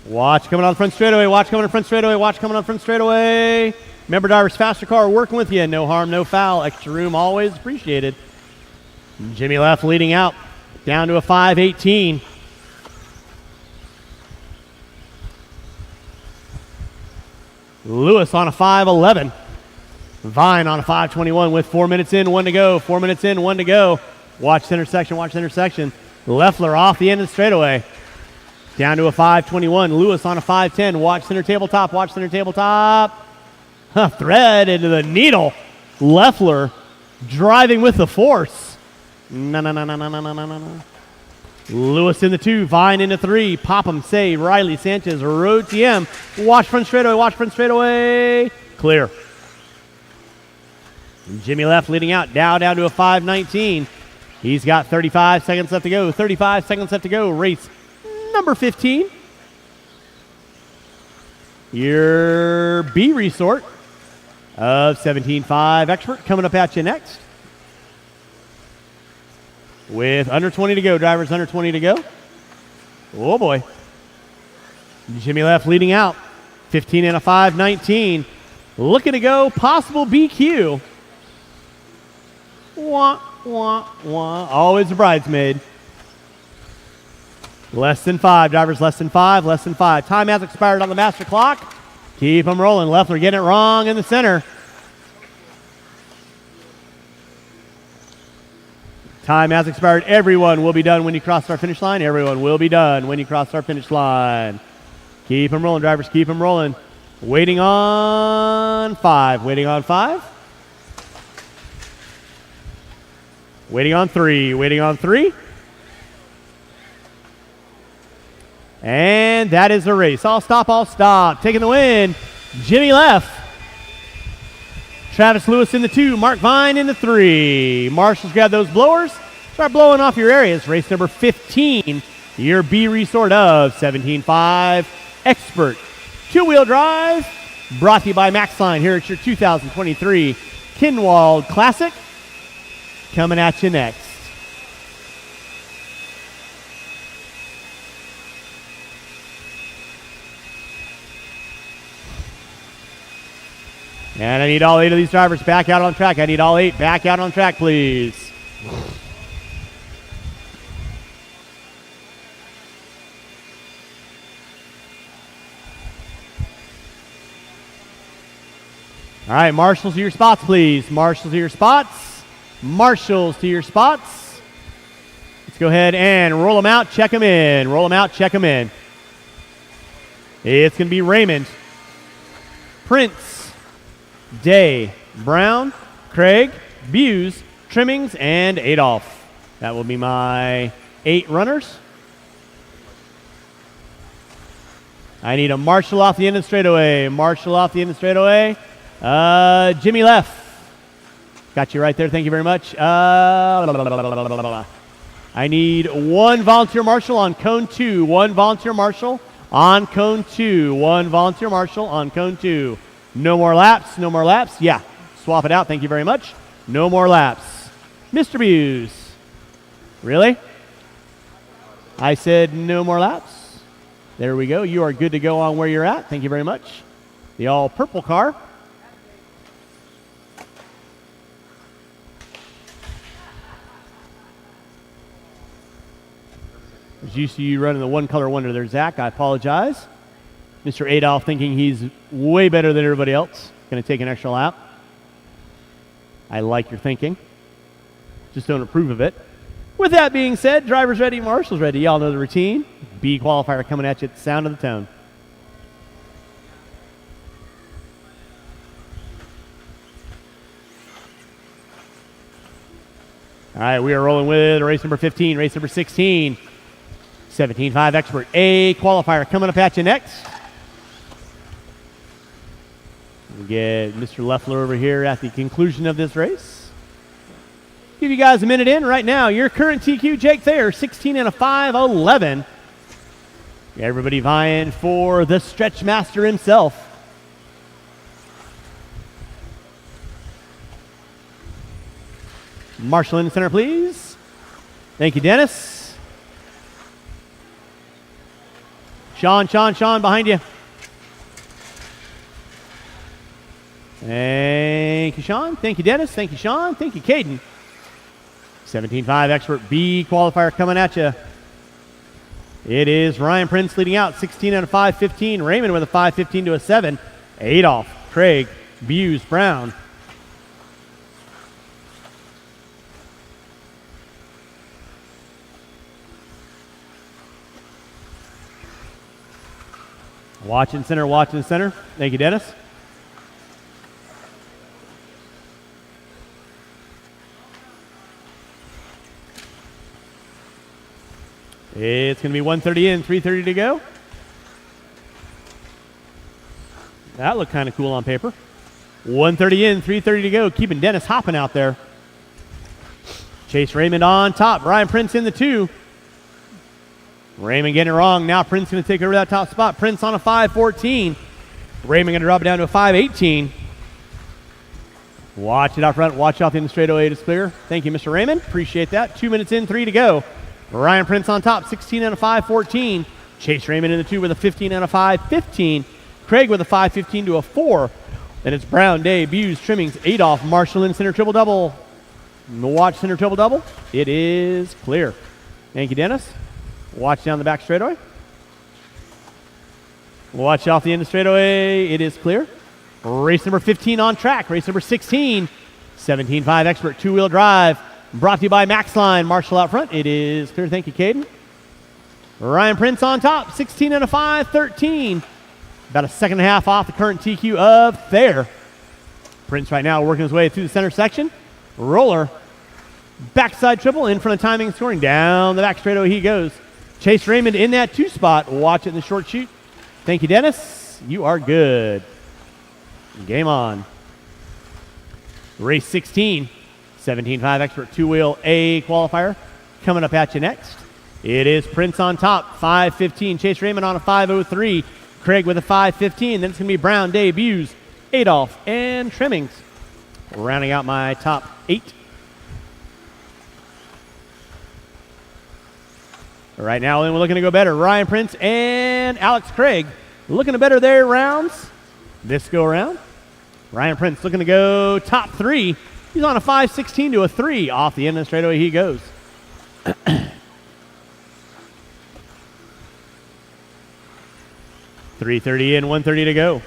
Watch coming on the front straightaway. Watch coming on the front straightaway. Watch coming on the front straightaway. Remember, drivers, faster car working with you. No harm, no foul. Extra room always appreciated. Jimmy Leff leading out. Down to a 5-18. Lewis on a 5-11. Vine on a 5-21 with 4 minutes in, 1 to go. 4 minutes in, 1 to go. Watch center section. Watch center section. Leffler off the end of the straightaway. Down to a 5-21. Lewis on a 5-10. Watch center tabletop. Watch center tabletop. Thread into the needle. Leffler driving with the force. No. Lewis in the 2, Vine in the 3, Popham, Say, Riley, Sanchez, Road TM. Watch front straightaway, clear. And Jimmy Left leading out, down to a 5:19. He's got 35 seconds left to go. 35 seconds left to go. Race number 15. Your B resort of 17.5 Expert coming up at you next. With under 20 to go, drivers under 20 to go. Oh boy. Jimmy Left leading out. 15 and a 5:19. Looking to go, possible BQ. Wah. Always a bridesmaid. Less than 5, drivers less than 5. Time has expired on the master clock. Keep them rolling. Leffler getting it wrong in the center. Time has expired. Everyone will be done when you cross our finish line. Everyone will be done when you cross our finish line. Keep them rolling, drivers. Keep them rolling. Waiting on 5. Waiting on 5. Waiting on 3. Waiting on 3. And that is the race. All stop. Taking the win, Jimmy Left. Travis Lewis in the 2, Mark Vine in the 3. Marshals, grab those blowers. Start blowing off your areas. Race number 15, your B resort of 17.5 Expert. Two-wheel drive, brought to you by Maxline. Here at your 2023 Kinwald Klassic. Coming at you next. And I need all 8 of these drivers back out on track. I need all 8 back out on track, please. All right, marshals to your spots, please. Marshals to your spots. Marshals to your spots. Let's go ahead and roll them out, check them in. Roll them out, check them in. It's going to be Raymond, Prince, Day, Brown, Craig, Buse, Trimmings, and Adolph. That will be my 8 runners. I need a marshal off the end of the straightaway. Marshal off the end of the straightaway. Jimmy Left. Got you right there. Thank you very much. I need 1 volunteer marshal on cone 2. 1 volunteer marshal on cone 2. 1 volunteer marshal on cone 2. No more laps. No more laps. Yeah. Swap it out. Thank you very much. No more laps. Mr. Buse. Really? I said no more laps. There we go. You are good to go on where you're at. Thank you very much. The all purple car. As used to you running the one color wonder there, Zach. I apologize. Mr. Adolph thinking he's way better than everybody else. Going to take an extra lap. I like your thinking. Just don't approve of it. With that being said, drivers ready, marshals ready. Y'all know the routine. B qualifier coming at you at the sound of the tone. All right, we are rolling with race number 15, race number 16. 17.5 Expert A qualifier coming up at you next. We'll get Mr. Leffler over here at the conclusion of this race. Give you guys a minute in right now. Your current TQ, Jake Thayer, 16 and a 5:11. Everybody vying for the stretch master himself. Marshall in the center, please. Thank you, Dennis. Sean behind you. Thank you, Sean. Thank you, Dennis. Thank you, Sean. Thank you, Caden. 17.5 Expert B qualifier coming at you. It is Ryan Prince leading out, 16 and a 5:15. Raymond with a 5:15 to a 7. Adolph, Craig, Buse, Brown. Watching center. Thank you, Dennis. It's going to be 1:30 in, 3:30 to go. That looked kind of cool on paper. 1:30 in, 3:30 to go. Keeping Dennis hopping out there. Chase Raymond on top. Ryan Prince in the 2. Raymond getting it wrong. Now Prince going to take over that top spot. Prince on a 5:14. Raymond going to drop it down to a 5:18. Watch it out front. Watch out the straightaway. It is clear. Thank you, Mr. Raymond. Appreciate that. 2 minutes in, 3 to go. Ryan Prince on top, 16 and a 5:14. Chase Raymond in the 2 with a 15 and a 5:15. Craig with a 5:15 to a 4. Then it's Brown, Day, Buse, Trimmings, Adolph, Marshall in center triple double. Watch center triple double. It is clear. Thank you, Dennis. Watch down the back straightaway. Watch off the end of straightaway. It is clear. Race number 15 on track. Race number 16. 17.5 Expert 2-wheel drive. Brought to you by Maxline. Marshall out front. It is clear. Thank you, Caden. Ryan Prince on top. 16 and a 5:13. About a second and a half off the current TQ of Thayer. Prince right now working his way through the center section. Roller. Backside triple in front of timing and scoring. Down the back straightaway he goes. Chase Raymond in that 2 spot. Watch it in the short shoot. Thank you, Dennis. You are good. Game on. Race 16. 17.5 Expert 2-wheel A qualifier. Coming up at you next. It is Prince on top. 5:15. Chase Raymond on a 5:03. Craig with a 5:15. Then it's going to be Brown, Day, Buse, Adolph, and Trimmings. Rounding out my top 8. Right now, we're looking to go better. Ryan Prince and Alex Craig looking to better their rounds this go around. Ryan Prince looking to go top 3. He's on a 5:16 to a 3. Off the end of the straightaway he goes. 3:30 in, 1:30 to go.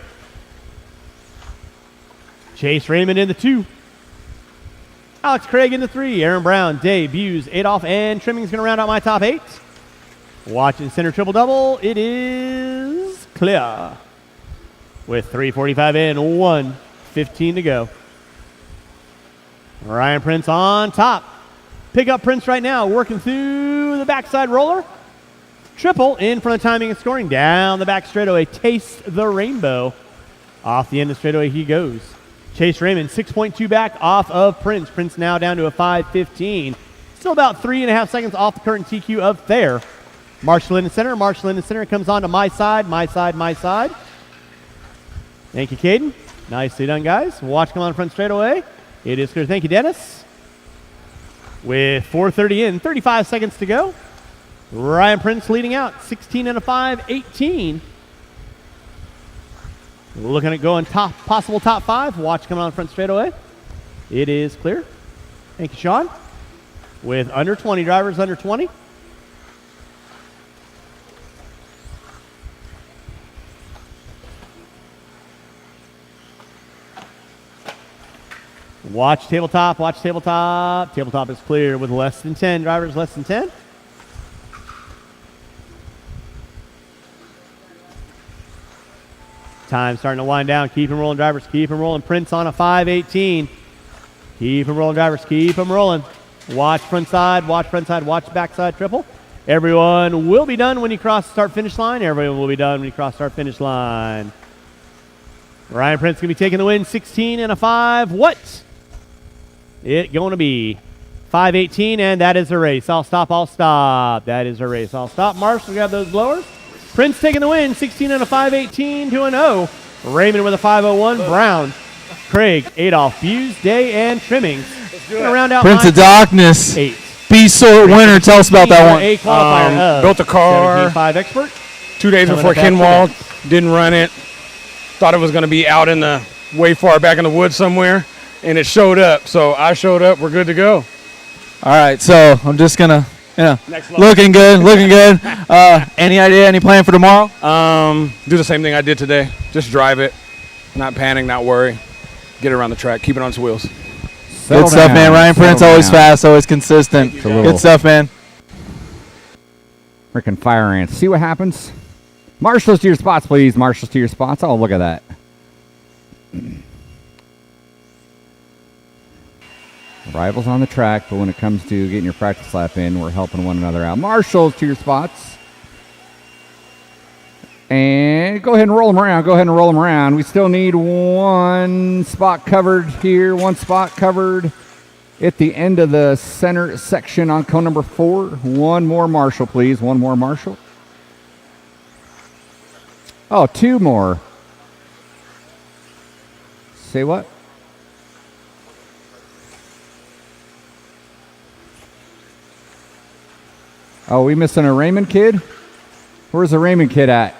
Chase Raymond in the 2. Alex Craig in the 3. Aaron Brown, Day, Buse, Adolph, and Trimming's going to round out my top 8. Watching center triple double. It is clear. With 3:45 in, 1:15 to go. Ryan Prince on top. Pick up Prince right now, working through the backside roller. Triple in front of timing and scoring. Down the back straightaway. Taste the rainbow. Off the end of the straightaway he goes. Chase Raymond, 6.2 back off of Prince. Prince now down to a 5:15. Still about 3.5 seconds off the current TQ of Thayer. Marshall in the center. Marshall in the center comes on to my side, my side, my side. Thank you, Caden. Nicely done, guys. Watch come on front straightaway. It is clear. Thank you, Dennis. With 4:30 in, 35 seconds to go. Ryan Prince leading out, 16 and a 5:18. Looking at going possible top 5. Watch coming on front straightaway. It is clear. Thank you, Sean. With under 20 drivers, under 20. Watch tabletop, watch tabletop. Tabletop is clear with less than 10 drivers, less than 10. Time starting to wind down. Keep them rolling, drivers. Keep them rolling. Prince on a 5:18. Keep them rolling, drivers. Keep them rolling. Watch front side. Watch front side. Watch backside triple. Everyone will be done when you cross the start-finish line. Everyone will be done when you cross start-finish line. Ryan Prince going to be taking the win. 16 and a 5. What? It going to be 5:18, and that is a race. I'll stop. I'll stop. That is a race. I'll stop. Marshall, grab those blowers. Prince taking the win, 16 and a 5:18 to an 0. Raymond with a 5:01. Brown, Craig, Adolph, Buse, Day, and Trimmings. Round out Prince of Darkness. 8. B-sort winner. Tell us about that one. A qualifier built a car. 17.5 Expert. 2 days before Kinwald. Didn't run it. Thought it was going to be out in the way far back in the woods somewhere, and it showed up. So I showed up. We're good to go. All right, so I'm just gonna, looking good, looking good. Any idea, any plan for tomorrow? Do the same thing I did today. Just drive it, not panic, not worry. Get it around the track, keep it on its wheels. Good stuff, man. Ryan Prince, always fast, always consistent. Good stuff, man. Freaking fire ants. See what happens. Marshals to your spots, please. Marshals to your spots. Oh, look at that. Rivals on the track, but when it comes to getting your practice lap in, we're helping one another out. Marshals to your spots. And go ahead and roll them around. Go ahead and roll them around. We still need one spot covered here. One spot covered at the end of the center section on cone number 4. One more marshal, please. One more marshal. Oh, 2 more. Say what? Oh, we missing a Raymond kid? Where's the Raymond kid at?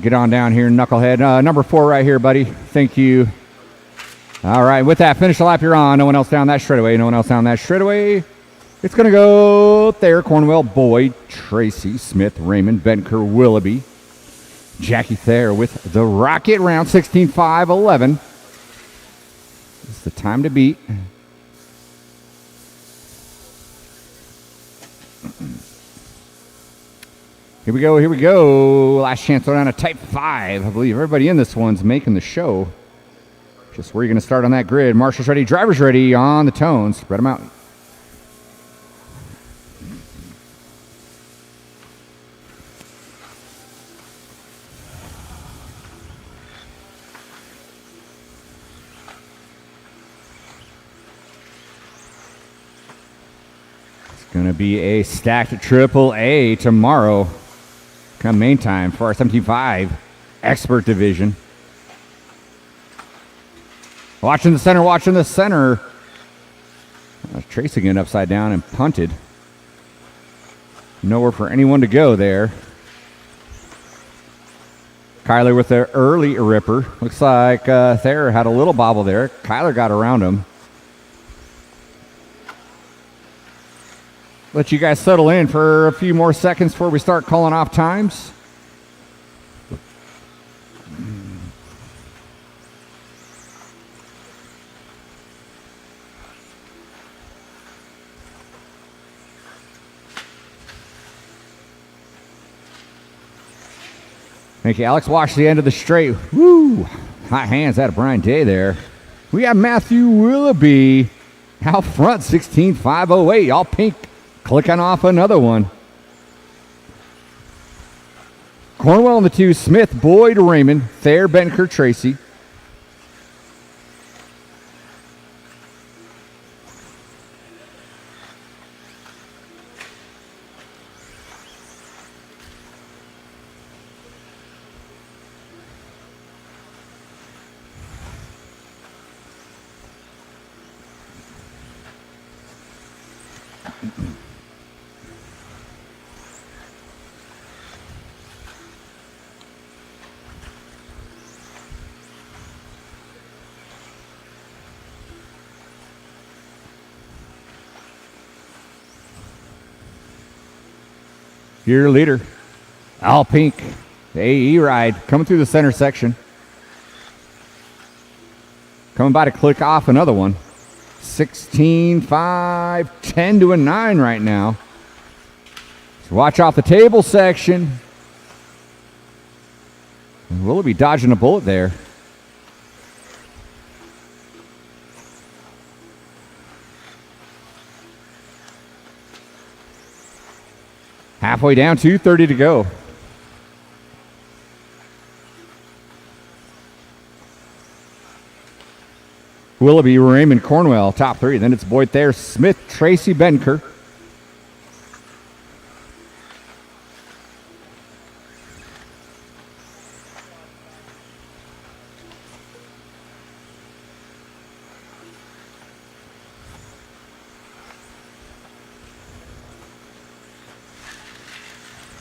Get on down here, knucklehead. Number 4 right here, buddy. Thank you. All right, with that, finish the lap you're on. No one else down that straightaway. No one else down that straightaway. It's going to go Thayer, Cornwell, Boyd, Tracy, Smith, Raymond, Benker, Willoughby. Jackie Thayer with the rocket round 16.5.11. It's the time to beat. Here we go, here we go. Last chance to throw down a type 5. I believe everybody in this one's making the show. Just where you're going to start on that grid. Marshals ready, drivers ready on the tones. Spread them out. It's going to be a stacked triple A tomorrow. Come main time for our 17.5 expert division. Watching the center, watching the center. Tracing it upside down and punted. Nowhere for anyone to go there. Kyler with the early ripper. Looks like Thayer had a little bobble there. Kyler got around him. Let you guys settle in for a few more seconds before we start calling off times. Thank you, Alex. Watch the end of the straight. Woo! Hot hands out of Brian Day there. We got Matthew Willoughby out front, 16.508. All pink. Clicking off another one. Cornwell on the 2. Smith, Boyd, Raymond. Thayer, Benker, Tracy. Your leader, all pink, the AE ride, coming through the center section. Coming by to click off another one. 16.5, 10 to a 9 right now. So watch off the table section. Willoughby dodging a bullet there. Halfway down, 2:30 to go. Willoughby, Raymond, Cornwell, top 3. Then it's Boyd Thayer, Smith, Tracy, Benker.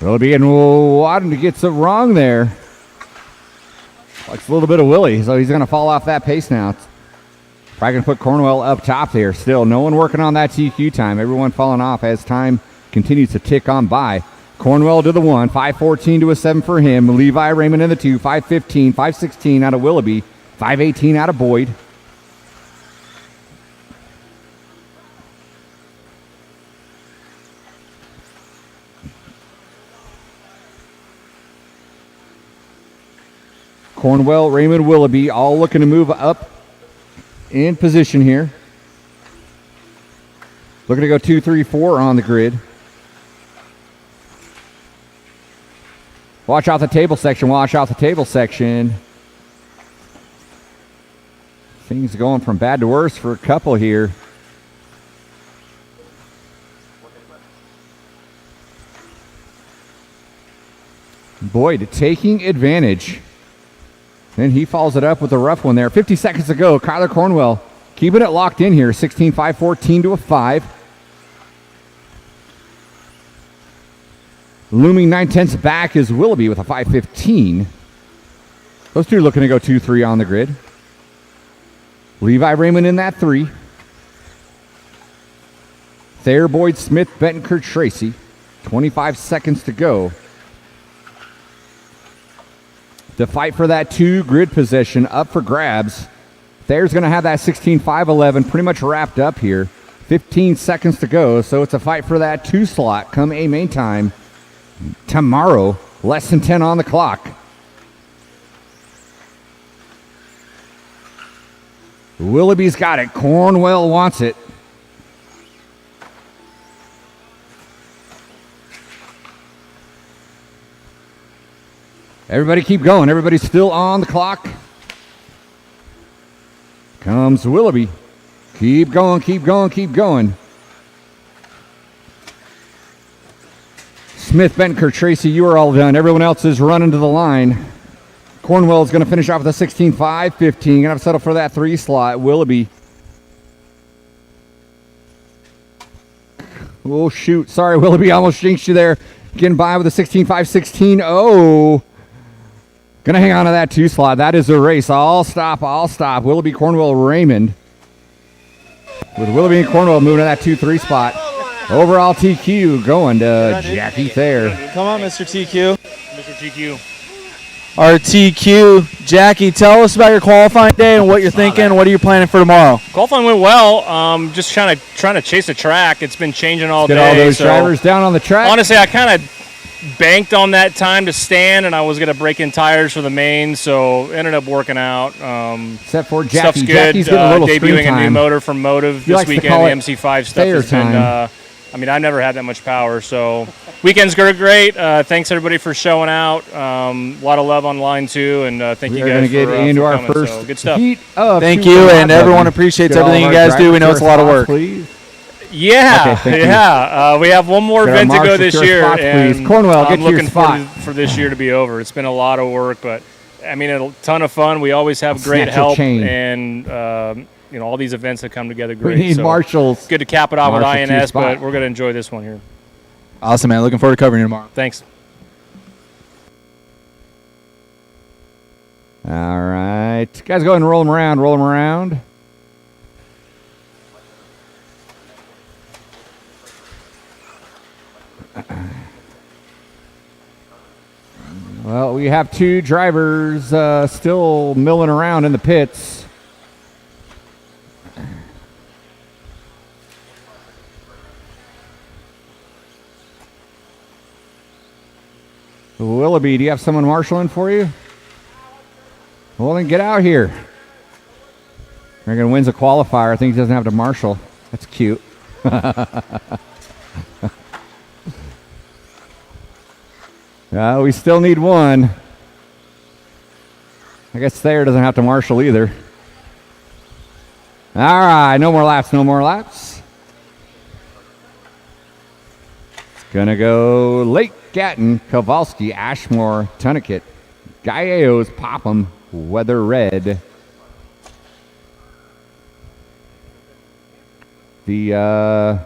Willoughby and Wadden gets it wrong there. Likes a little bit of Willie, so he's going to fall off that pace now. Probably going to put Cornwell up top there still. No one working on that TQ time. Everyone falling off as time continues to tick on by. Cornwell to the 1, 5:14 to a 7 for him. Levi Raymond in the 2, 5:15, 5:16 out of Willoughby, 5:18 out of Boyd. Cornwell, Raymond, Willoughby all looking to move up in position here. Looking to go 2, 3, 4 on the grid. Watch out the table section. Watch out the table section. Things going from bad to worse for a couple here. Boyd taking advantage. Then he follows it up with a rough one there. 50 seconds to go. Kyler Cornwell keeping it locked in here. 16-5, 14 to a 5. Looming 9/10 back is Willoughby with a 5:15. Those two looking to go 2-3 on the grid. Levi Raymond in that 3. Thayer, Boyd, Smith, Betancourt, Tracy. 25 seconds to go. To fight for that 2 grid possession up for grabs. Thayer's going to have that 16-5-11 pretty much wrapped up here. 15 seconds to go, so it's a fight for that 2 slot come A main time. Tomorrow, less than 10 on the clock. Willoughby's got it. Cornwell wants it. Everybody keep going. Everybody's still on the clock. Comes Willoughby. Keep going, keep going, keep going. Smith, Betancourt, Tracy, you are all done. Everyone else is running to the line. Cornwell is going to finish off with a 16-5, 15. Going to settle for that 3 slot. Willoughby. Oh, shoot. Sorry, Willoughby. Almost jinxed you there. Getting by with a 16-5, 16. Oh. Going to hang on to that 2 slot. That is a race. I'll stop. Willoughby, Cornwell, Raymond. With Willoughby and Cornwell moving to that 2-3 spot. Overall TQ going to Jackie Thayer. Come on, Mr. TQ. Mr. TQ. Our TQ. Jackie, tell us about your qualifying day and what you're thinking. What are you planning for tomorrow? Qualifying went well. Just trying to chase a track. It's been changing all day. Get all those drivers down on the track. Honestly, I kind of banked on that time to stand, and I was going to break in tires for the main, so ended up working out. Except for Jackie. Stuff's good. Jackie's getting a little debuting time. a new motor from Motive this weekend. The MC5 stuff has been. I mean, I've never had that much power, so weekends are great. Thanks everybody for showing out. A lot of love online too, and thank you guys for into our coming. first So, good stuff. Thank you, and everyone appreciates everything you guys do. We know it's a lot of work. Please. Yeah, yeah. We have one more event to go this year, and Cornwell, I'm looking forward for this year to be over. It's been a lot of work, but I mean, a ton of fun. We always have great help, and you know, all these events have come together great. We need so marshals. Good to cap it off with INS, but we're going to enjoy this one here. Awesome, man. Looking forward to covering you tomorrow. Thanks. All right. Guys, go ahead and roll them around. Roll them around. Well, we have 2 drivers still milling around in the pits. Willoughby, do you have someone marshalling for you? Well, then get out here. Reagan wins a qualifier. I think he doesn't have to marshal. That's cute. We still need one. I guess Thayer doesn't have to marshal either. All right, no more laps, no more laps. It's going to go Lake Gatton, Kowalski, Ashmore, Tunneket, Gallegos, Popham, Weather Red. The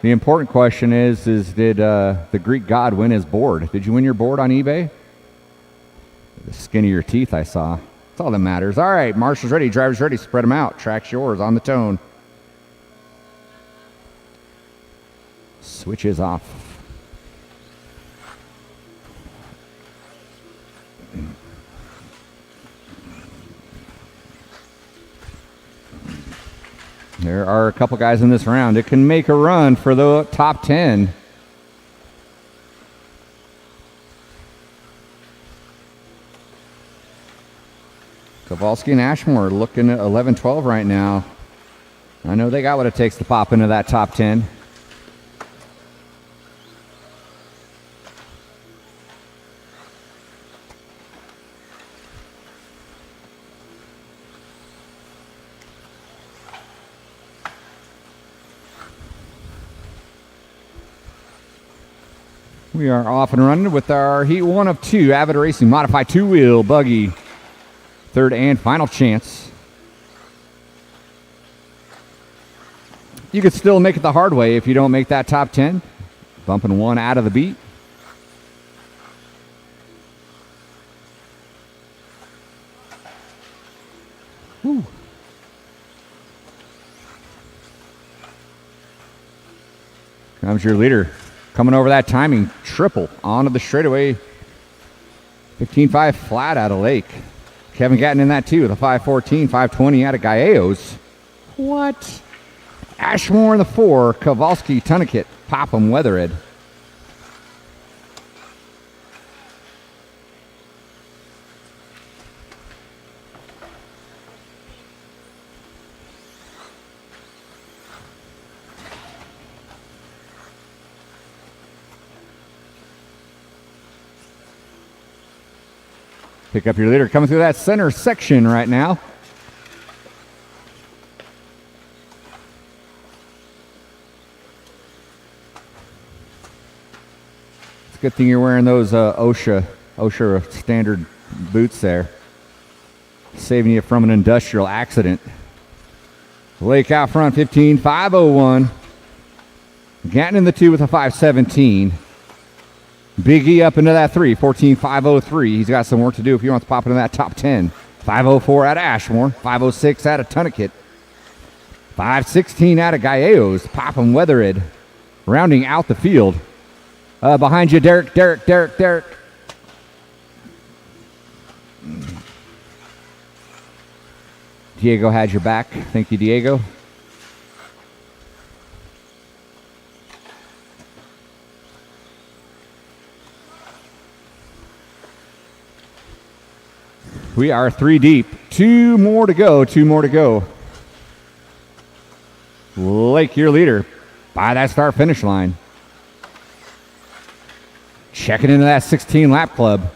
important question is did the Greek god win his board? Did you win your board on eBay? The skin of your teeth I saw. That's all that matters. All right, marshals ready, drivers ready, spread them out. Track's yours on the tone. Switch is off. There are a couple guys in this round that can make a run for the top 10. Kowalski and Ashmore looking at 11-12 right now. I know they got what it takes to pop into that top 10. We are off and running with our Heat 1 of 2 Avid Racing Modified 2-wheel buggy. Third and final chance. You could still make it the hard way if you don't make that top 10. Bumping one out of the beat. Whew. Comes your leader. Coming over that timing, triple onto the straightaway. 15.5 flat out of Lake. Kevin Gatton in that too with a 5.14, 5.20 out of Gallegos. What? Ashmore in the 4, Kowalski, Tunnekit, Popham, Weatherhead. Pick up your leader coming through that center section right now. It's a good thing you're wearing those OSHA standard boots there. Saving you from an industrial accident. Lake out front, 15.501. Gatton in the 2 with a 5.17. Biggie up into that 3, 14.503. He's got some work to do if he wants to pop into that top 10. 5.04 out of Ashmore, 5.06 out of Tunnekit, 5.16 out of Gallegos. Popham, Weatherhead, rounding out the field. Behind you, Derek. Diego has your back. Thank you, Diego. We are 3 deep. 2 more to go. Lake, your leader, by that start finish line. Checking into that 16 lap club.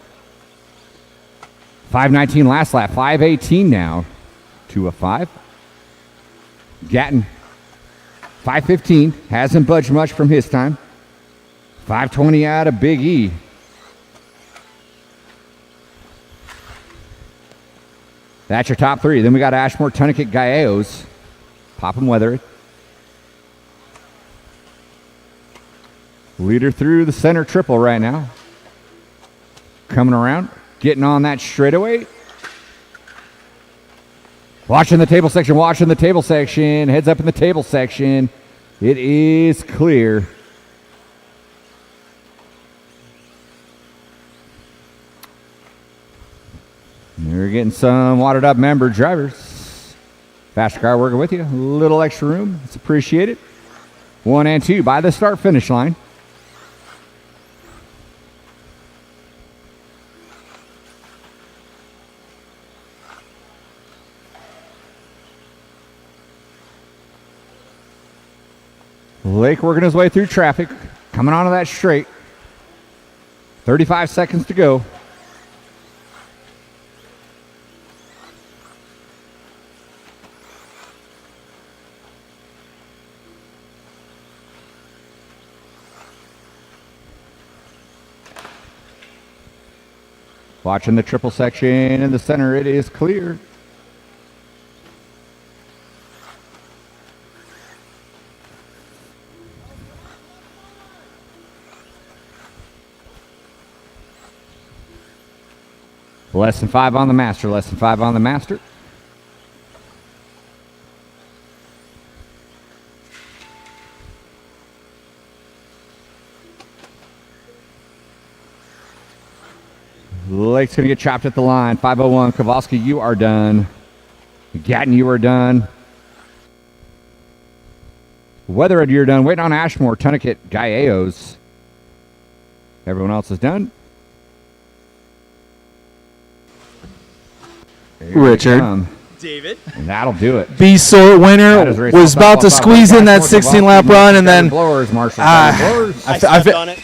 5.19 last lap, 5.18 now. 2 of 5. Gatton, 5.15. Hasn't budged much from his time. 5.20 out of Big E. That's your top 3. Then we got Ashmore, Tunnekit, Gallegos. Popham, Weatherhead. Leader through the center triple right now. Coming around, getting on that straightaway. Watching the table section. Heads up in the table section. It is clear. We're getting some watered up member drivers. Faster car working with you. A little extra room. It's appreciated. 1 and 2 by the start finish line. Lake working his way through traffic. Coming onto that straight. 35 seconds to go. Watching the triple section in the center, it is clear. Less than 5 on the master, Lake's going to get chopped at the line. 5.01. Kowalski, you are done. Gatton, you are done. Weatherhead, you're done. Waiting on Ashmore, Tunnekit, Gallegos. Everyone else is done. Richard. David. And that'll do it. B-sort winner was about to squeeze in that 16-lap run, and then blowers, Marshall. I stepped on it.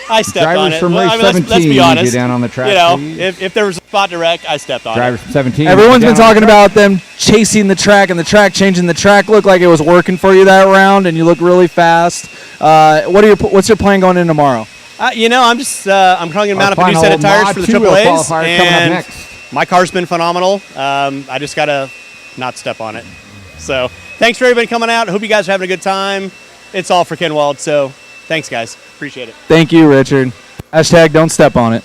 I stepped on it. From Well, race I mean, 17, let's be honest. get down on the track, you know, please. if there was a spot to wreck, I stepped on Drivers it. from 17. Everyone's been talking about them chasing the track and the track changing. The track looked like it was working for you that round, and you look really fast. What's your plan going in tomorrow? You know, I'm just I'm probably gonna mount up a new set of tires for the AAA's, and my car's been phenomenal. I just gotta not step on it. So thanks for everybody coming out. I hope you guys are having a good time. It's all for Kinwald, so thanks guys, appreciate it. Thank you, Richard. Hashtag don't step on it.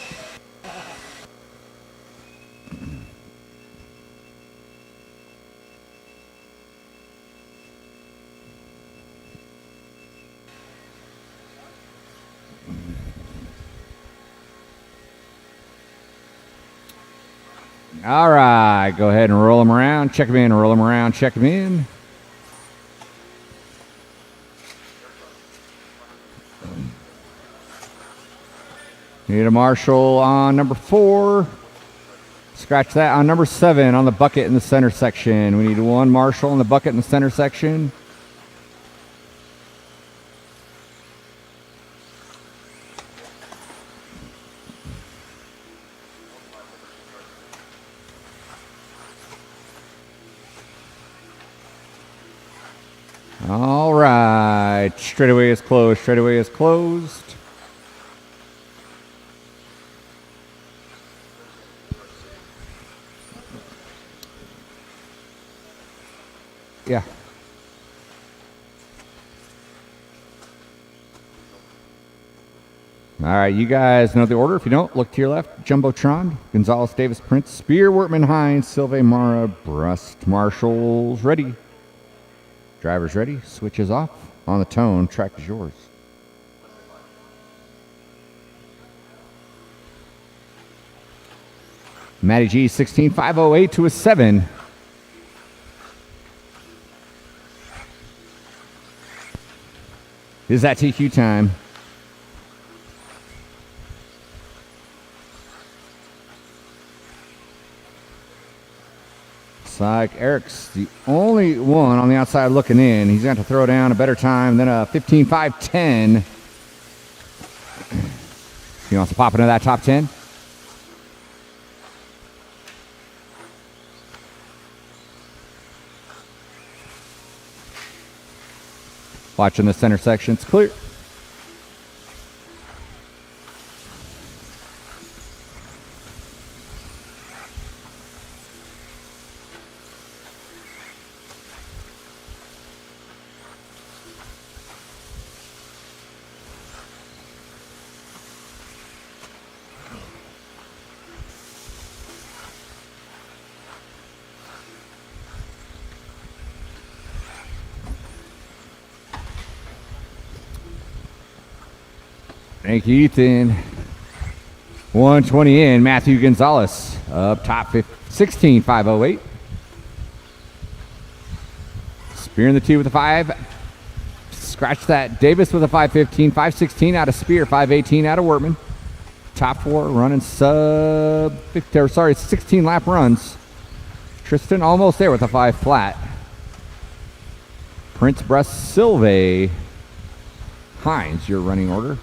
All right, go ahead and roll them around, check them in, roll them around, check them in. Need a Marshall on number 4. Scratch that on number 7 on the bucket in the center section. We need one Marshall in the bucket in the center section. All right, straightaway is closed, straightaway is closed. Yeah. All right, you guys know the order. If you don't, look to your left. Jumbotron, Gonzalez, Davis, Prince, Spear, Wortman, Hines, Silve, Mara, Brust, Marshalls, ready. Drivers ready. Switches off. On the tone, track is yours. Matty G, 16.508 to a 7. Is that TQ time? Looks like Eric's the only one on the outside looking in. He's going to throw down a better time than a 15.510. He wants to pop into that top 10. Watching the center section, it's clear. Thank you, Ethan. 120 in, Matthew Gonzalez up top, 16.508. Spear in the 2 with a 5. Scratch that. Davis with a 5.15, 5.16 out of Spear, 5.18 out of Wortman. Top 4 running sub 50, or sorry, 16 lap runs. Tristan almost there with a 5 flat. Prince, Brust, Silve, Hines, your running order.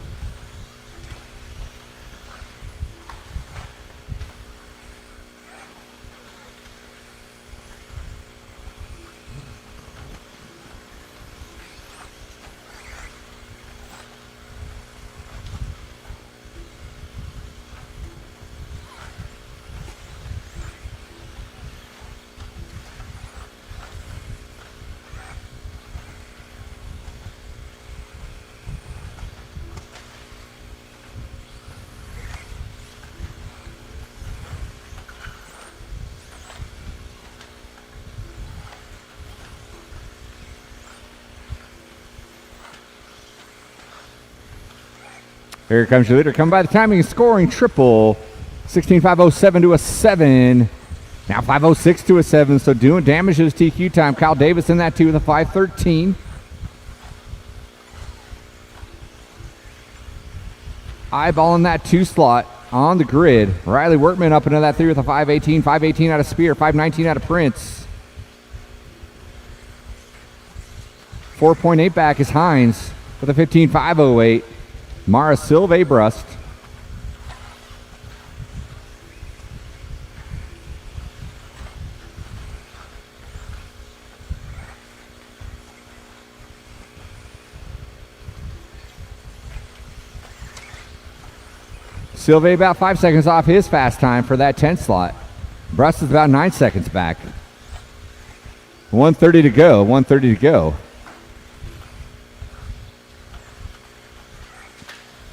Here comes your leader. Come by the timing and scoring triple. 16.507 to a 7. Now 5.06 to a 7. So doing damage to his TQ time. Kyle Davis in that 2 with a 5.13. Eyeballing that 2 slot. on the grid. Riley Workman up into that 3 with a 5:18. 5:18 out of Spear. 5:19 out of Prince. 4.8 back is Hines with a 15.508. Mara Silve Brust. Silve about 5 seconds off his fast time for that 10 slot. Brust is about 9 seconds back. 1:30 to go. 1:30 to go.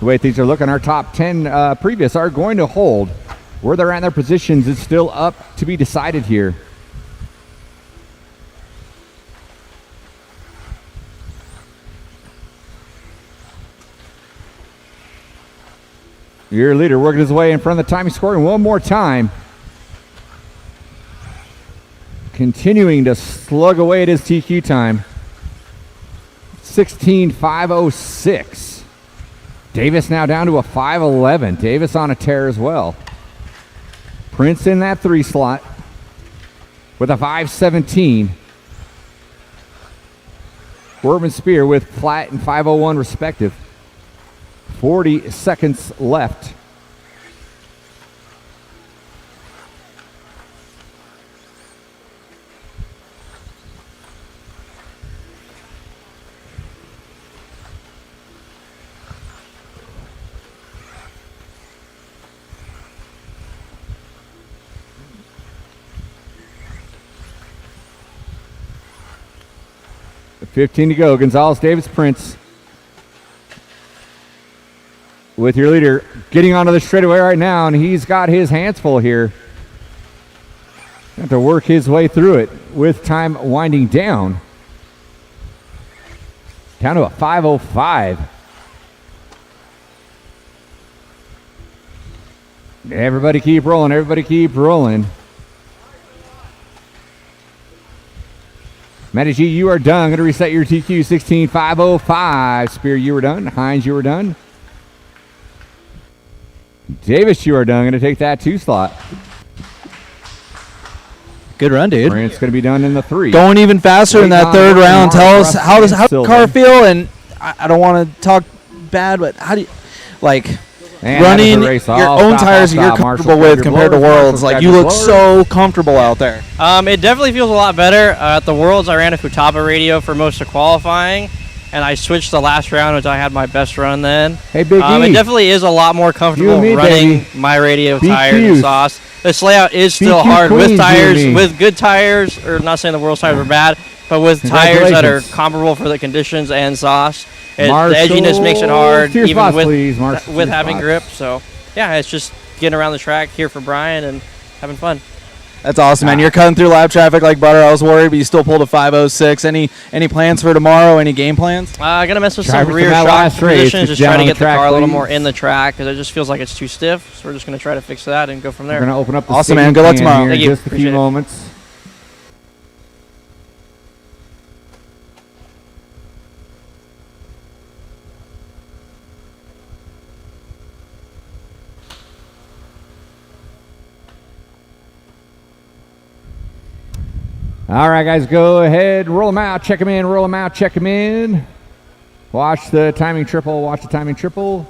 The way things are looking, our top 10 previous are going to hold. Where they're at in their positions is still up to be decided here. Your leader working his way in front of the timing scoring one more time. Continuing to slug away at his TQ time. 16.506. Davis now down to a 5:11. Davis on a tear as well. Prince in that 3 slot with a 5:17. Workman Spear with flat and 5:01 respective. 40 seconds left. $15 to go. Gonzalez, Davis, Prince. With your leader getting onto the straightaway right now, and he's got his hands full here. Have to work his way through it with time winding down. Down to a 5:05. Everybody keep rolling. Everybody keep rolling. Matty G, you are done. I'm going to reset your TQ. 16.505. Spear, you were done. Hines, you were done. Davis, you are done. Going to take that 2 slot. Good run, dude. It's going to be done in the 3. Going even faster in that 3rd round. Tell us how does the car feel? And I don't want to talk bad, but how do you running your own tires you're comfortable with compared to Worlds? Like, you look so comfortable out there. It definitely feels a lot better. At the Worlds, I ran a Futaba radio for most of qualifying, and I switched the last round, which I had my best run then. Hey, Big E. It definitely is a lot more comfortable running my radio tires and sauce. This layout is still hard with tires, with good tires, or not saying the World's tires are bad, but with tires that are comparable for the conditions and sauce. The edginess makes it hard, even with having grip. So, yeah, it's just getting around the track here for Brian and having fun. That's awesome, man. You're cutting through lap traffic like butter. I was worried, but you still pulled a 5:06. Any plans for tomorrow? Any game plans? I'm going to mess with some rear shock positions, just try to get the car a little more in the track because it just feels like it's too stiff. So we're just going to try to fix that and go from there. We're going to open up the awesome, man. Good luck tomorrow. Thank you. Just a few moments. All right, guys, go ahead, roll them out, check them in, roll them out, check them in. Watch the timing triple, watch the timing triple.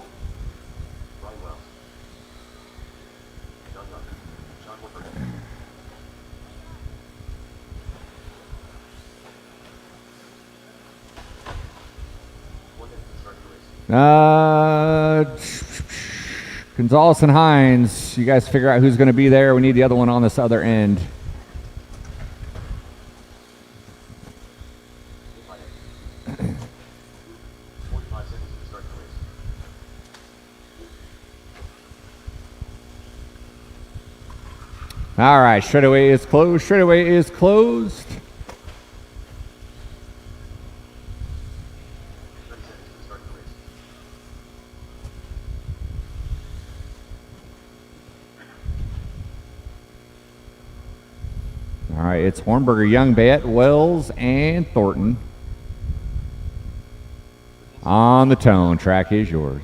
Gonzalez and Hines, you guys figure out who's going to be there. We need the other one on this other end. All right, straightaway is closed. Straightaway is closed. All right, it's Hornberger, Young, Bayette, Wells, and Thornton. On the tone, track is yours.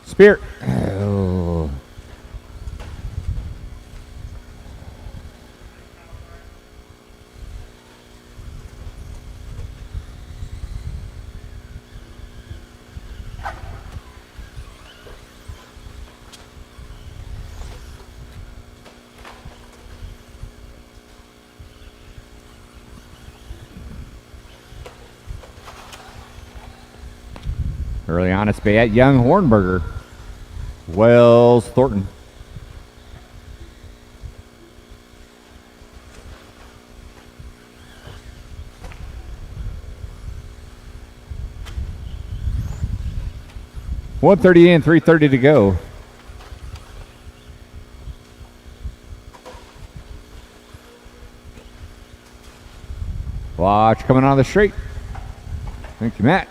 Spear. Oh. Early on, it's Bayette, Young, Hornberger, Wells, Thornton. .130 in, 3:30 to go. Watch coming on the straight. Thank you, Matt.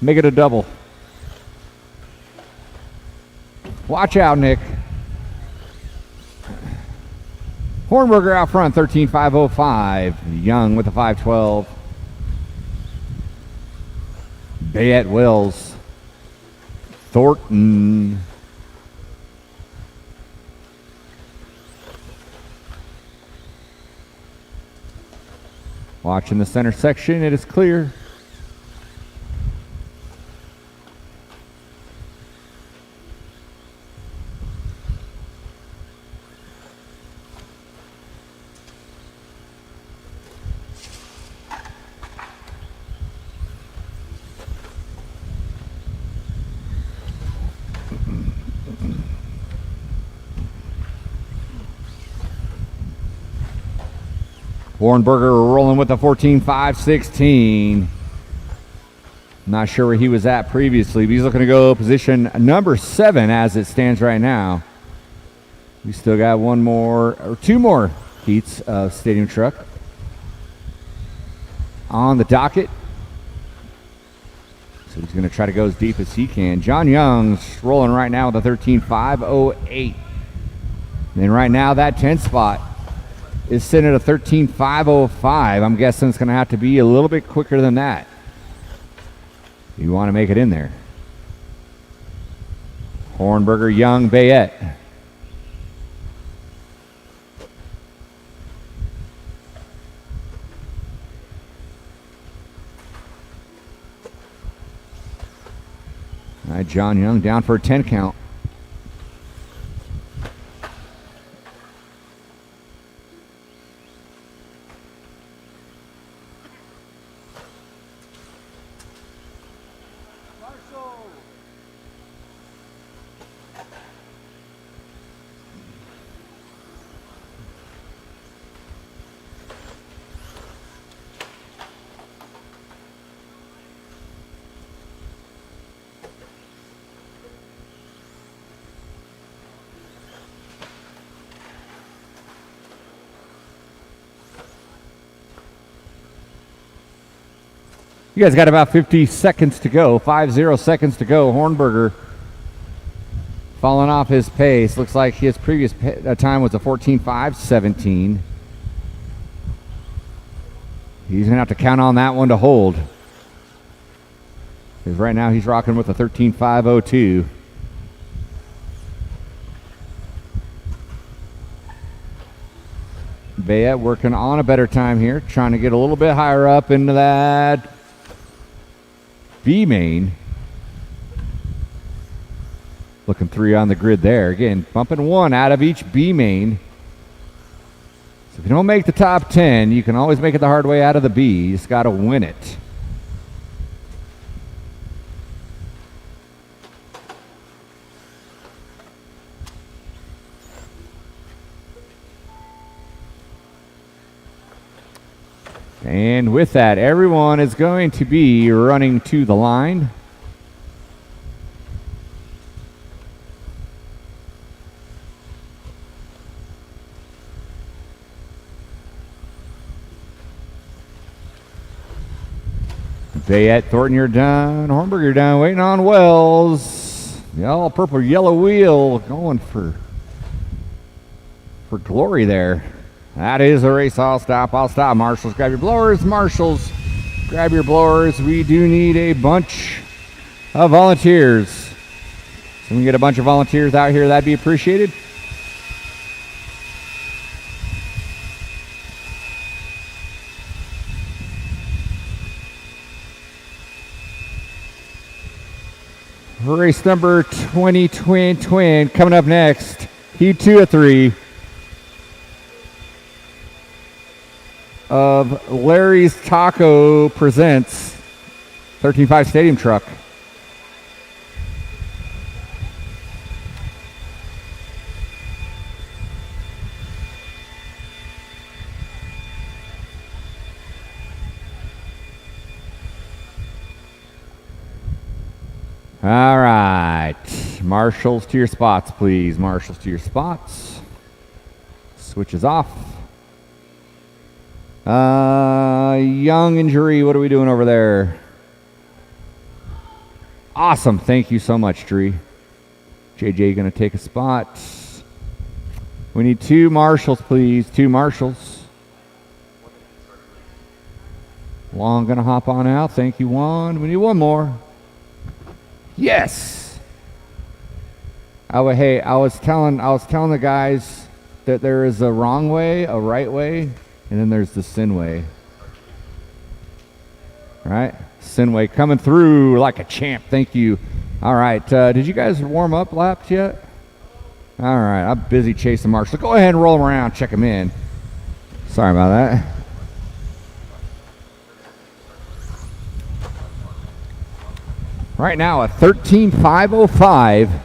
Make it a double. Watch out, Nick. Hornberger out front, 13.505. Young with a 5:12. Bayette, Wells. Thornton. Watching the center section, it is clear. Hornberger rolling with a 14.516. Not sure where he was at previously, but he's looking to go position number 7 as it stands right now. We still got one more, or two more heats of Stadium Truck on the docket. So he's going to try to go as deep as he can. John Young's rolling right now with a 13.508. And right now that 10 spot is sitting at a 13.505. I'm guessing it's going to have to be a little bit quicker than that. You want to make it in there. Hornberger, Young, Bayette. All right, John Young down for a 10 count. You guys got about 50 seconds to go. 50 seconds to go. Hornberger falling off his pace. Looks like his previous time was a 14.517. He's going to have to count on that one to hold. Because right now he's rocking with a 13.502. Bayette working on a better time here. Trying to get a little bit higher up into that B main. Looking 3 on the grid there. Again, bumping 1 out of each B main. So if you don't make the top 10, you can always make it the hard way out of the B. You just got to win it. And with that, everyone is going to be running to the line. Bayette, Thornton, you're done. Hornberger, you're done. Waiting on Wells. The all purple yellow wheel going for glory there. That is a race. I'll stop. Marshals, grab your blowers. Marshals, grab your blowers. We do need a bunch volunteers. So we can get a bunch of volunteers out here. That'd be appreciated. Race number 20 twin coming up next. Heat 2 of 3 of Larry's Taco presents 13.5 Stadium Truck. All right. Marshals to your spots, please. Marshals to your spots. Switches off. Young injury. What are we doing over there? Awesome. Thank you so much, Dree. JJ going to take a spot. We need 2 marshals, please. 2 marshals. Juan going to hop on out. Thank you, Juan. We need 1 more. Yes. I was telling the guys that there is a wrong way, a right way, and then there's the sin way. All right, sin way coming through like a champ. Thank you. All right, did you guys warm up laps yet? All right, I'm busy chasing Marshall. Go ahead and roll them around, check them in. Sorry about that. Right now, a 13.505.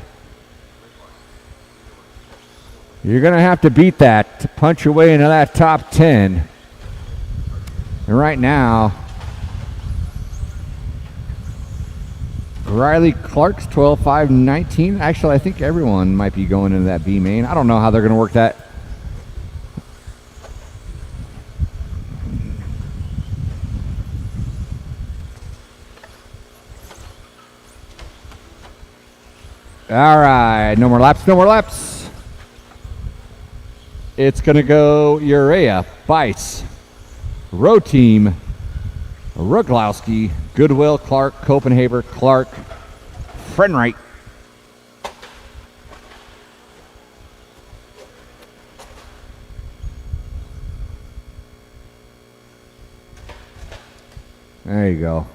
You're going to have to beat that to punch your way into that top 10. And right now, Riley Clark's 12.519. Actually, I think everyone might be going into that B main. I don't know how they're going to work that. All right, no more laps, no more laps. It's going to go Urea, Bice, Row Team, Ruglowski, Goodwill, Clark, Copenhagen, Clark, Frenwright. There you go.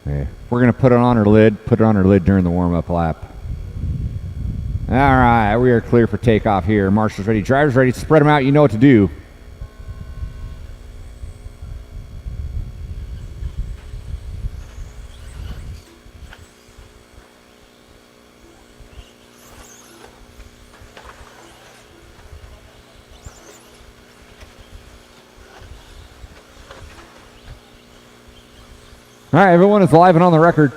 Okay. We're going to put it on her lid during the warm-up lap. All right, we are clear for takeoff here. Marshall's ready, drivers ready, spread them out, you know what to do. All right, everyone is live and on the record.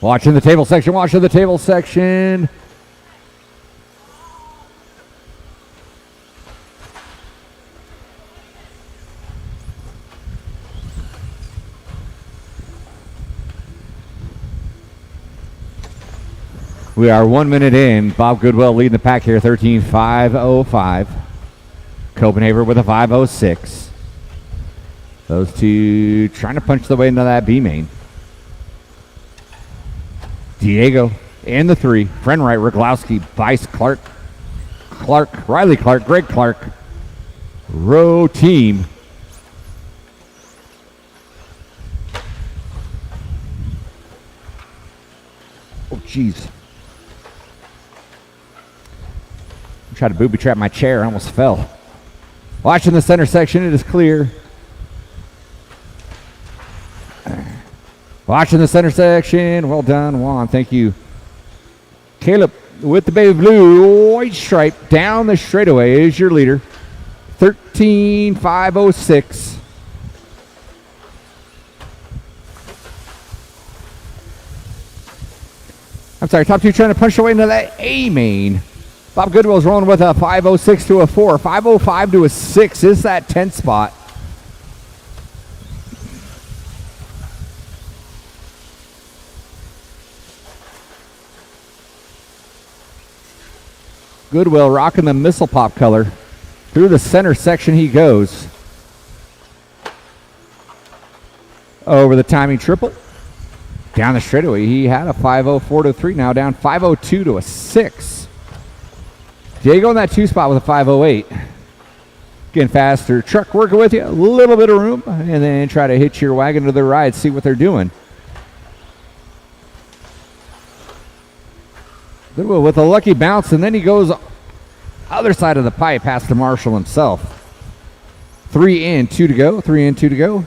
Watching the table section, watching the table section. We are 1 minute in. Bob Goodwill leading the pack here, 13.505. Copenhagen with a 506. Those two trying to punch their way into that B main. Diego and the 3. Frenwright, Ruglowski, Bice, Clark, Riley Clark, Greg Clark. Row Team. Oh, jeez. Tried to booby trap my chair. I almost fell. Watching the center section, it is clear. Watching the center section. Well done, Juan. Thank you. Caleb with the baby blue white stripe down the straightaway is your leader. 13.506. I'm sorry, top 2 trying to punch their way into that A main. Bob Goodwill's rolling with a 506 to a 4. 505 to a 6 is that 10th spot. Goodwill rocking the missile pop color. Through the center section he goes. Over the timing triple. Down the straightaway, he had a 504 to a 3, now down 502 to a 6. Diego in that 2 spot with a 508. Getting faster. Truck working with you, a little bit of room, and then try to hitch your wagon to the ride, see what they're doing. Goodwill with a lucky bounce, and then he goes other side of the pipe past the Marshall himself. 3 in, 2 to go. 3 in, 2 to go.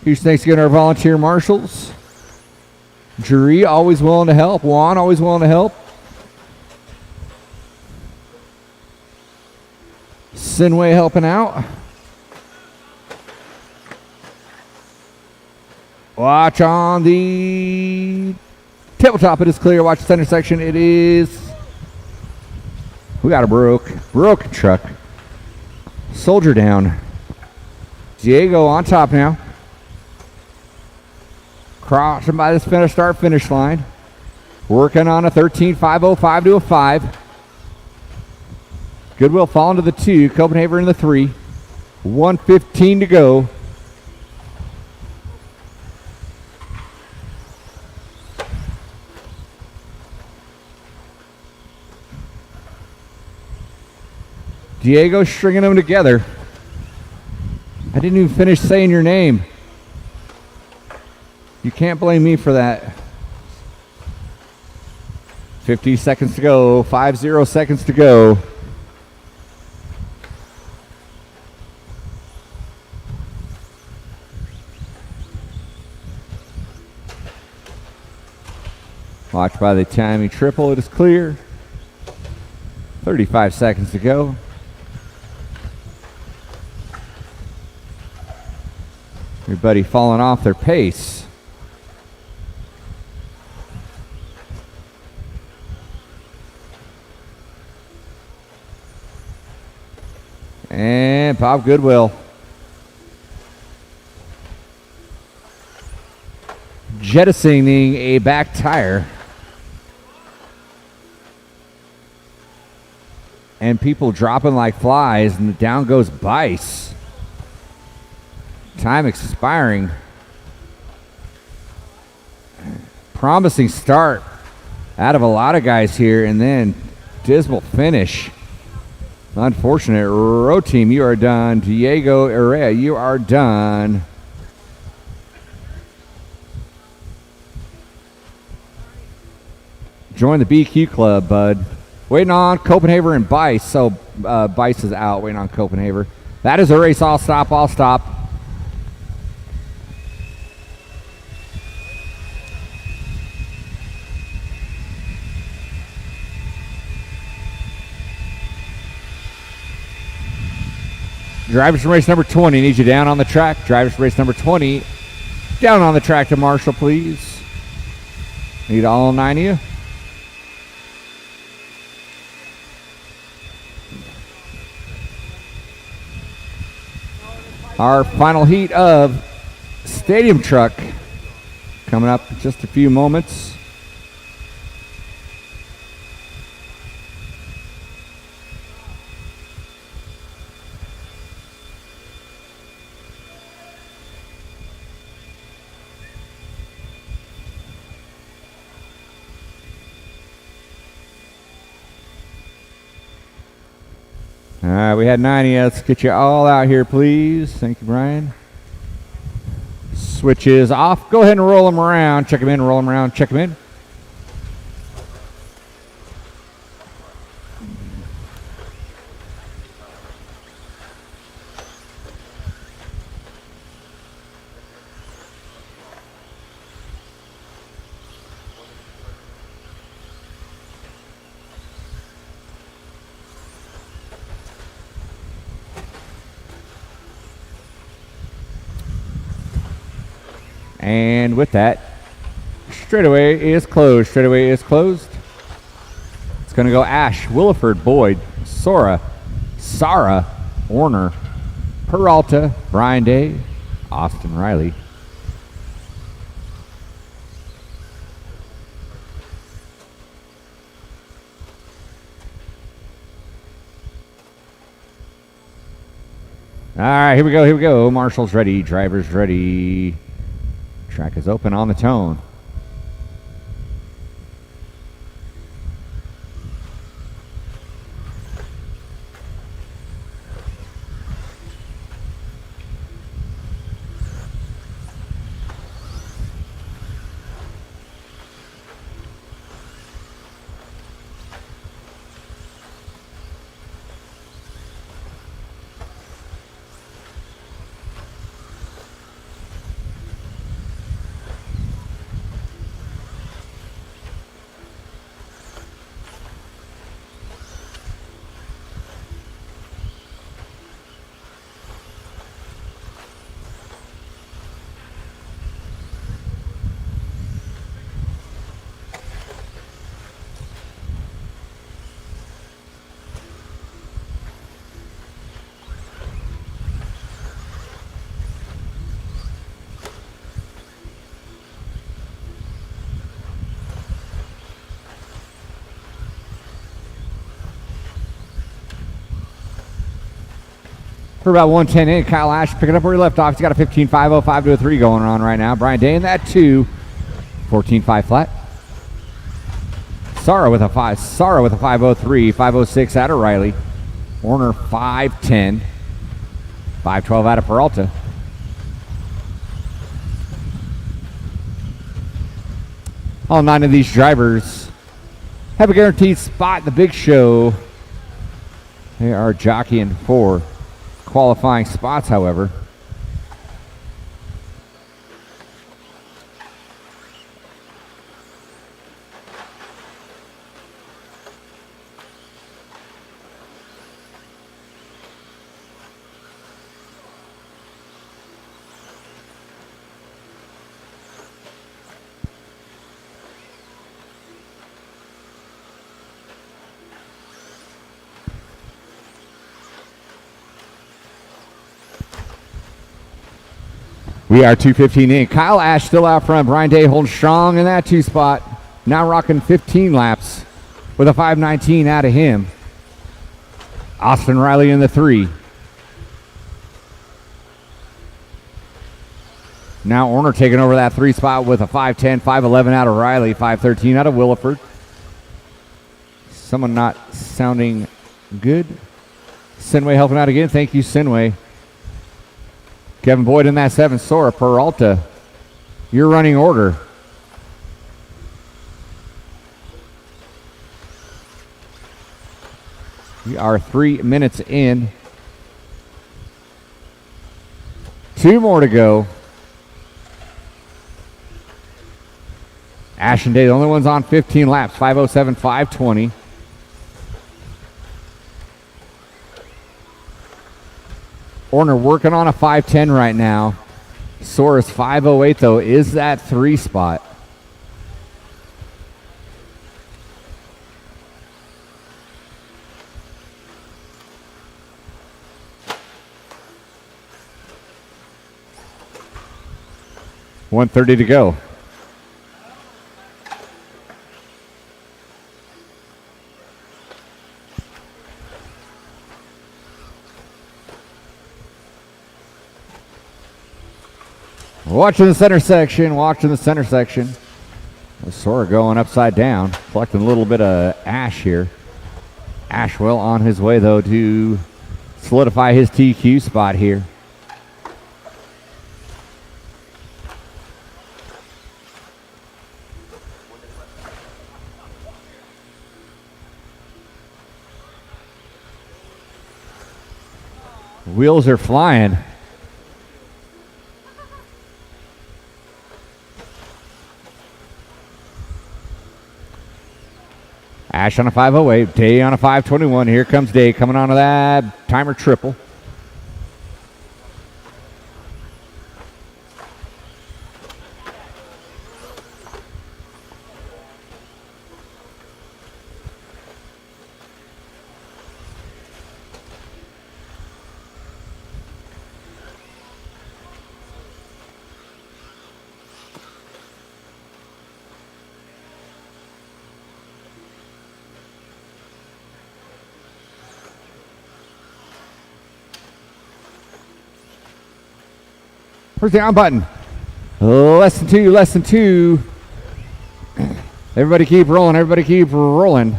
Huge thanks again to our volunteer marshals. Jury always willing to help. Juan always willing to help. Sinway helping out. Watch on the tabletop. It is clear. Watch the center section. It is. We got a broke truck. Soldier down. Diego on top now. Crossing by the start-finish line. Working on a 13.505 to a 5. Goodwill falling to the 2. Copenhagen in the 3. 1:15 to go. Diego stringing them together. I didn't even finish saying your name. You can't blame me for that. 50 seconds to go. 50 seconds to go. Watch by the timing triple. It is clear. 35 seconds to go. Everybody falling off their pace. And Bob Goodwill jettisoning a back tire. And people dropping like flies, and down goes Bice. Time expiring. Promising start out of a lot of guys here, and then dismal finish. Unfortunate. Road team, you are done. Diego Herrera, you are done. Join the BQ club, bud. Waiting on Copenhagen and Bice. So Bice is out, waiting on Copenhagen. That is a race. I'll stop. Drivers from race number 20, need you down on the track. Drivers from race number 20, down on the track to Marshall, please. Need all 9 of you. Our final heat of Stadium Truck coming up in just a few moments. All right, we had 90. Let's get you all out here, please. Thank you, Brian. Switches off. Go ahead and roll them around. Check them in, roll them around, check them in. And with that, straightaway is closed. Straightaway is closed. It's going to go Ash, Williford, Boyd, Sora, Sarah, Warner, Peralta, Brian Day, Austin Riley. All right, here we go, here we go. Marshall's ready, driver's ready. Track is open on the tone. For about 110 in, Kyle Ash picking up where he left off. He's got a 15.5, 05 to a 3 going on right now. Brian Day in that 2, 14.5 flat. Sarah with a 5. Sarah with a 5.03, 5.06 out of Riley. Warner 5.10, 5.12 out of Peralta. All 9 of these drivers have a guaranteed spot in the big show. They are jockeying for qualifying spots, however. We are 2:15 in. Kyle Ash still out front. Brian Day holding strong in that 2 spot. Now rocking 15 laps with a 5:19 out of him. Austin Riley in the 3. Now Orner taking over that 3 spot with a 5:10, 5:11 out of Riley, 5:13 out of Williford. Someone not sounding good. Sinway helping out again. Thank you, Sinway. Kevin Boyd in that 7. Sora, Peralta, your running order. We are 3 minutes in. 2 more to go. Ash and Day, the only ones on 15 laps, 5:07, 5:20. Orner working on a 5:10 right now. Sora's 5:08 though is that 3 spot. $1:30 to go. Watching the center section, Sora going upside down, collecting a little bit of ash here. Ashwell on his way, though, to solidify his TQ spot here. Wheels are flying. Ash on a 5:08, Day on a 5:21. Here comes Day coming onto that timer triple. Where's the on button? Less than two, less than two. Everybody keep rolling, everybody keep rolling.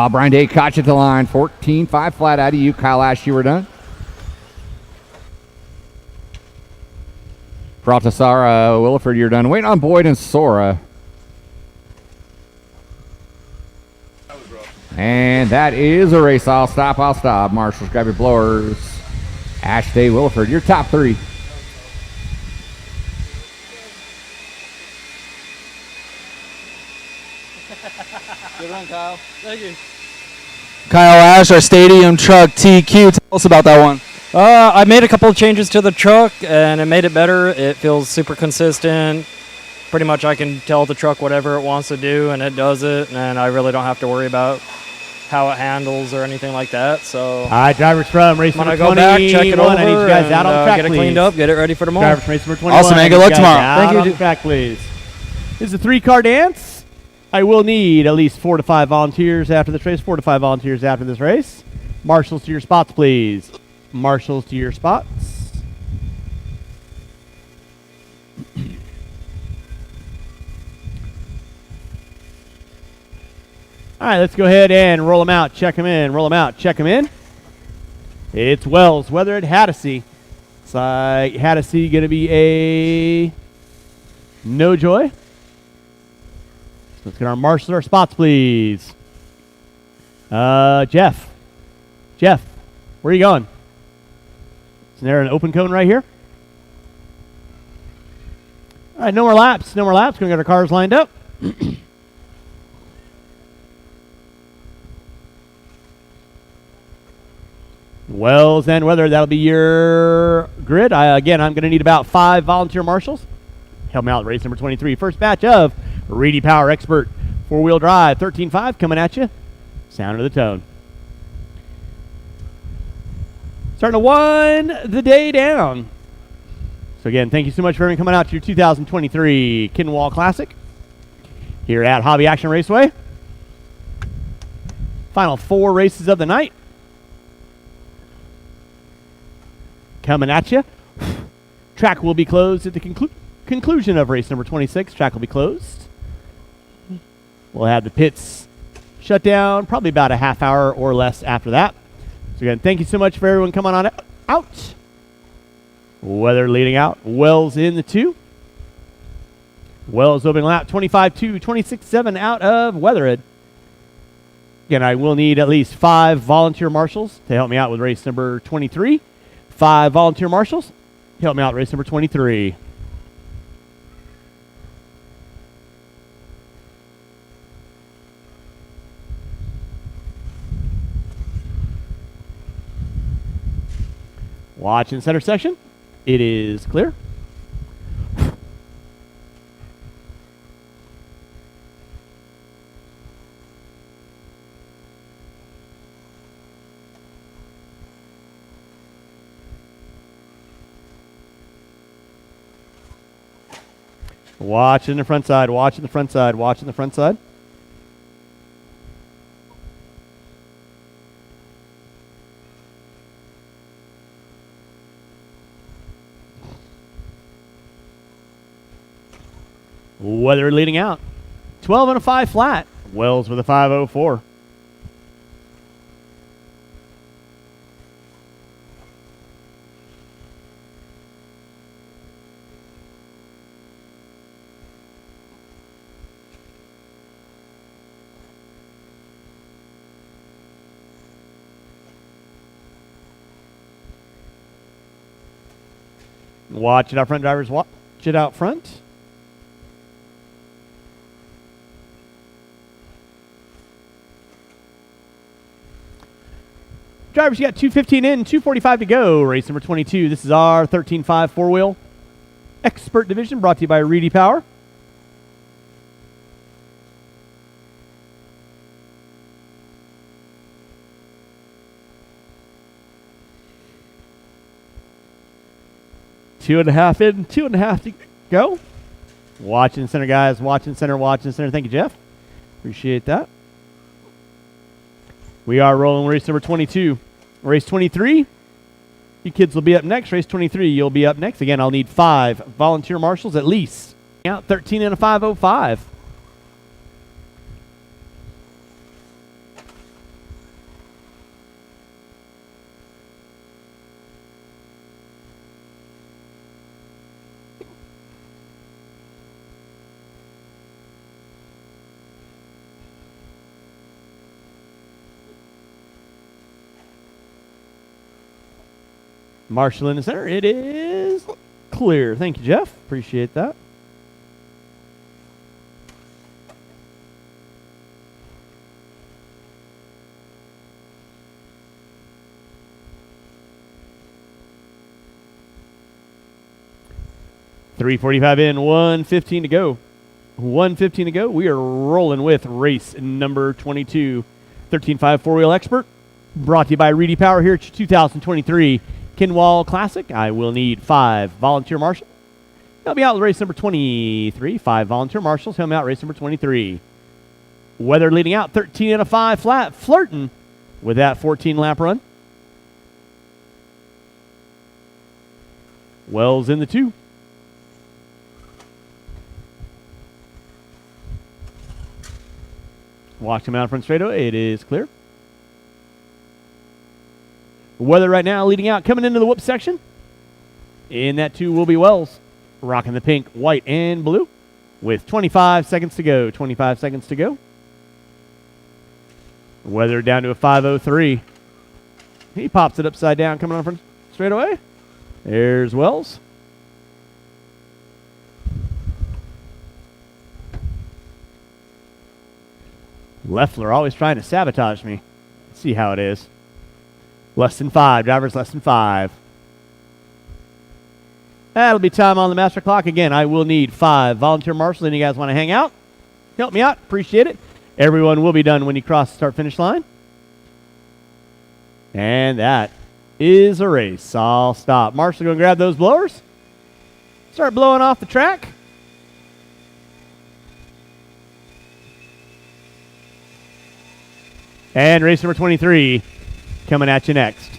Brian Day caught you at the line. 14-5 flat out of you. Kyle Ash, you were done. Pratasara, Williford, you're done. Waiting on Boyd and Sora. And that is a race. I'll stop. Marshals, grab your blowers. Ash Day, Williford, your top three. Good run, Kyle. Thank you. Kyle Ash, our stadium truck TQ. Tell us about that one. I made a couple of changes to the truck, and it made it better. It feels super consistent. Pretty much I can tell the truck whatever it wants to do, and it does it, and I really don't have to worry about how it handles or anything like that. So, all right, drivers from race number 21. When I go back, check it over, I need you guys out on the track, get it please. cleaned up, get it ready for tomorrow. Drivers from race number 21. Awesome, man. Good luck tomorrow. Thank you. On the track, please. This is a 3-car dance. I will need at least 4 to 5 volunteers after this race. 4 to 5 volunteers after this race. Marshals to your spots, please. Marshals to your spots. All right, let's go ahead and roll them out, check them in, roll them out, check them in. It's Wells, Weather at Haddisy. It's like Haddisy going to be a no joy. Let's get our marshals our spots, please. Jeff, where are you going? Is there an open cone right here? All right, no more laps. We're going to get our cars lined up. Wells and Weather, that'll be your grid. Again, I'm going to need about 5 volunteer marshals. Help me out, race number 23. First batch of Reedy Power Expert 4-wheel drive, 13.5 coming at you. Sound of the tone. Starting to wind the day down. So again, thank you so much for everyone coming out to your 2023 Kinwald Klassic here at Hobby Action Raceway. Final 4 races of the night. Coming at you. Track will be closed at the conclusion of race number 26. Track will be closed. We'll have the pits shut down probably about a half hour or less after that. So again, thank you so much for everyone coming on out. Weather leading out. Wells in the 2. Wells opening lap 25-2, 26-7 out of Weatherhead. Again, I will need at least 5 volunteer marshals to help me out with race number 23. 5 volunteer marshals to help me out with race number 23. Watch in center section. It is clear. Watch in the front side, watch in the front side, watch in the front side. Weather leading out. 12 and a 5 flat. Wells with a 5.04. Watch it out front, drivers. Watch it out front. Drivers, you got 2:15 in, 2:45 to go. Race number 22. This is our 13.5 4-wheel expert division brought to you by Reedy Power. Two and a half in, 2.5 to go. Watch in center, guys. Watch in center, watch in center. Thank you, Jeff. Appreciate that. We are rolling race number 22. Race 23, you kids will be up next. Race 23, you'll be up next. Again, I'll need 5 volunteer marshals at least. Out 13 and a 505. Marshall in the center. It is clear. Thank you, Jeff. Appreciate that. .345 in, 1:15 to go. 1:15 to go. We are rolling with race number 22. 13.5 four-wheel expert. Brought to you by Reedy Power here at your 2023 Kinwald Klassic. I will need 5 volunteer marshals. Help me out with race number 23. 5 volunteer marshals. Help me out race number 23. Weather leading out 13 and a 5 flat. Flirting with that 14 lap run. Wells in the 2. Watch him out front straightaway. It is clear. Weather right now leading out, coming into the whoop section. In that 2 will be Wells. Rocking the pink, white, and blue with 25 seconds to go. 25 seconds to go. Weather down to a 5:03. He pops it upside down, coming on front straightaway. There's Wells. Leffler always trying to sabotage me. Let's see how it is. Less than 5. Drivers less than 5. That'll be time on the master clock. Again, I will need 5 volunteer marshals. Any guys want to hang out? Help me out. Appreciate it. Everyone will be done when you cross the start-finish line. And that is a race. I'll stop. Marshall, going to grab those blowers. Start blowing off the track. And race number 23 coming at you next.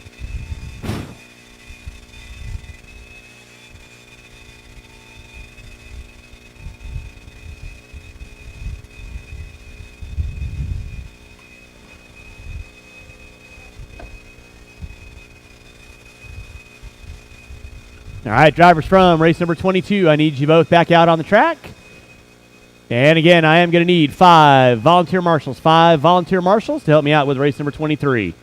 All right, drivers from race number 22, I need you both back out on the track. And again, I am going to need 5 volunteer marshals. 5 volunteer marshals to help me out with race number 23.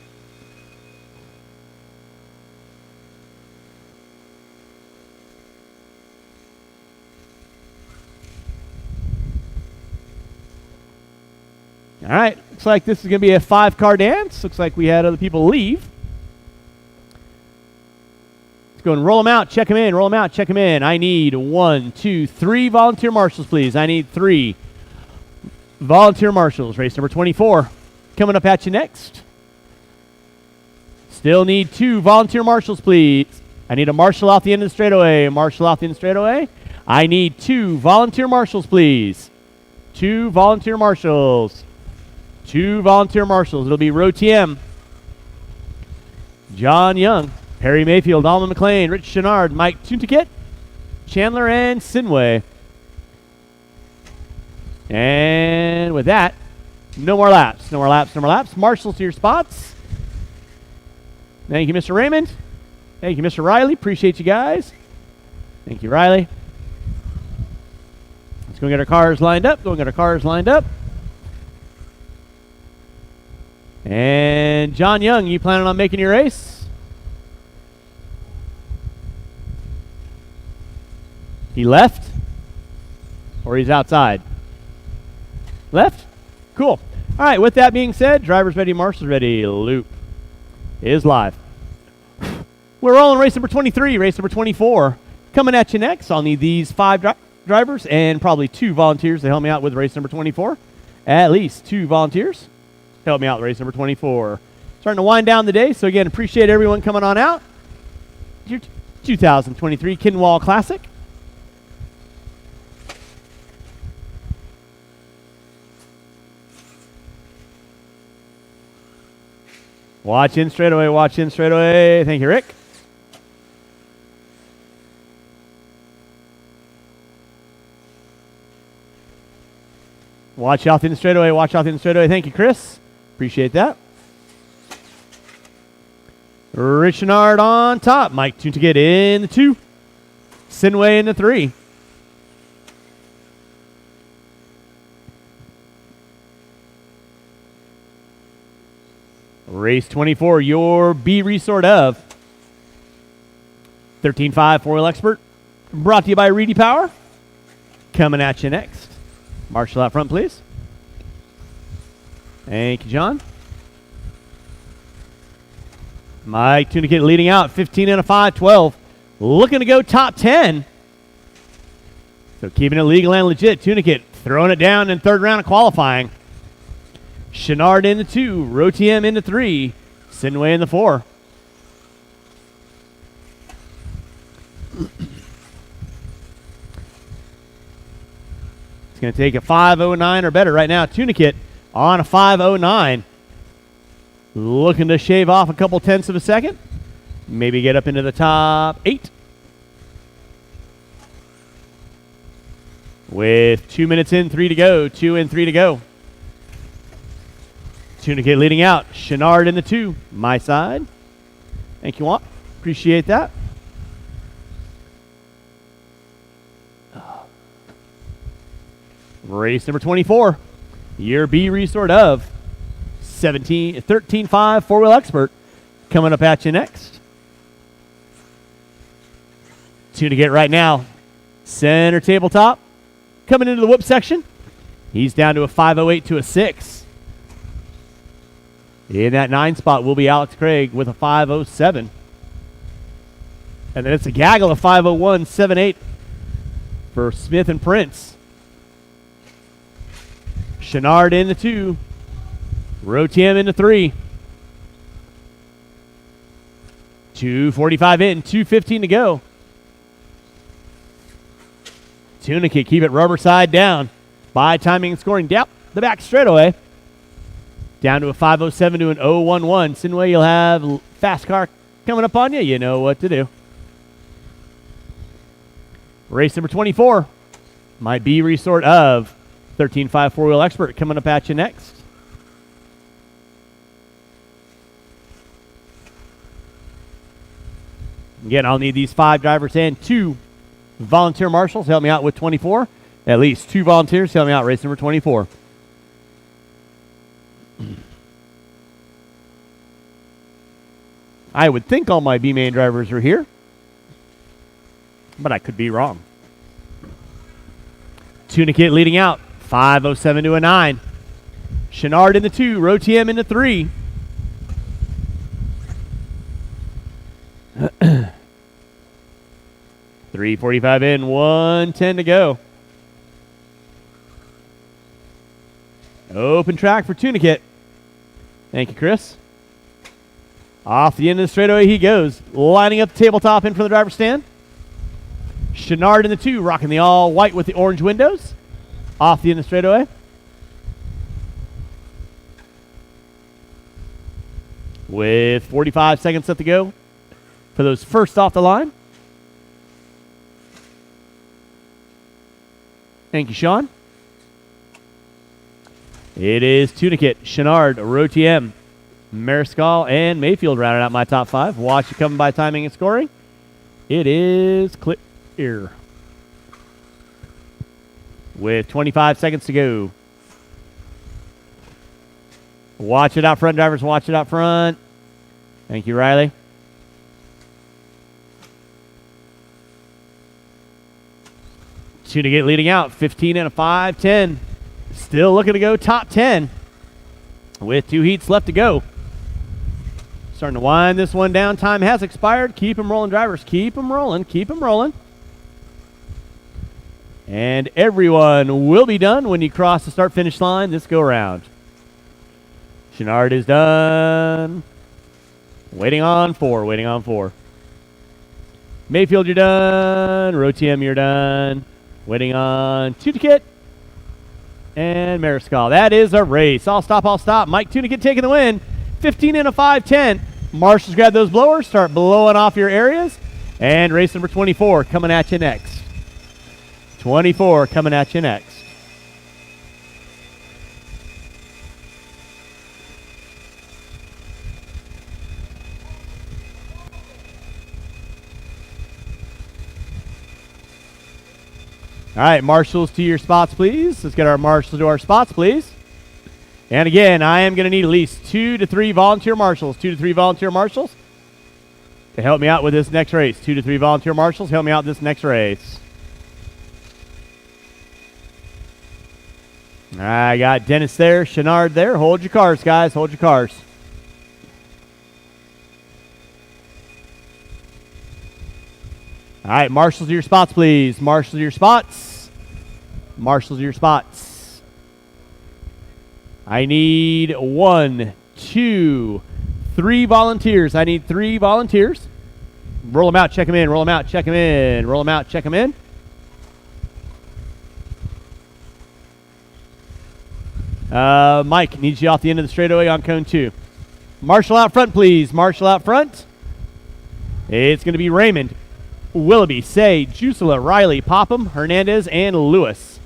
All right, looks like this is going to be a 5-car dance. Looks like we had other people leave. Let's go and roll them out, check them in, roll them out, check them in. I need 1, 2, 3 volunteer marshals, please. I need 3 volunteer marshals. Race number 24 coming up at you next. Still need 2 volunteer marshals, please. I need a marshal off the end of the straightaway. Marshal off the end of the straightaway. I need 2 volunteer marshals, please. 2 volunteer marshals. 2 volunteer marshals. It'll be row TM. John Young, Harry Mayfield, Alma McLean, Rich Chenard, Mike Tuntikit, Chandler, and Sinway. And with that, no more laps. No more laps. No more laps. Marshals to your spots. Thank you, Mr. Raymond. Thank you, Mr. Riley. Appreciate you guys. Thank you, Riley. Let's go get our cars lined up. Go and get our cars lined up. And John Young, you planning on making your race? He left? Or he's outside? Left? Cool. All right, with that being said, drivers ready, marshals ready. Loop is live. We're rolling race number 23, race number 24. Coming at you next. I'll need these 5 drivers and probably 2 volunteers to help me out with race number 24. At least 2 volunteers. Help me out with race number 24. Starting to wind down the day, so again, appreciate everyone coming on out. Your 2023 Kinwald Klassic. Watch in straightaway. Watch in straightaway. Thank you, Rick. Watch out in the straightaway. Watch out in the straightaway. Thank you, Chris. Appreciate that. Richard on top. Mike Tuntiget in the 2. Sinway in the 3. Race 24, your B resort of 13.5 4-wheel expert. Brought to you by Reedy Power. Coming at you next. Marshall out front, please. Thank you, John. Mike Tuntiget leading out, 15 and a 5, 12. Looking to go top 10. So keeping it legal and legit. Tuntiget throwing it down in third round of qualifying. Chenard in the 2, Rotiem in the 3, Sinway in the 4. It's going to take a 5.09 or better right now. Tuntiget on a 5.09. Looking to shave off a couple tenths of a second. Maybe get up into the top 8. With 2 minutes in, 3 to go. 2 and 3 to go. Tuntiget leading out. Chenard in the 2. My side. Thank you, Walt. Appreciate that. Race number 24. Year B resort of 13.5 4-wheel expert. Coming up at you next. Tuntiget right now. Center tabletop. Coming into the whoop section. He's down to a 5.08 to a 6. In that 9 spot will be Alex Craig with a 5.07. And then it's a gaggle of 5.01.78 for Smith and Prince. Chenard in the 2. Rotiem in the 3. 2:45 in, 2:15 to go. Tuntiget keep it rubber side down. By timing and scoring down the back straightaway. Down to a 5.07 to an 0.11. Sinway, you'll have fast car coming up on you. You know what to do. Race number 24. My B resort of 13.5 4-wheel expert coming up at you next. Again, I'll need these 5 drivers and 2 volunteer marshals to help me out with 24. At least 2 volunteers to help me out race number 24. I would think all my B-main drivers are here, but I could be wrong. Tuntiget leading out, 5.07 to a 9. Chenard in the 2, Rotiem in the 3. $3.45 in, 1:10 to go. Open track for Tuntiget. Thank you, Chris. Off the end of the straightaway he goes, lining up the tabletop in from the driver's stand. Chenard in the 2, rocking the all white with the orange windows. Off the end of the straightaway. With 45 seconds left to go for those first off the line. Thank you, Sean. It is Tuntiget, Chenard, Rotiem, Mariscal, and Mayfield rounding out my top 5. Watch it coming by timing and scoring. It is clear. With 25 seconds to go. Watch it out front, drivers. Watch it out front. Thank you, Riley. Tuntiget leading out, 15 and a 5, 10. Still looking to go top 10 with 2 heats left to go. Starting to wind this one down. Time has expired. Keep them rolling, drivers. Keep them rolling. Keep them rolling. And everyone will be done when you cross the start-finish line this go-around. Chenard is done. Waiting on 4. Waiting on 4. Mayfield, you're done. Rotiem, you're done. Waiting on Tuntiget and Mariscal. That is a race. I'll stop. Mike Tuntiget taking the win. 15 and a 5-10. Marshals, grab those blowers, start blowing off your areas. And race number 24 coming at you next. 24 coming at you next. All right, marshals to your spots, please. Let's get our marshals to our spots, please. And again, I am going to need at least 2 to 3 volunteer marshals. 2 to 3 volunteer marshals to help me out with this next race. 2 to 3 volunteer marshals, help me out this next race. I got Dennis there, Chenard there. Hold your cars, guys. Hold your cars. All right, marshals to your spots, please. Marshals to your spots. Marshals to your spots. I need 1, 2, 3 volunteers. I need 3 volunteers. Roll them out, check them in, roll them out, check them in, roll them out, check them in. Mike needs you off the end of the straightaway on cone 2. Marshal out front, please. Marshal out front. It's going to be Raymond, Willoughby, Say, Jusula, Riley, Popham, Hernandez, and Lewis.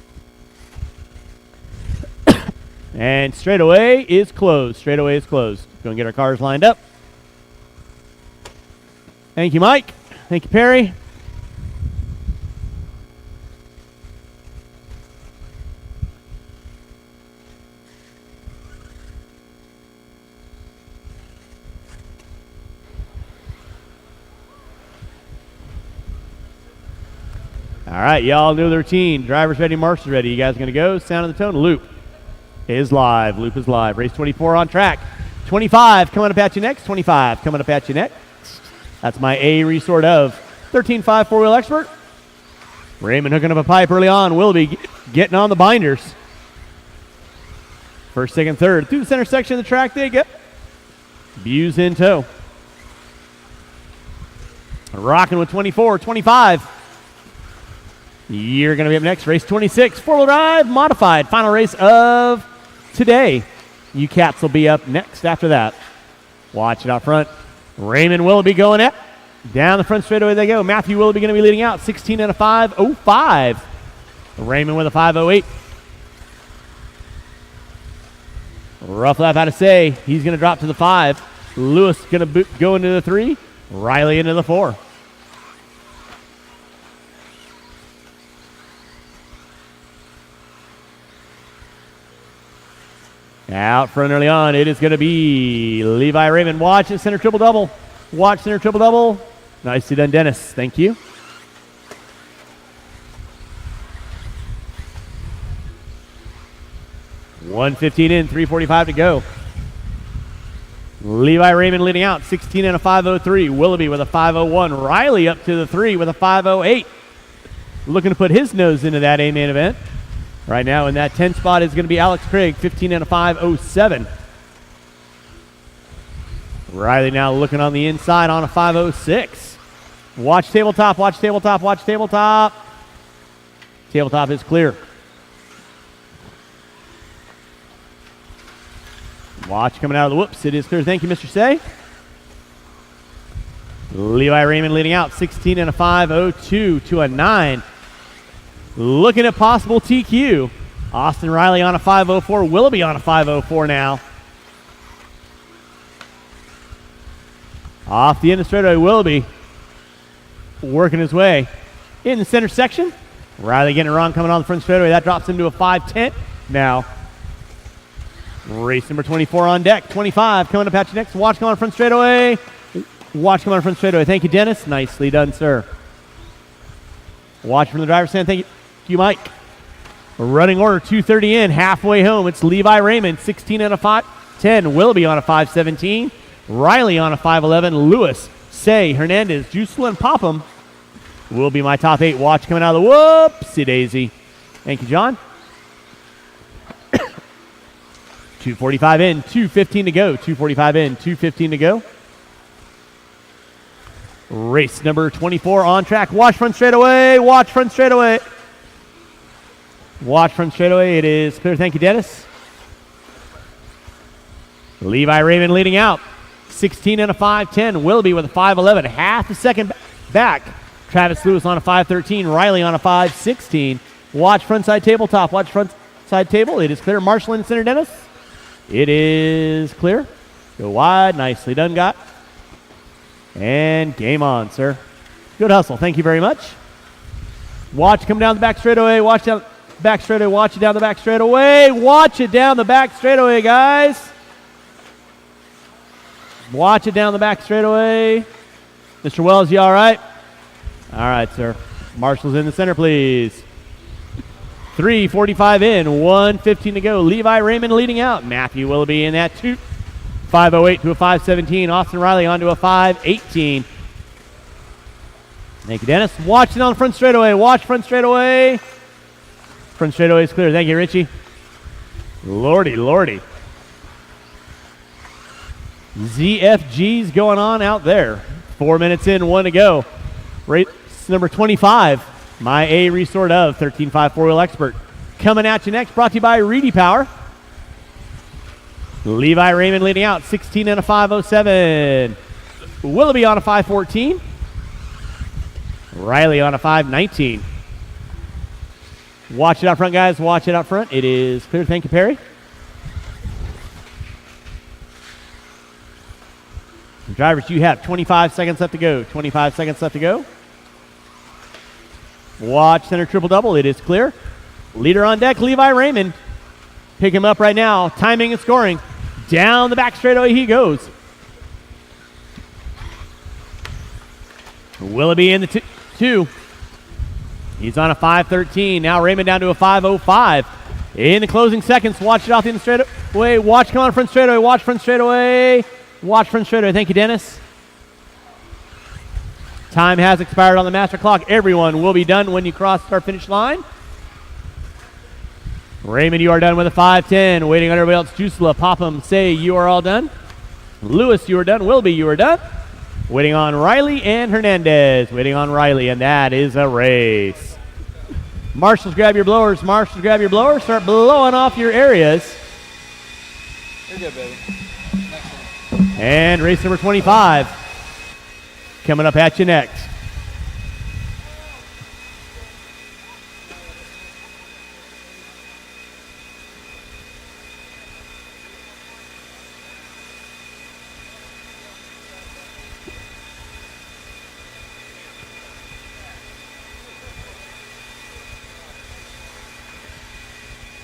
And straightaway is closed. Straightaway is closed. Go and get our cars lined up. Thank you, Mike. Thank you, Perry. All right, y'all know the routine. Drivers ready, marshals ready. You guys going to go? Sound of the tone. Loop is live. Loop is live. Race 24 on track. 25 coming up at you next. 25 coming up at you next. That's my A resort of 13.5 four-wheel expert. Raymond hooking up a pipe early on. Willoughby getting on the binders. First, second, third. Through the center section of the track they go. Buse in tow. Rocking with 24, 25. You're going to be up next. Race 26, four-wheel drive, modified. Final race of today. You cats will be up next after that. Watch it out front. Raymond Willoughby going up. Down the front straightaway they go. Matthew Willoughby going to be leading out. 16 and a 5.05. Raymond with a 5.08. Rough lap out of Say. He's going to drop to the 5. Lewis going to go into the 3. Riley into the 4. Out front early on, it is going to be Levi Raymond. Watch it, center triple double. Watch center triple double. Nicely done, Dennis. Thank you. $1:15 in, 3:45 to go. Levi Raymond leading out, 16 and a 5.03. Willoughby with a 5.01. Riley up to the 3 with a 5.08. Looking to put his nose into that A-main event. Right now in that 10 spot is going to be Alex Craig, 15 and a 5.07. Riley now looking on the inside on a 5.06. Watch tabletop, watch tabletop, watch tabletop. Tabletop is clear. Watch coming out of the whoops. It is clear. Thank you, Mr. Say. Levi Raymond leading out, 16 and a 5.02 to a 9. Looking at possible TQ. Austin Riley on a 5.04. Willoughby on a 5.04 now. Off the end of the straightaway, Willoughby working his way in the center section. Riley getting it wrong coming on the front straightaway. That drops him to a 5.10 now. Race number 24 on deck. 25 coming up at you next. Watch come on front straightaway. Watch come on front straightaway. Thank you, Dennis. Nicely done, sir. Watch from the driver's stand. Thank you, Mike. Running order, 2:30 in, halfway home. It's Levi Raymond, 16 and a 5.10. Willoughby on a 5.17. Riley on a 5.11. Lewis, Say, Hernandez, Jusula, and Popham will be my top 8. Watch coming out of the whoopsie daisy. Thank you, John. 2:45 in, 2:15 to go. 2:45 in, 2:15 to go. Race number 24 on track. Watch front straightaway. Watch front straightaway. Watch front straightaway. It is clear. Thank you, Dennis. Levi Raymond leading out. 16 and a 5.10. Willoughby with a 5.11. Half a second back. Travis Lewis on a 5.13. Riley on a 5.16. Watch frontside tabletop. Watch frontside table. It is clear. Marshall in center, Dennis. It is clear. Go wide. Nicely done, Got. And game on, sir. Good hustle. Thank you very much. Watch come down the back straightaway. Watch down back straightaway. Watch it down the back straightaway. Watch it down the back straightaway, guys. Watch it down the back straightaway. Mr. Wells, you all right? All right, sir. Marshall's in the center, please. 3:45 in, 1:15 to go. Levi Raymond leading out. Matthew Willoughby in that 5:08 to a 5:17. Austin Riley on to a 5:18. Thank you, Dennis. Watch it on the front straightaway. Watch front straightaway. Front straightaway is clear. Thank you, Richie. Lordy, lordy. ZFG's going on out there. 4 minutes in, 1 to go. Race number 25. My A Resort of 13.5 4-wheel expert. Coming at you next, brought to you by Reedy Power. Levi Raymond leading out, 16 and a 5.07. Willoughby on a 5.14. Riley on a 5.19. Watch it out front, guys. Watch it out front. It is clear. Thank you, Perry. Drivers, you have 25 seconds left to go. 25 seconds left to go. Watch center triple double. It is clear. Leader on deck, Levi Raymond. Pick him up right now. Timing and scoring. Down the back straightaway he goes. Willoughby in the 2. He's on a 5.13. Now Raymond down to a 5.05. In the closing seconds, watch it off the straightaway. Watch come on front straightaway. Watch front straightaway. Watch front straightaway. Thank you, Dennis. Time has expired on the master clock. Everyone will be done when you cross our finish line. Raymond, you are done with a 5.10. Waiting on everybody else. Jusela, Popham, say you are all done. Lewis, you are done. Willoughby, you are done. Waiting on Riley and Hernandez. Waiting on Riley, and that is a race. Marshals, grab your blowers. Marshals, grab your blowers. Start blowing off your areas. You're good, baby. And race number 25 coming up at you next.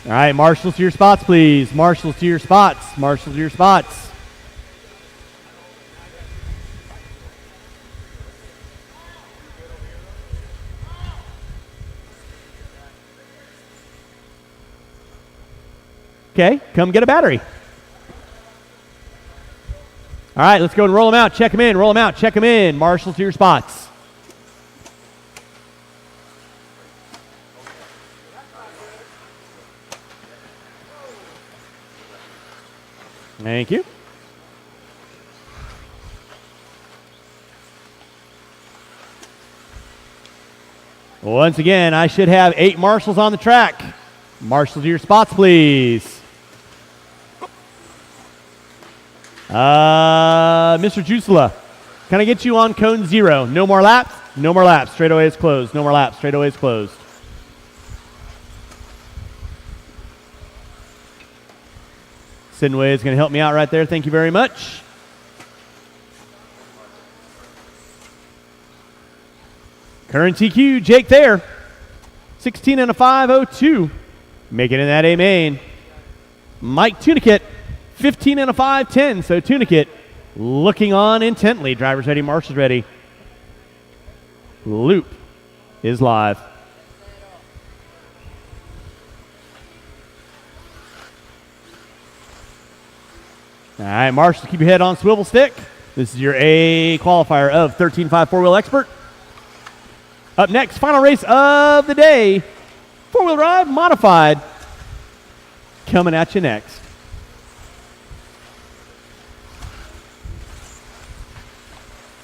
All right, marshals to your spots, please. Marshals to your spots. Marshals to your spots. Okay, come get a battery. All right, let's go and roll them out. Check them in. Roll them out. Check them in. Marshals to your spots. Thank you. Once again, I should have 8 marshals on the track. Marshals to your spots, please. Mr. Jusela, can I get you on cone 0? No more laps? No more laps. Straightaway is closed. No more laps. Straightaway is closed. Sidnway is going to help me out right there. Thank you very much. Current TQ, Jake there. 16 and a 5.02. Making it in that A main. Mike Tunicate, 15 and a 5.10. So Tunicate looking on intently. Drivers ready, marshals ready. Loop is live. All right, marshals, keep your head on swivel stick. This is your A qualifier of 13.5 4-wheel expert. Up next, final race of the day. 4-wheel drive modified. Coming at you next.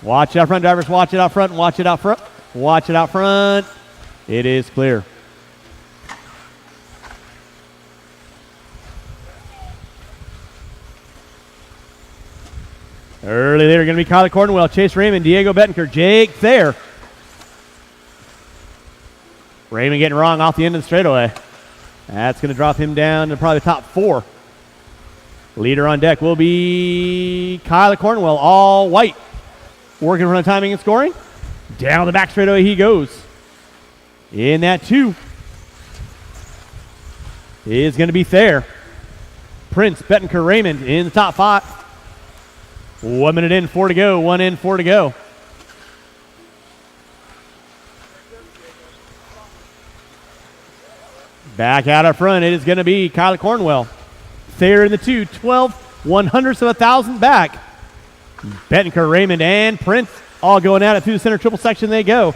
Watch it out front, drivers. Watch it out front. Watch it out front. Watch it out front. It is clear. Early leader going to be Kyler Cornwell, Chase Raymond, Diego Bettenker, Jake Thayer. Raymond getting wrong off the end of the straightaway. That's going to drop him down to probably the top 4. Leader on deck will be Kyler Cornwell, all white. Working from the timing and scoring. Down the back straightaway he goes. In that 2 is going to be Thayer. Prince, Bettenker, Raymond in the top 5. 1 minute in, 4 to go. 1 in, 4 to go. Back out up front, it is going to be Kyler Cornwell. Thayer in the 2, 12/100ths of a thousand back. Bettenker, Raymond, and Prince all going at it through the center triple section they go.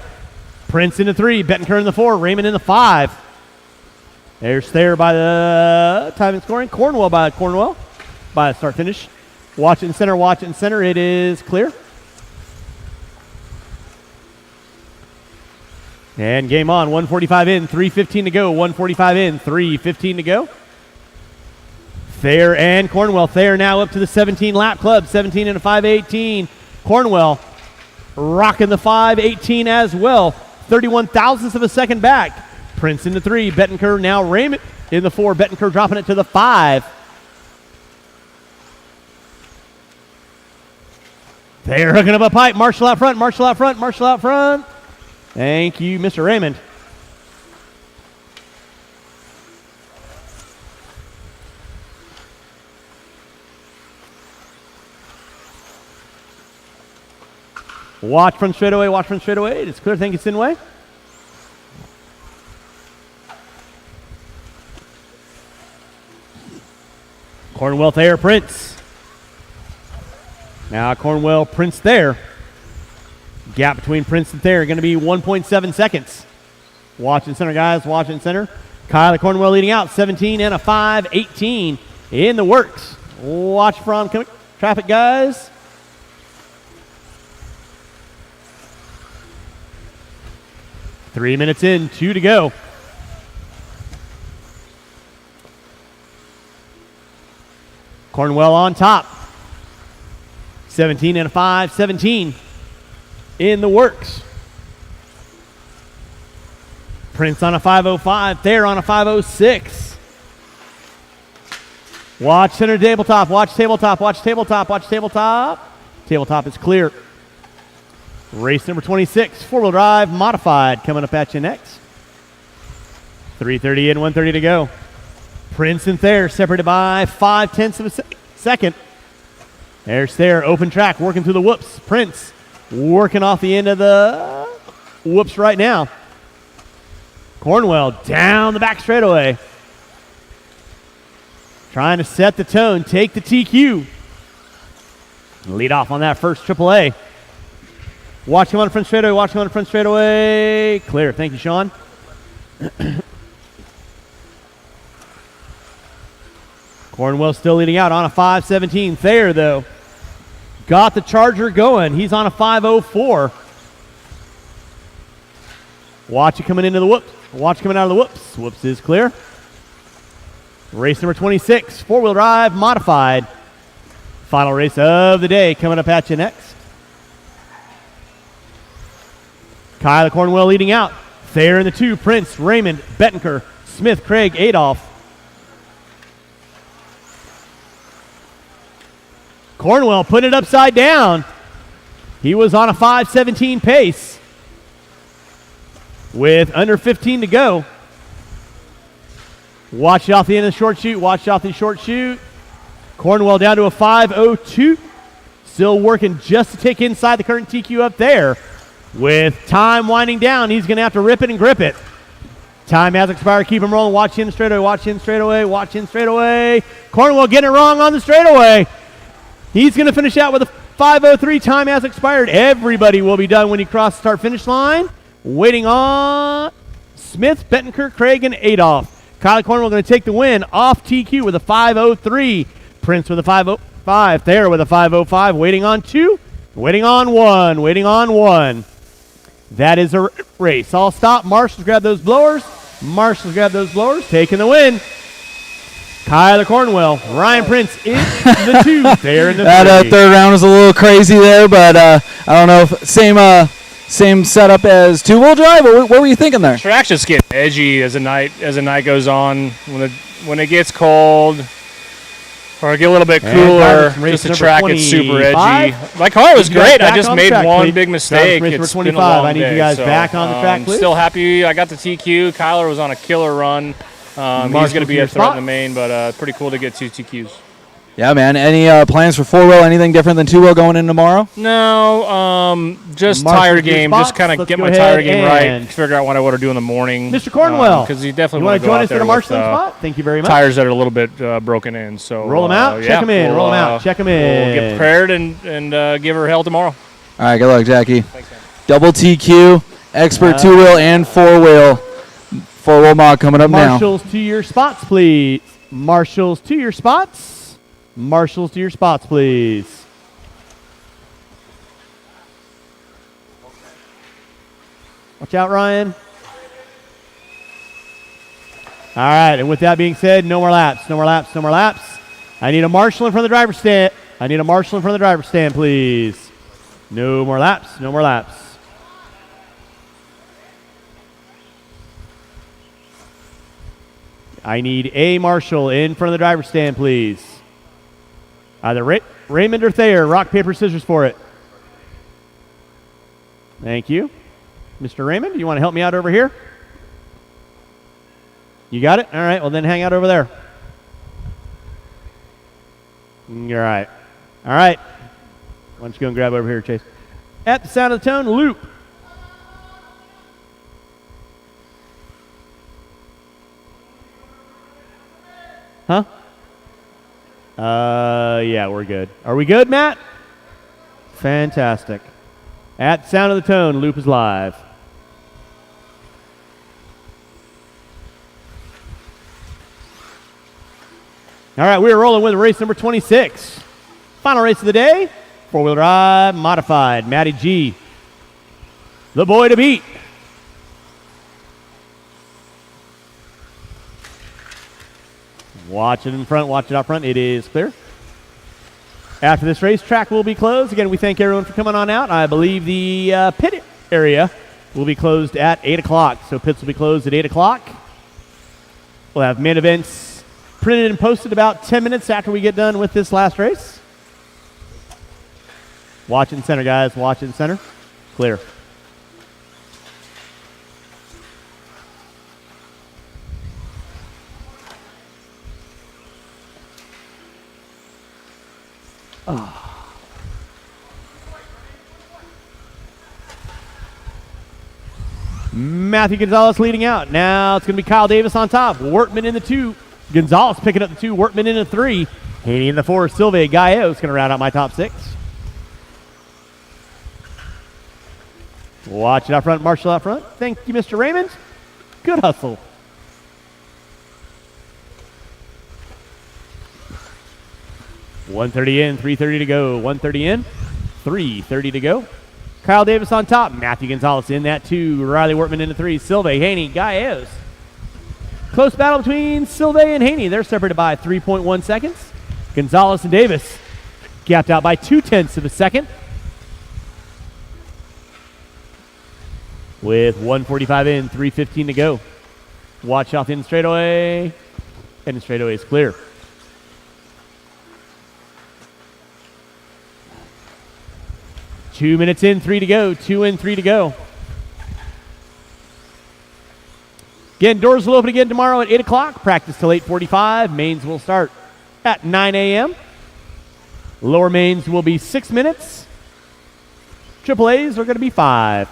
Prince in the 3, Bettenker in the 4, Raymond in the 5. There's Thayer by the time and scoring. Cornwell by the start finish. Watch it in center, watch it in center. It is clear. And game on. 1:45 in, 3:15 to go. 1:45 in, 3:15 to go. Thayer and Cornwell. Thayer now up to the 17 lap club. 17 and a 5:18. Cornwell rocking the 5:18 as well. 31 thousandths of a second back. Prince in the 3. Bettenker now Raymond in the 4. Bettenker dropping it to the 5. Thayer hooking up a pipe. Marshall out front. Marshall out front. Marshall out front. Thank you, Mr. Raymond. Watch front straightaway, watch front straightaway. It's clear, thank you, Sinway. Cornwell, Thayer, Prince. Now Cornwell, Prince there. Gap between Prince and Thayer going to be 1.7 seconds. Watch in center, guys. Watch in center. Kyler Cornwell leading out. 17 and a 5:18 in the works. Watch for oncoming traffic, guys. Three minutes in, 2 to go. Cornwell on top. 17 and a 5:17 in the works. Prince on a 5:05. Thayer on a 5:06. Watch center tabletop. Watch tabletop. Watch tabletop. Watch tabletop. Tabletop is clear. Race number 26, four-wheel drive modified, coming up at you next. 3:30 in, 1:30 to go. Prince and Thayer separated by 0.5 of a second. There's Thayer, open track, working through the whoops. Prince working off the end of the whoops right now. Cornwell down the back straightaway. Trying to set the tone, take the TQ. Lead off on that first AAA. Watch him on the front straightaway, watch him on the front straightaway. Clear, thank you, Sean. Cornwell still leading out on a 5:17. Thayer, though, got the Charger going. He's on a 5:04. Watch it coming into the whoops. Watch coming out of the whoops. Whoops is clear. Race number 26, four-wheel drive modified. Final race of the day coming up at you next. Kyler Cornwell leading out. Thayer in the 2, Prince, Raymond, Bettenker, Smith, Craig, Adolph. Cornwell put it upside down. He was on a 5:17 pace with under 15 to go. Watch it off the end of the short chute. Watch it off the short chute. Cornwell down to a 5:02. Still working just to take inside the current TQ up there. With time winding down, he's going to have to rip it and grip it. Time has expired. Keep him rolling. Watch in straightaway. Watch in straightaway. Watch in straightaway. Cornwell getting it wrong on the straightaway. He's going to finish out with a 5:03. Time has expired. Everybody will be done when he crosses the start-finish line. Waiting on Smith, Bettenker, Craig, and Adolph. Kyler Cornwell going to take the win off TQ with a 5:03. Prince with a 5:05. Thayer with a 5:05. Waiting on 2. Waiting on 1. Waiting on 1. That is a race. All stop. Marshals grab those blowers. Marshals grab those blowers. Taking the win. Kyler Cornwell, Ryan Prince in the 2. There in the 3. That third round was a little crazy there, but I don't know if same setup as two-wheel drive. What were you thinking there? Track's just getting edgy as the night goes on. When it gets cold or get a little bit cooler, just the track gets super edgy. My car was great. I just made one big mistake. It's been a long I need you guys back on the track, please. Still happy I got the TQ. Kyler was on a killer run. He's going to be a threat in the main, but pretty cool to get 2 TQs. Yeah, man. Any plans for four-wheel? Anything different than two-wheel going in tomorrow? No, just tire game. Just kind of get my tire game right. Figure out what I want to do in the morning. Mr. Cornwell, because you definitely want to join us for the marshalling spot. Thank you very much. Tires that are a little bit broken in. So roll them out, check them in. Roll them out, check them in. We'll get prepared and give her hell tomorrow. All right, good luck, Jackie. Thanks, man. Double TQ, expert two-wheel and four-wheel. Four-wheel mod coming up now. Marshals to your spots, please. Marshals to your spots. Marshals to your spots, please. Watch out, Ryan. All right, and with that being said, no more laps, no more laps, no more laps. I need a marshal in front of the driver's stand. I need a marshal in front of the driver's stand, please. No more laps, no more laps. I need a marshal in front of the driver's stand, please. Either Raymond or Thayer. Rock, paper, scissors for it. Thank you. Mr. Raymond, you want to help me out over here? You got it? All right, well then hang out over there. All right. All right. Why don't you go and grab over here, Chase? At the sound of the tone, loop. Huh? Yeah, we're good. Are we good, Matt? Fantastic. At sound of the tone, loop is live. All right, we're rolling with race number 26. Final race of the day, four-wheel drive, modified. Matty G, the boy to beat. Watch it in front, watch it out front. It is clear. After this race, track will be closed. Again, we thank everyone for coming on out. I believe the pit area will be closed at 8 o'clock. So pits will be closed at 8 o'clock. We'll have main events printed and posted about 10 minutes after we get done with this last race. Watch in center, guys. Watch in center. Clear. Matthew Gonzalez leading out. Now it's going to be Kyle Davis on top. Wortman in the 2. Gonzalez picking up the 2. Wortman in the 3. Haney in the 4. Silve Gallo is going to round out my top 6. Watch it out front. Marshall out front. Thank you, Mr. Raymond. Good hustle. .130 in, 3:30 to go. 1:30 in, 3:30 to go. Kyle Davis on top. Matthew Gonzalez in that 2. Riley Wortman in the 3. Silve, Haney, Gallegos. Close battle between Silve and Haney. They're separated by 3.1 seconds. Gonzalez and Davis gapped out by 0.2 of a second. With 1:45 in, 3:15 to go. Watch off in straightaway. And the straightaway is clear. Two minutes in, 3 to go. 2 in, 3 to go. Again, doors will open again tomorrow at 8 o'clock. Practice till 8:45. Mains will start at 9 a.m. Lower mains will be 6 minutes. Triple A's are going to be 5.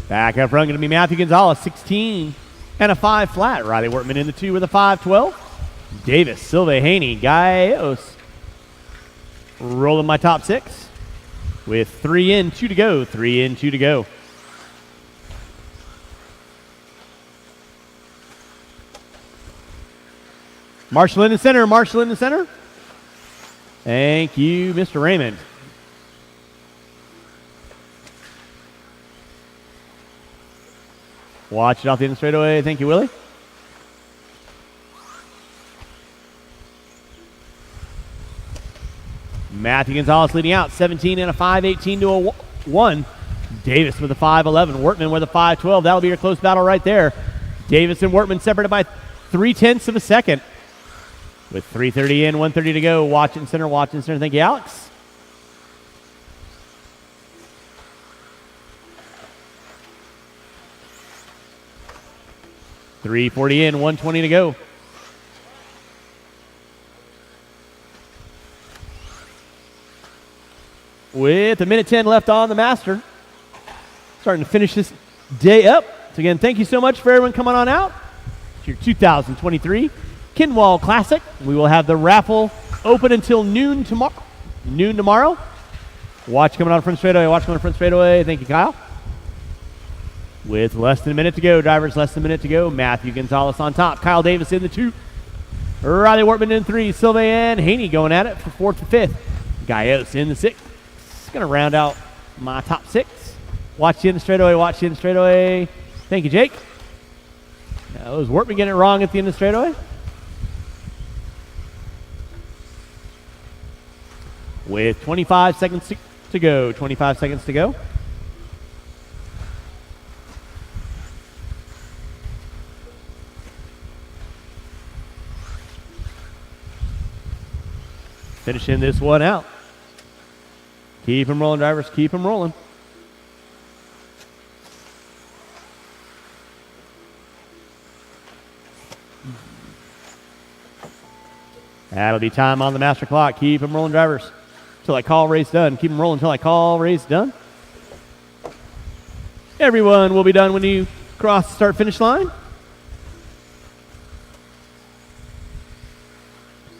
Back up front going to be Matthew Gonzalez, 16 and a 5 flat. Riley Wortman in the 2 with a 5:12. Davis, Silva, Haney, Gallegos. Rolling my top 6. with 3 in, 2 to go. 3 in, 2 to go. Marshall in the center. Marshall in the center. Thank you, Mr. Raymond. Watch it off the end straightaway. Thank you, Willie. Matthew Gonzalez leading out, 17 and a 5, 18 to a 1. Davis with a 5-11. Wortman with a 5-12. That'll be your close battle right there. Davis and Wortman separated by 0.3 of a second. With 3:30 in, 1:30 to go. Watch it in center, watch it in center. Thank you, Alex. .340 in, 1:20 to go. With 1:10 left on the Master. Starting to finish this day up. So again, thank you so much for everyone coming on out. It's your 2023 Kinwald Klassic. We will have the raffle open until noon tomorrow. Watch coming on front straightaway. Watch coming on front straightaway. Thank you, Kyle. With less than a minute to go, drivers, less than a minute to go. Matthew Gonzalez on top. Kyle Davis in the 2. Riley Wortman in 3. Sylvain Haney going at it for 4th and 5th. Gaios in the 6th. Going to round out my top 6. Watch the end of straightaway. Watch the end of straightaway. Thank you, Jake. That was Wortman getting it wrong at the end of straightaway. With 25 seconds to go. 25 seconds to go. Finishing this one out. Keep them rolling, drivers. Keep them rolling. That'll be time on the master clock. Keep them rolling, drivers. Until I call race done. Keep them rolling until I call race done. Everyone will be done when you cross the start-finish line.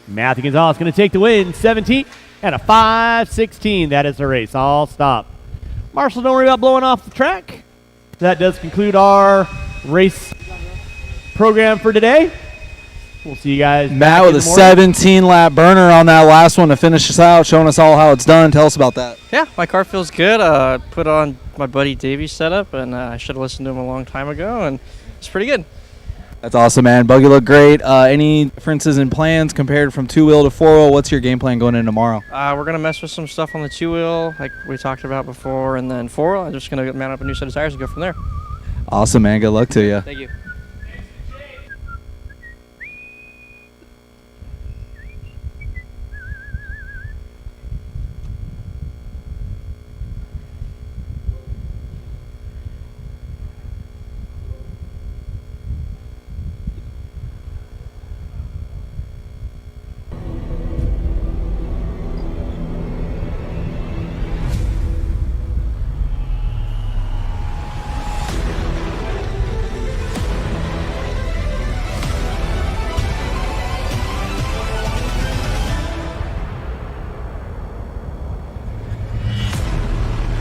Matthew Gonzalez going to take the win. 17 and a 5:16. That is the race. All stop. Marshall, don't worry about blowing off the track. That does conclude our race program for today. We'll see you guys. Matt with a 17-lap burner on that last one to finish us out, showing us all how it's done. Tell us about that. Yeah, my car feels good. Put on my buddy Davey's setup, and I should have listened to him a long time ago, and it's pretty good. That's awesome, man. Buggy looked great. Any differences in plans compared from 2-wheel to 4-wheel? What's your game plan going in tomorrow? We're going to mess with some stuff on the 2-wheel, like we talked about before, and then 4-wheel. I'm just going to mount up a new set of tires and go from there. Awesome, man. Good luck to you. Thank you.